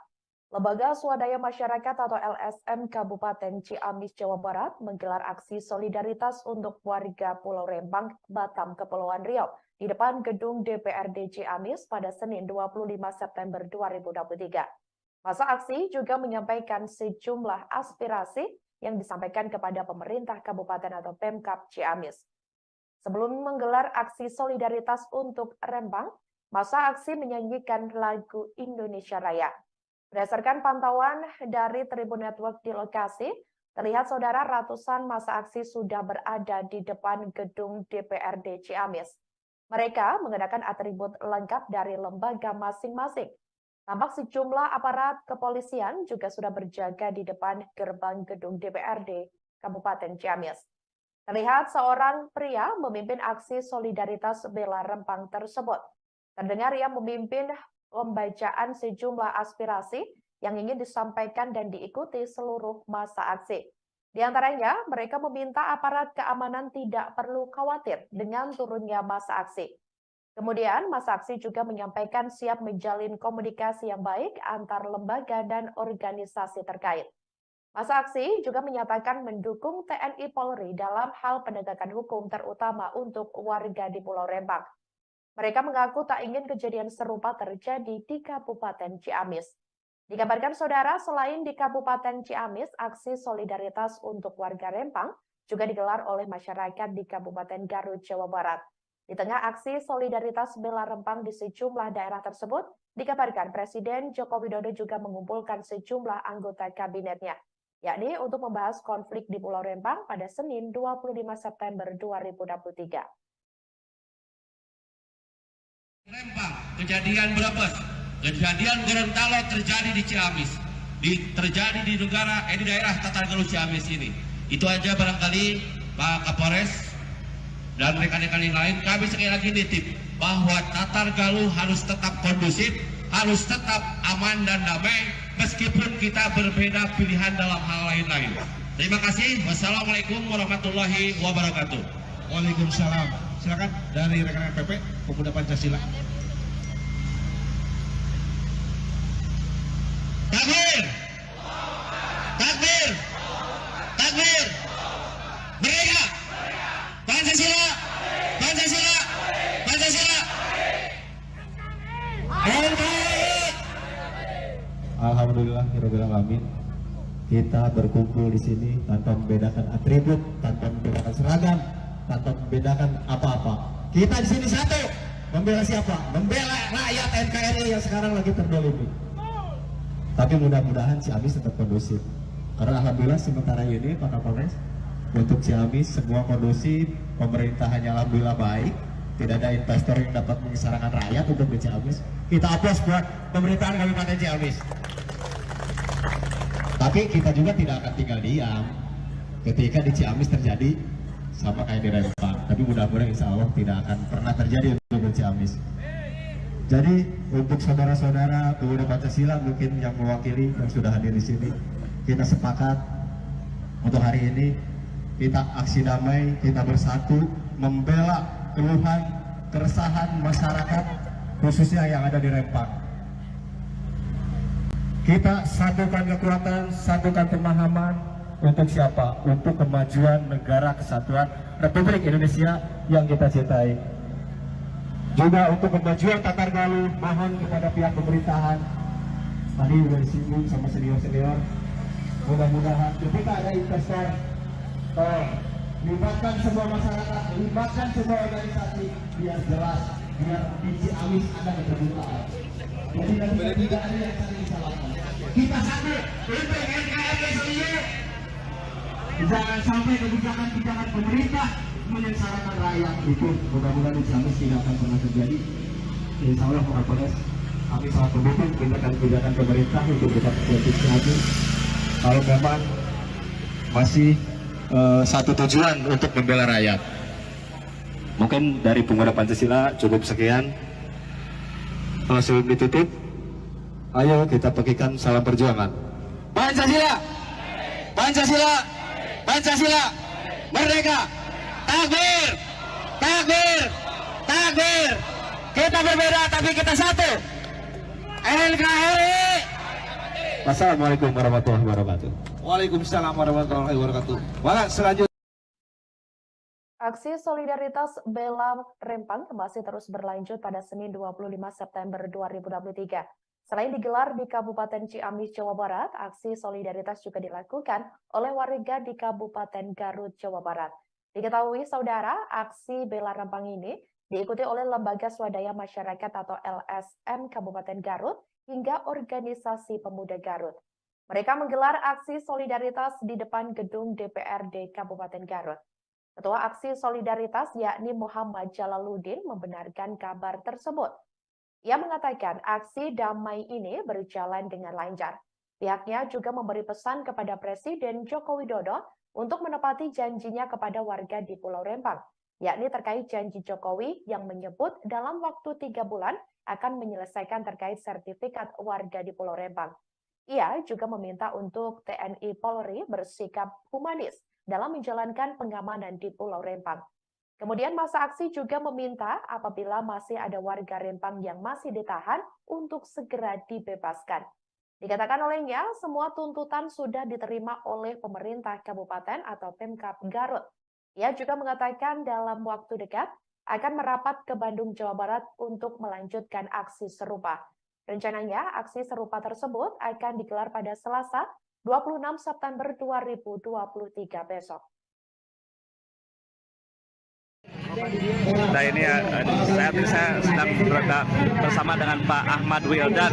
Lembaga Swadaya Masyarakat atau LSM Kabupaten Ciamis, Jawa Barat menggelar aksi solidaritas untuk warga Pulau Rempang, Batam, Kepulauan Riau di depan gedung DPRD Ciamis pada Senin 25 September 2023. Masa aksi juga menyampaikan sejumlah aspirasi yang disampaikan kepada pemerintah kabupaten atau Pemkab Ciamis. Sebelum menggelar aksi solidaritas untuk Rempang, masa aksi menyanyikan lagu Indonesia Raya. Berdasarkan pantauan dari Tribun Network di lokasi, terlihat saudara ratusan masa aksi sudah berada di depan gedung DPRD Ciamis. Mereka mengenakan atribut lengkap dari lembaga masing-masing. Tampak sejumlah aparat kepolisian juga sudah berjaga di depan gerbang gedung DPRD Kabupaten Ciamis. Terlihat seorang pria memimpin aksi solidaritas bela Rempang tersebut. Terdengar ia memimpin pembacaan sejumlah aspirasi yang ingin disampaikan dan diikuti seluruh masa aksi. Di antaranya, mereka meminta aparat keamanan tidak perlu khawatir dengan turunnya masa aksi. Kemudian, masa aksi juga menyampaikan siap menjalin komunikasi yang baik antar lembaga dan organisasi terkait. Masa aksi juga menyatakan mendukung TNI Polri dalam hal penegakan hukum terutama untuk warga di Pulau Rempang. Mereka mengaku tak ingin kejadian serupa terjadi di Kabupaten Ciamis. Dikabarkan saudara, selain di Kabupaten Ciamis, aksi solidaritas untuk warga Rempang juga digelar oleh masyarakat di Kabupaten Garut, Jawa Barat. Di tengah aksi solidaritas bela Rempang di sejumlah daerah tersebut, dikabarkan Presiden Joko Widodo juga mengumpulkan sejumlah anggota kabinetnya, yakni untuk membahas konflik di Pulau Rempang pada Senin 25 September 2023. Rempang, kejadian Brebes, kejadian Gorontalo terjadi di Ciamis, terjadi di daerah Tatargaluh Ciamis ini. Itu aja barangkali Pak Kapolres dan rekan-rekan yang lain, kami sekali lagi nitip bahwa Tatargaluh harus tetap kondusif, harus tetap aman dan damai, meskipun kita berbeda pilihan dalam hal lain-lain. Terima kasih. Wassalamualaikum warahmatullahi wabarakatuh. Waalaikumsalam. Silakan dari rekan-rekan PP Pemuda Pancasila. Takbir! Takbir! Takbir! Merdeka! Pancasila! Pancasila! Pancasila! Alhamdulillahirobbilalamin. Kita berkumpul di sini tanpa membedakan atribut, tanpa membedakan seragam, tanpa membedakan apa-apa. Kita di sini satu. Membela siapa? Membela rakyat NKRI yang sekarang lagi terdolimi. Tapi mudah-mudahan Ciamis tetap kondusif. Karena alhamdulillah sementara ini Pak Kapolres, untuk Ciamis semua kondusif, pemerintahannya alhamdulillah baik. Tidak ada investor yang dapat mengisarakan rakyat untuk di Ciamis. Kita aplaus buat pemerintahan Kabupaten Ciamis. Tapi kita juga tidak akan tinggal diam ketika di Ciamis terjadi sama kayak di Rempang. Tapi mudah-mudahan insya Allah tidak akan pernah terjadi untuk di Ciamis. Jadi untuk saudara-saudara pemuda Pancasila mungkin yang mewakili yang sudah hadir di sini, kita sepakat untuk hari ini kita aksi damai, kita bersatu membela keluhan, keresahan masyarakat khususnya yang ada di Rempang. Kita satukan kekuatan, satukan pemahaman untuk siapa? Untuk kemajuan negara kesatuan Republik Indonesia yang kita cintai. Juga untuk kemajuan Tatargaluh, mohon kepada pihak pemerintahan, tadi sudah disinggung sama senior-senior, mudah-mudahan ketika ada investor, libatkan semua masyarakat, libatkan semua organisasi, biar jelas, biar di Ciamis ada keterbukaan. Jadi tidak ada yang saling disalahkan. Kita satu untuk NKRI. Jangan sampai kebijakan-kebijakan pemerintah menyengsarakan rakyat. Itu mudah-mudahan di Ciamis tidak akan pernah terjadi. Insya Allah Kapolres, kami sangat mendukung kebijakan pemerintah untuk tetap politik Ciamis. Kalau memang masih satu tujuan untuk membela rakyat. Mungkin dari Pemuda Pancasila cukup sekian. Sebelum ditutup, ayo kita bagikan salam perjuangan. Pancasila, Pancasila, Pancasila, merdeka, takbir, takbir, takbir. Kita berbeda tapi kita satu. NKRI. Wassalamualaikum warahmatullahi wabarakatuh. Waalaikumsalam warahmatullahi wabarakatuh. Wala selanjutnya. Aksi solidaritas bela Rempang masih terus berlanjut pada Senin 25 September 2023. Selain digelar di Kabupaten Ciamis, Jawa Barat, aksi solidaritas juga dilakukan oleh warga di Kabupaten Garut, Jawa Barat. Diketahui, saudara, aksi bela Rempang ini diikuti oleh Lembaga Swadaya Masyarakat atau LSM Kabupaten Garut hingga Organisasi Pemuda Garut. Mereka menggelar aksi solidaritas di depan gedung DPRD Kabupaten Garut. Ketua Aksi Solidaritas yakni Muhammad Jalaluddin membenarkan kabar tersebut. Ia mengatakan aksi damai ini berjalan dengan lancar. Pihaknya juga memberi pesan kepada Presiden Joko Widodo untuk menepati janjinya kepada warga di Pulau Rempang, yakni terkait janji Jokowi yang menyebut dalam waktu 3 bulan akan menyelesaikan terkait sertifikat warga di Pulau Rempang. Ia juga meminta untuk TNI Polri bersikap humanis dalam menjalankan pengamanan di Pulau Rempang. Kemudian masa aksi juga meminta apabila masih ada warga Rempang yang masih ditahan untuk segera dibebaskan. Dikatakan olehnya, semua tuntutan sudah diterima oleh pemerintah kabupaten atau Pemkab Garut. Ia juga mengatakan dalam waktu dekat akan merapat ke Bandung, Jawa Barat untuk melanjutkan aksi serupa. Rencananya, aksi serupa tersebut akan digelar pada Selasa 26 September 2023 besok. Nah ini saat ini saya sedang berada bersama dengan Pak Ahmad Wildan.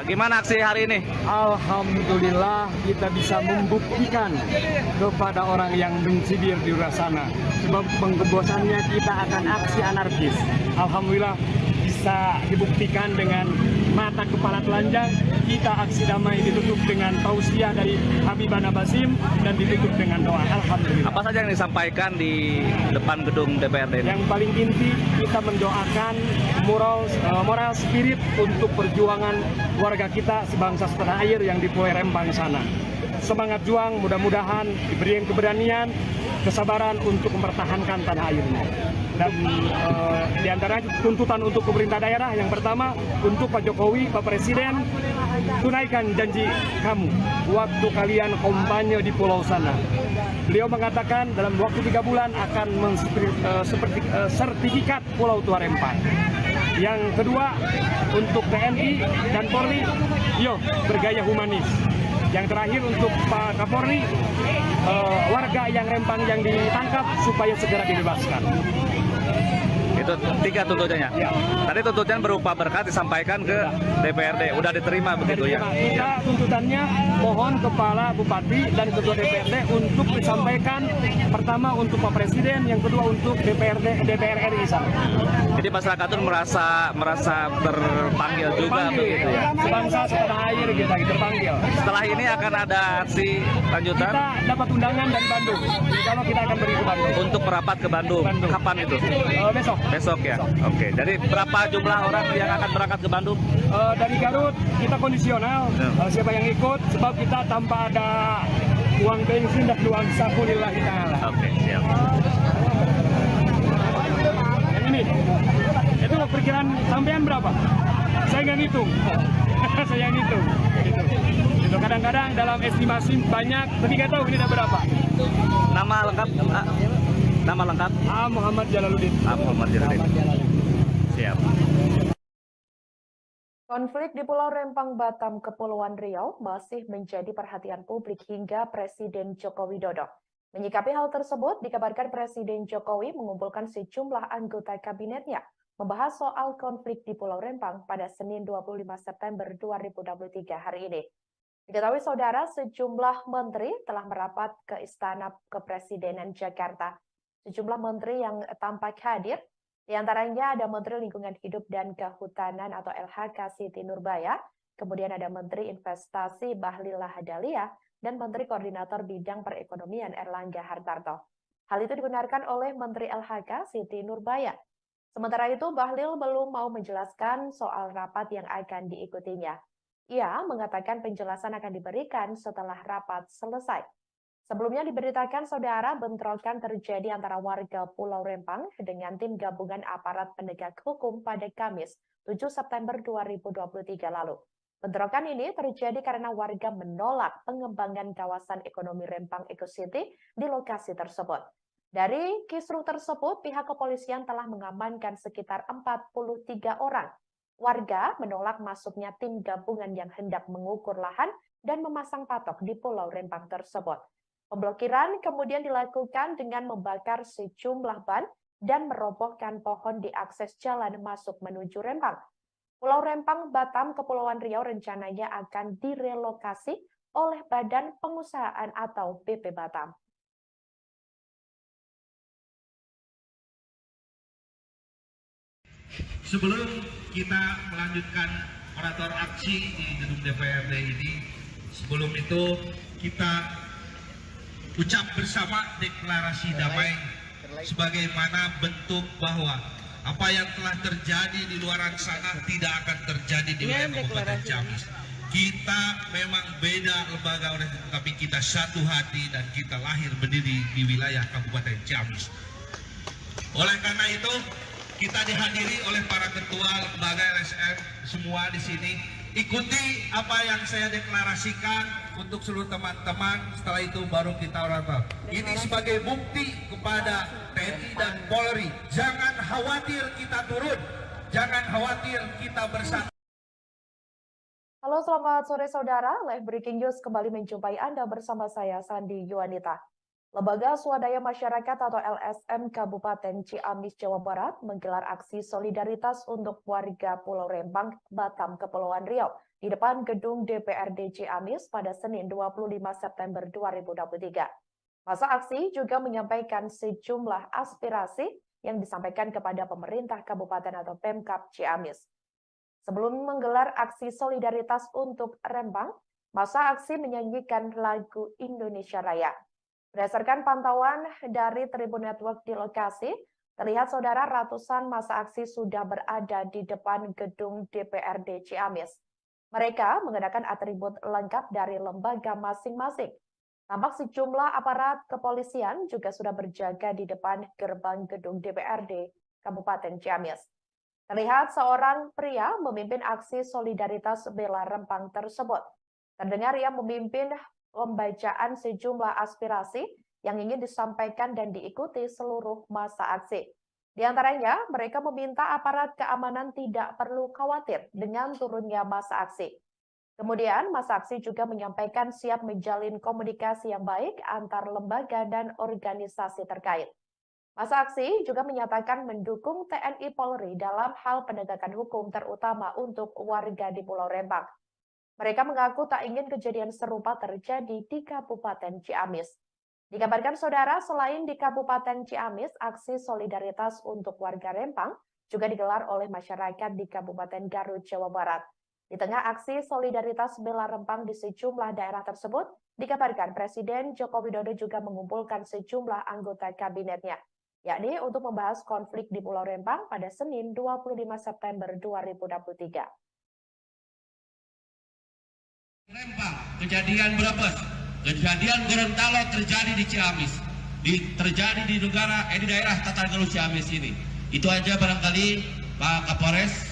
Gimana aksi hari ini? Alhamdulillah kita bisa membuktikan kepada orang yang mencibir di luar sana. Sebab pengebosannya kita akan aksi anarkis. Alhamdulillah bisa dibuktikan dengan mata kepala telanjang. Kita aksi damai ditutup dengan tausiah dari Habibana Basim dan ditutup dengan doa. Alhamdulillah. Apa saja yang disampaikan di depan gedung DPRD ini? Yang paling inti kita mendoakan moral spirit untuk perjuangan warga kita sebangsa setanah air yang di Pulau Rempang sana. Semangat juang, mudah-mudahan diberikan keberanian, kesabaran untuk mempertahankan tanah airnya. Dan di antara tuntutan untuk pemerintah daerah, yang pertama untuk Pak Jokowi, Pak Presiden, tunaikan janji kamu waktu kalian kampanye di pulau sana. Beliau mengatakan dalam waktu 3 bulan akan sertifikat Pulau Tua Rempang. Yang kedua untuk TNI dan Polri, yuk bergaya humanis. Yang terakhir untuk Pak Kapolri, warga yang Rempang yang ditangkap supaya segera dibebaskan. Itu 3 tuntutannya. Ya. Tadi tuntutan berupa berkat disampaikan ke DPRD. Udah diterima begitu ya? Kita tuntutannya mohon Kepala Bupati dan Ketua DPRD untuk disampaikan pertama untuk Pak Presiden, yang kedua untuk DPR RI sana. Jadi masyarakat itu merasa terpanggil juga begitu ya? Sebangsa setanah air kita terpanggil. Setelah ini akan ada aksi lanjutan? Kita dapat undangan dari Bandung. Kalau kita akan pergi ke Bandung. Untuk merapat ke Bandung. Kapan itu? Besok. Besok ya? Oke. Jadi berapa jumlah orang yang akan berangkat ke Bandung? Dari Garut kita kondisional. Siapa yang ikut? Sebab kita tanpa ada uang bensin dan uang saku lillahi ta'ala. Oke, siap. Yang ini, itu perkiraan sampean berapa? Saya nggak ngitung. Saya ngitung. Itu kadang-kadang dalam estimasi banyak, tapi nggak tahu ini ada berapa. Nama lengkap? Nama lengkap? Muhammad Jalaluddin. Muhammad Jalaluddin. Siap. Konflik di Pulau Rempang, Batam, Kepulauan Riau masih menjadi perhatian publik hingga Presiden Joko Widodo. Menyikapi hal tersebut, dikabarkan Presiden Jokowi mengumpulkan sejumlah anggota kabinetnya membahas soal konflik di Pulau Rempang pada Senin 25 September 2023 hari ini. Diketahui saudara, sejumlah menteri telah merapat ke Istana Kepresidenan Jakarta. Sejumlah menteri yang tampak hadir, diantaranya ada Menteri Lingkungan Hidup dan Kehutanan atau LHK Siti Nurbaya, kemudian ada Menteri Investasi Bahlil Lahadalia, dan Menteri Koordinator Bidang Perekonomian Erlangga Hartarto. Hal itu dibenarkan oleh Menteri LHK Siti Nurbaya. Sementara itu, Bahlil belum mau menjelaskan soal rapat yang akan diikutinya. Ia mengatakan penjelasan akan diberikan setelah rapat selesai. Sebelumnya diberitakan saudara bentrokan terjadi antara warga Pulau Rempang dengan tim gabungan aparat penegak hukum pada Kamis 7 September 2023 lalu. Bentrokan ini terjadi karena warga menolak pengembangan kawasan ekonomi Rempang Eco City di lokasi tersebut. Dari kisruh tersebut, pihak kepolisian telah mengamankan sekitar 43 orang. Warga menolak masuknya tim gabungan yang hendak mengukur lahan dan memasang patok di Pulau Rempang tersebut. Pemblokiran kemudian dilakukan dengan membakar sejumlah ban dan merobohkan pohon di akses jalan masuk menuju Rempang. Pulau Rempang, Batam, Kepulauan Riau rencananya akan direlokasi oleh Badan Pengusahaan atau BP Batam. Sebelum kita melanjutkan orator aksi di gedung DPRD ini, sebelum itu kita ucap bersama deklarasi damai sebagaimana bentuk bahwa apa yang telah terjadi di luar sana tidak akan terjadi di wilayah Kabupaten Ciamis. Kita memang beda lembaga, tapi kita satu hati dan kita lahir berdiri di wilayah Kabupaten Ciamis. Oleh karena itu, kita dihadiri oleh para ketua lembaga LSM semua di sini. Ikuti apa yang saya deklarasikan untuk seluruh teman-teman. Setelah itu baru kita orator. Ini sebagai bukti kepada TNI dan Polri. Jangan khawatir kita turun. Jangan khawatir kita bersatu. Halo, selamat sore saudara. Live Breaking News kembali menjumpai Anda bersama saya, Sandi Yuanita. Lembaga Swadaya Masyarakat atau LSM Kabupaten Ciamis, Jawa Barat menggelar aksi solidaritas untuk warga Pulau Rempang, Batam, Kepulauan Riau di depan gedung DPRD Ciamis pada Senin 25 September 2023. Masa aksi juga menyampaikan sejumlah aspirasi yang disampaikan kepada pemerintah kabupaten atau Pemkab Ciamis. Sebelum menggelar aksi solidaritas untuk Rempang, masa aksi menyanyikan lagu Indonesia Raya. Berdasarkan pantauan dari Tribun Network di lokasi, terlihat saudara ratusan massa aksi sudah berada di depan gedung DPRD Ciamis. Mereka mengenakan atribut lengkap dari lembaga masing-masing. Tampak sejumlah aparat kepolisian juga sudah berjaga di depan gerbang gedung DPRD Kabupaten Ciamis. Terlihat seorang pria memimpin aksi solidaritas bela Rempang tersebut. Terdengar ia memimpin pembacaan sejumlah aspirasi yang ingin disampaikan dan diikuti seluruh massa aksi. Di antaranya, mereka meminta aparat keamanan tidak perlu khawatir dengan turunnya massa aksi. Kemudian, massa aksi juga menyampaikan siap menjalin komunikasi yang baik antar lembaga dan organisasi terkait. Massa aksi juga menyatakan mendukung TNI Polri dalam hal penegakan hukum terutama untuk warga di Pulau Rempang. Mereka mengaku tak ingin kejadian serupa terjadi di Kabupaten Ciamis. Dikabarkan saudara, selain di Kabupaten Ciamis, aksi solidaritas untuk warga Rempang juga digelar oleh masyarakat di Kabupaten Garut, Jawa Barat. Di tengah aksi solidaritas bela Rempang di sejumlah daerah tersebut, dikabarkan Presiden Joko Widodo juga mengumpulkan sejumlah anggota kabinetnya, yakni untuk membahas konflik di Pulau Rempang pada Senin 25 September 2023. Rempang, kejadian Brebes, kejadian Gorontalo terjadi di Ciamis, terjadi di daerah Tatargaluh Ciamis ini. Itu aja barangkali Pak Kapolres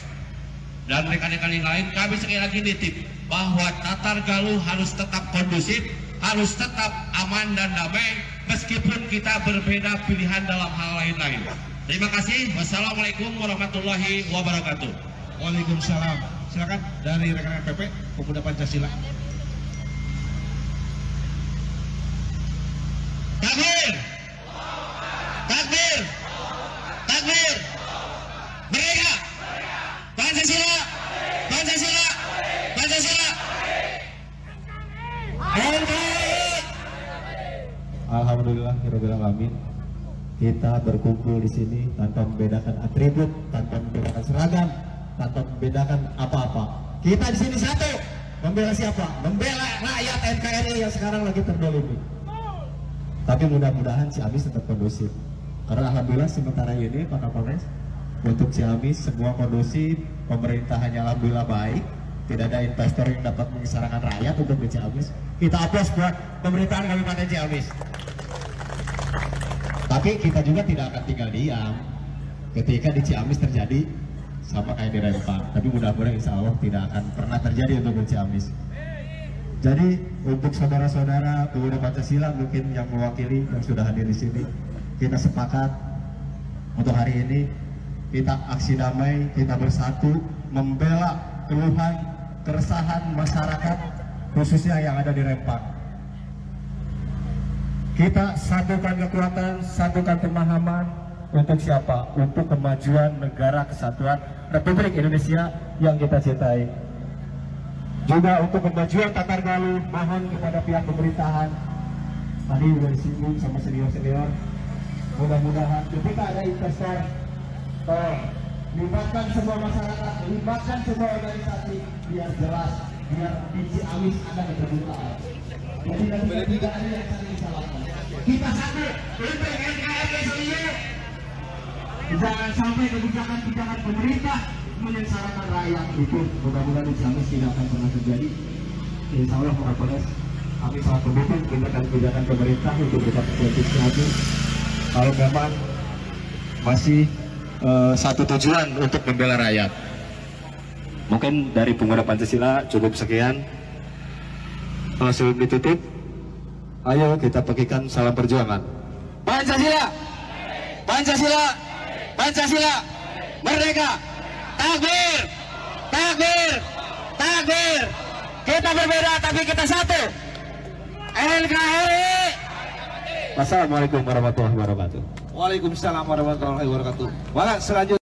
dan rekan-rekan yang lain, kami sekali lagi nitip bahwa Tatargaluh harus tetap kondusif, harus tetap aman dan damai, meskipun kita berbeda pilihan dalam hal lain-lain. Terima kasih. Wassalamualaikum warahmatullahi wabarakatuh. Waalaikumsalam. Silakan dari rekan-rekan PP Pemuda Pancasila. Takbir! Takbir! Takbir! Merdeka! Pancasila! Pancasila! Pancasila! Alhamdulillahirabbil alamin. Kita berkumpul di sini tanpa membedakan atribut, tanpa membedakan seragam, tanpa membedakan apa-apa. Kita di sini satu, membela siapa? Membela rakyat NKRI yang sekarang lagi terdolimi. Tapi mudah-mudahan Ciamis tetap kondusif. Karena alhamdulillah sementara ini Pak Kapolres, untuk Ciamis semua kondusif, pemerintahannya alhamdulillah baik. Tidak ada investor yang dapat mengisarakan rakyat untuk di Ciamis. Kita aplaus buat pemerintahan Kabupaten Ciamis. Tapi kita juga tidak akan tinggal diam ketika di Ciamis terjadi sama kayak di Rempang. Tapi mudah-mudahan insya Allah tidak akan pernah terjadi untuk di Ciamis. Jadi untuk saudara-saudara pemuda Pancasila mungkin yang mewakili yang sudah hadir di sini, kita sepakat untuk hari ini kita aksi damai, kita bersatu membela keluhan, keresahan masyarakat khususnya yang ada di Rempang. Kita satukan kekuatan, satukan pemahaman untuk siapa? Untuk kemajuan negara kesatuan Republik Indonesia yang kita cintai. Juga untuk kemajuan Tatar Galuh, mohon kepada pihak pemerintahan. Tadi sudah disinggung sama senior-senior. Mudah-mudahan ketika ada investor, libatkan semua masyarakat, libatkan semua organisasi biar jelas, biar di Ciamis ada keterbukaan. Jadi tidak ada yang saling salahkan. Kita satu untuk NKRI seluruh. Jangan sampai kebijakan-kebijakan pemerintah menyengsarakan rakyat. Itu mudah-mudahan di Ciamis tidak akan pernah terjadi. Insya Allah Pak Kapolres, kami sangat mendukung kebijakan pemerintah untuk tetap politik Ciamis. Kalau memang masih satu tujuan untuk membela rakyat. Mungkin dari pemuda Pancasila cukup sekian. Sebelum ditutup, ayo kita bagikan salam perjuangan. Pancasila, Pancasila, Pancasila, merdeka, takbir, takbir, takbir. Kita berbeda tapi kita satu. NKRI. Wassalamualaikum warahmatullahi wabarakatuh. Waalaikumsalam warahmatullahi wabarakatuh. Selanjutnya.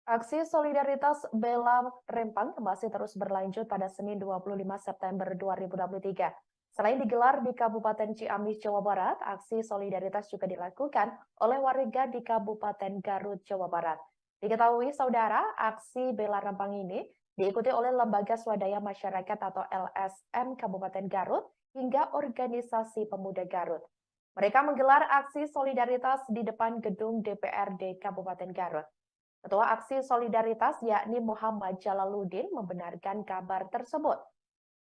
Aksi solidaritas Bela Rempang masih terus berlanjut pada Senin 25 September 2023. Selain digelar di Kabupaten Ciamis, Jawa Barat, aksi solidaritas juga dilakukan oleh warga di Kabupaten Garut, Jawa Barat. Diketahui, saudara, aksi Bela Rempang ini diikuti oleh Lembaga Swadaya Masyarakat atau LSM Kabupaten Garut hingga Organisasi Pemuda Garut. Mereka menggelar aksi solidaritas di depan gedung DPRD Kabupaten Garut. Ketua Aksi Solidaritas yakni Muhammad Jalaluddin membenarkan kabar tersebut.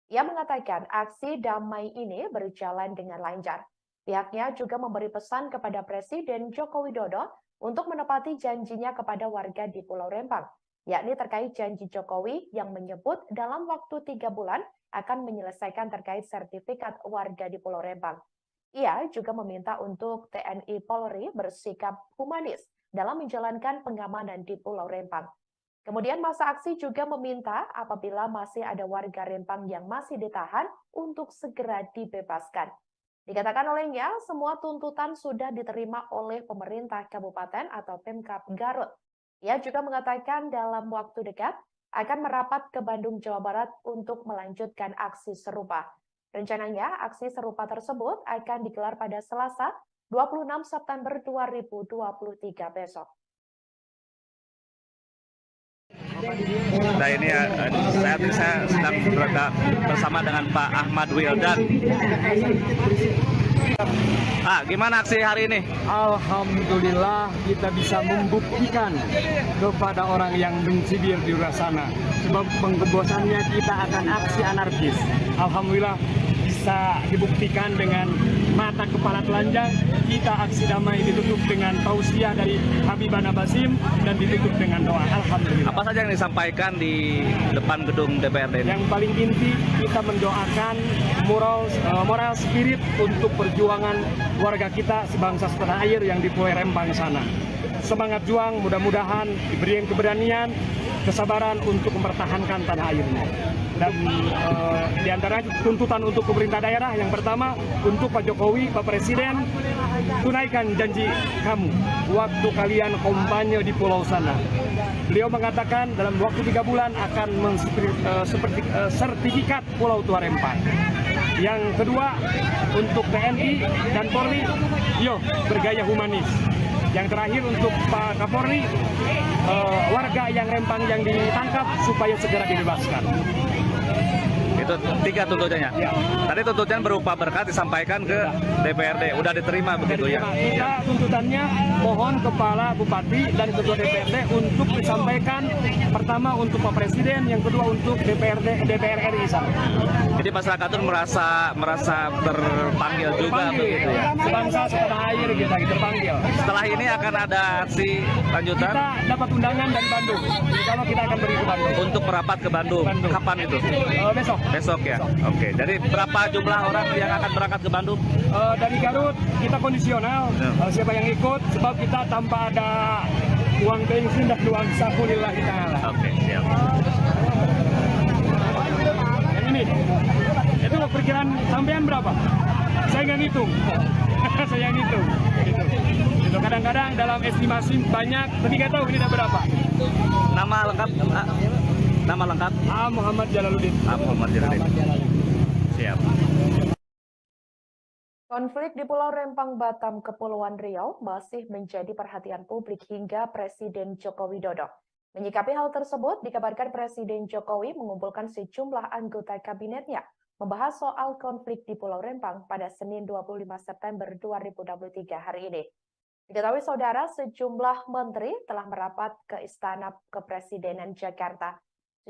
Ia mengatakan aksi damai ini berjalan dengan lancar. Pihaknya juga memberi pesan kepada Presiden Joko Widodo untuk menepati janjinya kepada warga di Pulau Rempang, yakni terkait janji Jokowi yang menyebut dalam waktu 3 bulan akan menyelesaikan terkait sertifikat warga di Pulau Rempang. Ia juga meminta untuk TNI Polri bersikap humanis dalam menjalankan pengamanan di Pulau Rempang. Kemudian masa aksi juga meminta apabila masih ada warga Rempang yang masih ditahan untuk segera dibebaskan. Dikatakan olehnya, semua tuntutan sudah diterima oleh pemerintah kabupaten atau Pemkab Garut. Ia juga mengatakan dalam waktu dekat akan merapat ke Bandung, Jawa Barat untuk melanjutkan aksi serupa. Rencananya, aksi serupa tersebut akan digelar pada Selasa 26 September 2023 besok. Nah ini saat ini saya sedang berada bersama dengan Pak Ahmad Wildan. Gimana aksi hari ini? Alhamdulillah kita bisa membuktikan kepada orang yang mencibir di luar sana. Sebab pengebosannya kita akan aksi anarkis. Alhamdulillah bisa dibuktikan dengan mata kepala telanjang. Kita aksi damai ditutup dengan tausiah dari Habibana Basim dan ditutup dengan doa. Alhamdulillah. Apa saja yang disampaikan di depan gedung DPRD ini? Yang paling inti kita mendoakan moral spirit untuk perjuangan warga kita sebangsa setanah air yang di Pulau Rempang sana. Semangat juang, mudah-mudahan diberi keberanian, kesabaran untuk mempertahankan tanah airnya. Dan di antara tuntutan untuk pemerintah daerah, yang pertama untuk Pak Jokowi, Pak Presiden, tunaikan janji kamu waktu kalian kampanye di pulau sana. Beliau mengatakan dalam waktu 3 bulan akan sertifikat Pulau Tua Rempang. Yang kedua untuk TNI dan Polri, yo bergaya humanis. Yang terakhir untuk Pak Kapolri, warga yang Rempang yang ditangkap supaya segera dibebaskan. Itu 3 tuntutannya. Ya. Tadi tuntutan berupa berkas disampaikan ke DPRD. Udah diterima begitu ya? Kita tuntutannya mohon Kepala Bupati dan Ketua DPRD untuk disampaikan pertama untuk Pak Presiden, yang kedua untuk DPR RI sana. Jadi masyarakat itu merasa terpanggil juga begitu ya? Sebangsa setanah air kita terpanggil. Setelah ini akan ada aksi lanjutan Kita dapat undangan dari Bandung. Kalau kita akan pergi ke Bandung. untuk merapat ke Bandung. Kapan itu? Besok. Besok ya? Oke. Jadi berapa jumlah orang yang akan berangkat ke Bandung? Dari Garut kita kondisional. Siapa yang ikut? Sebab kita tanpa ada uang bensin dan uang saku lillahi ta'ala. Oke, siap. Yang ini, itu perkiraan sampean berapa? Saya nggak ngitung. Saya ngitung. Itu kadang-kadang dalam estimasi banyak, tapi nggak tahu ini ada berapa. Nama lengkap? Nama lengkap? Muhammad Jalaluddin. Muhammad Jalaluddin. Siap. Konflik di Pulau Rempang, Batam, Kepulauan Riau masih menjadi perhatian publik hingga Presiden Joko Widodo. Menyikapi hal tersebut, dikabarkan Presiden Jokowi mengumpulkan sejumlah anggota kabinetnya membahas soal konflik di Pulau Rempang pada Senin 25 September 2023 hari ini. Diketahui saudara, sejumlah menteri telah merapat ke Istana Kepresidenan Jakarta.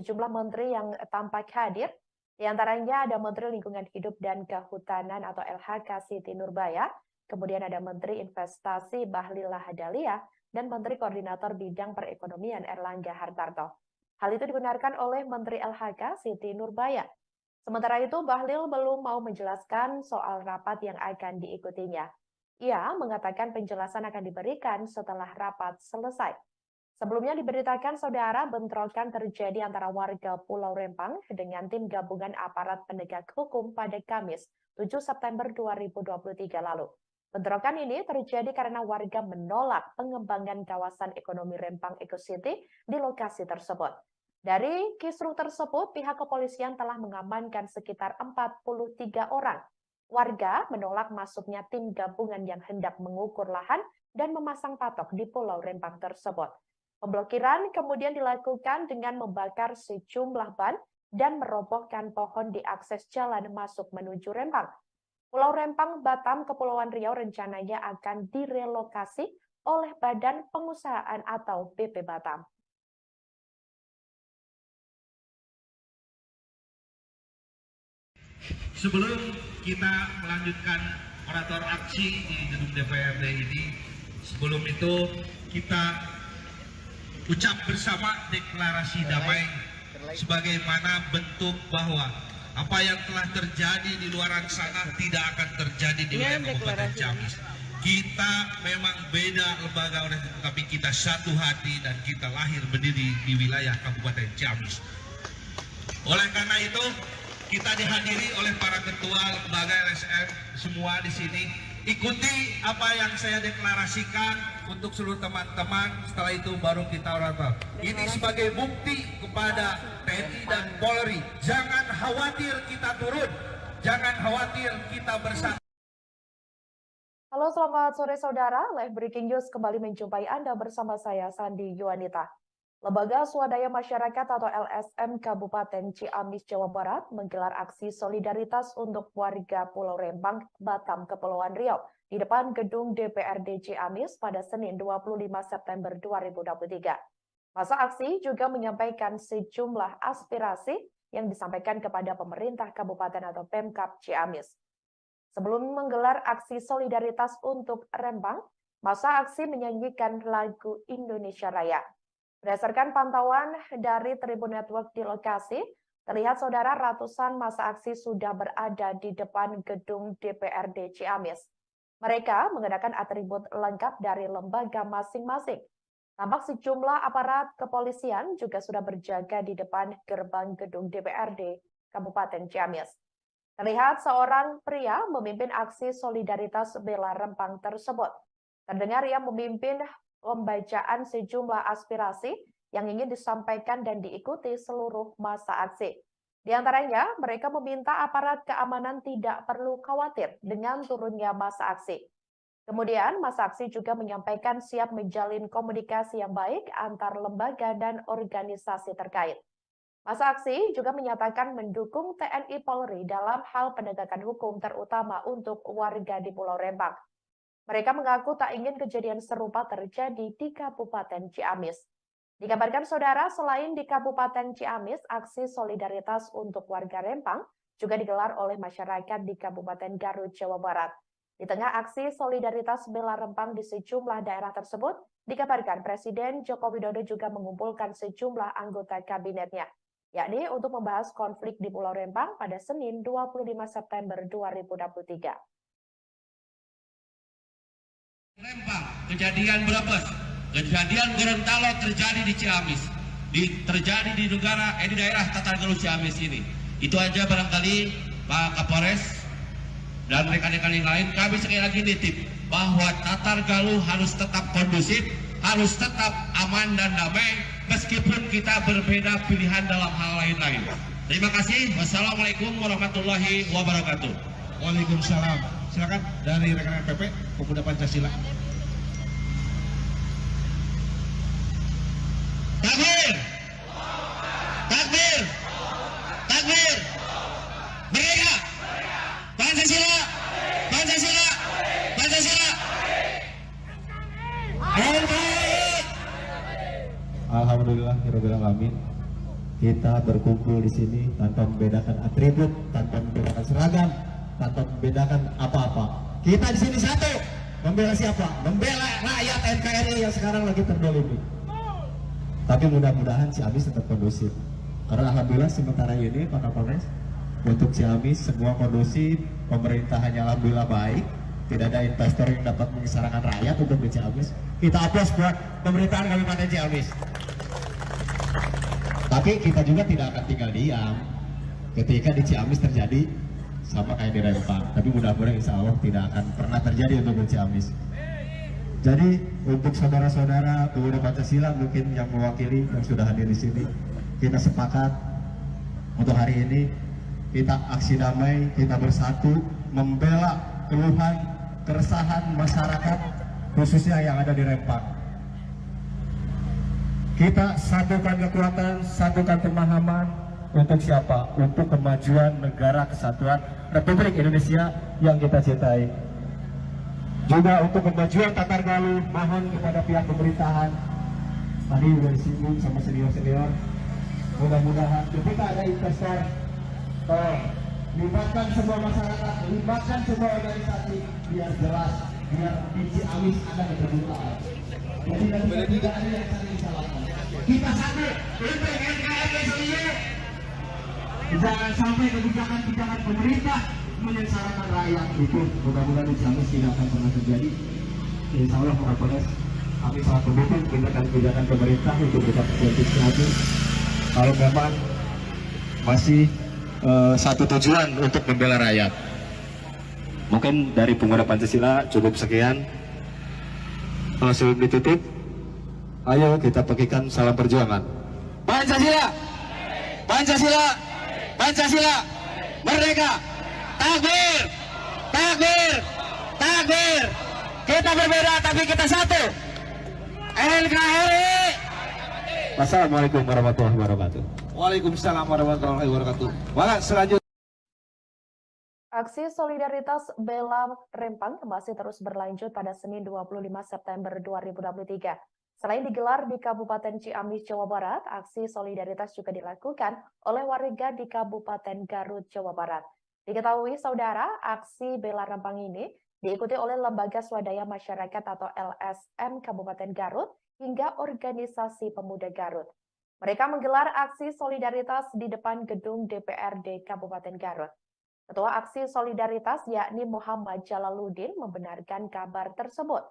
Sejumlah menteri yang tampak hadir, di antaranya ada Menteri Lingkungan Hidup dan Kehutanan atau LHK Siti Nurbaya, kemudian ada Menteri Investasi Bahlil Lahadalia, dan Menteri Koordinator Bidang Perekonomian Erlangga Hartarto. Hal itu dibenarkan oleh Menteri LHK Siti Nurbaya. Sementara itu, Bahlil belum mau menjelaskan soal rapat yang akan diikutinya. Ia mengatakan penjelasan akan diberikan setelah rapat selesai. Sebelumnya diberitakan saudara bentrokan terjadi antara warga Pulau Rempang dengan tim gabungan aparat penegak hukum pada Kamis 7 September 2023 lalu. Bentrokan ini terjadi karena warga menolak pengembangan kawasan ekonomi Rempang Eco City di lokasi tersebut. Dari kisruh tersebut, pihak kepolisian telah mengamankan sekitar 43 orang. Warga menolak masuknya tim gabungan yang hendak mengukur lahan dan memasang patok di Pulau Rempang tersebut. Pemblokiran kemudian dilakukan dengan membakar sejumlah ban dan merobohkan pohon di akses jalan masuk menuju Rempang. Pulau Rempang, Batam, Kepulauan Riau rencananya akan direlokasi oleh Badan Pengusahaan atau BP Batam. Sebelum kita melanjutkan orator aksi di gedung DPRD ini, sebelum itu kita ucap bersama deklarasi damai sebagaimana bentuk bahwa apa yang telah terjadi di luar sana tidak akan terjadi di wilayah Kabupaten Ciamis. Kita memang beda lembaga, oleh tetapi kita satu hati dan kita lahir berdiri di wilayah Kabupaten Ciamis. Oleh karena itu, kita dihadiri oleh para ketua lembaga LSM semua di sini. Ikuti apa yang saya deklarasikan untuk seluruh teman-teman. Setelah itu baru kita orator. Ini sebagai bukti kepada TNI dan Polri. Jangan khawatir kita turun. Jangan khawatir kita bersama. Halo, selamat sore saudara. Live Breaking News kembali menjumpai Anda bersama saya, Sandi Yuanita. Lembaga Swadaya Masyarakat atau LSM Kabupaten Ciamis, Jawa Barat menggelar aksi solidaritas untuk warga Pulau Rempang, Batam, Kepulauan Riau di depan gedung DPRD Ciamis pada Senin 25 September 2023. Masa aksi juga menyampaikan sejumlah aspirasi yang disampaikan kepada pemerintah kabupaten atau Pemkab Ciamis. Sebelum menggelar aksi solidaritas untuk Rempang, masa aksi menyanyikan lagu Indonesia Raya. Berdasarkan pantauan dari Tribun Network di lokasi, terlihat saudara ratusan massa aksi sudah berada di depan gedung DPRD Ciamis. Mereka mengenakan atribut lengkap dari lembaga masing-masing. Tampak sejumlah aparat kepolisian juga sudah berjaga di depan gerbang gedung DPRD Kabupaten Ciamis. Terlihat seorang pria memimpin aksi solidaritas bela Rempang tersebut. Terdengar ia memimpin pembacaan sejumlah aspirasi yang ingin disampaikan dan diikuti seluruh massa aksi. Di antaranya, mereka meminta aparat keamanan tidak perlu khawatir dengan turunnya massa aksi. Kemudian, massa aksi juga menyampaikan siap menjalin komunikasi yang baik antar lembaga dan organisasi terkait. Massa aksi juga menyatakan mendukung TNI Polri dalam hal penegakan hukum terutama untuk warga di Pulau Rempang. Mereka mengaku tak ingin kejadian serupa terjadi di Kabupaten Ciamis. Dikabarkan saudara, selain di Kabupaten Ciamis, aksi solidaritas untuk warga Rempang juga digelar oleh masyarakat di Kabupaten Garut, Jawa Barat. Di tengah aksi solidaritas bela Rempang di sejumlah daerah tersebut, dikabarkan Presiden Joko Widodo juga mengumpulkan sejumlah anggota kabinetnya, yakni untuk membahas konflik di Pulau Rempang pada Senin 25 September 2023. Rempang, kejadian Brebes, kejadian Gorontalo terjadi di Ciamis, terjadi di daerah Tatargaluh Ciamis ini. Itu aja barangkali Pak Kapolres dan rekan-rekan yang lain, kami sekali lagi nitip bahwa Tatargaluh harus tetap kondusif, harus tetap aman dan damai, meskipun kita berbeda pilihan dalam hal lain-lain. Terima kasih. Wassalamualaikum warahmatullahi wabarakatuh. Waalaikumsalam. Silakan dari rekan-rekan PP Pemuda Pancasila. Takbir! Takbir! Takbir! Merdeka! Pancasila! Pancasila! Pancasila! Alhamdulillah, alamin. Kita berkumpul di sini tanpa membedakan atribut, tanpa membedakan seragam, tanpa membedakan apa-apa. Kita di sini satu, membela siapa? Membela rakyat NKRI yang sekarang lagi terdolimi. Tapi mudah-mudahan Ciamis tetap kondusif. Karena alhamdulillah sementara ini Pak Kapolres, untuk Ciamis semua kondusif, pemerintahannya alhamdulillah baik, tidak ada investor yang dapat mengisarakan rakyat untuk di Ciamis. Kita aplaus buat pemerintahan Kabupaten Ciamis. Tapi kita juga tidak akan tinggal diam ketika di Ciamis terjadi sama kayak di Rempang. Tapi mudah-mudahan insya Allah tidak akan pernah terjadi untuk di Ciamis. Jadi untuk saudara-saudara pemuda Pancasila mungkin yang mewakili yang sudah hadir di sini, kita sepakat untuk hari ini kita aksi damai, kita bersatu membela keluhan, keresahan masyarakat khususnya yang ada di Rempang. Kita satukan kekuatan, satukan pemahaman untuk siapa? Untuk kemajuan negara kesatuan Republik Indonesia yang kita cintai. Juga untuk kemajuan Tatargaluh, mohon kepada pihak pemerintahan, tadi sudah disinggung sama senior-senior, mudah-mudahan ketika ada investor, libatkan semua masyarakat, libatkan semua organisasi, biar jelas, biar di Ciamis ada keterbukaan. Jadi tidak ada yang saling disalahkan. Kita satu untuk NKRI sendiri. Jangan sampai kebijakan-kebijakan pemerintah menyengsarakan rakyat. Itu mudah-mudahan di Ciamis tidak akan pernah terjadi. Insya Allah Pak Kapolres, kami sangat mendukung kebijakan pemerintah untuk bisa terjadi lagi. Kalau memang masih satu tujuan untuk membela rakyat. Mungkin dari pemuda Pancasila cukup sekian. Sebelum ditutup, ayo kita bagikan salam perjuangan. Pancasila, Pancasila, Pancasila, merdeka, takbir, takbir, takbir. Kita berbeda tapi kita satu. NKRI. Wassalamualaikum warahmatullahi wabarakatuh. Waalaikumsalam warahmatullahi wabarakatuh. Maka selanjutnya Aksi solidaritas bela Rempang masih terus berlanjut pada Senin 25 September 2023. Selain digelar di Kabupaten Ciamis, Jawa Barat, aksi solidaritas juga dilakukan oleh warga di Kabupaten Garut, Jawa Barat. Diketahui saudara, aksi bela Rempang ini diikuti oleh Lembaga Swadaya Masyarakat atau LSM Kabupaten Garut hingga Organisasi Pemuda Garut. Mereka menggelar aksi solidaritas di depan gedung DPRD Kabupaten Garut. Ketua Aksi Solidaritas yakni Muhammad Jalaluddin membenarkan kabar tersebut.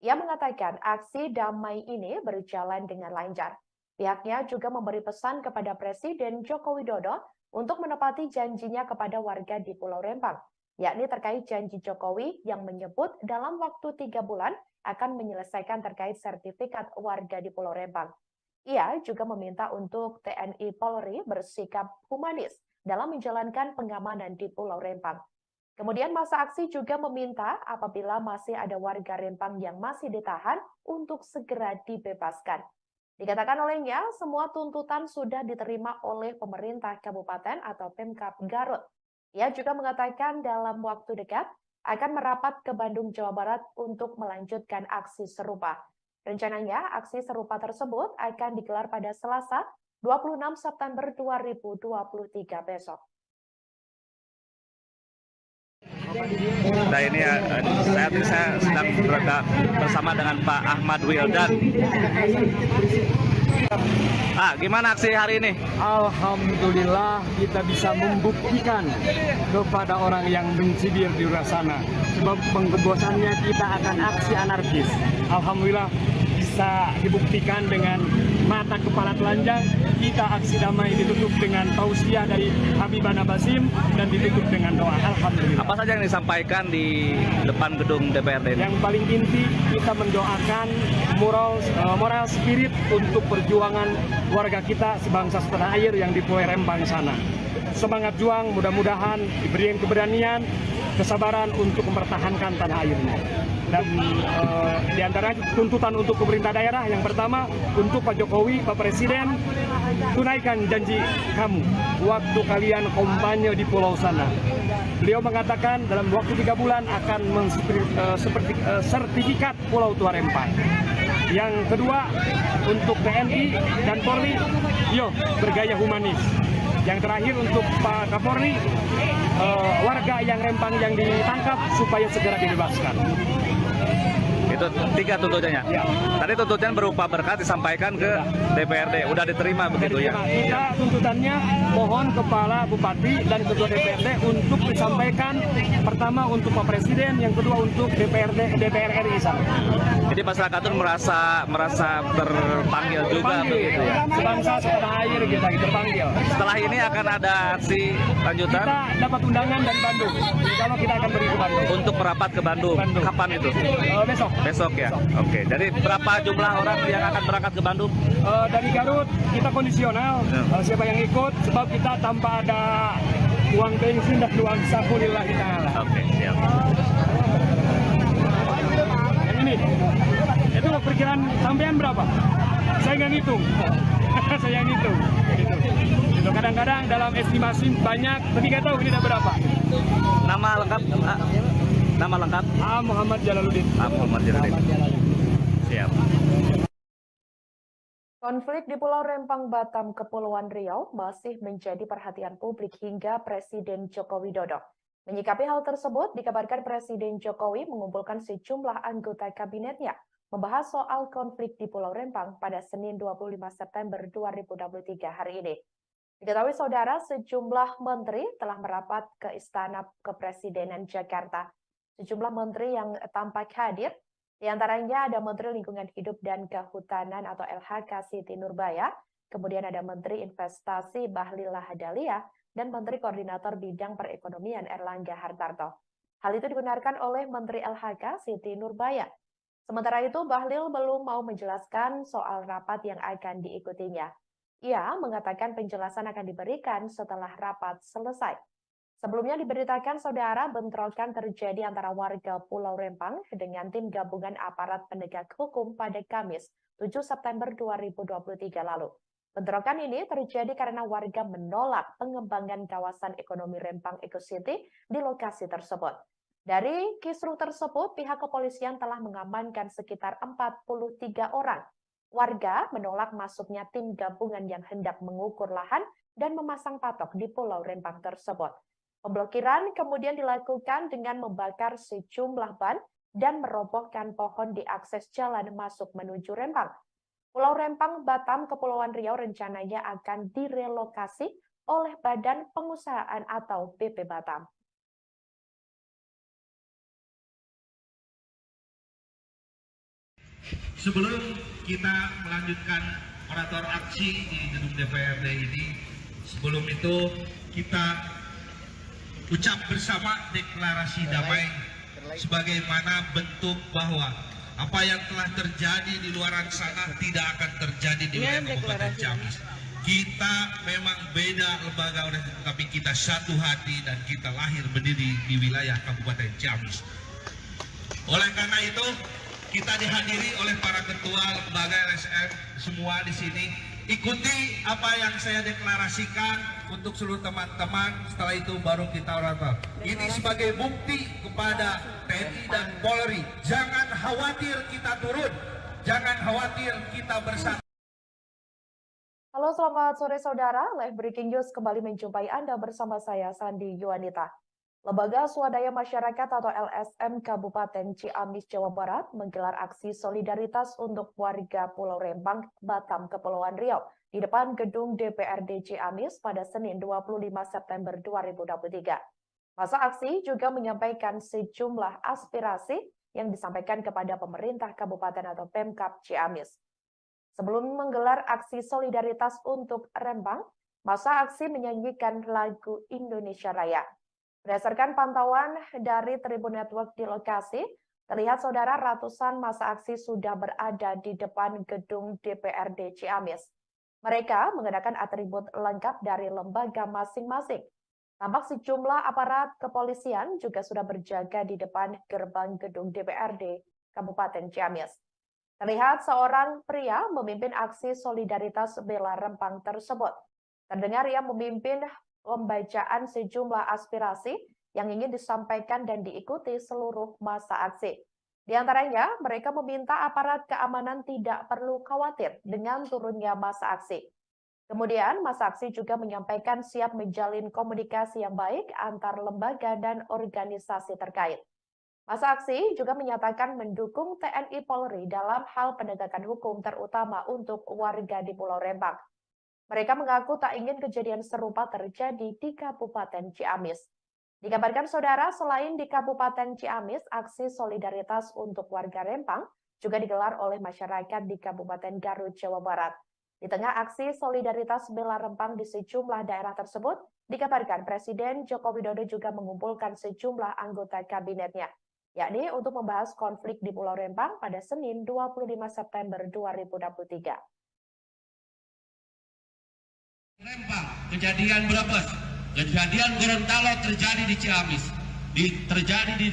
Ia mengatakan aksi damai ini berjalan dengan lancar. Pihaknya juga memberi pesan kepada Presiden Joko Widodo untuk menepati janjinya kepada warga di Pulau Rempang, yakni terkait janji Jokowi yang menyebut dalam waktu 3 bulan akan menyelesaikan terkait sertifikat warga di Pulau Rempang. Ia juga meminta untuk TNI Polri bersikap humanis dalam menjalankan pengamanan di Pulau Rempang. Kemudian masa aksi juga meminta apabila masih ada warga Rempang yang masih ditahan untuk segera dibebaskan. Dikatakan olehnya, semua tuntutan sudah diterima oleh pemerintah kabupaten atau Pemkab Garut. Ia juga mengatakan dalam waktu dekat akan merapat ke Bandung, Jawa Barat untuk melanjutkan aksi serupa. Rencananya, aksi serupa tersebut akan digelar pada Selasa, 26 September 2023 besok. Nah ini saya sedang berada bersama dengan Pak Ahmad Wildan. Gimana aksi hari ini? Alhamdulillah kita bisa membuktikan kepada orang yang benci di luar sana. Sebab pengebosannya kita akan aksi anarkis. Alhamdulillah bisa dibuktikan dengan mata kepala telanjang. Kita aksi damai ditutup dengan tausiah dari Habibana Basim dan ditutup dengan doa. Alhamdulillah. Apa saja yang disampaikan di depan gedung DPRD ini? Yang paling inti kita mendoakan moral spirit untuk perjuangan warga kita sebangsa setanah air yang di Pulau Rempang sana. Semangat juang, mudah-mudahan diberi keberanian, kesabaran untuk mempertahankan tanah airnya. Dan di antara tuntutan untuk pemerintah daerah yang pertama untuk Pak Jokowi, Pak Presiden, tunaikan janji kamu waktu kalian kampanye di pulau sana. Beliau mengatakan dalam waktu 3 bulan akan sertifikat Pulau Tua Rempang. Yang kedua untuk TNI dan Polri, bergaya humanis. Yang terakhir untuk Pak Kapolri, warga yang Rempang yang ditangkap supaya segera dibebaskan. Itu 3 tuntutannya. Ya. Tadi tuntutan berupa berkat disampaikan ke DPRD. Udah diterima begitu ya? Kita tuntutannya mohon Kepala Bupati dan Ketua DPRD untuk disampaikan pertama untuk Pak Presiden, yang kedua untuk DPR RI sana. Jadi masyarakat itu merasa terpanggil juga begitu ya? Sebangsa setanah air kita terpanggil. Setelah ini akan ada aksi lanjutan? Kita dapat undangan dari Bandung. Kalau kita akan beri ke Bandung. Untuk merapat ke Bandung. Kapan itu? Besok. Besok ya? Oke. Jadi berapa jumlah orang yang akan berangkat ke Bandung? Dari Garut kita kondisional. Siapa yang ikut, sebab kita tanpa ada uang bensin dan uang saku lillahi ta'ala. Oke, siap. Yang ini, itu perkiraan sampean berapa? Saya nggak ngitung. Saya ngitung. Gitu. Kadang-kadang dalam estimasi banyak, tapi nggak tahu ini ada berapa. Nama lengkap? Nama lengkap? Muhammad Jalaluddin. Muhammad Jalaluddin. Siap. Konflik di Pulau Rempang, Batam, Kepulauan Riau masih menjadi perhatian publik hingga Presiden Joko Widodo. Menyikapi hal tersebut, dikabarkan Presiden Jokowi mengumpulkan sejumlah anggota kabinetnya membahas soal konflik di Pulau Rempang pada Senin 25 September 2023 hari ini. Diketahui saudara, sejumlah menteri telah merapat ke Istana Kepresidenan Jakarta. Sejumlah menteri yang tampak hadir, di antaranya ada Menteri Lingkungan Hidup dan Kehutanan atau LHK Siti Nurbaya, kemudian ada Menteri Investasi Bahlil Lahadalia, dan Menteri Koordinator Bidang Perekonomian Erlangga Hartarto. Hal itu dibenarkan oleh Menteri LHK Siti Nurbaya. Sementara itu, Bahlil belum mau menjelaskan soal rapat yang akan diikutinya. Ia mengatakan penjelasan akan diberikan setelah rapat selesai. Sebelumnya diberitakan saudara bentrokan terjadi antara warga Pulau Rempang dengan tim gabungan aparat penegak hukum pada Kamis 7 September 2023 lalu. Bentrokan ini terjadi karena warga menolak pengembangan kawasan ekonomi Rempang Eco City di lokasi tersebut. Dari kisruh tersebut, pihak kepolisian telah mengamankan sekitar 43 orang. Warga menolak masuknya tim gabungan yang hendak mengukur lahan dan memasang patok di Pulau Rempang tersebut. Pemblokiran kemudian dilakukan dengan membakar sejumlah ban dan merobohkan pohon di akses jalan masuk menuju Rempang. Pulau Rempang, Batam, Kepulauan Riau rencananya akan direlokasi oleh Badan Pengusahaan atau BP Batam. Sebelum kita melanjutkan orator aksi di gedung DPRD ini, sebelum itu kita ucap bersama deklarasi damai sebagaimana bentuk bahwa Apa yang telah terjadi di luar sana tidak akan terjadi di wilayah Kabupaten Ciamis. Kita memang beda lembaga, tapi kita satu hati dan kita lahir berdiri di wilayah Kabupaten Ciamis. Oleh karena itu, kita dihadiri oleh para ketua lembaga LSM semua di sini. Ikuti apa yang saya deklarasikan untuk seluruh teman-teman. Setelah itu baru kita orator. Ini sebagai bukti kepada TNI dan Polri. Jangan khawatir kita turun. Jangan khawatir kita bersatu. Halo, selamat sore saudara. Live Breaking News kembali menjumpai Anda bersama saya, Sandi Yuanita. Lembaga Swadaya Masyarakat atau LSM Kabupaten Ciamis, Jawa Barat menggelar aksi solidaritas untuk warga Pulau Rempang, Batam, Kepulauan Riau di depan gedung DPRD Ciamis pada Senin 25 September 2023. Masa aksi juga menyampaikan sejumlah aspirasi yang disampaikan kepada pemerintah kabupaten atau Pemkab Ciamis. Sebelum menggelar aksi solidaritas untuk Rempang, masa aksi menyanyikan lagu Indonesia Raya. Berdasarkan pantauan dari Tribun Network di lokasi, terlihat saudara ratusan massa aksi sudah berada di depan gedung DPRD Ciamis. Mereka mengenakan atribut lengkap dari lembaga masing-masing. Tampak sejumlah aparat kepolisian juga sudah berjaga di depan gerbang gedung DPRD Kabupaten Ciamis. Terlihat seorang pria memimpin aksi solidaritas bela Rempang tersebut. Terdengar ia memimpin pembacaan sejumlah aspirasi yang ingin disampaikan dan diikuti seluruh massa aksi. Di antaranya, mereka meminta aparat keamanan tidak perlu khawatir dengan turunnya massa aksi. Kemudian, massa aksi juga menyampaikan siap menjalin komunikasi yang baik antar lembaga dan organisasi terkait. Massa aksi juga menyatakan mendukung TNI Polri dalam hal penegakan hukum terutama untuk warga di Pulau Rempang. Mereka mengaku tak ingin kejadian serupa terjadi di Kabupaten Ciamis. Dikabarkan saudara, selain di Kabupaten Ciamis, aksi solidaritas untuk warga Rempang juga digelar oleh masyarakat di Kabupaten Garut, Jawa Barat. Di tengah aksi solidaritas bela Rempang di sejumlah daerah tersebut, dikabarkan Presiden Joko Widodo juga mengumpulkan sejumlah anggota kabinetnya, yakni untuk membahas konflik di Pulau Rempang pada Senin 25 September 2023. Rempang, kejadian Brebes, kejadian Gorontalo terjadi di Ciamis, terjadi di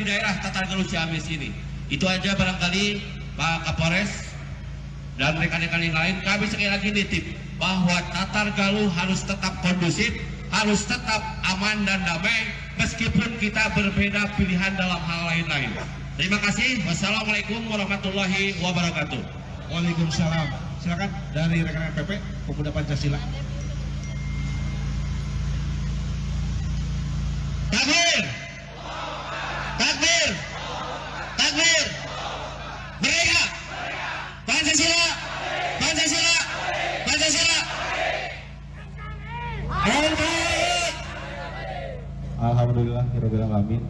daerah Tatargaluh Ciamis ini. Itu aja barangkali Pak Kapolres dan rekan-rekan yang lain, kami sekali lagi nitip bahwa Tatargaluh harus tetap kondusif, harus tetap aman dan damai, meskipun kita berbeda pilihan dalam hal lain-lain. Terima kasih. Wassalamualaikum warahmatullahi wabarakatuh. Waalaikumsalam. Silakan dari rekan-rekan PP Pemuda Pancasila. Takbir! Takbir! Takbir! Merdeka! Pancasila! Pancasila! Pancasila! Alhamdulillah, alamin.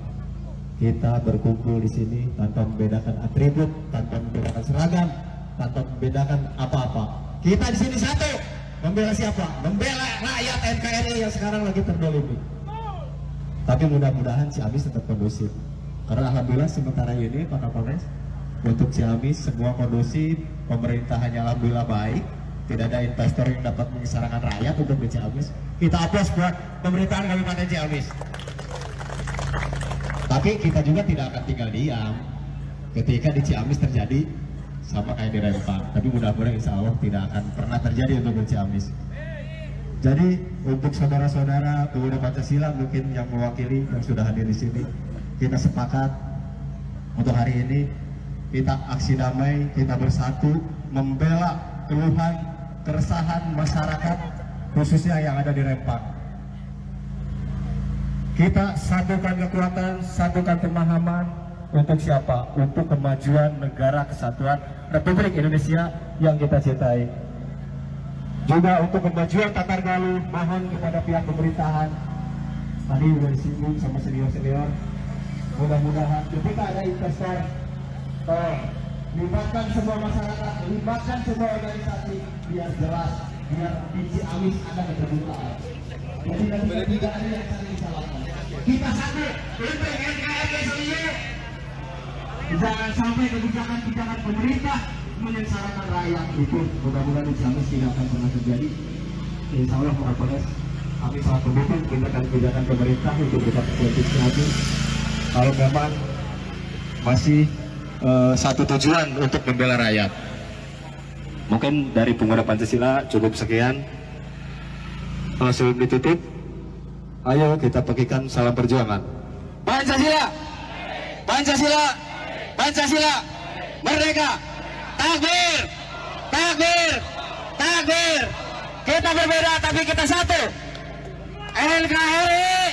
Kita berkumpul di sini tanpa membedakan atribut, tanpa membedakan seragam, tanpa membedakan apa-apa. Kita di sini satu, membela siapa? Membela rakyat NKRI yang sekarang lagi terdolimi. Tapi mudah-mudahan Ciamis tetap kondusif. Karena alhamdulillah sementara ini Pak Kapolres, untuk Ciamis semua kondusif, pemerintahannya alhamdulillah baik, tidak ada investor yang dapat mengisarakan rakyat untuk di Ciamis. Kita aplaus buat pemerintahan Kabupaten Ciamis. Tapi kita juga tidak akan tinggal diam ketika di Ciamis terjadi sama kayak di Rempang. Tapi mudah-mudahan insya Allah tidak akan pernah terjadi untuk di Ciamis. Jadi untuk saudara-saudara pemuda Pancasila mungkin yang mewakili yang sudah hadir di sini, kita sepakat untuk hari ini kita aksi damai, kita bersatu membela keluhan, keresahan masyarakat khususnya yang ada di Rempang. Kita satukan kekuatan, satukan pemahaman untuk siapa? Untuk kemajuan negara kesatuan Republik Indonesia yang kita cintai. Juga untuk kemajuan Tatargaluh, mohon kepada pihak pemerintahan, tadi sudah disinggung sama senior-senior, mudah-mudahan ketika ada investor, libatkan semua masyarakat, libatkan semua organisasi, biar jelas, biar di Ciamis ada keterbukaan. Jadi tidak ada yang saling disalahkan. Kita satu, untuk NKRI. Jangan sampai kebijakan-kebijakan pemerintah menyengsarakan rakyat. Itu mudah-mudahan insya tidak akan pernah terjadi. Insya Allah Kapolres, kami sangat mendukung kebijakan pemerintah untuk debat politik nanti. Kalau memang masih satu tujuan untuk membela rakyat. Mungkin dari pemuda Pancasila cukup sekian. Sebelum ditutup, ayo kita bagikan salam perjuangan. Pancasila, Pancasila, Pancasila, merdeka, takbir, takbir, takbir. Kita berbeda tapi kita satu. NKRI.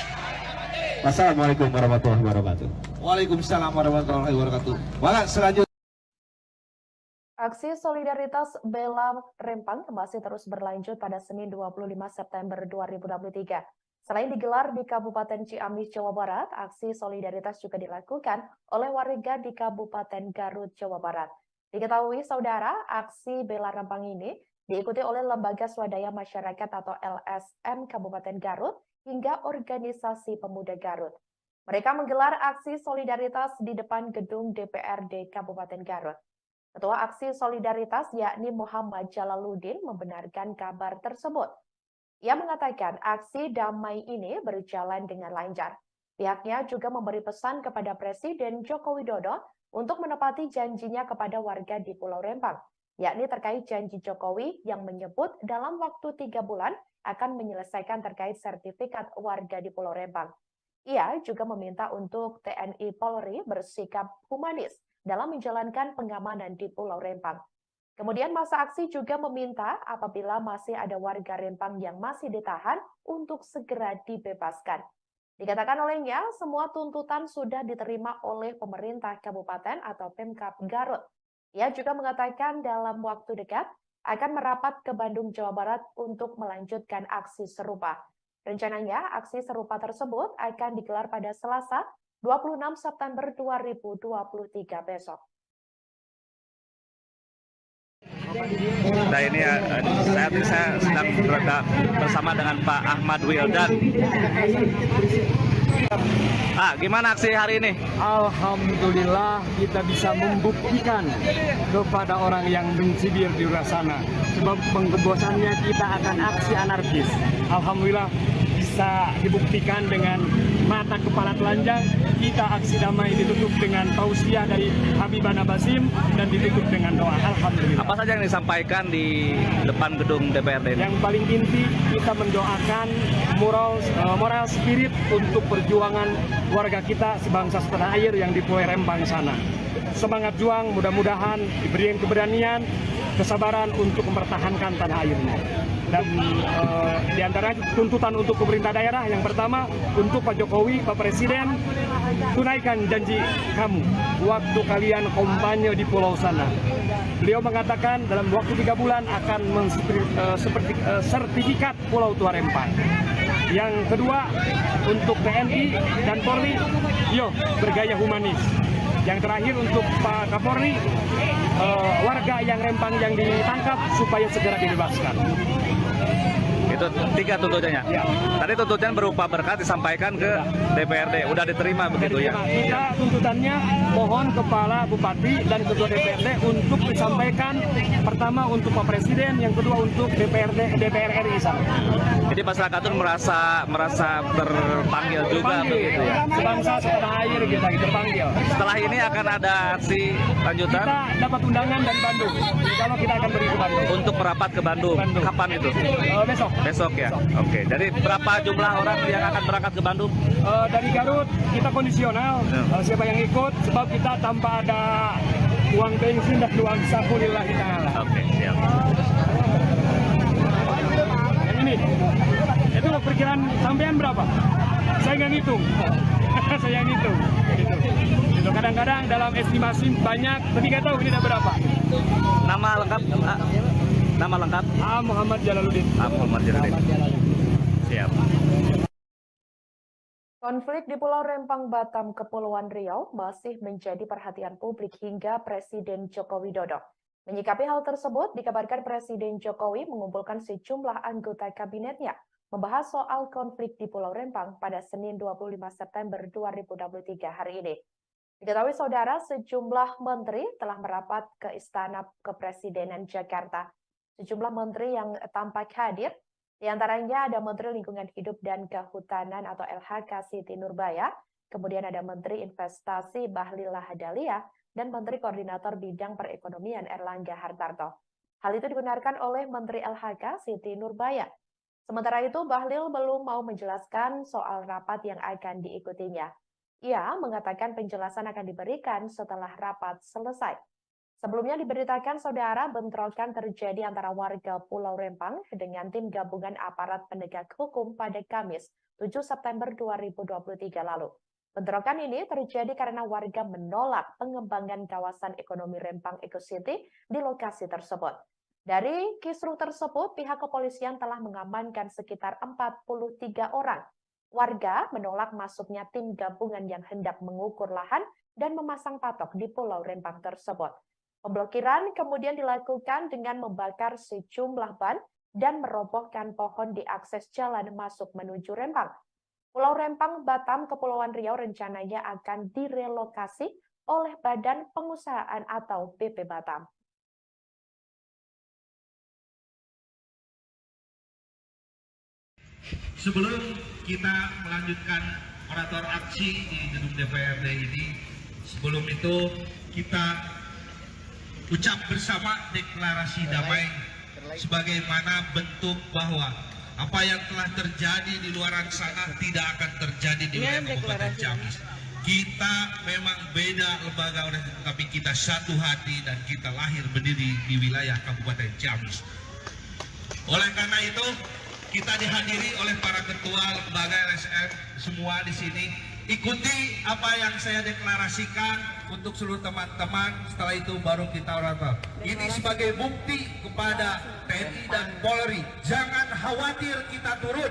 Wassalamualaikum warahmatullahi wabarakatuh. Waalaikumsalam warahmatullahi wabarakatuh. Wala selanjutnya. Aksi solidaritas Bela Rempang masih terus berlanjut pada Senin 25 September 2023. Selain digelar di Kabupaten Ciamis, Jawa Barat, aksi solidaritas juga dilakukan oleh warga di Kabupaten Garut, Jawa Barat. Diketahui, saudara, aksi Bela Rempang ini diikuti oleh Lembaga Swadaya Masyarakat atau LSM Kabupaten Garut hingga Organisasi Pemuda Garut. Mereka menggelar aksi solidaritas di depan gedung DPRD Kabupaten Garut. Ketua Aksi Solidaritas yakni Muhammad Jalaluddin membenarkan kabar tersebut. Ia mengatakan aksi damai ini berjalan dengan lancar. Pihaknya juga memberi pesan kepada Presiden Joko Widodo untuk menepati janjinya kepada warga di Pulau Rempang, yakni terkait janji Jokowi yang menyebut dalam waktu 3 bulan akan menyelesaikan terkait sertifikat warga di Pulau Rempang. Ia juga meminta untuk TNI Polri bersikap humanis dalam menjalankan pengamanan di Pulau Rempang. Kemudian masa aksi juga meminta apabila masih ada warga Rempang yang masih ditahan untuk segera dibebaskan. Dikatakan olehnya, semua tuntutan sudah diterima oleh pemerintah kabupaten atau Pemkab Garut. Ia juga mengatakan dalam waktu dekat akan merapat ke Bandung, Jawa Barat untuk melanjutkan aksi serupa. Rencananya, aksi serupa tersebut akan digelar pada Selasa 26 September 2023 besok. Nah ini saat ini saya sedang berada bersama dengan Pak Ahmad Wildan. Gimana aksi hari ini? Alhamdulillah kita bisa membuktikan kepada orang yang mencibir di luar sana. Sebab pengebosannya kita akan aksi anarkis. Alhamdulillah bisa dibuktikan dengan mata kepala telanjang. Kita aksi damai ditutup dengan tausiah dari Habibana Basim dan ditutup dengan doa. Alhamdulillah. Apa saja yang disampaikan di depan gedung DPRD ini? Yang paling inti kita mendoakan moral spirit untuk perjuangan warga kita sebangsa setanah air yang di Pulau Rempang sana. Semangat juang, mudah-mudahan diberikan keberanian, kesabaran untuk mempertahankan tanah airnya. Dan di antara tuntutan untuk pemerintah daerah, yang pertama untuk Pak Jokowi, Pak Presiden, tunaikan janji kamu waktu kalian kampanye di pulau sana. Beliau mengatakan dalam waktu 3 bulan akan sertifikat Pulau Tua Rempang. Yang kedua untuk TNI dan Polri, yuk bergaya humanis. Yang terakhir untuk Pak Kapolri, warga yang Rempang yang ditangkap supaya segera dibebaskan. Itu 3 tuntutannya. Ya. Tadi tuntutan berupa berkat disampaikan ke DPRD. Udah diterima begitu ya? Kita tuntutannya mohon Kepala Bupati dan Ketua DPRD untuk disampaikan pertama untuk Pak Presiden, yang kedua untuk DPR RI sana. Jadi masyarakat itu merasa terpanggil juga begitu ya? Sebangsa setanah air kita terpanggil. Setelah ini akan ada aksi lanjutan? Kita dapat undangan dari Bandung. Kalau kita akan pergi ke Bandung. Untuk merapat ke Bandung. Kapan itu? Besok. Besok ya? Oke. Jadi berapa jumlah orang yang akan berangkat ke Bandung? Dari Garut kita kondisional. Siapa yang ikut? Sebab kita tanpa ada uang bensin dan uang saku lillahi ta'ala. Oke, siap. Yang ini, itu perkiraan sampean berapa? Saya nggak ngitung. Saya ngitung. Gitu. Kadang-kadang dalam estimasi banyak, tapi nggak tahu ini ada berapa. Nama lengkap? Nama lengkap? Muhammad Jalaluddin. Muhammad Jalaluddin. Siap. Konflik di Pulau Rempang, Batam, Kepulauan Riau masih menjadi perhatian publik hingga Presiden Joko Widodo. Menyikapi hal tersebut, dikabarkan Presiden Jokowi mengumpulkan sejumlah anggota kabinetnya membahas soal konflik di Pulau Rempang pada Senin 25 September 2023 hari ini. Diketahui saudara, sejumlah menteri telah merapat ke Istana Kepresidenan Jakarta. Sejumlah menteri yang tampak hadir, diantaranya ada Menteri Lingkungan Hidup dan Kehutanan atau LHK Siti Nurbaya, kemudian ada Menteri Investasi Bahlil Lahadalia, dan Menteri Koordinator Bidang Perekonomian Erlangga Hartarto. Hal itu dibenarkan oleh Menteri LHK Siti Nurbaya. Sementara itu, Bahlil belum mau menjelaskan soal rapat yang akan diikutinya. Ia mengatakan penjelasan akan diberikan setelah rapat selesai. Sebelumnya diberitakan saudara bentrokan terjadi antara warga Pulau Rempang dengan tim gabungan aparat penegak hukum pada Kamis 7 September 2023 lalu. Bentrokan ini terjadi karena warga menolak pengembangan kawasan ekonomi Rempang Eco City di lokasi tersebut. Dari kisruh tersebut, pihak kepolisian telah mengamankan sekitar 43 orang. Warga menolak masuknya tim gabungan yang hendak mengukur lahan dan memasang patok di Pulau Rempang tersebut. Pemblokiran kemudian dilakukan dengan membakar sejumlah ban dan merobohkan pohon di akses jalan masuk menuju Rempang. Pulau Rempang, Batam, Kepulauan Riau rencananya akan direlokasi oleh Badan Pengusahaan atau BP Batam. Sebelum kita melanjutkan orator aksi di gedung DPRD ini, sebelum itu kita ucap bersama deklarasi damai sebagaimana bentuk bahwa apa yang telah terjadi di luar sana tidak akan terjadi di wilayah Kabupaten Ciamis. Kita memang beda lembaga, tapi kita satu hati dan kita lahir berdiri di wilayah Kabupaten Ciamis. Oleh karena itu, kita dihadiri oleh para ketua lembaga LSM semua di sini. Ikuti apa yang saya deklarasikan untuk seluruh teman-teman. Setelah itu baru kita orator. Ini sebagai bukti kepada TNI dan Polri. Jangan khawatir kita turun.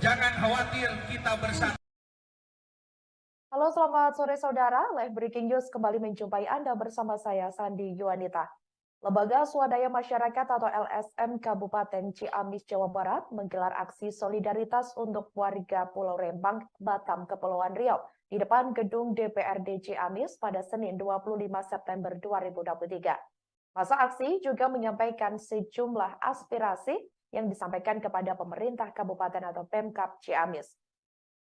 Jangan khawatir kita bersatu. Halo, selamat sore saudara. Live Breaking News kembali menjumpai Anda bersama saya, Sandi Yuanita. Lembaga Swadaya Masyarakat atau LSM Kabupaten Ciamis, Jawa Barat menggelar aksi solidaritas untuk warga Pulau Rempang, Batam, Kepulauan Riau di depan gedung DPRD Ciamis pada Senin 25 September 2023. Masa aksi juga menyampaikan sejumlah aspirasi yang disampaikan kepada pemerintah kabupaten atau Pemkab Ciamis.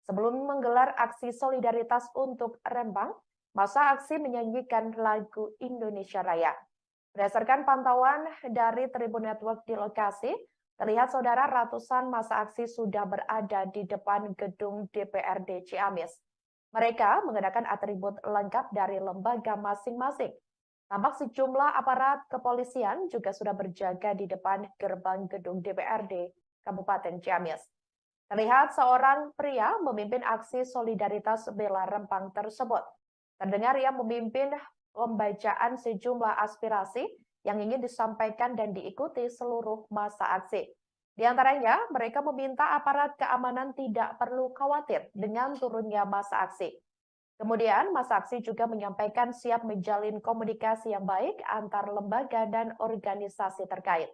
Sebelum menggelar aksi solidaritas untuk Rempang, masa aksi menyanyikan lagu Indonesia Raya. Berdasarkan pantauan dari Tribun Network di lokasi, terlihat saudara ratusan massa aksi sudah berada di depan gedung DPRD Ciamis. Mereka mengenakan atribut lengkap dari lembaga masing-masing. Tampak sejumlah aparat kepolisian juga sudah berjaga di depan gerbang gedung DPRD Kabupaten Ciamis. Terlihat seorang pria memimpin aksi solidaritas bela Rempang tersebut. Terdengar ia memimpin pembacaan sejumlah aspirasi yang ingin disampaikan dan diikuti seluruh massa aksi. Di antaranya, mereka meminta aparat keamanan tidak perlu khawatir dengan turunnya massa aksi. Kemudian, massa aksi juga menyampaikan siap menjalin komunikasi yang baik antar lembaga dan organisasi terkait.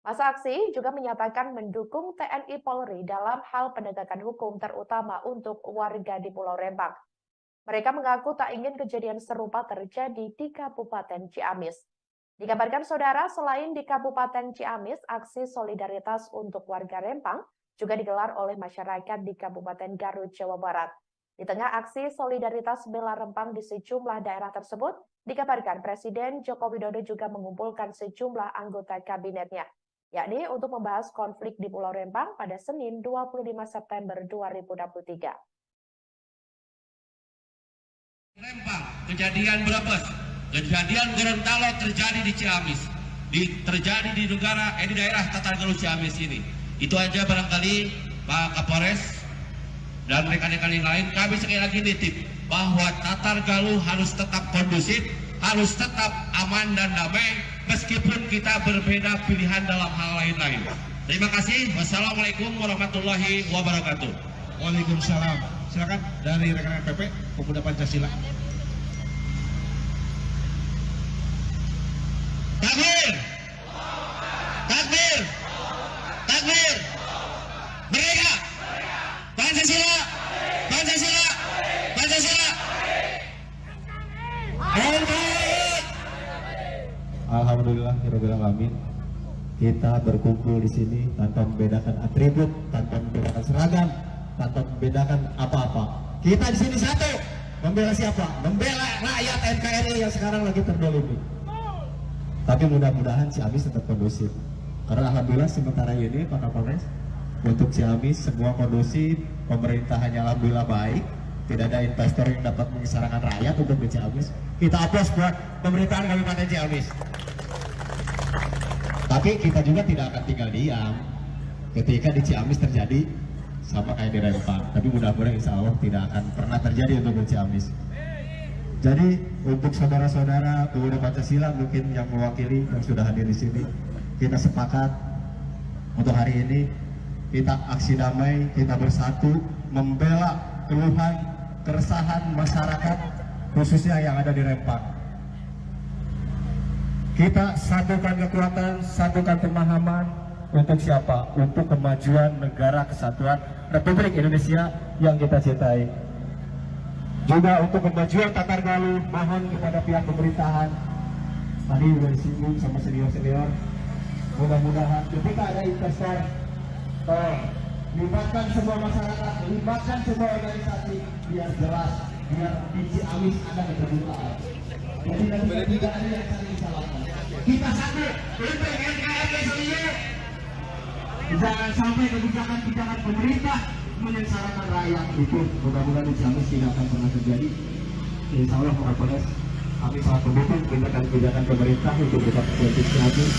Massa aksi juga menyatakan mendukung TNI Polri dalam hal penegakan hukum terutama untuk warga di Pulau Rempang. Mereka mengaku tak ingin kejadian serupa terjadi di Kabupaten Ciamis. Dikabarkan saudara, selain di Kabupaten Ciamis, aksi solidaritas untuk warga Rempang juga digelar oleh masyarakat di Kabupaten Garut, Jawa Barat. Di tengah aksi solidaritas bela Rempang di sejumlah daerah tersebut, dikabarkan Presiden Joko Widodo juga mengumpulkan sejumlah anggota kabinetnya, yakni untuk membahas konflik di Pulau Rempang pada Senin 25 September 2023. Rempang, kejadian Brebes, kejadian Gorontalo terjadi di Ciamis, terjadi di daerah Tatargaluh Ciamis ini. Itu aja barangkali Pak Kapolres dan rekan-rekan yang lain, kami sekali lagi nitip bahwa Tatargaluh harus tetap kondusif, harus tetap aman dan damai, meskipun kita berbeda pilihan dalam hal lain-lain. Terima kasih. Wassalamualaikum warahmatullahi wabarakatuh. Waalaikumsalam. Silakan dari rekan-rekan PP Pemuda Pancasila. Takbir! Takbir! Takbir! Merdeka! Pancasila! Pancasila! Pancasila! Alhamdulillahirobbilalamin, kita berkumpul di sini tanpa membedakan atribut, tanpa membedakan seragam, tanpa membedakan apa-apa. Kita di sini satu, membela siapa? Membela rakyat NKRI yang sekarang lagi terdolimi. Tapi mudah-mudahan Ciamis tetap kondusif. Karena alhamdulillah sementara ini Pak Kapolres, untuk Ciamis semua kondusif, pemerintahannya alhamdulillah baik. Tidak ada investor yang dapat mengisarakan rakyat untuk di Ciamis. Kita aplaus buat pemerintahan Kabupaten Ciamis. Tapi kita juga tidak akan tinggal diam ketika di Ciamis terjadi sama kayak di Rempang. Tapi mudah-mudahan insya Allah tidak akan pernah terjadi untuk di Ciamis. Jadi untuk saudara-saudara pemuda Pancasila mungkin yang mewakili yang sudah hadir di sini, kita sepakat untuk hari ini kita aksi damai, kita bersatu membela keluhan keresahan masyarakat khususnya yang ada di Rempang. Kita satukan kekuatan, satukan pemahaman untuk siapa? Untuk kemajuan negara kesatuan Republik Indonesia yang kita cintai. Juga untuk kemajuan Tatar Galuh, mohon kepada pihak pemerintahan tadi sudah disinggung sama senior-senior, mudah-mudahan ketika ada investor, libatkan semua masyarakat, libatkan semua organisasi biar jelas, biar di Ciamis ada keterbukaan. Jadi tidak ada yang saling salahkan. Kita satu untuk NKRI seluruh. Jangan sampai kebijakan-kebijakan pemerintah menyengsarakan rakyat. Itu mudah-mudahan di Ciamis tidak akan pernah terjadi. Insya Allah Pak Kapolres, kami sangat mendukung kebijakan pemerintah untuk tetap politik Ciamis.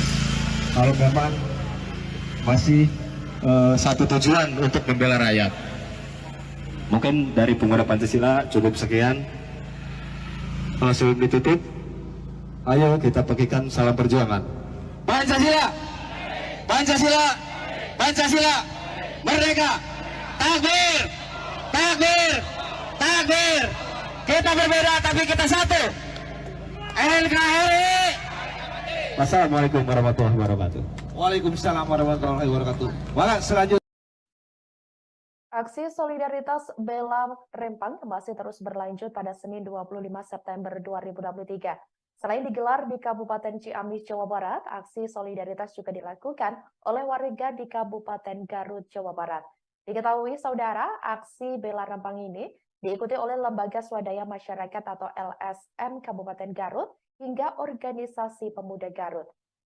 Kalau memang masih satu tujuan untuk membela rakyat. Mungkin dari pemuda Pancasila cukup sekian. Sebelum ditutup, ayo kita bagikan salam perjuangan. Pancasila, Pancasila, Pancasila, merdeka, takbir, takbir, takbir. Kita berbeda tapi kita satu. NKRI. Wassalamualaikum warahmatullahi wabarakatuh. Waalaikumsalam warahmatullahi wabarakatuh. Maka selanjutnya Aksi solidaritas bela Rempang masih terus berlanjut pada Senin 25 September 2023. Selain digelar di Kabupaten Ciamis, Jawa Barat, aksi solidaritas juga dilakukan oleh warga di Kabupaten Garut, Jawa Barat. Diketahui, saudara, aksi bela Rempang ini diikuti oleh Lembaga Swadaya Masyarakat atau LSM Kabupaten Garut hingga Organisasi Pemuda Garut.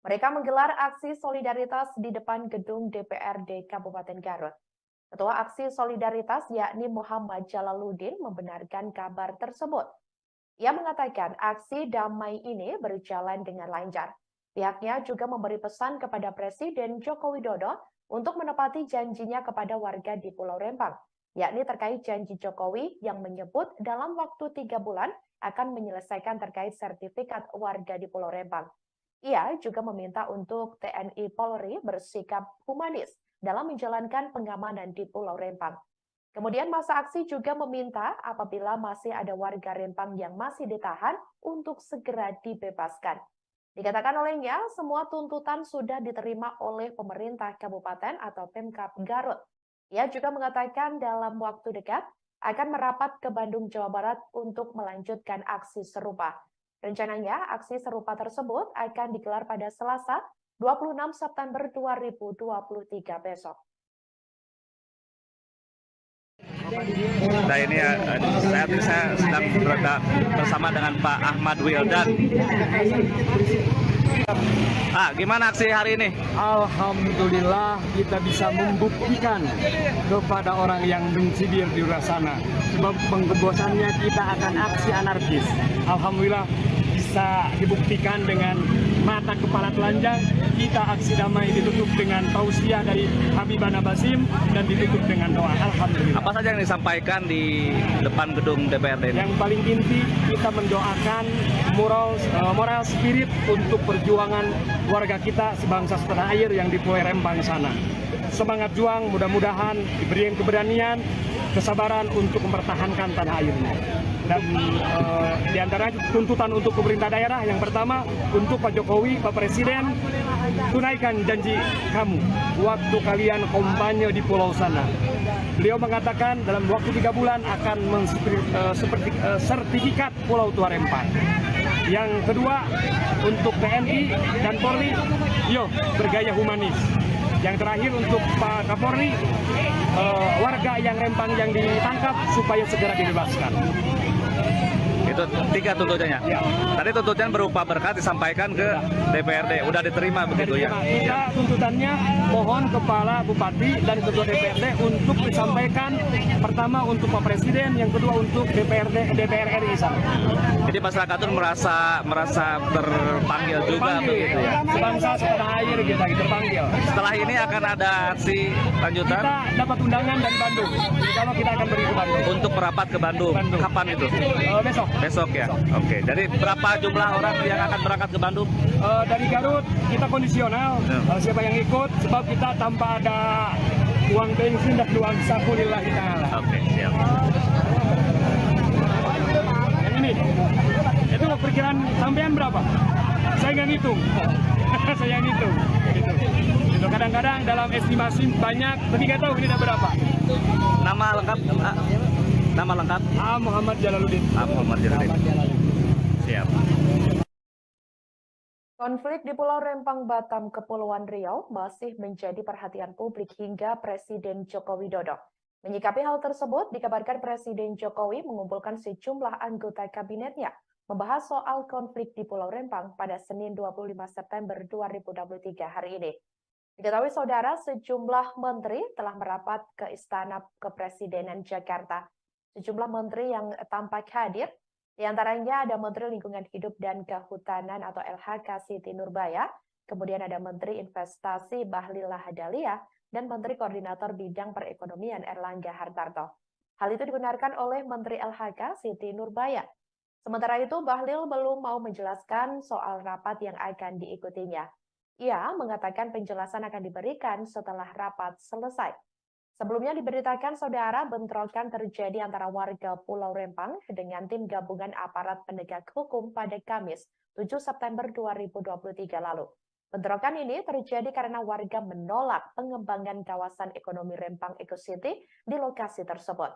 Mereka menggelar aksi solidaritas di depan gedung DPRD Kabupaten Garut. Ketua Aksi Solidaritas yakni Muhammad Jalaluddin membenarkan kabar tersebut. Ia mengatakan aksi damai ini berjalan dengan lancar. Pihaknya juga memberi pesan kepada Presiden Joko Widodo untuk menepati janjinya kepada warga di Pulau Rempang, yakni terkait janji Jokowi yang menyebut dalam waktu 3 bulan akan menyelesaikan terkait sertifikat warga di Pulau Rempang. Ia juga meminta untuk TNI Polri bersikap humanis dalam menjalankan pengamanan di Pulau Rempang. Kemudian masa aksi juga meminta apabila masih ada warga Rempang yang masih ditahan untuk segera dibebaskan. Dikatakan olehnya, semua tuntutan sudah diterima oleh pemerintah kabupaten atau Pemkab Garut. Ia juga mengatakan dalam waktu dekat akan merapat ke Bandung, Jawa Barat untuk melanjutkan aksi serupa. Rencananya, aksi serupa tersebut akan digelar pada Selasa 26 September 2023 besok. Nah ini saat ini saya sedang berada bersama dengan Pak Ahmad Wildan. Gimana aksi hari ini? Alhamdulillah kita bisa membuktikan kepada orang yang mencibir di luar sana. Sebab pengebosannya kita akan aksi anarkis. Alhamdulillah bisa dibuktikan dengan mata kepala telanjang. Kita aksi damai ditutup dengan tausiah dari Habibana Basim dan ditutup dengan doa. Alhamdulillah. Apa saja yang disampaikan di depan gedung DPRD ini? Yang paling inti kita mendoakan moral spirit untuk perjuangan warga kita sebangsa setanah air yang di Pulau Rempang sana. Semangat juang, mudah-mudahan diberi keberanian, kesabaran untuk mempertahankan tanah airnya. Dan di antara tuntutan untuk pemerintah daerah, yang pertama untuk Pak Jokowi, Pak Presiden, tunaikan janji kamu waktu kalian kampanye di pulau sana. Beliau mengatakan dalam waktu 3 bulan akan sertifikat Pulau Tua Rempang. Yang kedua untuk TNI dan Polri, yo bergaya humanis. Yang terakhir untuk Pak Kapolri, warga yang Rempang yang ditangkap supaya segera dibebaskan. Itu 3 tuntutannya. Ya. Tadi tuntutan berupa berkas disampaikan ke DPRD. Udah diterima begitu ya? Kita tuntutannya mohon Kepala Bupati dan Ketua DPRD untuk disampaikan pertama untuk Pak Presiden, yang kedua untuk DPR RI sana. Jadi masyarakat itu merasa terpanggil juga begitu ya? Sebangsa setanah air kita terpanggil. Setelah ini akan ada aksi lanjutan Kita dapat undangan dari Bandung. Kalau kita akan pergi ke Bandung. untuk merapat ke Bandung. Kapan itu? Besok. Besok ya? Oke. Jadi berapa jumlah orang yang akan berangkat ke Bandung? Dari Garut kita kondisional. Siapa yang ikut? Sebab kita tanpa ada uang bensin dan uang saku lillahi ta'ala. Oke, siap. Yang ini, itu perkiraan sampean berapa? Saya nggak ngitung. Saya ngitung. Itu kadang-kadang dalam estimasi banyak, tapi nggak tahu ini ada berapa. Nama lengkap? Nama lengkap? Muhammad Jalaluddin. Muhammad Jalaluddin. Siap. Konflik di Pulau Rempang, Batam, Kepulauan Riau masih menjadi perhatian publik hingga Presiden Joko Widodo. Menyikapi hal tersebut, dikabarkan Presiden Jokowi mengumpulkan sejumlah anggota kabinetnya membahas soal konflik di Pulau Rempang pada Senin 25 September 2023 hari ini. Diketahui saudara, sejumlah menteri telah merapat ke Istana Kepresidenan Jakarta. Sejumlah menteri yang tampak hadir, di antaranya ada Menteri Lingkungan Hidup dan Kehutanan atau LHK Siti Nurbaya, kemudian ada Menteri Investasi Bahlil Lahadalia, dan Menteri Koordinator Bidang Perekonomian Erlangga Hartarto. Hal itu dibenarkan oleh Menteri LHK Siti Nurbaya. Sementara itu, Bahlil belum mau menjelaskan soal rapat yang akan diikutinya. Ia mengatakan penjelasan akan diberikan setelah rapat selesai. Sebelumnya diberitakan saudara bentrokan terjadi antara warga Pulau Rempang dengan tim gabungan aparat penegak hukum pada Kamis 7 September 2023 lalu. Bentrokan ini terjadi karena warga menolak pengembangan kawasan ekonomi Rempang Eco City di lokasi tersebut.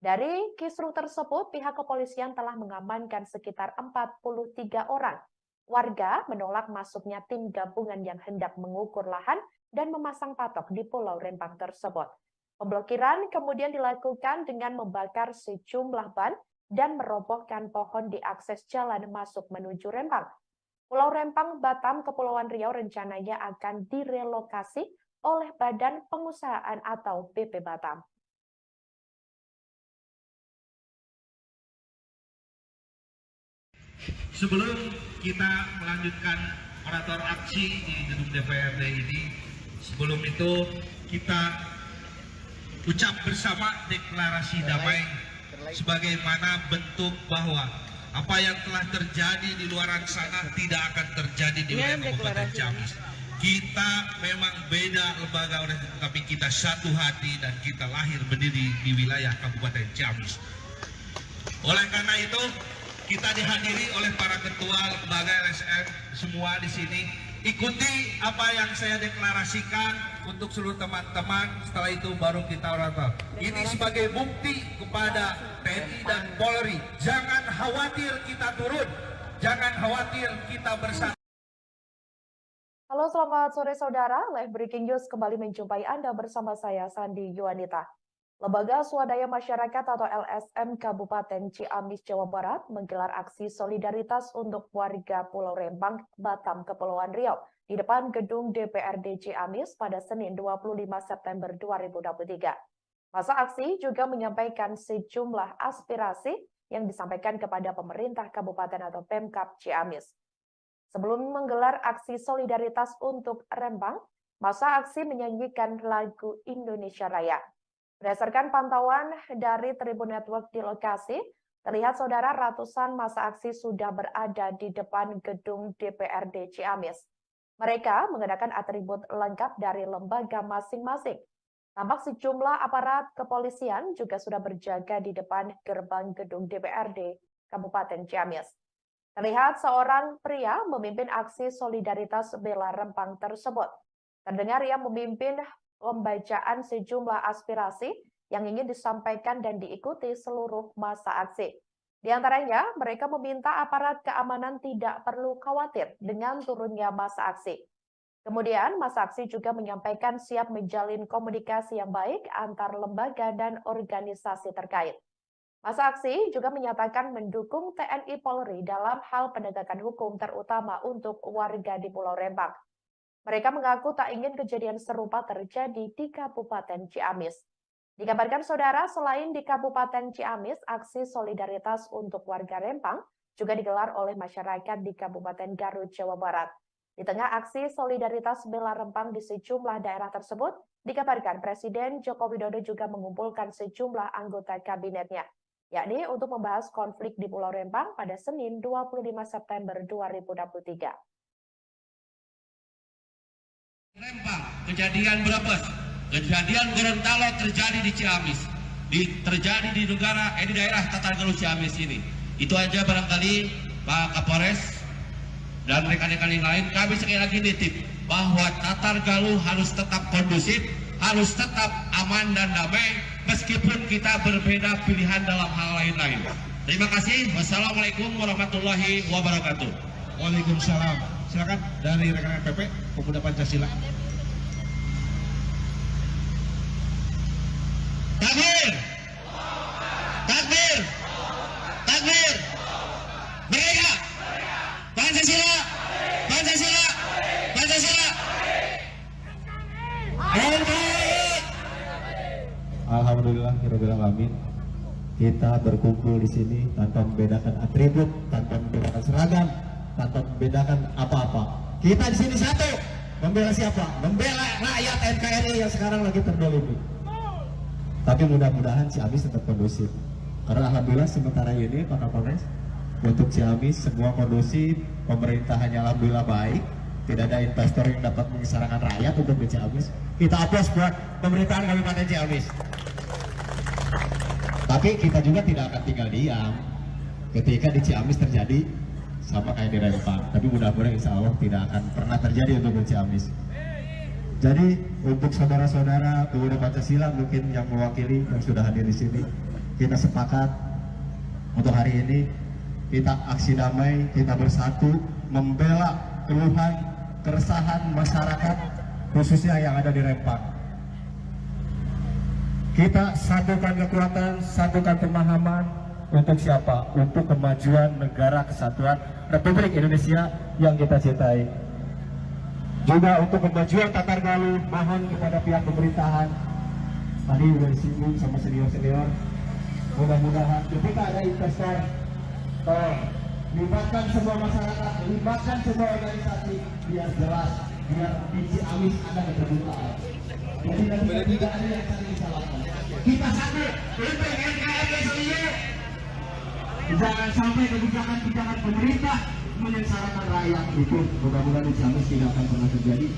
Dari kisruh tersebut, pihak kepolisian telah mengamankan sekitar 43 orang. Warga menolak masuknya tim gabungan yang hendak mengukur lahan dan memasang patok di Pulau Rempang tersebut. Pemblokiran kemudian dilakukan dengan membakar sejumlah ban dan merobohkan pohon di akses jalan masuk menuju Rempang. Pulau Rempang, Batam, Kepulauan Riau rencananya akan direlokasi oleh Badan Pengusahaan atau BP Batam. Sebelum kita melanjutkan orator aksi di gedung DPRD ini, sebelum itu kita ucap bersama deklarasi damai sebagaimana bentuk bahwa apa yang telah terjadi di luar sana tidak akan terjadi di wilayah Kabupaten Ciamis. Kita memang beda lembaga, tapi kita satu hati dan kita lahir berdiri di wilayah Kabupaten Ciamis. Oleh karena itu, kita dihadiri oleh para ketua lembaga LSM semua di sini. Ikuti apa yang saya deklarasikan untuk seluruh teman-teman. Setelah itu baru kita orator. Ini sebagai bukti kepada TNI dan Polri. Jangan khawatir kita turun. Jangan khawatir kita bersama. Halo, selamat sore saudara. Live Breaking News kembali menjumpai Anda bersama saya, Sandi Yuanita. Lembaga Swadaya Masyarakat atau LSM Kabupaten Ciamis, Jawa Barat menggelar aksi solidaritas untuk warga Pulau Rempang, Batam, Kepulauan Riau di depan gedung DPRD Ciamis pada Senin 25 September 2023. Masa aksi juga menyampaikan sejumlah aspirasi yang disampaikan kepada pemerintah kabupaten atau Pemkab Ciamis. Sebelum menggelar aksi solidaritas untuk Rempang, masa aksi menyanyikan lagu Indonesia Raya. Berdasarkan pantauan dari Tribun Network di lokasi, terlihat saudara ratusan massa aksi sudah berada di depan gedung DPRD Ciamis. Mereka mengenakan atribut lengkap dari lembaga masing-masing. Tampak sejumlah aparat kepolisian juga sudah berjaga di depan gerbang gedung DPRD Kabupaten Ciamis. Terlihat seorang pria memimpin aksi solidaritas bela Rempang tersebut. Terdengar ia memimpin pembacaan sejumlah aspirasi yang ingin disampaikan dan diikuti seluruh massa aksi. Di antaranya, mereka meminta aparat keamanan tidak perlu khawatir dengan turunnya massa aksi. Kemudian, massa aksi juga menyampaikan siap menjalin komunikasi yang baik antar lembaga dan organisasi terkait. Massa aksi juga menyatakan mendukung TNI Polri dalam hal penegakan hukum terutama untuk warga di Pulau Rempang. Mereka mengaku tak ingin kejadian serupa terjadi di Kabupaten Ciamis. Dikabarkan saudara, selain di Kabupaten Ciamis, aksi solidaritas untuk warga Rempang juga digelar oleh masyarakat di Kabupaten Garut, Jawa Barat. Di tengah aksi solidaritas bela Rempang di sejumlah daerah tersebut, dikabarkan Presiden Joko Widodo juga mengumpulkan sejumlah anggota kabinetnya, yakni untuk membahas konflik di Pulau Rempang pada Senin 25 September 2023. Rempang, kejadian Brebes, kejadian Gorontalo terjadi di Ciamis, terjadi di daerah Tatargaluh Ciamis ini. Itu aja barangkali Pak Kapolres dan rekan-rekan yang lain, kami sekali lagi nitip bahwa Tatargaluh harus tetap kondusif, harus tetap aman dan damai, meskipun kita berbeda pilihan dalam hal lain-lain. Terima kasih. Wassalamualaikum warahmatullahi wabarakatuh. Waalaikumsalam. Silakan dari rekan-rekan PP Pemuda Pancasila. Takbir! Takbir! Takbir! Merdeka! Pancasila! Pancasila! Pancasila! Alhamdulillah, alamin. Kita berkumpul di sini tanpa membedakan atribut, tanpa membedakan seragam, tanpa membedakan apa-apa. Kita di sini satu, membela siapa? Membela rakyat NKRI yang sekarang lagi terdolimi. Tapi mudah-mudahan Ciamis tetap kondusif. Karena alhamdulillah sementara ini Pak Kapolres, untuk Ciamis semua kondusif, pemerintahannya alhamdulillah baik. Tidak ada investor yang dapat mengisarakan rakyat untuk di Ciamis. Kita aplaus buat pemerintahan Kabupaten Ciamis. Tapi kita juga tidak akan tinggal diam ketika di Ciamis terjadi sama kayak di Rempang. Tapi mudah-mudahan insya Allah tidak akan pernah terjadi untuk di Ciamis. Jadi untuk saudara-saudara pemuda Pancasila mungkin yang mewakili yang sudah hadir di sini, kita sepakat untuk hari ini kita aksi damai, kita bersatu membela keluhan, keresahan masyarakat khususnya yang ada di Rempang. Kita satukan kekuatan, satukan pemahaman untuk siapa? Untuk kemajuan negara kesatuan Republik Indonesia yang kita cintai. Juga untuk kemajuan Tatargaluh, mohon kepada pihak pemerintahan. Tadi sudah disinggung sama senior-senior. Mudah-mudahan ketika ada investor, libatkan semua masyarakat, libatkan semua organisasi, biar jelas, biar di Ciamis ada keterbukaan. Jadi tidak ada yang saling disalahkan. Kita satu untuk NKRI seluruh. Jangan sampai kebijakan-kebijakan pemerintah menyengsarakan rakyat itu. Mudah-mudahan di Ciamis tidak akan pernah terjadi.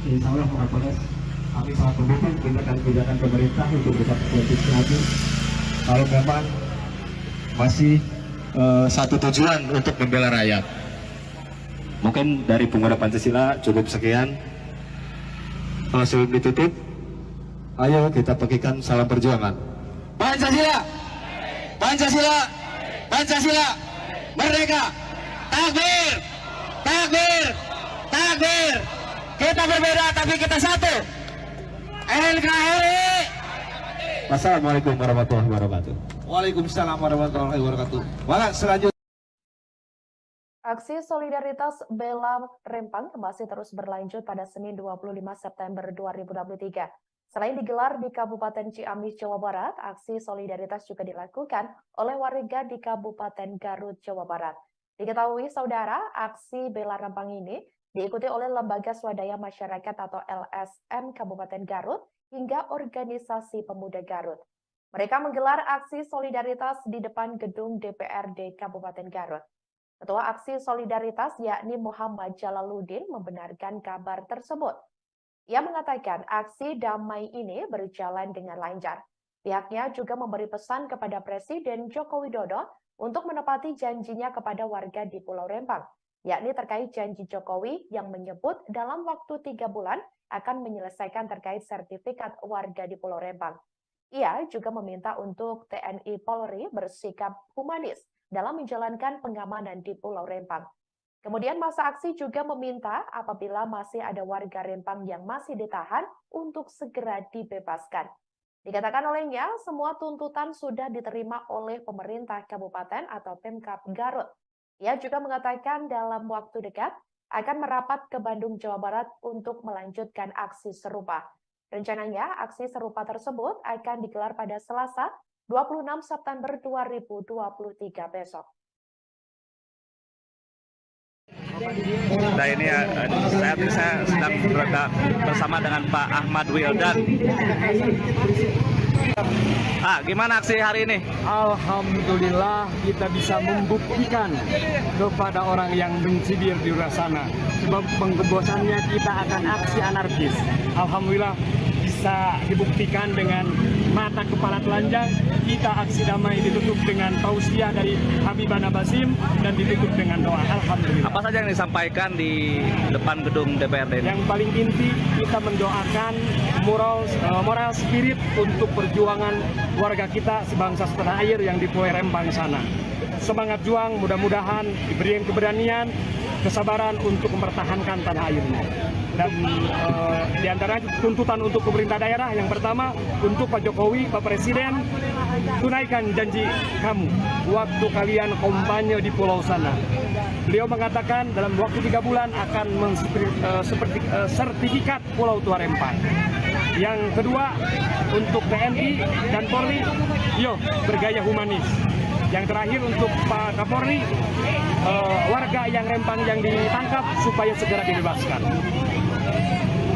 Insya Allah Pak Kapolres, kami sangat mendukung kebijakan pemerintah untuk berkat politik lagi. Kalau memang masih satu tujuan untuk membela rakyat. Mungkin dari pemuda Pancasila cukup sekian. Sebelum ditutup, ayo kita bagikan salam perjuangan. Pancasila, Pancasila, Pancasila, merdeka, takbir, takbir, takbir. Kita berbeda tapi kita satu. NKRI. Wassalamualaikum warahmatullahi wabarakatuh. Waalaikumsalam warahmatullahi wabarakatuh. Maka selanjutnya Aksi solidaritas bela Rempang masih terus berlanjut pada Senin 25 September 2023. Selain digelar di Kabupaten Ciamis, Jawa Barat, aksi solidaritas juga dilakukan oleh warga di Kabupaten Garut, Jawa Barat. Diketahui saudara, aksi bela Rempang ini diikuti oleh Lembaga Swadaya Masyarakat atau LSM Kabupaten Garut hingga Organisasi Pemuda Garut. Mereka menggelar aksi solidaritas di depan gedung DPRD Kabupaten Garut. Ketua Aksi Solidaritas yakni Muhammad Jalaluddin membenarkan kabar tersebut. Ia mengatakan aksi damai ini berjalan dengan lancar. Pihaknya juga memberi pesan kepada Presiden Joko Widodo untuk menepati janjinya kepada warga di Pulau Rempang, yakni terkait janji Jokowi yang menyebut dalam waktu 3 bulan akan menyelesaikan terkait sertifikat warga di Pulau Rempang. Ia juga meminta untuk TNI Polri bersikap humanis dalam menjalankan pengamanan di Pulau Rempang. Kemudian masa aksi juga meminta apabila masih ada warga Rempang yang masih ditahan untuk segera dibebaskan. Dikatakan olehnya, semua tuntutan sudah diterima oleh pemerintah kabupaten atau Pemkab Garut. Ia juga mengatakan dalam waktu dekat akan merapat ke Bandung, Jawa Barat untuk melanjutkan aksi serupa. Rencananya, aksi serupa tersebut akan digelar pada Selasa, 26 September 2023 besok. Nah ini saya sedang berada bersama dengan Pak Ahmad Wildan. Gimana aksi hari ini? Alhamdulillah kita bisa membuktikan kepada orang yang benci di luar sana. Sebab pengebosannya kita akan aksi anarkis. Alhamdulillah bisa dibuktikan dengan mata kepala telanjang. Kita aksi damai ditutup dengan tausiah dari Habibana Basim dan ditutup dengan doa. Alhamdulillah. Apa saja yang disampaikan di depan gedung DPRD ini? Yang paling inti kita mendoakan moral spirit untuk perjuangan warga kita sebangsa setanah air yang di Pulau Rempang sana. Semangat juang, mudah-mudahan diberi keberanian, kesabaran untuk mempertahankan tanah airnya. Dan di antara tuntutan untuk pemerintah daerah yang pertama untuk Pak Jokowi, Pak Presiden, tunaikan janji kamu waktu kalian kampanye di pulau sana. Beliau mengatakan dalam waktu 3 bulan akan sertifikat Pulau Tua Rempang. Yang kedua untuk TNI dan Polri, bergaya humanis. Yang terakhir untuk Pak Kapolri, warga yang Rempang yang ditangkap supaya segera dibebaskan.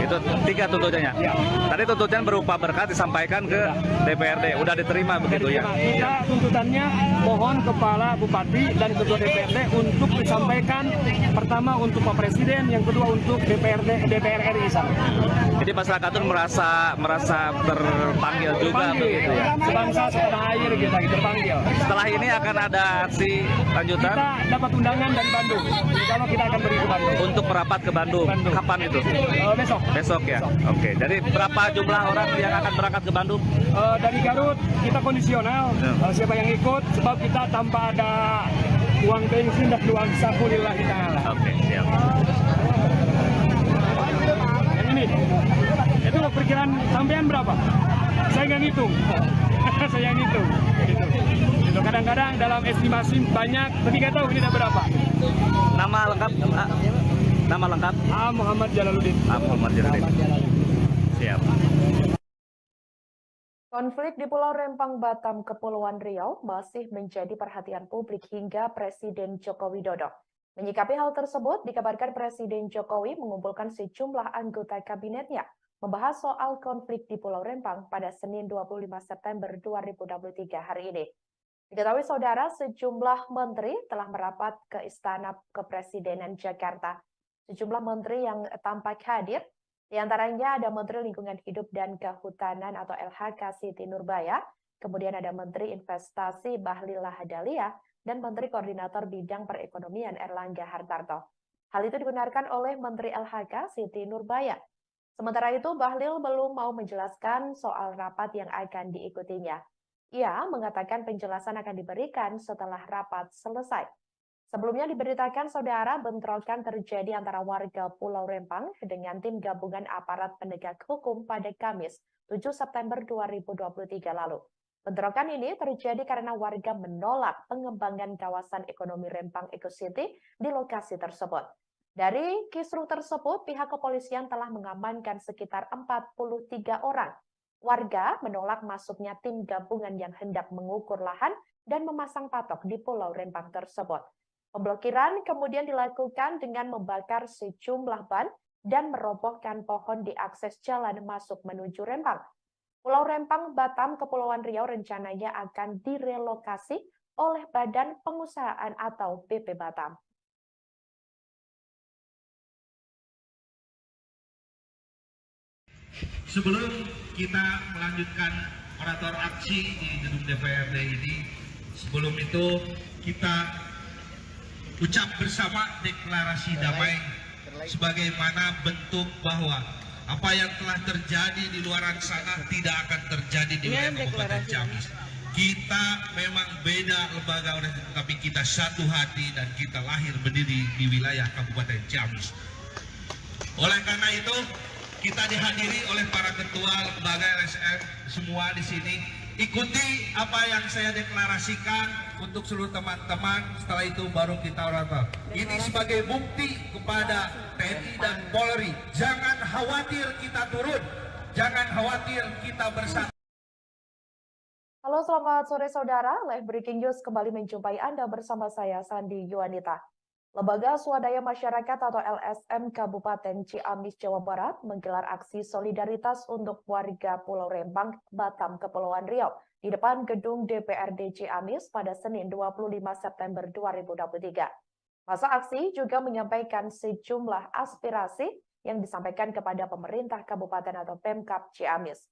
Itu 3 tuntutannya. Ya. Tadi tuntutan berupa berkat disampaikan ke DPRD. Udah diterima begitu ya? Kita tuntutannya mohon Kepala Bupati dan Ketua DPRD untuk disampaikan pertama untuk Pak Presiden, yang kedua untuk DPR RI sana. Jadi masyarakat itu merasa terpanggil juga begitu ya? Sebangsa setanah air kita terpanggil. Setelah ini akan ada aksi lanjutan? Kita dapat undangan dari Bandung. Kalau kita akan beri ke Bandung. Untuk merapat ke Bandung. Kapan itu? Besok ya? Oke. Jadi berapa jumlah orang yang akan berangkat ke Bandung? Dari Garut kita kondisional. Siapa yang ikut, sebab kita tanpa ada uang bensin dan uang saku lillahi ta'ala. Oke, siap. Yang ini, itu perkiraan sampean berapa? Saya nggak ngitung. Saya ngitung. Gitu. Kadang-kadang dalam estimasi banyak, tapi nggak tahu ini ada berapa. Nama lengkap? Nama lengkap? Muhammad Jalaluddin. Muhammad Jalaluddin. Siap. Konflik di Pulau Rempang, Batam, Kepulauan Riau masih menjadi perhatian publik hingga Presiden Joko Widodo. Menyikapi hal tersebut, dikabarkan Presiden Jokowi mengumpulkan sejumlah anggota kabinetnya membahas soal konflik di Pulau Rempang pada Senin 25 September 2023 hari ini. Diketahui saudara, sejumlah menteri telah merapat ke Istana Kepresidenan Jakarta. Sejumlah menteri yang tampak hadir, di antaranya ada Menteri Lingkungan Hidup dan Kehutanan atau LHK Siti Nurbaya, kemudian ada Menteri Investasi Bahlil Lahadalia, dan Menteri Koordinator Bidang Perekonomian Erlangga Hartarto. Hal itu dibenarkan oleh Menteri LHK Siti Nurbaya. Sementara itu, Bahlil belum mau menjelaskan soal rapat yang akan diikutinya. Ia mengatakan penjelasan akan diberikan setelah rapat selesai. Sebelumnya diberitakan saudara bentrokan terjadi antara warga Pulau Rempang dengan tim gabungan aparat penegak hukum pada Kamis 7 September 2023 lalu. Bentrokan ini terjadi karena warga menolak pengembangan kawasan ekonomi Rempang Eco City di lokasi tersebut. Dari kisruh tersebut, pihak kepolisian telah mengamankan sekitar 43 orang. Warga menolak masuknya tim gabungan yang hendak mengukur lahan dan memasang patok di Pulau Rempang tersebut. Pemblokiran kemudian dilakukan dengan membakar sejumlah ban dan merobohkan pohon di akses jalan masuk menuju Rempang. Pulau Rempang, Batam, Kepulauan Riau rencananya akan direlokasi oleh Badan Pengusahaan atau BP Batam. Sebelum kita melanjutkan orator aksi di gedung DPRD ini, sebelum itu kita ucap bersama deklarasi damai sebagaimana bentuk bahwa Apa yang telah terjadi di luar sana tidak akan terjadi di wilayah Kabupaten Ciamis. Kita memang beda lembaga, tapi kita satu hati dan kita lahir berdiri di wilayah Kabupaten Ciamis. Oleh karena itu, kita dihadiri oleh para ketua lembaga LSM semua di sini. Ikuti apa yang saya deklarasikan untuk seluruh teman-teman. Setelah itu baru kita orator. Ini sebagai bukti kepada TNI dan Polri. Jangan khawatir kita turun. Jangan khawatir kita bersatu. Halo, selamat sore saudara. Live Breaking News kembali menjumpai Anda bersama saya, Sandi Yuanita. Lembaga Swadaya Masyarakat atau LSM Kabupaten Ciamis, Jawa Barat menggelar aksi solidaritas untuk warga Pulau Rempang, Batam, Kepulauan Riau di depan gedung DPRD Ciamis pada Senin 25 September 2023. Masa aksi juga menyampaikan sejumlah aspirasi yang disampaikan kepada pemerintah kabupaten atau Pemkab Ciamis.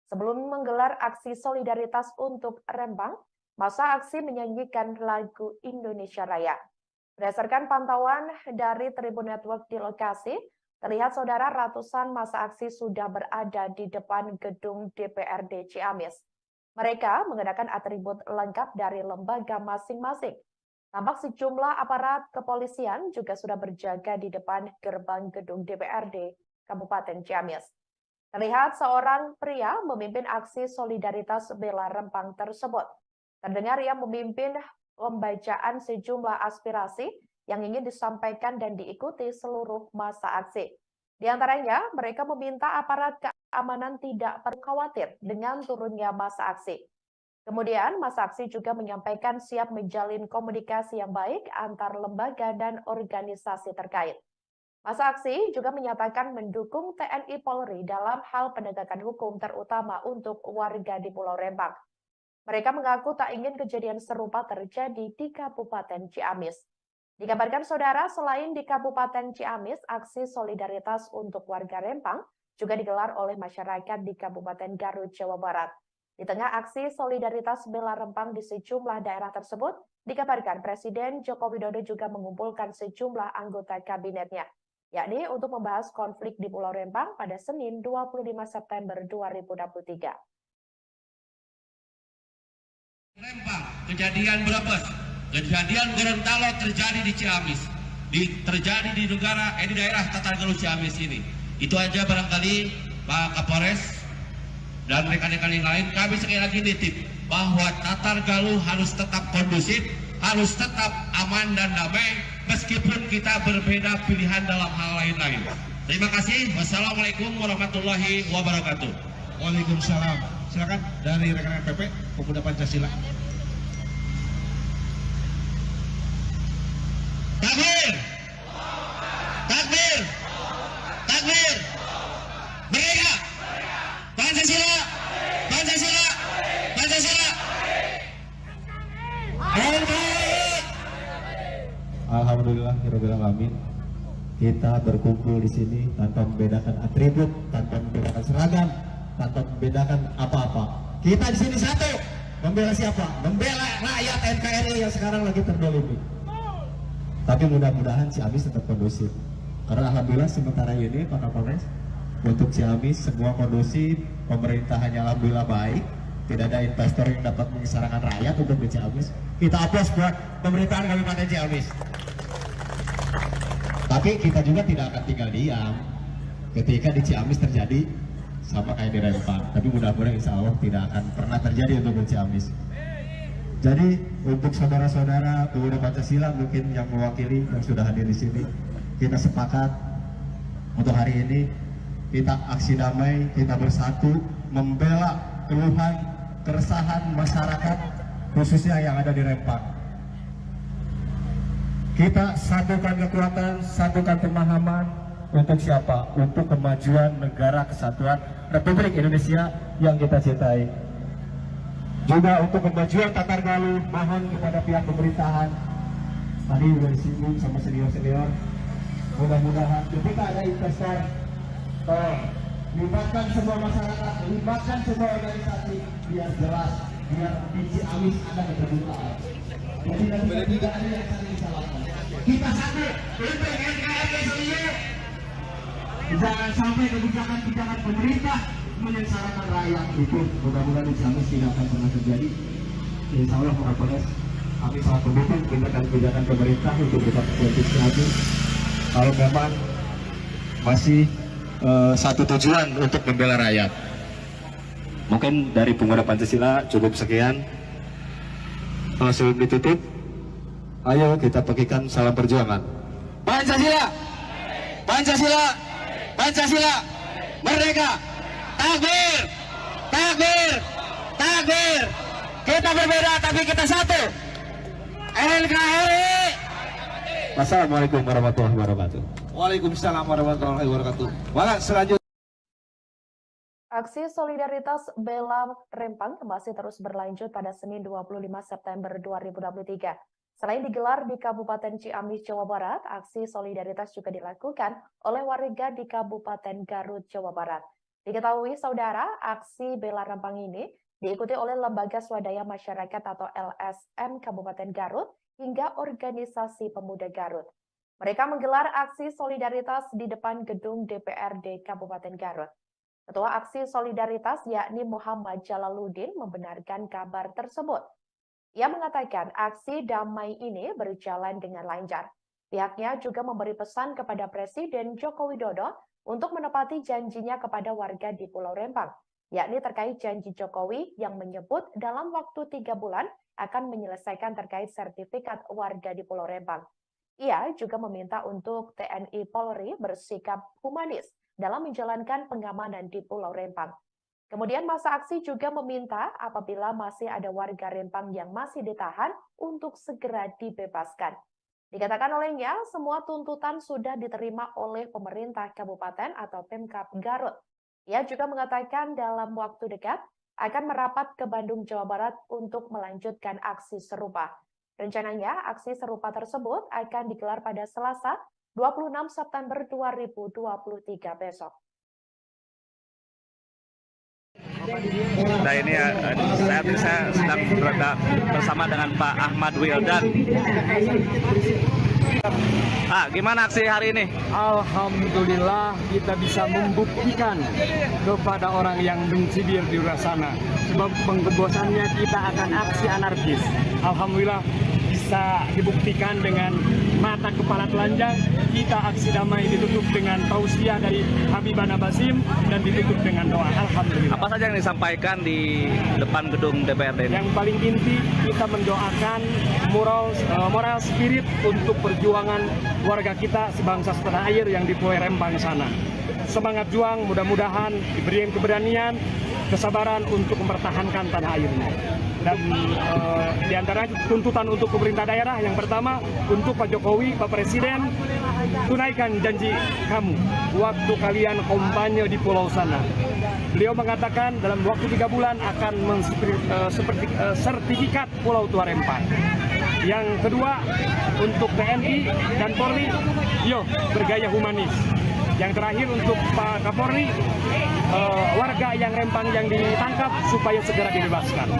Sebelum menggelar aksi solidaritas untuk Rempang, masa aksi menyanyikan lagu Indonesia Raya. Berdasarkan pantauan dari Tribun Network di lokasi, terlihat saudara ratusan massa aksi sudah berada di depan gedung DPRD Ciamis. Mereka mengenakan atribut lengkap dari lembaga masing-masing. Tampak sejumlah aparat kepolisian juga sudah berjaga di depan gerbang gedung DPRD Kabupaten Ciamis. Terlihat seorang pria memimpin aksi solidaritas bela Rempang tersebut. Terdengar ia memimpin pembacaan sejumlah aspirasi yang ingin disampaikan dan diikuti seluruh massa aksi. Di antaranya, mereka meminta aparat keamanan tidak perlu khawatir dengan turunnya massa aksi. Kemudian, massa aksi juga menyampaikan siap menjalin komunikasi yang baik antar lembaga dan organisasi terkait. Massa aksi juga menyatakan mendukung TNI Polri dalam hal penegakan hukum terutama untuk warga di Pulau Rempang. Mereka mengaku tak ingin kejadian serupa terjadi di Kabupaten Ciamis. Dikabarkan saudara, selain di Kabupaten Ciamis, aksi solidaritas untuk warga Rempang juga digelar oleh masyarakat di Kabupaten Garut, Jawa Barat. Di tengah aksi solidaritas bela Rempang di sejumlah daerah tersebut, dikabarkan Presiden Joko Widodo juga mengumpulkan sejumlah anggota kabinetnya, yakni untuk membahas konflik di Pulau Rempang pada Senin 25 September 2023. Rempang, kejadian Brebes, kejadian Gorontalo terjadi di Ciamis, terjadi di daerah Tatargaluh Ciamis ini. Itu aja barangkali Pak Kapolres dan rekan-rekan yang lain, kami sekali lagi nitip bahwa Tatargaluh harus tetap kondusif, harus tetap aman dan damai, meskipun kita berbeda pilihan dalam hal lain-lain. Terima kasih. Wassalamualaikum warahmatullahi wabarakatuh. Waalaikumsalam. Silakan dari rekan-rekan PP Pemuda Pancasila. Takbir! Takbir! Takbir! Merdeka! Pancasila! Pancasila! Pancasila! Alhamdulillah, alamin. Kita berkumpul di sini tanpa membedakan atribut, tanpa membedakan seragam, tanpa membedakan apa-apa. Kita di sini satu, membela siapa? Membela rakyat NKRI yang sekarang lagi terdolimi. Tapi mudah-mudahan Ciamis tetap kondusif. Karena alhamdulillah sementara ini Pak Kapolres, untuk Ciamis semua kondusif, pemerintahannya alhamdulillah baik, tidak ada investor yang dapat mengisarakan rakyat untuk di Ciamis. Kita aplaus buat pemerintahan Kabupaten Ciamis. Tapi kita juga tidak akan tinggal diam ketika di Ciamis terjadi sama kayak di Rempang. Tapi mudah-mudahan insya Allah tidak akan pernah terjadi untuk di Ciamis. Jadi untuk saudara-saudara pemuda Pancasila mungkin yang mewakili yang sudah hadir di sini, kita sepakat untuk hari ini kita aksi damai, kita bersatu membela keluhan, keresahan masyarakat khususnya yang ada di Rempang. Kita satukan kekuatan, satukan pemahaman untuk siapa? Untuk kemajuan negara kesatuan Republik Indonesia yang kita cintai. Juga untuk kemajuan Tatargaluh, mohon kepada pihak pemerintahan, tadi sudah disinggung sama senior-senior, mudah-mudahan ketika ada investor, libatkan semua masyarakat, libatkan semua organisasi, biar jelas, biar di Ciamis ada keterbukaan. Jadi tidak ada yang saling disalahkan. Kita satu untuk NKRI seluruh. Jangan sampai kebijakan-kebijakan pemerintah menyengsarakan rakyat. Itu mudah-mudahan di Ciamis tidak akan pernah terjadi. Insya Allah Kapolres, kami sangat mendukung kebijakan pemerintah untuk dapat politik lagi. Kalau memang masih satu tujuan untuk membela rakyat. Mungkin dari pemuda Pancasila cukup sekian. Sebelum ditutup, ayo kita bagikan salam perjuangan. Pancasila, Pancasila, Pancasila, merdeka, takbir, takbir, takbir. Kita berbeda tapi kita satu. NKRI. Wassalamualaikum warahmatullahi wabarakatuh. Waalaikumsalam warahmatullahi wabarakatuh. Baik, selanjutnya. Aksi solidaritas Bela Rempang masih terus berlanjut pada Senin 25 September 2023. Selain digelar di Kabupaten Ciamis, Jawa Barat, aksi solidaritas juga dilakukan oleh warga di Kabupaten Garut, Jawa Barat. Diketahui, saudara, aksi Bela Rempang ini diikuti oleh Lembaga Swadaya Masyarakat atau LSM Kabupaten Garut hingga Organisasi Pemuda Garut. Mereka menggelar aksi solidaritas di depan gedung DPRD Kabupaten Garut. Ketua Aksi Solidaritas yakni Muhammad Jalaluddin membenarkan kabar tersebut. Ia mengatakan aksi damai ini berjalan dengan lancar. Pihaknya juga memberi pesan kepada Presiden Joko Widodo untuk menepati janjinya kepada warga di Pulau Rempang, yakni terkait janji Jokowi yang menyebut dalam waktu 3 bulan akan menyelesaikan terkait sertifikat warga di Pulau Rempang. Ia juga meminta untuk TNI Polri bersikap humanis dalam menjalankan pengamanan di Pulau Rempang. Kemudian masa aksi juga meminta apabila masih ada warga Rempang yang masih ditahan untuk segera dibebaskan. Dikatakan olehnya, semua tuntutan sudah diterima oleh pemerintah kabupaten atau Pemkab Garut. Ia juga mengatakan dalam waktu dekat akan merapat ke Bandung, Jawa Barat untuk melanjutkan aksi serupa. Rencananya, aksi serupa tersebut akan digelar pada Selasa 26 September 2023 besok. Nah ini saat ini saya sedang berada bersama dengan Pak Ahmad Wildan. Gimana aksi hari ini? Alhamdulillah kita bisa membuktikan kepada orang yang benci di luar sana. Sebab pengebosannya kita akan aksi anarkis. Alhamdulillah bisa dibuktikan dengan mata kepala telanjang. Kita aksi damai ditutup dengan tausiah dari Habibana Basim dan ditutup dengan doa. Alhamdulillah. Apa saja yang disampaikan di depan gedung DPRD ini? Yang paling inti kita mendoakan moral spirit untuk perjuangan warga kita sebangsa setanah air yang di Pulau Rempang sana. Semangat juang, mudah-mudahan diberi keberanian, kesabaran untuk mempertahankan tanah airnya. Dan di antara tuntutan untuk pemerintah daerah yang pertama untuk Pak Jokowi, Pak Presiden, tunaikan janji kamu waktu kalian kampanye di pulau sana. Beliau mengatakan dalam waktu 3 bulan akan sertifikat Pulau Tua Rempang. Yang kedua untuk TNI dan Polri, bergaya humanis. Yang terakhir untuk Pak Kapolri, warga yang Rempang yang ditangkap supaya segera dibebaskan.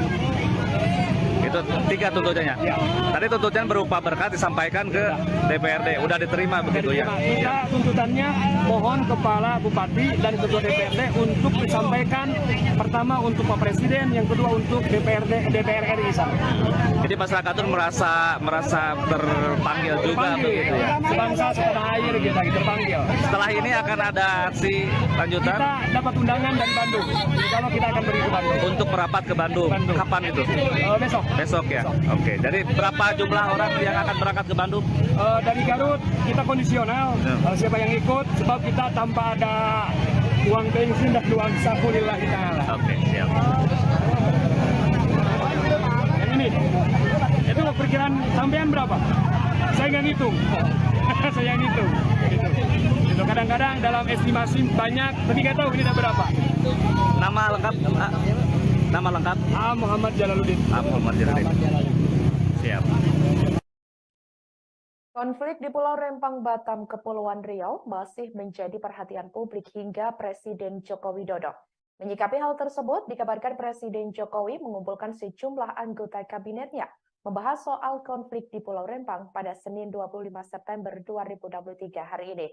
Itu 3 tuntutannya. Ya. Tadi tuntutan berupa berkat disampaikan ke DPRD. Udah diterima begitu ya? Kita tuntutannya mohon Kepala Bupati dan Ketua DPRD untuk disampaikan pertama untuk Pak Presiden, yang kedua untuk DPR RI sana. Jadi masyarakat itu merasa terpanggil juga begitu ya? Sebangsa setanah air kita terpanggil. Setelah ini akan ada aksi lanjutan? Kita dapat undangan dari Bandung. Kalau kita akan pergi ke Bandung. Untuk merapat ke Bandung. Kapan itu? Besok. Besok ya? Oke. Jadi berapa jumlah orang yang akan berangkat ke Bandung? Dari Garut kita kondisional. Siapa yang ikut, sebab kita tanpa ada uang bensin dan uang saku lillahi ta'ala. Oke, siap. Yang ini, itu perkiraan sampean berapa? Saya nggak ngitung. Saya ngitung. Gitu. Kadang-kadang dalam estimasi banyak, tapi nggak tahu ini ada berapa. Nama lengkap? Nama lengkap? Muhammad Jalaluddin. Muhammad Jalaluddin. Siap. Konflik di Pulau Rempang, Batam, Kepulauan Riau masih menjadi perhatian publik hingga Presiden Joko Widodo. Menyikapi hal tersebut, dikabarkan Presiden Jokowi mengumpulkan sejumlah anggota kabinetnya membahas soal konflik di Pulau Rempang pada Senin 25 September 2023 hari ini.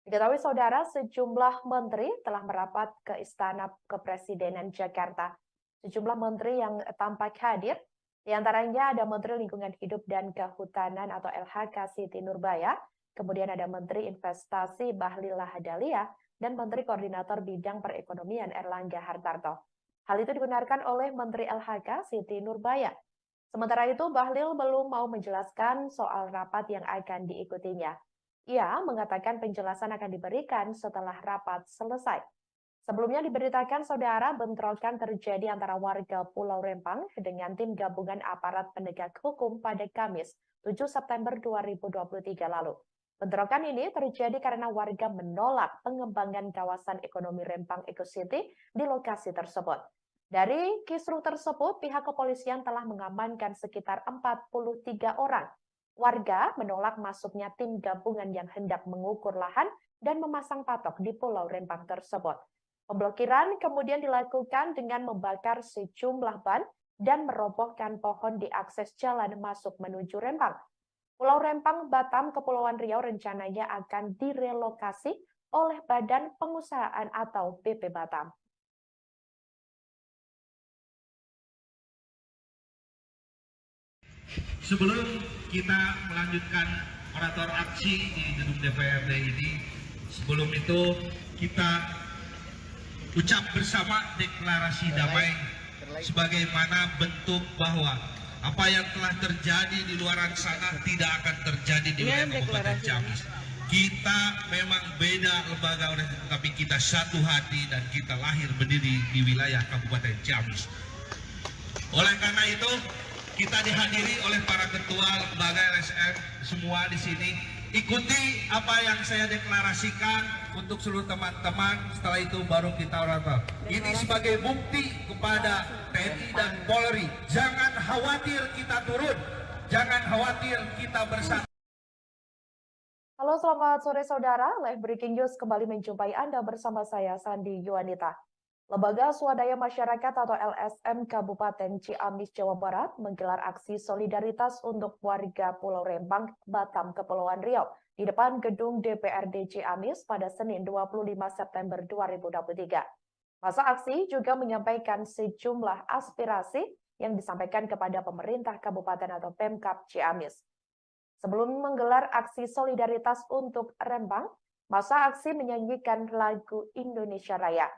Diketahui saudara, sejumlah menteri telah merapat ke Istana Kepresidenan Jakarta. Sejumlah menteri yang tampak hadir, diantaranya ada Menteri Lingkungan Hidup dan Kehutanan atau LHK Siti Nurbaya, kemudian ada Menteri Investasi Bahlil Lahadalia, dan Menteri Koordinator Bidang Perekonomian Erlangga Hartarto. Hal itu dibenarkan oleh Menteri LHK Siti Nurbaya. Sementara itu, Bahlil belum mau menjelaskan soal rapat yang akan diikutinya. Ia mengatakan penjelasan akan diberikan setelah rapat selesai. Sebelumnya diberitakan saudara bentrokan terjadi antara warga Pulau Rempang dengan tim gabungan aparat penegak hukum pada Kamis 7 September 2023 lalu. Bentrokan ini terjadi karena warga menolak pengembangan kawasan ekonomi Rempang Eco City di lokasi tersebut. Dari kisruh tersebut, pihak kepolisian telah mengamankan sekitar 43 orang. Warga menolak masuknya tim gabungan yang hendak mengukur lahan dan memasang patok di Pulau Rempang tersebut. Pemblokiran kemudian dilakukan dengan membakar sejumlah ban dan merobohkan pohon di akses jalan masuk menuju Rempang. Pulau Rempang, Batam, Kepulauan Riau rencananya akan direlokasi oleh Badan Pengusahaan atau BP Batam. Sebelum kita melanjutkan orator aksi di gedung DPRD ini, sebelum itu kita ucap bersama deklarasi damai sebagaimana bentuk bahwa apa yang telah terjadi di luar sana tidak akan terjadi di wilayah Kabupaten Ciamis. Kita memang beda lembaga, tapi kita satu hati dan kita lahir berdiri di wilayah Kabupaten Ciamis. Oleh karena itu, kita dihadiri oleh para ketua lembaga LSM semua di sini. Ikuti apa yang saya deklarasikan untuk seluruh teman-teman. Setelah itu baru kita orator. Ini sebagai bukti kepada TNI dan Polri. Jangan khawatir kita turun. Jangan khawatir kita bersatu. Halo, selamat sore saudara. Live Breaking News kembali menjumpai Anda bersama saya, Sandi Yuanita. Lembaga Swadaya Masyarakat atau LSM Kabupaten Ciamis, Jawa Barat menggelar aksi solidaritas untuk warga Pulau Rempang, Batam, Kepulauan Riau di depan gedung DPRD Ciamis pada Senin 25 September 2023. Masa aksi juga menyampaikan sejumlah aspirasi yang disampaikan kepada pemerintah kabupaten atau Pemkab Ciamis. Sebelum menggelar aksi solidaritas untuk Rempang, masa aksi menyanyikan lagu Indonesia Raya.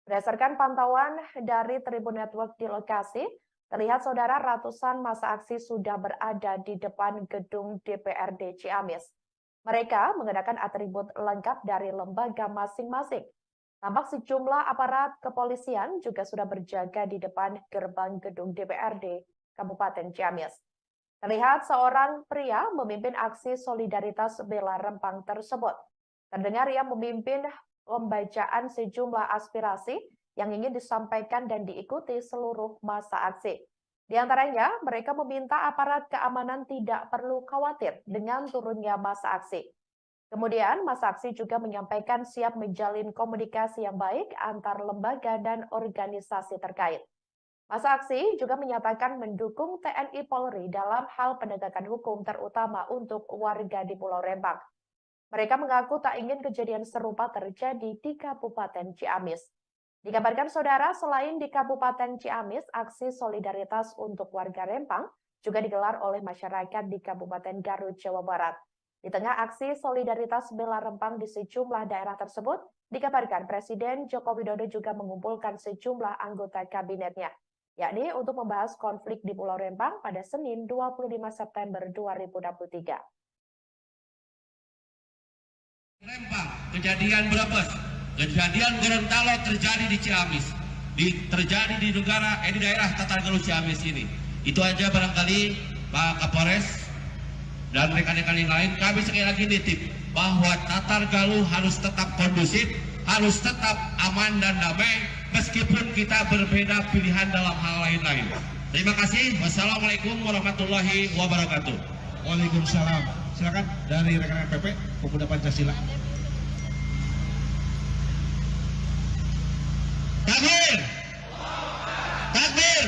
Berdasarkan pantauan dari Tribun Network di lokasi, terlihat saudara ratusan massa aksi sudah berada di depan gedung DPRD Ciamis. Mereka mengenakan atribut lengkap dari lembaga masing-masing. Tampak sejumlah aparat kepolisian juga sudah berjaga di depan gerbang gedung DPRD Kabupaten Ciamis. Terlihat seorang pria memimpin aksi solidaritas bela Rempang tersebut. Terdengar ia memimpin pembacaan sejumlah aspirasi yang ingin disampaikan dan diikuti seluruh massa aksi. Di antaranya, mereka meminta aparat keamanan tidak perlu khawatir dengan turunnya massa aksi. Kemudian, massa aksi juga menyampaikan siap menjalin komunikasi yang baik antar lembaga dan organisasi terkait. Massa aksi juga menyatakan mendukung TNI Polri dalam hal penegakan hukum terutama untuk warga di Pulau Rempang. Mereka mengaku tak ingin kejadian serupa terjadi di Kabupaten Ciamis. Dikabarkan saudara, selain di Kabupaten Ciamis, aksi solidaritas untuk warga Rempang juga digelar oleh masyarakat di Kabupaten Garut, Jawa Barat. Di tengah aksi solidaritas bela Rempang di sejumlah daerah tersebut, dikabarkan Presiden Joko Widodo juga mengumpulkan sejumlah anggota kabinetnya, yakni untuk membahas konflik di Pulau Rempang pada Senin 25 September 2023. Rempang, kejadian Brebes, kejadian Gorontalo terjadi di Ciamis, terjadi di daerah Tatargaluh Ciamis ini. Itu aja barangkali Pak Kapolres dan rekan-rekan yang lain, kami sekali lagi nitip bahwa Tatargaluh harus tetap kondusif, harus tetap aman dan damai, meskipun kita berbeda pilihan dalam hal lain-lain. Terima kasih. Wassalamualaikum warahmatullahi wabarakatuh. Waalaikumsalam. Silakan dari rekan-rekan PP Pemuda Pancasila. Takbir! Takbir!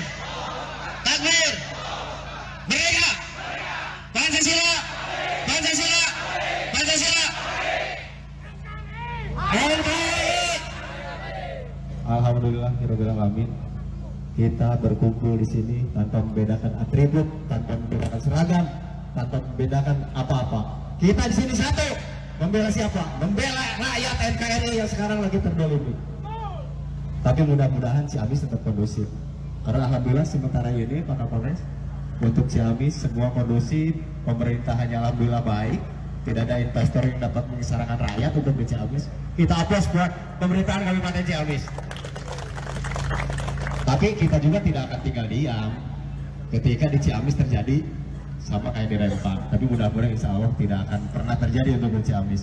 Takbir! Merdeka! Pancasila! Pancasila! Pancasila! Rabbil Alamin, kita berkumpul di sini tanpa membedakan atribut, tanpa membedakan seragam, tanpa membedakan apa-apa. Kita di sini satu, membela siapa? Membela rakyat NKRI yang sekarang lagi terdolimi. Tapi mudah-mudahan Ciamis tetap kondusif. Karena alhamdulillah sementara ini Pak Kapolres, untuk Ciamis semua kondusif, pemerintahannya alhamdulillah baik, tidak ada investor yang dapat mengisarakan rakyat untuk di Ciamis. Kita aplaus buat pemerintahan Kabupaten Ciamis. Tapi kita juga tidak akan tinggal diam ketika di Ciamis terjadi sama kayak di Rempang. Tapi mudah-mudahan insya Allah tidak akan pernah terjadi untuk di Ciamis.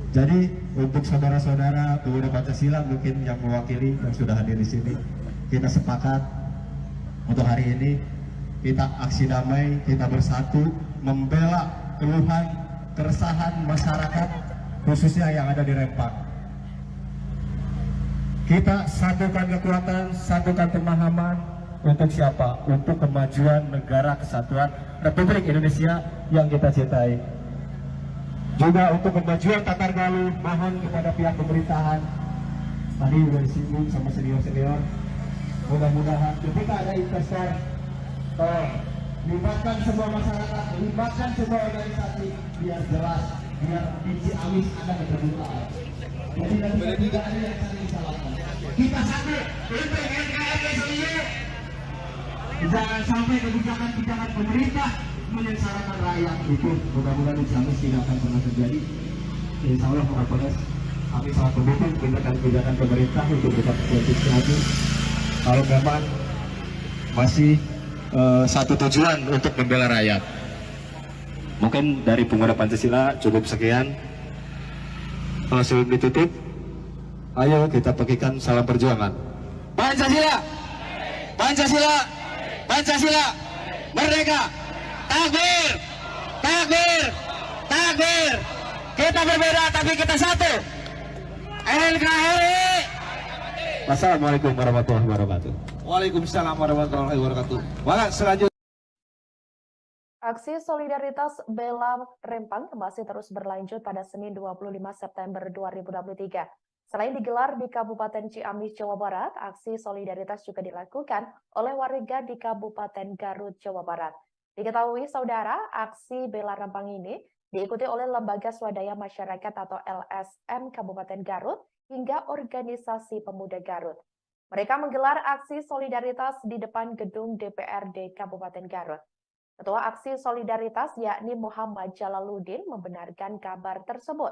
Jadi untuk saudara-saudara pemuda Pancasila mungkin yang mewakili yang sudah hadir di sini, kita sepakat untuk hari ini kita aksi damai, kita bersatu membela keluhan, keresahan masyarakat khususnya yang ada di Rempang. Kita satukan kekuatan, satukan pemahaman untuk siapa? Untuk kemajuan negara kesatuan Republik Indonesia yang kita cintai. Juga untuk kemajuan Tatar Galuh, mohon kepada pihak pemerintahan, tadi sudah disinggung sama senior-senior, mudah-mudahan ketika ada investor, libatkan semua masyarakat, libatkan semua organisasi, biar jelas, biar di Ciamis ada keterbukaan. Jadi tidak ada yang saling disalahkan. Kita satu untuk NKRI. Jangan sampai kebijakan-kebijakan pemerintah menyengsarakan rakyat. Itu mudah-mudahan di Ciamis tidak akan pernah terjadi. Insya Allah Pak Kapolres, kami sangat mendukung kebijakan pemerintah untuk tetap politik Ciamis. Kalau memang masih satu tujuan untuk membela rakyat. Mungkin dari pemuda Pancasila cukup sekian. Sebelum ditutup, ayo kita bagikan salam perjuangan. Pancasila, Pancasila, Pancasila, merdeka, takbir, takbir, takbir. Kita berbeda tapi kita satu. NKRI. Wassalamualaikum warahmatullahi wabarakatuh. Waalaikumsalam warahmatullahi wabarakatuh. Maka selanjutnya Aksi solidaritas bela Rempang masih terus berlanjut pada Senin 25 September 2023. Selain digelar di Kabupaten Ciamis, Jawa Barat, aksi solidaritas juga dilakukan oleh warga di Kabupaten Garut, Jawa Barat. Diketahui, saudara, aksi bela Rempang ini diikuti oleh Lembaga Swadaya Masyarakat atau LSM Kabupaten Garut hingga Organisasi Pemuda Garut. Mereka menggelar aksi solidaritas di depan gedung DPRD Kabupaten Garut. Ketua Aksi Solidaritas yakni Muhammad Jalaluddin membenarkan kabar tersebut.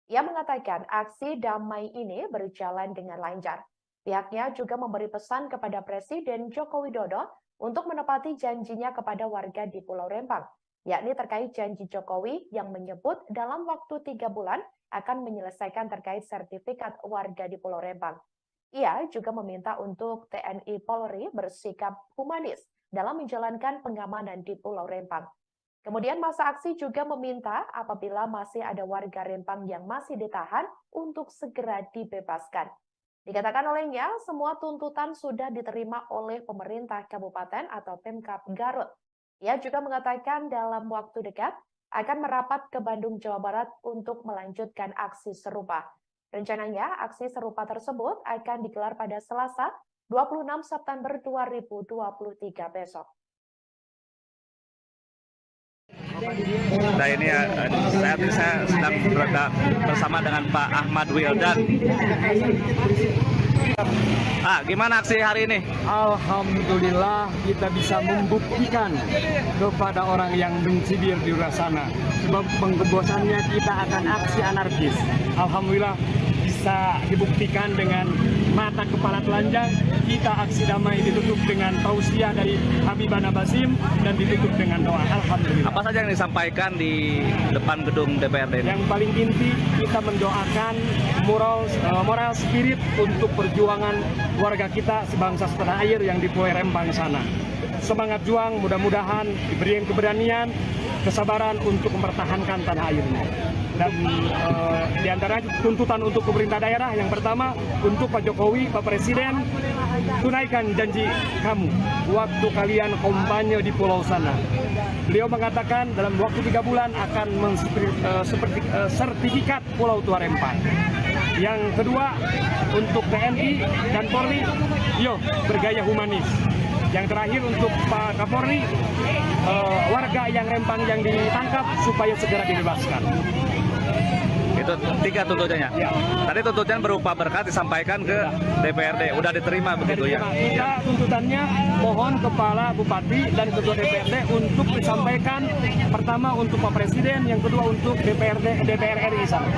Ia mengatakan aksi damai ini berjalan dengan lancar. Pihaknya juga memberi pesan kepada Presiden Joko Widodo untuk menepati janjinya kepada warga di Pulau Rempang, yakni terkait janji Jokowi yang menyebut dalam waktu 3 bulan akan menyelesaikan terkait sertifikat warga di Pulau Rempang. Ia juga meminta untuk TNI Polri bersikap humanis dalam menjalankan pengamanan di Pulau Rempang. Kemudian masa aksi juga meminta apabila masih ada warga Rempang yang masih ditahan untuk segera dibebaskan. Dikatakan olehnya, semua tuntutan sudah diterima oleh pemerintah kabupaten atau Pemkab Garut. Ia juga mengatakan dalam waktu dekat akan merapat ke Bandung, Jawa Barat untuk melanjutkan aksi serupa. Rencananya, aksi serupa tersebut akan digelar pada Selasa 26 September 2023 besok. Nah ini saya sedang berada bersama dengan Pak Ahmad Wildan. Gimana aksi hari ini? Alhamdulillah kita bisa membuktikan kepada orang yang mencibir di luar sana. Sebab pengebosannya kita akan aksi anarkis. Alhamdulillah bisa dibuktikan dengan mata kepala telanjang. Kita aksi damai ditutup dengan tausiah dari Habibana Basim dan ditutup dengan doa. Alhamdulillah. Apa saja yang disampaikan di depan gedung DPRD ini? Yang paling inti kita mendoakan moral spirit untuk perjuangan warga kita sebangsa setanah air yang di Pulau Rempang sana. Semangat juang, mudah-mudahan diberikan keberanian, kesabaran untuk mempertahankan tanah airnya. Dan di antara tuntutan untuk pemerintah daerah, yang pertama untuk Pak Jokowi, Pak Presiden, tunaikan janji kamu waktu kalian kampanye di pulau sana. Beliau mengatakan dalam waktu 3 bulan akan sertifikat Pulau Tua Rempang. Yang kedua untuk TNI dan Polri, yo bergaya humanis. Yang terakhir untuk Pak Kapolri, warga yang Rempang yang ditangkap supaya segera dibebaskan. Itu 3 tuntutannya. Ya. Tadi tuntutan berupa berkas disampaikan ke DPRD, udah diterima begitu ya. Kita tuntutannya mohon Kepala Bupati dan Ketua DPRD untuk disampaikan pertama untuk Pak Presiden, yang kedua untuk DPR RI sana.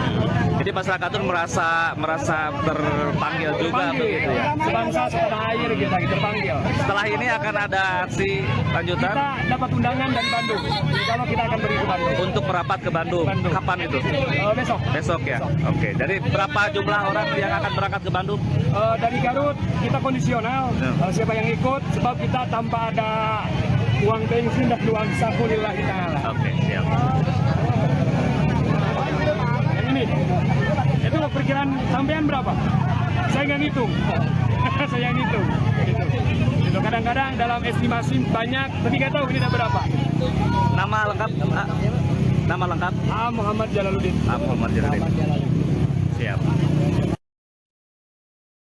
Jadi masyarakat itu merasa terpanggil juga begitu ya. Sebangsa setanah air kita terpanggil. Setelah ini akan ada aksi lanjutan Kita dapat undangan dari Bandung. Kalau kita akan pergi ke Bandung. untuk merapat ke Bandung. Kapan itu? Besok. Besok ya. Oke. Jadi berapa jumlah orang yang akan berangkat ke Bandung? Dari Garut kita kondisional. Siapa yang ikut? Sebab kita tanpa ada uang bensin dan uang saku lillahi ta'ala. Oke, siap. Yang ini, itu perkiraan sampean berapa? Saya nggak ngitung. Saya ngitung. Itu kadang-kadang dalam estimasi banyak, tapi nggak tahu ini ada berapa. Nama lengkap? Nama lengkap? Muhammad Jalaluddin. Muhammad Jalaluddin. Siap.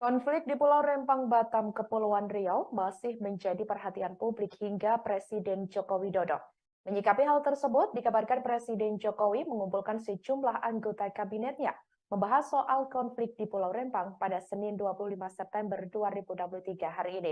Konflik di Pulau Rempang, Batam, Kepulauan Riau masih menjadi perhatian publik hingga Presiden Joko Widodo. Menyikapi hal tersebut, dikabarkan Presiden Jokowi mengumpulkan sejumlah anggota kabinetnya membahas soal konflik di Pulau Rempang pada Senin 25 September 2023 hari ini.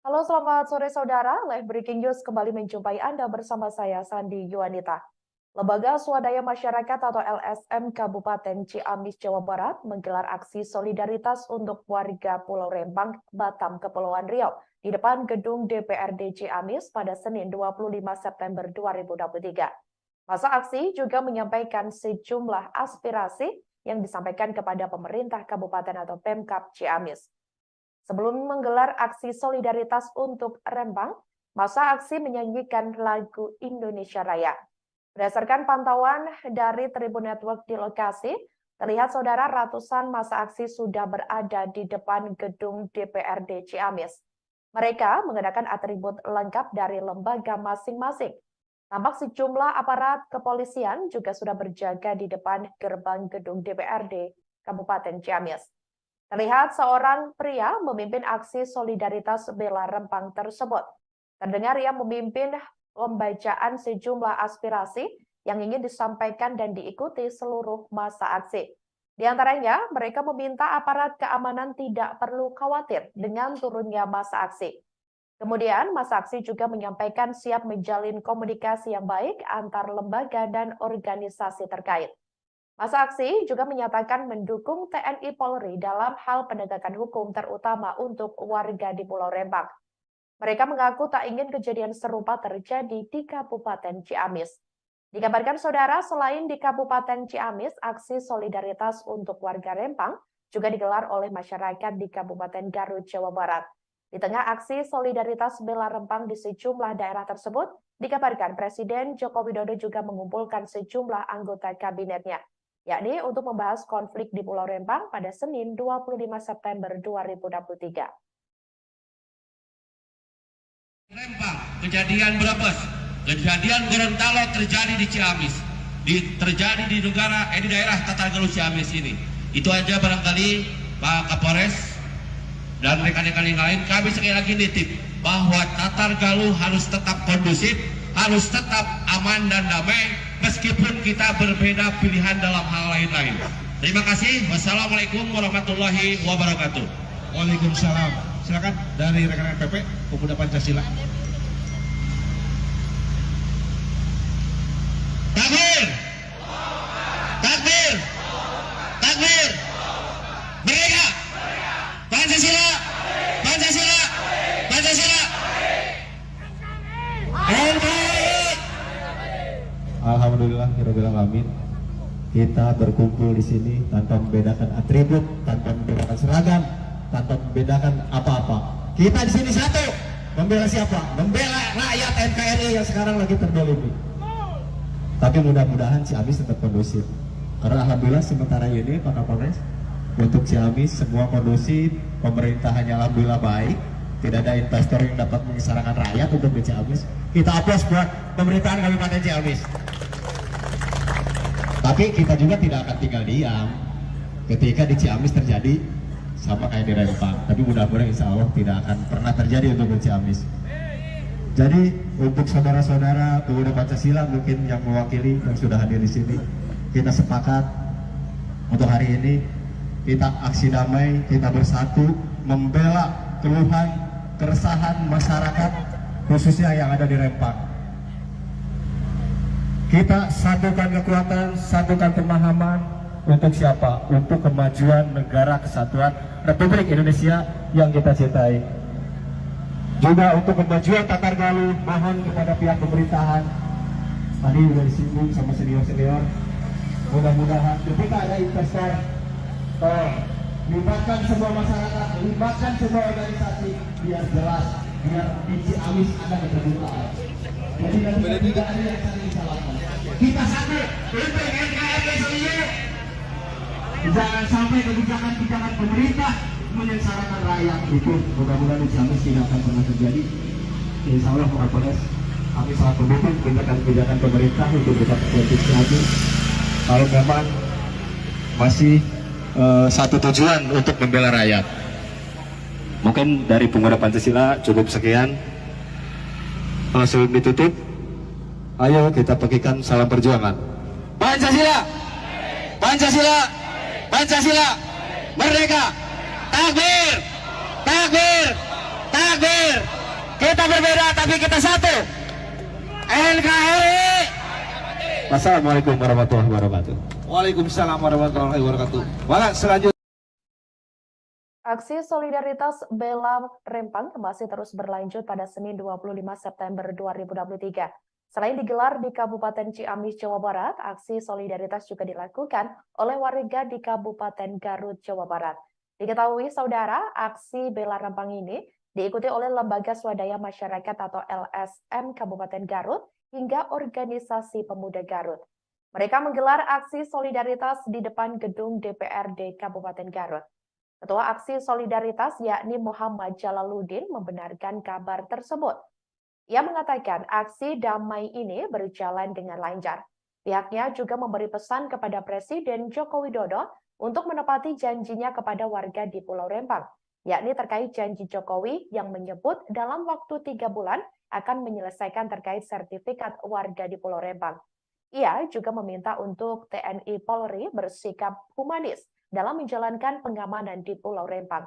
Halo, selamat sore saudara. Live Breaking News kembali menjumpai Anda bersama saya, Sandi Yuanita. Lembaga Swadaya Masyarakat atau LSM Kabupaten Ciamis, Jawa Barat menggelar aksi solidaritas untuk warga Pulau Rempang, Batam, Kepulauan Riau di depan gedung DPRD Ciamis pada Senin 25 September 2023. Masa aksi juga menyampaikan sejumlah aspirasi yang disampaikan kepada pemerintah kabupaten atau Pemkab Ciamis. Sebelum menggelar aksi solidaritas untuk Rempang, masa aksi menyanyikan lagu Indonesia Raya. Berdasarkan pantauan dari Tribun Network di lokasi, terlihat saudara ratusan masa aksi sudah berada di depan gedung DPRD Ciamis. Mereka mengenakan atribut lengkap dari lembaga masing-masing. Tampak sejumlah aparat kepolisian juga sudah berjaga di depan gerbang gedung DPRD Kabupaten Ciamis. Terlihat seorang pria memimpin aksi solidaritas bela Rempang tersebut. Terdengar ia memimpin pembacaan sejumlah aspirasi yang ingin disampaikan dan diikuti seluruh masa aksi. Di antaranya, mereka meminta aparat keamanan tidak perlu khawatir dengan turunnya masa aksi. Kemudian, masa aksi juga menyampaikan siap menjalin komunikasi yang baik antar lembaga dan organisasi terkait. Masa aksi juga menyatakan mendukung TNI Polri dalam hal penegakan hukum terutama untuk warga di Pulau Rempang. Mereka mengaku tak ingin kejadian serupa terjadi di Kabupaten Ciamis. Dikabarkan saudara, selain di Kabupaten Ciamis, aksi solidaritas untuk warga Rempang juga digelar oleh masyarakat di Kabupaten Garut, Jawa Barat. Di tengah aksi solidaritas bela Rempang di sejumlah daerah tersebut, dikabarkan Presiden Joko Widodo juga mengumpulkan sejumlah anggota kabinetnya, yakni untuk membahas konflik di Pulau Rempang pada Senin 25 September 2023. Rempang, kejadian Brebes, kejadian Gorontalo terjadi di Ciamis. terjadi di daerah Tatargaluh Ciamis ini. Itu aja barangkali Pak Kapolres dan rekan-rekan yang lain, kami sekali lagi nitip bahwa Tatargaluh harus tetap kondusif, harus tetap aman dan damai meskipun kita berbeda pilihan dalam hal lain-lain. Terima kasih. Wassalamualaikum warahmatullahi wabarakatuh. Waalaikumsalam. Silakan dari rekan-rekan PP Pemuda Pancasila. Takbir! Takbir! Takbir! Merdeka! Pancasila! Pancasila! Pancasila! NKRI! Alhamdulillahirabbil alamin. Kita berkumpul di sini tanpa membedakan atribut, tanpa membedakan seragam, tanpa membedakan apa-apa. Kita di sini satu. Membela siapa? Membela rakyat NKRI yang sekarang lagi terdolimi. Tapi mudah-mudahan Ciamis tetap kondusif. Karena alhamdulillah sementara ini Pak Kapolres, untuk Ciamis semua kondusif, pemerintahannya alhamdulillah baik. Tidak ada investor yang dapat menyesalahkan rakyat untuk di Ciamis. Kita aplaus buat pemerintahan Kabupaten Ciamis. Tapi kita juga tidak akan tinggal diam ketika di Ciamis terjadi sama kayak di Rempang. Tapi mudah-mudahan insya Allah tidak akan pernah terjadi untuk di Ciamis. Jadi untuk saudara-saudara pemuda Pancasila mungkin yang mewakili yang sudah hadir di sini, kita sepakat untuk hari ini kita aksi damai, kita bersatu membela keluhan, keresahan masyarakat khususnya yang ada di Rempang. Kita satukan kekuatan, satukan pemahaman untuk siapa? Untuk kemajuan negara kesatuan Republik Indonesia yang kita cintai. Juga untuk kemajuan Tatargaluh, mohon kepada pihak pemerintahan, tadi sudah disinggung sama senior-senior, mudah-mudahan ketika ada investor, libatkan semua masyarakat, libatkan semua organisasi, biar jelas, biar di Ciamis ada keterbukaan. Jadi tidak ada yang saling salahkan. Kita satu untuk NKRI sendiri. Jangan sampai kebijakan-kebijakan pemerintah menyengsarakan rakyat. Itu mudah-mudahan di Ciamis tidak akan pernah terjadi. Insya Allah Pak Kapolres, kami sangat mendukung kebijakan pemerintah untuk kita politik lagi. Kalau memang masih satu tujuan untuk membela rakyat. Mungkin dari Pemuda Pancasila cukup sekian. Sebelum ditutup, ayo kita bagikan salam perjuangan. Pancasila, Pancasila, Pancasila, merdeka, takbir, takbir, takbir. Kita berbeda tapi kita satu. NKRI. Wassalamualaikum warahmatullahi wabarakatuh. Waalaikumsalam warahmatullahi wabarakatuh. Maka selanjutnya Aksi solidaritas Bela Rempang masih terus berlanjut pada Senin 25 September 2023. Selain digelar di Kabupaten Ciamis, Jawa Barat, aksi solidaritas juga dilakukan oleh warga di Kabupaten Garut, Jawa Barat. Diketahui, saudara, aksi Bela Rempang ini diikuti oleh Lembaga Swadaya Masyarakat atau LSM Kabupaten Garut hingga Organisasi Pemuda Garut. Mereka menggelar aksi solidaritas di depan gedung DPRD Kabupaten Garut. Ketua Aksi Solidaritas yakni Muhammad Jalaluddin membenarkan kabar tersebut. Ia mengatakan aksi damai ini berjalan dengan lancar. Pihaknya juga memberi pesan kepada Presiden Joko Widodo untuk menepati janjinya kepada warga di Pulau Rempang, yakni terkait janji Jokowi yang menyebut dalam waktu 3 bulan akan menyelesaikan terkait sertifikat warga di Pulau Rempang. Ia juga meminta untuk TNI Polri bersikap humanis dalam menjalankan pengamanan di Pulau Rempang.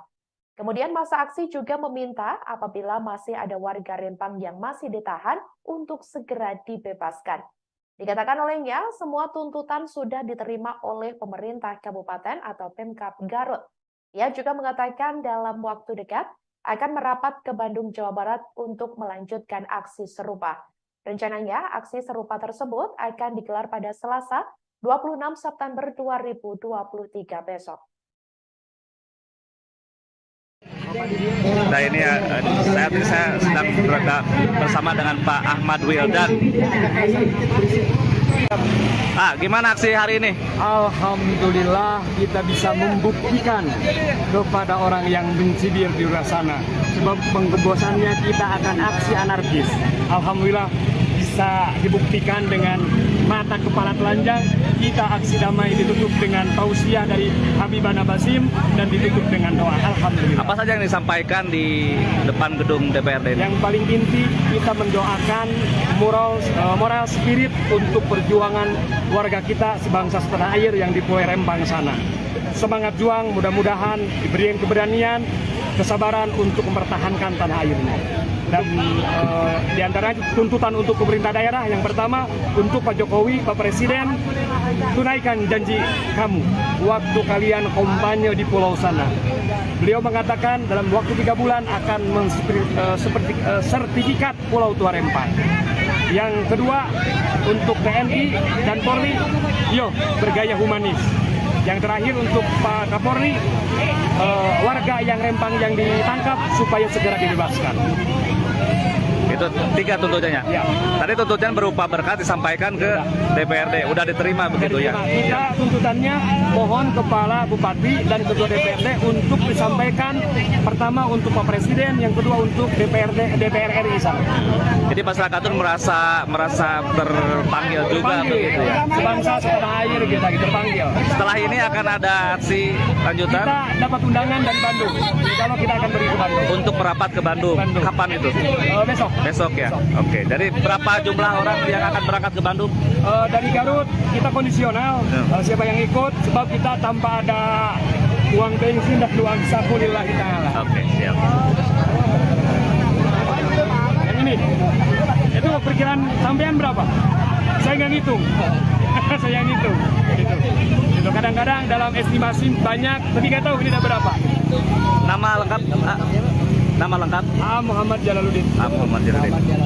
Kemudian masa aksi juga meminta apabila masih ada warga Rempang yang masih ditahan untuk segera dibebaskan. Dikatakan olehnya, semua tuntutan sudah diterima oleh pemerintah kabupaten atau Pemkab Garut. Ia juga mengatakan dalam waktu dekat akan merapat ke Bandung, Jawa Barat untuk melanjutkan aksi serupa. Rencananya, aksi serupa tersebut akan digelar pada Selasa 26 September 2023 besok. Nah ini saya sedang berada bersama dengan Pak Ahmad Wildan. Gimana aksi hari ini? Alhamdulillah kita bisa membuktikan kepada orang yang benci di luar sana. Sebab pengebosannya kita akan aksi anarkis. Alhamdulillah bisa dibuktikan dengan mata kepala telanjang, kita aksi damai ditutup dengan tausiah dari Habibana Basim dan ditutup dengan doa. Alhamdulillah. Apa saja yang disampaikan di depan gedung DPRD ini? Yang paling inti kita mendoakan moral spirit untuk perjuangan warga kita sebangsa setanah air yang di Pulau Rempang sana. Semangat juang, mudah-mudahan diberi keberanian, kesabaran untuk mempertahankan tanah airnya. Dan di antara tuntutan untuk pemerintah daerah yang pertama untuk Pak Jokowi, Pak Presiden, tunaikan janji kamu waktu kalian kampanye di pulau sana. Beliau mengatakan dalam waktu 3 bulan akan sertifikat Pulau Tua Rempang. Yang kedua untuk TNI dan Polri, yuk bergaya humanis. Yang terakhir untuk Pak Kapolri, warga yang Rempang yang ditangkap supaya segera dibebaskan. Itu 3 tuntutannya. Ya. Tadi tuntutan berupa berkat disampaikan ke DPRD. Udah diterima begitu ya? Kita tuntutannya mohon Kepala Bupati dan Ketua DPRD untuk disampaikan pertama untuk Pak Presiden, yang kedua untuk DPR RI sana. Jadi masyarakat itu merasa terpanggil juga begitu ya? Sebangsa setanah air kita terpanggil. Setelah ini akan ada aksi lanjutan? Kita dapat undangan dari Bandung. Kalau kita akan pergi ke Bandung. Untuk merapat ke Bandung. Kapan itu? Besok. Besok ya? Oke. Dari berapa jumlah orang yang akan berangkat ke Bandung? Dari Garut kita kondisional. Siapa yang ikut? Sebab kita tanpa ada uang bensin dan uang saku lillahi ta'ala. Oke, siap. Yang ini, itu perkiraan sampean berapa? Saya nggak ngitung. Saya ngitung. Gitu. Kadang-kadang dalam estimasi banyak, tapi nggak tahu ini ada berapa. Nama lengkap? Nama lengkap? Muhammad Jalaluddin. Muhammad Jalaluddin.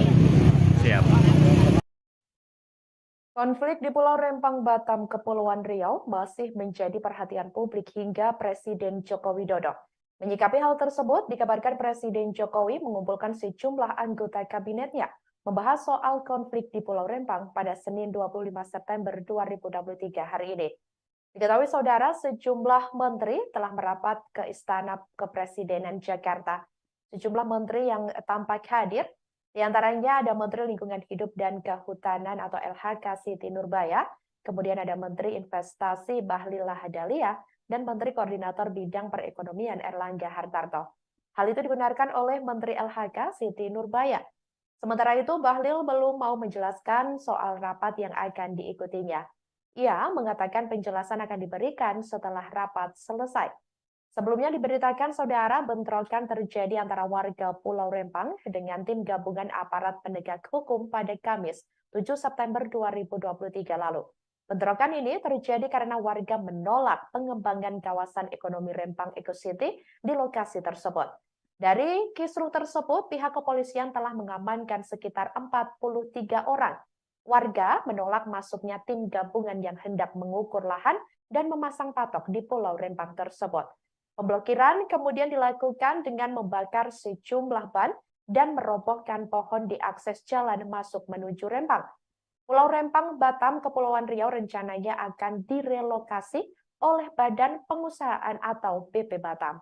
Siap. Konflik di Pulau Rempang, Batam, Kepulauan Riau masih menjadi perhatian publik hingga Presiden Joko Widodo. Menyikapi hal tersebut, dikabarkan Presiden Jokowi mengumpulkan sejumlah anggota kabinetnya membahas soal konflik di Pulau Rempang pada Senin 25 September 2023 hari ini. Diketahui saudara, sejumlah menteri telah merapat ke Istana Kepresidenan Jakarta. Sejumlah menteri yang tampak hadir, di antaranya ada Menteri Lingkungan Hidup dan Kehutanan atau LHK Siti Nurbaya, kemudian ada Menteri Investasi Bahlil Lahadalia, dan Menteri Koordinator Bidang Perekonomian Erlangga Hartarto. Hal itu dibenarkan oleh Menteri LHK Siti Nurbaya. Sementara itu, Bahlil belum mau menjelaskan soal rapat yang akan diikutinya. Ia mengatakan penjelasan akan diberikan setelah rapat selesai. Sebelumnya diberitakan saudara bentrokan terjadi antara warga Pulau Rempang dengan tim gabungan aparat penegak hukum pada Kamis 7 September 2023 lalu. Bentrokan ini terjadi karena warga menolak pengembangan kawasan ekonomi Rempang Eco City di lokasi tersebut. Dari kisruh tersebut, pihak kepolisian telah mengamankan sekitar 43 orang. Warga menolak masuknya tim gabungan yang hendak mengukur lahan dan memasang patok di Pulau Rempang tersebut. Pemblokiran kemudian dilakukan dengan membakar sejumlah ban dan merobohkan pohon di akses jalan masuk menuju Rempang. Pulau Rempang, Batam, Kepulauan Riau rencananya akan direlokasi oleh Badan Pengusahaan atau BP Batam.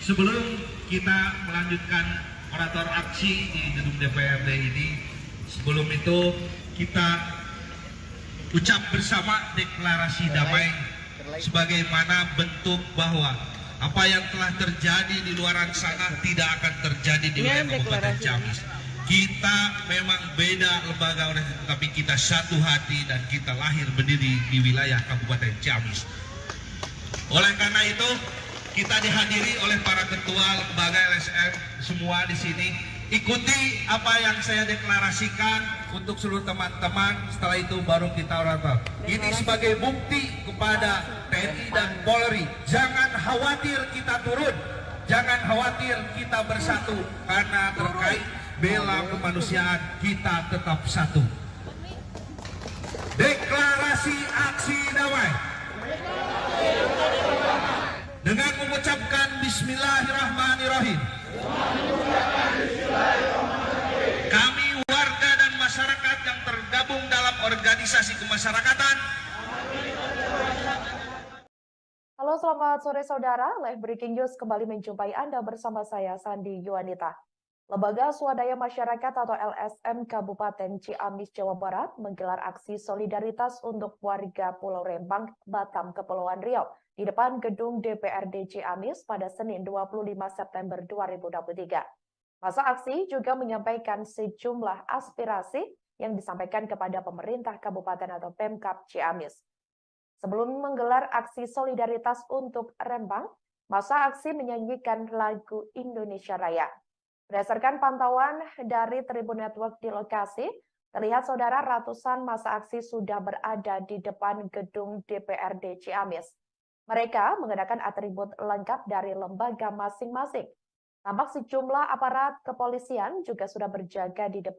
Sebelum kita melanjutkan orator aksi di gedung DPRD ini, sebelum itu kita ucap bersama deklarasi damai sebagaimana bentuk bahwa apa yang telah terjadi di luaran sana tidak akan terjadi di wilayah Kabupaten Ciamis. Kita memang beda lembaga, tapi kita satu hati dan kita lahir berdiri di wilayah Kabupaten Ciamis. Oleh karena itu, kita dihadiri oleh para ketua lembaga LSM semua di sini. Ikuti apa yang saya deklarasikan untuk seluruh teman-teman. Setelah itu baru kita orator. Ini sebagai bukti kepada TNI dan Polri. Jangan khawatir kita turun. Jangan khawatir kita bersatu. Karena terkait bela kemanusiaan kita tetap satu. Deklarasi aksi damai. Dengan mengucapkan Bismillahirrahmanirrahim. Kami warga dan masyarakat yang tergabung dalam organisasi kemasyarakatan. Halo, selamat sore saudara. Live Breaking News kembali menjumpai Anda bersama saya, Sandi Yuanita. Lembaga Swadaya Masyarakat atau LSM Kabupaten Ciamis, Jawa Barat menggelar aksi solidaritas untuk warga Pulau Rempang, Batam, Kepulauan Riau di depan gedung DPRD Ciamis pada Senin 25 September 2023. Masa aksi juga menyampaikan sejumlah aspirasi yang disampaikan kepada pemerintah kabupaten atau Pemkab Ciamis. Sebelum menggelar aksi solidaritas untuk Rempang, masa aksi menyanyikan lagu Indonesia Raya. Berdasarkan pantauan dari Tribun Network di lokasi, terlihat saudara ratusan massa aksi sudah berada di depan gedung DPRD Ciamis. Mereka mengenakan atribut lengkap dari lembaga masing-masing. Tampak sejumlah aparat kepolisian juga sudah berjaga di depan